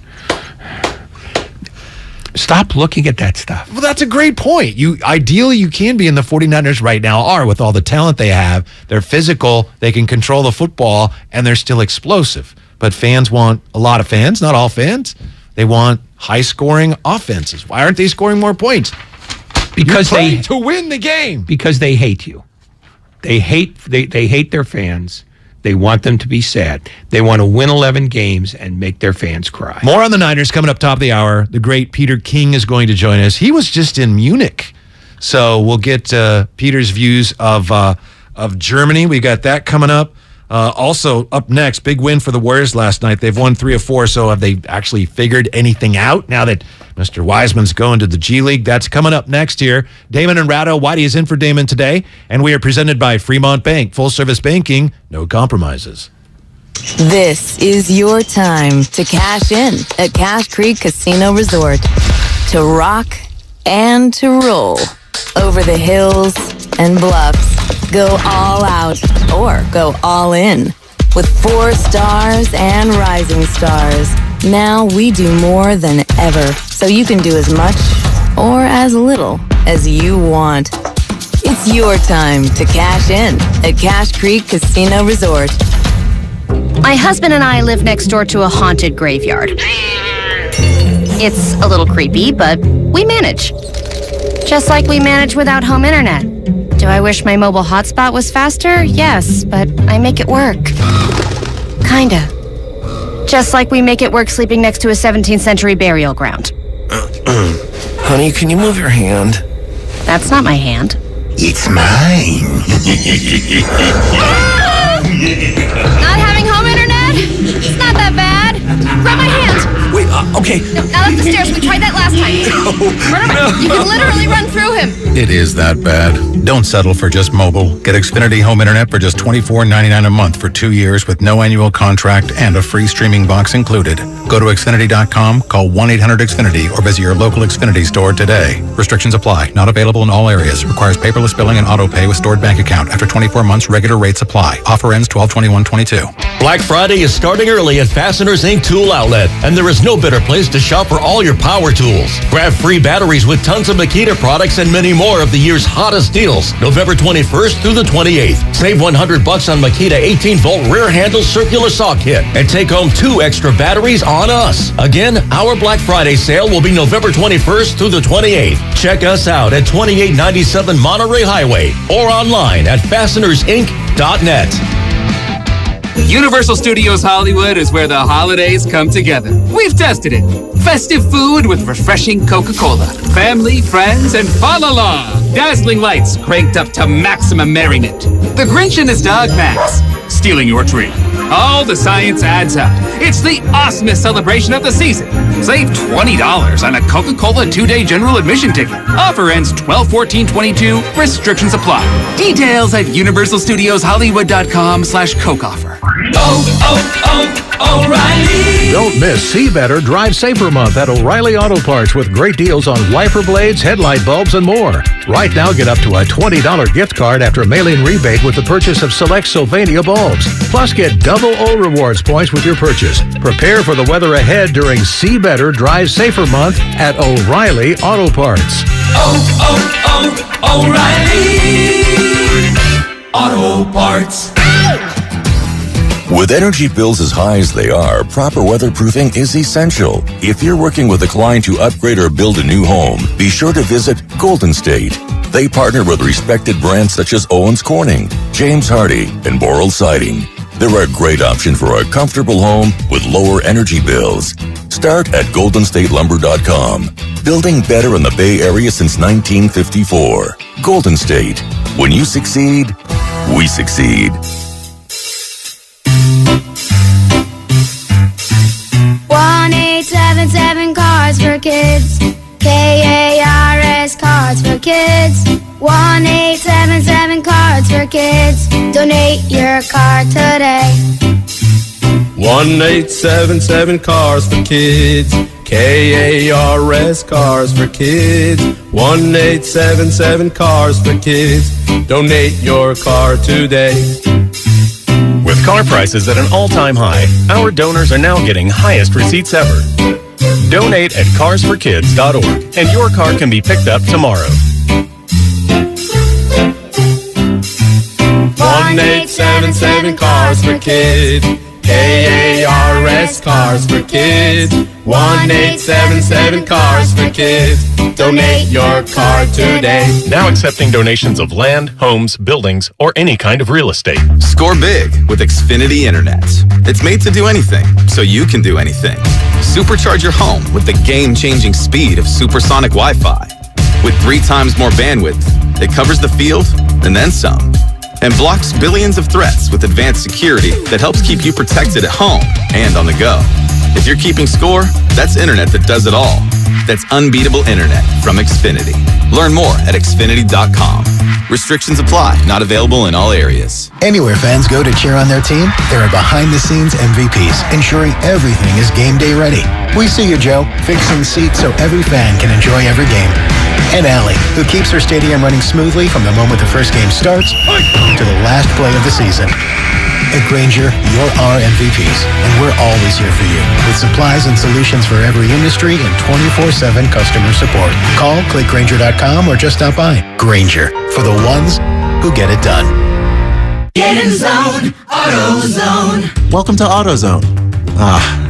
Stop looking at that stuff. Well, that's a great point. Ideally, you can be in the 49ers right now with all the talent they have. They're physical, they can control the football, and they're still explosive. But fans want, a lot of fans, not all fans, they want high-scoring offenses. Why aren't they scoring more points? Because You're playing to win the game. Because they hate you. They hate their fans. They want them to be sad. They want to win 11 games and make their fans cry. More on the Niners coming up top of the hour. The great Peter King is going to join us. He was just in Munich. So we'll get Peter's views of Germany. We got that coming up. Also, up next, big win for the Warriors last night. They've won 3 of 4, so have they actually figured anything out now that Mr. Wiseman's going to the G League? That's coming up next here. Damon and Ratto, Whitey is in for Damon today, and we are presented by Fremont Bank. Full-service banking, no compromises. This is your time to cash in at Cash Creek Casino Resort. To rock and to roll. Over the hills and bluffs. Go all out or go all in. With 4 stars and rising stars. Now we do more than ever, so you can do as much or as little as you want. It's your time to cash in at Cash Creek Casino Resort. My husband and I live next door to a haunted graveyard. It's a little creepy, but we manage. Just like we manage without home internet. Do I wish my mobile hotspot was faster? Yes, but I make it work. Kinda. Just like we make it work sleeping next to a 17th century burial ground. Honey, can you move your hand? That's not my hand. It's mine. Not having home internet? It's not that bad. Grab my hand. Wait, okay. No, not up the stairs. We tried that last time. Remember, you can literally run through him. It is that bad. Don't settle for just mobile. Get Xfinity Home Internet for just $24.99 a month for 2 years with no annual contract and a free streaming box included. Go to Xfinity.com, call 1-800-XFINITY, or visit your local Xfinity store today. Restrictions apply. Not available in all areas. Requires paperless billing and auto pay with stored bank account. After 24 months, regular rates apply. Offer ends 12/21/22. Black Friday is starting early at Fasteners Inc. Tool Outlet, and there is no better place to shop for all your power tools. Grab free batteries with tons of Makita products and many more of the year's hottest deals. November 21st through the 28th. Save $100 on Makita 18-volt rear handle circular saw kit and take home 2 extra batteries on us. Again, our Black Friday sale will be November 21st through the 28th. Check us out at 2897 Monterey Highway or online at fastenersinc.net. Universal Studios Hollywood is where the holidays come together. We've tested it. Festive food with refreshing Coca-Cola. Family, friends, and fa-la-la. Dazzling lights cranked up to maximum merriment. The Grinch and his dog Max stealing your tree. All the science adds up. It's the awesomest celebration of the season. Save $20 on a Coca-Cola 2-day general admission ticket. Offer ends 12/14/22. Restrictions apply. Details at universalstudioshollywood.com/Coke offer. O'Reilly. Don't miss See Better, Drive Safer Month at O'Reilly Auto Parts with great deals on wiper blades, headlight bulbs, and more. Right now, get up to a $20 gift card after mailing rebate with the purchase of select Sylvania bulbs. Plus, get double O Rewards points with your purchase. Prepare for the weather ahead during See Better, Drive Safer Month at O'Reilly Auto Parts. O'Reilly Auto Parts. With energy bills as high as they are, proper weatherproofing is essential. If you're working with a client to upgrade or build a new home, be sure to visit Golden State. They partner with respected brands such as Owens Corning, James Hardy, and Boral Siding. They're a great option for a comfortable home with lower energy bills. Start at goldenstatelumber.com. Building better in the Bay Area since 1954. Golden State. When you succeed, we succeed. 1-877 Cars for Kids. KARS Cards for Kids. 1-877 Cards for Kids. Donate your car today. 1-877 Cars for Kids. KARS Cars for Kids. 1-877 Cars for Kids. Donate your car today. With car prices at an all-time high, our donors are now getting highest receipts ever. Donate at carsforkids.org, and your car can be picked up tomorrow. 1-877 Cars for Kids. KARS Cars for Kids. 1-877 Cars for Kids. Donate your car today. Now accepting donations of land, homes, buildings, or any kind of real estate. Score big with Xfinity Internet. It's made to do anything, so you can do anything. Supercharge your home with the game-changing speed of supersonic Wi-Fi. With 3 times more bandwidth, it covers the field and then some. And blocks billions of threats with advanced security that helps keep you protected at home and on the go. If you're keeping score, that's internet that does it all. That's unbeatable internet from Xfinity. Learn more at Xfinity.com. Restrictions apply. Not available in all areas. Anywhere fans go to cheer on their team, there are behind-the-scenes MVPs, ensuring everything is game day ready. We see you, Joe, fixing seats so every fan can enjoy every game. And Allie, who keeps her stadium running smoothly from the moment the first game starts to the last play of the season. At Grainger, you're our MVPs, and we're always here for you, with supplies and solutions for every industry and 24/7 customer support. Call, click Grainger.com, or just stop by. Grainger, for the ones who get it done. Get in zone, AutoZone. Welcome to AutoZone.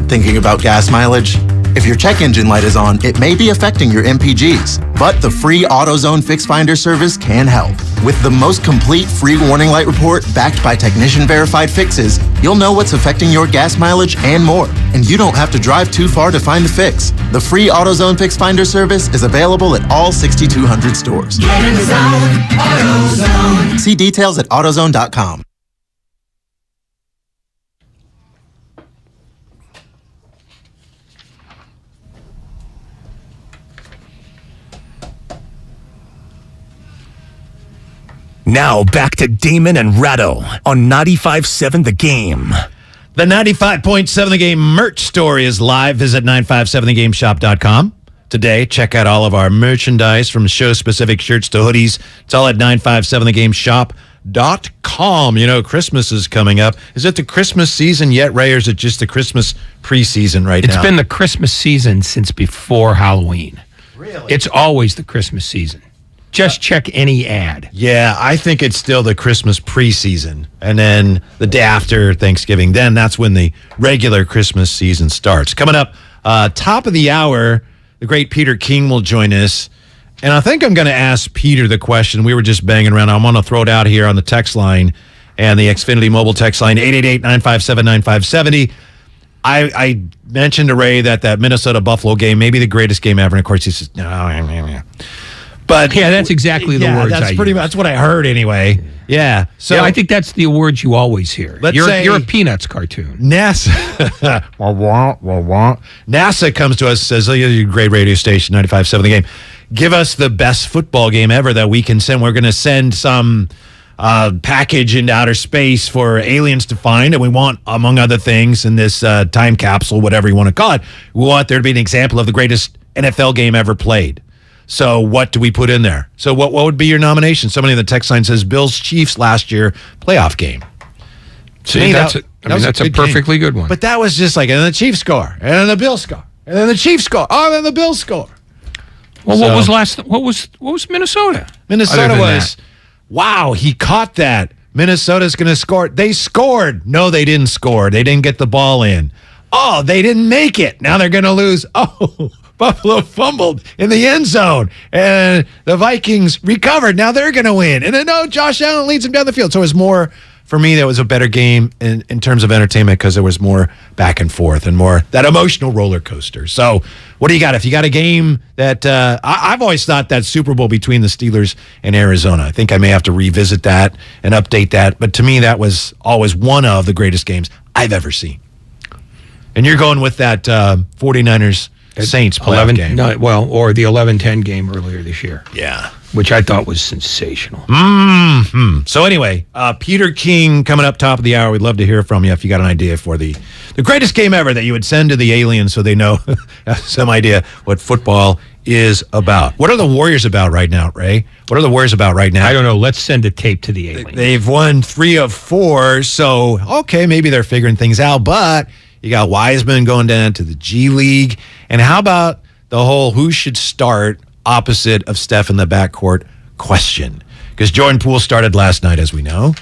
Thinking about gas mileage? If your check engine light is on, it may be affecting your MPGs, but the free AutoZone Fix Finder service can help. With the most complete free warning light report backed by technician-verified fixes, you'll know what's affecting your gas mileage and more, and you don't have to drive too far to find the fix. The free AutoZone Fix Finder service is available at all 6,200 stores. Get in the zone, AutoZone. See details at AutoZone.com. Now back to Damon and Ratto on 95.7 The Game. The 95.7 The Game merch store is live. Visit 957thegameshop.com. Today, check out all of our merchandise from show-specific shirts to hoodies. It's all at 957thegameshop.com. You know, Christmas is coming up. Is it the Christmas season yet, Ray, or is it just the Christmas preseason now? It's been the Christmas season since before Halloween. Really? It's always the Christmas season. Just check any ad. Yeah, I think it's still the Christmas preseason. And then the day after Thanksgiving, then that's when the regular Christmas season starts. Coming up, top of the hour, the great Peter King will join us. And I think I'm going to ask Peter the question. We were just banging around. I'm going to throw it out here on the text line and the Xfinity mobile text line, 888-957-9570. I mentioned to Ray that Minnesota-Buffalo game, maybe the greatest game ever. And, of course, he says, no. But yeah, that's exactly the words that's I pretty use. That's what I heard anyway. Yeah. So I think that's the words you always hear. You're a Peanuts cartoon. NASA comes to us and says, you're a great radio station, 95.7 The Game. Give us the best football game ever that we can send. We're going to send some package into outer space for aliens to find, and we want, among other things, in this time capsule, whatever you want to call it, we want there to be an example of the greatest NFL game ever played. So what do we put in there? So what would be your nomination? Somebody in the text line says Bills-Chiefs last year playoff game. See, that's a perfectly good one. But that was just like, and then the Chiefs score, and then the Bills score, and then the Chiefs score, and then the Bills score. Well, what was Minnesota? Minnesota was, wow, he caught that. Minnesota's going to score. They scored. No, they didn't score. They didn't get the ball in. Oh, they didn't make it. Now they're going to lose. Oh, Buffalo fumbled in the end zone, and the Vikings recovered. Now they're going to win. And then, no, Josh Allen leads them down the field. So it was more, for me, that was a better game in terms of entertainment because there was more back and forth and more that emotional roller coaster. So what do you got? If you got a game that I've always thought that Super Bowl between the Steelers and Arizona, I think I may have to revisit that and update that. But to me, that was always one of the greatest games I've ever seen. And you're going with that 49ers Saints playoff game. Or the 11-10 game earlier this year. Yeah. Which I thought was sensational. Mm-hmm. So anyway, Peter King coming up top of the hour. We'd love to hear from you if you got an idea for the greatest game ever that you would send to the aliens so they know some idea what football is about. What are the Warriors about right now, Ray? What are the Warriors about right now? I don't know. Let's send a tape to the aliens. They've won 3 of 4, so okay, maybe they're figuring things out, but you got Wiseman going down to the G League. And how about the whole who should start opposite of Steph in the backcourt question? Because Jordan Poole started last night, as we know.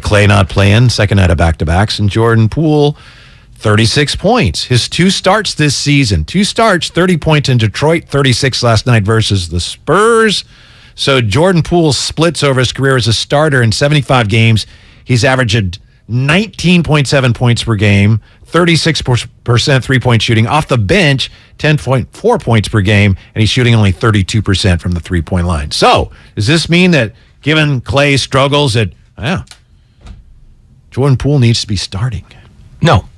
Clay not playing, second night of back-to-backs. And Jordan Poole, 36 points. His 2 starts this season. 2 starts, 30 points in Detroit, 36 last night versus the Spurs. So Jordan Poole splits over his career as a starter in 75 games. He's averaged 19.7 points per game, 36% three-point shooting. Off the bench, 10.4 points per game, and he's shooting only 32% from the three-point line. So, does this mean that given Clay's struggles that, Jordan Poole needs to be starting? No.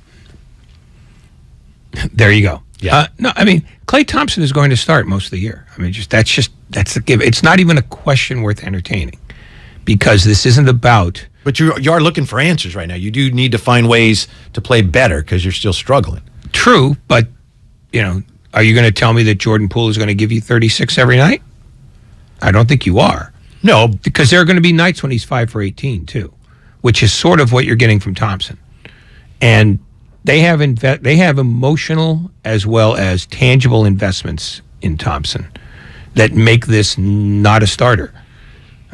There you go. Yeah. No, I mean, Klay Thompson is going to start most of the year. I mean, that's the give. It's not even a question worth entertaining because this isn't about... But you are looking for answers right now. You do need to find ways to play better because you're still struggling. True, but, are you going to tell me that Jordan Poole is going to give you 36 every night? I don't think you are. No. Because there are going to be nights when he's 5 for 18, too, which is sort of what you're getting from Thompson. And they have emotional as well as tangible investments in Thompson that make this not a starter.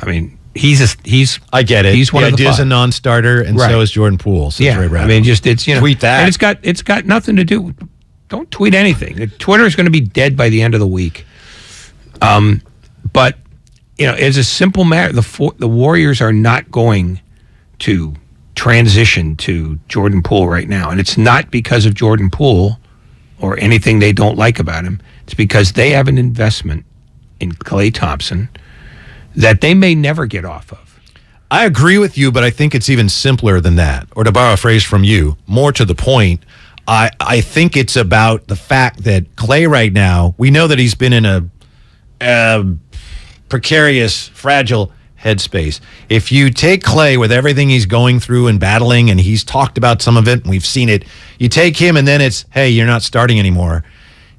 I mean... I get it. He's one of the is a non-starter, and so is Jordan Poole. So yeah, I mean, it's tweet that, and it's got nothing to do. Don't tweet anything. Twitter is going to be dead by the end of the week. But it's a simple matter. The Warriors are not going to transition to Jordan Poole right now, and it's not because of Jordan Poole or anything they don't like about him. It's because they have an investment in Klay Thompson that they may never get off of. I agree with you, but I think it's even simpler than that. Or to borrow a phrase from you, more to the point, I think it's about the fact that Klay right now, we know that he's been in a precarious, fragile headspace. If you take Clay with everything he's going through and battling, and he's talked about some of it, and we've seen it, you take him and then it's, hey, you're not starting anymore.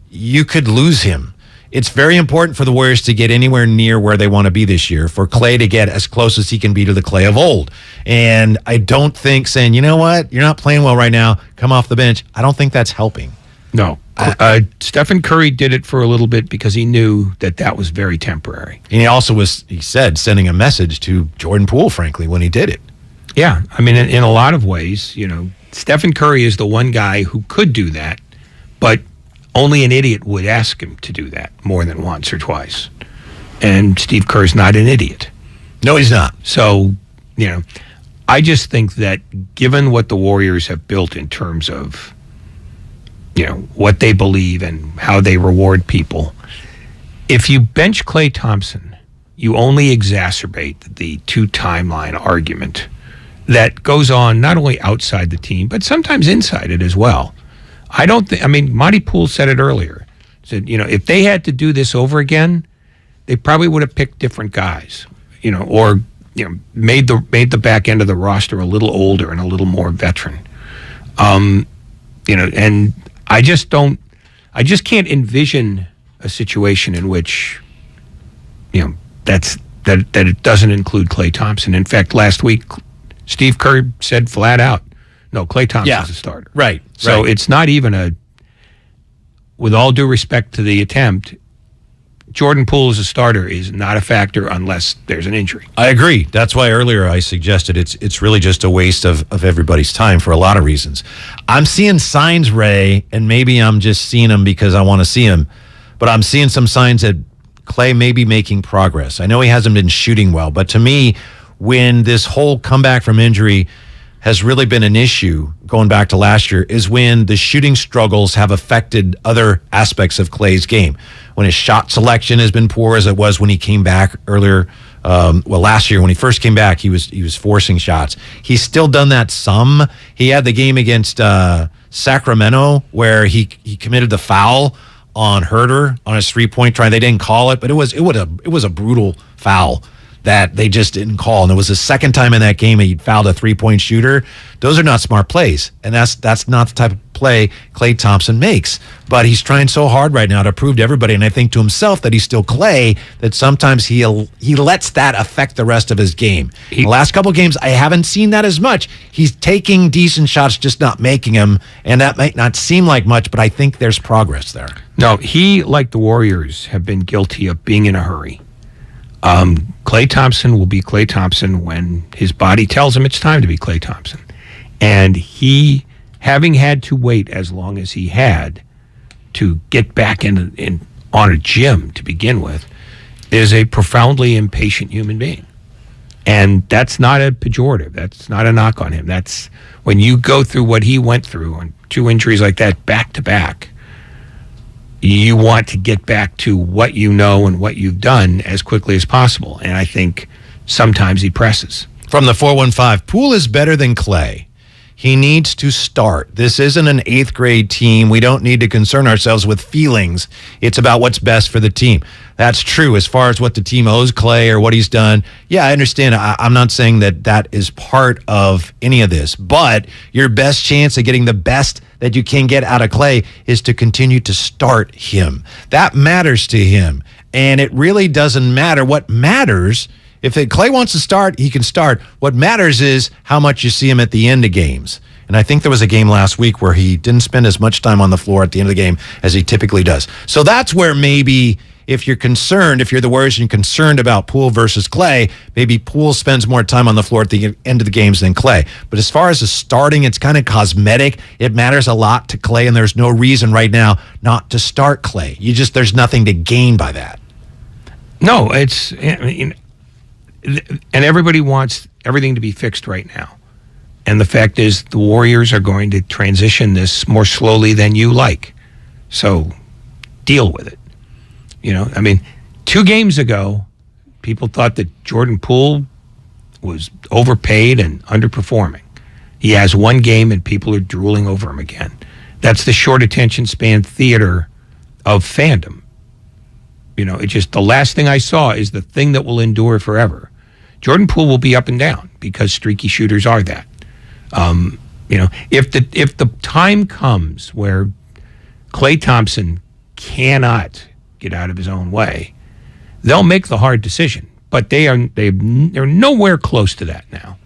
You could lose him. It's very important for the Warriors to get anywhere near where they want to be this year, for Clay to get as close as he can be to the Clay of old. And I don't think saying, you know what, you're not playing well right now, come off the bench, I don't think that's helping. No. Stephen Curry did it for a little bit because he knew that was very temporary. And he also he said, sending a message to Jordan Poole, frankly, when he did it. Yeah. I mean, in a lot of ways, Stephen Curry is the one guy who could do that, but only an idiot would ask him to do that more than once or twice. And Steve Kerr's not an idiot. No, he's not. So, I just think that given what the Warriors have built in terms of what they believe and how they reward people. If you bench Klay Thompson, you only exacerbate the two-timeline argument that goes on not only outside the team, but sometimes inside it as well. Monty Poole said it earlier. Said, if they had to do this over again, they probably would have picked different guys, or made the back end of the roster a little older and a little more veteran. And I just can't envision a situation in which, that it doesn't include Klay Thompson. In fact, last week, Steve Kerr said flat out, no, Klay Thompson's a starter. Right. So it's not even with all due respect to the attempt, Jordan Poole as a starter is not a factor unless there's an injury. I agree. That's why earlier I suggested it's really just a waste of everybody's time for a lot of reasons. I'm seeing signs, Ray, and maybe I'm just seeing them because I want to see them, but I'm seeing some signs that Klay may be making progress. I know he hasn't been shooting well, but to me, when this whole comeback from injury has really been an issue going back to last year is when the shooting struggles have affected other aspects of Klay's game. When his shot selection has been poor as it was when he came back earlier. Last year when he first came back, he was forcing shots. He's still done that some. He had the game against Sacramento where he committed the foul on Herter on his 3-point try. They didn't call it, but it was a brutal foul that they just didn't call. And it was the second time in that game he fouled a 3-point shooter. Those are not smart plays. And that's not the type of play Klay Thompson makes. But he's trying so hard right now to prove to everybody, and I think to himself, that he's still Klay, that sometimes he lets that affect the rest of his game. The last couple of games, I haven't seen that as much. He's taking decent shots, just not making them. And that might not seem like much, but I think there's progress there. No, he, like the Warriors, have been guilty of being in a hurry. Klay Thompson will be Klay Thompson when his body tells him it's time to be Klay Thompson. And he, having had to wait as long as he had to get back on a gym to begin with, is a profoundly impatient human being. And that's not a pejorative. That's not a knock on him. That's when you go through what he went through on 2 injuries like that back to back, you want to get back to what you know and what you've done as quickly as possible. And I think sometimes he presses. From the 415, Poole is better than Klay. He needs to start. This isn't an 8th grade team. We don't need to concern ourselves with feelings. It's about what's best for the team. That's true as far as what the team owes Klay or what he's done. Yeah, I understand. I'm not saying that is part of any of this. But your best chance of getting the best that you can get out of Klay is to continue to start him. That matters to him. And it really doesn't matter. What matters, if Klay wants to start, he can start. What matters is how much you see him at the end of games. And I think there was a game last week where he didn't spend as much time on the floor at the end of the game as he typically does. So that's where maybe if you're the Warriors and you're concerned about Poole versus Klay, maybe Poole spends more time on the floor at the end of the games than Klay. But as far as the starting, it's kind of cosmetic. It matters a lot to Klay, and there's no reason right now not to start Klay. There's nothing to gain by that. No, and everybody wants everything to be fixed right now. And the fact is the Warriors are going to transition this more slowly than you like. So deal with it. 2 games ago, people thought that Jordan Poole was overpaid and underperforming. He has 1 game and people are drooling over him again. That's the short attention span theater of fandom. It's just the last thing I saw is the thing that will endure forever. Jordan Poole will be up and down because streaky shooters are that. If the time comes where Klay Thompson cannot get out of his own way, they'll make the hard decision. But they're nowhere close to that now.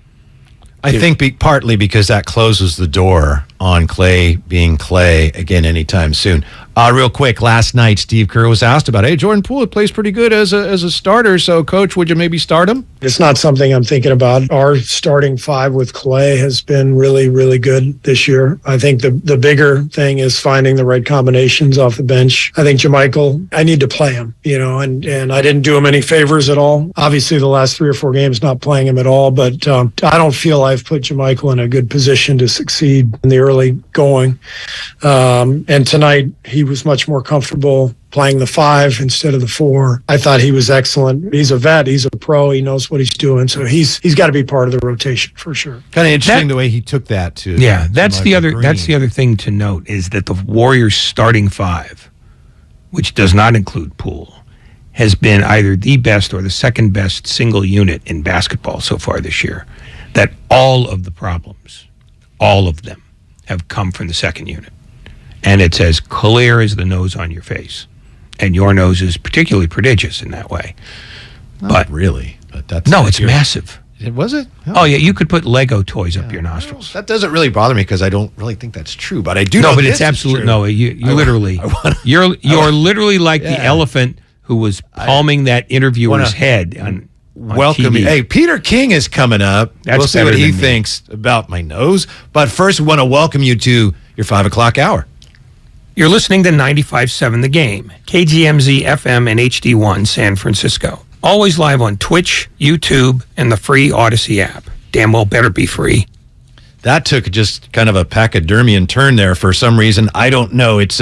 I think partly because that closes the door on Klay being Klay again anytime soon. Real quick, last night Steve Kerr was asked about, hey, Jordan Poole plays pretty good as a starter, so Coach, would you maybe start him? It's not something I'm thinking about. Our starting five with Klay has been really, really good this year. I think the bigger thing is finding the right combinations off the bench. I think JaMychal, I need to play him, and I didn't do him any favors at all. Obviously, the last 3 or 4 games, not playing him at all, but I don't feel I've put JaMychal in a good position to succeed in the early going. And tonight, he was much more comfortable playing the 5 instead of the 4. I thought he was excellent. He's a vet. He's a pro. He knows what he's doing. So he's got to be part of the rotation for sure. Kind of interesting the way he took that too. Yeah, that's the other thing to note is that the Warriors starting 5, which does not include Poole, has been either the best or the second best single unit in basketball so far this year. That all of the problems, all of them, have come from the second unit. And it's as clear as the nose on your face. And your nose is particularly prodigious in that way. Not really. But that's it's massive. Was it? Oh, yeah, you could put Lego toys up your nostrils. That doesn't really bother me because I don't really think that's true. But I do know but this it's absolutely, is true. no, you literally, you're literally like the elephant who was palming that interviewer's head on welcome TV. Hey, Peter King is coming up. That's we'll see better what he than me. thinks about my nose. But first, we want to welcome you to your 5 o'clock hour. You're listening to 95.7 The Game, KGMZ FM and HD1 San Francisco. Always live on Twitch, YouTube, and the free Odyssey app. Damn well better be free. That took just kind of a pachydermian turn there for some reason. I don't know. It's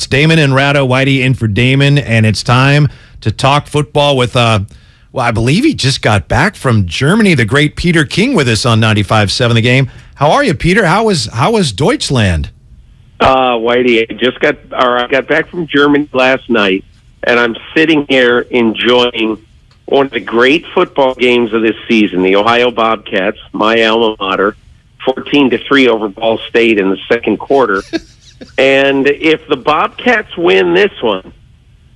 Damon and Ratto, Whitey in for Damon, and it's time to talk football with, I believe he just got back from Germany, the great Peter King with us on 95.7 The Game. How are you, Peter? How was Deutschland? Whitey, I got back from Germany last night, and I'm sitting here enjoying one of the great football games of this season. The Ohio Bobcats, my alma mater, 14-3 over Ball State in the second quarter. And if the Bobcats win this one,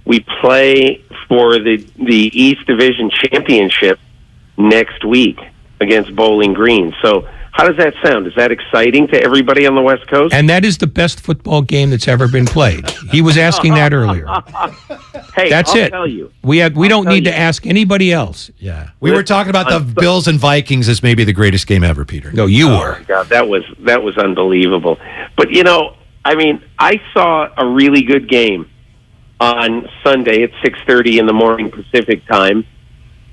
we play for the East Division Championship next week against Bowling Green. So how does that sound? Is that exciting to everybody on the West Coast? And that is the best football game that's ever been played. He was asking that earlier. Hey, that's I'll it. tell you. We don't need to ask anybody else. Yeah. We were talking about the Bills and Vikings as maybe the greatest game ever, Peter. No, you Oh, were. my God, that was unbelievable. But, I saw a really good game on Sunday at 6:30 in the morning Pacific time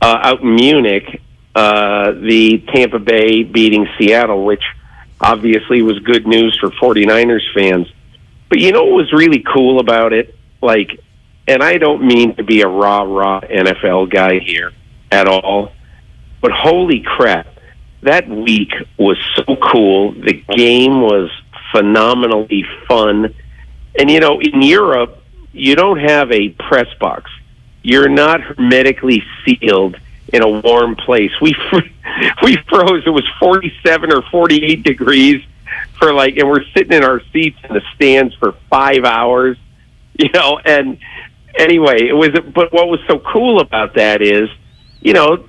out in Munich. The Tampa Bay beating Seattle, which obviously was good news for 49ers fans. But what was really cool about it? And I don't mean to be a rah-rah NFL guy here at all, but holy crap, that week was so cool. The game was phenomenally fun. And, in Europe, you don't have a press box. You're not hermetically sealed in a warm place. We froze. It was 47 or 48 degrees and we're sitting in our seats in the stands for 5 hours, and anyway, but what was so cool about that is,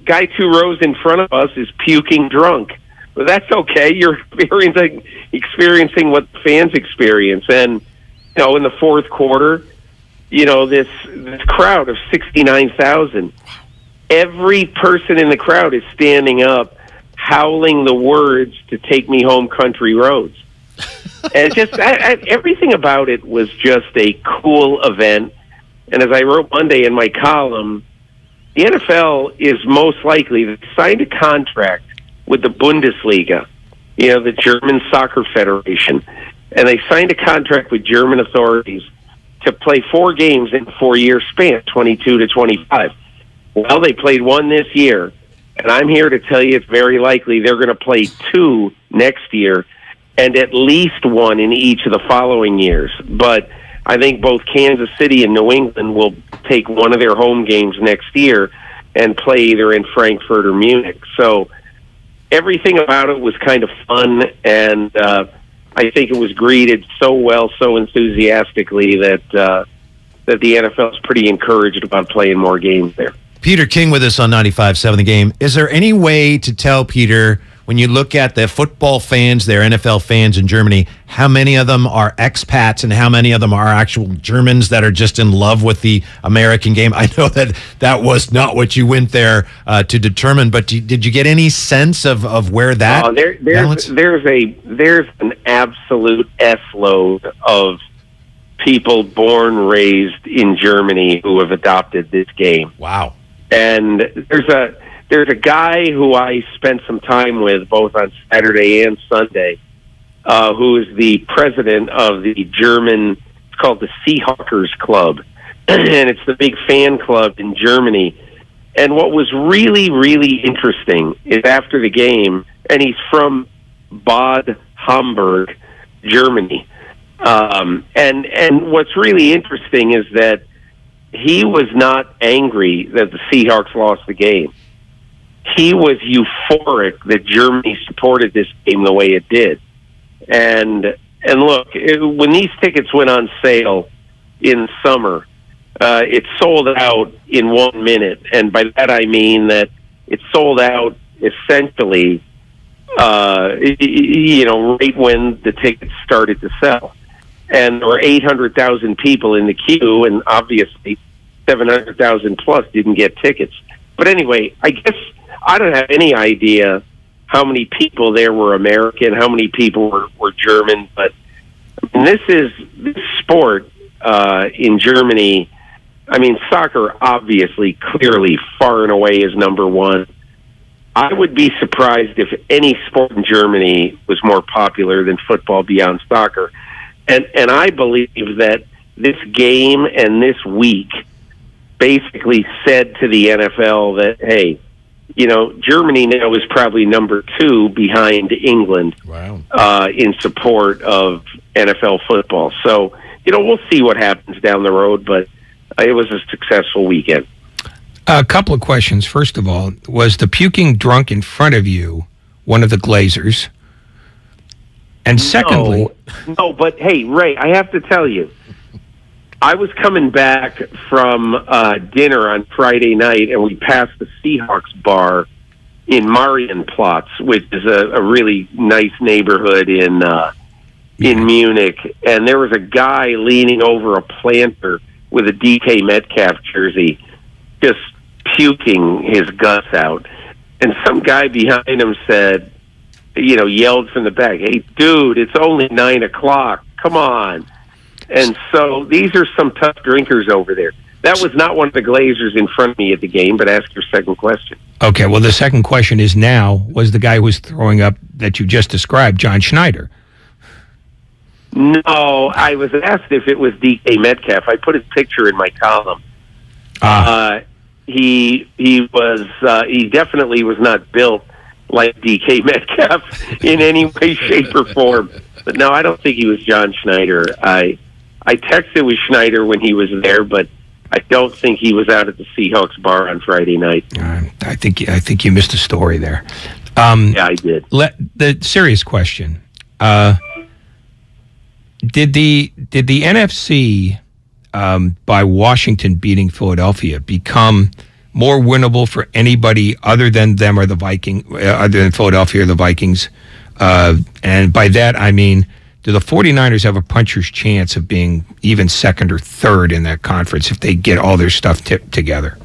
guy 2 rows in front of us is puking drunk. But that's okay. You're experiencing what the fans experience. And, in the fourth quarter, this crowd of 69,000, every person in the crowd is standing up, howling the words to "Take Me Home, Country Roads." And just everything about it was just a cool event. And as I wrote Monday in my column, the NFL is most likely to sign a contract with the Bundesliga, the German Soccer Federation, and they signed a contract with German authorities to play 4 games in a 4-year span, 22 to 25. Well, they played 1 this year, and I'm here to tell you it's very likely they're going to play 2 next year and at least 1 in each of the following years. But I think both Kansas City and New England will take one of their home games next year, and play either in Frankfurt or Munich. So everything about it was kind of fun, and I think it was greeted so well, so enthusiastically that the NFL is pretty encouraged about playing more games there. Peter King with us on 95.7 The Game. Is there any way to tell, Peter, when you look at the football fans, their NFL fans in Germany, how many of them are expats and how many of them are actual Germans that are just in love with the American game? I know that was not what you went there to determine, but did you get any sense of where that there's an absolute S-load of people born, raised in Germany who have adopted this game. Wow. And there's a guy who I spent some time with both on Saturday and Sunday, who is the president of the German, it's called the Seahawkers Club, and it's the big fan club in Germany. And what was really, really interesting is after the game, and he's from Bad Homburg, Germany, and what's really interesting is that he was not angry that the Seahawks lost the game. He was euphoric that Germany supported this game the way it did. And look, when these tickets went on sale in summer, it sold out in 1 minute. And by that I mean that it sold out essentially, right when the tickets started to sell. And there were 800,000 people in the queue, and obviously 700,000 plus didn't get tickets. But anyway, I guess I don't have any idea how many people there were American, how many people were German, but I mean, this sport in Germany, I mean, soccer obviously, clearly, far and away is number one. I would be surprised if any sport in Germany was more popular than football beyond soccer. And I believe that this game and this week basically said to the NFL that, hey, Germany now is probably number 2 behind England. Wow. In support of NFL football. So, we'll see what happens down the road, but it was a successful weekend. A couple of questions. First of all, was the puking drunk in front of you one of the Glazers? And secondly... No, but hey, Ray, I have to tell you, I was coming back from dinner on Friday night, and we passed the Seahawks bar in Marienplatz, which is a really nice neighborhood in Munich. And there was a guy leaning over a planter with a DK Metcalf jersey, just puking his guts out. And some guy behind him said, yelled from the back, "Hey, dude, it's only 9 o'clock. Come on." And so these are some tough drinkers over there. That was not one of the Glazers in front of me at the game, but ask your second question. Okay, well, the second question is now, was the guy who was throwing up that you just described John Schneider? No, I was asked if it was DK Metcalf. I put his picture in my column. He definitely was not built like DK Metcalf in any way, shape, or form. But no, I don't think he was John Schneider. I texted with Schneider when he was there, but I don't think he was out at the Seahawks bar on Friday night. I think you missed a story there. Yeah, I did. The serious question: Did the NFC by Washington beating Philadelphia become more winnable for anybody other than them or the other than Philadelphia or the Vikings? And by that, I mean, do the 49ers have a puncher's chance of being even second or third in that conference if they get all their stuff together?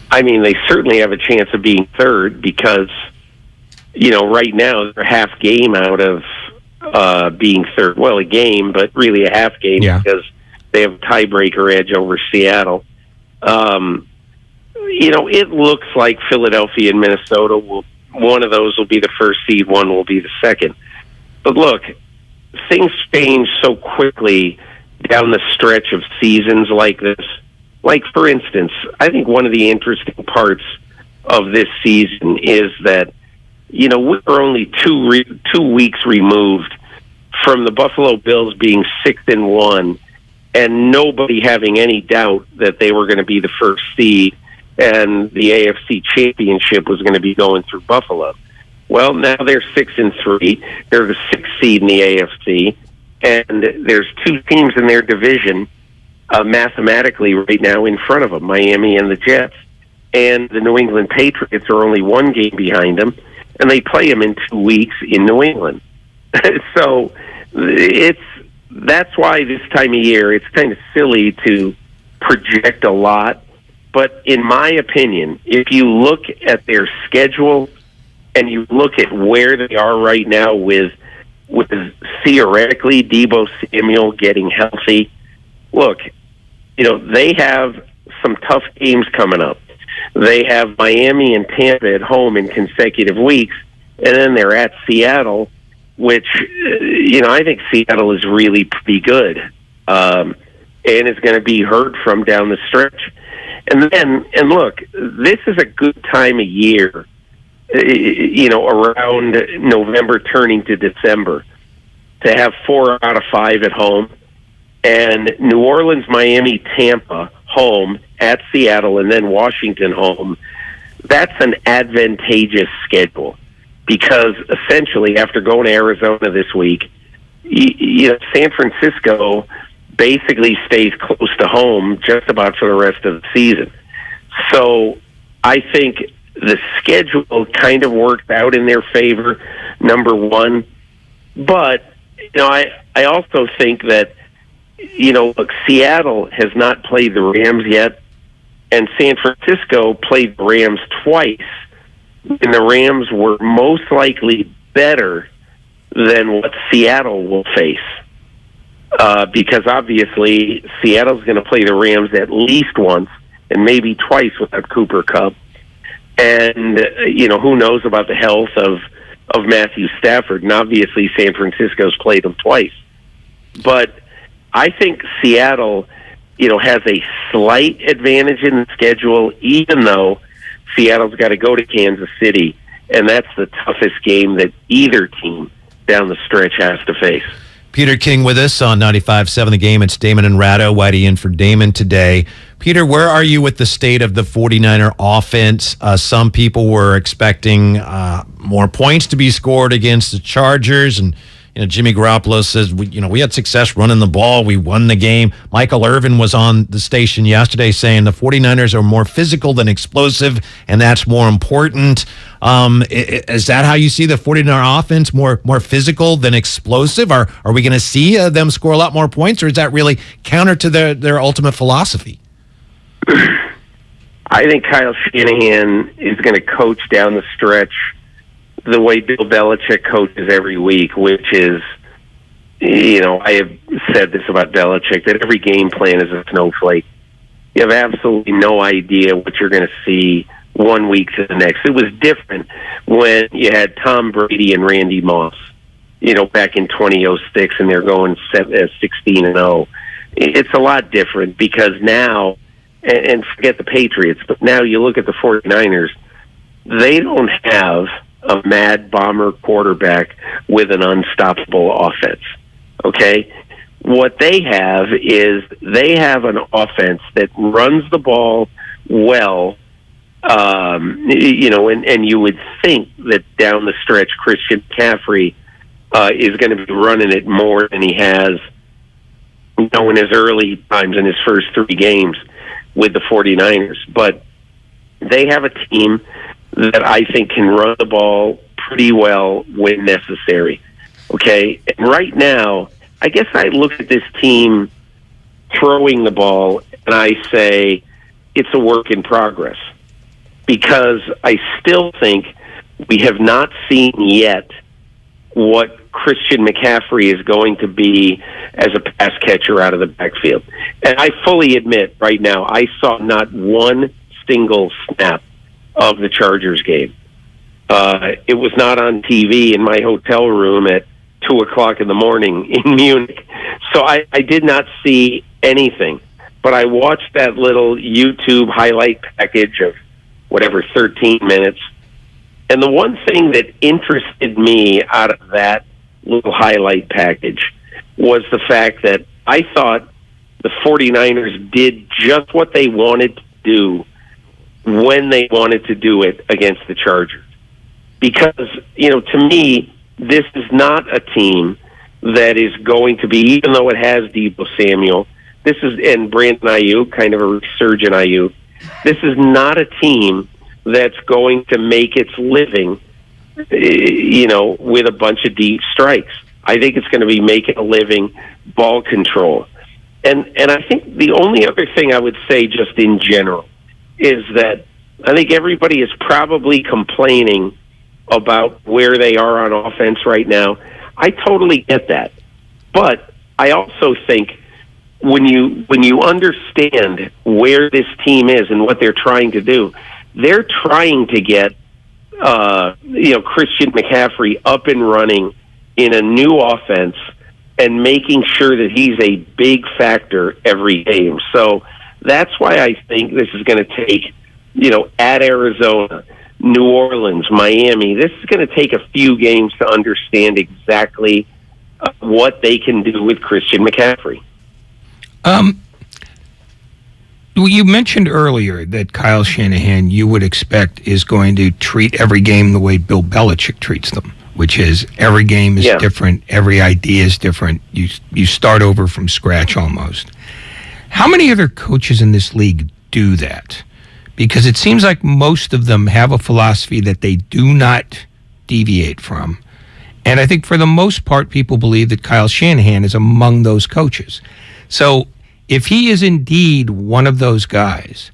I mean, they certainly have a chance of being third because, right now they're half game out of being third. Well, a game, but really a half game because they have a tiebreaker edge over Seattle. It looks like Philadelphia and Minnesota one of those will be the first seed, one will be the second. But look, things change so quickly down the stretch of seasons like this. Like, for instance, I think one of the interesting parts of this season is that, we're only 2 weeks removed from the Buffalo Bills being 6-1 and nobody having any doubt that they were going to be the first seed and the AFC Championship was going to be going through Buffalo. Well, now they're 6-3. They're the 6th seed in the AFC, and there's two teams in their division mathematically right now in front of them, Miami and the Jets. And the New England Patriots are only one game behind them, and they play them in 2 weeks in New England. So that's why this time of year it's kind of silly to project a lot. But in my opinion, if you look at their schedule and you look at where they are right now with theoretically Deebo Samuel getting healthy, look, they have some tough games coming up. They have Miami and Tampa at home in consecutive weeks, and then they're at Seattle, which, I think Seattle is really pretty good and is going to be heard from down the stretch. And look, this is a good time of year, around November turning to December, to have 4 out of 5 at home, and New Orleans, Miami, Tampa home, at Seattle, and then Washington home. That's an advantageous schedule because essentially after going to Arizona this week, San Francisco basically stays close to home just about for the rest of the season. So I think the schedule kind of worked out in their favor, number one. But, I also think that, look, Seattle has not played the Rams yet, and San Francisco played the Rams twice, and the Rams were most likely better than what Seattle will face. Because obviously Seattle's going to play the Rams at least once and maybe twice without Cooper Kupp. And, who knows about the health of Matthew Stafford. And obviously San Francisco's played them twice. But I think Seattle, has a slight advantage in the schedule, even though Seattle's got to go to Kansas City, and that's the toughest game that either team down the stretch has to face. Peter King with us on 95.7 The Game. It's Damon and Ratto. Whitey in for Damon today. Peter, where are you with the state of the 49er offense? Some people were expecting more points to be scored against the Chargers, and Jimmy Garoppolo says, we had success running the ball. We won the game. Michael Irvin was on the station yesterday saying the 49ers are more physical than explosive, and that's more important. Is that how you see the 49er offense, more physical than explosive? Are we going to see them score a lot more points, or is that really counter to their ultimate philosophy? I think Kyle Shanahan is going to coach down the stretch the way Bill Belichick coaches every week, which is, I have said this about Belichick, that every game plan is a snowflake. You have absolutely no idea what you're going to see one week to the next. It was different when you had Tom Brady and Randy Moss, back in 2006, and they're going 16-0. It's a lot different because now, and forget the Patriots, but now you look at the 49ers, they don't have a mad bomber quarterback with an unstoppable offense. Okay? What they have is they have an offense that runs the ball well, and you would think that down the stretch Christian McCaffrey is going to be running it more than he has in his early times in his first 3 games with the 49ers. But they have a team that I think can run the ball pretty well when necessary. Okay? And right now, I guess I look at this team throwing the ball and I say it's a work in progress, because I still think we have not seen yet what Christian McCaffrey is going to be as a pass catcher out of the backfield. And I fully admit right now, I saw not one single snap of the Chargers game. It was not on TV in my hotel room at 2:00 in the morning in Munich. So I did not see anything, but I watched that little YouTube highlight package of 13 minutes. And the one thing that interested me out of that little highlight package was the fact that I thought the 49ers did just what they wanted to do when they wanted to do it against the Chargers. Because, to me, this is not a team that is going to be, even though it has Deebo Samuel, and Brandon Ayuk, kind of a resurgent Ayuk, this is not a team that's going to make its living, with a bunch of deep strikes. I think it's going to be making a living ball control. And I think the only other thing I would say just in general is that I think everybody is probably complaining about where they are on offense right now. I totally get that. But I also think when you understand where this team is and what they're trying to do, they're trying to get Christian McCaffrey up and running in a new offense and making sure that he's a big factor every game. So that's why I think this is going to take, at Arizona, New Orleans, Miami, this is going to take a few games to understand exactly what they can do with Christian McCaffrey. You mentioned earlier that Kyle Shanahan, you would expect, is going to treat every game the way Bill Belichick treats them, which is every game is different, every idea is different. You start over from scratch almost. How many other coaches in this league do that? Because it seems like most of them have a philosophy that they do not deviate from. And I think for the most part, people believe that Kyle Shanahan is among those coaches. So if he is indeed one of those guys,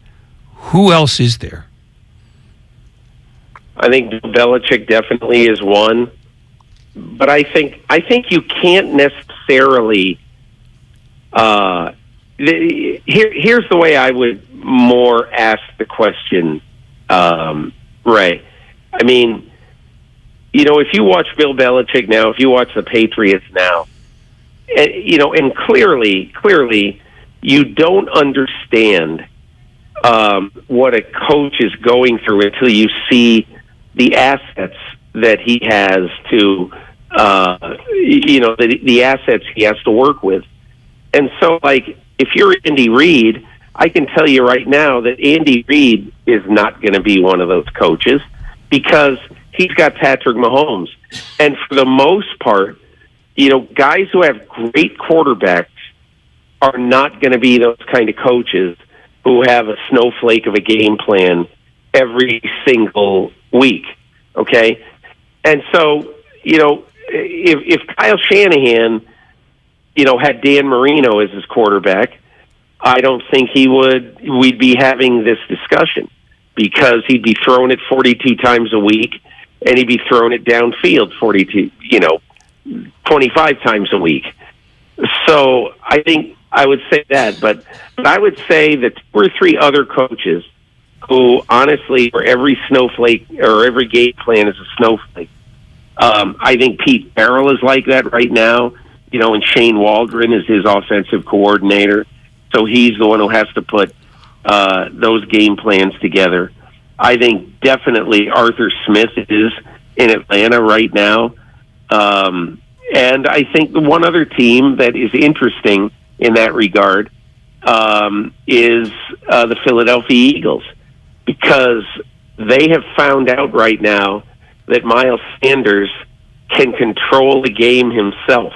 who else is there? I think Bill Belichick definitely is one. But I think you can't necessarily... here's the way I would more ask the question, Ray. I mean, if you watch Bill Belichick now, if you watch the Patriots now, and clearly, you don't understand what a coach is going through until you see the assets that he has to, the assets he has to work with. And so, if you're Andy Reid, I can tell you right now that Andy Reid is not going to be one of those coaches because he's got Patrick Mahomes. And for the most part, guys who have great quarterbacks are not going to be those kind of coaches who have a snowflake of a game plan every single week, okay? And so, if Kyle Shanahan, had Dan Marino as his quarterback, I don't think we'd be having this discussion because he'd be throwing it 42 times a week and he'd be throwing it downfield 25 times a week. So I think I would say that, but I would say that 2 or 3 other coaches who honestly, for every snowflake or every game plan is a snowflake. I think Pete Carroll is like that right now, and Shane Waldron is his offensive coordinator. So he's the one who has to put those game plans together. I think definitely Arthur Smith is in Atlanta right now. And I think the one other team that is interesting in that regard is the Philadelphia Eagles, because they have found out right now that Miles Sanders can control the game himself,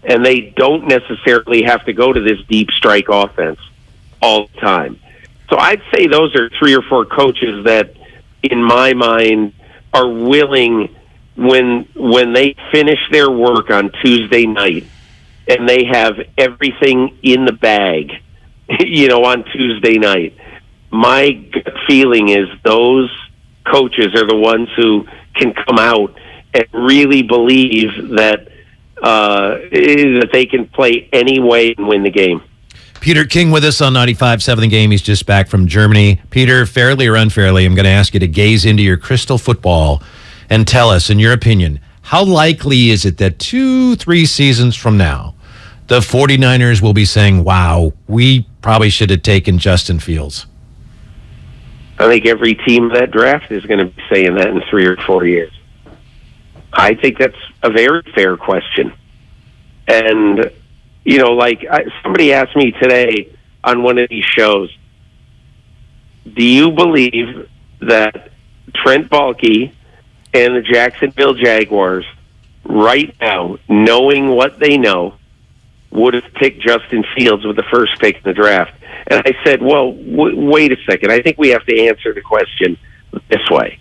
and they don't necessarily have to go to this deep strike offense all the time. So I'd say those are 3 or 4 coaches that, in my mind, are willing, when they finish their work on Tuesday night and they have everything in the bag, on Tuesday night, my gut feeling is those coaches are the ones who can come out and really believe that they can play any way and win the game. Peter King with us on 95.7 The Game. He's just back from Germany. Peter, fairly or unfairly, I'm going to ask you to gaze into your crystal football and tell us, in your opinion, how likely is it that 2-3 seasons from now, the 49ers will be saying, wow, we probably should have taken Justin Fields? I think every team in that draft is going to be saying that in 3 or 4 years. I think that's a very fair question. And, somebody asked me today on one of these shows, do you believe that Trent Baalke and the Jacksonville Jaguars right now, knowing what they know, would have picked Justin Fields with the first pick in the draft? And I said, well, wait a second. I think we have to answer the question this way.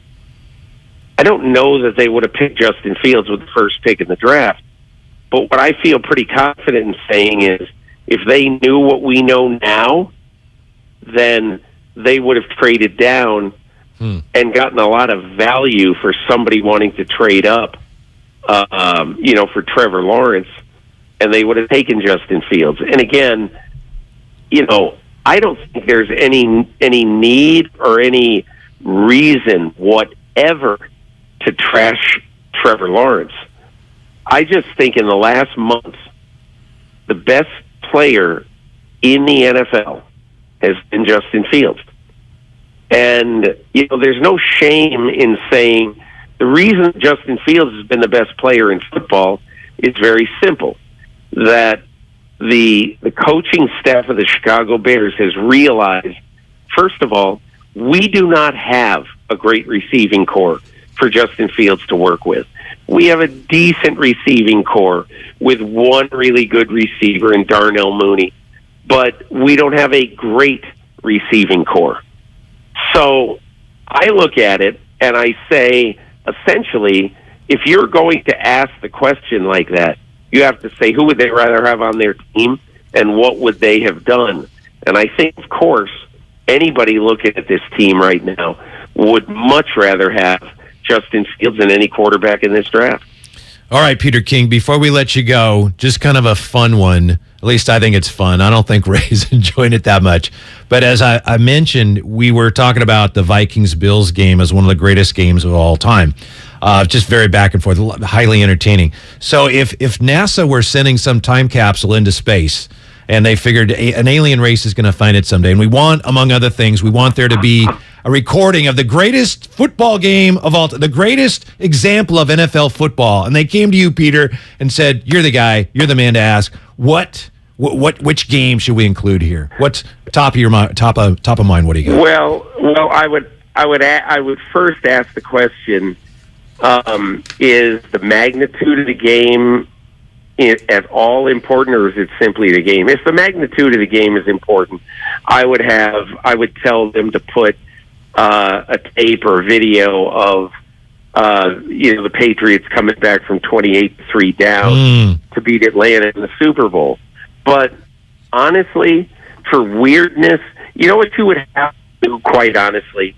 I don't know that they would have picked Justin Fields with the first pick in the draft, but what I feel pretty confident in saying is if they knew what we know now, then they would have traded down and gotten a lot of value for somebody wanting to trade up, for Trevor Lawrence, and they would have taken Justin Fields. And again, I don't think there's any need or any reason whatever to trash Trevor Lawrence. I just think in the last month, the best player in the NFL has been Justin Fields. And, there's no shame in saying the reason Justin Fields has been the best player in football is very simple. That the coaching staff of the Chicago Bears has realized, first of all, we do not have a great receiving core for Justin Fields to work with. We have a decent receiving core with one really good receiver in Darnell Mooney, but we don't have a great receiving core. So I look at it and I say, essentially, if you're going to ask the question like that, you have to say, who would they rather have on their team and what would they have done? And I think, of course, anybody looking at this team right now would much rather have Justin Fields than any quarterback in this draft. All right, Peter King, before we let you go, just kind of a fun one. At least I think it's fun. I don't think Ray's enjoying it that much. But as I mentioned, we were talking about the Vikings-Bills game as one of the greatest games of all time. Just very back and forth, highly entertaining. So if NASA were sending some time capsule into space and they figured an alien race is going to find it someday, and we want, among other things, we want there to be a recording of the greatest football game of all time, the greatest example of NFL football, and they came to you, Peter, and said, "You're the guy. You're the man to ask. Which game should we include here? What's top of your mind? Top of mind? What do you got?" Well, I would first ask the question: is the magnitude of the game at all important, or is it simply the game? If the magnitude of the game is important, I would tell them to put a tape or video of the Patriots coming back from 28-3 down to beat Atlanta in the Super Bowl. But honestly, for weirdness, you know what you would have to do, quite honestly,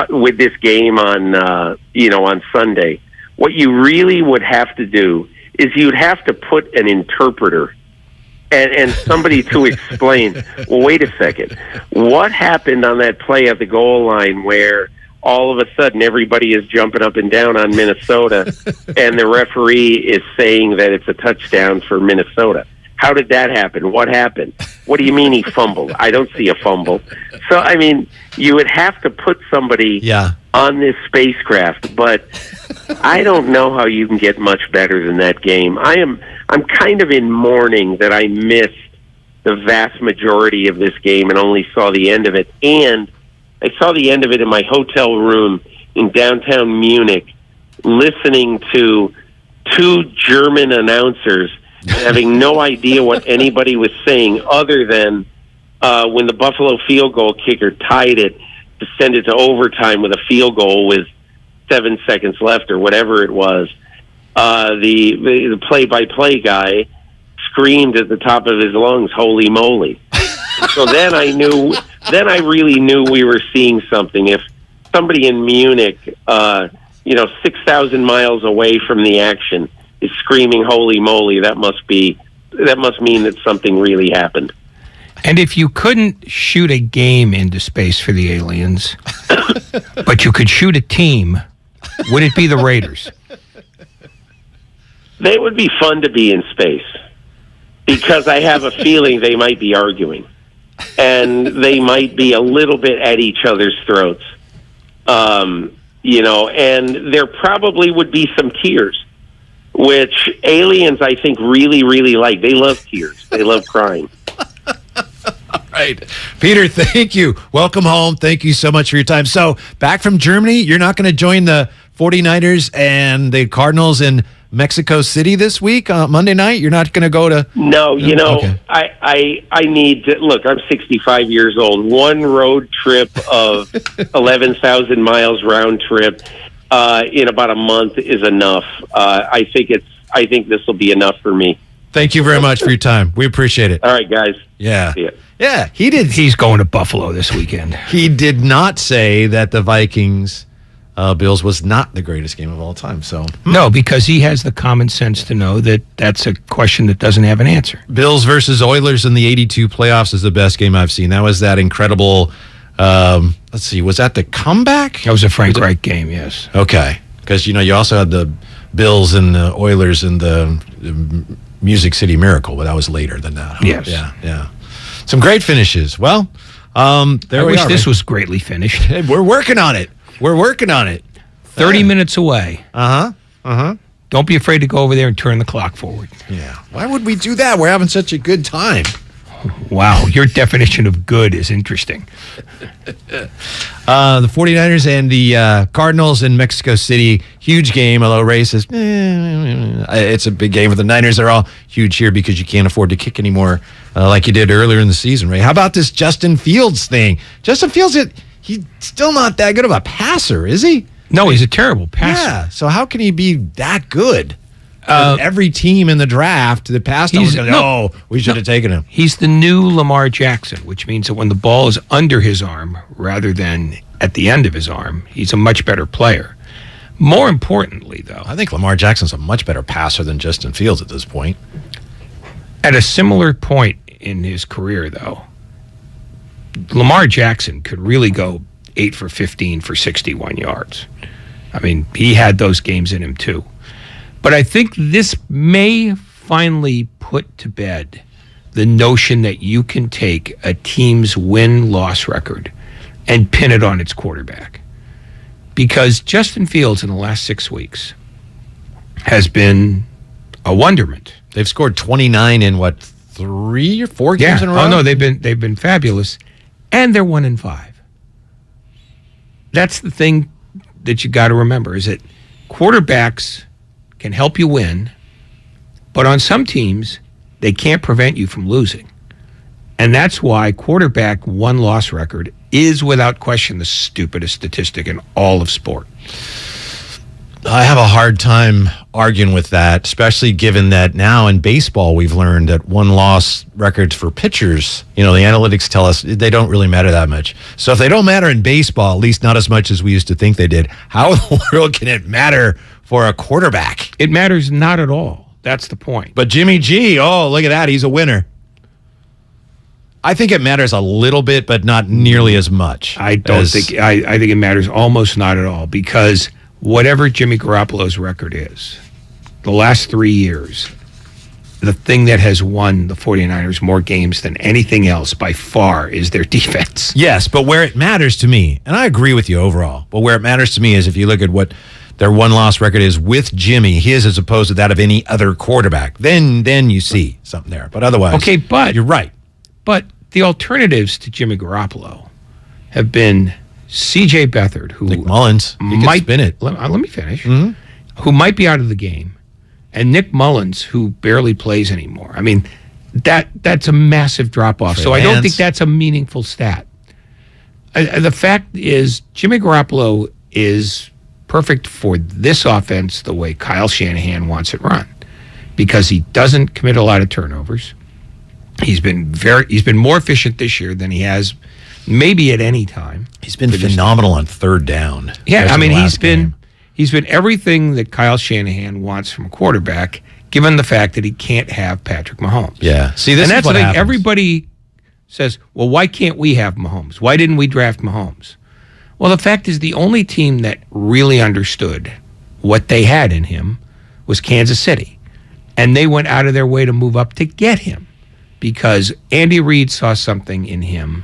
with this game on Sunday, what you really would have to do is you'd have to put an interpreter and somebody to explain, well, wait a second, what happened on that play at the goal line where all of a sudden everybody is jumping up and down on Minnesota and the referee is saying that it's a touchdown for Minnesota? How did that happen? What happened? What do you mean he fumbled? I don't see a fumble. So, I mean, you would have to put somebody on this spacecraft, but I don't know how you can get much better than that game. I'm kind of in mourning that I missed the vast majority of this game and only saw the end of it. And I saw the end of it in my hotel room in downtown Munich, listening to two German announcers having no idea what anybody was saying other than when the Buffalo field goal kicker tied it to send it to overtime with a field goal with 7 seconds left or whatever it was. The play-by-play guy screamed at the top of his lungs, "Holy moly." So then I really knew we were seeing something. If somebody in Munich, 6,000 miles away from the action, is screaming "Holy moly," that must mean that something really happened. And if you couldn't shoot a game into space for the aliens, but you could shoot a team, would it be the Raiders? They would be fun to be in space because I have a feeling they might be arguing and they might be a little bit at each other's throats. And there probably would be some tears, which aliens, I think, really, really like. They love tears. They love crying. All right. Peter, thank you. Welcome home. Thank you so much for your time. So, back from Germany, you're not going to join the 49ers and the Cardinals in Mexico City this week, Monday night? You're not going to go to... No, Okay. I need to... Look, I'm 65 years old. One road trip of 11,000 miles round trip in about a month is enough. I think this will be enough for me. Thank you very much for your time. We appreciate it. All right, guys. Yeah. See ya. Yeah, he did. He's going to Buffalo this weekend. He did not say that the Vikings Bills was not the greatest game of all time. So No, because he has the common sense to know that that's a question that doesn't have an answer. Bills versus Oilers in the 82 playoffs is the best game I've seen. That was that incredible, let's see, was that the comeback? That was a Frank Reich game, yes. Okay. Because, you also had the Bills and the Oilers in the Music City Miracle, but that was later than that. Huh? Yes. Yeah. Some great finishes. Well, there I we wish are. this was greatly finished. Hey, we're working on it. 30 minutes away. Uh-huh. Don't be afraid to go over there and turn the clock forward. Yeah. Why would we do that? We're having such a good time. Wow, your definition of good is interesting. The 49ers and the Cardinals in Mexico City, huge game, although Ray says, it's a big game, but the Niners are all huge here because you can't afford to kick anymore like you did earlier in the season, Ray. How about this Justin Fields thing? Justin Fields, he's still not that good of a passer, is he? No, he's a terrible passer. Yeah, so how can he be that good? Every team in the draft that passed him was going, we should have taken him. He's the new Lamar Jackson, which means that when the ball is under his arm rather than at the end of his arm, he's a much better player. More importantly, though, I think Lamar Jackson's a much better passer than Justin Fields at this point. At a similar point in his career, though, Lamar Jackson could really go 8 for 15 for 61 yards. I mean, he had those games in him, too. But I think this may finally put to bed the notion that you can take a team's win-loss record and pin it on its quarterback. Because Justin Fields in the last 6 weeks has been a wonderment. They've scored 29 in, 3 or 4 games in a row? Oh, no, they've been fabulous. And they're 1-5. That's the thing that you got to remember, is that quarterbacks can help you win, but on some teams, they can't prevent you from losing. And that's why quarterback win-loss record is without question the stupidest statistic in all of sport. I have a hard time arguing with that, especially given that now in baseball we've learned that one-loss records for pitchers, the analytics tell us they don't really matter that much. So if they don't matter in baseball, at least not as much as we used to think they did, how in the world can it matter for a quarterback? It matters not at all. That's the point. But Jimmy G, look at that. He's a winner. I think it matters a little bit, but not nearly as much. I think it matters almost not at all, because whatever Jimmy Garoppolo's record is, the last 3 years, the thing that has won the 49ers more games than anything else by far is their defense. Yes, but where it matters to me, and I agree with you overall, but where it matters to me is if you look at what their one-loss record is with Jimmy, his as opposed to that of any other quarterback, then you see something there. But otherwise, okay, but you're right. But the alternatives to Jimmy Garoppolo have been C.J. Beathard, who Nick Mullins, might spin it. Let me finish. Who might be out of the game, and Nick Mullins, who barely plays anymore. I mean, that's a massive drop-off. So I don't think that's a meaningful stat. The fact is, Jimmy Garoppolo is perfect for this offense the way Kyle Shanahan wants it run, because he doesn't commit a lot of turnovers. He's been more efficient this year than he has maybe at any time. He's been phenomenal on third down. Yeah, I mean, he's been everything that Kyle Shanahan wants from a quarterback, given the fact that he can't have Patrick Mahomes. Yeah. See, this and is that's what the thing. happens. Everybody says, well, why can't we have Mahomes? Why didn't we draft Mahomes? Well, the fact is the only team that really understood what they had in him was Kansas City. And they went out of their way to move up to get him, because Andy Reid saw something in him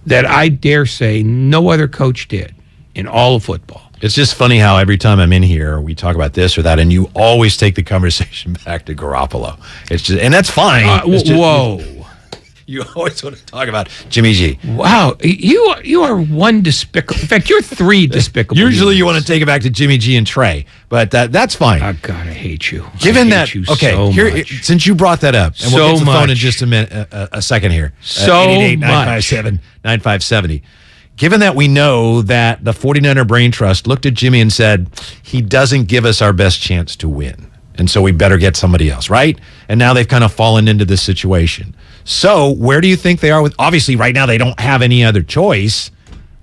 that I dare say no other coach did in all of football. It's just funny how every time I'm in here, we talk about this or that, and you always take the conversation back to Garoppolo. It's just, and that's fine. Whoa. You always want to talk about Jimmy G. Wow, you are one despicable. In fact, you're three despicable. Usually you want to take it back to Jimmy G and Trey, but that's fine. Oh, God, I hate you. Given I hate that, you okay, so here, much. since you brought that up, and we'll get to the phone in much. just a minute, a second here. So 888-957-9570. Given that we know that the 49er Brain Trust looked at Jimmy and said, he doesn't give us our best chance to win, and so we better get somebody else, right? And now they've kind of fallen into this situation. So where do you think they are with, obviously right now they don't have any other choice,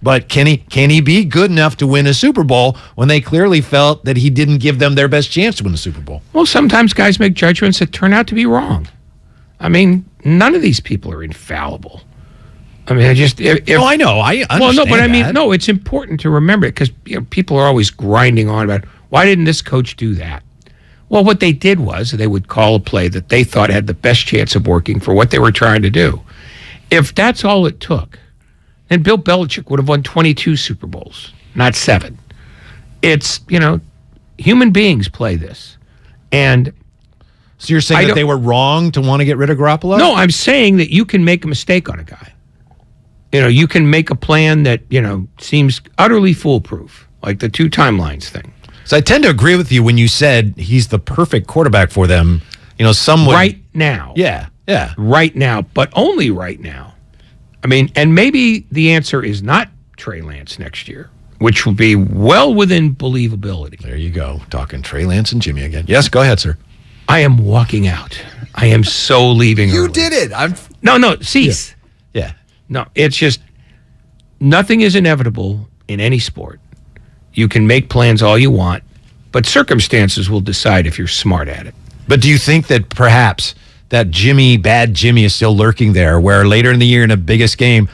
but can he be good enough to win a Super Bowl when they clearly felt that he didn't give them their best chance to win the Super Bowl? Well, sometimes guys make judgments that turn out to be wrong. I mean, none of these people are infallible. I mean, I know. I understand. Well, no, but I mean, no, it's important to remember it because people are always grinding on about why didn't this coach do that? Well, what they did was they would call a play that they thought had the best chance of working for what they were trying to do. If that's all it took, then Bill Belichick would have won 22 Super Bowls, not 7. It's, human beings play this. And so you're saying that they were wrong to want to get rid of Garoppolo? No, I'm saying that you can make a mistake on a guy. You can make a plan that, seems utterly foolproof, like the 2 timelines thing. So I tend to agree with you when you said he's the perfect quarterback for them. Somewhat right now. Yeah. Right now, but only right now. I mean, and maybe the answer is not Trey Lance next year, which will be well within believability. There you go. Talking Trey Lance and Jimmy again. Yes, go ahead, sir. I am walking out. I am so leaving You early. did it. No, cease. Yeah. No, it's just nothing is inevitable in any sport. You can make plans all you want, but circumstances will decide if you're smart at it. But do you think that perhaps that bad Jimmy is still lurking there, where later in the year in a biggest game,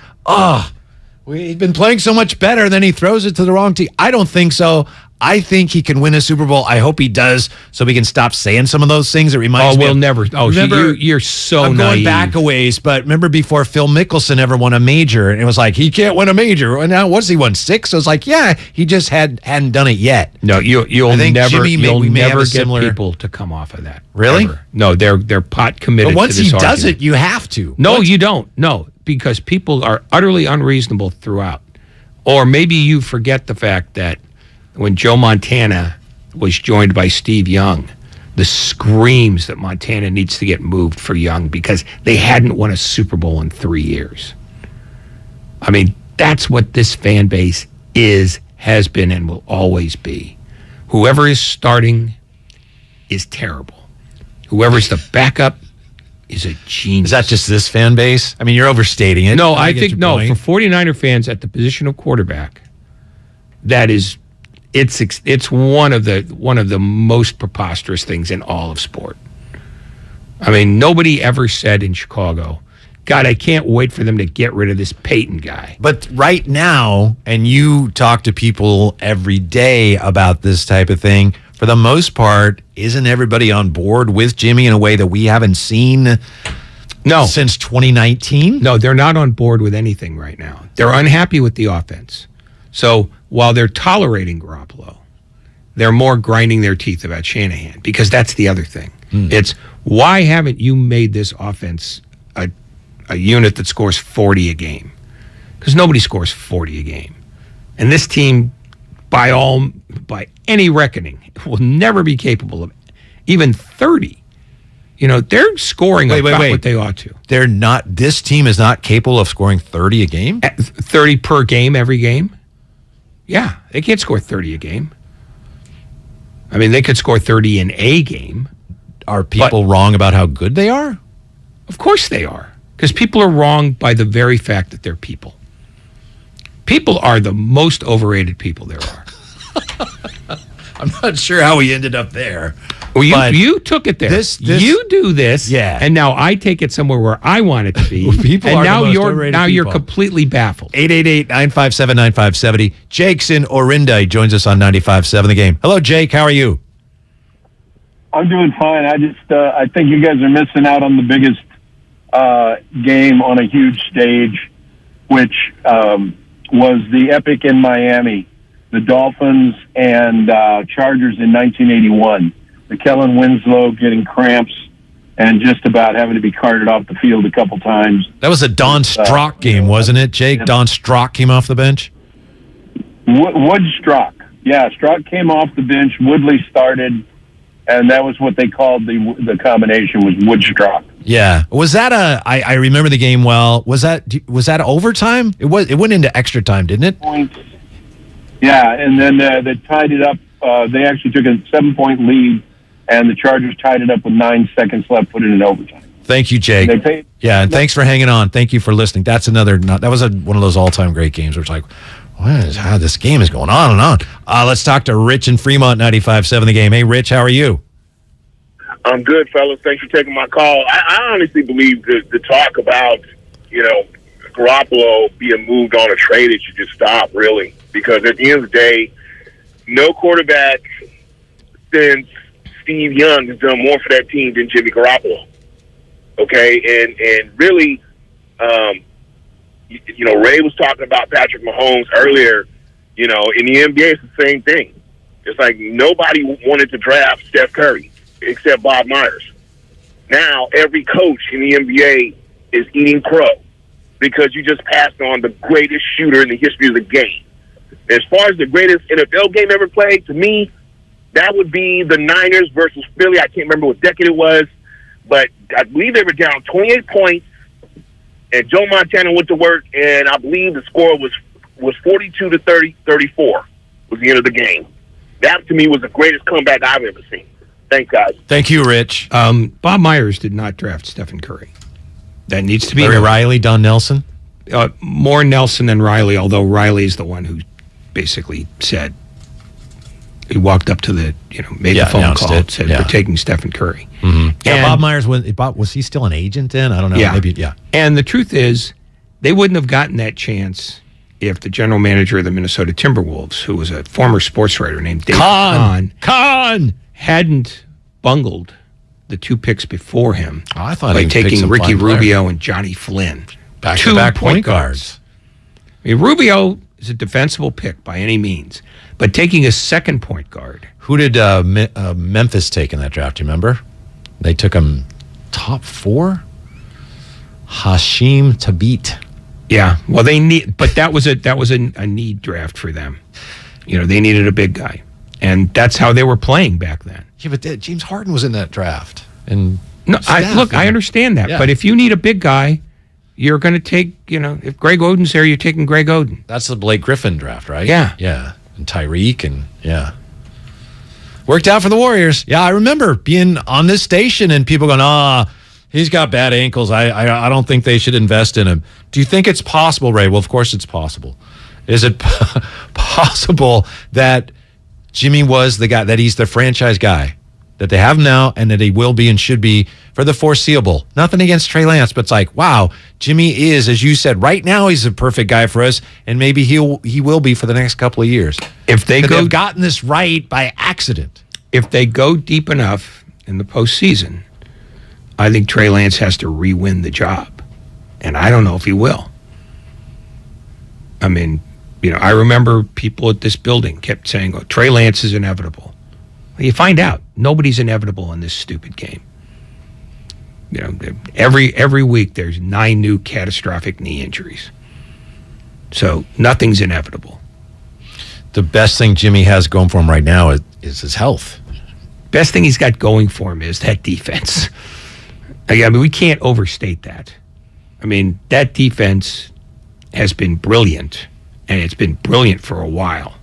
he's been playing so much better, then he throws it to the wrong team? I don't think so. I think he can win a Super Bowl. I hope he does, so we can stop saying some of those things. It reminds me. We'll never. Oh, remember, you're so I'm naive. going back a ways, but remember before Phil Mickelson ever won a major, and it was like he can't win a major. And now what's he won 6? So it's like, yeah, he just hadn't done it yet. No, you'll never. You'll never get similar people to come off of that. Really? Ever. No, they're pot committed. But once to this he does argument. it, you have to. No, you don't. No, because people are utterly unreasonable throughout. Or maybe you forget the fact that when Joe Montana was joined by Steve Young, the screams that Montana needs to get moved for Young because they hadn't won a Super Bowl in 3 years. I mean, that's what this fan base is, has been, and will always be. Whoever is starting is terrible. Whoever's the backup is a genius. Is that just this fan base? I mean, you're overstating it. No, I think, for 49er fans at the position of quarterback, that is... It's one of the most preposterous things in all of sport. I mean, nobody ever said in Chicago, God, I can't wait for them to get rid of this Peyton guy. But right now, and you talk to people every day about this type of thing, for the most part, isn't everybody on board with Jimmy in a way that we haven't seen since 2019? No, they're not on board with anything right now. They're unhappy with the offense. So while they're tolerating Garoppolo, they're more grinding their teeth about Shanahan, because that's the other thing. It's, why haven't you made this offense a unit that scores 40 a game? Because nobody scores 40 a game. And this team, by any reckoning, will never be capable of even 30. They're scoring about what they ought to. They're not. This team is not capable of scoring 30 a game? 30 per game every game? Yeah, they can't score 30 a game. I mean, they could score 30 in a game. Are people wrong about how good they are? Of course they are. Because people are wrong by the very fact that they're people. People are the most overrated people there are. I'm not sure how we ended up there. Well, you took it there. You do this, and now I take it somewhere where I want it to be. People and are now the most overrated you're people. completely baffled. 888-957-9570. Jake's in Orinda. He joins us on 95.7 The Game. Hello, Jake. How are you? I'm doing fine. I think you guys are missing out on the biggest game on a huge stage, which was the epic in Miami, the Dolphins and Chargers in 1981. The Kellen Winslow getting cramps and just about having to be carted off the field a couple times. That was a Don Strock game, wasn't it, Jake? Don Strock came off the bench? Wood Strock. Yeah, Strock came off the bench. Woodley started, and that was what they called the combination was Wood Strock. Yeah. Was that I remember the game well. Was that overtime? It went into extra time, didn't it? Points. Yeah, and then they tied it up. They actually took a 7-point lead, and the Chargers tied it up with 9 seconds left, put it in overtime. Thank you, Jake. And thanks for hanging on. Thank you for listening. That's another. That was one of those all-time great games where it's like, how this game is going on and on. Let's talk to Rich in Fremont, 95.7 The Game. Hey, Rich, how are you? I'm good, fellas. Thanks for taking my call. I honestly believe the talk about, Garoppolo being moved on a trade, it should just stop, really. Because at the end of the day, no quarterback since Steve Young has done more for that team than Jimmy Garoppolo. Okay? And really, Ray was talking about Patrick Mahomes earlier. In the NBA, it's the same thing. It's like nobody wanted to draft Steph Curry except Bob Myers. Now, every coach in the NBA is eating crow because you just passed on the greatest shooter in the history of the game. As far as the greatest NFL game ever played, to me, that would be the Niners versus Philly. I can't remember what decade it was, but I believe they were down 28 points, and Joe Montana went to work, and I believe the score was 42 to 34 was the end of the game. That, to me, was the greatest comeback I've ever seen. Thanks, guys. Thank you, Rich. Bob Myers did not draft Stephen Curry. That needs to be Larry Riley, Don Nelson? More Nelson than Riley, although Riley is the one who basically said, he walked up to made the phone call and said, we're taking Stephen Curry. Mm-hmm. Yeah, Bob Myers, was he still an agent then? I don't know. Yeah. Maybe, yeah. And the truth is, they wouldn't have gotten that chance if the general manager of the Minnesota Timberwolves, who was a former sports writer named Dave Kahn, hadn't bungled the 2 picks before him I thought by he picked taking some Ricky fine players. Rubio and Johnny Flynn. Back-to-back point guards. I mean, Rubio is a defensible pick by any means, but taking a second point guard. Who did Memphis take in that draft? Do you remember? They took him top 4? Hashim Tabit. Yeah, well, but that was a need draft for them. They needed a big guy, and that's how they were playing back then. Yeah, but James Harden was in that draft. And I understand that, but if you need a big guy, you're going to take, if Greg Oden's there, you're taking Greg Oden. That's the Blake Griffin draft, right? Yeah. Yeah. And Tyreek and, yeah. Worked out for the Warriors. Yeah, I remember being on this station and people going, he's got bad ankles. I don't think they should invest in him. Do you think it's possible, Ray? Well, of course it's possible. Is it possible that Jimmy was the guy, that he's the franchise guy, that they have now and that he will be and should be for the foreseeable? Nothing against Trey Lance, but it's like, wow, Jimmy is, as you said, right now he's a perfect guy for us, and maybe he will be for the next couple of years. If they've gotten this right by accident. If they go deep enough in the postseason, I think Trey Lance has to re-win the job, and I don't know if he will. I mean, I remember people at this building kept saying, Trey Lance is inevitable. Well, you find out nobody's inevitable in this stupid game. Every week there's 9 new catastrophic knee injuries. So nothing's inevitable. The best thing Jimmy has going for him right now is his health. Best thing he's got going for him is that defense. I mean, we can't overstate that. I mean, that defense has been brilliant, and it's been brilliant for a while.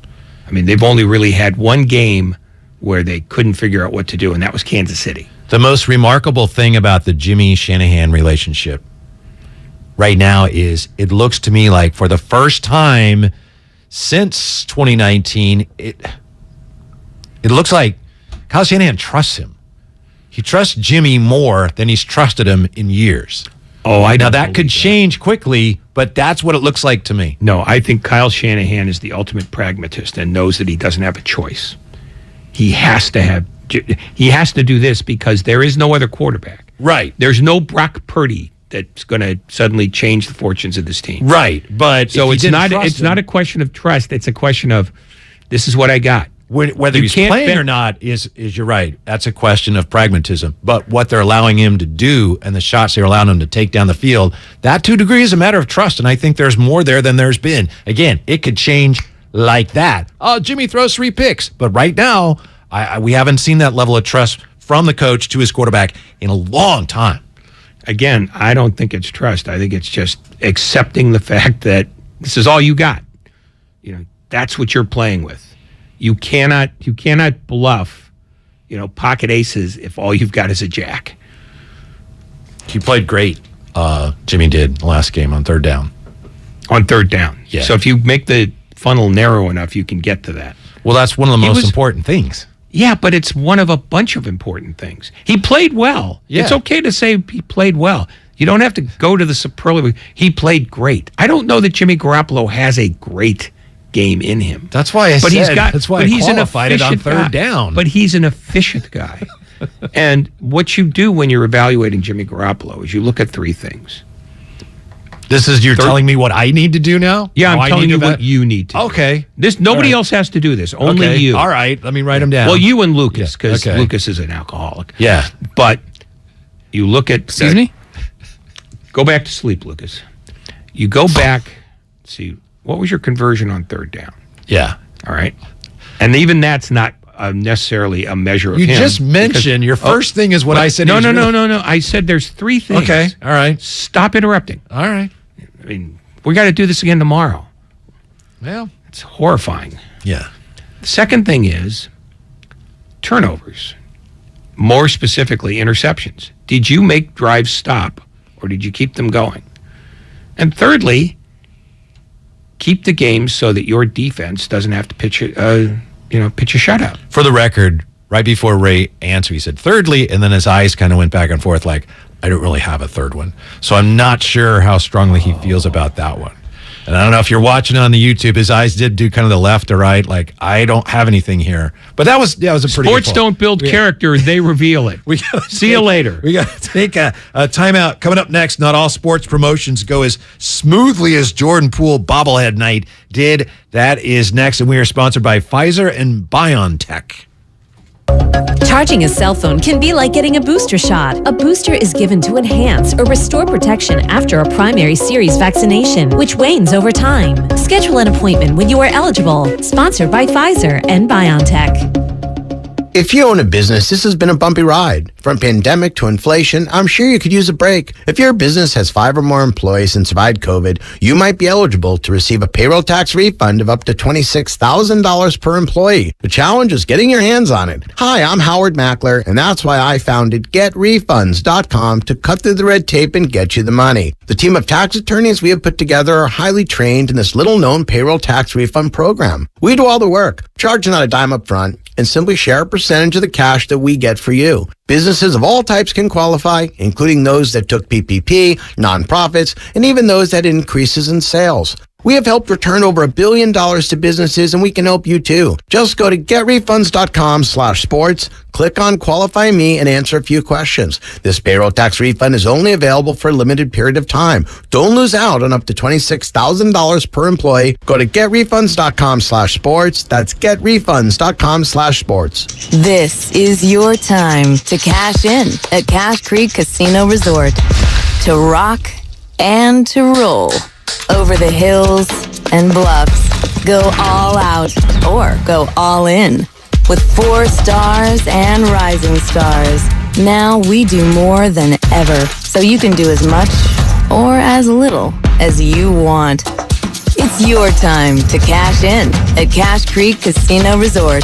I mean, they've only really had one game where they couldn't figure out what to do, and that was Kansas City. The most remarkable thing about the Jimmy-Shanahan relationship right now is it looks to me like for the first time since 2019, it looks like Kyle Shanahan trusts him. He trusts Jimmy more than he's trusted him in years. Now that could change quickly, but that's what it looks like to me. No, I think Kyle Shanahan is the ultimate pragmatist and knows that he doesn't have a choice. He has to do this because there is no other quarterback. Right. There's no Brock Purdy that's going to suddenly change the fortunes of this team. Right. But so it's not a question of trust. It's a question of, this is what I got. Whether You he's can't playing bet- or not is you're right. That's a question of pragmatism. But what they're allowing him to do and the shots they're allowing him to take down the field, that to a degree is a matter of trust. And I think there's more there than there's been. Again, it could change like that. Oh, Jimmy throws 3 picks. But right now, we haven't seen that level of trust from the coach to his quarterback in a long time. Again, I don't think it's trust. I think it's just accepting the fact that this is all you got. That's what you're playing with. You cannot bluff, pocket aces if all you've got is a jack. He played great. Jimmy did last game on third down. On third down. Yeah. So if you make the funnel narrow enough, you can get to that. Well, that's one of the most important things. Yeah, but it's one of a bunch of important things. He played well. Yeah. It's okay to say he played well. You don't have to go to the superlative. He played great. I don't know that Jimmy Garoppolo has a great game in him. That's why that's why I qualified it on third down. But he's an efficient guy. And what you do when you're evaluating Jimmy Garoppolo is you look at 3 things. You're telling me what I need to do now? Yeah, I'm telling you what you need to do. Okay. Nobody else has to do this. Only you. All right. Let me write them down. Well, you and Lucas, because Lucas is an alcoholic. Yeah. But you look at... Excuse me? Go back to sleep, Lucas. You go back, see, what was your conversion on third down? Yeah. All right. And even that's not necessarily a measure of You him. just mentioned your first thing is what I said. No. I said there's 3 things. Okay. All right. Stop interrupting. All right. I mean, we got to do this again tomorrow. Well, it's horrifying. Yeah. The second thing is turnovers. More specifically, interceptions. Did you make drives stop or did you keep them going? And thirdly, keep the game so that your defense doesn't have to pitch a shutout. For the record, right before Ray answered, he said thirdly, and then his eyes kind of went back and forth like, I don't really have a third one. So I'm not sure how strongly he feels about that one. And I don't know if you're watching on the YouTube, his eyes did do kind of the left to right, like, I don't have anything here. But that was a pretty Sports good don't build character, they reveal it. See you later. We got to take a timeout. Coming up next, not all sports promotions go as smoothly as Jordan Poole bobblehead night did. That is next, and we are sponsored by Pfizer and BioNTech. Charging a cell phone can be like getting a booster shot. A booster is given to enhance or restore protection after a primary series vaccination, which wanes over time. Schedule an appointment when you are eligible. Sponsored by Pfizer and BioNTech. If you own a business, this has been a bumpy ride. From pandemic to inflation, I'm sure you could use a break. If your business has 5 or more employees and survived COVID, you might be eligible to receive a payroll tax refund of up to $26,000 per employee. The challenge is getting your hands on it. Hi, I'm Howard Mackler, and that's why I founded GetRefunds.com to cut through the red tape and get you the money. The team of tax attorneys we have put together are highly trained in this little-known payroll tax refund program. We do all the work, charge not a dime up front, and simply share a percentage of the cash that we get for you. Businesses of all types can qualify, including those that took PPP, nonprofits, and even those that had increases in sales. We have helped return over $1 billion to businesses, and we can help you too. Just go to getrefunds.com/sports, click on Qualify Me, and answer a few questions. This payroll tax refund is only available for a limited period of time. Don't lose out on up to $26,000 per employee. Go to getrefunds.com/sports. That's getrefunds.com/sports. This is your time to cash in at Cash Creek Casino Resort. To rock and to roll. Over the hills and bluffs. Go all out or go all in. With 4 stars and rising stars. Now we do more than ever, so you can do as much or as little as you want. It's your time to cash in at Cash Creek Casino Resort.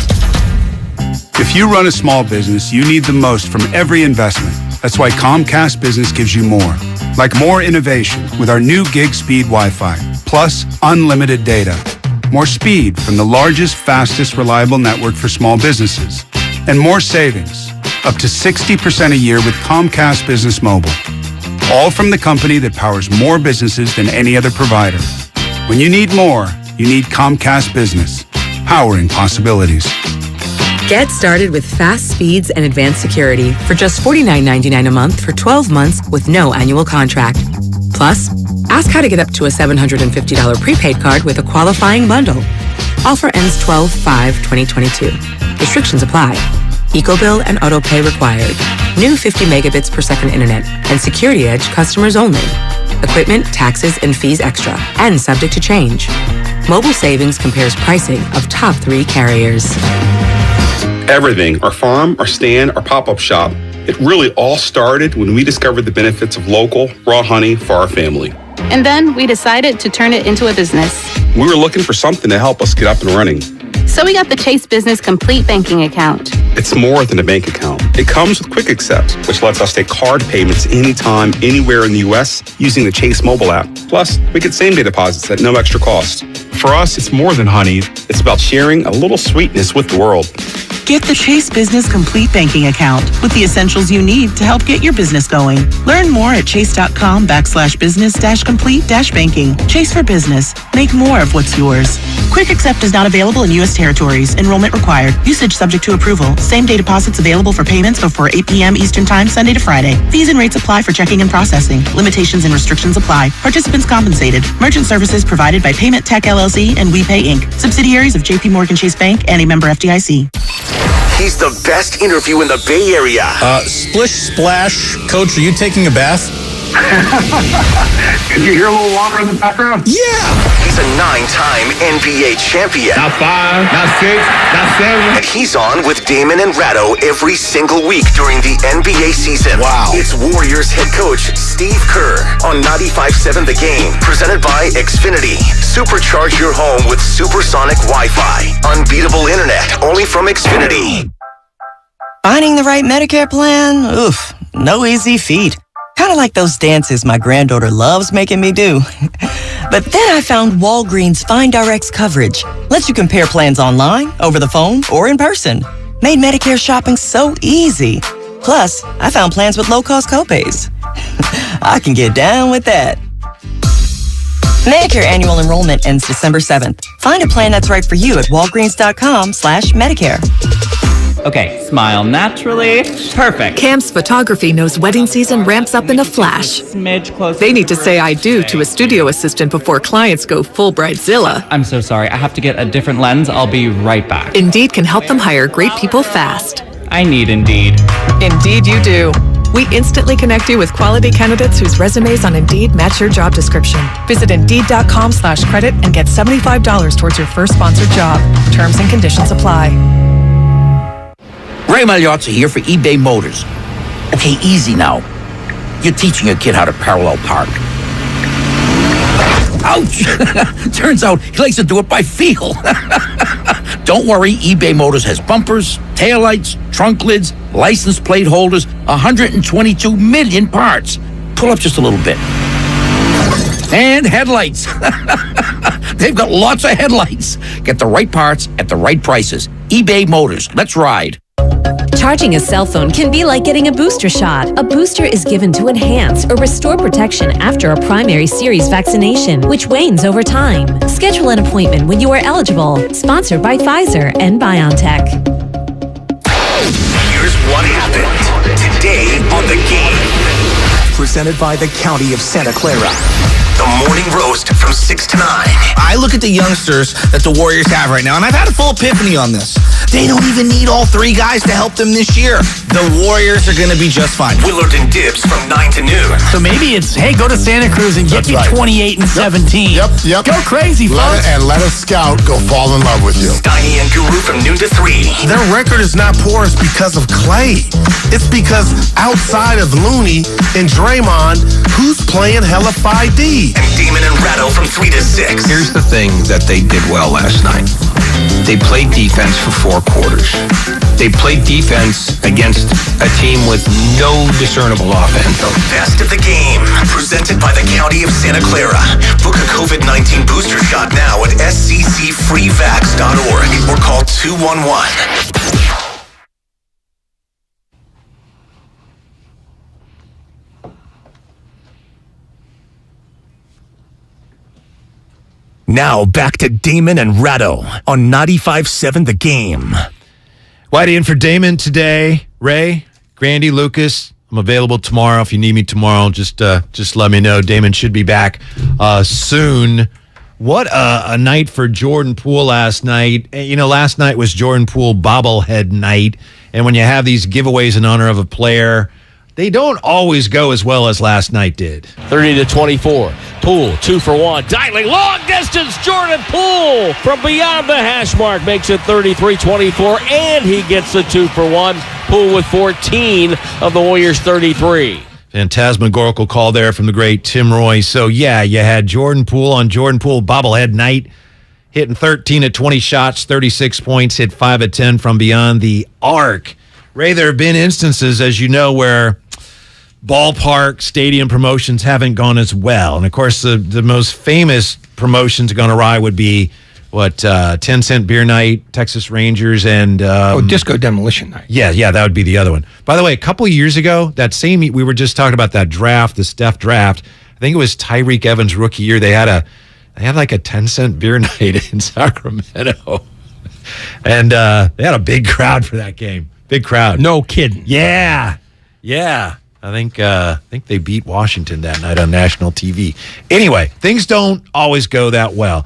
If you run a small business, you need the most from every investment. That's why Comcast Business gives you more. Like more innovation with our new gig speed Wi-Fi, plus unlimited data. More speed from the largest, fastest, reliable network for small businesses. And more savings, up to 60% a year with Comcast Business Mobile. All from the company that powers more businesses than any other provider. When you need more, you need Comcast Business, powering possibilities. Get started with fast speeds and advanced security for just $49.99 a month for 12 months with no annual contract. Plus, ask how to get up to a $750 prepaid card with a qualifying bundle. Offer ends 12/5/2022. Restrictions apply. EcoBill and AutoPay required. New 50 megabits per second internet and Security Edge customers only. Equipment, taxes, and fees extra and subject to change. Mobile Savings compares pricing of top 3 carriers. Everything, our farm, our stand, our pop-up shop, it really all started when we discovered the benefits of local, raw honey for our family. And then we decided to turn it into a business. We were looking for something to help us get up and running. So we got the Chase Business Complete Banking Account. It's more than a bank account. It comes with Quick Accept, which lets us take card payments anytime, anywhere in the U.S. using the Chase mobile app. Plus, we get same-day deposits at no extra cost. For us, it's more than honey. It's about sharing a little sweetness with the world. Get the Chase Business Complete Banking Account with the essentials you need to help get your business going. Learn more at chase.com/business-complete-banking. Chase for business. Make more of what's yours. Quick Accept is not available in U.S. territories. Enrollment required. Usage subject to approval. Same-day deposits available for payments before 8 p.m. Eastern Time, Sunday to Friday. Fees and rates apply for checking and processing. Limitations and restrictions apply. Participants compensated. Merchant services provided by Payment Tech LLC and WePay Inc. Subsidiaries of J.P. Morgan Chase Bank and a member FDIC. He's the best interview in the Bay Area. Splish Splash. Coach, are you taking a bath? Did you hear a little water in the background? Yeah! He's a 9-time NBA champion. Not 5, not 6, not 7. And he's on with Damon and Ratto every single week during the NBA season. Wow. It's Warriors head coach Steve Kerr on 95.7 The Game. Presented by Xfinity. Supercharge your home with supersonic Wi-Fi. Unbeatable internet only from Xfinity. Finding the right Medicare plan? Oof, no easy feat. Kind of like those dances my granddaughter loves making me do. But then I found Walgreens FindRx coverage. Lets you compare plans online, over the phone, or in person. Made Medicare shopping so easy. Plus, I found plans with low-cost copays. I can get down with that. Medicare annual enrollment ends December 7th. Find a plan that's right for you at walgreens.com/Medicare. Okay, smile naturally. Perfect. Cam's Photography knows wedding season ramps up in a flash. They need to say I do to a studio assistant before clients go full bridezilla. I'm so sorry. I have to get a different lens. I'll be right back. Indeed can help them hire great people fast. I need Indeed. Indeed you do. We instantly connect you with quality candidates whose resumes on Indeed match your job description. Visit Indeed.com/credit and get $75 towards your first sponsored job. Terms and conditions apply. Ray Magliozzi here for eBay Motors. Okay, easy now. You're teaching your kid how to parallel park. Ouch! Turns out he likes to do it by feel. Don't worry, eBay Motors has bumpers, taillights, trunk lids, license plate holders, 122 million parts. Pull up just a little bit. And headlights. They've got lots of headlights. Get the right parts at the right prices. eBay Motors. Let's ride. Charging a cell phone can be like getting a booster shot. A booster is given to enhance or restore protection after a primary series vaccination, which wanes over time. Schedule an appointment when you are eligible. Sponsored by Pfizer and BioNTech. Here's what happened today on The Game. Presented by the County of Santa Clara. The morning roast from 6 to 9. I look at the youngsters that the Warriors have right now, and I've had a full epiphany on this. They don't even need all 3 guys to help them this year. The Warriors are going to be just fine. Willard and Dibs from 9 to noon. So maybe it's, hey, go to Santa Cruz and get me 28 and 17. Yep. Go crazy, folks. And let a scout go fall in love with you. Steiny and Guru from noon to 3. Their record is not porous because of Clay. It's because outside of Looney and Draymond, who's playing hella 5D? And Damon and Ratto from 3 to 6. Here's the thing that they did well last night. They played defense for 4 quarters. They played defense against a team with no discernible offense. The best of the game, presented by the County of Santa Clara. Book a COVID-19 booster shot now at sccfreevax.org or call 211. Now back to Damon and Ratto on 95.7 The Game. Whitey in for Damon today. Ray, Grandy, Lucas, I'm available tomorrow. If you need me tomorrow, just let me know. Damon should be back soon. What a night for Jordan Poole last night. You know, last night was Jordan Poole bobblehead night. And when you have these giveaways in honor of a player, they don't always go as well as last night did. 30-24. Poole, 2 for 1. Dialing long distance. Jordan Poole from beyond the hash mark makes it 33-24, and he gets the 2 for 1. Poole with 14 of the Warriors' 33. Phantasmagorical call there from the great Tim Roy. So, yeah, you had Jordan Poole on Jordan Poole bobblehead night, hitting 13 of 20 shots, 36 points, hit 5 of 10 from beyond the arc. Ray, there have been instances, as you know, where ballpark, stadium promotions haven't gone as well. And, of course, the most famous promotions gone awry would be, 10-cent beer night, Texas Rangers, and... Disco Demolition Night. Yeah, that would be the other one. By the way, a couple years ago, we were just talking about that draft, the Steph draft. I think it was Tyreek Evans' rookie year. They had like a 10-cent beer night in Sacramento. And they had a big crowd for that game. Big crowd. No kidding. Yeah. I think they beat Washington that night on national TV. Anyway, things don't always go that well.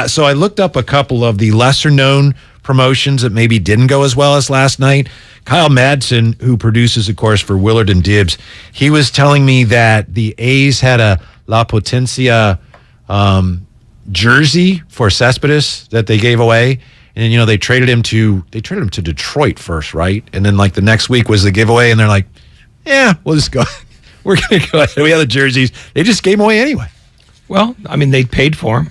So I looked up a couple of the lesser-known promotions that maybe didn't go as well as last night. Kyle Madsen, who produces, of course, for Willard and Dibs, he was telling me that the A's had a La Potencia jersey for Cespedes that they gave away. And, you know, they traded him to Detroit first, right? And then, like, the next week was the giveaway, and they're like, yeah, we'll just go. We're going to go ahead. We have the jerseys. They just gave them away anyway. Well, I mean, they paid for them.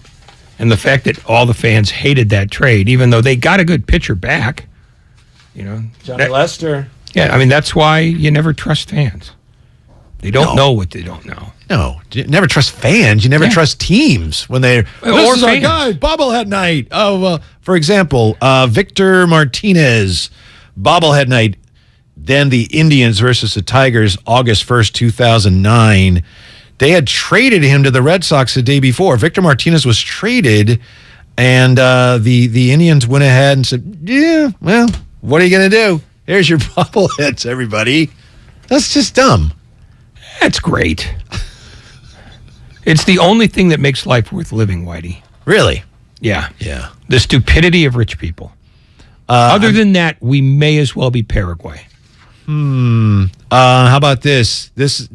And the fact that all the fans hated that trade, even though they got a good pitcher back, you know. Johnny Lester. Yeah, I mean, that's why you never trust fans. They don't know what they don't know. No, you never trust fans. You never trust teams when they're, this is our guy, bobblehead night. Oh, for example, Victor Martinez, bobblehead night. Then the Indians versus the Tigers, August 1st, 2009. They had traded him to the Red Sox the day before. Victor Martinez was traded, and the Indians went ahead and said, yeah, well, what are you going to do? Here's your bobbleheads, everybody. That's just dumb. That's great. It's the only thing that makes life worth living, Whitey. Really? Yeah. Yeah. The stupidity of rich people. Other than that, we may as well be Paraguay. How about this? This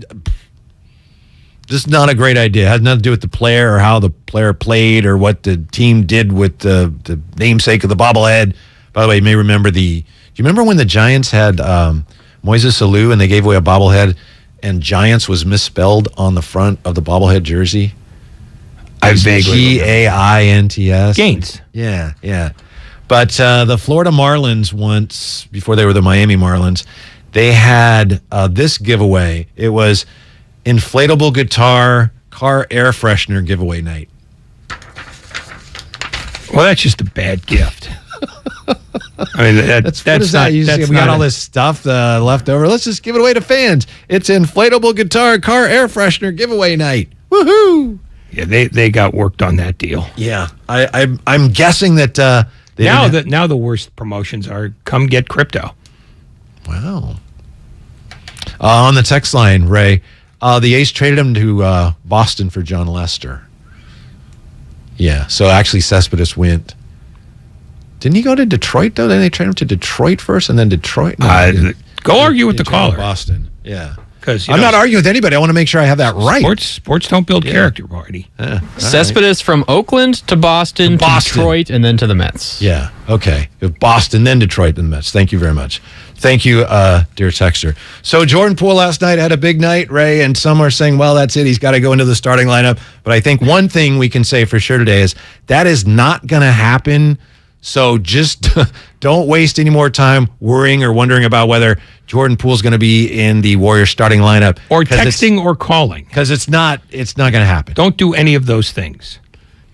is not a great idea. It has nothing to do with the player or how the player played or what the team did with the namesake of the bobblehead. By the way, you may remember do you remember when the Giants had Moises Alou and they gave away a bobblehead and Giants was misspelled on the front of the bobblehead jersey? I vaguely Gaints. Gaints. Yeah. But the Florida Marlins once, before they were the Miami Marlins, they had this giveaway. It was inflatable guitar, car air freshener giveaway night. Well, that's just a bad gift. I mean, that's not. We got all this stuff left over. Let's just give it away to fans. It's inflatable guitar, car air freshener giveaway night. Woohoo! Yeah, they got worked on that deal. Yeah, I'm guessing that now the worst promotions are come get crypto. Wow. On the text line, Ray, the A's traded him to Boston for John Lester. Yeah, so actually Cespedes went. Didn't he go to Detroit, though? Then they traded him to Detroit first and then Detroit? No, go argue with the caller. Boston, yeah. Because I'm not arguing with anybody. I want to make sure I have that right. Sports don't build character, Marty. Cespedes from Oakland to Boston, to Detroit, and then to the Mets. Yeah, okay. Boston, then Detroit, then the Mets. Thank you very much. Thank you, dear texter. So Jordan Poole last night had a big night, Ray, and some are saying, well, that's it. He's got to go into the starting lineup. But I think one thing we can say for sure today is that is not going to happen. So just don't waste any more time worrying or wondering about whether Jordan Poole's going to be in the Warriors starting lineup. Or texting or calling. Because it's not going to happen. Don't do any of those things.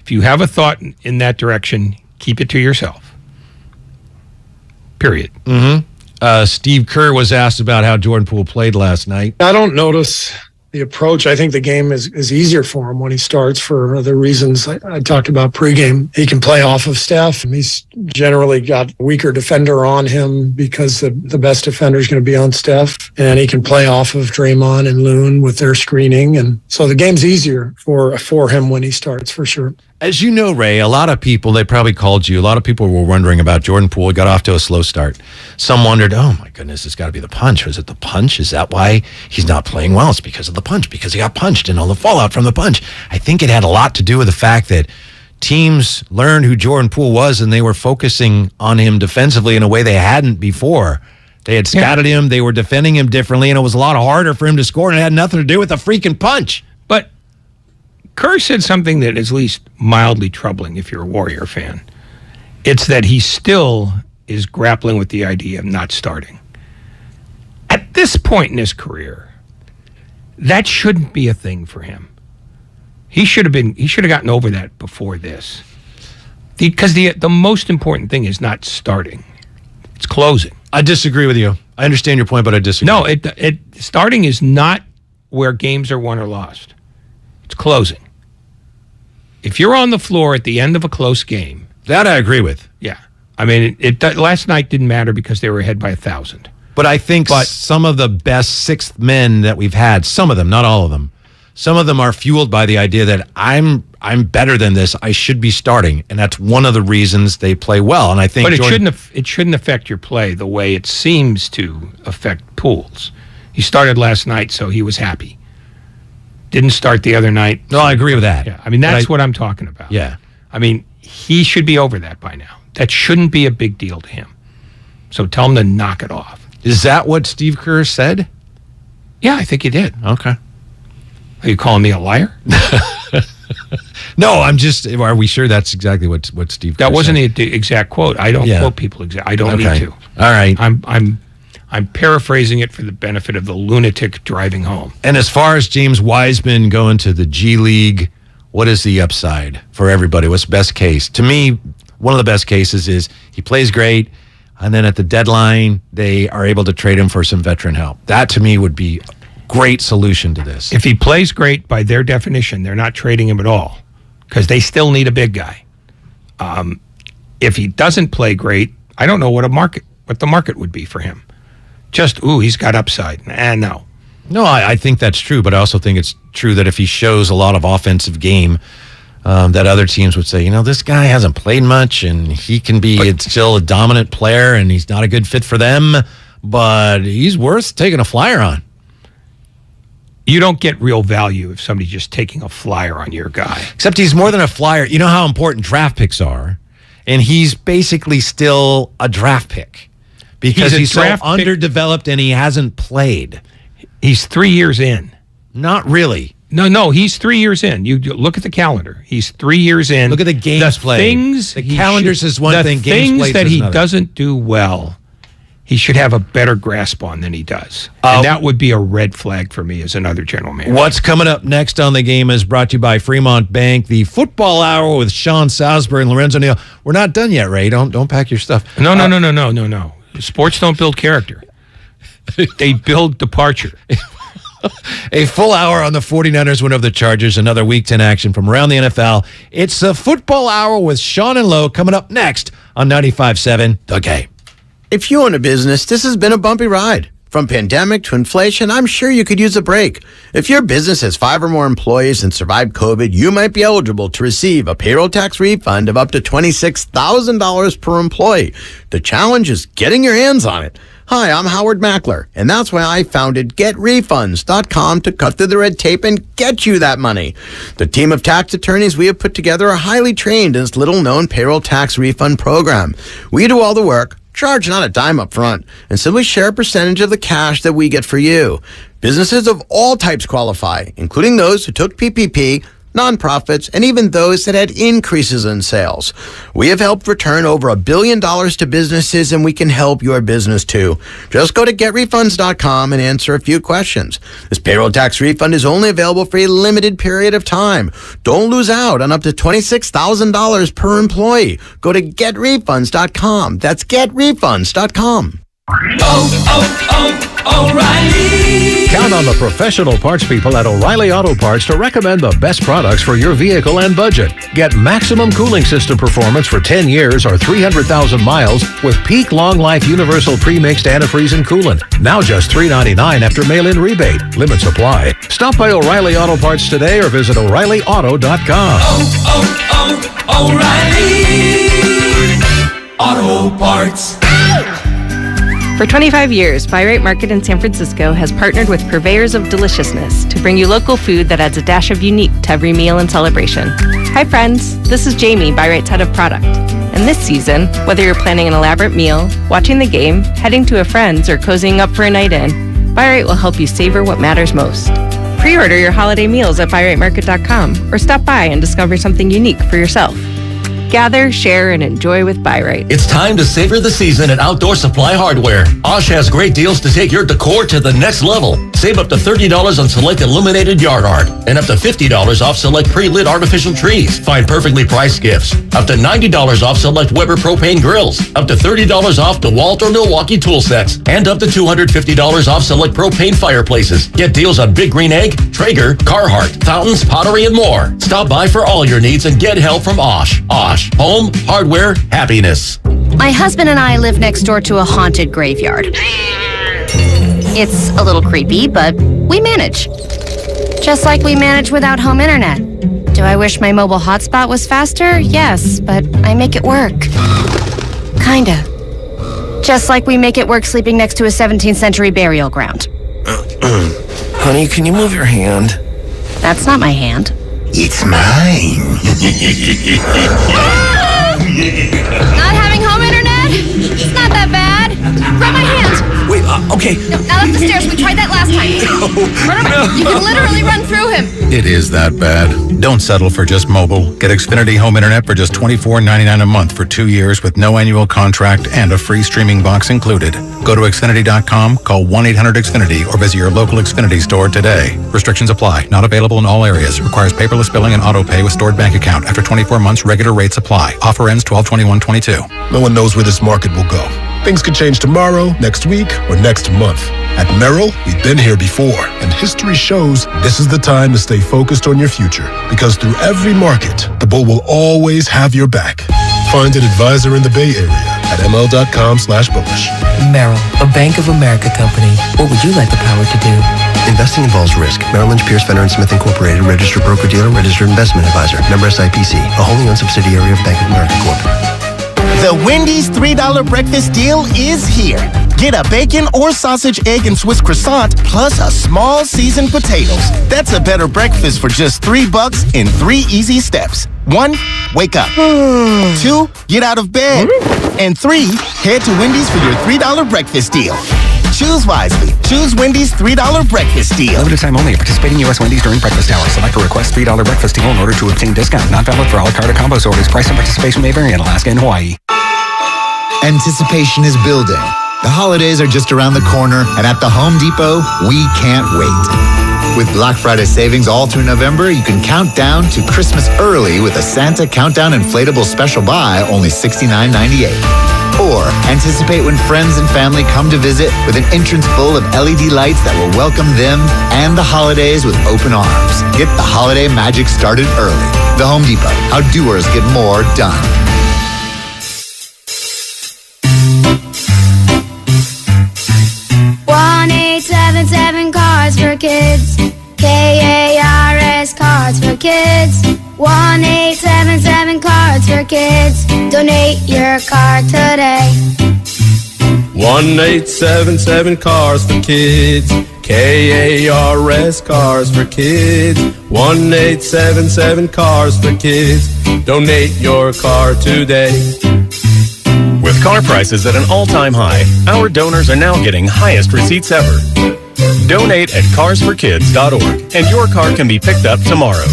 If you have a thought in that direction, keep it to yourself. Period. Mm-hmm. Steve Kerr was asked about how Jordan Poole played last night. I don't notice the approach. I think the game is easier for him when he starts for the reasons I talked about pregame. He can play off of Steph. He's generally got a weaker defender on him because the best defender is going to be on Steph. And he can play off of Draymond and Loon with their screening. And so the game's easier for him when he starts, for sure. As you know, Ray, a lot of people, they probably called you. A lot of people were wondering about Jordan Poole. He got off to a slow start. Some wondered, oh, my goodness, it's got to be the punch. Was it the punch? Is that why he's not playing well? It's because of the punch, because he got punched and all the fallout from the punch. I think it had a lot to do with the fact that teams learned who Jordan Poole was, and they were focusing on him defensively in a way they hadn't before. They had scouted him. They were defending him differently, and it was a lot harder for him to score, and it had nothing to do with the freaking punch. But Kerr said something that is at least mildly troubling if you're a Warrior fan. It's that he still is grappling with the idea of not starting. At this point in his career, that shouldn't be a thing for him. He should have gotten over that before this. Because the most important thing is not starting. It's closing. I disagree with you. I understand your point, but I disagree. No, starting is not where games are won or lost. It's closing. If you're on the floor at the end of a close game. That I agree with. Yeah. I mean, last night didn't matter because they were ahead by 1,000. But I think some of the best sixth men that we've had, some of them, not all of them, some of them are fueled by the idea that I'm better than this. I should be starting, and that's one of the reasons they play well. And I think, but it shouldn't affect your play the way it seems to affect Poole's. He started last night, so he was happy. Didn't start the other night. No, I agree with that. Yeah, I mean that's what I'm talking about. Yeah, I mean he should be over that by now. That shouldn't be a big deal to him. So tell him to knock it off. Is that what Steve Kerr said? Yeah, I think he did. Okay. Are you calling me a liar? No, I'm just. Are we sure that's exactly what Steve Kerr That wasn't said? the exact quote. I don't quote people exactly. I don't need to. All right. I'm paraphrasing it for the benefit of the lunatic driving home. And as far as James Wiseman going to the G League, what is the upside for everybody? What's the best case? To me, one of the best cases is he plays great, and then at the deadline, they are able to trade him for some veteran help. That, to me, would be a great solution to this. If he plays great, by their definition, they're not trading him at all because they still need a big guy. If he doesn't play great, I don't know what the market would be for him. Just, he's got upside. No. No, I think that's true, but I also think it's true that if he shows a lot of offensive game, that other teams would say, this guy hasn't played much, and he can be still a dominant player, and he's not a good fit for them, but he's worth taking a flyer on. You don't get real value if somebody's just taking a flyer on your guy. Except he's more than a flyer. You know how important draft picks are, and he's basically still a draft pick. Because he's so underdeveloped and he hasn't played. He's 3 years in. Not really. No, he's 3 years in. You look at the calendar. He's 3 years in. Look at the games played. The calendars is one thing. Games played is that he another. doesn't do well, he should have a better grasp on than he does. And that would be a red flag for me as another general manager. What's coming up next on The Game is brought to you by Fremont Bank. The Football Hour with Sean Salisbury and Lorenzo Neal. We're not done yet, Ray. Don't pack your stuff. No. Sports don't build character. They build departure. A full hour on the 49ers win over the Chargers. Another Week 10 action from around the NFL. It's a Football Hour with Sean and Lowe coming up next on 95.7 The Game. If you own a business, this has been a bumpy ride. From pandemic to inflation, I'm sure you could use a break. If your business has 5 or more employees and survived COVID, you might be eligible to receive a payroll tax refund of up to $26,000 per employee. The challenge is getting your hands on it. Hi, I'm Howard Mackler, and that's why I founded GetRefunds.com to cut through the red tape and get you that money. The team of tax attorneys we have put together are highly trained in this little-known payroll tax refund program. We do all the work, charge not a dime up front, and simply share a percentage of the cash that we get for you. Businesses of all types qualify, including those who took PPP, nonprofits, and even those that had increases in sales. We have helped return over $1 billion to businesses, and we can help your business too. Just go to GetRefunds.com and answer a few questions. This payroll tax refund is only available for a limited period of time. Don't lose out on up to $26,000 per employee. Go to GetRefunds.com. That's GetRefunds.com. O'Reilly. Count on the professional parts people at O'Reilly Auto Parts to recommend the best products for your vehicle and budget. Get maximum cooling system performance for 10 years or 300,000 miles with Peak Long Life Universal Pre-Mixed Antifreeze and Coolant. Now just $3.99 after mail-in rebate. Limits apply. Stop by O'Reilly Auto Parts today or visit O'ReillyAuto.com. O'Reilly Auto Parts. For 25 years, Buy Right Market in San Francisco has partnered with purveyors of deliciousness to bring you local food that adds a dash of unique to every meal and celebration. Hi friends, this is Jamie, Buy Right's head of product. And this season, whether you're planning an elaborate meal, watching the game, heading to a friend's, or cozying up for a night in, Buy Right will help you savor what matters most. Pre-order your holiday meals at buyrightmarket.com or stop by and discover something unique for yourself. Gather, share, and enjoy with Buy Right. It's time to savor the season at Outdoor Supply Hardware. Osh has great deals to take your decor to the next level. Save up to $30 on select illuminated yard art and up to $50 off select pre-lit artificial trees. Find perfectly priced gifts. Up to $90 off select Weber propane grills. Up to $30 off DeWalt or Milwaukee tool sets. And up to $250 off select propane fireplaces. Get deals on Big Green Egg, Traeger, Carhartt, fountains, pottery, and more. Stop by for all your needs and get help from Osh. Osh. Home, hardware, happiness. My husband and I live next door to a haunted graveyard. It's a little creepy, but we manage. Just like we manage without home internet. Do I wish my mobile hotspot was faster? Yes, but I make it work. Kinda. Just like we make it work sleeping next to a 17th century burial ground. Honey, can you move your hand? That's not my hand. It's mine. Not having home internet? It's not that bad. Grab my hand. Wait, okay. No, not up the stairs. We tried that last time. You can literally run through him. It is that bad. Don't settle for just mobile. Get Xfinity Home Internet for just $24.99 a month for 2 years with no annual contract and a free streaming box included. Go to Xfinity.com, call 1-800-XFINITY, or visit your local Xfinity store today. Restrictions apply. Not available in all areas. Requires paperless billing and auto pay with stored bank account. After 24 months, regular rates apply. Offer ends 12/21/22. No one knows where this market will go. Things could change tomorrow, next week, or next month. At Merrill, we've been here before, and history shows this is the time to stay focused on your future. Because through every market, the bull will always have your back. Find an advisor in the Bay Area at ml.com/bullish. Merrill, a Bank of America company. What would you like the power to do? Investing involves risk. Merrill Lynch, Pierce, Fenner & Smith Incorporated, registered broker-dealer, registered investment advisor. Member SIPC, a wholly owned subsidiary of Bank of America Corp. The Wendy's $3 breakfast deal is here. Get a bacon or sausage, egg, and Swiss croissant, plus a small seasoned potatoes. That's a better breakfast for just $3 in 3 easy steps. 1, wake up. 2, get out of bed. And 3, head to Wendy's for your $3 breakfast deal. Choose wisely. Choose Wendy's $3 breakfast deal. Limited time only. Participating U.S. Wendy's during breakfast hours. Select or request $3 breakfast deal in order to obtain discount. Not valid for a la carte or combo orders. Price and participation may vary in Alaska and Hawaii. Anticipation is building. The holidays are just around the corner, and at the Home Depot, we can't wait. With Black Friday savings all through November, you can count down to Christmas early with a Santa Countdown Inflatable Special Buy, only $69.98. Or anticipate when friends and family come to visit with an entrance full of LED lights that will welcome them and the holidays with open arms. Get the holiday magic started early. The Home Depot, how doers get more done. Cards for Kids. KARS Cards for Kids. 1-877 Cards for Kids. Donate your card today. 1-877 Cars for Kids. KARS Cars for Kids. 1-877 Cars for Kids. Donate your car today. With car prices at an all-time high, our donors are now getting highest receipts ever. Donate at carsforkids.org and your car can be picked up tomorrow.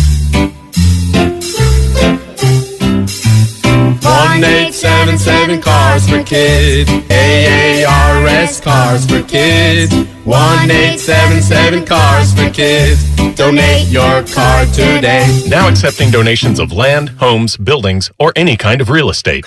1-877 Cars for Kids. KARS Cars for Kids. 1-877 Cars for Kids. Donate your car today. Now accepting donations of land, homes, buildings, or any kind of real estate.